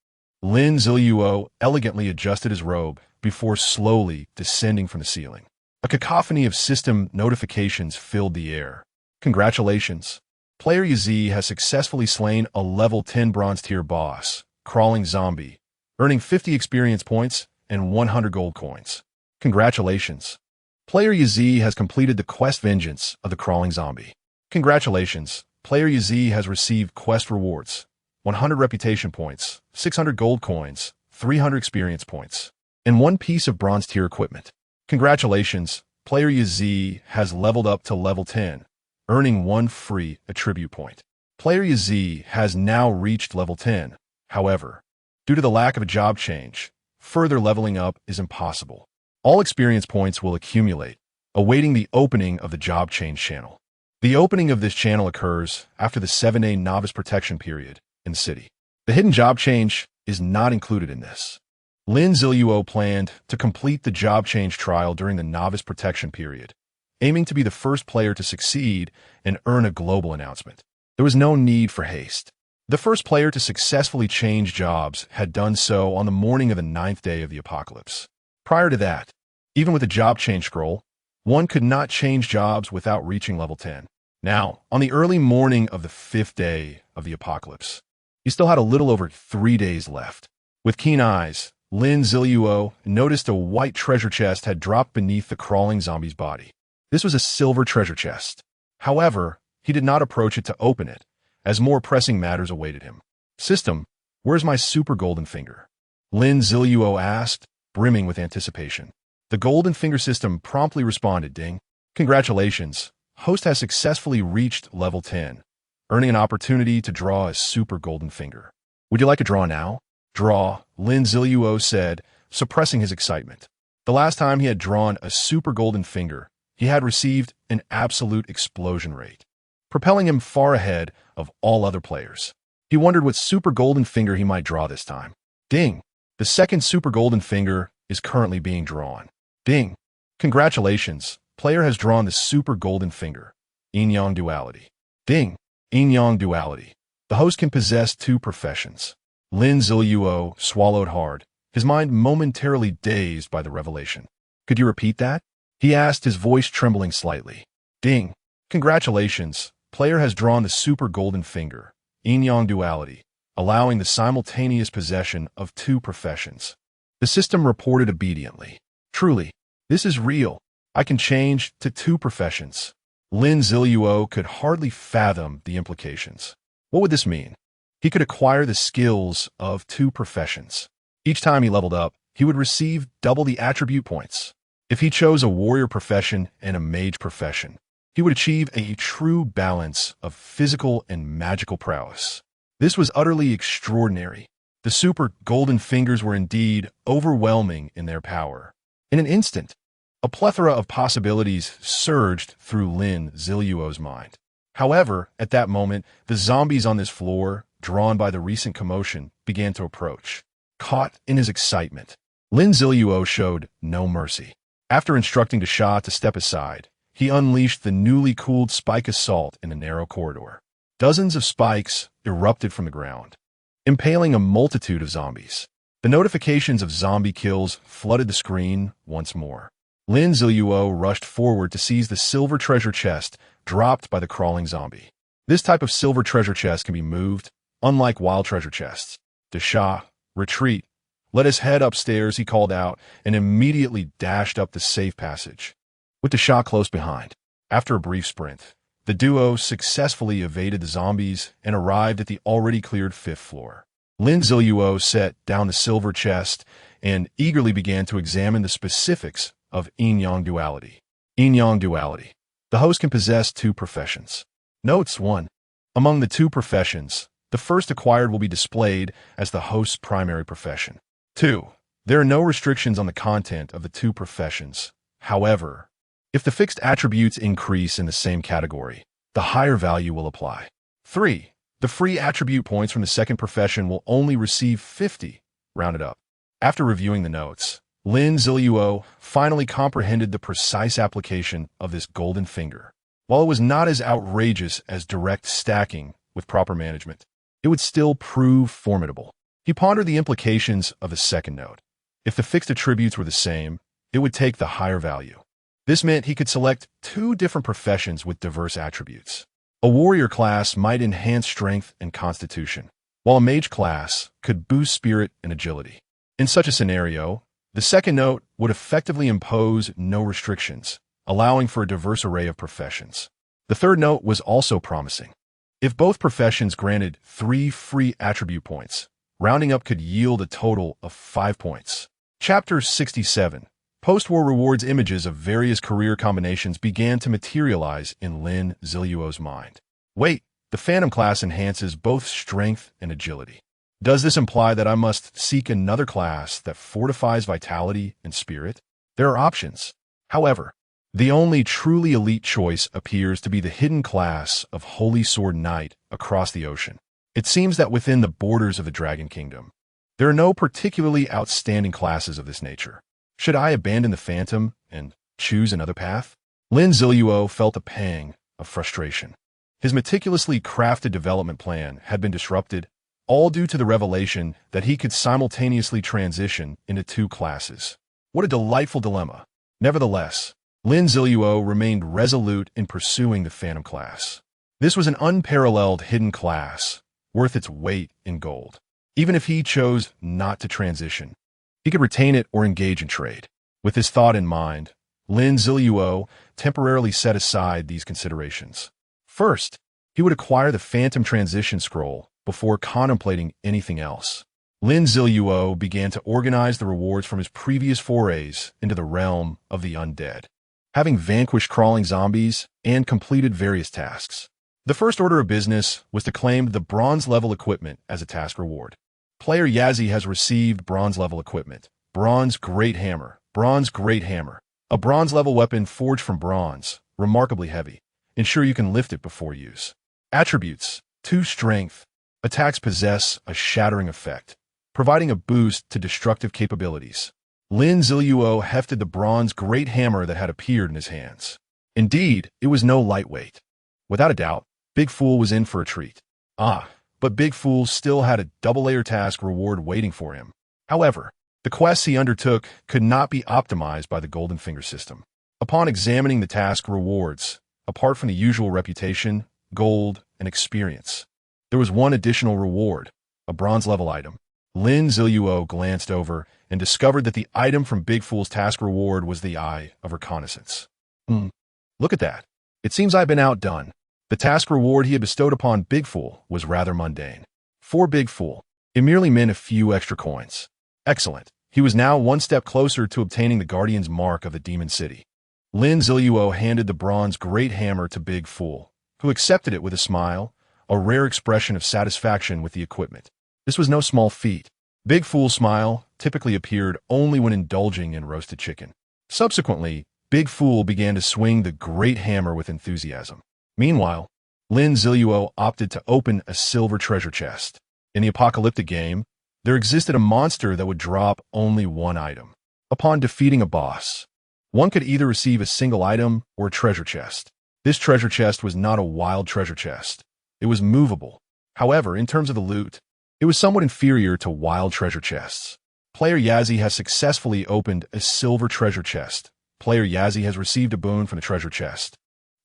Lin Ziluo elegantly adjusted his robe before slowly descending from the ceiling. A cacophony of system notifications filled the air. Congratulations! Player Yazi has successfully slain a level 10 bronze tier boss, crawling zombie, earning 50 experience points and 100 gold coins. Congratulations! Player Yazi has completed the quest Vengeance of the Crawling Zombie. Congratulations! Player Yazi has received quest rewards, 100 reputation points, 600 gold coins, 300 experience points, and 1 piece of bronze tier equipment. Congratulations! Player Yazi has leveled up to level 10, earning 1 free attribute point. Player Yazi has now reached level 10. However, due to the lack of a job change, further leveling up is impossible. All experience points will accumulate, awaiting the opening of the job change channel. The opening of this channel occurs after the 7-day novice protection period in the city. The hidden job change is not included in this. Lin Ziluo planned to complete the job change trial during the novice protection period, aiming to be the first player to succeed and earn a global announcement. There was no need for haste. The first player to successfully change jobs had done so on the morning of the 9th day of the apocalypse. Prior to that, even with the job change scroll, one could not change jobs without reaching level 10. Now, on the early morning of the 5th day of the apocalypse, he still had a little over 3 days left. With keen eyes, Lin Ziluo noticed a white treasure chest had dropped beneath the crawling zombie's body. This was a silver treasure chest. However, he did not approach it to open it, as more pressing matters awaited him. System, where's my super golden finger? Lin Ziluo asked, brimming with anticipation. The golden finger system promptly responded, ding. Congratulations, host has successfully reached level 10, earning an opportunity to draw a super golden finger. Would you like a draw now? Draw, Lin Ziluo said, suppressing his excitement. The last time he had drawn a super golden finger, he had received an absolute explosion rate, propelling him far ahead of all other players. He wondered what super golden finger he might draw this time. Ding! The second super golden finger is currently being drawn. Ding! Congratulations, player has drawn the super golden finger. Yin-Yang duality. Ding! Yin-Yang duality. The host can possess 2 professions. Lin Ziluo swallowed hard, his mind momentarily dazed by the revelation. Could you repeat that? He asked, his voice trembling slightly. Ding! Congratulations, player has drawn the super golden finger. Yin-Yang duality, allowing the simultaneous possession of 2 professions. The system reported obediently. Truly, this is real. I can change to 2 professions. Lin Ziluo could hardly fathom the implications. What would this mean? He could acquire the skills of 2 professions. Each time he leveled up, he would receive double the attribute points. If he chose a warrior profession and a mage profession, he would achieve a true balance of physical and magical prowess. This was utterly extraordinary. The super golden fingers were indeed overwhelming in their power. In an instant, a plethora of possibilities surged through Lin Ziluo's mind. However, at that moment, the zombies on this floor, drawn by the recent commotion, began to approach. Caught in his excitement, Lin Ziluo showed no mercy. After instructing Desha to step aside, he unleashed the newly cooled spike assault in the narrow corridor. Dozens of spikes erupted from the ground, impaling a multitude of zombies. The notifications of zombie kills flooded the screen once more. Lin Ziluo rushed forward to seize the silver treasure chest dropped by the crawling zombie. This type of silver treasure chest can be moved, unlike wild treasure chests. Desha, retreat. Let us head upstairs, he called out, and immediately dashed up the safe passage, with Desha close behind. After a brief sprint, the duo successfully evaded the zombies and arrived at the already cleared 5th floor. Lin Ziluo set down the silver chest and eagerly began to examine the specifics of Yin-Yang duality. Yin-Yang duality. The host can possess 2 professions. Notes 1. Among the 2 professions, the first acquired will be displayed as the host's primary profession. 2. There are no restrictions on the content of the 2 professions. However, if the fixed attributes increase in the same category, the higher value will apply. 3. The free attribute points from the second profession will only receive 50, rounded up. After reviewing the notes, Lin Ziluo finally comprehended the precise application of this golden finger. While it was not as outrageous as direct stacking with proper management, it would still prove formidable. He pondered the implications of the second note. If the fixed attributes were the same, it would take the higher value. This meant he could select two different professions with diverse attributes. A warrior class might enhance strength and constitution, while a mage class could boost spirit and agility. In such a scenario, the second note would effectively impose no restrictions, allowing for a diverse array of professions. The third note was also promising. If both professions granted 3 free attribute points, rounding up could yield a total of 5 points. Chapter 67. Post-war rewards. Images of various career combinations began to materialize in Lin Ziluo's mind. Wait, the Phantom class enhances both strength and agility. Does this imply that I must seek another class that fortifies vitality and spirit? There are options. However, the only truly elite choice appears to be the hidden class of Holy Sword Knight across the ocean. It seems that within the borders of the Dragon Kingdom, there are no particularly outstanding classes of this nature. Should I abandon the Phantom and choose another path? Lin Ziluo felt a pang of frustration. His meticulously crafted development plan had been disrupted, all due to the revelation that he could simultaneously transition into 2 classes. What a delightful dilemma. Nevertheless, Lin Ziluo remained resolute in pursuing the Phantom class. This was an unparalleled hidden class, worth its weight in gold. Even if he chose not to transition, he could retain it or engage in trade. With this thought in mind, Lin Ziluo temporarily set aside these considerations. First, he would acquire the Phantom Transition Scroll before contemplating anything else. Lin Ziluo began to organize the rewards from his previous forays into the realm of the undead, having vanquished crawling zombies and completed various tasks. The first order of business was to claim the bronze-level equipment as a task reward. Player Yazzie has received bronze-level equipment. Bronze Great Hammer. Bronze Great Hammer. A bronze-level weapon forged from bronze, remarkably heavy. Ensure you can lift it before use. Attributes. 2 strength. Attacks possess a shattering effect, providing a boost to destructive capabilities. Lin Ziluo hefted the bronze Great Hammer that had appeared in his hands. Indeed, it was no lightweight. Without a doubt, Big Fool was in for a treat. But Big Fool still had a double-layer task reward waiting for him. However, the quests he undertook could not be optimized by the Golden Finger system. Upon examining the task rewards, apart from the usual reputation, gold, and experience, there was one additional reward, a bronze-level item. Lin Ziluo glanced over and discovered that the item from Big Fool's task reward was the Eye of Reconnaissance. Look at that. It seems I've been outdone. The task reward he had bestowed upon Big Fool was rather mundane. For Big Fool, it merely meant a few extra coins. Excellent. He was now 1 step closer to obtaining the Guardian's Mark of the Demon City. Lin Ziluo handed the bronze Great Hammer to Big Fool, who accepted it with a smile, a rare expression of satisfaction with the equipment. This was no small feat. Big Fool's smile typically appeared only when indulging in roasted chicken. Subsequently, Big Fool began to swing the Great Hammer with enthusiasm. Meanwhile, Lin Ziluo opted to open a silver treasure chest. In the apocalyptic game, there existed a monster that would drop only 1 item. Upon defeating a boss, one could either receive a single item or a treasure chest. This treasure chest was not a wild treasure chest. It was movable. However, in terms of the loot, it was somewhat inferior to wild treasure chests. Player Yazzie has successfully opened a silver treasure chest. Player Yazzie has received a boon from the treasure chest,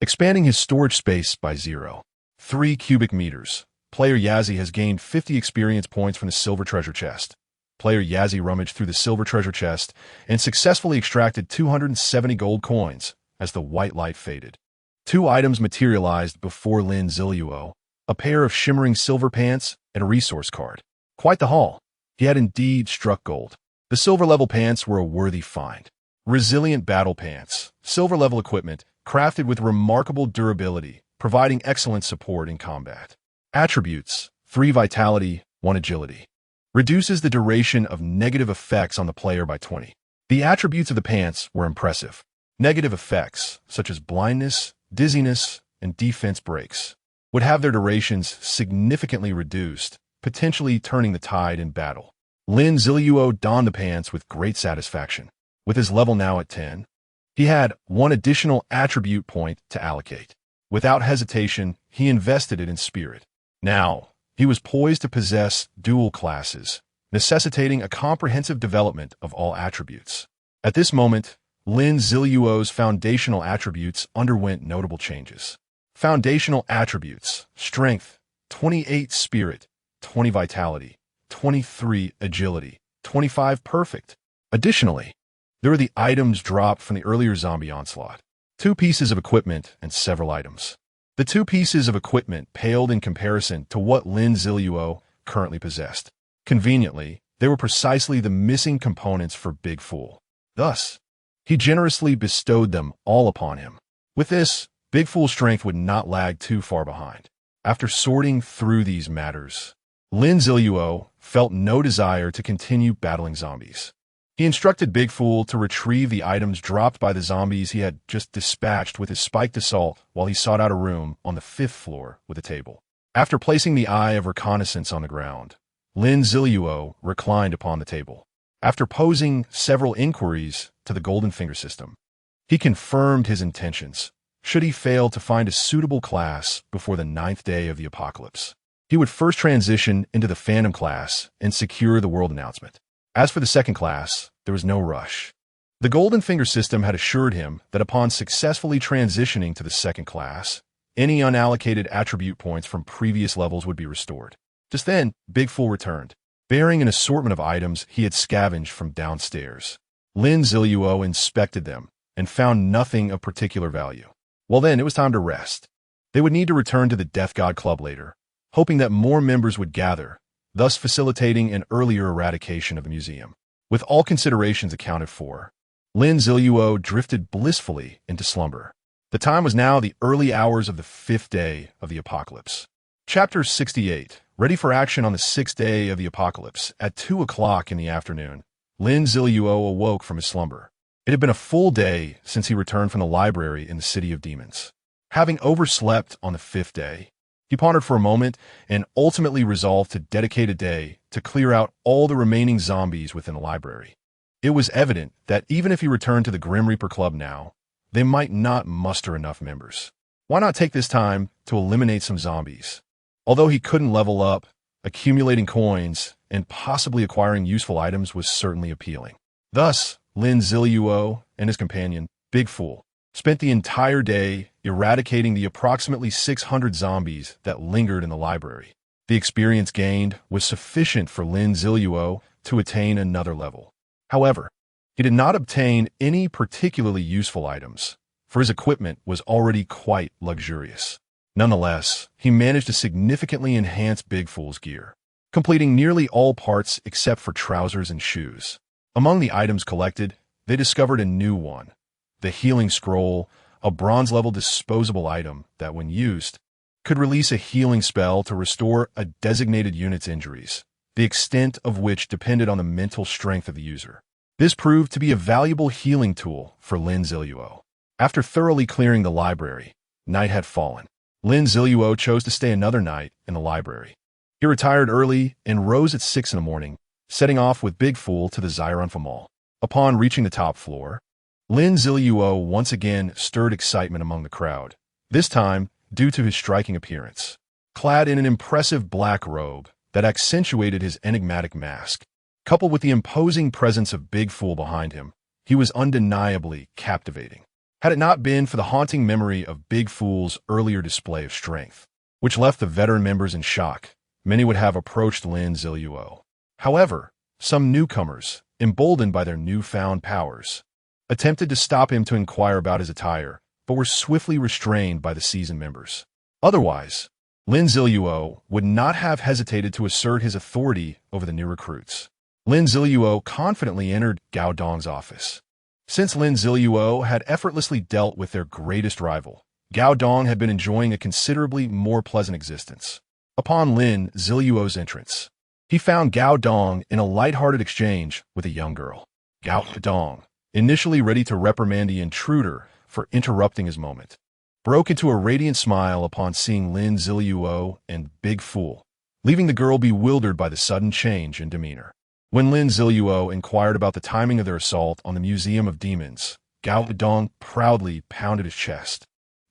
expanding his storage space by 0.3 cubic meters. Player Yazzie has gained 50 experience points from the silver treasure chest. Player Yazzie rummaged through the silver treasure chest and successfully extracted 270 gold coins as the white light faded. 2 items materialized before Lin Ziluo, a pair of shimmering silver pants and a resource card. Quite the haul. He had indeed struck gold. The silver-level pants were a worthy find. Resilient battle pants, silver-level equipment, crafted with remarkable durability, providing excellent support in combat. Attributes: 3 vitality, 1 agility. Reduces the duration of negative effects on the player by 20. The attributes of the pants were impressive. Negative effects, such as blindness, dizziness, and defense breaks, would have their durations significantly reduced, potentially turning the tide in battle. Lin Ziluo donned the pants with great satisfaction. With his level now at 10, he had 1 additional attribute point to allocate. Without hesitation, he invested it in spirit. Now, he was poised to possess dual classes, necessitating a comprehensive development of all attributes. At this moment, Lin Ziluo's foundational attributes underwent notable changes. Foundational attributes: Strength, 28 Spirit, 20 Vitality, 23 Agility, 25 Perfect. Additionally, there were the items dropped from the earlier zombie onslaught. 2 pieces of equipment and several items. The 2 pieces of equipment paled in comparison to what Lin Ziluo currently possessed. Conveniently, they were precisely the missing components for Big Fool. Thus, he generously bestowed them all upon him. With this, Big Fool's strength would not lag too far behind. After sorting through these matters, Lin Ziluo felt no desire to continue battling zombies. He instructed Big Fool to retrieve the items dropped by the zombies he had just dispatched with his spiked assault while he sought out a room on the 5th floor with a table. After placing the eye of reconnaissance on the ground, Lin Ziluo reclined upon the table. After posing several inquiries to the Golden Finger system, he confirmed his intentions. Should he fail to find a suitable class before the 9th day of the apocalypse, he would first transition into the Phantom class and secure the world announcement. As for the second class, there was no rush. The Golden Finger system had assured him that upon successfully transitioning to the second class, any unallocated attribute points from previous levels would be restored. Just then, Big Fool returned, bearing an assortment of items he had scavenged from downstairs. Lin Ziluo inspected them and found nothing of particular value. Well then, it was time to rest. They would need to return to the Death God Club later, hoping that more members would gather, thus facilitating an earlier eradication of the museum. With all considerations accounted for, Lin Ziluo drifted blissfully into slumber. The time was now the early hours of the 5th day of the apocalypse. Chapter 68. Ready for action on the 6th day of the apocalypse. At 2 o'clock in the afternoon, Lin Ziluo awoke from his slumber. It had been a full day since he returned from the library in the City of Demons. Having overslept on the 5th day, he pondered for a moment and ultimately resolved to dedicate a day to clear out all the remaining zombies within the library. It was evident that even if he returned to the Grim Reaper Club now, they might not muster enough members. Why not take this time to eliminate some zombies? Although he couldn't level up, accumulating coins and possibly acquiring useful items was certainly appealing. Thus, Lin Ziluo and his companion, Big Fool, spent the entire day eradicating the approximately 600 zombies that lingered in the library. The experience gained was sufficient for Lin Ziluo to attain another level. However, he did not obtain any particularly useful items, for his equipment was already quite luxurious. Nonetheless, he managed to significantly enhance Big Fool's gear, completing nearly all parts except for trousers and shoes. Among the items collected, they discovered a new one, the Healing Scroll, a bronze-level disposable item that, when used, could release a healing spell to restore a designated unit's injuries, the extent of which depended on the mental strength of the user. This proved to be a valuable healing tool for Lin Ziluo. After thoroughly clearing the library, night had fallen. Lin Ziluo chose to stay another night in the library. He retired early and rose at 6 in the morning, setting off with Big Fool to the Xironfa Mall. Upon reaching the top floor, Lin Ziluo once again stirred excitement among the crowd, this time due to his striking appearance. Clad in an impressive black robe that accentuated his enigmatic mask, coupled with the imposing presence of Big Fool behind him, he was undeniably captivating. Had it not been for the haunting memory of Big Fool's earlier display of strength, which left the veteran members in shock, many would have approached Lin Ziluo. However, some newcomers, emboldened by their newfound powers, attempted to stop him to inquire about his attire, but were swiftly restrained by the seasoned members. Otherwise, Lin Ziluo would not have hesitated to assert his authority over the new recruits. Lin Ziluo confidently entered Gao Dong's office. Since Lin Ziluo had effortlessly dealt with their greatest rival, Gao Dong had been enjoying a considerably more pleasant existence. Upon Lin Ziluo's entrance, he found Gao Dong in a light-hearted exchange with a young girl. Gao Dong, initially ready to reprimand the intruder for interrupting his moment, broke into a radiant smile upon seeing Lin Ziluo and Big Fool, leaving the girl bewildered by the sudden change in demeanor. When Lin Ziluo inquired about the timing of their assault on the Museum of Demons, Gao Dong proudly pounded his chest,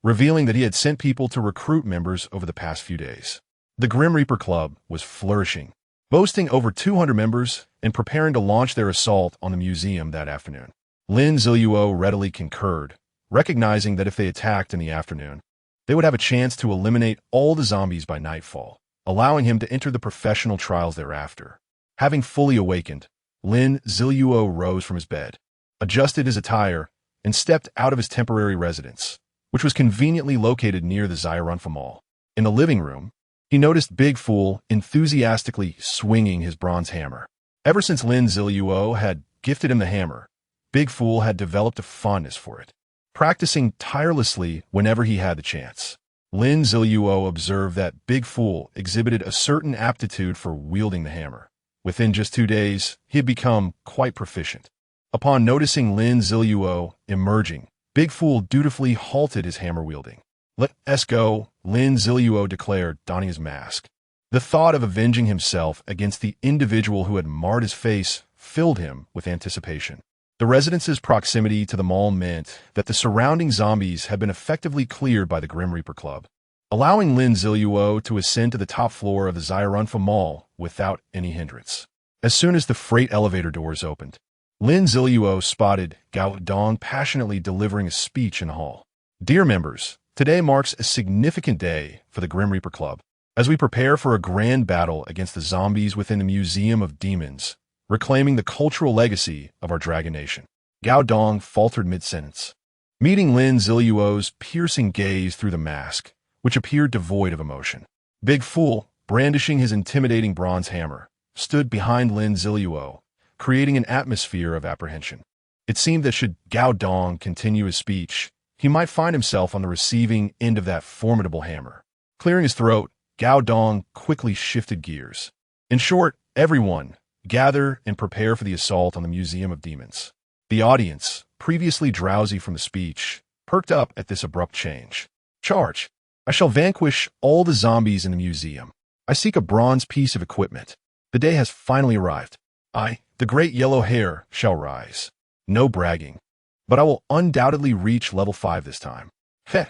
revealing that he had sent people to recruit members over the past few days. The Grim Reaper Club was flourishing, boasting over 200 members and preparing to launch their assault on the museum that afternoon. Lin Ziluo readily concurred, recognizing that if they attacked in the afternoon, they would have a chance to eliminate all the zombies by nightfall, allowing him to enter the professional trials thereafter. Having fully awakened, Lin Ziluo rose from his bed, adjusted his attire, and stepped out of his temporary residence, which was conveniently located near the Zhirunfa Mall. In the living room, he noticed Big Fool enthusiastically swinging his bronze hammer. Ever since Lin Ziluo had gifted him the hammer, Big Fool had developed a fondness for it, practicing tirelessly whenever he had the chance. Lin Ziluo observed that Big Fool exhibited a certain aptitude for wielding the hammer. Within just 2 days, he had become quite proficient. Upon noticing Lin Ziluo emerging, Big Fool dutifully halted his hammer wielding. "Let us go," Lin Ziluo declared, donning his mask. The thought of avenging himself against the individual who had marred his face filled him with anticipation. The residence's proximity to the mall meant that the surrounding zombies had been effectively cleared by the Grim Reaper Club, allowing Lin Ziluo to ascend to the top floor of the Zhirunfa Mall without any hindrance. As soon as the freight elevator doors opened, Lin Ziluo spotted Gao Dong passionately delivering a speech in the hall. "Dear members, today marks a significant day for the Grim Reaper Club, as we prepare for a grand battle against the zombies within the Museum of Demons, reclaiming the cultural legacy of our dragon nation." Gao Dong faltered mid-sentence, meeting Lin Ziluo's piercing gaze through the mask, which appeared devoid of emotion. Big Fool, brandishing his intimidating bronze hammer, stood behind Lin Ziluo, creating an atmosphere of apprehension. It seemed that should Gao Dong continue his speech, he might find himself on the receiving end of that formidable hammer. Clearing his throat, Gao Dong quickly shifted gears. "In short, everyone, gather and prepare for the assault on the Museum of Demons." The audience, previously drowsy from the speech, perked up at this abrupt change. "Charge! I shall vanquish all the zombies in the museum. I seek a bronze piece of equipment. The day has finally arrived. I, the great yellow hare, shall rise. No bragging, but I will undoubtedly reach level 5 this time. Heh,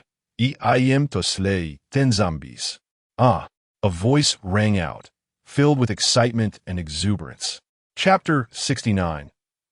I am to slay 10 zombies." Ah, a voice rang out, filled with excitement and exuberance. Chapter 69.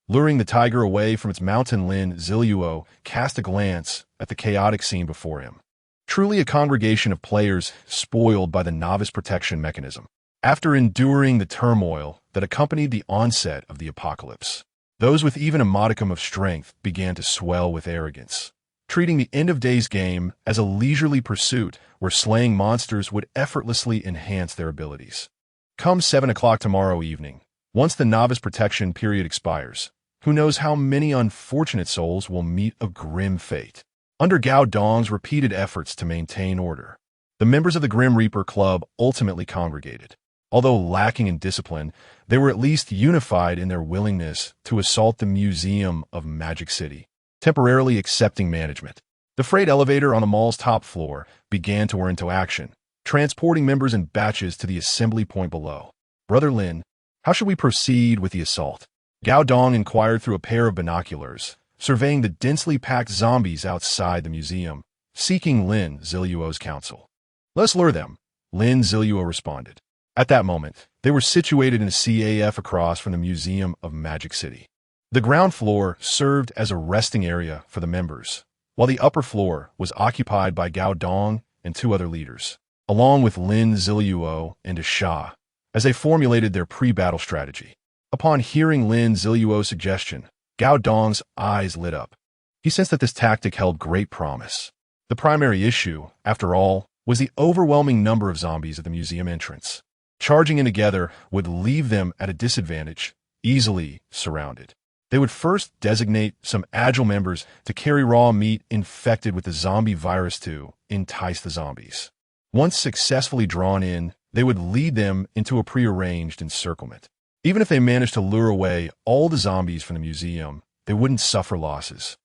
Luring the tiger away from its mountain, Lin Ziluo cast a glance at the chaotic scene before him. Truly a congregation of players spoiled by the novice protection mechanism. After enduring the turmoil that accompanied the onset of the apocalypse, those with even a modicum of strength began to swell with arrogance, treating the end-of-days game as a leisurely pursuit where slaying monsters would effortlessly enhance their abilities. Come 7 o'clock tomorrow evening, once the novice protection period expires, who knows how many unfortunate souls will meet a grim fate. Under Gao Dong's repeated efforts to maintain order, the members of the Grim Reaper Club ultimately congregated. Although lacking in discipline, they were at least unified in their willingness to assault the Museum of Magic City, temporarily accepting management. The freight elevator on the mall's top floor began to whir into action, transporting members in batches to the assembly point below. "Brother Lin, how should we proceed with the assault?" Gao Dong inquired through a pair of binoculars, surveying the densely packed zombies outside the museum, seeking Lin Ziluo's counsel. "Let's lure them," Lin Ziluo responded. At that moment, they were situated in a CAF across from the Museum of Magic City. The ground floor served as a resting area for the members, while the upper floor was occupied by Gao Dong and 2 other leaders, along with Lin Ziluo and a Shah, as they formulated their pre-battle strategy. Upon hearing Lin Ziluo's suggestion, Gao Dong's eyes lit up. He sensed that this tactic held great promise. The primary issue, after all, was the overwhelming number of zombies at the museum entrance. Charging in together would leave them at a disadvantage, easily surrounded. They would first designate some agile members to carry raw meat infected with the zombie virus to entice the zombies. Once successfully drawn in, they would lead them into a prearranged encirclement. Even if they managed to lure away all the zombies from the museum, they wouldn't suffer losses.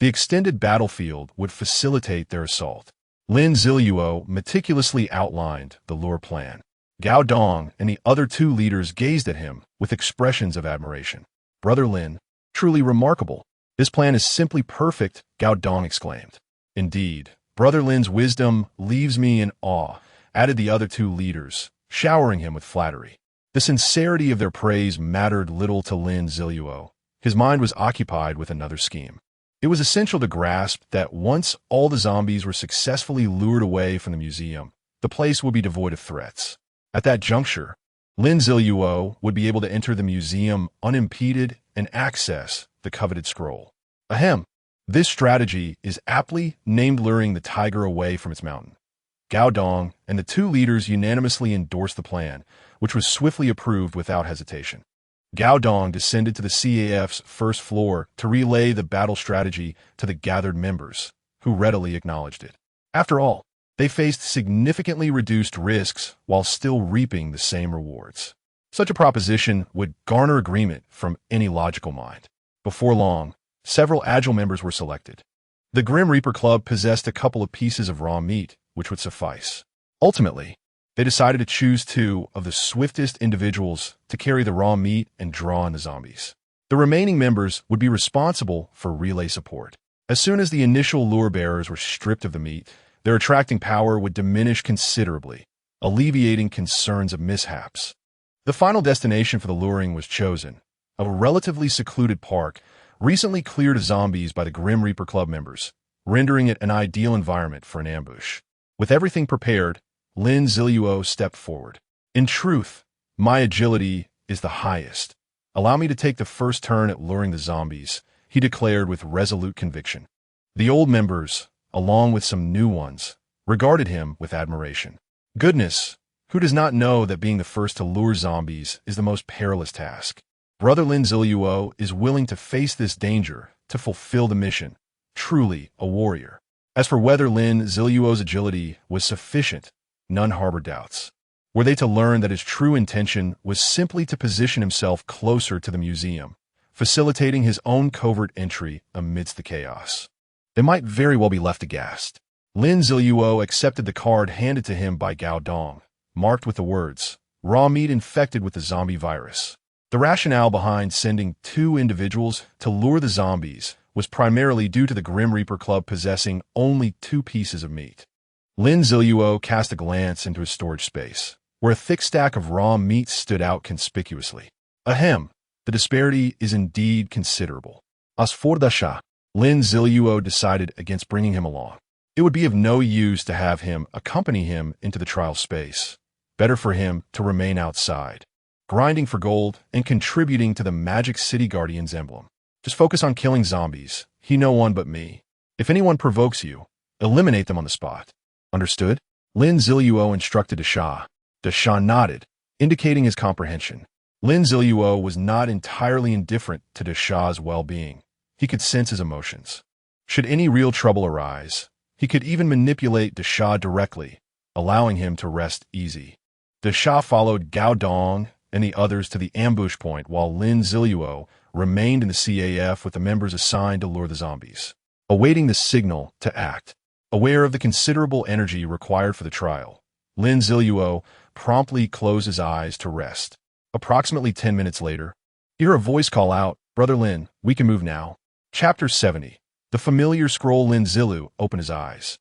The extended battlefield would facilitate their assault. Lin Ziluo meticulously outlined the lure plan. Gao Dong and the other 2 leaders gazed at him with expressions of admiration. "Brother Lin, truly remarkable. This plan is simply perfect," Gao Dong exclaimed. "Indeed, Brother Lin's wisdom leaves me in awe added the other two leaders, showering him with flattery. The sincerity of their praise mattered little to Lin Ziluo. His mind was occupied with another scheme. It was essential to grasp that once all the zombies were successfully lured away from the museum, the place would be devoid of threats. At that juncture, Lin Ziluo would be able to enter the museum unimpeded and access the coveted scroll. Ahem. This strategy is aptly named luring the tiger away from its mountain. Gao Dong and the two leaders unanimously endorsed the plan, which was swiftly approved without hesitation. Gao Dong descended to the CAF's first floor to relay the battle strategy to the gathered members, who readily acknowledged it. After all, they faced significantly reduced risks while still reaping the same rewards. Such a proposition would garner agreement from any logical mind. Before long, several agile members were selected. The Grim Reaper Club possessed a couple of pieces of raw meat, which would suffice. Ultimately, they decided to choose two of the swiftest individuals to carry the raw meat and draw in the zombies. The remaining members would be responsible for relay support. As soon as the initial lure bearers were stripped of the meat, their attracting power would diminish considerably, alleviating concerns of mishaps. The final destination for the luring was chosen, a relatively secluded park recently cleared of zombies by the Grim Reaper Club members, rendering it an ideal environment for an ambush. With everything prepared, Lin Ziluo stepped forward. In truth, my agility is the highest. Allow me to take the first turn at luring the zombies, he declared with resolute conviction. The old members, along with some new ones, regarded him with admiration. Goodness, who does not know that being the first to lure zombies is the most perilous task? Brother Lin Ziluo is willing to face this danger to fulfill the mission. Truly a warrior. As for whether Lin Ziluo's agility was sufficient, none harbored doubts. Were they to learn that his true intention was simply to position himself closer to the museum, facilitating his own covert entry amidst the chaos, they might very well be left aghast. Lin Ziluo accepted the card handed to him by Gao Dong, marked with the words, "Raw meat infected with the zombie virus." The rationale behind sending two individuals to lure the zombies was primarily due to the Grim Reaper Club possessing only two pieces of meat. Lin Ziluo cast a glance into his storage space, where a thick stack of raw meat stood out conspicuously. Ahem, the disparity is indeed considerable. As for the Shah, Lin Ziluo decided against bringing him along. It would be of no use to have him accompany him into the trial space. Better for him to remain outside, grinding for gold and contributing to the Magic City Guardian's emblem. Just focus on killing zombies. He no one but me. If anyone provokes you, eliminate them on the spot. Understood? Lin Ziluo instructed Shah. The Shah nodded, indicating his comprehension. Lin Ziluo was not entirely indifferent to Shah's well-being. He could sense his emotions. Should any real trouble arise, he could even manipulate Shah directly, allowing him to rest easy. Shah followed Gao Dong and the others to the ambush point while Lin Ziluo remained in the CAF with the members assigned to lure the zombies, awaiting the signal to act. Aware of the considerable energy required for the trial, Lin Ziluo promptly closed his eyes to rest. Approximately 10 minutes later, he heard a voice call out, "Brother Lin, we can move now." Chapter 70. The familiar scroll. Lin Ziluo opened his eyes.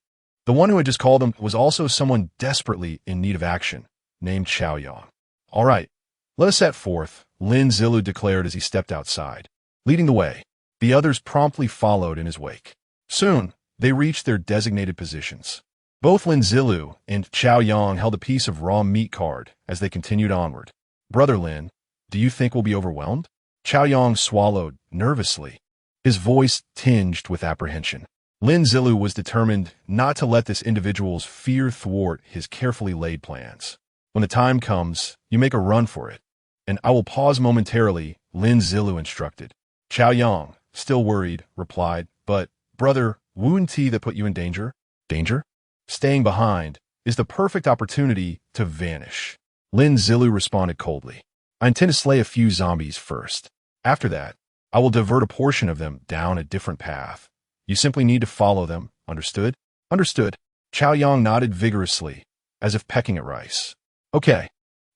The one who had just called him was also someone desperately in need of action, named Xiao Yang. "All right, let us set forth," Lin Ziluo declared as he stepped outside, leading the way. The others promptly followed in his wake. Soon, they reached their designated positions. Both Lin Ziluo and Xiao Yang held a piece of raw meat card as they continued onward. "Brother Lin, do you think we'll be overwhelmed?" Xiao Yang swallowed nervously, his voice tinged with apprehension. Lin Ziluo was determined not to let this individual's fear thwart his carefully laid plans. "When the time comes, you make a run for it, and I will pause momentarily," Lin Ziluo instructed. Xiao Yang, still worried, replied, "But, brother, wouldn't he that put you in danger?" "Danger? Staying behind is the perfect opportunity to vanish." Lin Ziluo responded coldly. "I intend to slay a few zombies first. After that, I will divert a portion of them down a different path. You simply need to follow them, understood?" "Understood." Xiao Yang nodded vigorously, as if pecking at rice. "Okay,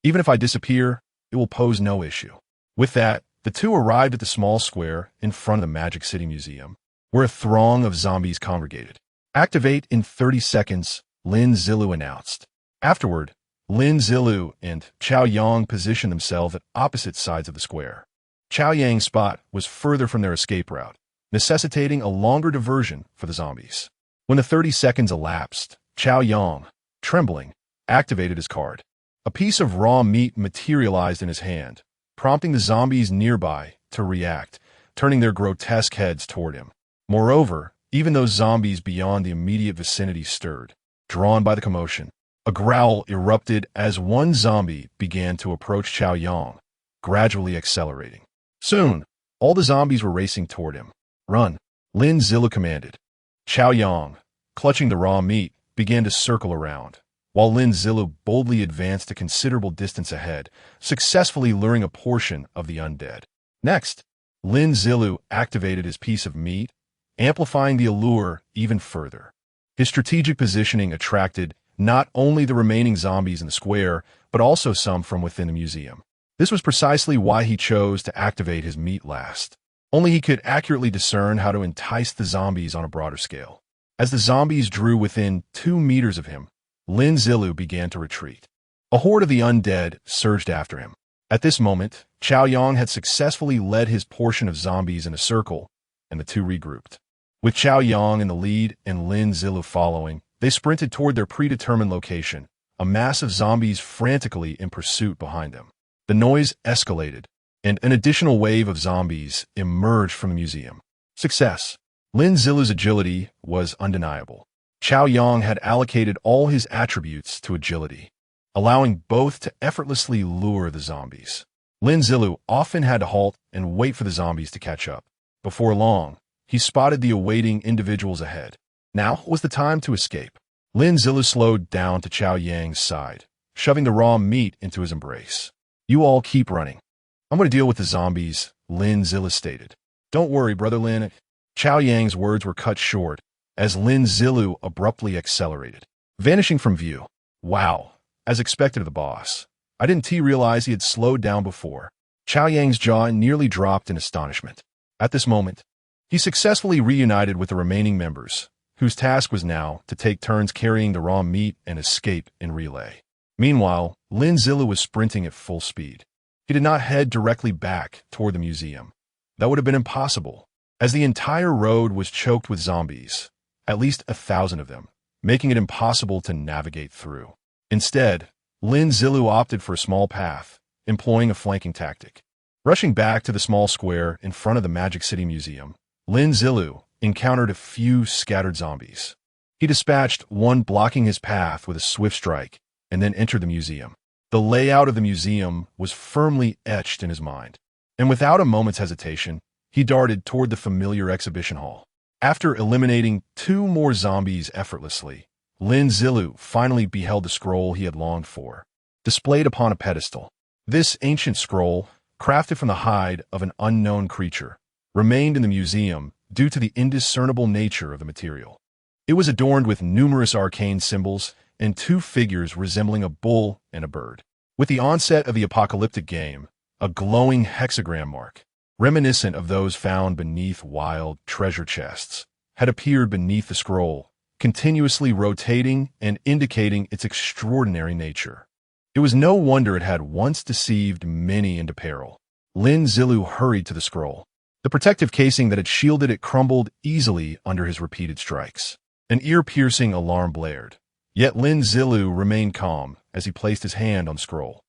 even if I disappear, it will pose no issue." With that, the two arrived at the small square in front of the Magic City Museum, where a throng of zombies congregated. "Activate in 30 seconds, Lin Ziluo announced. Afterward, Lin Ziluo and Chao Yang positioned themselves at opposite sides of the square. Chao Yang's spot was further from their escape route, necessitating a longer diversion for the zombies. When the 30 seconds elapsed, Chao Yang, trembling, activated his card. A piece of raw meat materialized in his hand, prompting the zombies nearby to react, turning their grotesque heads toward him. Moreover, even those zombies beyond the immediate vicinity stirred, drawn by the commotion. A growl erupted as one zombie began to approach Chao Yang, gradually accelerating. Soon, all the zombies were racing toward him. Run, Lin Ziluo commanded. Chao Yang, clutching the raw meat, began to circle around, while Lin Ziluo boldly advanced a considerable distance ahead, successfully luring a portion of the undead. Next, Lin Ziluo activated his piece of meat, amplifying the allure even further. His strategic positioning attracted not only the remaining zombies in the square, but also some from within the museum. This was precisely why he chose to activate his meat last. Only he could accurately discern how to entice the zombies on a broader scale. As the zombies drew within 2 meters of him, Lin Ziluo began to retreat. A horde of the undead surged after him. At this moment, Chao Yang had successfully led his portion of zombies in a circle, and the two regrouped. With Chao Yang in the lead and Lin Ziluo following, they sprinted toward their predetermined location, a mass of zombies frantically in pursuit behind them. The noise escalated, and an additional wave of zombies emerged from the museum. Success. Lin Ziluo's agility was undeniable. Chao Yang had allocated all his attributes to agility, allowing both to effortlessly lure the zombies. Lin Ziluo often had to halt and wait for the zombies to catch up. Before long, he spotted the awaiting individuals ahead. Now was the time to escape. Lin Ziluo slowed down to Chao Yang's side, shoving the raw meat into his embrace. You all keep running. I'm going to deal with the zombies, Lin Ziluo stated. Don't worry, Brother Lin. Chao Yang's words were cut short as Lin Ziluo abruptly accelerated, vanishing from view. Wow, as expected of the boss. I didn't realize he had slowed down before. Chao Yang's jaw nearly dropped in astonishment. At this moment, he successfully reunited with the remaining members, whose task was now to take turns carrying the raw meat and escape in relay. Meanwhile, Lin Ziluo was sprinting at full speed. He did not head directly back toward the museum. That would have been impossible, as the entire road was choked with zombies, at least 1,000 of them, making it impossible to navigate through. Instead, Lin Ziluo opted for a small path, employing a flanking tactic. Rushing back to the small square in front of the Magic City Museum, Lin Ziluo encountered a few scattered zombies. He dispatched one blocking his path with a swift strike, and then entered the museum. The layout of the museum was firmly etched in his mind, and without a moment's hesitation, he darted toward the familiar exhibition hall. After eliminating 2 more zombies effortlessly, Lin Ziluo finally beheld the scroll he had longed for, displayed upon a pedestal. This ancient scroll, crafted from the hide of an unknown creature, remained in the museum due to the indiscernible nature of the material. It was adorned with numerous arcane symbols and 2 figures resembling a bull and a bird. With the onset of the apocalyptic game, a glowing hexagram mark, reminiscent of those found beneath wild treasure chests, had appeared beneath the scroll, continuously rotating and indicating its extraordinary nature. It was no wonder it had once deceived many into peril. Lin Ziluo hurried to the scroll. The protective casing that had shielded it crumbled easily under his repeated strikes. An ear-piercing alarm blared. Yet Lin Ziluo remained calm as he placed his hand on the scroll.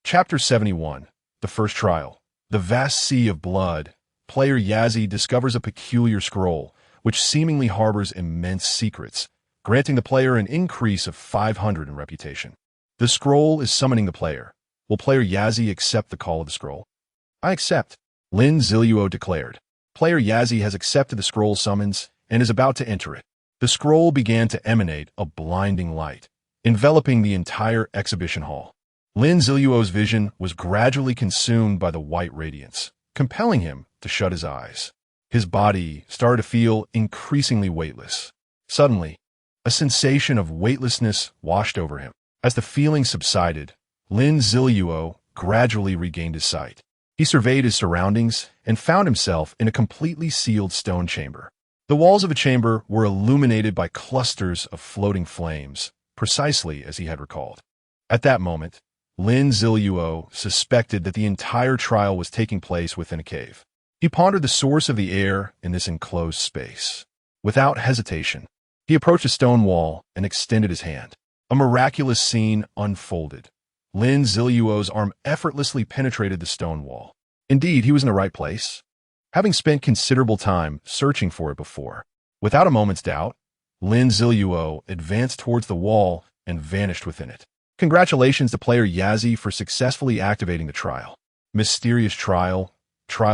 Chapter 71. The First Trial. The vast sea of blood. Player Yazzie discovers a peculiar scroll, which seemingly harbors immense secrets, granting the player an increase of 500 in reputation. The scroll is summoning the player. Will player Yazzie accept the call of the scroll? I accept, Lin Ziluo declared. Player Yazzie has accepted the scroll summons and is about to enter it. The scroll began to emanate a blinding light, enveloping the entire exhibition hall. Lin Ziluo's vision was gradually consumed by the white radiance, compelling him to shut his eyes. His body started to feel increasingly weightless. Suddenly, a sensation of weightlessness washed over him. As the feeling subsided, Lin Ziluo gradually regained his sight. He surveyed his surroundings and found himself in a completely sealed stone chamber. The walls of the chamber were illuminated by clusters of floating flames, precisely as he had recalled. At that moment, Lin Ziluo suspected that the entire trial was taking place within a cave. He pondered the source of the air in this enclosed space. Without hesitation, he approached a stone wall and extended his hand. A miraculous scene unfolded. Lin Ziluo's arm effortlessly penetrated the stone wall. Indeed, he was in the right place, having spent considerable time searching for it before. Without a moment's doubt, Lin Ziluo advanced towards the wall and vanished within it. Congratulations to player Yazi for successfully activating the trial. Mysterious trial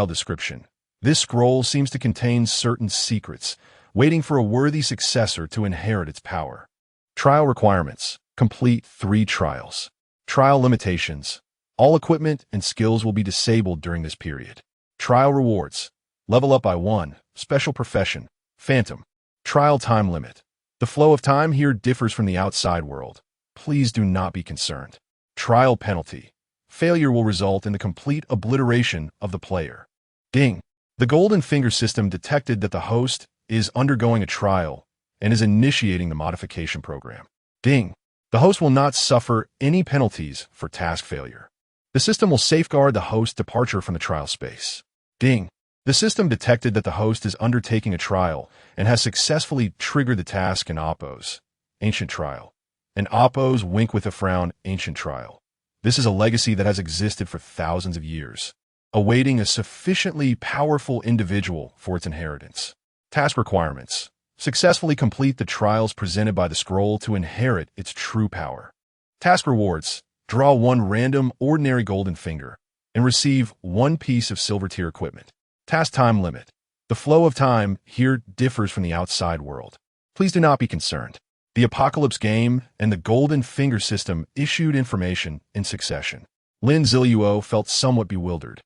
description. This scroll seems to contain certain secrets, waiting for a worthy successor to inherit its power. Trial requirements. Complete 3 trials. Trial limitations. All equipment and skills will be disabled during this period. Trial rewards. Level up by 1. Special profession. Phantom. Trial time limit. The flow of time here differs from the outside world. Please do not be concerned. Trial penalty. Failure will result in the complete obliteration of the player. Ding. The golden finger system detected that the host is undergoing a trial and is initiating the modification program. Ding. The host will not suffer any penalties for task failure. The system will safeguard the host's departure from the trial space. Ding. The system detected that the host is undertaking a trial and has successfully triggered the task in Oppo's Ancient Trial. An Oppo's wink with a frown Ancient Trial. This is a legacy that has existed for thousands of years, awaiting a sufficiently powerful individual for its inheritance. Task requirements. Successfully complete the trials presented by the scroll to inherit its true power. Task rewards. Draw 1 random ordinary golden finger and receive 1 piece of silver tier equipment. Task time limit. The flow of time here differs from the outside world. Please do not be concerned. The Apocalypse game and the Golden Finger system issued information in succession. Lin Ziluo felt somewhat bewildered.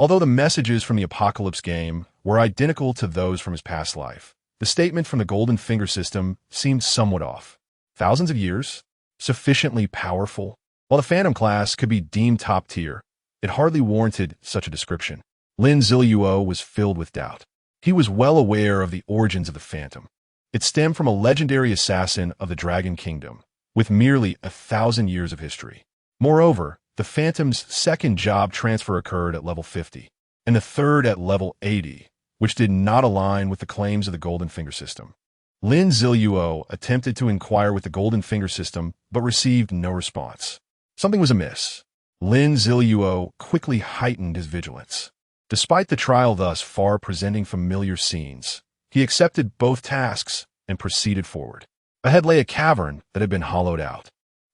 Although the messages from the Apocalypse game were identical to those from his past life, the statement from the Golden Finger system seemed somewhat off. Thousands of years? Sufficiently powerful? While the Phantom class could be deemed top tier, it hardly warranted such a description. Lin Ziluo was filled with doubt. He was well aware of the origins of the Phantom. It stemmed from a legendary assassin of the Dragon Kingdom, with merely 1,000 years of history. Moreover, the Phantom's second job transfer occurred at level 50, and the third at level 80, which did not align with the claims of the Golden Finger system. Lin Ziluo attempted to inquire with the Golden Finger system, but received no response. Something was amiss. Lin Ziluo quickly heightened his vigilance. Despite the trial thus far presenting familiar scenes, he accepted both tasks and proceeded forward. Ahead lay a cavern that had been hollowed out.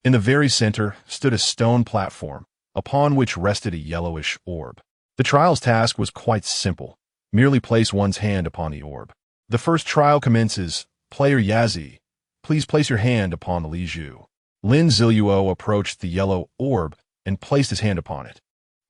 In the very center stood a stone platform, upon which rested a yellowish orb. The trial's task was quite simple. Merely place one's hand upon the orb. The first trial commences. Player Yazi, please place your hand upon the Liju. Lin Ziluo approached the yellow orb and placed his hand upon it.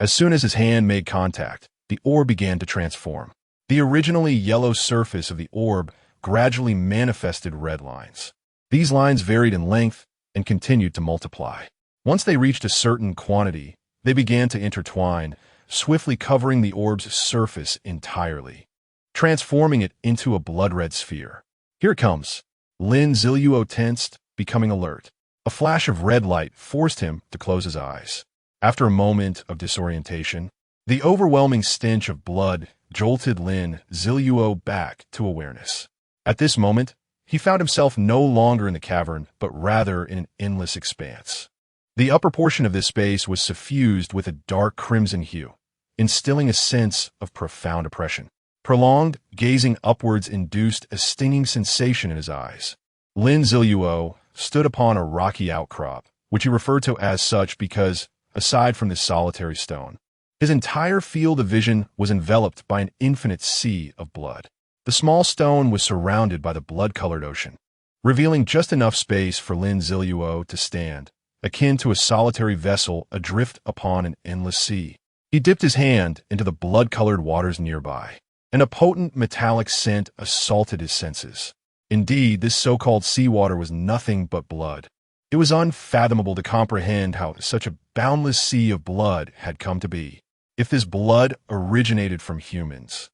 As soon as his hand made contact, the orb began to transform. The originally yellow surface of the orb gradually manifested red lines. These lines varied in length and continued to multiply. Once they reached a certain quantity, they began to intertwine, swiftly covering the orb's surface entirely, transforming it into a blood-red sphere. Here it comes. Lin Ziluo tensed, becoming alert. A flash of red light forced him to close his eyes. After a moment of disorientation, the overwhelming stench of blood jolted Lin Ziluo back to awareness. At this moment, he found himself no longer in the cavern, but rather in an endless expanse. The upper portion of this space was suffused with a dark crimson hue, instilling a sense of profound oppression. Prolonged gazing upwards induced a stinging sensation in his eyes. Lin Ziluo stood upon a rocky outcrop, which he referred to as such because, aside from this solitary stone, his entire field of vision was enveloped by an infinite sea of blood. The small stone was surrounded by the blood-colored ocean, revealing just enough space for Lin Ziluo to stand, akin to a solitary vessel adrift upon an endless sea. He dipped his hand into the blood-colored waters nearby, and a potent metallic scent assaulted his senses. Indeed, this so-called seawater was nothing but blood. It was unfathomable to comprehend how such a boundless sea of blood had come to be. If this blood originated from humans,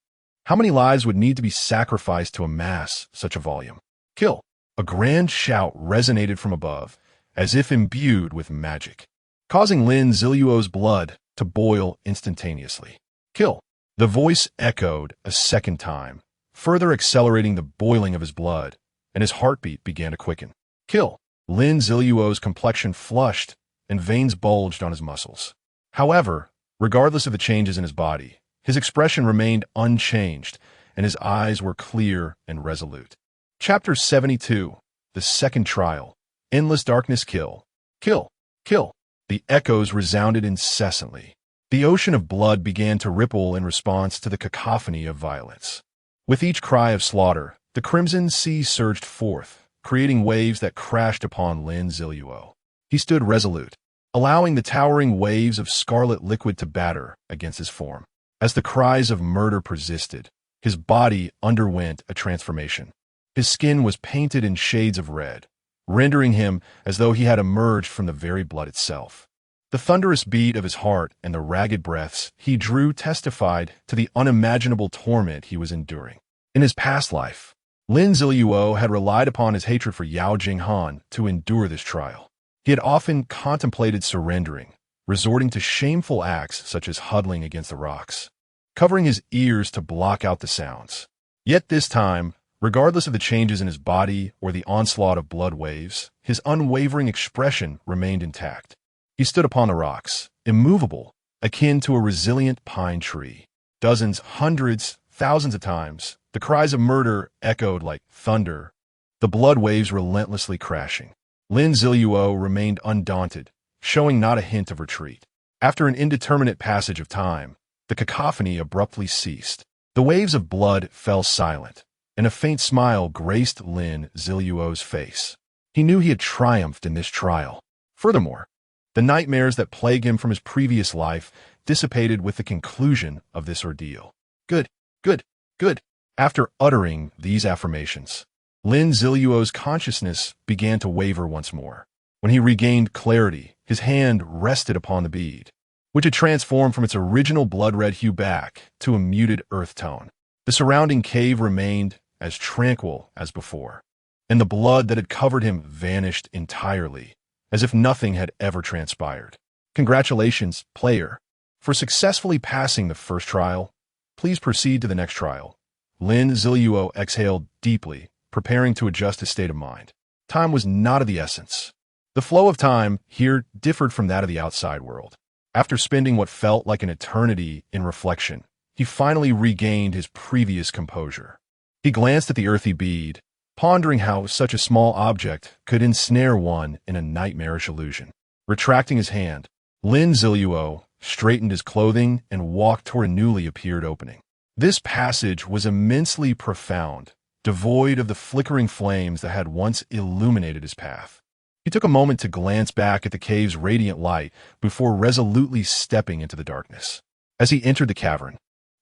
how many lives would need to be sacrificed to amass such a volume? Kill! A grand shout resonated from above, as if imbued with magic, causing Lin Ziluo's blood to boil instantaneously. Kill. The voice echoed a second time, further accelerating the boiling of his blood, and his heartbeat began to quicken. Kill. Lin Ziluo's complexion flushed, and veins bulged on his muscles. However, regardless of the changes in his body, his expression remained unchanged, and his eyes were clear and resolute. Chapter 72. The Second Trial. Endless Darkness. Kill. Kill. Kill. The echoes resounded incessantly. The ocean of blood began to ripple in response to the cacophony of violence. With each cry of slaughter, the crimson sea surged forth, creating waves that crashed upon Lin Ziluo. He stood resolute, allowing the towering waves of scarlet liquid to batter against his form. As the cries of murder persisted, his body underwent a transformation. His skin was painted in shades of red, rendering him as though he had emerged from the very blood itself. The thunderous beat of his heart and the ragged breaths he drew testified to the unimaginable torment he was enduring. In his past life, Lin Ziluo had relied upon his hatred for Yao Jinghan to endure this trial. He had often contemplated surrendering, resorting to shameful acts such as huddling against the rocks, covering his ears to block out the sounds. Yet this time, regardless of the changes in his body or the onslaught of blood waves, his unwavering expression remained intact. He stood upon the rocks, immovable, akin to a resilient pine tree. Dozens, hundreds, thousands of times, the cries of murder echoed like thunder, the blood waves relentlessly crashing. Lin Ziluo remained undaunted, showing not a hint of retreat. After an indeterminate passage of time, the cacophony abruptly ceased. The waves of blood fell silent, and a faint smile graced Lin Ziluo's face. He knew he had triumphed in this trial. Furthermore, the nightmares that plagued him from his previous life dissipated with the conclusion of this ordeal. Good, good, good. After uttering these affirmations, Lin Ziluo's consciousness began to waver once more. When he regained clarity, his hand rested upon the bead, which had transformed from its original blood-red hue back to a muted earth tone. The surrounding cave remained as tranquil as before, and the blood that had covered him vanished entirely, as if nothing had ever transpired. Congratulations, player, for successfully passing the first trial. Please proceed to the next trial. Lin Ziluo exhaled deeply, preparing to adjust his state of mind. Time was not of the essence. The flow of time here differed from that of the outside world. After spending what felt like an eternity in reflection, he finally regained his previous composure. He glanced at the earthy bead, pondering how such a small object could ensnare one in a nightmarish illusion. Retracting his hand, Lin Ziluo straightened his clothing and walked toward a newly appeared opening. This passage was immensely profound, devoid of the flickering flames that had once illuminated his path. He took a moment to glance back at the cave's radiant light before resolutely stepping into the darkness. As he entered the cavern,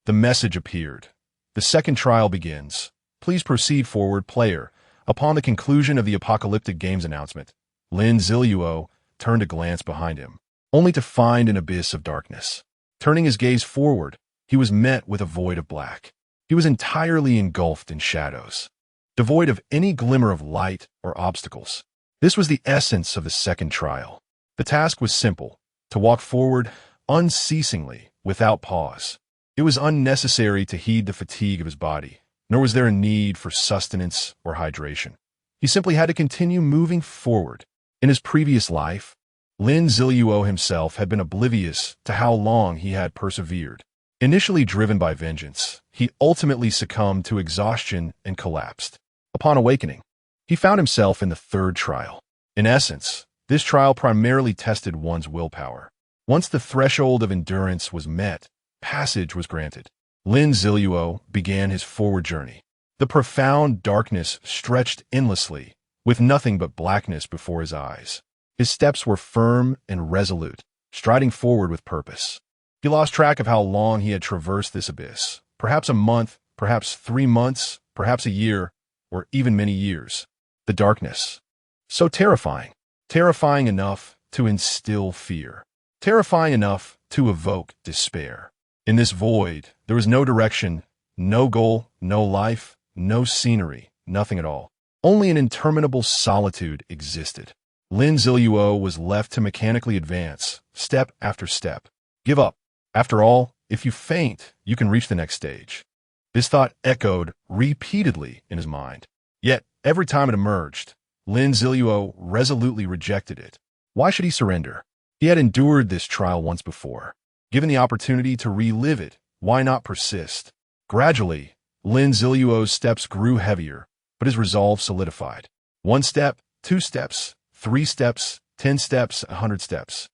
the message appeared. The second trial begins. Please proceed forward, player. Upon the conclusion of the apocalyptic games announcement, Lin Ziluo turned to glance behind him, only to find an abyss of darkness. Turning his gaze forward, he was met with a void of black. He was entirely engulfed in shadows, devoid of any glimmer of light or obstacles. This was the essence of the second trial. The task was simple: to walk forward unceasingly, without pause. It was unnecessary to heed the fatigue of his body, nor was there a need for sustenance or hydration. He simply had to continue moving forward. In his previous life, Lin Ziluo himself had been oblivious to how long he had persevered. Initially driven by vengeance, he ultimately succumbed to exhaustion and collapsed. Upon awakening, he found himself in the third trial. In essence, this trial primarily tested one's willpower. Once the threshold of endurance was met, passage was granted. Lin Ziluo began his forward journey. The profound darkness stretched endlessly, with nothing but blackness before his eyes. His steps were firm and resolute, striding forward with purpose. He lost track of how long he had traversed this abyss. Perhaps a month, perhaps 3 months, perhaps a year, or even many years. The darkness. So terrifying. Terrifying enough to instill fear. Terrifying enough to evoke despair. In this void, there was no direction, no goal, no life, no scenery, nothing at all. Only an interminable solitude existed. Lin Ziluo was left to mechanically advance, step after step. Give up. After all, if you faint, you can reach the next stage. This thought echoed repeatedly in his mind. Yet, every time it emerged, Lin Ziluo resolutely rejected it. Why should he surrender? He had endured this trial once before. Given the opportunity to relive it, why not persist? Gradually, Lin Ziluo's steps grew heavier, but his resolve solidified. 1 step, 2 steps, 3 steps, 10 steps, 100 steps.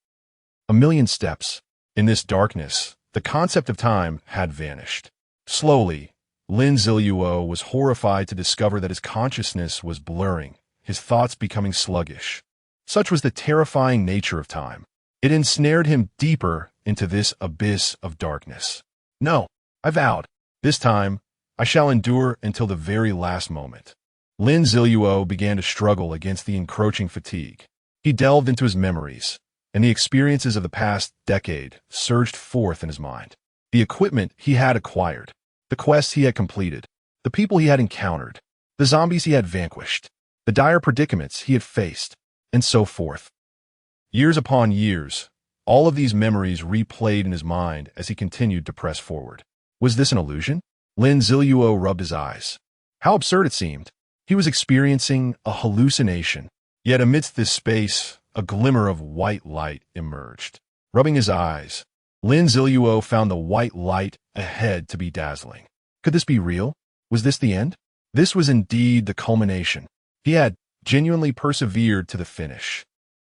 1,000,000 steps. In this darkness, the concept of time had vanished. Slowly, Lin Ziluo was horrified to discover that his consciousness was blurring, his thoughts becoming sluggish. Such was the terrifying nature of time. It ensnared him deeper into this abyss of darkness. No, I vowed. This time, I shall endure until the very last moment. Lin Ziluo began to struggle against the encroaching fatigue. He delved into his memories, and the experiences of the past decade surged forth in his mind. The equipment he had acquired, the quests he had completed, the people he had encountered, the zombies he had vanquished, the dire predicaments he had faced, and so forth. Years upon years, all of these memories replayed in his mind as he continued to press forward. Was this an illusion? Lin Ziluo rubbed his eyes. How absurd it seemed. He was experiencing a hallucination. Yet amidst this space, a glimmer of white light emerged. Rubbing his eyes, Lin Ziluo found the white light ahead to be dazzling. Could this be real? Was this the end? This was indeed the culmination. He had genuinely persevered to the finish.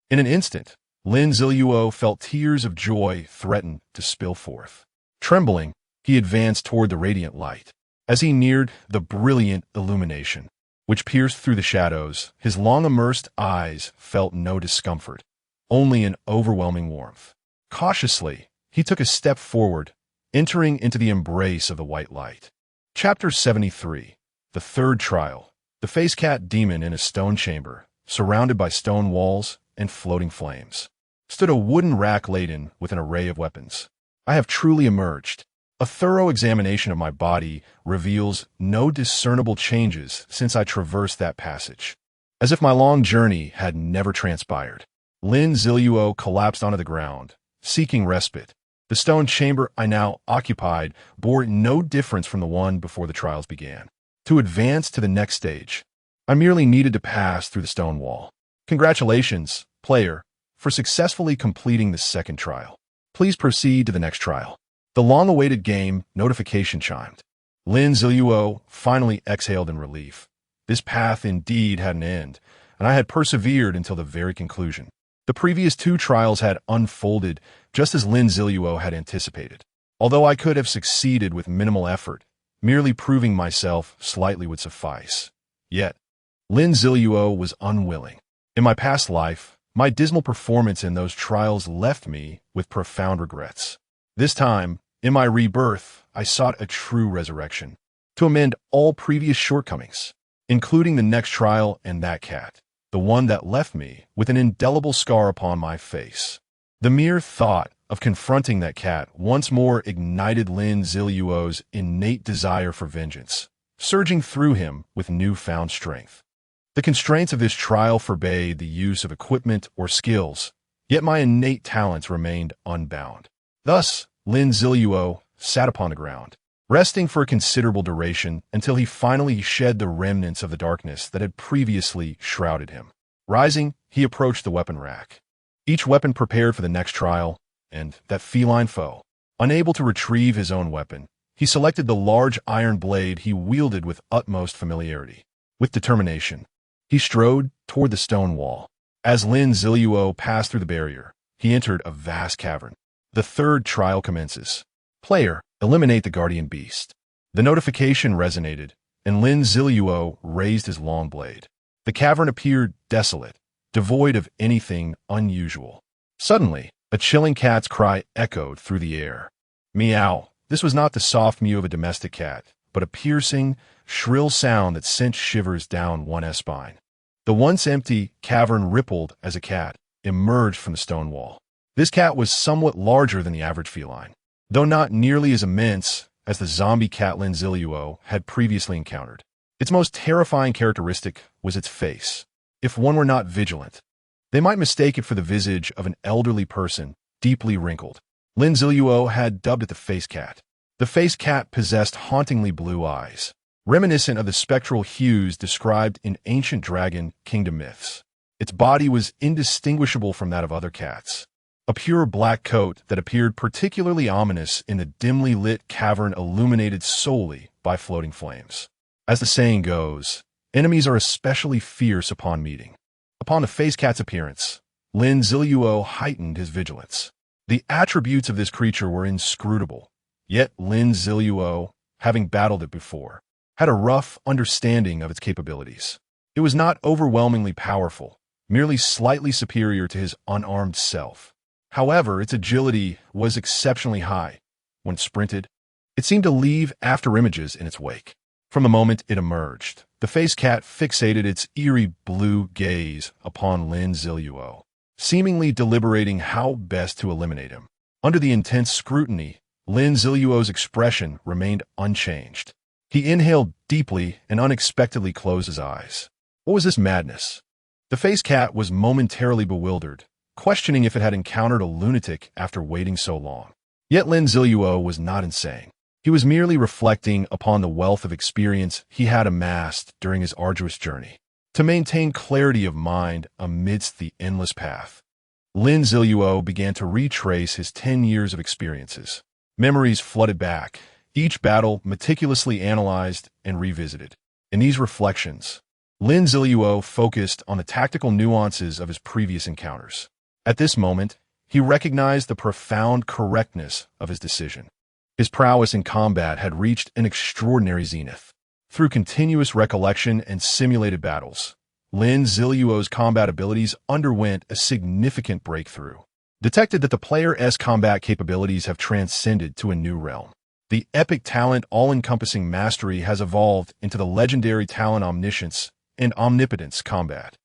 In an instant, Lin Ziluo felt tears of joy threaten to spill forth. Trembling, he advanced toward the radiant light. As he neared the brilliant illumination, which pierced through the shadows, his long-immersed eyes felt no discomfort, only an overwhelming warmth. Cautiously, he took a step forward, entering into the embrace of the white light. Chapter 73. The Third Trial. The Face Cat Demon in a stone chamber, surrounded by stone walls and floating flames, stood a wooden rack laden with an array of weapons. I have truly emerged. A thorough examination of my body reveals no discernible changes since I traversed that passage. As if my long journey had never transpired. Lin Ziluo collapsed onto the ground, seeking respite. The stone chamber I now occupied bore no difference from the one before the trials began. To advance to the next stage, I merely needed to pass through the stone wall. Congratulations, player, for successfully completing the second trial. Please proceed to the next trial. The long-awaited game notification chimed. Lin Ziluo finally exhaled in relief. This path indeed had an end, and I had persevered until the very conclusion. The previous 2 trials had unfolded just as Lin Ziluo had anticipated. Although I could have succeeded with minimal effort, merely proving myself slightly would suffice. Yet, Lin Ziluo was unwilling. In my past life, my dismal performance in those trials left me with profound regrets. This time, in my rebirth, I sought a true resurrection, to amend all previous shortcomings, including the next trial and that cat, the one that left me with an indelible scar upon my face. The mere thought of confronting that cat once more ignited Lin Ziluo's innate desire for vengeance, surging through him with newfound strength. The constraints of this trial forbade the use of equipment or skills, yet my innate talents remained unbound. Thus, Lin Ziluo sat upon the ground, resting for a considerable duration until he finally shed the remnants of the darkness that had previously shrouded him. Rising, he approached the weapon rack. Each weapon prepared for the next trial, and that feline foe. Unable to retrieve his own weapon, he selected the large iron blade he wielded with utmost familiarity. With determination, he strode toward the stone wall. As Lin Ziluo passed through the barrier, he entered a vast cavern. The third trial commences. Player, eliminate the guardian beast. The notification resonated, and Lin Ziluo raised his long blade. The cavern appeared desolate, devoid of anything unusual. Suddenly, a chilling cat's cry echoed through the air. Meow. This was not the soft mew of a domestic cat, but a piercing, shrill sound that sent shivers down one's spine. The once empty cavern rippled as a cat emerged from the stone wall. This cat was somewhat larger than the average feline, though not nearly as immense as the zombie cat Lin Ziluo had previously encountered. Its most terrifying characteristic was its face. If one were not vigilant, They might mistake it for the visage of an elderly person, deeply wrinkled. Lin Ziluo had dubbed it the face cat. The face cat possessed hauntingly blue eyes, reminiscent of the spectral hues described in ancient dragon kingdom myths. Its body was indistinguishable from that of other cats, a pure black coat that appeared particularly ominous in the dimly lit cavern illuminated solely by floating flames. As the saying goes, enemies are especially fierce upon meeting. Upon the face cat's appearance, Lin Ziluo heightened his vigilance. The attributes of this creature were inscrutable, yet Lin Ziluo, having battled it before, had a rough understanding of its capabilities. It was not overwhelmingly powerful, merely slightly superior to his unarmed self. However, its agility was exceptionally high. When it sprinted, it seemed to leave afterimages in its wake. From the moment it emerged, the face cat fixated its eerie blue gaze upon Lin Ziluo, seemingly deliberating how best to eliminate him. Under the intense scrutiny, Lin Ziluo's expression remained unchanged. He inhaled deeply and unexpectedly closed his eyes. What was this madness? The face cat was momentarily bewildered, questioning if it had encountered a lunatic after waiting so long. Yet Lin Ziluo was not insane. He was merely reflecting upon the wealth of experience he had amassed during his arduous journey. To maintain clarity of mind amidst the endless path, Lin Ziluo began to retrace his 10 years of experiences. Memories flooded back, each battle meticulously analyzed and revisited. In these reflections, Lin Ziluo focused on the tactical nuances of his previous encounters. At this moment, he recognized the profound correctness of his decision. His prowess in combat had reached an extraordinary zenith. Through continuous recollection and simulated battles, Lin Ziluo's combat abilities underwent a significant breakthrough. Detected that the player's combat capabilities have transcended to a new realm. The epic talent all-encompassing mastery has evolved into the legendary talent omniscience and omnipotence combat.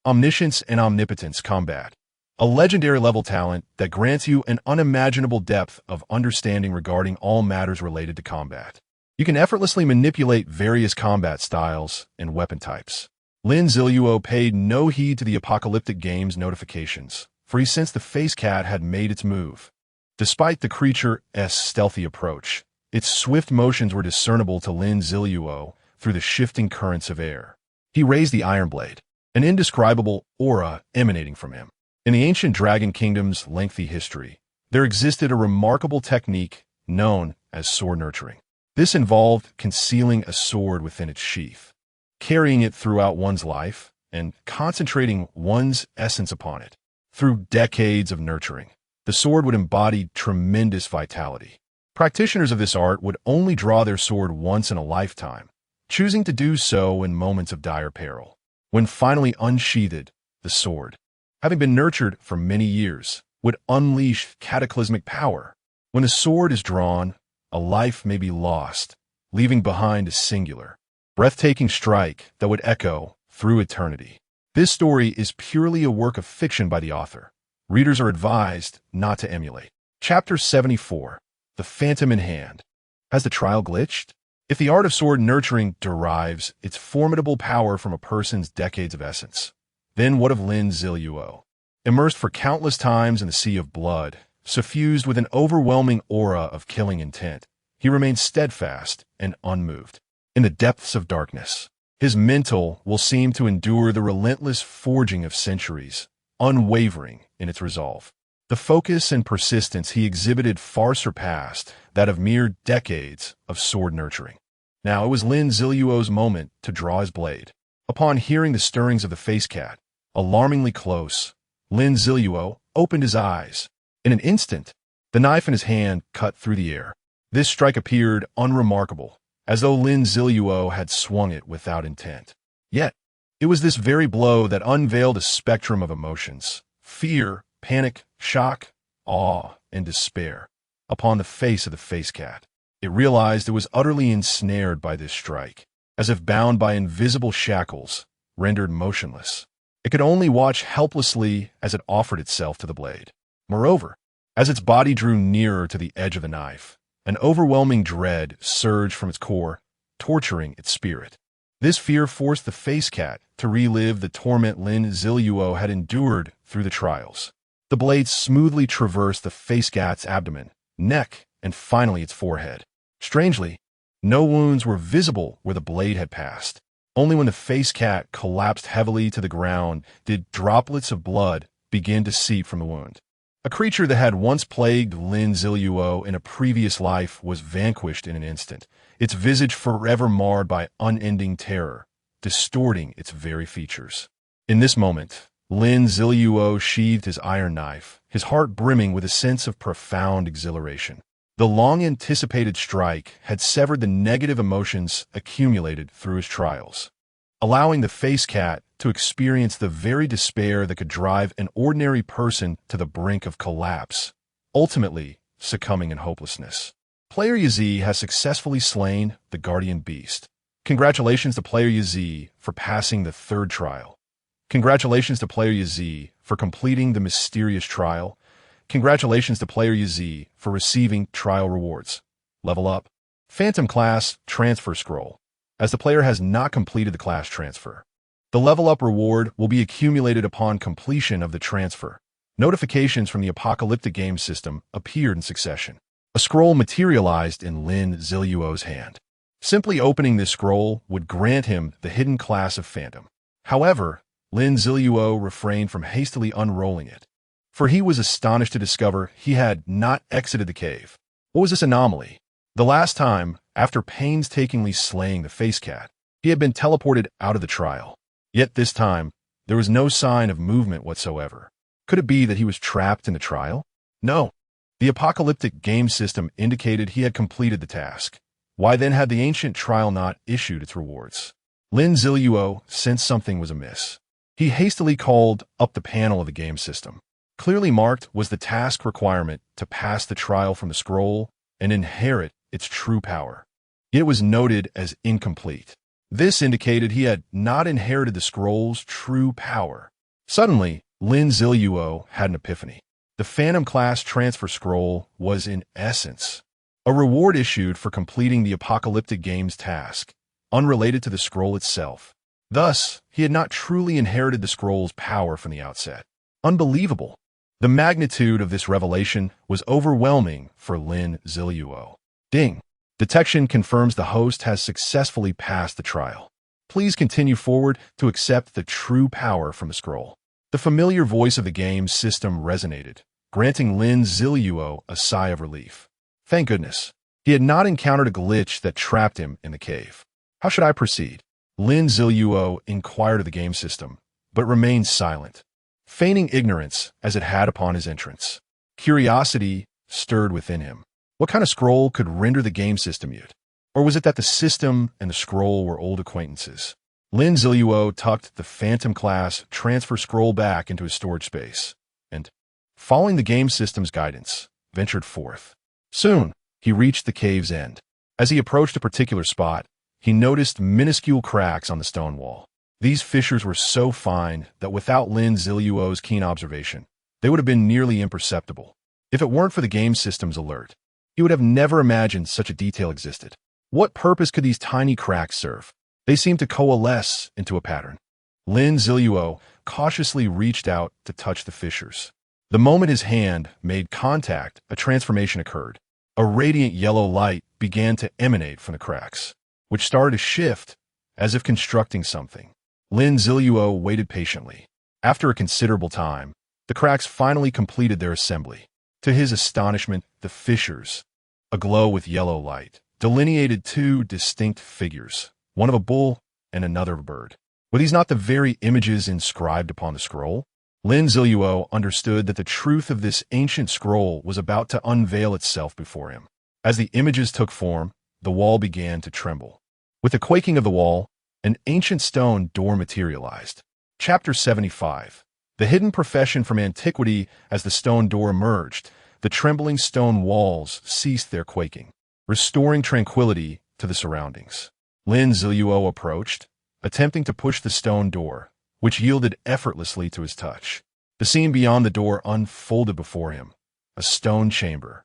Omniscience and omnipotence combat. A legendary level talent that grants you an unimaginable depth of understanding regarding all matters related to combat. You can effortlessly manipulate various combat styles and weapon types. Lin Ziluo paid no heed to the apocalyptic game's notifications, for he sensed the face cat had made its move. Despite the creature's stealthy approach, its swift motions were discernible to Lin Ziluo through the shifting currents of air. He raised the iron blade, an indescribable aura emanating from him. In the ancient dragon kingdom's lengthy history, there existed a remarkable technique known as sword nurturing. This involved concealing a sword within its sheath, carrying it throughout one's life, and concentrating one's essence upon it. Through decades of nurturing, the sword would embody tremendous vitality. Practitioners of this art would only draw their sword once in a lifetime, choosing to do so in moments of dire peril. When finally unsheathed, the sword, having been nurtured for many years, would unleash cataclysmic power. When a sword is drawn, a life may be lost, leaving behind a singular, breathtaking strike that would echo through eternity. This story is purely a work of fiction by the author. Readers are advised not to emulate. Chapter 74. The Phantom in Hand. Has the trial glitched? If the art of sword nurturing derives its formidable power from a person's decades of essence, then what of Lin Ziluo? Immersed for countless times in the sea of blood, suffused with an overwhelming aura of killing intent, he remained steadfast and unmoved. In the depths of darkness, his mental will seem to endure the relentless forging of centuries, unwavering in its resolve. The focus and persistence he exhibited far surpassed that of mere decades of sword nurturing. Now it was Lin Ziluo's moment to draw his blade. Upon hearing the stirrings of the face cat, alarmingly close, Lin Ziluo opened his eyes. In an instant, the knife in his hand cut through the air. This strike appeared unremarkable, as though Lin Ziluo had swung it without intent. Yet, it was this very blow that unveiled a spectrum of emotions: fear, panic, shock, awe, and despair upon the face of the face cat. It realized it was utterly ensnared by this strike, as if bound by invisible shackles, rendered motionless. It could only watch helplessly as it offered itself to the blade. Moreover, as its body drew nearer to the edge of the knife, an overwhelming dread surged from its core, torturing its spirit. This fear forced the face cat to relive the torment Lin Ziluo had endured through the trials. The blade smoothly traversed the face cat's abdomen, neck, and finally its forehead. Strangely, no wounds were visible where the blade had passed. Only when the face cat collapsed heavily to the ground did droplets of blood begin to seep from the wound. A creature that had once plagued Lin Ziluo in a previous life was vanquished in an instant, its visage forever marred by unending terror, distorting its very features. In this moment, Lin Ziluo sheathed his iron knife, his heart brimming with a sense of profound exhilaration. The long-anticipated strike had severed the negative emotions accumulated through his trials, allowing the face cat to experience the very despair that could drive an ordinary person to the brink of collapse, ultimately succumbing in hopelessness. Player Yazi has successfully slain the guardian beast. Congratulations to Player Yazi for passing the third trial. Congratulations to Player Yazi for completing the mysterious trial. Congratulations to Player Yazi for receiving trial rewards. Level up. Phantom Class Transfer Scroll. As the player has not completed the class transfer, the level up reward will be accumulated upon completion of the transfer. Notifications from the apocalyptic game system appeared in succession. A scroll materialized in Lin Ziluo's hand. Simply opening this scroll would grant him the hidden class of Phantom. However, Lin Ziluo refrained from hastily unrolling it, for he was astonished to discover he had not exited the cave. What was this anomaly? The last time, after painstakingly slaying the face cat, he had been teleported out of the trial. Yet this time, there was no sign of movement whatsoever. Could it be that he was trapped in the trial? No. The apocalyptic game system indicated he had completed the task. Why then had the ancient trial not issued its rewards? Lin Ziluo sensed something was amiss. He hastily called up the panel of the game system. Clearly marked was the task requirement to pass the trial from the scroll and inherit its true power. Yet it was noted as incomplete. This indicated he had not inherited the scroll's true power. Suddenly, Lin Ziluo had an epiphany. The Phantom Class Transfer Scroll was, in essence, a reward issued for completing the apocalyptic game's task, unrelated to the scroll itself. Thus, he had not truly inherited the scroll's power from the outset. Unbelievable! The magnitude of this revelation was overwhelming for Lin Ziluo. Ding! Detection confirms the host has successfully passed the trial. Please continue forward to accept the true power from the scroll. The familiar voice of the game's system resonated, granting Lin Ziluo a sigh of relief. Thank goodness. He had not encountered a glitch that trapped him in the cave. How should I proceed? Lin Ziluo inquired of the game system, but remained silent, feigning ignorance as it had upon his entrance. Curiosity stirred within him. What kind of scroll could render the game system mute? Or was it that the system and the scroll were old acquaintances? Lin Ziluo tucked the Phantom Class Transfer Scroll back into his storage space, and, following the game system's guidance, ventured forth. Soon, he reached the cave's end. As he approached a particular spot, he noticed minuscule cracks on the stone wall. These fissures were so fine that without Lin Ziluo's keen observation, they would have been nearly imperceptible. If it weren't for the game system's alert, he would have never imagined such a detail existed. What purpose could these tiny cracks serve? They seemed to coalesce into a pattern. Lin Ziluo cautiously reached out to touch the fissures. The moment his hand made contact, a transformation occurred. A radiant yellow light began to emanate from the cracks, which started to shift as if constructing something. Lin Ziluo waited patiently. After a considerable time, the cracks finally completed their assembly. To his astonishment, the fissures, aglow with yellow light, delineated two distinct figures, one of a bull and another of a bird. Were these not the very images inscribed upon the scroll? Lin Ziluo understood that the truth of this ancient scroll was about to unveil itself before him. As the images took form, the wall began to tremble. With the quaking of the wall, an ancient stone door materialized. Chapter 75. The hidden profession from antiquity. As the stone door emerged, the trembling stone walls ceased their quaking, restoring tranquility to the surroundings. Lin Ziluo approached, attempting to push the stone door, which yielded effortlessly to his touch. The scene beyond the door unfolded before him, a stone chamber,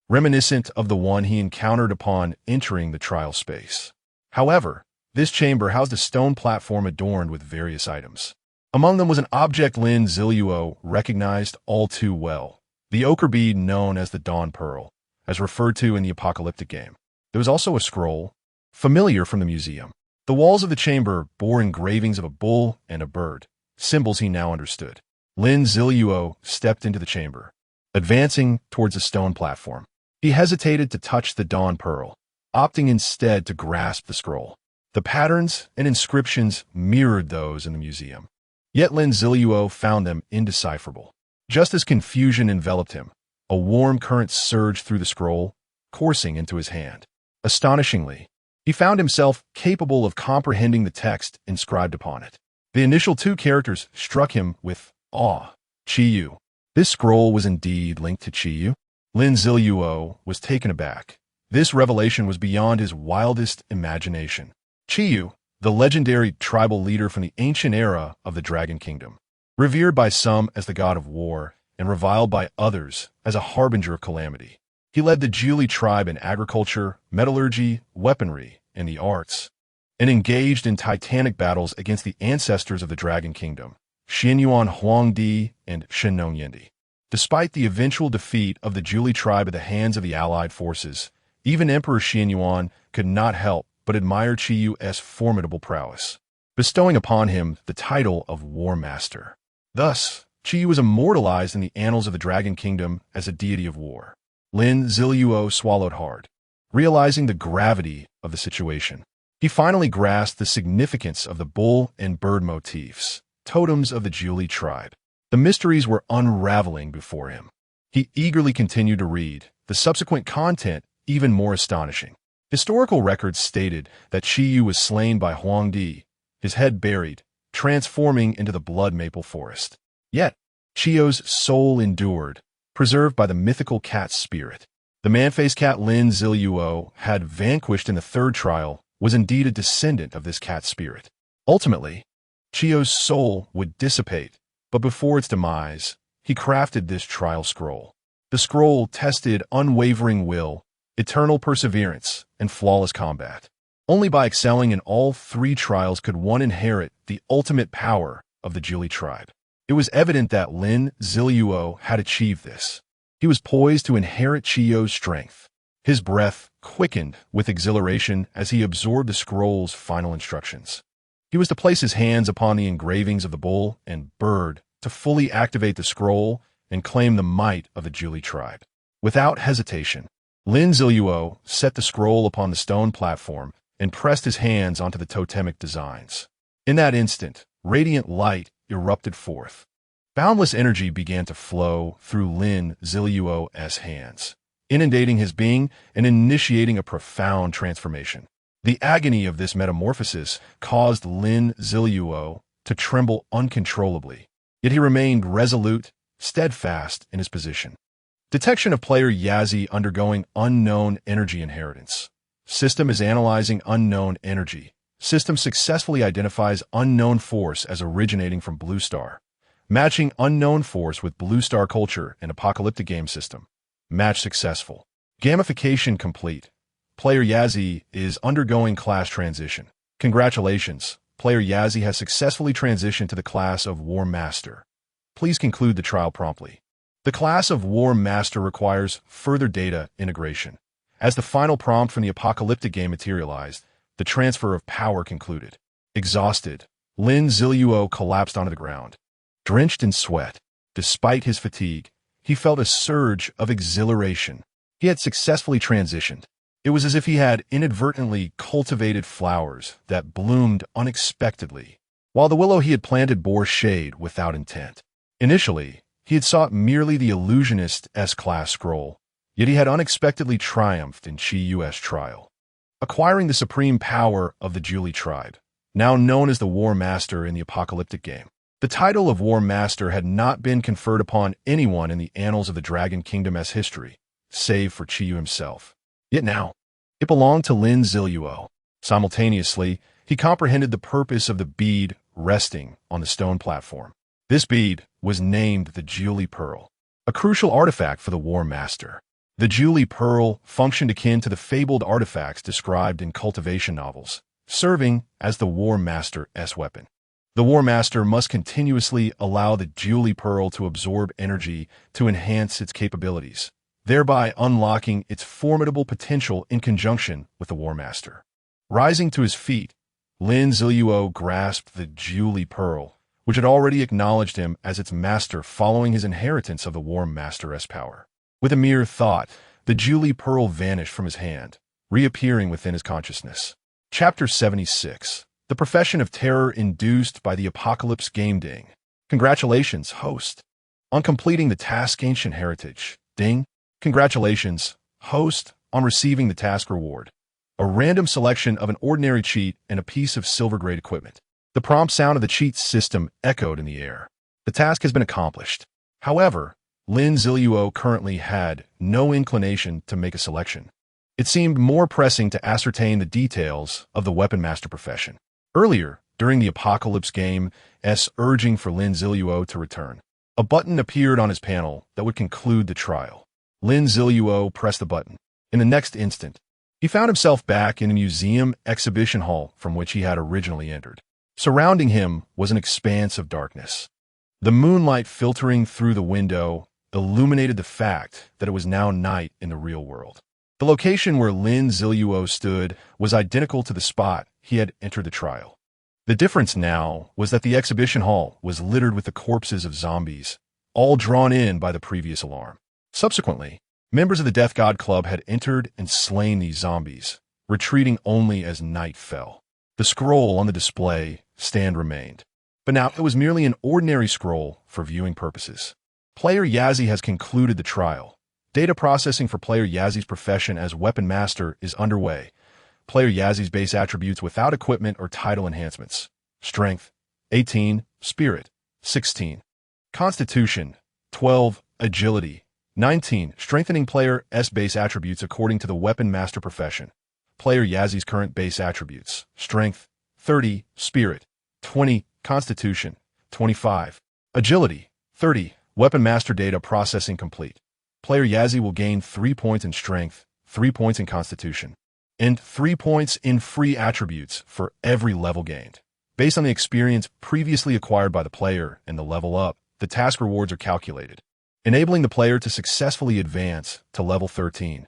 reminiscent of the one he encountered upon entering the trial space. However, This chamber housed a stone platform adorned with various items. Among them was an object Lin Ziluo recognized all too well, the ochre bead known as the Dawn Pearl, as referred to in the apocalyptic game. There was also a scroll, familiar from the museum. The walls of the chamber bore engravings of a bull and a bird, symbols he now understood. Lin Ziluo stepped into the chamber, advancing towards a stone platform. He hesitated to touch the Dawn Pearl, opting instead to grasp the scroll. The patterns and inscriptions mirrored those in the museum. Yet Lin Ziluo found them indecipherable. Just as confusion enveloped him, a warm current surged through the scroll, coursing into his hand. Astonishingly, he found himself capable of comprehending the text inscribed upon it. The initial two characters struck him with awe. Chiyu. This scroll was indeed linked to Chiyu. Lin Ziluo was taken aback. This revelation was beyond his wildest imagination. Chiyu, the legendary tribal leader from the ancient era of the Dragon Kingdom, revered by some as the god of war and reviled by others as a harbinger of calamity. He led the Jiuli tribe in agriculture, metallurgy, weaponry, and the arts, and engaged in titanic battles against the ancestors of the Dragon Kingdom, Xianyuan Huangdi and Shenong Yendi. Despite the eventual defeat of the Jiuli tribe at the hands of the allied forces, even Emperor Xianyuan could not help but admire Chiyu's formidable prowess, bestowing upon him the title of War Master. Thus, Chiyu was immortalized in the annals of the Dragon Kingdom as a deity of war. Lin Ziluo swallowed hard, realizing the gravity of the situation. He finally grasped the significance of the bull and bird motifs, totems of the Jiuli tribe. The mysteries were unraveling before him. He eagerly continued to read, the subsequent content even more astonishing. Historical records stated that Chiyu was slain by Huangdi, his head buried, transforming into the blood maple forest. Yet, Chiyu's soul endured, preserved by the mythical cat spirit. The man-faced cat Lin Ziluo had vanquished in the third trial was indeed a descendant of this cat spirit. Ultimately, Chiyu's soul would dissipate, but before its demise, he crafted this trial scroll. The scroll tested unwavering will, eternal perseverance, and flawless combat. Only by excelling in all three trials could one inherit the ultimate power of the Jiuli tribe. It was evident that Lin Ziluo had achieved this. He was poised to inherit Chiyu's strength. His breath quickened with exhilaration as he absorbed the scroll's final instructions. He was to place his hands upon the engravings of the bull and bird to fully activate the scroll and claim the might of the Jiuli tribe. Without hesitation, Lin Ziluo set the scroll upon the stone platform and pressed his hands onto the totemic designs. In that instant, radiant light erupted forth. Boundless energy began to flow through Lin Ziluo's hands, inundating his being and initiating a profound transformation. The agony of this metamorphosis caused Lin Ziluo to tremble uncontrollably, yet he remained resolute, steadfast in his position. Detection of player Yazi undergoing unknown energy inheritance. System is analyzing unknown energy. System successfully identifies unknown force as originating from Blue Star. Matching unknown force with Blue Star culture and apocalyptic game system. Match successful. Gamification complete. Player Yazi is undergoing class transition. Congratulations, player Yazi has successfully transitioned to the class of War Master. Please conclude the trial promptly. The class of War Master requires further data integration. As the final prompt from the apocalyptic game materialized, the transfer of power concluded. Exhausted, Lin Ziluo collapsed onto the ground. Drenched in sweat, despite his fatigue, he felt a surge of exhilaration. He had successfully transitioned. It was as if he had inadvertently cultivated flowers that bloomed unexpectedly, while the willow he had planted bore shade without intent. Initially, he had sought merely the illusionist S-class scroll, yet he had unexpectedly triumphed in Chiyu's trial, acquiring the supreme power of the Jiuli tribe, now known as the War Master in the apocalyptic game. The title of War Master had not been conferred upon anyone in the annals of the Dragon Kingdom's history, save for Chiyu himself. Yet now, it belonged to Lin Ziluo. Simultaneously, he comprehended the purpose of the bead resting on the stone platform. This bead was named the Jiuli Pearl, a crucial artifact for the War Master. The Jiuli Pearl functioned akin to the fabled artifacts described in cultivation novels, serving as the War Master's weapon. The War Master must continuously allow the Julie Pearl to absorb energy to enhance its capabilities, thereby unlocking its formidable potential in conjunction with the War Master. Rising to his feet, Lin Ziluo grasped the Julie Pearl, which had already acknowledged him as its master following his inheritance of the War Master's power. With a mere thought, the Julie Pearl vanished from his hand, reappearing within his consciousness. Chapter 76. The Profession of Terror Induced by the Apocalypse Game Ding. Congratulations, host, on completing the task Ancient Heritage. Ding. Congratulations, host, on receiving the task reward. A random selection of an ordinary cheat and a piece of silver-grade equipment. The prompt sound of the cheat system echoed in the air. The task has been accomplished. However, Lin Ziluo currently had no inclination to make a selection. It seemed more pressing to ascertain the details of the Weapon Master profession. Earlier, during the Apocalypse Game's urging for Lin Ziluo to return, a button appeared on his panel that would conclude the trial. Lin Ziluo pressed the button. In the next instant, he found himself back in a museum exhibition hall from which he had originally entered. Surrounding him was an expanse of darkness. The moonlight filtering through the window illuminated the fact that it was now night in the real world. The location where Lin Ziluo stood was identical to the spot he had entered the trial. The difference now was that the exhibition hall was littered with the corpses of zombies, all drawn in by the previous alarm. Subsequently, members of the Death God Club had entered and slain these zombies, retreating only as night fell. The scroll on the display stand remained, but now it was merely an ordinary scroll for viewing purposes. Player Yazzie has concluded the trial. Data processing for Player Yazzie's profession as Weapon Master is underway. Player Yazzie's base attributes without equipment or title enhancements. Strength, 18, Spirit, 16. Constitution, 12, Agility, 19. Strengthening Player's base attributes according to the Weapon Master profession. Player Yazzie's current base attributes. Strength, 30, Spirit, 20, Constitution, 25. Agility, 30. Weapon Master data processing complete. Player Yazzie will gain 3 points in Strength, 3 points in Constitution, and 3 points in free attributes for every level gained. Based on the experience previously acquired by the player and the level up, the task rewards are calculated, enabling the player to successfully advance to level 13.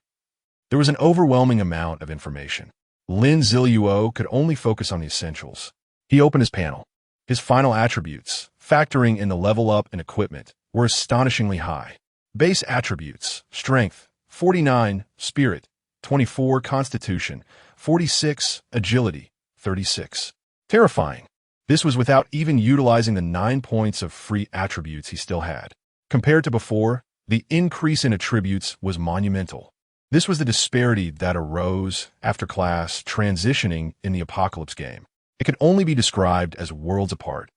There was an overwhelming amount of information. Lin Ziluo could only focus on the essentials. He opened his panel. His final attributes, factoring in the level up and equipment, were astonishingly high. Base attributes, Strength, 49, Spirit, 24, Constitution, 46, Agility, 36. Terrifying. This was without even utilizing the 9 points of free attributes he still had. Compared to before, the increase in attributes was monumental. This was the disparity that arose after class transitioning in the Apocalypse game. It could only be described as worlds apart.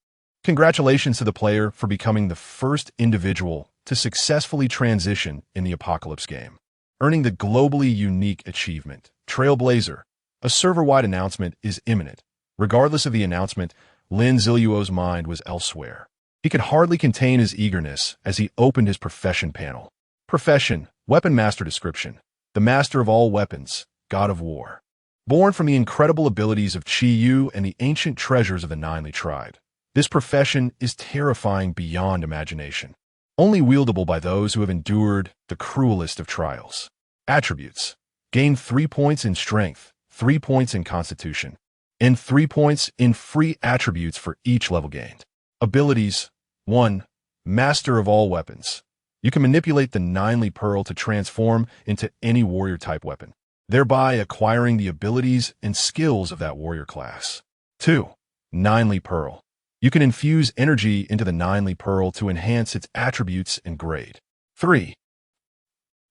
Congratulations to the player for becoming the first individual to successfully transition in the Apocalypse game, earning the globally unique achievement, Trailblazer. A server-wide announcement is imminent. Regardless of the announcement, Lin Ziluo's mind was elsewhere. He could hardly contain his eagerness as he opened his profession panel. Profession, Weapon Master description. The Master of all weapons, God of War. Born from the incredible abilities of Chi Yu and the ancient treasures of the Ninely tribe. This profession is terrifying beyond imagination, only wieldable by those who have endured the cruelest of trials. Attributes. Gain 3 points in Strength, 3 points in Constitution, and 3 points in free attributes for each level gained. Abilities. 1. Master of all weapons. You can manipulate the Ninely Pearl to transform into any warrior-type weapon, thereby acquiring the abilities and skills of that warrior class. 2. Ninely Pearl. You can infuse energy into the Ninely Pearl to enhance its attributes and grade. 3.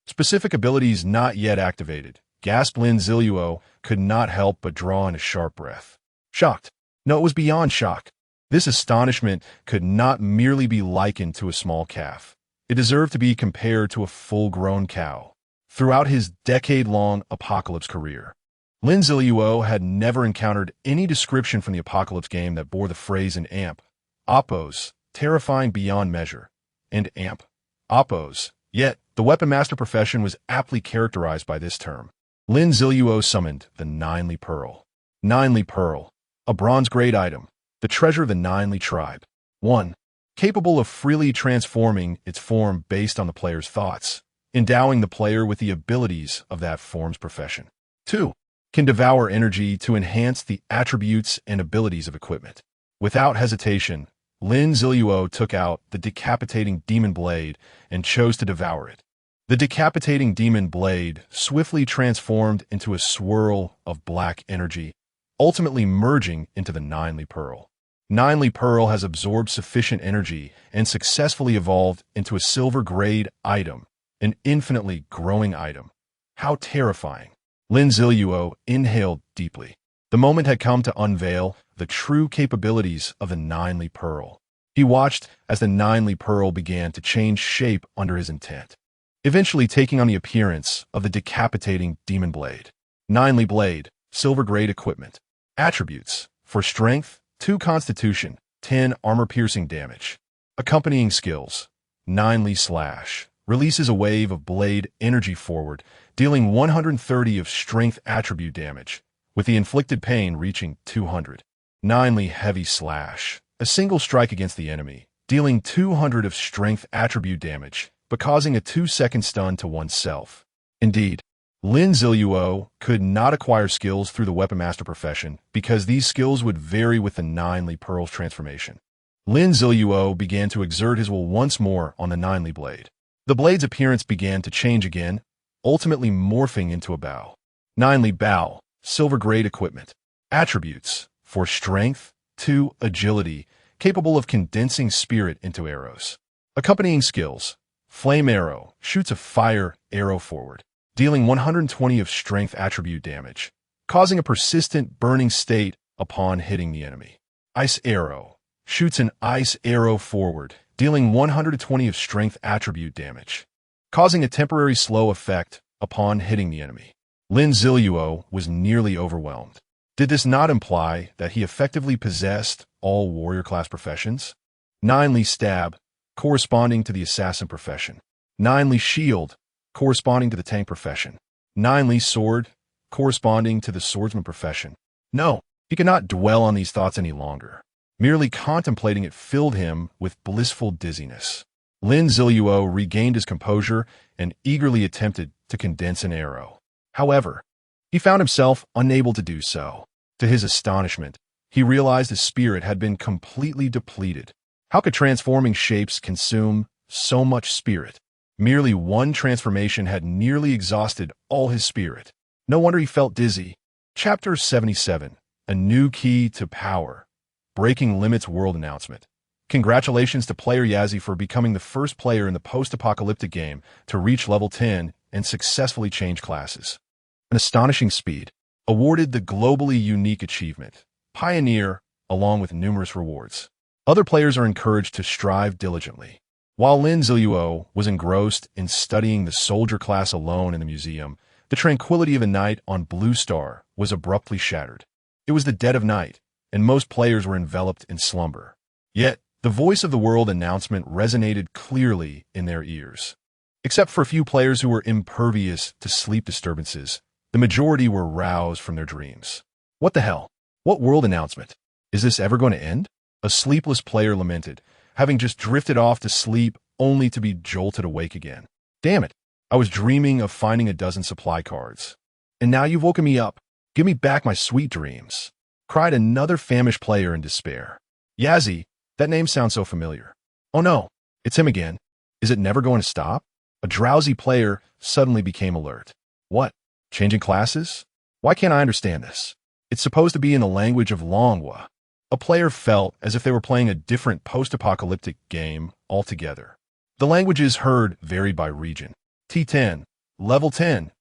Specific abilities not yet activated. Gasped Lin Ziluo could not help but draw in a sharp breath. Shocked. No, it was beyond shock. This astonishment could not merely be likened to a small calf. It deserved to be compared to a full-grown cow. Throughout his decade-long Apocalypse career, Lin Ziluo had never encountered any description from the Apocalypse game that bore the phrase in amp, oppos, terrifying beyond measure, and amp, oppos. Yet, the Weapon Master profession was aptly characterized by this term. Lin Ziluo summoned the Ninely Pearl. Ninely Pearl, a bronze-grade item, the treasure of the Ninely tribe. 1. Capable of freely transforming its form based on the player's thoughts, endowing the player with the abilities of that form's profession. 2. Can devour energy to enhance the attributes and abilities of equipment. Without hesitation, Lin Ziluo took out the decapitating demon blade and chose to devour it. The decapitating demon blade swiftly transformed into a swirl of black energy, ultimately merging into the Ninely Pearl. Ninely Pearl has absorbed sufficient energy and successfully evolved into a silver-grade item, an infinitely growing item. How terrifying. Lin Ziluo inhaled deeply. The moment had come to unveil the true capabilities of the Ninely Pearl. He watched as the Ninely Pearl began to change shape under his intent, eventually taking on the appearance of the decapitating demon blade. Ninely Blade, silver-grade equipment. Attributes: for strength, 2 constitution, 10 armor-piercing damage. Accompanying skills: Ninely Slash, releases a wave of blade energy forward, dealing 130 of strength attribute damage, with the inflicted pain reaching 200. Ninely Heavy Slash, a single strike against the enemy, dealing 200 of strength attribute damage, but causing a 2-second stun to oneself. Indeed, Lin Ziluo could not acquire skills through the Weapon Master profession because these skills would vary with the Ninely Pearl's transformation. Lin Ziluo began to exert his will once more on the Ninely Blade. The blade's appearance began to change again, ultimately morphing into a bow. Ninely Bow, silver-grade equipment. Attributes: for strength, 2 agility, capable of condensing spirit into arrows. Accompanying skills: Flame Arrow, shoots a fire arrow forward, dealing 120 of strength attribute damage, causing a persistent burning state upon hitting the enemy. Ice Arrow, shoots an ice arrow forward, dealing 120 of strength attribute damage, causing a temporary slow effect upon hitting the enemy. Lin Ziluo was nearly overwhelmed. Did this not imply that he effectively possessed all warrior class professions? Ninely Stab, corresponding to the assassin profession. Ninely Shield, corresponding to the tank profession. Ninely Sword, corresponding to the swordsman profession. No, he could not dwell on these thoughts any longer. Merely contemplating it filled him with blissful dizziness. Lin Ziluo regained his composure and eagerly attempted to condense an arrow. However, he found himself unable to do so. To his astonishment, he realized his spirit had been completely depleted. How could transforming shapes consume so much spirit? Merely one transformation had nearly exhausted all his spirit. No wonder he felt dizzy. Chapter 77, A New Key to Power. Breaking Limits World Announcement. Congratulations to player Yazzie for becoming the first player in the post-apocalyptic game to reach level 10 and successfully change classes. An astonishing speed. Awarded the globally unique achievement, Pioneer, along with numerous rewards. Other players are encouraged to strive diligently. While Lin Ziluo was engrossed in studying the soldier class alone in the museum, the tranquility of the night on Blue Star was abruptly shattered. It was the dead of night, and most players were enveloped in slumber. Yet, the voice of the world announcement resonated clearly in their ears. Except for a few players who were impervious to sleep disturbances, the majority were roused from their dreams. What the hell? What world announcement? Is this ever going to end? A sleepless player lamented, having just drifted off to sleep only to be jolted awake again. Damn it, I was dreaming of finding a dozen supply cards. And now you've woken me up. Give me back my sweet dreams, cried another famished player in despair. Yazzie, that name sounds so familiar. Oh no, it's him again. Is it never going to stop? A drowsy player suddenly became alert. What? Changing classes? Why can't I understand this? It's supposed to be in the language of Longwa. A player felt as if they were playing a different post-apocalyptic game altogether. The languages heard varied by region. T10, level 10.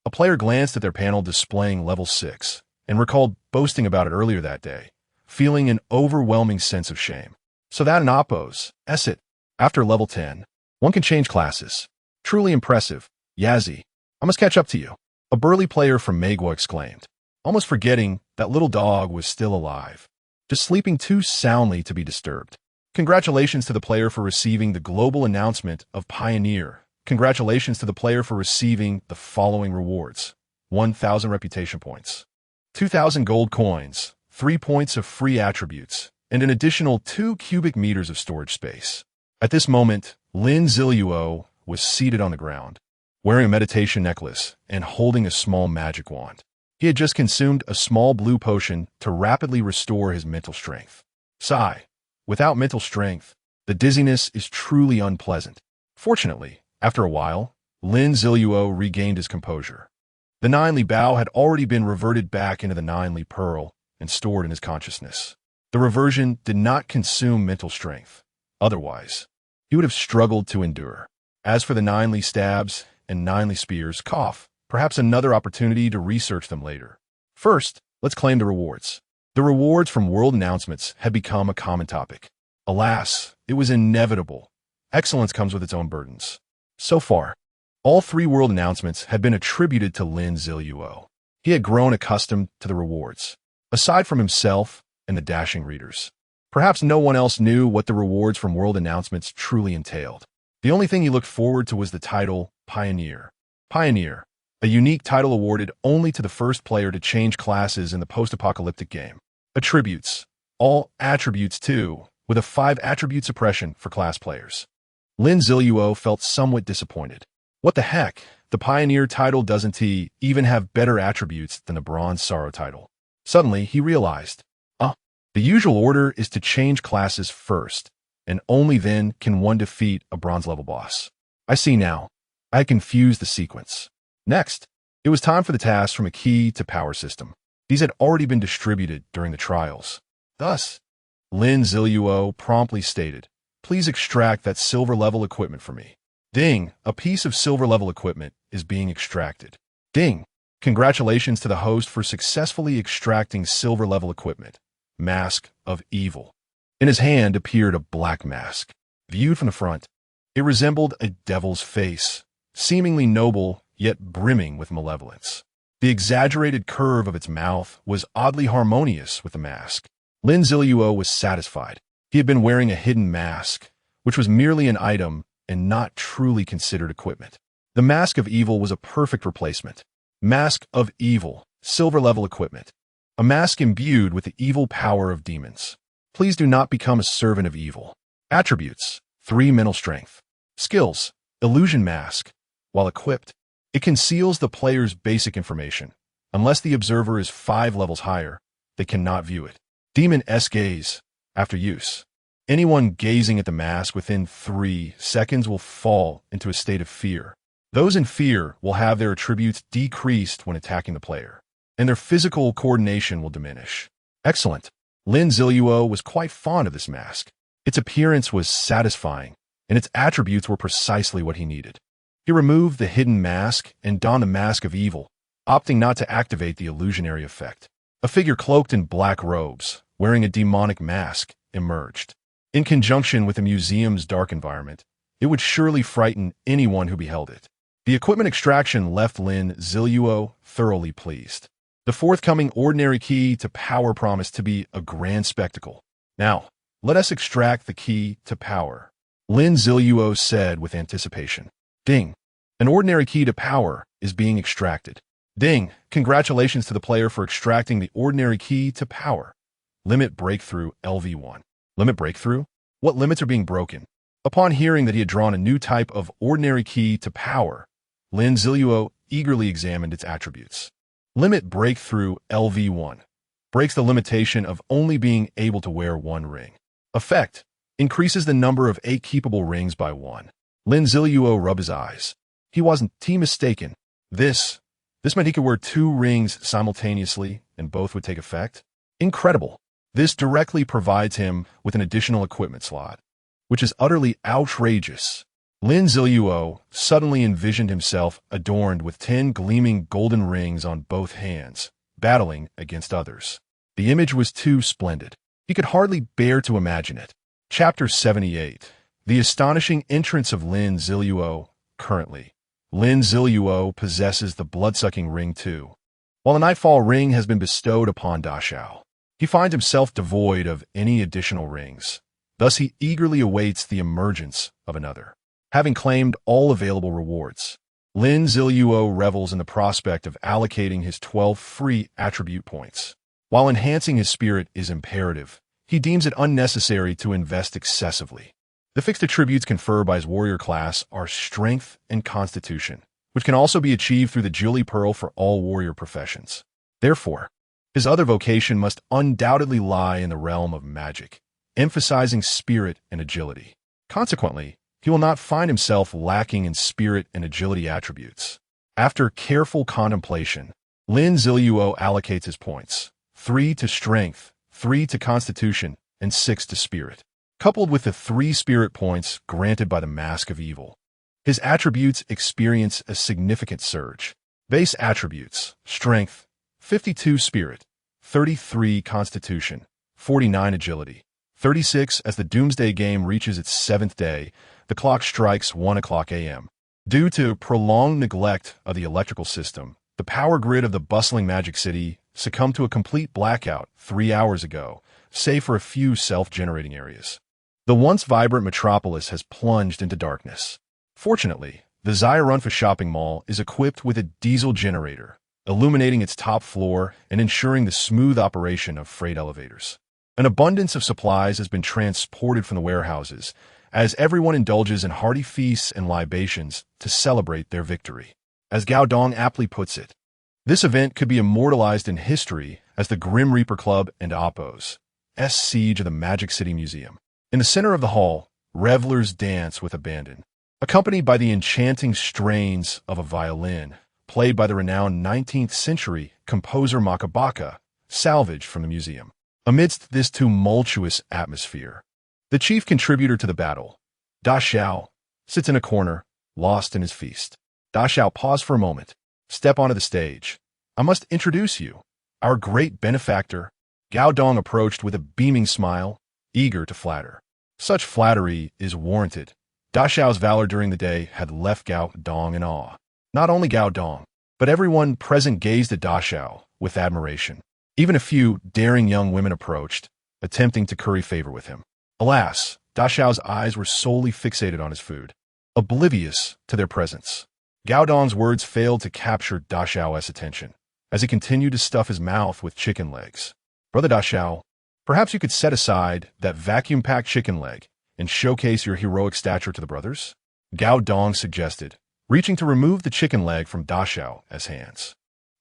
A player glanced at their panel displaying level 6 and recalled boasting about it earlier that day, feeling an overwhelming sense of shame. So that in Oppos, Esset, after level 10, one can change classes. Truly impressive. Yazzie, I must catch up to you. A burly player from Megwa exclaimed, almost forgetting that little dog was still alive, just sleeping too soundly to be disturbed. Congratulations to the player for receiving the global announcement of Pioneer. Congratulations to the player for receiving the following rewards. 1,000 reputation points. 2,000 gold coins, 3 points of free attributes, and an additional 2 cubic meters of storage space. At this moment, Lin Ziluo was seated on the ground, wearing a meditation necklace and holding a small magic wand. He had just consumed a small blue potion to rapidly restore his mental strength. Sigh. Without mental strength, the dizziness is truly unpleasant. Fortunately, after a while, Lin Ziluo regained his composure. The 9-li bow had already been reverted back into the 9-li pearl and stored in his consciousness. The reversion did not consume mental strength. Otherwise, he would have struggled to endure. As for the 9-li stabs and 9-li spears, cough, perhaps another opportunity to research them later. First, let's claim the rewards. The rewards from world announcements had become a common topic. Alas, it was inevitable. Excellence comes with its own burdens. So far, all 3 world announcements had been attributed to Lin Ziluo. He had grown accustomed to the rewards. Aside from himself and the dashing readers, perhaps no one else knew what the rewards from world announcements truly entailed. The only thing he looked forward to was the title Pioneer. Pioneer, a unique title awarded only to the first player to change classes in the post-apocalyptic game. Attributes. All attributes too, with a 5 attribute suppression for class players. Lin Ziluo felt somewhat disappointed. What the heck? The Pioneer title doesn't even have better attributes than the Bronze Sorrow title. Suddenly, he realized, the usual order is to change classes first, and only then can one defeat a bronze-level boss. I see now. I had confused the sequence. Next, it was time for the tasks from a key to power system. These had already been distributed during the trials. Thus, Lin Ziluo promptly stated, "Please extract that silver-level equipment for me." Ding, a piece of silver-level equipment is being extracted. Ding, congratulations to the host for successfully extracting silver-level equipment. Mask of Evil. In his hand appeared a black mask. Viewed from the front, it resembled a devil's face, seemingly noble yet brimming with malevolence. The exaggerated curve of its mouth was oddly harmonious with the mask. Lin Ziluo was satisfied. He had been wearing a hidden mask, which was merely an item and not truly considered equipment. The Mask of Evil was a perfect replacement. Mask of Evil, silver-level equipment. A mask imbued with the evil power of demons. Please do not become a servant of evil. Attributes: 3 mental strength. Skills: Illusion Mask. While equipped, it conceals the player's basic information. Unless the observer is 5 levels higher, they cannot view it. Demon-esque Gaze. After use, anyone gazing at the mask within 3 seconds will fall into a state of fear. Those in fear will have their attributes decreased when attacking the player, and their physical coordination will diminish. Excellent. Lin Ziluo was quite fond of this mask. Its appearance was satisfying, and its attributes were precisely what he needed. He removed the hidden mask and donned the Mask of Evil, opting not to activate the illusionary effect. A figure cloaked in black robes, wearing a demonic mask, emerged. In conjunction with the museum's dark environment, it would surely frighten anyone who beheld it. The equipment extraction left Lin Ziluo thoroughly pleased. The forthcoming ordinary key to power promised to be a grand spectacle. Now, let us extract the key to power, Lin Ziluo said with anticipation. Ding. An ordinary key to power is being extracted. Ding. Congratulations to the player for extracting the ordinary key to power. Limit breakthrough LV1. Limit breakthrough? What limits are being broken? Upon hearing that he had drawn a new type of ordinary key to power, Lin Ziluo eagerly examined its attributes. Limit breakthrough LV1 breaks the limitation of only being able to wear 1 ring. Effect: increases the number of 8 keepable rings by 1. Lin Ziluo rubbed his eyes. He wasn't mistaken. This meant he could wear 2 rings simultaneously and both would take effect. Incredible. This directly provides him with an additional equipment slot, which is utterly outrageous. Lin Ziluo suddenly envisioned himself adorned with 10 gleaming golden rings on both hands, battling against others. The image was too splendid. He could hardly bear to imagine it. Chapter 78. The astonishing entrance of Lin Ziluo. Currently, Lin Ziluo possesses the blood-sucking ring too. While the Nightfall ring has been bestowed upon Dashao, he finds himself devoid of any additional rings. Thus he eagerly awaits the emergence of another. Having claimed all available rewards, Lin Ziluo revels in the prospect of allocating his 12 free attribute points. While enhancing his spirit is imperative, he deems it unnecessary to invest excessively. The fixed attributes conferred by his warrior class are strength and constitution, which can also be achieved through the Julie Pearl for all warrior professions. Therefore, his other vocation must undoubtedly lie in the realm of magic, emphasizing spirit and agility. Consequently, he will not find himself lacking in spirit and agility attributes. After careful contemplation, Lin Ziluo allocates his points, 3 to strength, 3 to constitution, and 6 to spirit, coupled with the 3 spirit points granted by the Mask of Evil. His attributes experience a significant surge. Base attributes: strength, 52 spirit, 33 constitution, 49 agility, 36. As the Doomsday game reaches its 7th day, the clock strikes 1:00 a.m. Due to prolonged neglect of the electrical system, the power grid of the bustling Magic City succumbed to a complete blackout 3 hours ago, save for a few self-generating areas. The once vibrant metropolis has plunged into darkness. Fortunately, the Zayarunfa shopping mall is equipped with a diesel generator, illuminating its top floor and ensuring the smooth operation of freight elevators. An abundance of supplies has been transported from the warehouses, as everyone indulges in hearty feasts and libations to celebrate their victory. As Gao Dong aptly puts it, this event could be immortalized in history as the Grim Reaper Club and Oppo's siege of the Magic City Museum. In the center of the hall, revelers dance with abandon, accompanied by the enchanting strains of a violin, played by the renowned 19th century composer Makabaka, salvaged from the museum. Amidst this tumultuous atmosphere, the chief contributor to the battle, Da Xiao, sits in a corner, lost in his feast. Da Xiao paused for a moment. Step onto the stage. I must introduce you, our great benefactor. Gao Dong approached with a beaming smile, eager to flatter. Such flattery is warranted. Da Xiao's valor during the day had left Gao Dong in awe. Not only Gao Dong, but everyone present gazed at Da Xiao with admiration. Even a few daring young women approached, attempting to curry favor with him. Alas, Da Xiao's eyes were solely fixated on his food, oblivious to their presence. Gao Dong's words failed to capture Da Xiao's attention, as he continued to stuff his mouth with chicken legs. Brother Da Xiao, perhaps you could set aside that vacuum-packed chicken leg and showcase your heroic stature to the brothers? Gao Dong suggested, reaching to remove the chicken leg from Da Xiao's hands.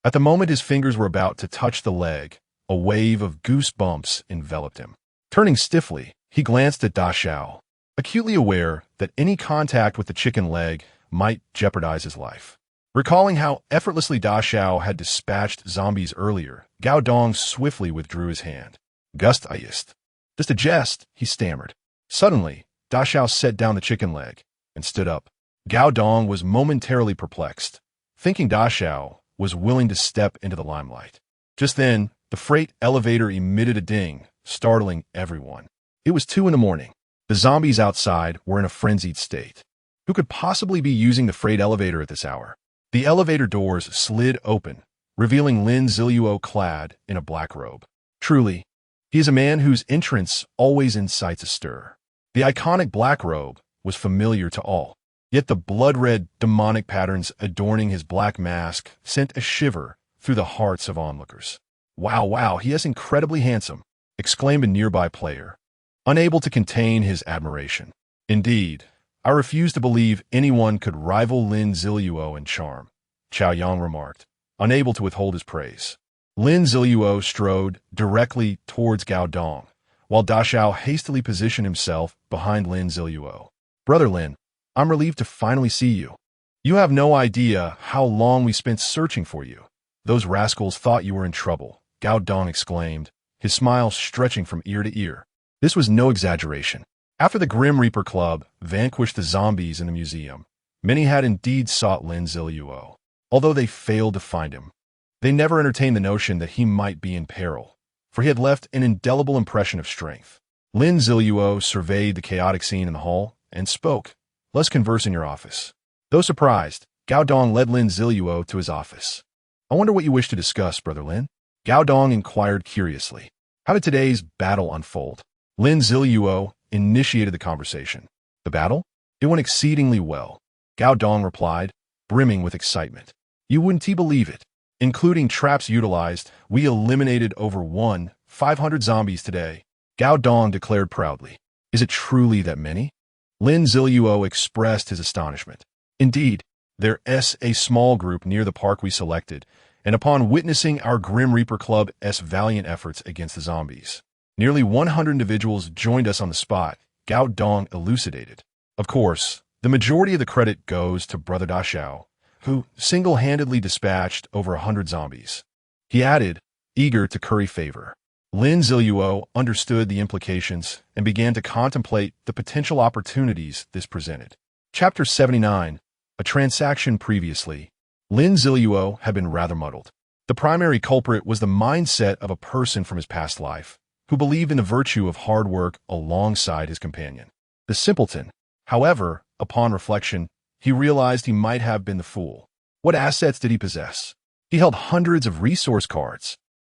At the moment his fingers were about to touch the leg, a wave of goosebumps enveloped him. Turning stiffly, he glanced at Da Xiao, acutely aware that any contact with the chicken leg might jeopardize his life. Recalling how effortlessly Da Xiao had dispatched zombies earlier, Gao Dong swiftly withdrew his hand. Just a jest, he stammered. Suddenly, Da Xiao set down the chicken leg and stood up. Gao Dong was momentarily perplexed, thinking Da Xiao was willing to step into the limelight. Just then, the freight elevator emitted a ding, startling everyone. It was 2 a.m. The zombies outside were in a frenzied state. Who could possibly be using the freight elevator at this hour? The elevator doors slid open, revealing Lin Ziluo clad in a black robe. Truly, he is a man whose entrance always incites a stir. The iconic black robe was familiar to all, yet the blood-red demonic patterns adorning his black mask sent a shiver through the hearts of onlookers. Wow, he is incredibly handsome, exclaimed a nearby player, unable to contain his admiration. Indeed, I refuse to believe anyone could rival Lin Ziluo in charm, Chao Yang remarked, unable to withhold his praise. Lin Ziluo strode directly towards Gao Dong, while Da Xiao hastily positioned himself behind Lin Ziluo. Brother Lin, I'm relieved to finally see you. You have no idea how long we spent searching for you. Those rascals thought you were in trouble, Gao Dong exclaimed, his smile stretching from ear to ear. This was no exaggeration. After the Grim Reaper Club vanquished the zombies in the museum, many had indeed sought Lin Ziluo. Although they failed to find him, they never entertained the notion that he might be in peril, for he had left an indelible impression of strength. Lin Ziluo surveyed the chaotic scene in the hall and spoke. Let's converse in your office. Though surprised, Gao Dong led Lin Ziluo to his office. I wonder what you wish to discuss, Brother Lin? Gao Dong inquired curiously. How did today's battle unfold? Lin Ziluo initiated the conversation. The battle? It went exceedingly well, Gao Dong replied, brimming with excitement. You wouldn't believe it. Including traps utilized, we eliminated over 500 zombies today, Gao Dong declared proudly. Is it truly that many? Lin Ziluo expressed his astonishment. Indeed, there's a small group near the park we selected, and upon witnessing our Grim Reaper Club's valiant efforts against the zombies, nearly 100 individuals joined us on the spot, Gao Dong elucidated. Of course, the majority of the credit goes to Brother Da Xiao, who single-handedly dispatched over 100 zombies. He added, eager to curry favor. Lin Ziluo understood the implications and began to contemplate the potential opportunities this presented. Chapter 79, A Transaction Previously. Lin Ziluo had been rather muddled. The primary culprit was the mindset of a person from his past life, who believed in the virtue of hard work alongside his companion. The simpleton, however, upon reflection, he realized he might have been the fool. What assets did he possess? He held hundreds of resource cards.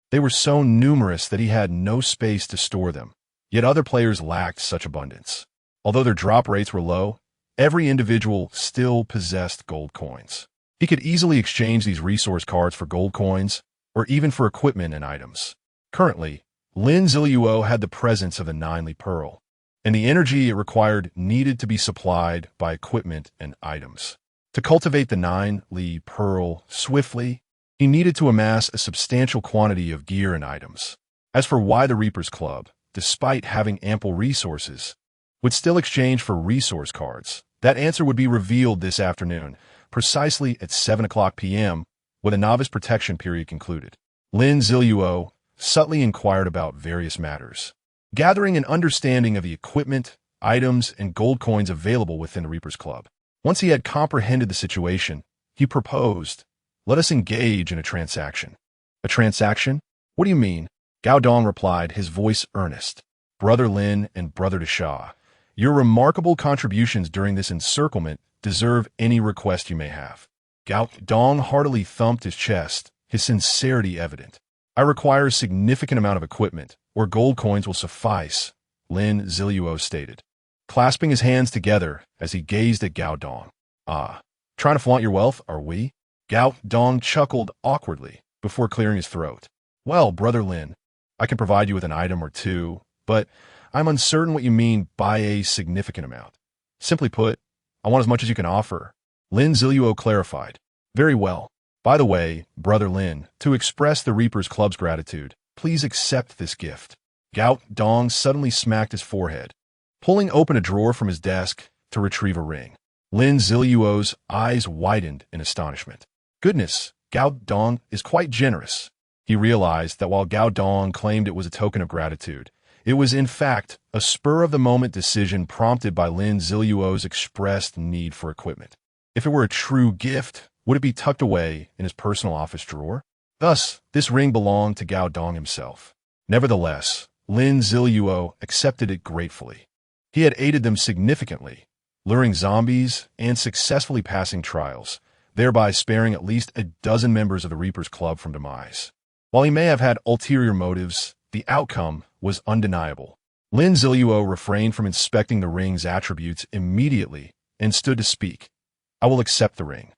They were so numerous that he had no space to store them, yet other players lacked such abundance. Although their drop rates were low, every individual still possessed gold coins. He could easily exchange these resource cards for gold coins, or even for equipment and items. Currently, Lin Ziluo had the presence of the Ninely Pearl, and the energy it required needed to be supplied by equipment and items. To cultivate the Ninely Pearl swiftly, he needed to amass a substantial quantity of gear and items. As for why the Reapers Club, despite having ample resources, would still exchange for resource cards, that answer would be revealed this afternoon, precisely at 7 p.m., when the novice protection period concluded. Lin Ziluo subtly inquired about various matters, gathering an understanding of the equipment, items, and gold coins available within the Reapers Club. Once he had comprehended the situation, he proposed, "Let us engage in a transaction." "A transaction? What do you mean?" Gao Dong replied, his voice earnest. "Brother Lin and Brother Desha, your remarkable contributions during this encirclement deserve any request you may have." Gao Dong heartily thumped his chest, his sincerity evident. "I require a significant amount of equipment, or gold coins will suffice," Lin Ziluo stated, clasping his hands together as he gazed at Gao Dong. "Ah, trying to flaunt your wealth, are we?" Gao Dong chuckled awkwardly before clearing his throat. "Well, Brother Lin, I can provide you with an item or two, but I'm uncertain what you mean by a significant amount. Simply put, I want as much as you can offer," Lin Ziluo clarified. "Very well. By the way, Brother Lin, to express the Reapers Club's gratitude, please accept this gift." Gao Dong suddenly smacked his forehead, pulling open a drawer from his desk to retrieve a ring. Lin Ziluo's eyes widened in astonishment. Goodness, Gao Dong is quite generous. He realized that while Gao Dong claimed it was a token of gratitude, it was in fact a spur-of-the-moment decision prompted by Lin Ziluo's expressed need for equipment. If it were a true gift, would it be tucked away in his personal office drawer? Thus, this ring belonged to Gao Dong himself. Nevertheless, Lin Ziluo accepted it gratefully. He had aided them significantly, luring zombies and successfully passing trials, thereby sparing at least a dozen members of the Reapers Club from demise. While he may have had ulterior motives, the outcome was undeniable. Lin Ziluo refrained from inspecting the ring's attributes immediately and stood to speak. "I will accept the ring.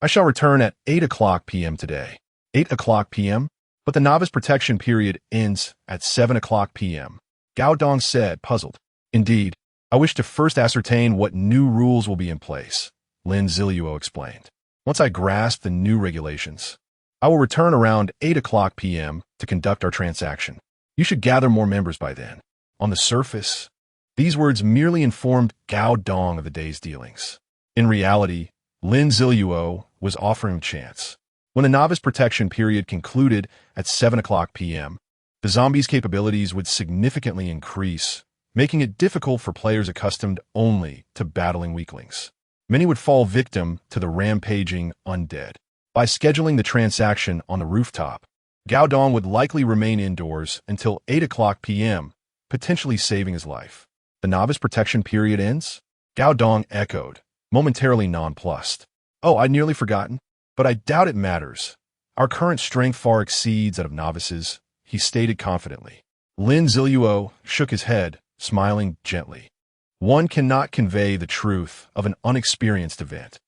I shall return at 8 p.m. today." 8 p.m.? But the novice protection period ends at 7 p.m., Gao Dong said, puzzled. "Indeed, I wish to first ascertain what new rules will be in place," Lin Ziluo explained. "Once I grasp the new regulations, I will return around 8 p.m. to conduct our transaction. You should gather more members by then." On the surface, these words merely informed Gao Dong of the day's dealings. In reality, Lin Ziluo was offering him a chance. When the novice protection period concluded at 7 p.m., the zombies' capabilities would significantly increase, making it difficult for players accustomed only to battling weaklings. Many would fall victim to the rampaging undead. By scheduling the transaction on the rooftop, Gao Dong would likely remain indoors until 8 p.m., potentially saving his life. "The novice protection period ends?" Gao Dong echoed, momentarily nonplussed. "Oh, I'd nearly forgotten, but I doubt it matters. Our current strength far exceeds that of novices," he stated confidently. Lin Ziluo shook his head, smiling gently. "One cannot convey the truth of an unexperienced event.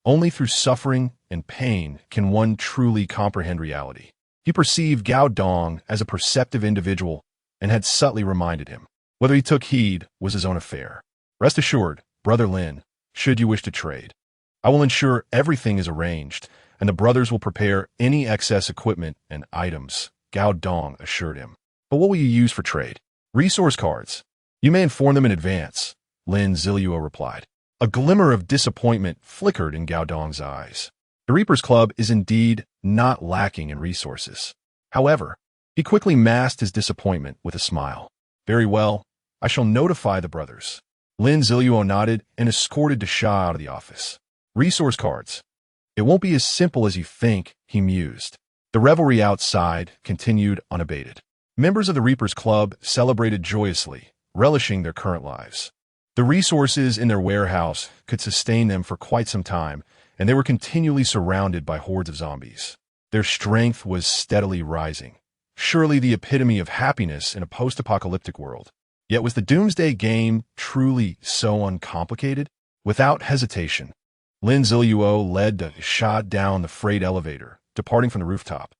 Only through suffering and pain can one truly comprehend reality. He perceived Gao Dong as a perceptive individual and had subtly reminded him. Whether he took heed was his own affair. Rest assured, Brother Lin, should you wish to trade, I will ensure everything is arranged, and the brothers will prepare any excess equipment and items, Gao Dong assured him. But what will you use for trade? Resource cards. You may inform them in advance, Lin Ziluo replied. A glimmer of disappointment flickered in Gao Dong's eyes. The Reaper's Club is indeed not lacking in resources. However, he quickly masked his disappointment with a smile. Very well, I shall notify the brothers. Lin Ziluo nodded and escorted Sha out of the office. Resource cards. It won't be as simple as you think, he mused. The revelry outside continued unabated. Members of the Reaper's Club celebrated joyously, relishing their current lives. The resources in their warehouse could sustain them for quite some time, and they were continually surrounded by hordes of zombies. Their strength was steadily rising. Surely the epitome of happiness in a post-apocalyptic world. Yet was the Doomsday game truly so uncomplicated? Without hesitation, Lin Ziluo led Sha down the freight elevator, departing from the rooftop.